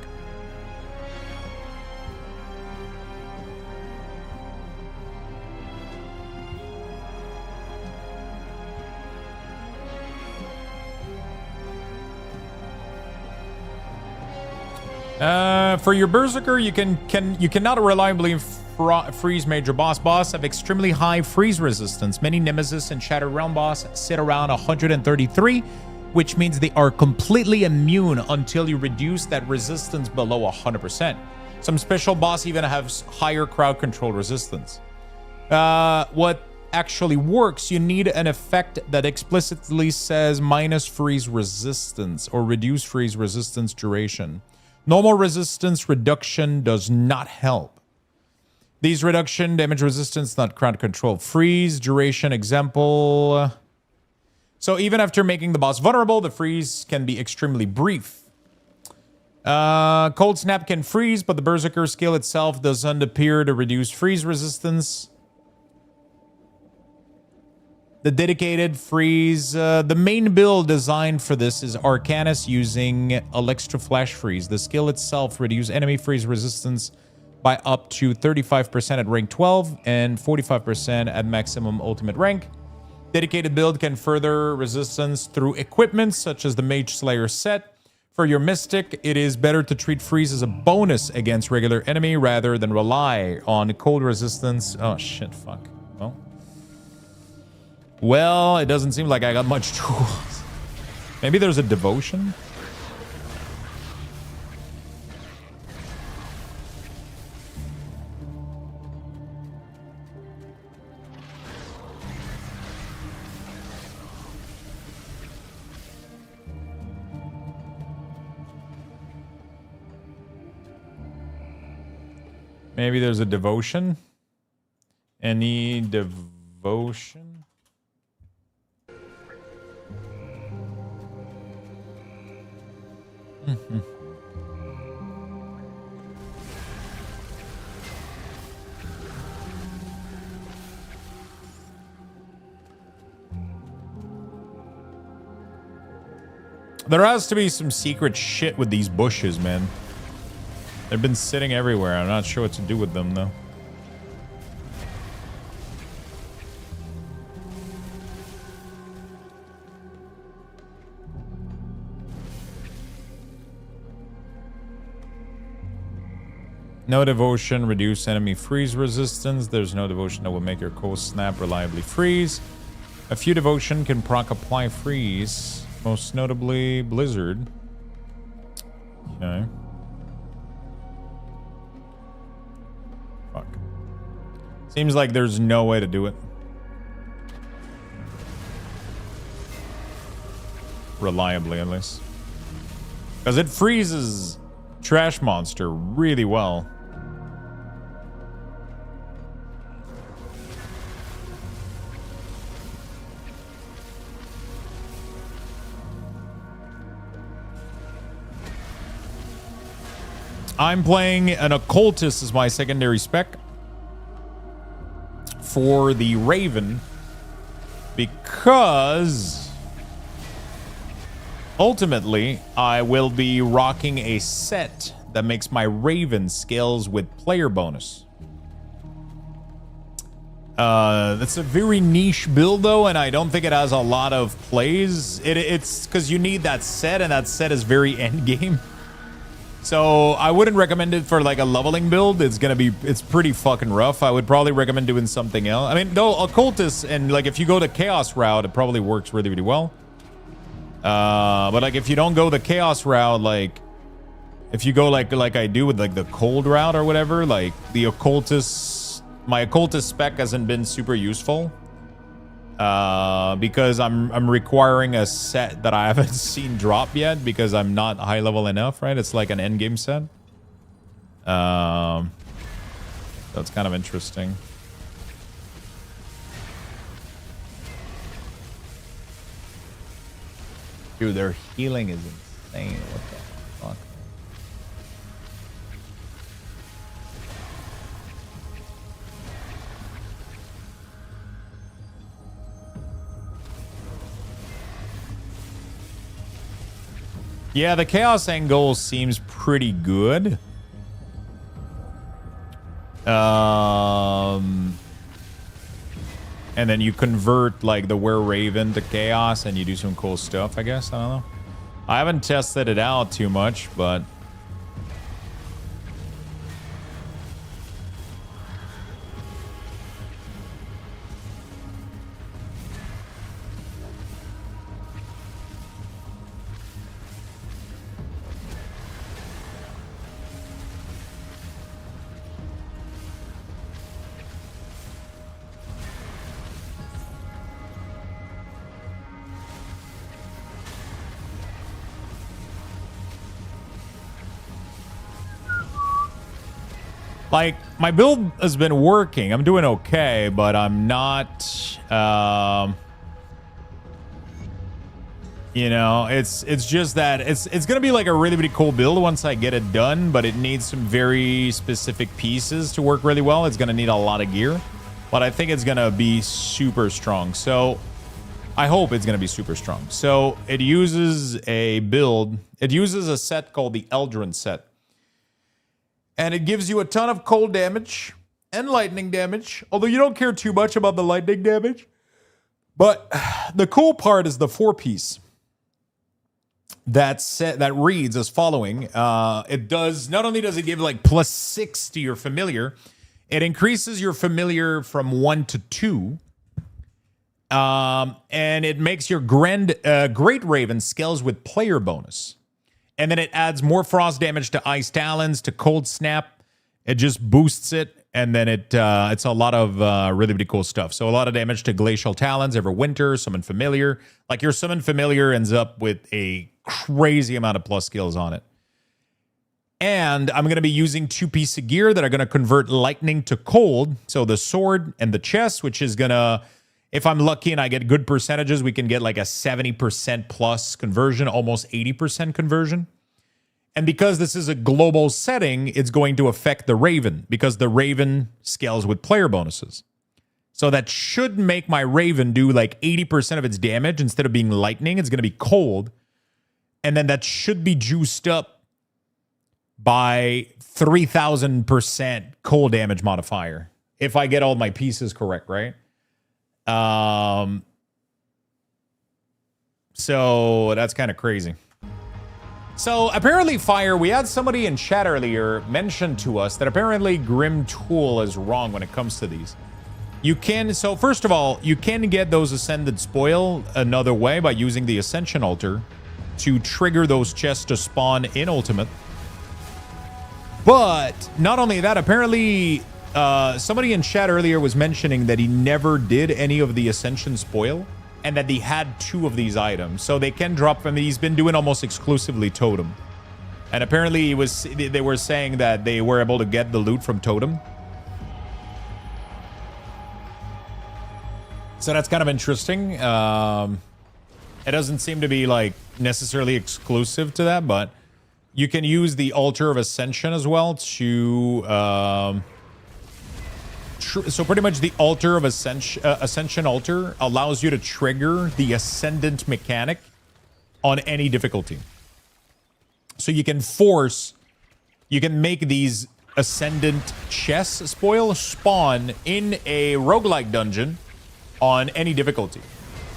For your Berserker, you cannot reliably freeze major boss have extremely high freeze resistance. Many Nemesis and Shattered Realm boss sit around 133, which means they are completely immune until you reduce that resistance below 100%. Some special boss even have higher crowd control resistance. What actually works, you need an effect that explicitly says minus freeze resistance or reduce freeze resistance duration. Normal resistance reduction does not help. These reduction, damage resistance, not crowd control. Freeze, duration, example. So even after making the boss vulnerable, the freeze can be extremely brief. Cold Snap can freeze, but the Berserker skill itself doesn't appear to reduce freeze resistance. The dedicated freeze, the main build designed for this is Arcanus using Electro Flash Freeze. The skill itself reduces enemy freeze resistance by up to 35% at rank 12 and 45% at maximum ultimate rank. Dedicated build can further resistance through equipment such as the Mage Slayer set. For your Mystic, it is better to treat freeze as a bonus against regular enemy rather than rely on cold resistance. Oh shit, fuck. Well, it doesn't seem like I got much tools. Maybe there's a devotion? Maybe there's a devotion? Any devotion? There has to be some secret shit with these bushes, man. They've been sitting everywhere. I'm not sure what to do with them, though. No devotion, reduce enemy freeze resistance. There's no devotion that will make your Cold Snap reliably freeze. A few devotion can proc apply freeze. Most notably, Blizzard. Okay. Fuck. Seems like there's no way to do it. Reliably, at least. Because it freezes Trash Monster really well. I'm playing an Occultist as my secondary spec for the Raven because ultimately I will be rocking a set that makes my Raven scales with player bonus. That's a very niche build though, and I don't think it has a lot of plays. It's because you need that set, and that set is very end game. So I wouldn't recommend it for like a leveling build. It's pretty fucking rough. I would probably recommend doing something else. I mean, though Occultist and like if you go the Chaos route, it probably works really, really well. But like if you don't go the Chaos route, like if you go like I do with like the Cold route or whatever, like the Occultist, my Occultist spec hasn't been super useful. because I'm requiring a set that I haven't seen drop yet because I'm not high level enough, right? It's like an end game set. That's kind of interesting. Dude, their healing is insane. What the fuck? Yeah, the chaos angle seems pretty good. And then you convert like the Wereraven to chaos and you do some cool stuff, I guess. I don't know. I haven't tested it out too much, but like, my build has been working. I'm doing okay, but I'm not, you know, it's just that it's going to be like a really, really cool build once I get it done, but it needs some very specific pieces to work really well. It's going to need a lot of gear, but I think it's going to be super strong. So I hope it's going to be super strong. So it uses a build. It uses a set called the Eldrin set. And it gives you a ton of cold damage and lightning damage. Although you don't care too much about the lightning damage. But the cool part is the 4-piece. That reads as following. It does, not only does it give like +6 to your familiar, it increases your familiar from 1 to 2. And it makes your Great Raven scales with player bonus. And then it adds more frost damage to Ice Talons, to Cold Snap. It just boosts it. And then it's a lot of really, really cool stuff. So a lot of damage to Glacial Talons every winter, Summon Familiar. Like your Summon Familiar ends up with a crazy amount of plus skills on it. And I'm going to be using 2 pieces of gear that are going to convert lightning to cold. So the sword and the chest, which is going to, if I'm lucky and I get good percentages, we can get like a 70% plus conversion, almost 80% conversion. And because this is a global setting, it's going to affect the Raven because the Raven scales with player bonuses. So that should make my Raven do like 80% of its damage. Instead of being lightning, it's going to be cold. And then that should be juiced up by 3,000% cold damage modifier. If I get all my pieces correct, right? So that's kind of crazy. So apparently fire, we had somebody in chat earlier mention to us that apparently Grim Tool is wrong when it comes to these. You can, so first of all, you can get those Ascended Spoil another way by using the Ascension Altar to trigger those chests to spawn in Ultimate. But not only that, apparently somebody in chat earlier was mentioning that he never did any of the Ascension Spoil and that he had 2 of these items. So they can drop from, he's been doing almost exclusively Totem. And apparently they were saying that they were able to get the loot from Totem. So that's kind of interesting. It doesn't seem to be like necessarily exclusive to that, but you can use the Altar of Ascension as well to... so pretty much the Altar of Ascension Altar allows you to trigger the Ascendant mechanic on any difficulty. So you can make these Ascendant chest spoil spawn in a roguelike dungeon on any difficulty.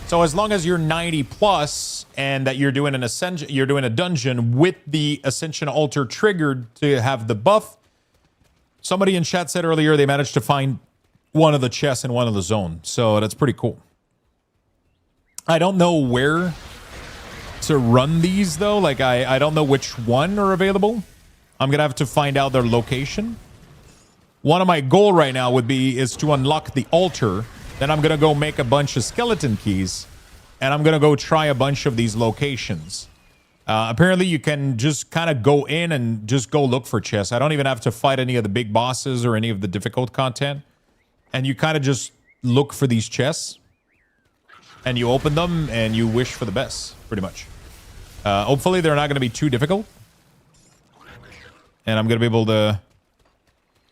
So as long as you're 90 plus and that you're doing a dungeon with the Ascension Altar triggered to have the buff. Somebody in chat said earlier they managed to find one of the chests in one of the zones. So that's pretty cool. I don't know where to run these though. Like I don't know which one are available. I'm gonna have to find out their location. One of my goal right now is to unlock the altar Then I'm going to go make a bunch of skeleton keys. And I'm going to go try a bunch of these locations. Apparently, you can just kind of go in and just go look for chests. I don't even have to fight any of the big bosses or any of the difficult content. And you kind of just look for these chests. And you open them and you wish for the best, pretty much. Hopefully, they're not going to be too difficult. And I'm going to be able to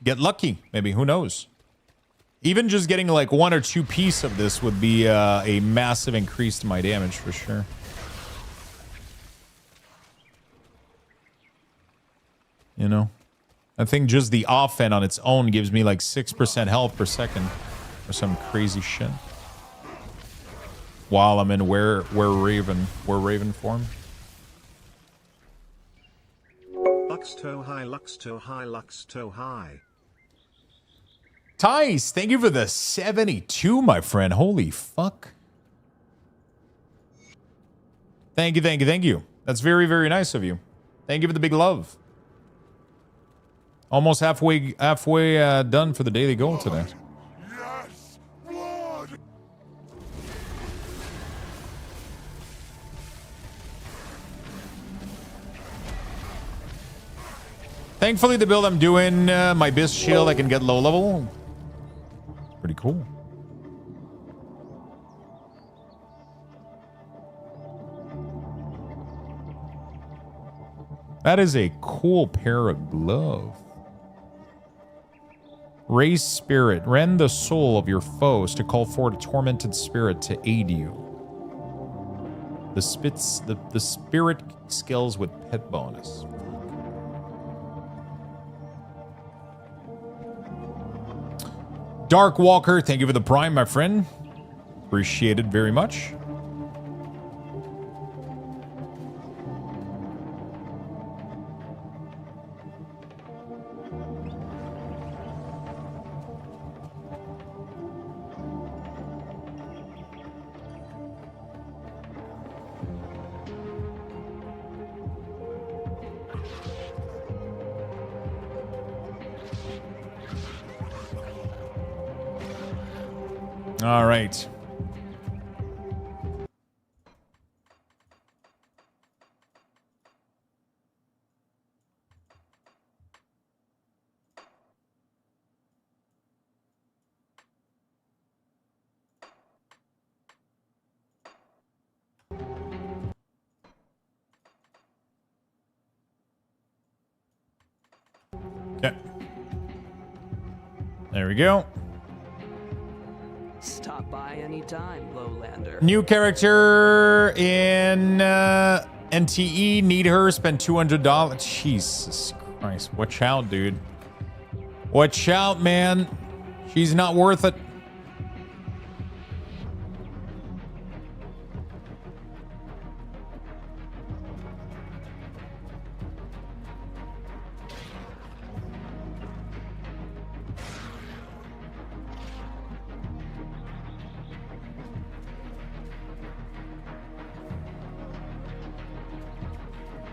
get lucky, maybe. Who knows? Even just getting like 1 or 2 pieces of this would be a massive increase to my damage for sure. You know? I think just the offhand on its own gives me like 6% health per second. Or some crazy shit. While I'm in Wereraven form. Lux to high, Lux to high, Lux to high. Tice, thank you for the 72, my friend. Holy fuck. Thank you, thank you, thank you. That's very, very nice of you. Thank you for the big love. Almost halfway done for the daily goal today. Yes, blood. Thankfully, the build I'm doing, my Bis shield, I can get low level. Pretty cool. That is a cool pair of gloves. Raise spirit. Rend the soul of your foes to call forward a tormented spirit to aid you. The spirit skills with pet bonus. Dark Walker, thank you for the prime, my friend. Appreciate it very much. All right. Okay. There we go. Stop by anytime, Lowlander. New character in NTE. Need her. Spend $200. Jesus Christ. Watch out, dude. Watch out, man. She's not worth it.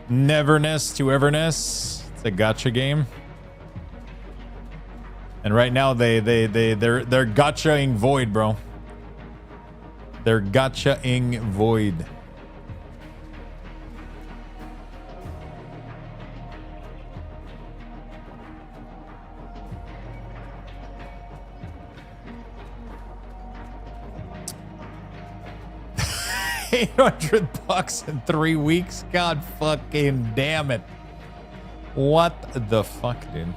Neverness to Everness. It's a gacha game. And right now they're gacha-ing Void, bro. They're gacha-ing Void. $800 in 3 weeks. God fucking damn it. What the fuck, dude?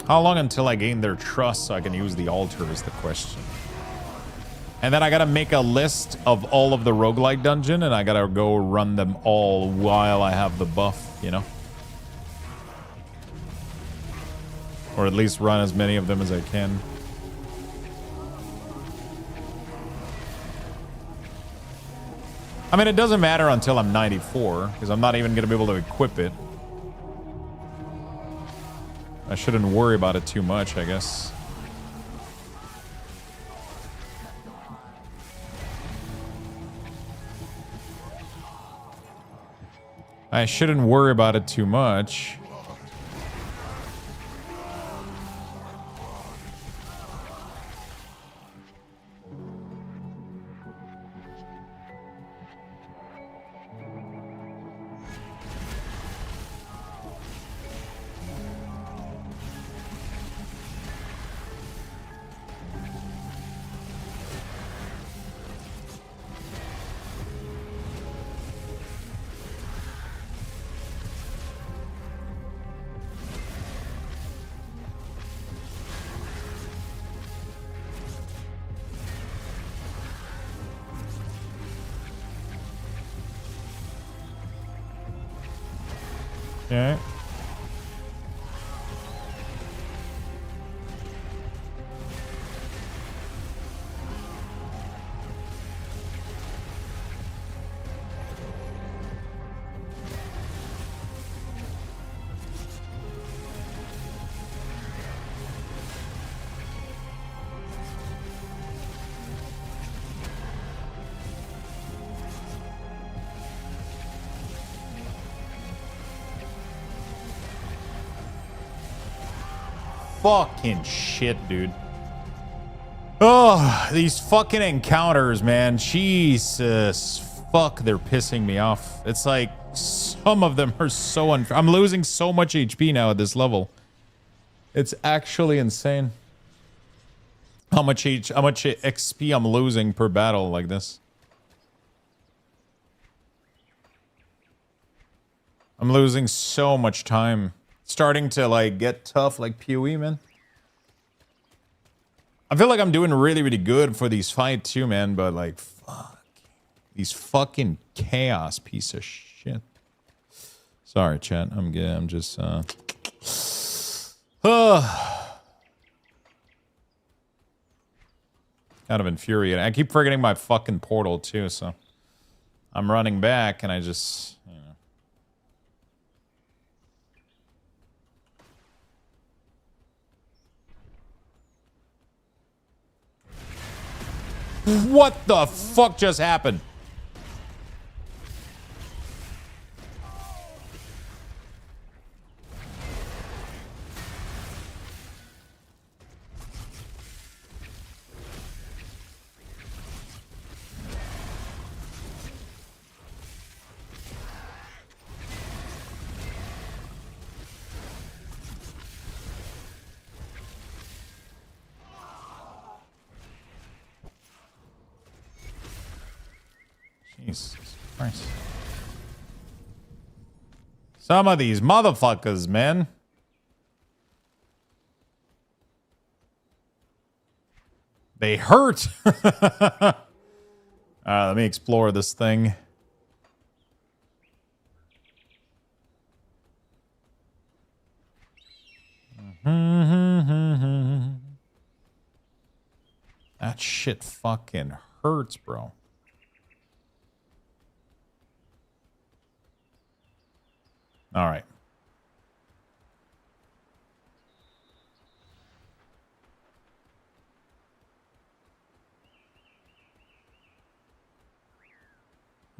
How long until I gain their trust so I can use the altar is the question. And then I gotta make a list of all of the roguelike dungeon and I gotta go run them all while I have the buff, you know? Or at least run as many of them as I can. I mean, it doesn't matter until I'm 94, because I'm not even gonna be able to equip it. I shouldn't worry about it too much, I guess. I shouldn't worry about it too much. Okay. Fucking shit, dude. Oh, these fucking encounters, man. Jesus. Fuck, they're pissing me off. It's like some of them are so unfair. I'm losing so much HP now at this level. It's actually insane. How much XP I'm losing per battle like this. I'm losing so much time. Starting to like get tough like PoE, man. I feel like I'm doing really, really good for these fights too, man, but like, fuck. These fucking chaos piece of shit. Sorry, chat. I'm good. I'm just, kind of infuriated. I keep forgetting my fucking portal too, so I'm running back and I just, you know. What the fuck just happened? Jesus Christ. Some of these motherfuckers, man. They hurt. Let me explore this thing. That shit fucking hurts, bro. All right.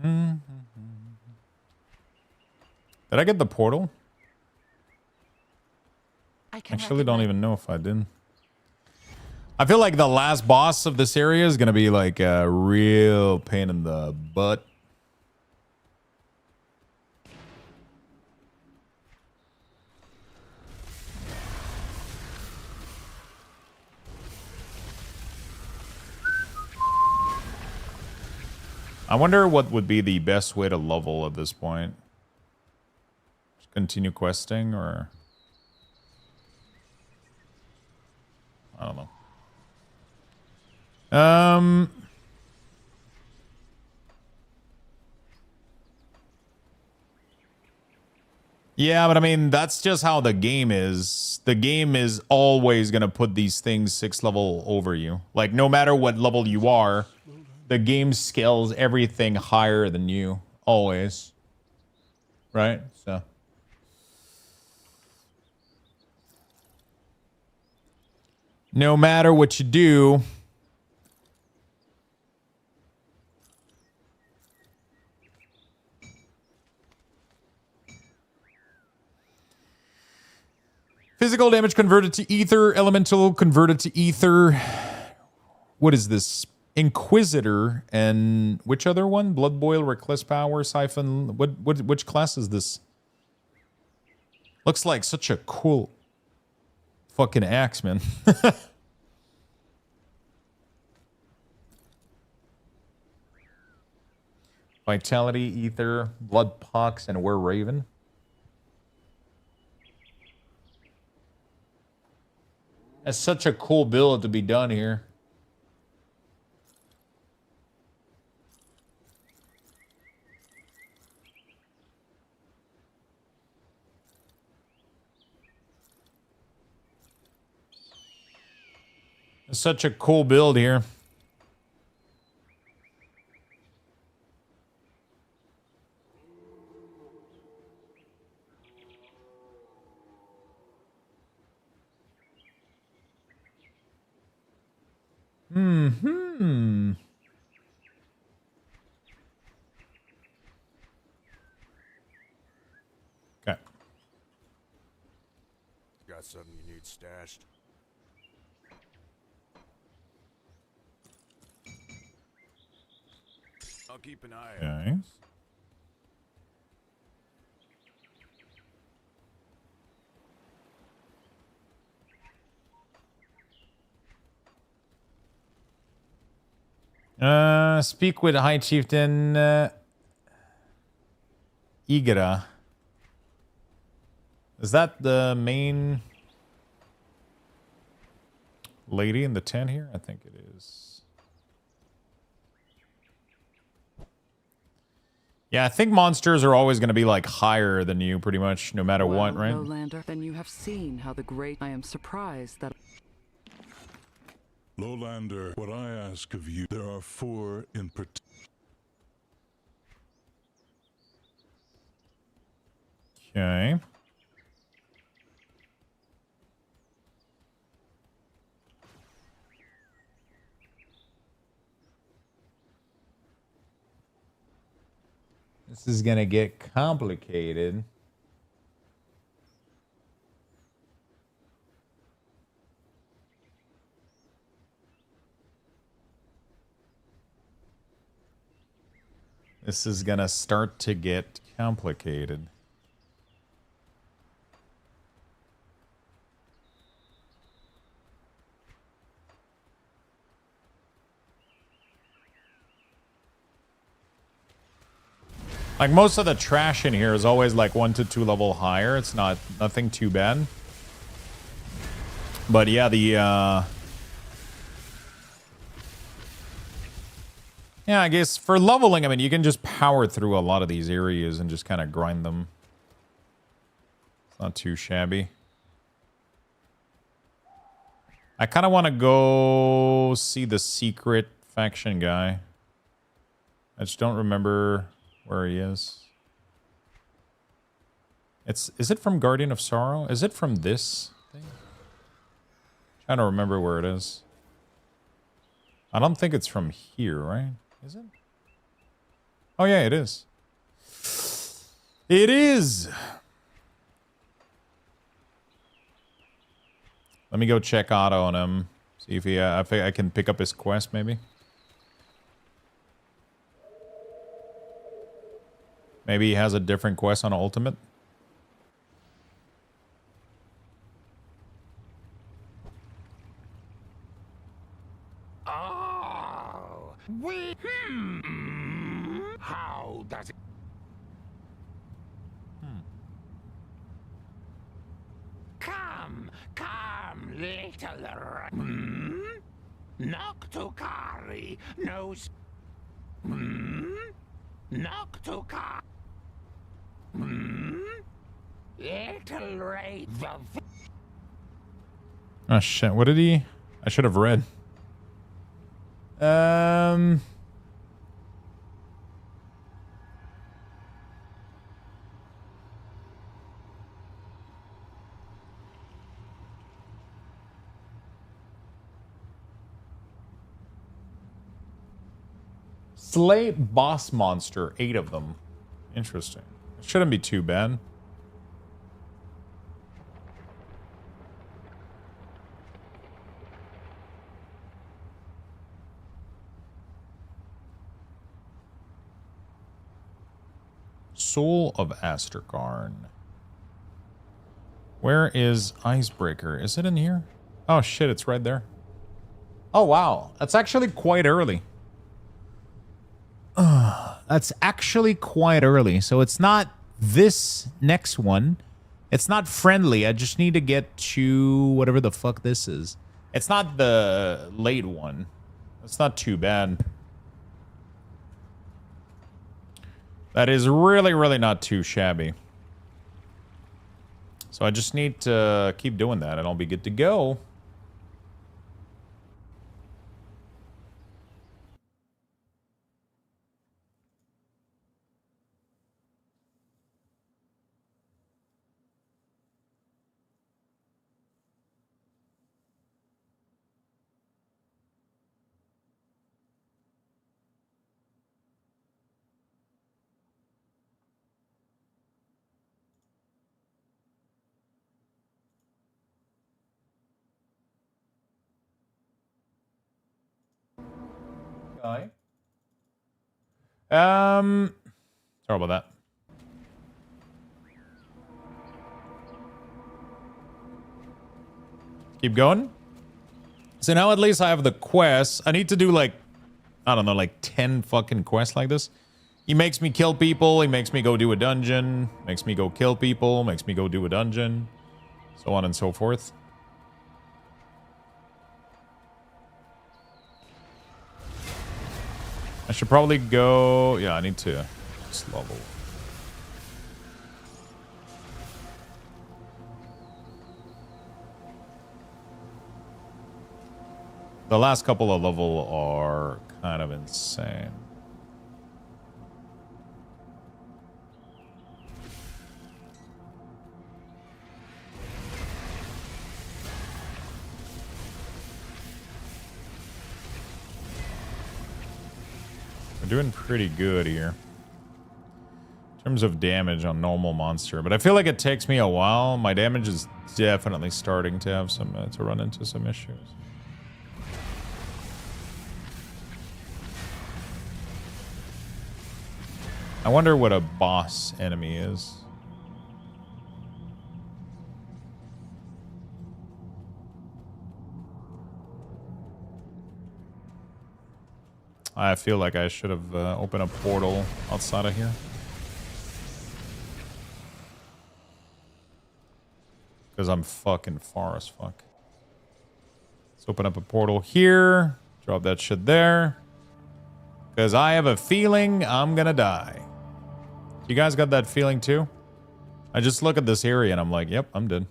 Did I get the portal? I actually don't even know if I did. I feel like the last boss of this area is gonna be like a real pain in the butt. I wonder what would be the best way to level at this point. Just continue questing or... I don't know. Yeah, but I mean, that's just how the game is. The game is always going to put these things 6 level over you. Like, no matter what level you are, the game scales everything higher than you. Always. Right? So. No matter what you do. Physical damage converted to ether. Elemental converted to ether. What is this? Inquisitor and which other one? Blood Boil, Reckless Power, Siphon. Which class is this? Looks like such a cool fucking axe, man. Vitality, Ether, Blood Pox, and Wereraven. That's such a cool build to be done here. It's such a cool build here. Hmm. Okay. Got something you need stashed? I'll keep an eye out. Okay. Speak with High Chieftain Igara. Is that the main lady in the tent here? I think it is. Yeah, I think monsters are always going to be like higher than you pretty much no matter what, right? Lowlander, then you have seen how the great... I am surprised that... Lowlander, what I ask of you, there are 4 in particular. Okay. This is gonna get complicated. This is gonna start to get complicated. Like most of the trash in here is always like 1 to 2 level higher. It's nothing too bad. But yeah, yeah, I guess for leveling, I mean, you can just power through a lot of these areas and just kind of grind them. It's not too shabby. I kind of want to go see the secret faction guy. I just don't remember where he is. Is it from Guardian of Sorrow? Is it from this thing? Trying to remember where it is. I don't think it's from here, right? Is it? Oh yeah, it is. It is. Let me go check Otto on him. See if he, if I can pick up his quest, maybe. Maybe he has a different quest on Ultimate. Oh, how does it? Come, little. Noctukari knows. Noctukari. Little Ray. Oh shit! What did he? I should have read. Slay boss monster, 8 of them. Interesting. It shouldn't be too bad. Soul of Asterkarn. Where is Icebreaker? Is it in here? Oh shit, it's right there. Oh wow, that's actually quite early. That's actually quite early. So it's not this next one. It's not friendly. I just need to get to whatever the fuck this is. It's not the late one. It's not too bad. That is really, really not too shabby. So I just need to keep doing that and I'll be good to go. Sorry about that. Keep going. So now at least I have the quest. I need to do like, I don't know, like 10 fucking quests like this. He makes me kill people. He makes me go do a dungeon. Makes me go kill people. Makes me go do a dungeon. So on and so forth. I should probably go... Yeah, I need to just level. The last couple of level are kind of insane. We're doing pretty good here in terms of damage on normal monster, but I feel like it takes me a while. My damage is definitely starting to have some to run into some issues. I wonder what a boss enemy is. I feel like I should have opened a portal outside of here. Because I'm fucking far as fuck. Let's open up a portal here. Drop that shit there. Because I have a feeling I'm gonna die. You guys got that feeling too? I just look at this area and I'm like, yep, I'm dead.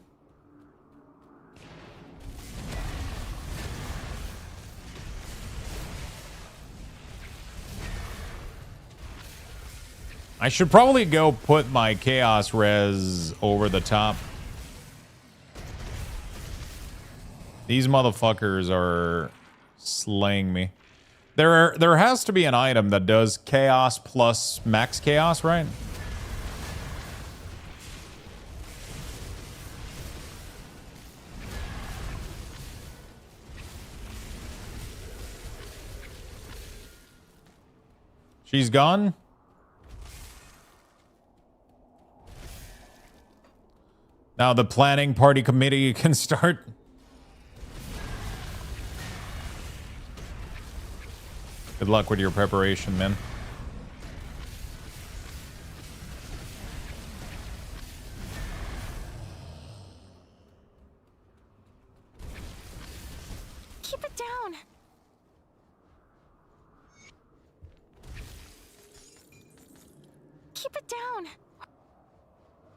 I should probably go put my chaos res over the top. These motherfuckers are slaying me. There has to be an item that does chaos plus max chaos, right? She's gone. Now the planning party committee can start. Good luck with your preparation, man. Keep it down. Keep it down.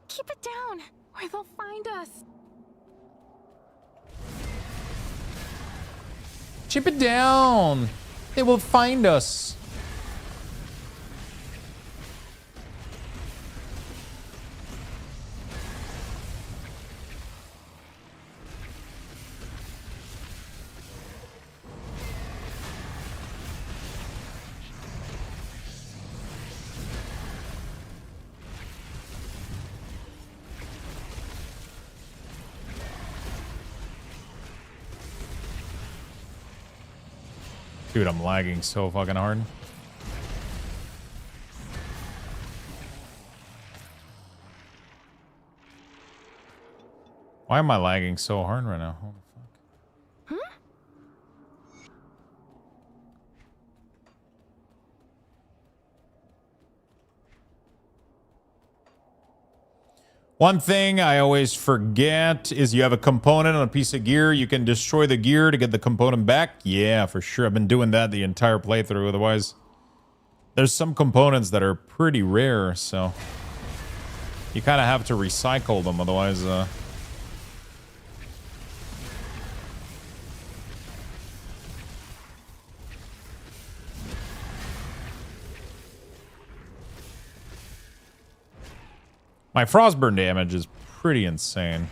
Keep it down, or they'll find us. Chip it down. They will find us. Dude, I'm lagging so fucking hard. Why am I lagging so hard right now? Holy fuck. One thing I always forget is you have a component on a piece of gear. You can destroy the gear to get the component back. Yeah, for sure. I've been doing that the entire playthrough. Otherwise, there's some components that are pretty rare, so you kind of have to recycle them. Otherwise, my frostburn damage is pretty insane.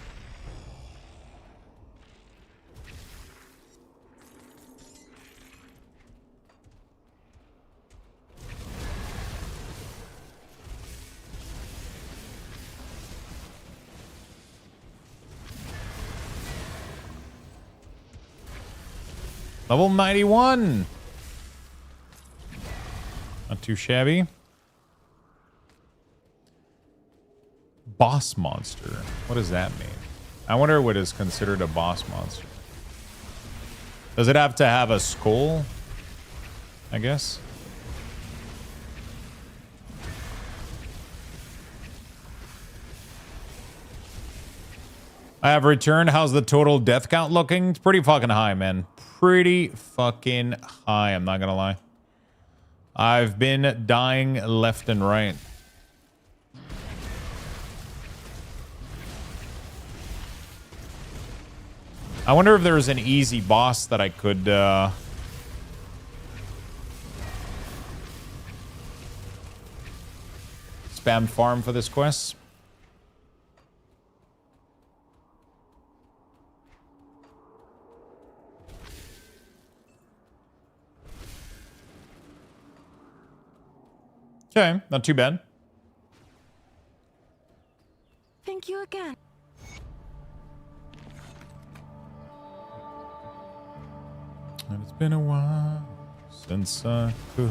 Level 91. Not too shabby. Boss monster. What does that mean? I wonder what is considered a boss monster. Does it have to have a skull? I guess. I have returned. How's the total death count looking? It's pretty fucking high, man. Pretty fucking high, I'm not gonna lie. I've been dying left and right. I wonder if there's an easy boss that I could spam farm for this quest. Okay, not too bad. Thank you again. And it's been a while since I could.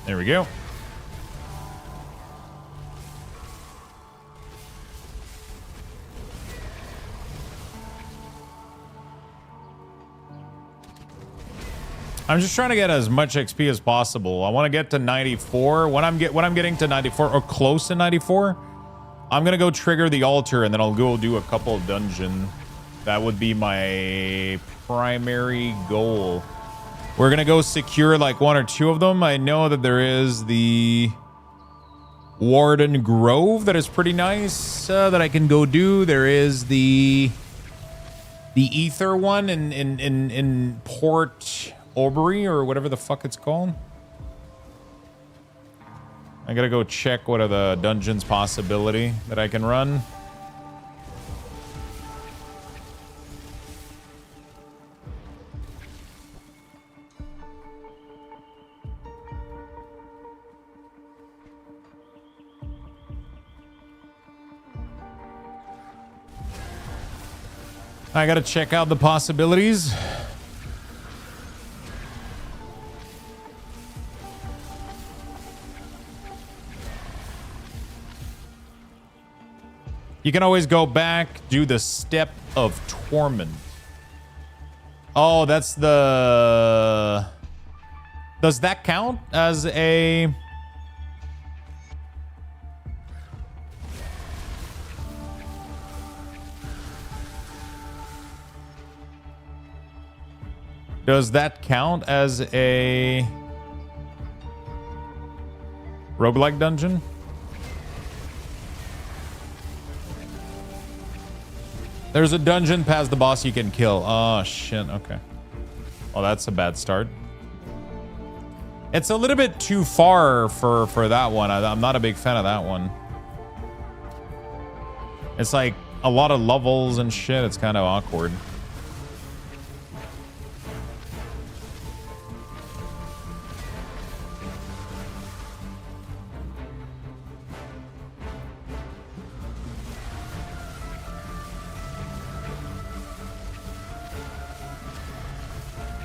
There we go. I'm just trying to get as much XP as possible. I want to get to 94. When I'm getting to 94 or close to 94, I'm gonna go trigger the altar and then I'll go do a couple of dungeons. That would be my primary goal. We're gonna go secure like one or two of them. I know that there is the Warden Grove that is pretty nice that I can go do. There is the Ether one in Port Aubrey or whatever the fuck it's called. I gotta go check what are the dungeons possibility that I can run. I gotta check out the possibilities. You can always go back, do the Step of Torment. Oh, that's the... Does that count as a... Does that count as a roguelike dungeon? There's a dungeon past the boss you can kill. Oh, shit. Okay. Well, that's a bad start. It's a little bit too far for that one. I'm not a big fan of that one. It's like a lot of levels and shit. It's kind of awkward.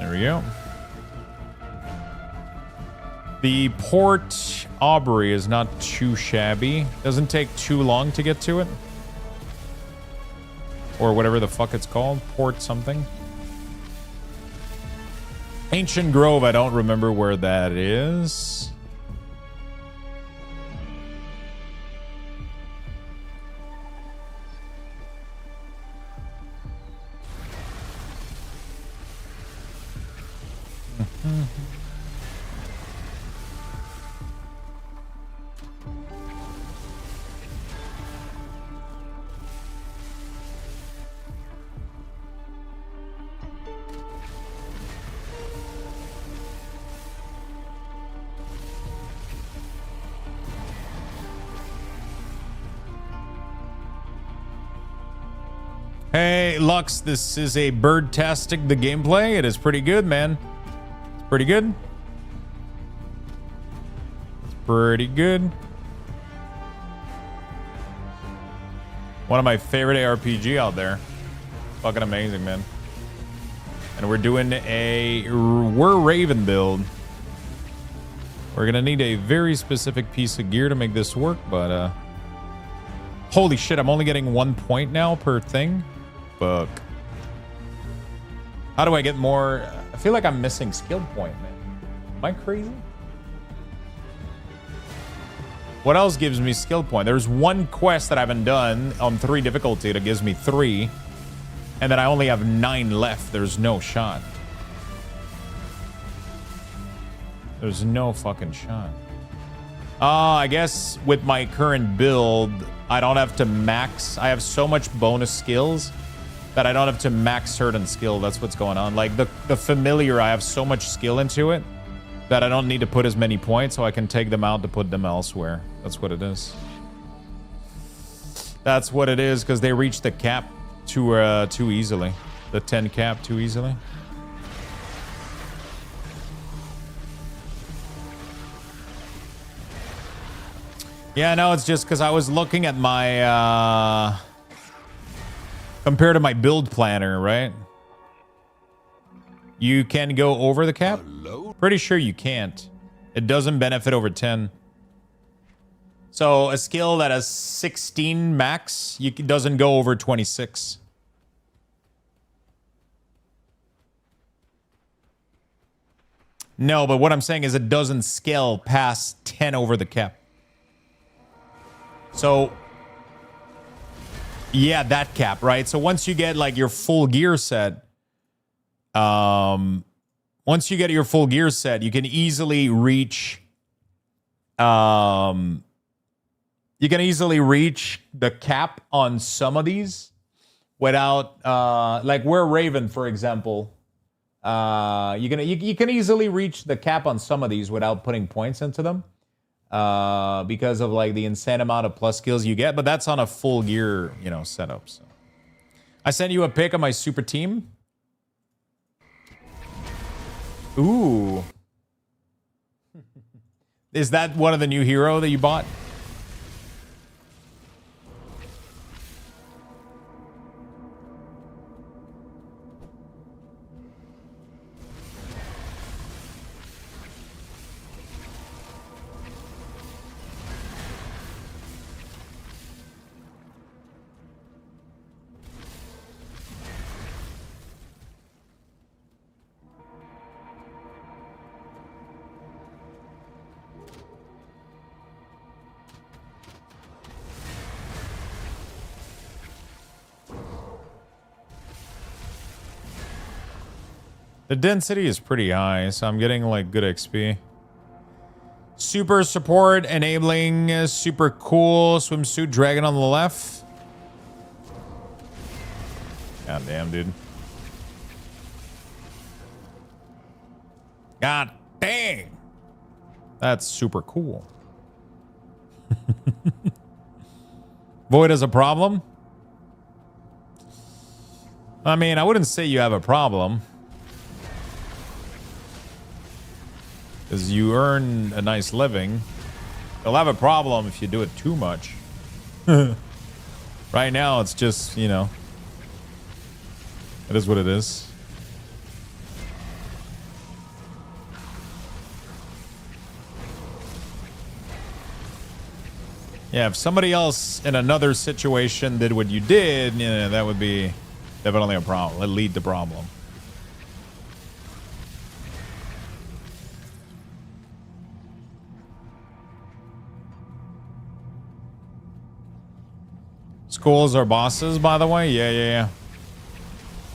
There we go. The Port Aubrey is not too shabby. Doesn't take too long to get to it. Or whatever the fuck it's called. Port something. Ancient Grove, I don't remember where that is. Hey, Lux, this is a Bird-tastic the gameplay. It is pretty good, man. It's pretty good. It's pretty good. One of my favorite ARPG out there. Fucking amazing, man. And we're doing a Wereraven build. We're gonna need a very specific piece of gear to make this work, but holy shit, I'm only getting 1 point now per thing. Fuck. How do I get more? I feel like I'm missing skill point, man. Am I crazy? What else gives me skill point? There's one quest that I haven't done on 3 difficulty that gives me 3. And then I only have 9 left. There's no shot. There's no fucking shot. I guess with my current build, I don't have to max. I have so much bonus skills that I don't have to max certain skill. That's what's going on. Like the familiar, I have so much skill into it that I don't need to put as many points, so I can take them out to put them elsewhere. That's what it is. That's what it is, because they reach the cap too easily. The 10 cap too easily. Yeah, no, it's just because I was looking at my compared to my build planner, right? You can go over the cap? Hello? Pretty sure you can't. It doesn't benefit over 10. So a skill that has 16 max, doesn't go over 26. No, but what I'm saying is it doesn't scale past 10 over the cap. So yeah, that cap, right? So once you get like your full gear set, once you get your full gear set, you can easily reach the cap on some of these without like Wereraven, for example. You can easily reach the cap on some of these without putting points into them. Because of like the insane amount of plus skills you get, but that's on a full gear, setup. So I sent you a pic of my super team. Ooh. Is that one of the new hero that you bought? The density is pretty high, so I'm getting like good XP. Super support enabling super cool swimsuit dragon on the left. God damn, dude. God dang. That's super cool. Void has a problem? I mean, I wouldn't say you have a problem. Because you earn a nice living. You'll have a problem if you do it too much. Right now, it's just, it is what it is. Yeah, if somebody else in another situation did what you did, yeah, that would be definitely a problem. It'd lead to problem. Schools are bosses, by the way. Yeah.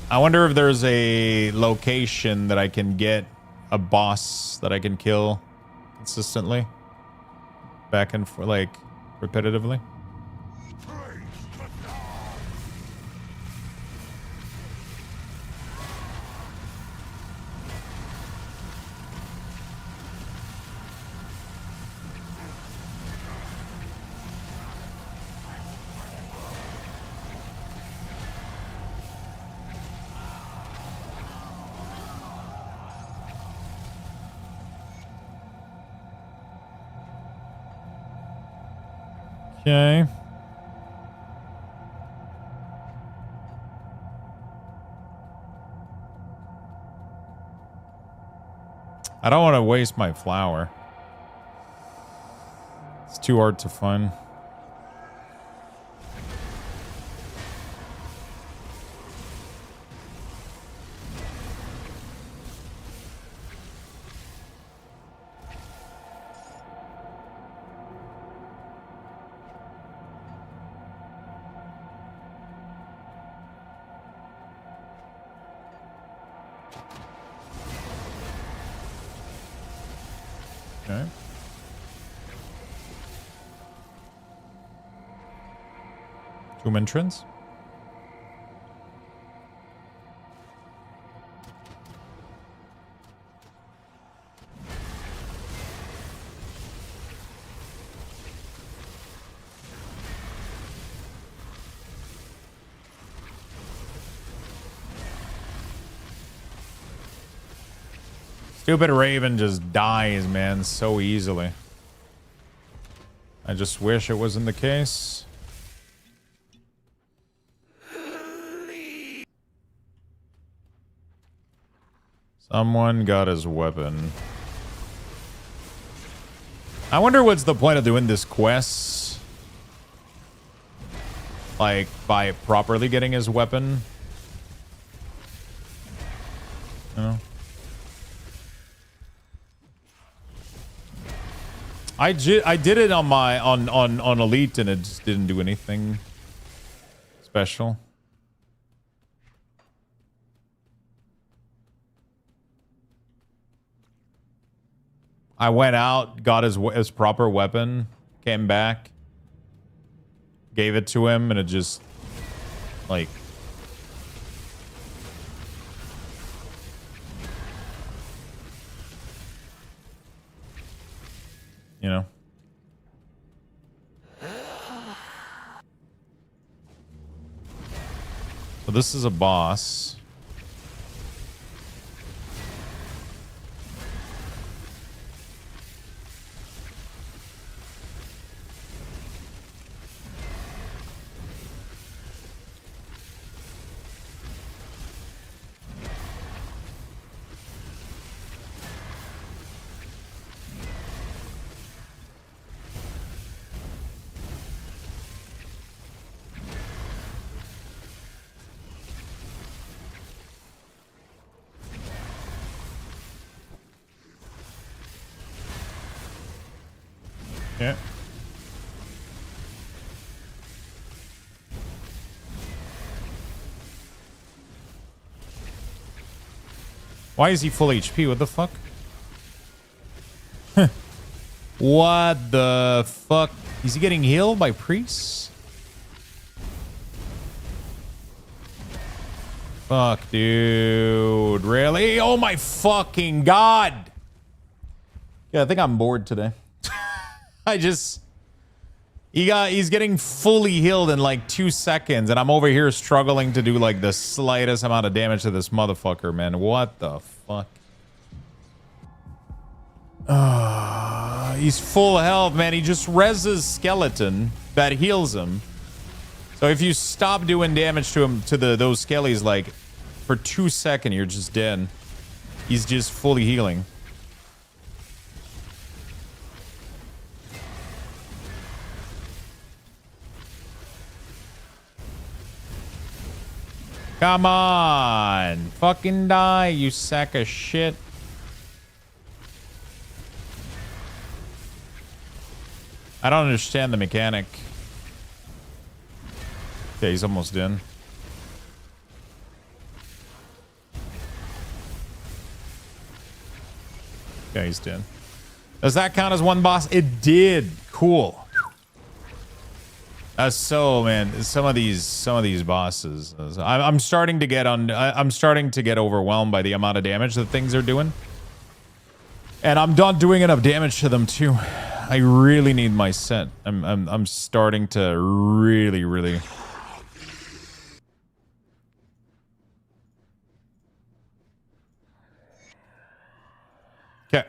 I wonder if there's a location that I can get a boss that I can kill consistently, back and for like repetitively. Okay. I don't want to waste my flower. It's too hard to find. Okay. Tomb entrance. Stupid Raven just dies, man, so easily. I just wish it wasn't the case. Someone got his weapon. I wonder what's the point of doing this quest? Like, by properly getting his weapon? You know? I did it on my on Elite and it just didn't do anything special. I went out, got his proper weapon, came back, gave it to him, and it just like you know. So this is a boss. Yeah. Why is he full HP? What the fuck? What the fuck? Is he getting healed by priests? Fuck, dude. Really? Oh my fucking god. Yeah, I think I'm bored today. He's getting fully healed in like 2 seconds, and I'm over here struggling to do like the slightest amount of damage to this motherfucker, man. What the fuck? He's full health, man. He just reses skeleton that heals him. So if you stop doing damage to him, to those skellies, like for 2 seconds, you're just dead. He's just fully healing. Come on. Fucking die, you sack of shit. I don't understand the mechanic. Okay, he's almost in. Okay, he's dead. Does that count as one boss? It did. Cool. So, man, some of these bosses, I'm starting to get I'm starting to get overwhelmed by the amount of damage that things are doing, and I'm not doing enough damage to them too. I really need my set. I'm starting to really. Okay.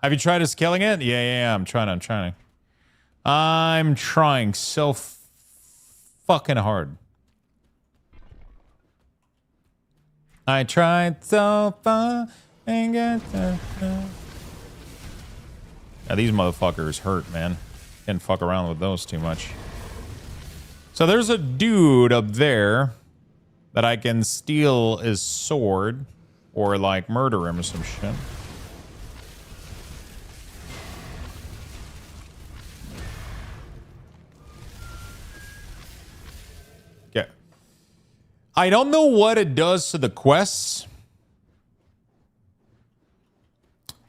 Have you tried killing it? Yeah. I'm trying. I'm trying so fucking hard. I tried so far and got so far. Now these motherfuckers hurt, man. Can't fuck around with those too much. So there's a dude up there that I can steal his sword or like murder him or some shit. Okay. I don't know what it does to the quests,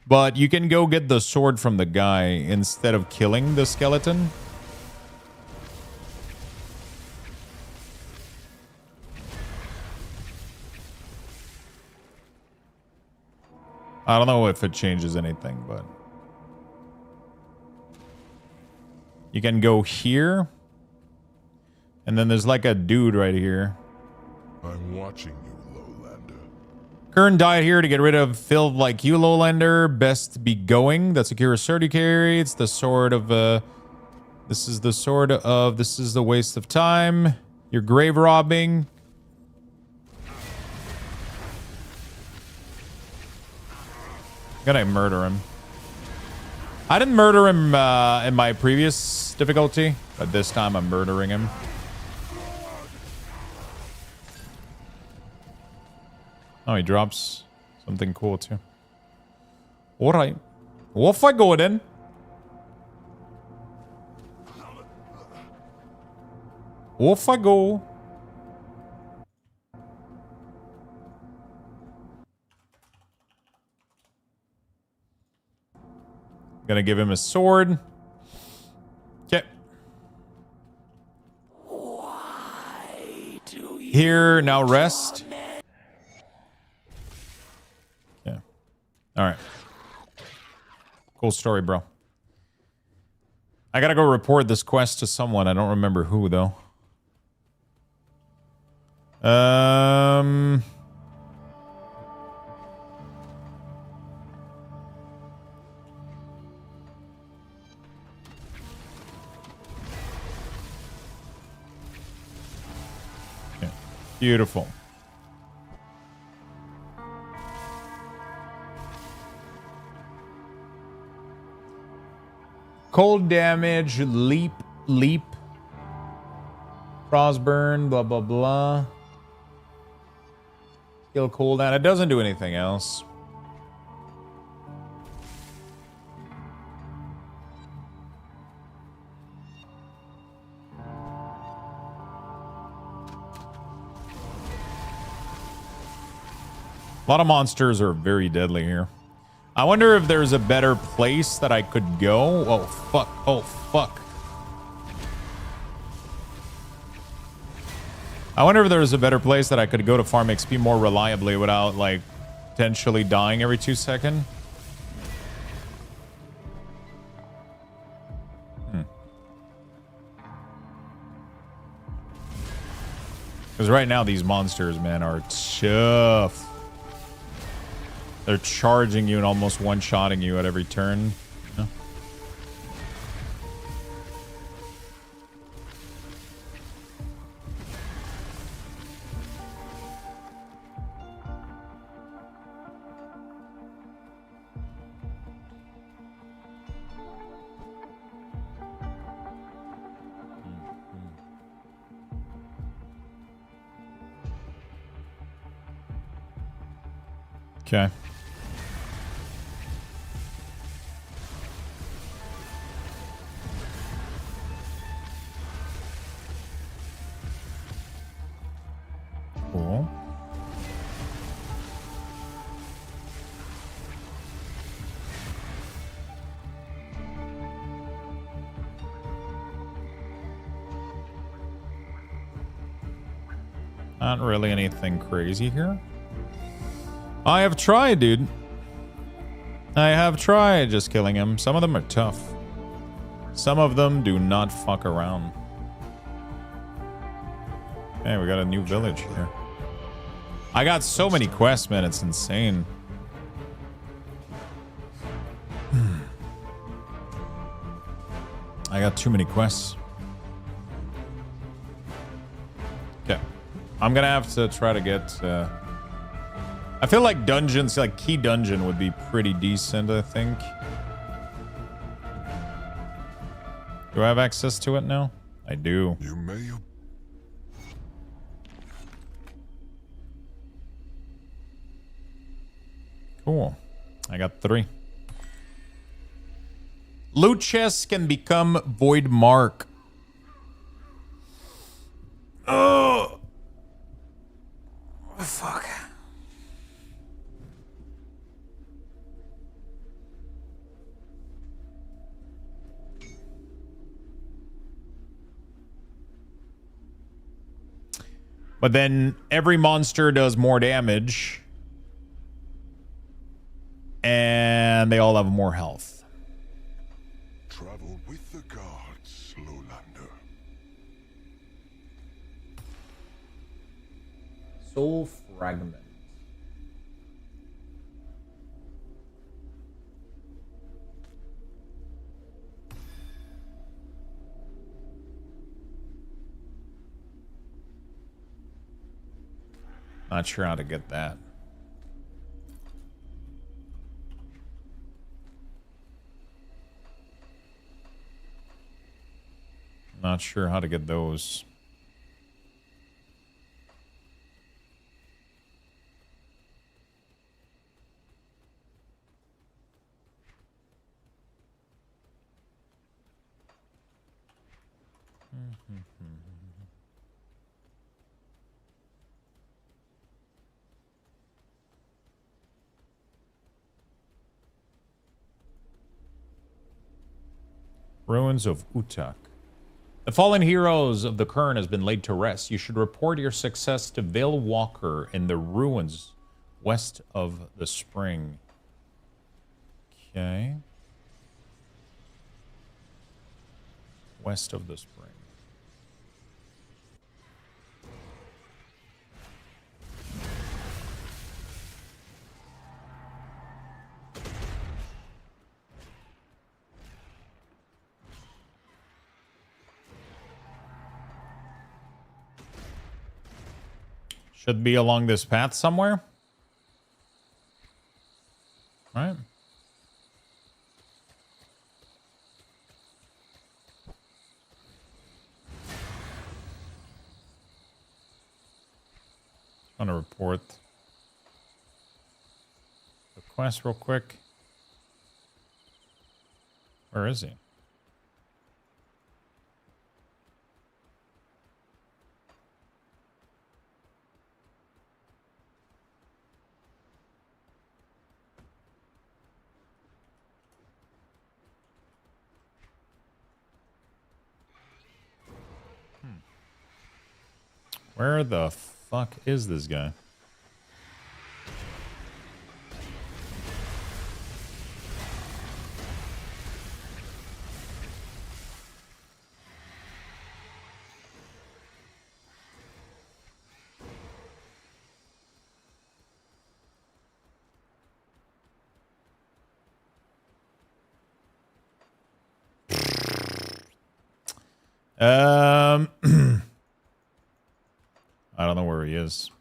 but you can go get the sword from the guy instead of killing the skeleton. I don't know if it changes anything, but you can go here, and then there's like a dude right here. I'm watching you, Lowlander. Kern died here to get rid of Phil like you, Lowlander. Best be going. That's a sword you carry. It's the sword of this is the sword of this is the waste of time. You're grave robbing. Gotta murder him. I didn't murder him in my previous difficulty, but this time I'm murdering him. Oh, he drops something cool too. Alright. Off I go then. Off I go. Gonna give him a sword. Okay. Here, now rest. Yeah. Alright. Cool story, bro. I gotta go report this quest to someone. I don't remember who, though. Okay. Beautiful. Cold damage, leap, frostburn, blah, blah, blah. Skill cooldown. It doesn't do anything else. A lot of monsters are very deadly here. I wonder if there's a better place that I could go. Oh, fuck. Oh, fuck. I wonder if there's a better place that I could go to farm XP more reliably without, like, potentially dying every 2 seconds. Because right now, these monsters, man, are tough. They're charging you and almost one-shotting you at every turn. Yeah. Okay. Cool. Not really anything crazy here. I have tried, dude. I have tried just killing him. Some of them are tough. Some of them do not fuck around. Hey, we got a new village here. I got so many quests, man. It's insane. I got too many quests. Okay. I'm gonna have to try to get... I feel like dungeons, like key dungeon would be pretty decent, I think. Do I have access to it now? I do. You may. Cool. I got 3. Loot chests can become void mark. Oh. Fuck. But then every monster does more damage. And they all have more health. Travel with the gods, Lowlander. Soul fragment. Not sure how to get that. Not sure how to get those. Ruins of Utak. The fallen heroes of the Kern has been laid to rest. You should report your success to Vale Walker in the ruins west of the spring. Okay. West of the spring. Should be along this path somewhere. All right. I want to report the quest real quick. Where is he? Where the fuck is this guy? I don't know where he is.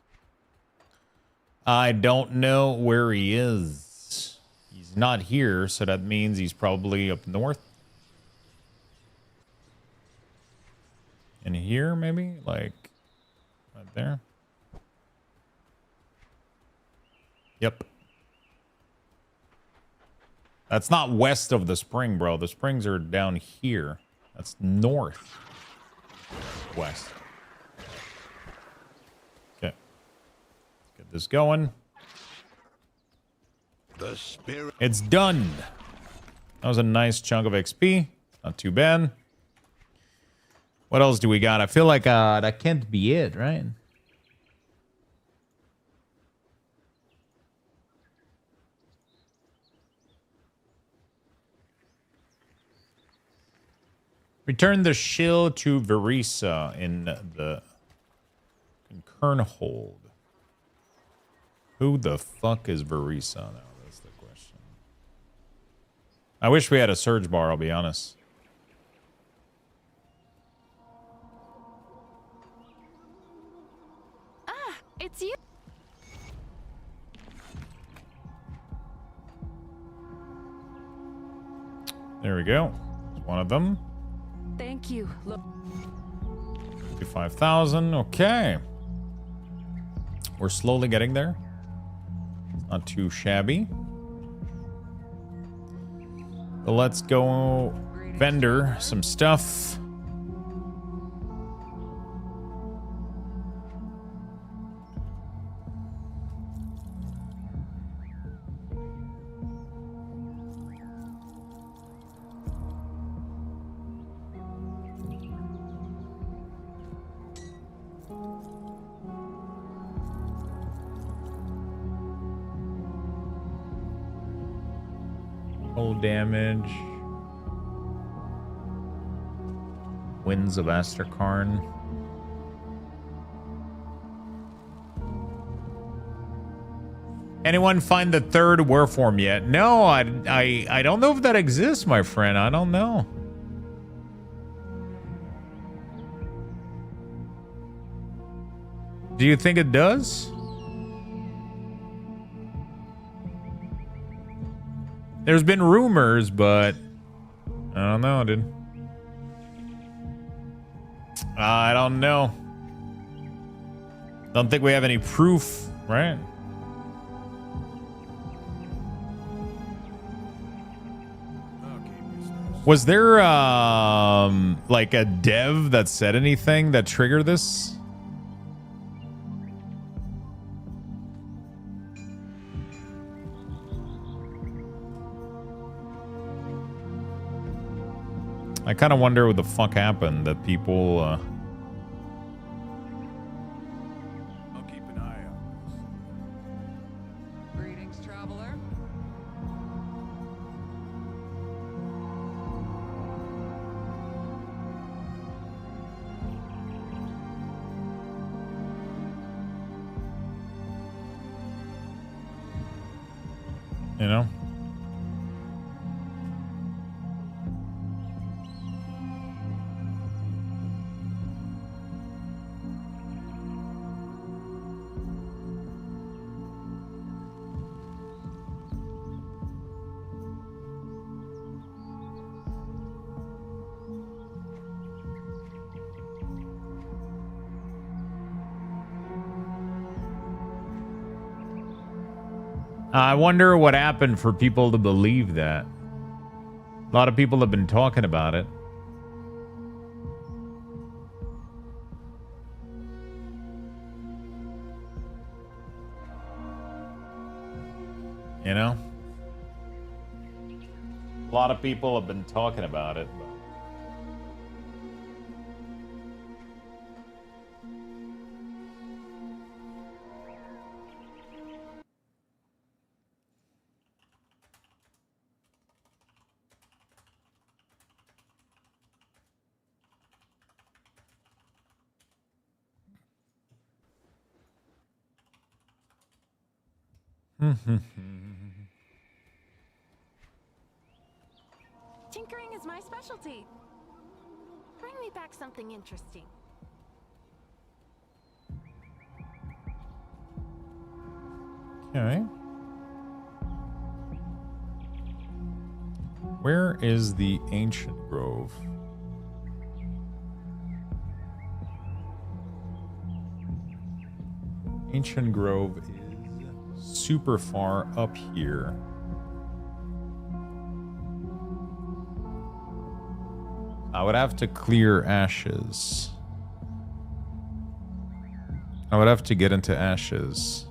I don't know where he is. He's not here, so that means he's probably up north. In here, maybe? Like, right there? Yep. That's not west of the spring, bro. The springs are down here. That's north. West. Okay. Let's get this going. The spirit. It's done. That was a nice chunk of XP. Not too bad. What else do we got? I feel like that can't be it, right? Return the shield to Verisa in the Kernhold. Who the fuck is Verisa now? That's the question. I wish we had a surge bar, I'll be honest. Ah, it's you. There we go. There's one of them. Thank you. Look. 55,000. Okay. We're slowly getting there. Not too shabby. But let's go vendor some stuff. Cold damage. Winds of Asterkarn. Anyone find the third wereform yet? No, I don't know if that exists, my friend. I don't know. Do you think it does? There's been rumors, but I don't know, dude. I don't know. Don't think we have any proof, right? Was there like a dev that said anything that triggered this? I kind of wonder what the fuck happened that people I'll keep an eye out. Greetings, traveler. you know? I wonder what happened for people to believe that. A lot of people have been talking about it. You know? A lot of people have been talking about it. But... Tinkering is my specialty. Bring me back something interesting. Okay. Where is the ancient grove? Ancient grove is super far up here. I would have to clear ashes. I would have to get into ashes.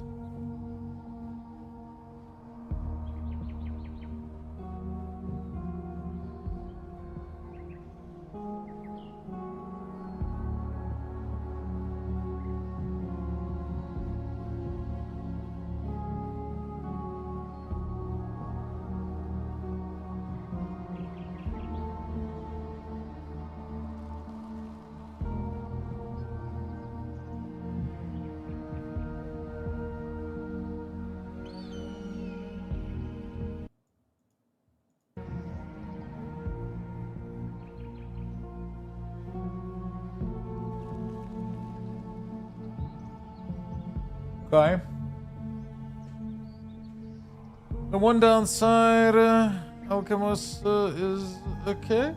Okay. The one downside, Alchemist is okay.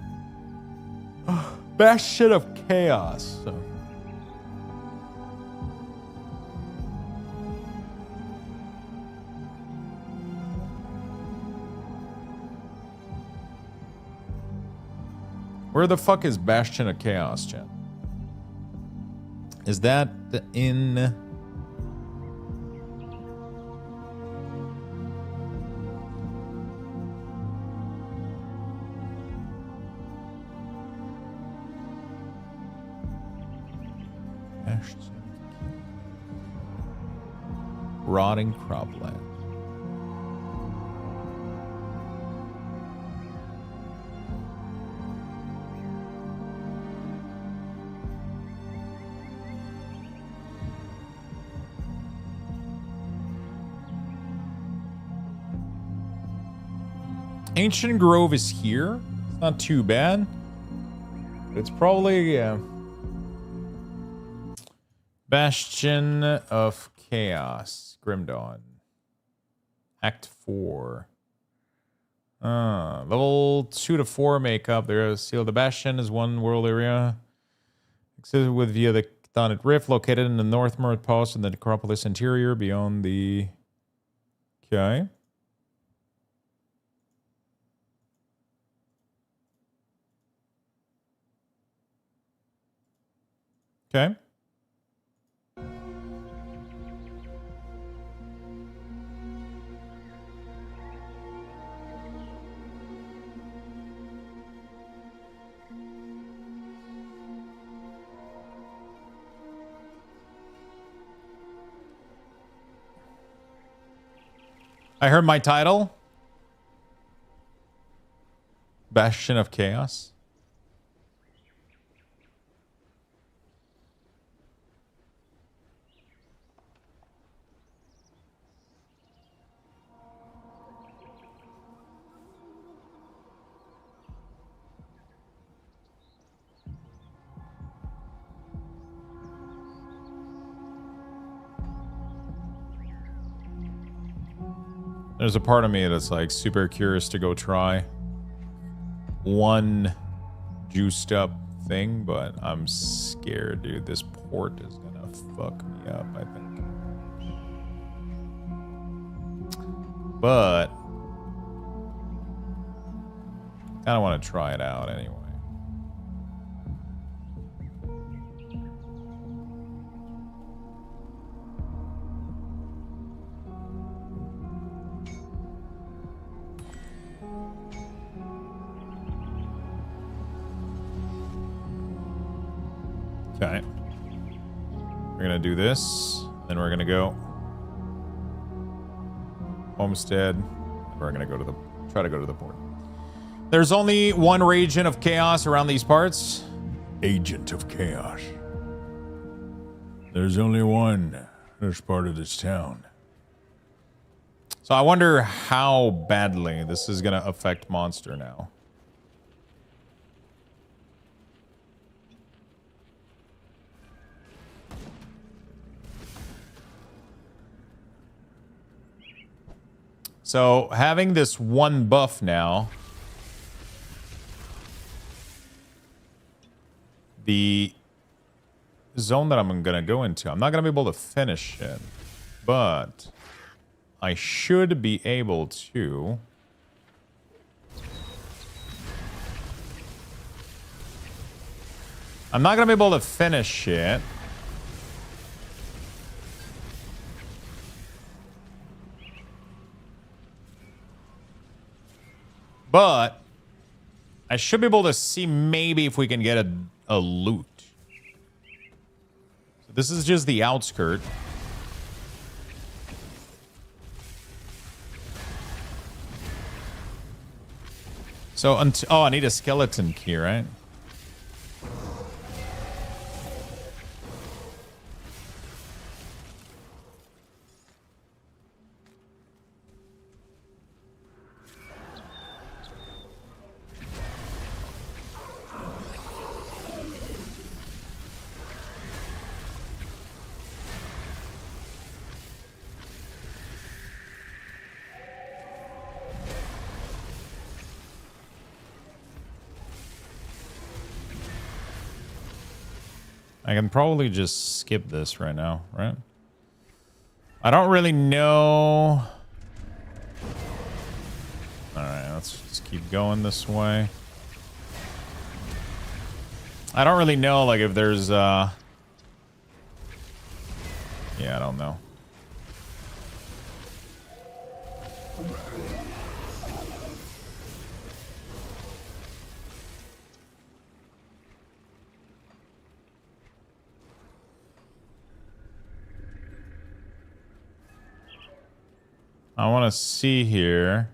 Bastion of Chaos. So. Where the fuck is Bastion of Chaos, chat? Is that in... Rotting cropland. Ancient Grove is here. It's not too bad. It's probably Bastion of Chaos, Grim Dawn. Act 4. Level 2 to 4 makeup. There's Seal the Bastion is one world area. Accessible with via the Chthonic Rift, located in the northmost post in the Necropolis interior beyond the... Okay. Okay. I heard my title. Bastion of Chaos. There's a part of me that's like super curious to go try one juiced up thing, but I'm scared, dude. This port is gonna fuck me up, I think. But kind of want to try it out anyway. Okay. We're gonna do this, then we're gonna go Homestead. We're gonna go to the try to go to the port. There's only one region of chaos around these parts. Agent of Chaos. There's only one. There's part of this town. So I wonder how badly this is gonna affect Monster now. So, having this one buff now, the zone that I'm going to go into, I'm not going to be able to finish it, but I should be able to I'm not gonna be able to finish it. But I should be able to see maybe if we can get a loot. So this is just the outskirt. So, oh, I need a skeleton key, right? I can probably just skip this right now, right? I don't really know. Alright, let's just keep going this way. I don't really know, like, if there's, yeah, I don't know. I want to see here.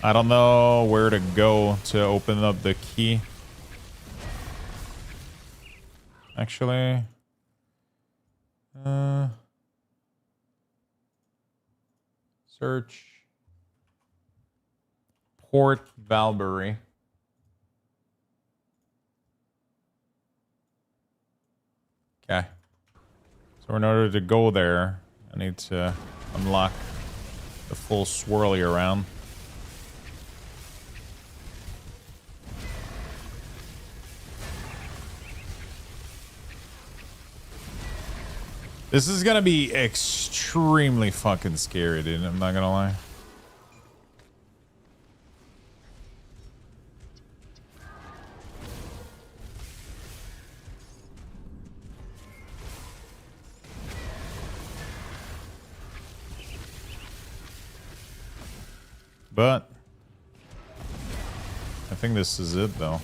I don't know where to go to open up the key. Actually. Search. Port Valbury. Okay. So in order to go there, I need to unlock the full swirly around. This is gonna be extremely fucking scary, dude. I'm not gonna lie. But I think this is it, though.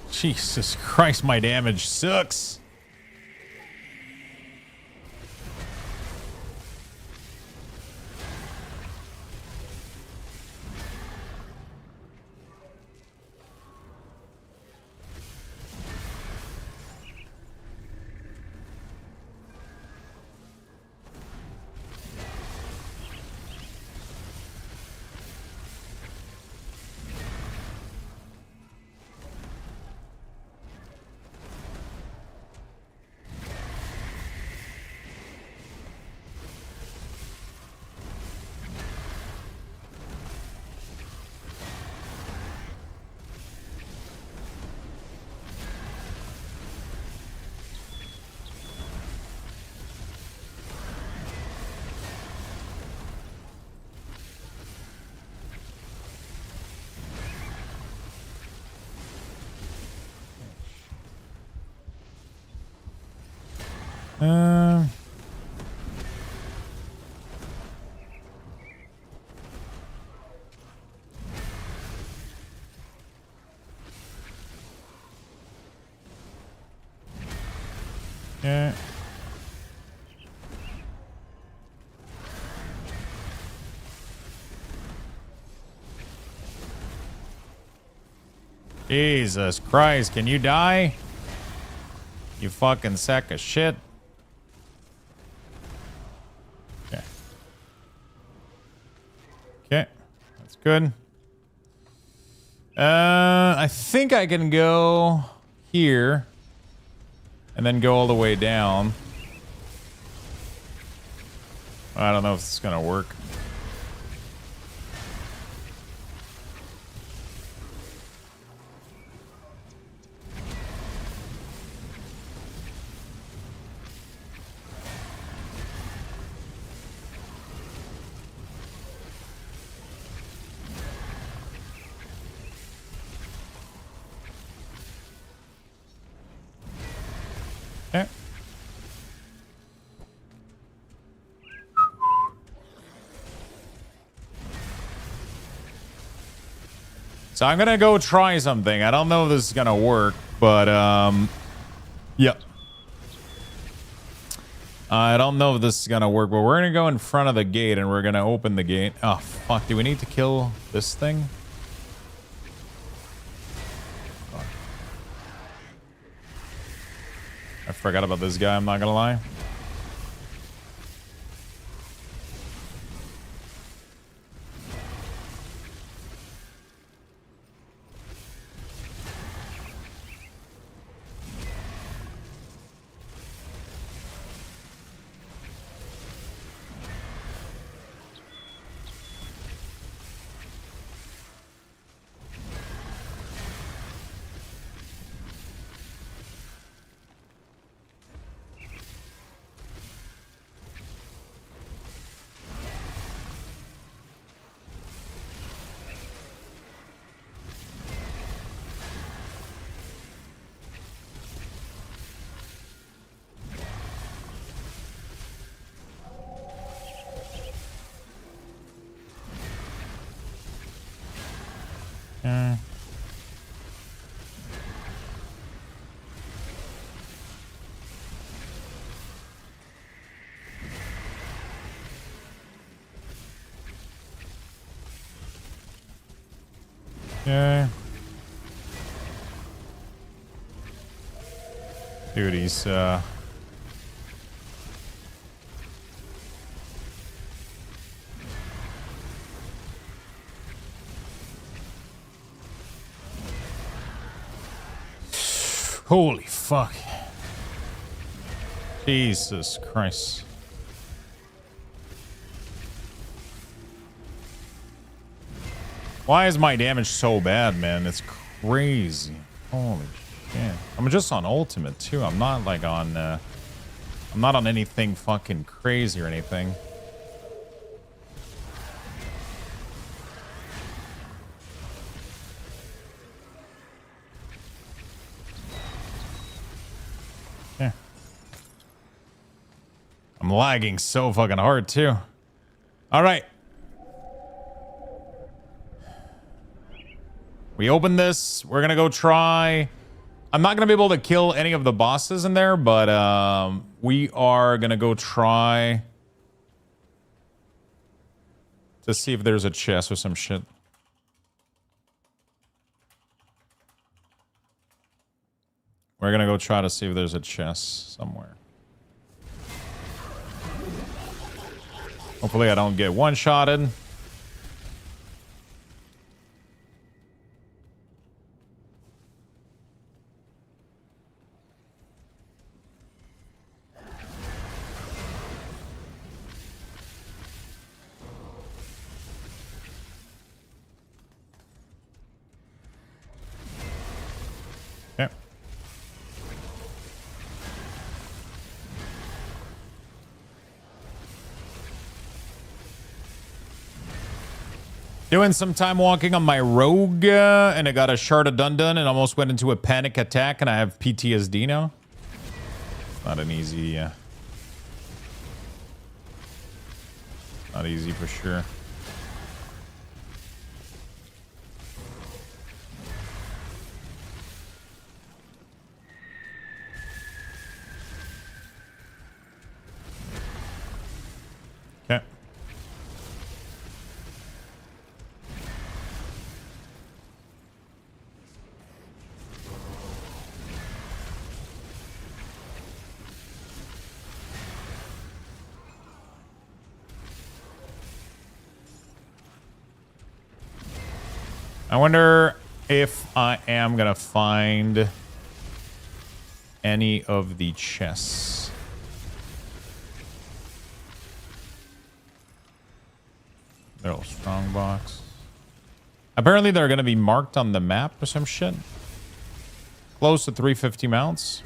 Jesus Christ, my damage sucks. Yeah. Jesus Christ, can you die? You fucking sack of shit. Okay. Okay, that's good. I think I can go here and then go all the way down. I don't know if it's gonna work. So I'm gonna go try something. I don't know if this is gonna work, but yep. I don't know if this is gonna work, but we're gonna go in front of the gate and we're gonna open the gate. Oh fuck! Do we need to kill this thing? Fuck. I forgot about this guy. I'm not gonna lie. Okay. Dude, he's holy fuck. Jesus Christ. Why is my damage so bad, man? It's crazy. Holy shit. I'm just on ultimate too. I'm not like on I'm not on anything fucking crazy or anything. Yeah. I'm lagging so fucking hard too. All right. We open this. We're gonna go try. I'm not gonna be able to kill any of the bosses in there, but we are gonna go try to see if there's a chest or some shit. We're gonna go try to see if there's a chest somewhere. Hopefully I don't get one-shotted. Okay. Doing some time walking on my rogue, and I got a shard of Dundun and almost went into a panic attack, and I have PTSD now. Not an easy, not easy for sure. Okay. I wonder if I am gonna find any of the chests. Little strong box. Apparently they're gonna be marked on the map or some shit. Close to 350 mounts.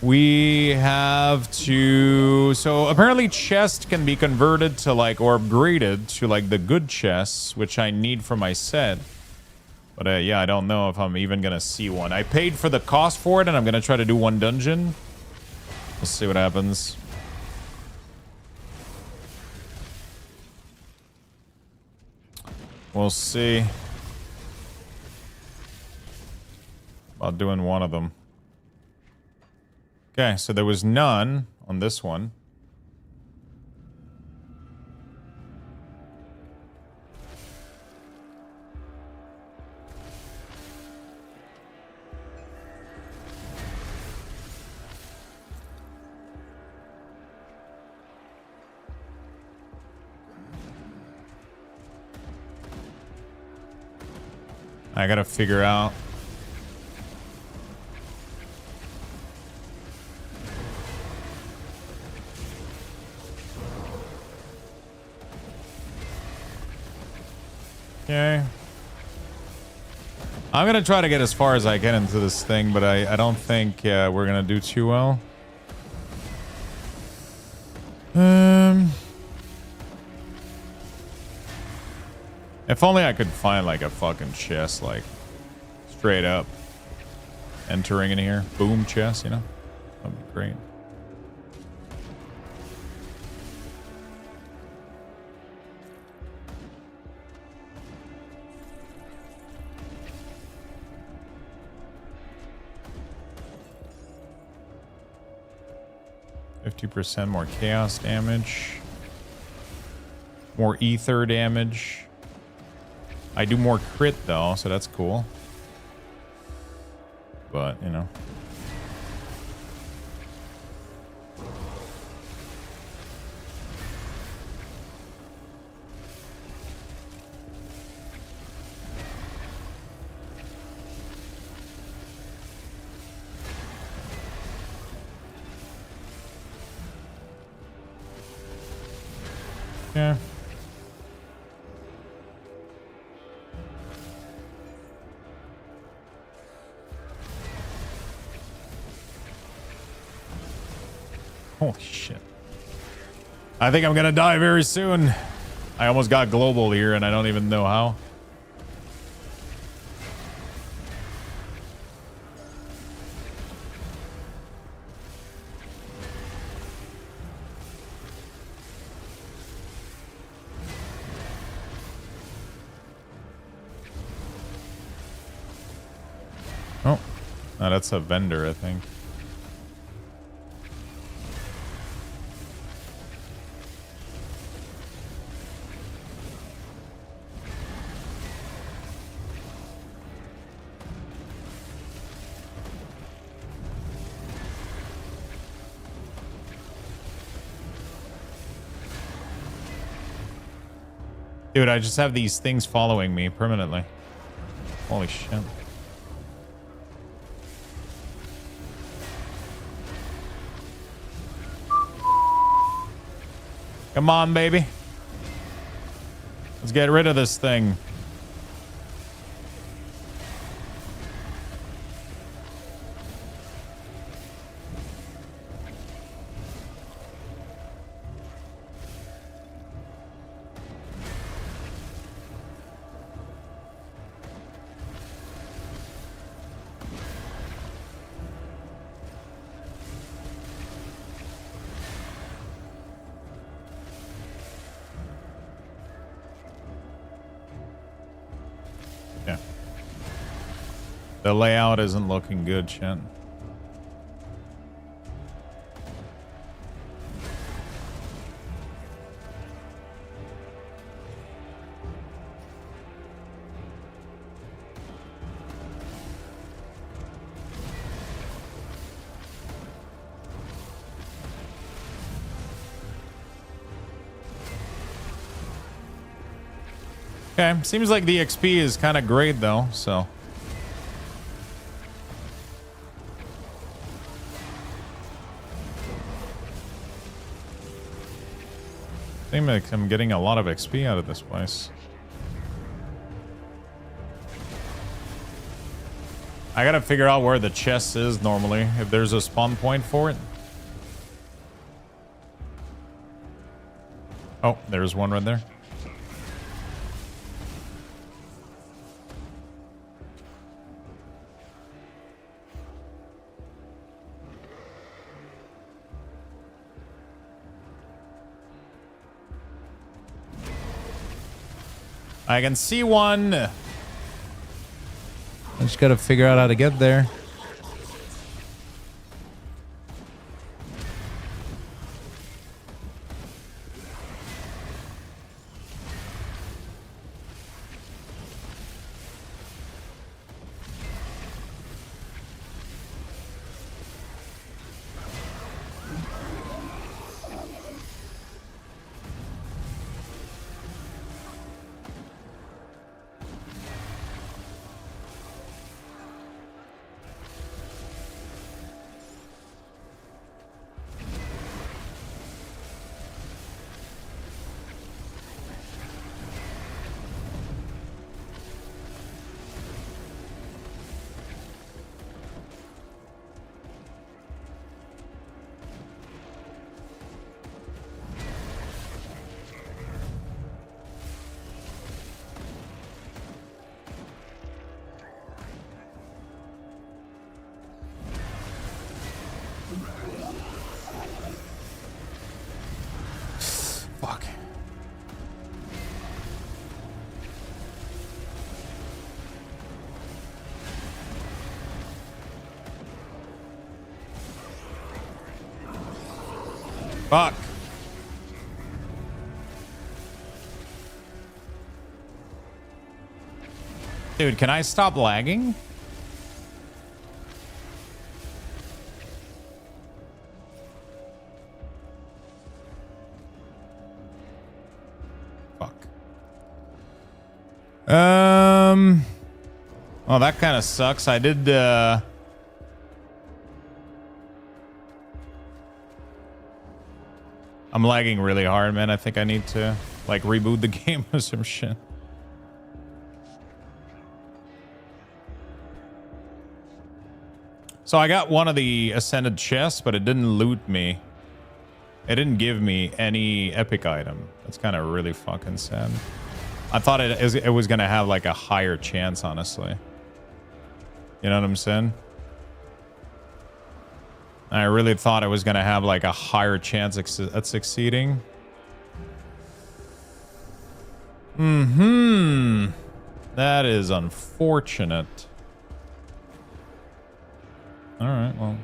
We have to... So apparently chest can be converted to like, or upgraded to like the good chests, which I need for my set. But yeah, I don't know if I'm even gonna see one. I paid for the cost for it and I'm gonna try to do one dungeon. We'll see what happens. We'll see about doing one of them. Okay, so there was none on this one. I gotta figure out. Okay. I'm gonna try to get as far as I can into this thing, but I don't think we're gonna do too well. If only I could find like a fucking chest, like straight up entering in here. Boom, chest, you know? That'd be great. %, more chaos damage. More ether damage. I do more crit though, so that's cool. But, you know. Yeah. Holy shit. I think I'm gonna die very soon. I almost got global here and I don't even know how. Oh, no, that's a vendor, I think. Dude, I just have these things following me permanently. Holy shit. Come on, baby. Let's get rid of this thing. The layout isn't looking good, Chen. Okay, seems like the XP is kind of great though, so. Seems like I'm getting a lot of XP out of this place. I gotta figure out where the chest is normally, if there's a spawn point for it. Oh, there's one right there. I can see one. I just gotta figure out how to get there. Fuck. Fuck. Dude, can I stop lagging? Well, that kind of sucks. I did, I'm lagging really hard, man. I think I need to, like, reboot the game or some shit. So I got one of the ascended chests, but it didn't loot me. It didn't give me any epic item. That's kind of really fucking sad. I thought it was going to have, like, a higher chance, honestly. You know what I'm saying? I really thought it was going to have, like, a higher chance at succeeding. That is unfortunate. All right, well.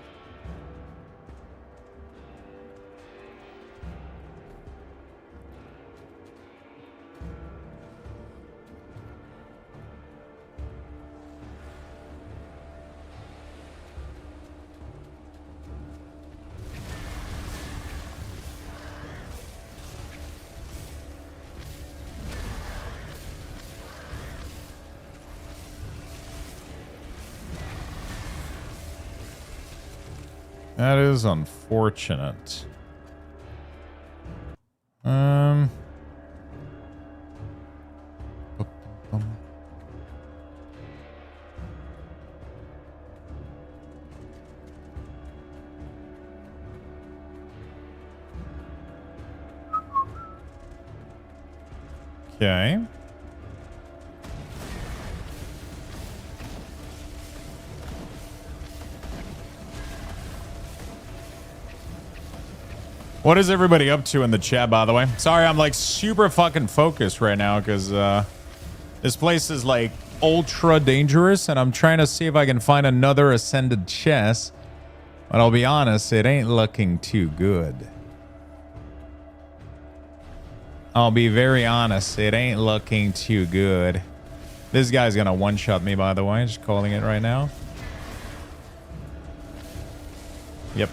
That is unfortunate. Okay. What is everybody up to in the chat, by the way? Sorry, I'm like super fucking focused right now because this place is like ultra dangerous and I'm trying to see if I can find another ascended chest. But I'll be honest, it ain't looking too good. I'll be very honest, it ain't looking too good. This guy's gonna one-shot me, by the way, just calling it right now. Yep.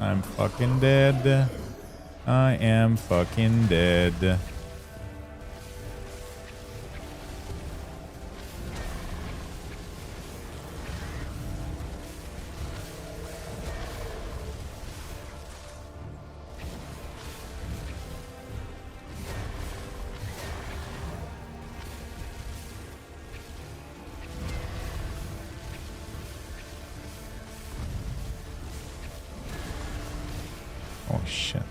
I'm fucking dead. I am fucking dead. Oh, shit.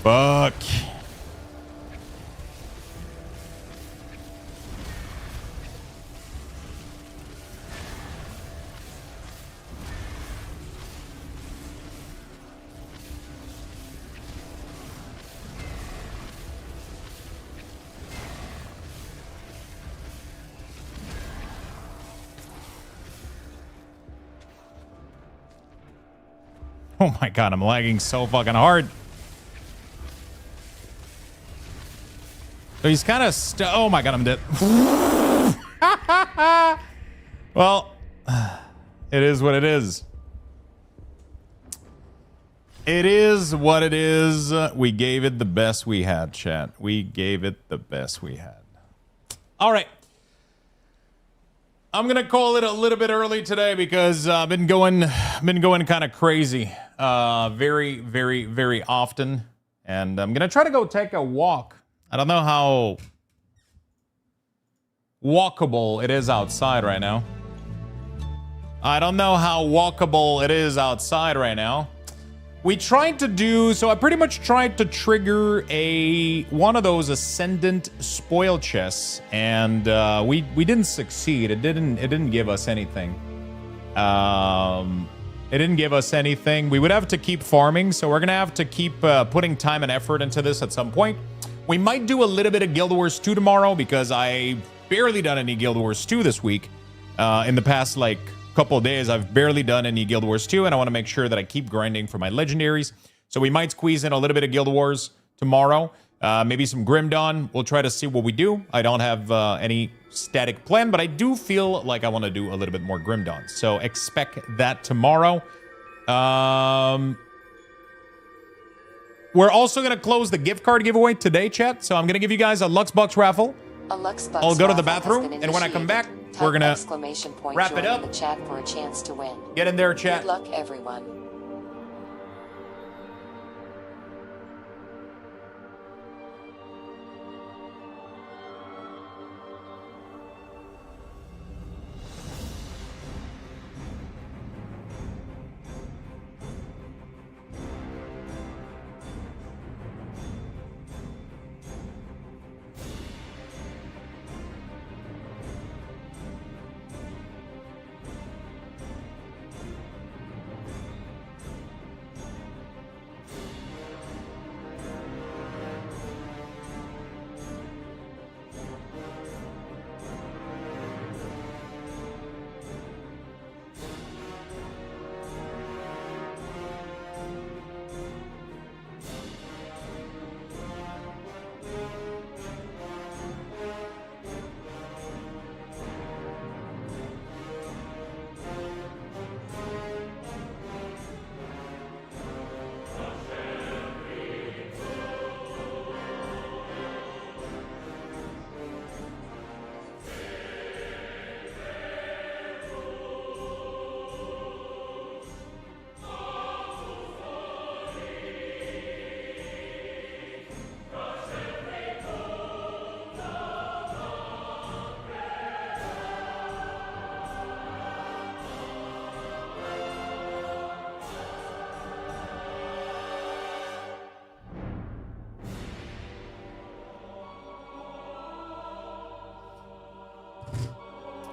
Fuck. Oh my god, I'm lagging so fucking hard. So he's kind of oh my god, I'm dead. Well, it is what it is. It is what it is. We gave it the best we had, chat. We gave it the best we had. All right. I'm gonna call it a little bit early today because I've been going kind of crazy, very, very, very often, and I'm gonna try to go take a walk. I don't know how walkable it is outside right now. I don't know how walkable it is outside right now. We tried to do so. I pretty much tried to trigger one of those ascendant spoil chests, and we didn't succeed. It didn't give us anything. It didn't give us anything. We would have to keep farming, so we're gonna have to keep putting time and effort into this at some point. We might do a little bit of Guild Wars 2 tomorrow because I barely done any Guild Wars 2 this week. In the past like couple of days, I've barely done any Guild Wars 2, and I want to make sure that I keep grinding for my legendaries. So we might squeeze in a little bit of Guild Wars tomorrow. Maybe some Grim Dawn. We'll try to see what we do. I don't have any static plan, but I do feel like I want to do a little bit more Grim Dawn. So expect that tomorrow. We're also going to close the gift card giveaway today, chat. So I'm going to give you guys a Lux Box raffle. I'll go to the bathroom, and when I come back, we're going to wrap it up. In the chat for a chance to win. Get in there, chat. Good luck, everyone.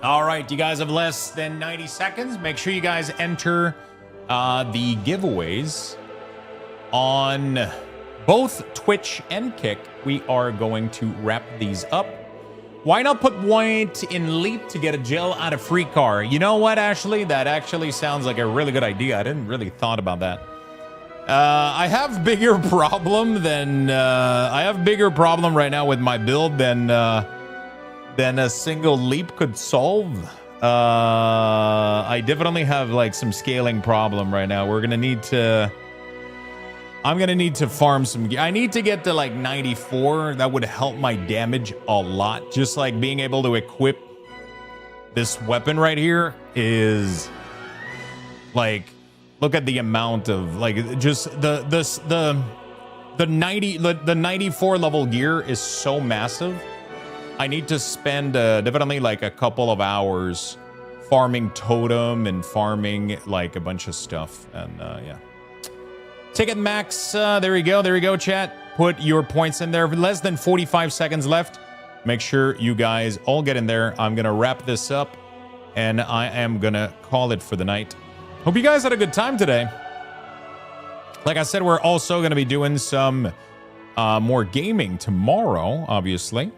All right, you guys have less than 90 seconds. Make sure you guys enter the giveaways on both Twitch and Kick. We are going to wrap these up. Why not put White in Leap to get a gel out of free car? You know what, Ashley? That actually sounds like a really good idea. I didn't really thought about that. I have bigger problem right now with my build than a single leap could solve. I definitely have like some scaling problem right now. I'm gonna need to farm some. I need to get to like 94. That would help my damage a lot. Just like being able to equip this weapon right here is like, look at the amount of like just the 94 level gear is so massive. I need to spend definitely like a couple of hours farming totem and farming like a bunch of stuff. And yeah. Ticket max, there you go, chat. Put your points in there. Less than 45 seconds left. Make sure you guys all get in there. I'm going to wrap this up, and I am going to call it for the night. Hope you guys had a good time today. Like I said, we're also going to be doing some more gaming tomorrow, obviously.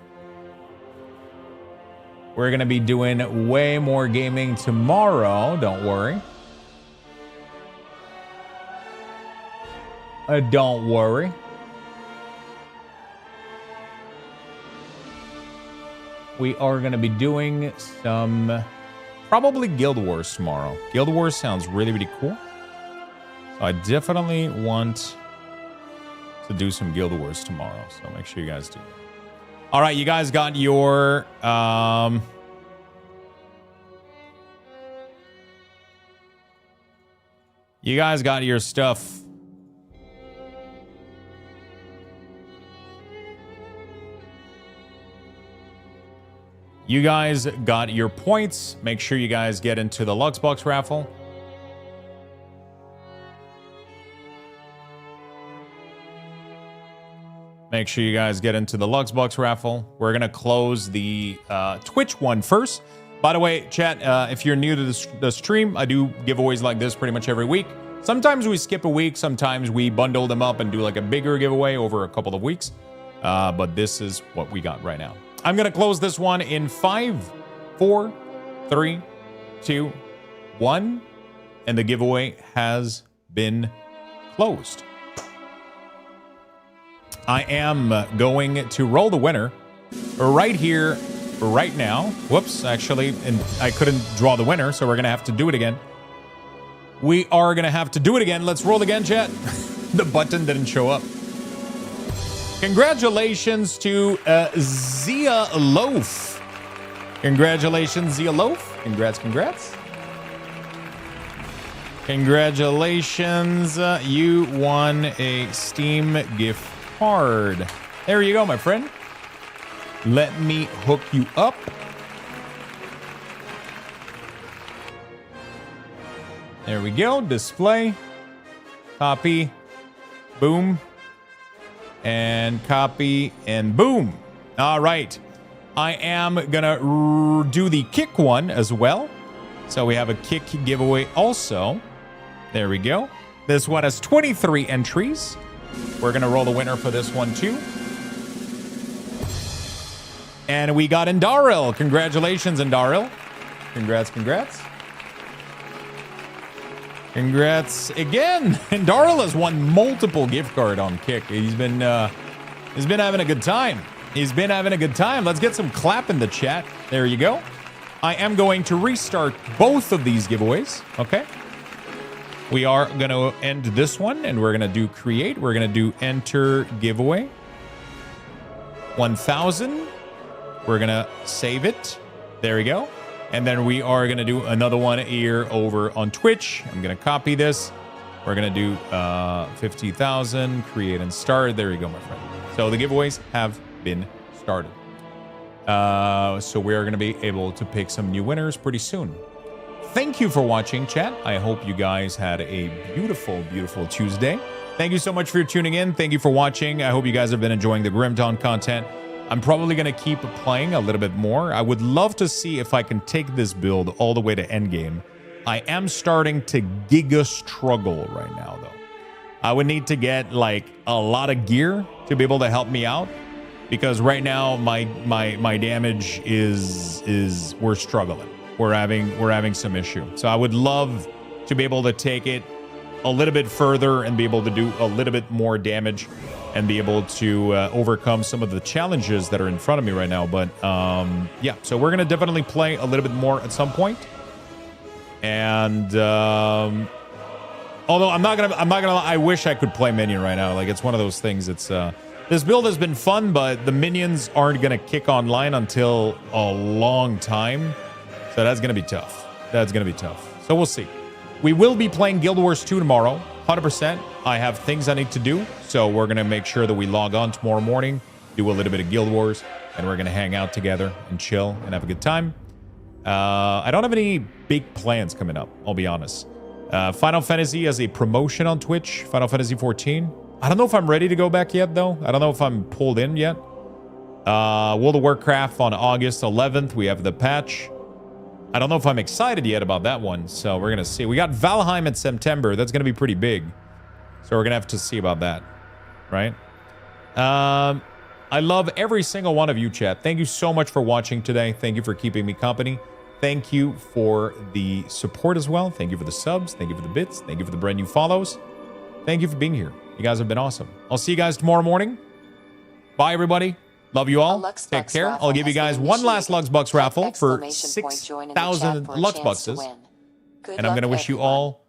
We're going to be doing way more gaming tomorrow. Don't worry. Don't worry. We are going to be doing some probably Guild Wars tomorrow. Guild Wars sounds really, really cool. So I definitely want to do some Guild Wars tomorrow. So make sure you guys do. All right, you guys got your you guys got your stuff. You guys got your points. Make sure you guys get into the Luxbox raffle. Make sure you guys get into the Luxbox raffle. We're going to close the Twitch one first. By the way, chat, if you're new to the stream, I do giveaways like this pretty much every week. Sometimes we skip a week. Sometimes we bundle them up and do like a bigger giveaway over a couple of weeks. But this is what we got right now. I'm going to close this one in 5, 4, 3, 2, 1. And the giveaway has been closed. I am going to roll the winner right here, right now. Whoops, actually, and I couldn't draw the winner, so we're going to have to do it again. We are going to have to do it again. Let's roll again, chat. The button didn't show up. Congratulations to Zia Loaf. Congratulations, Zia Loaf. Congrats, congrats. Congratulations. You won a Steam gift card. There you go, my friend. Let me hook you up. There we go. Display. Copy. Boom. And copy and boom. All right. I am gonna do the kick one as well. So we have a kick giveaway also. There we go. This one has 23 entries. We're gonna roll the winner for this one too. And we got Indaril. Congratulations, Indaril. Congrats, congrats. Congrats again. And Darrell has won multiple gift card on Kick. He's been having a good time. He's been having a good time. Let's get some clap in the chat. There you go. I am going to restart both of these giveaways. Okay. We are going to end this one and we're going to do create. We're going to do enter giveaway. 1,000. We're going to save it. There we go. And then we are going to do another one here over on Twitch. I'm going to copy this. We're going to do 50,000, create and start. There you go, my friend. So the giveaways have been started. So we are going to be able to pick some new winners pretty soon. Thank you for watching, chat. I hope you guys had a beautiful, beautiful Tuesday. Thank you so much for tuning in. Thank you for watching. I hope you guys have been enjoying the Grim Dawn content. I'm probably going to keep playing a little bit more. I would love to see if I can take this build all the way to endgame. I am starting to giga struggle right now, though. I would need to get like a lot of gear to be able to help me out, because right now my damage is we're struggling. We're having some issue. So I would love to be able to take it a little bit further and be able to do a little bit more damage and be able to overcome some of the challenges that are in front of me right now. But yeah, so we're gonna definitely play a little bit more at some point. And although I'm not gonna lie, I wish I could play minion right now. Like, it's one of those things. It's this build has been fun, but the minions aren't gonna kick online until a long time. So that's gonna be tough. That's gonna be tough. So we'll see. We will be playing Guild Wars 2 tomorrow, 100%. I have things I need to do, so we're going to make sure that we log on tomorrow morning, do a little bit of Guild Wars, and we're going to hang out together and chill and have a good time. I don't have any big plans coming up, I'll be honest. Final Fantasy as a promotion on Twitch, Final Fantasy 14. I don't know if I'm ready to go back yet, though. I don't know if I'm pulled in yet. World of Warcraft on August 11th. We have the patch. I don't know if I'm excited yet about that one, so we're going to see. We got Valheim in September. That's going to be pretty big. So we're going to have to see about that, right? I love every single one of you, chat. Thank you so much for watching today. Thank you for keeping me company. Thank you for the support as well. Thank you for the subs. Thank you for the bits. Thank you for the brand new follows. Thank you for being here. You guys have been awesome. I'll see you guys tomorrow morning. Bye, everybody. Love you all. Take care. I'll give you guys one last Luxbucks raffle for 6,000 Luxbucks. And I'm going to wish you all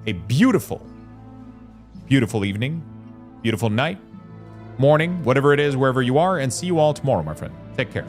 a beautiful, beautiful evening, beautiful night, morning, whatever it is, wherever you are. And see you all tomorrow, my friend. Take care.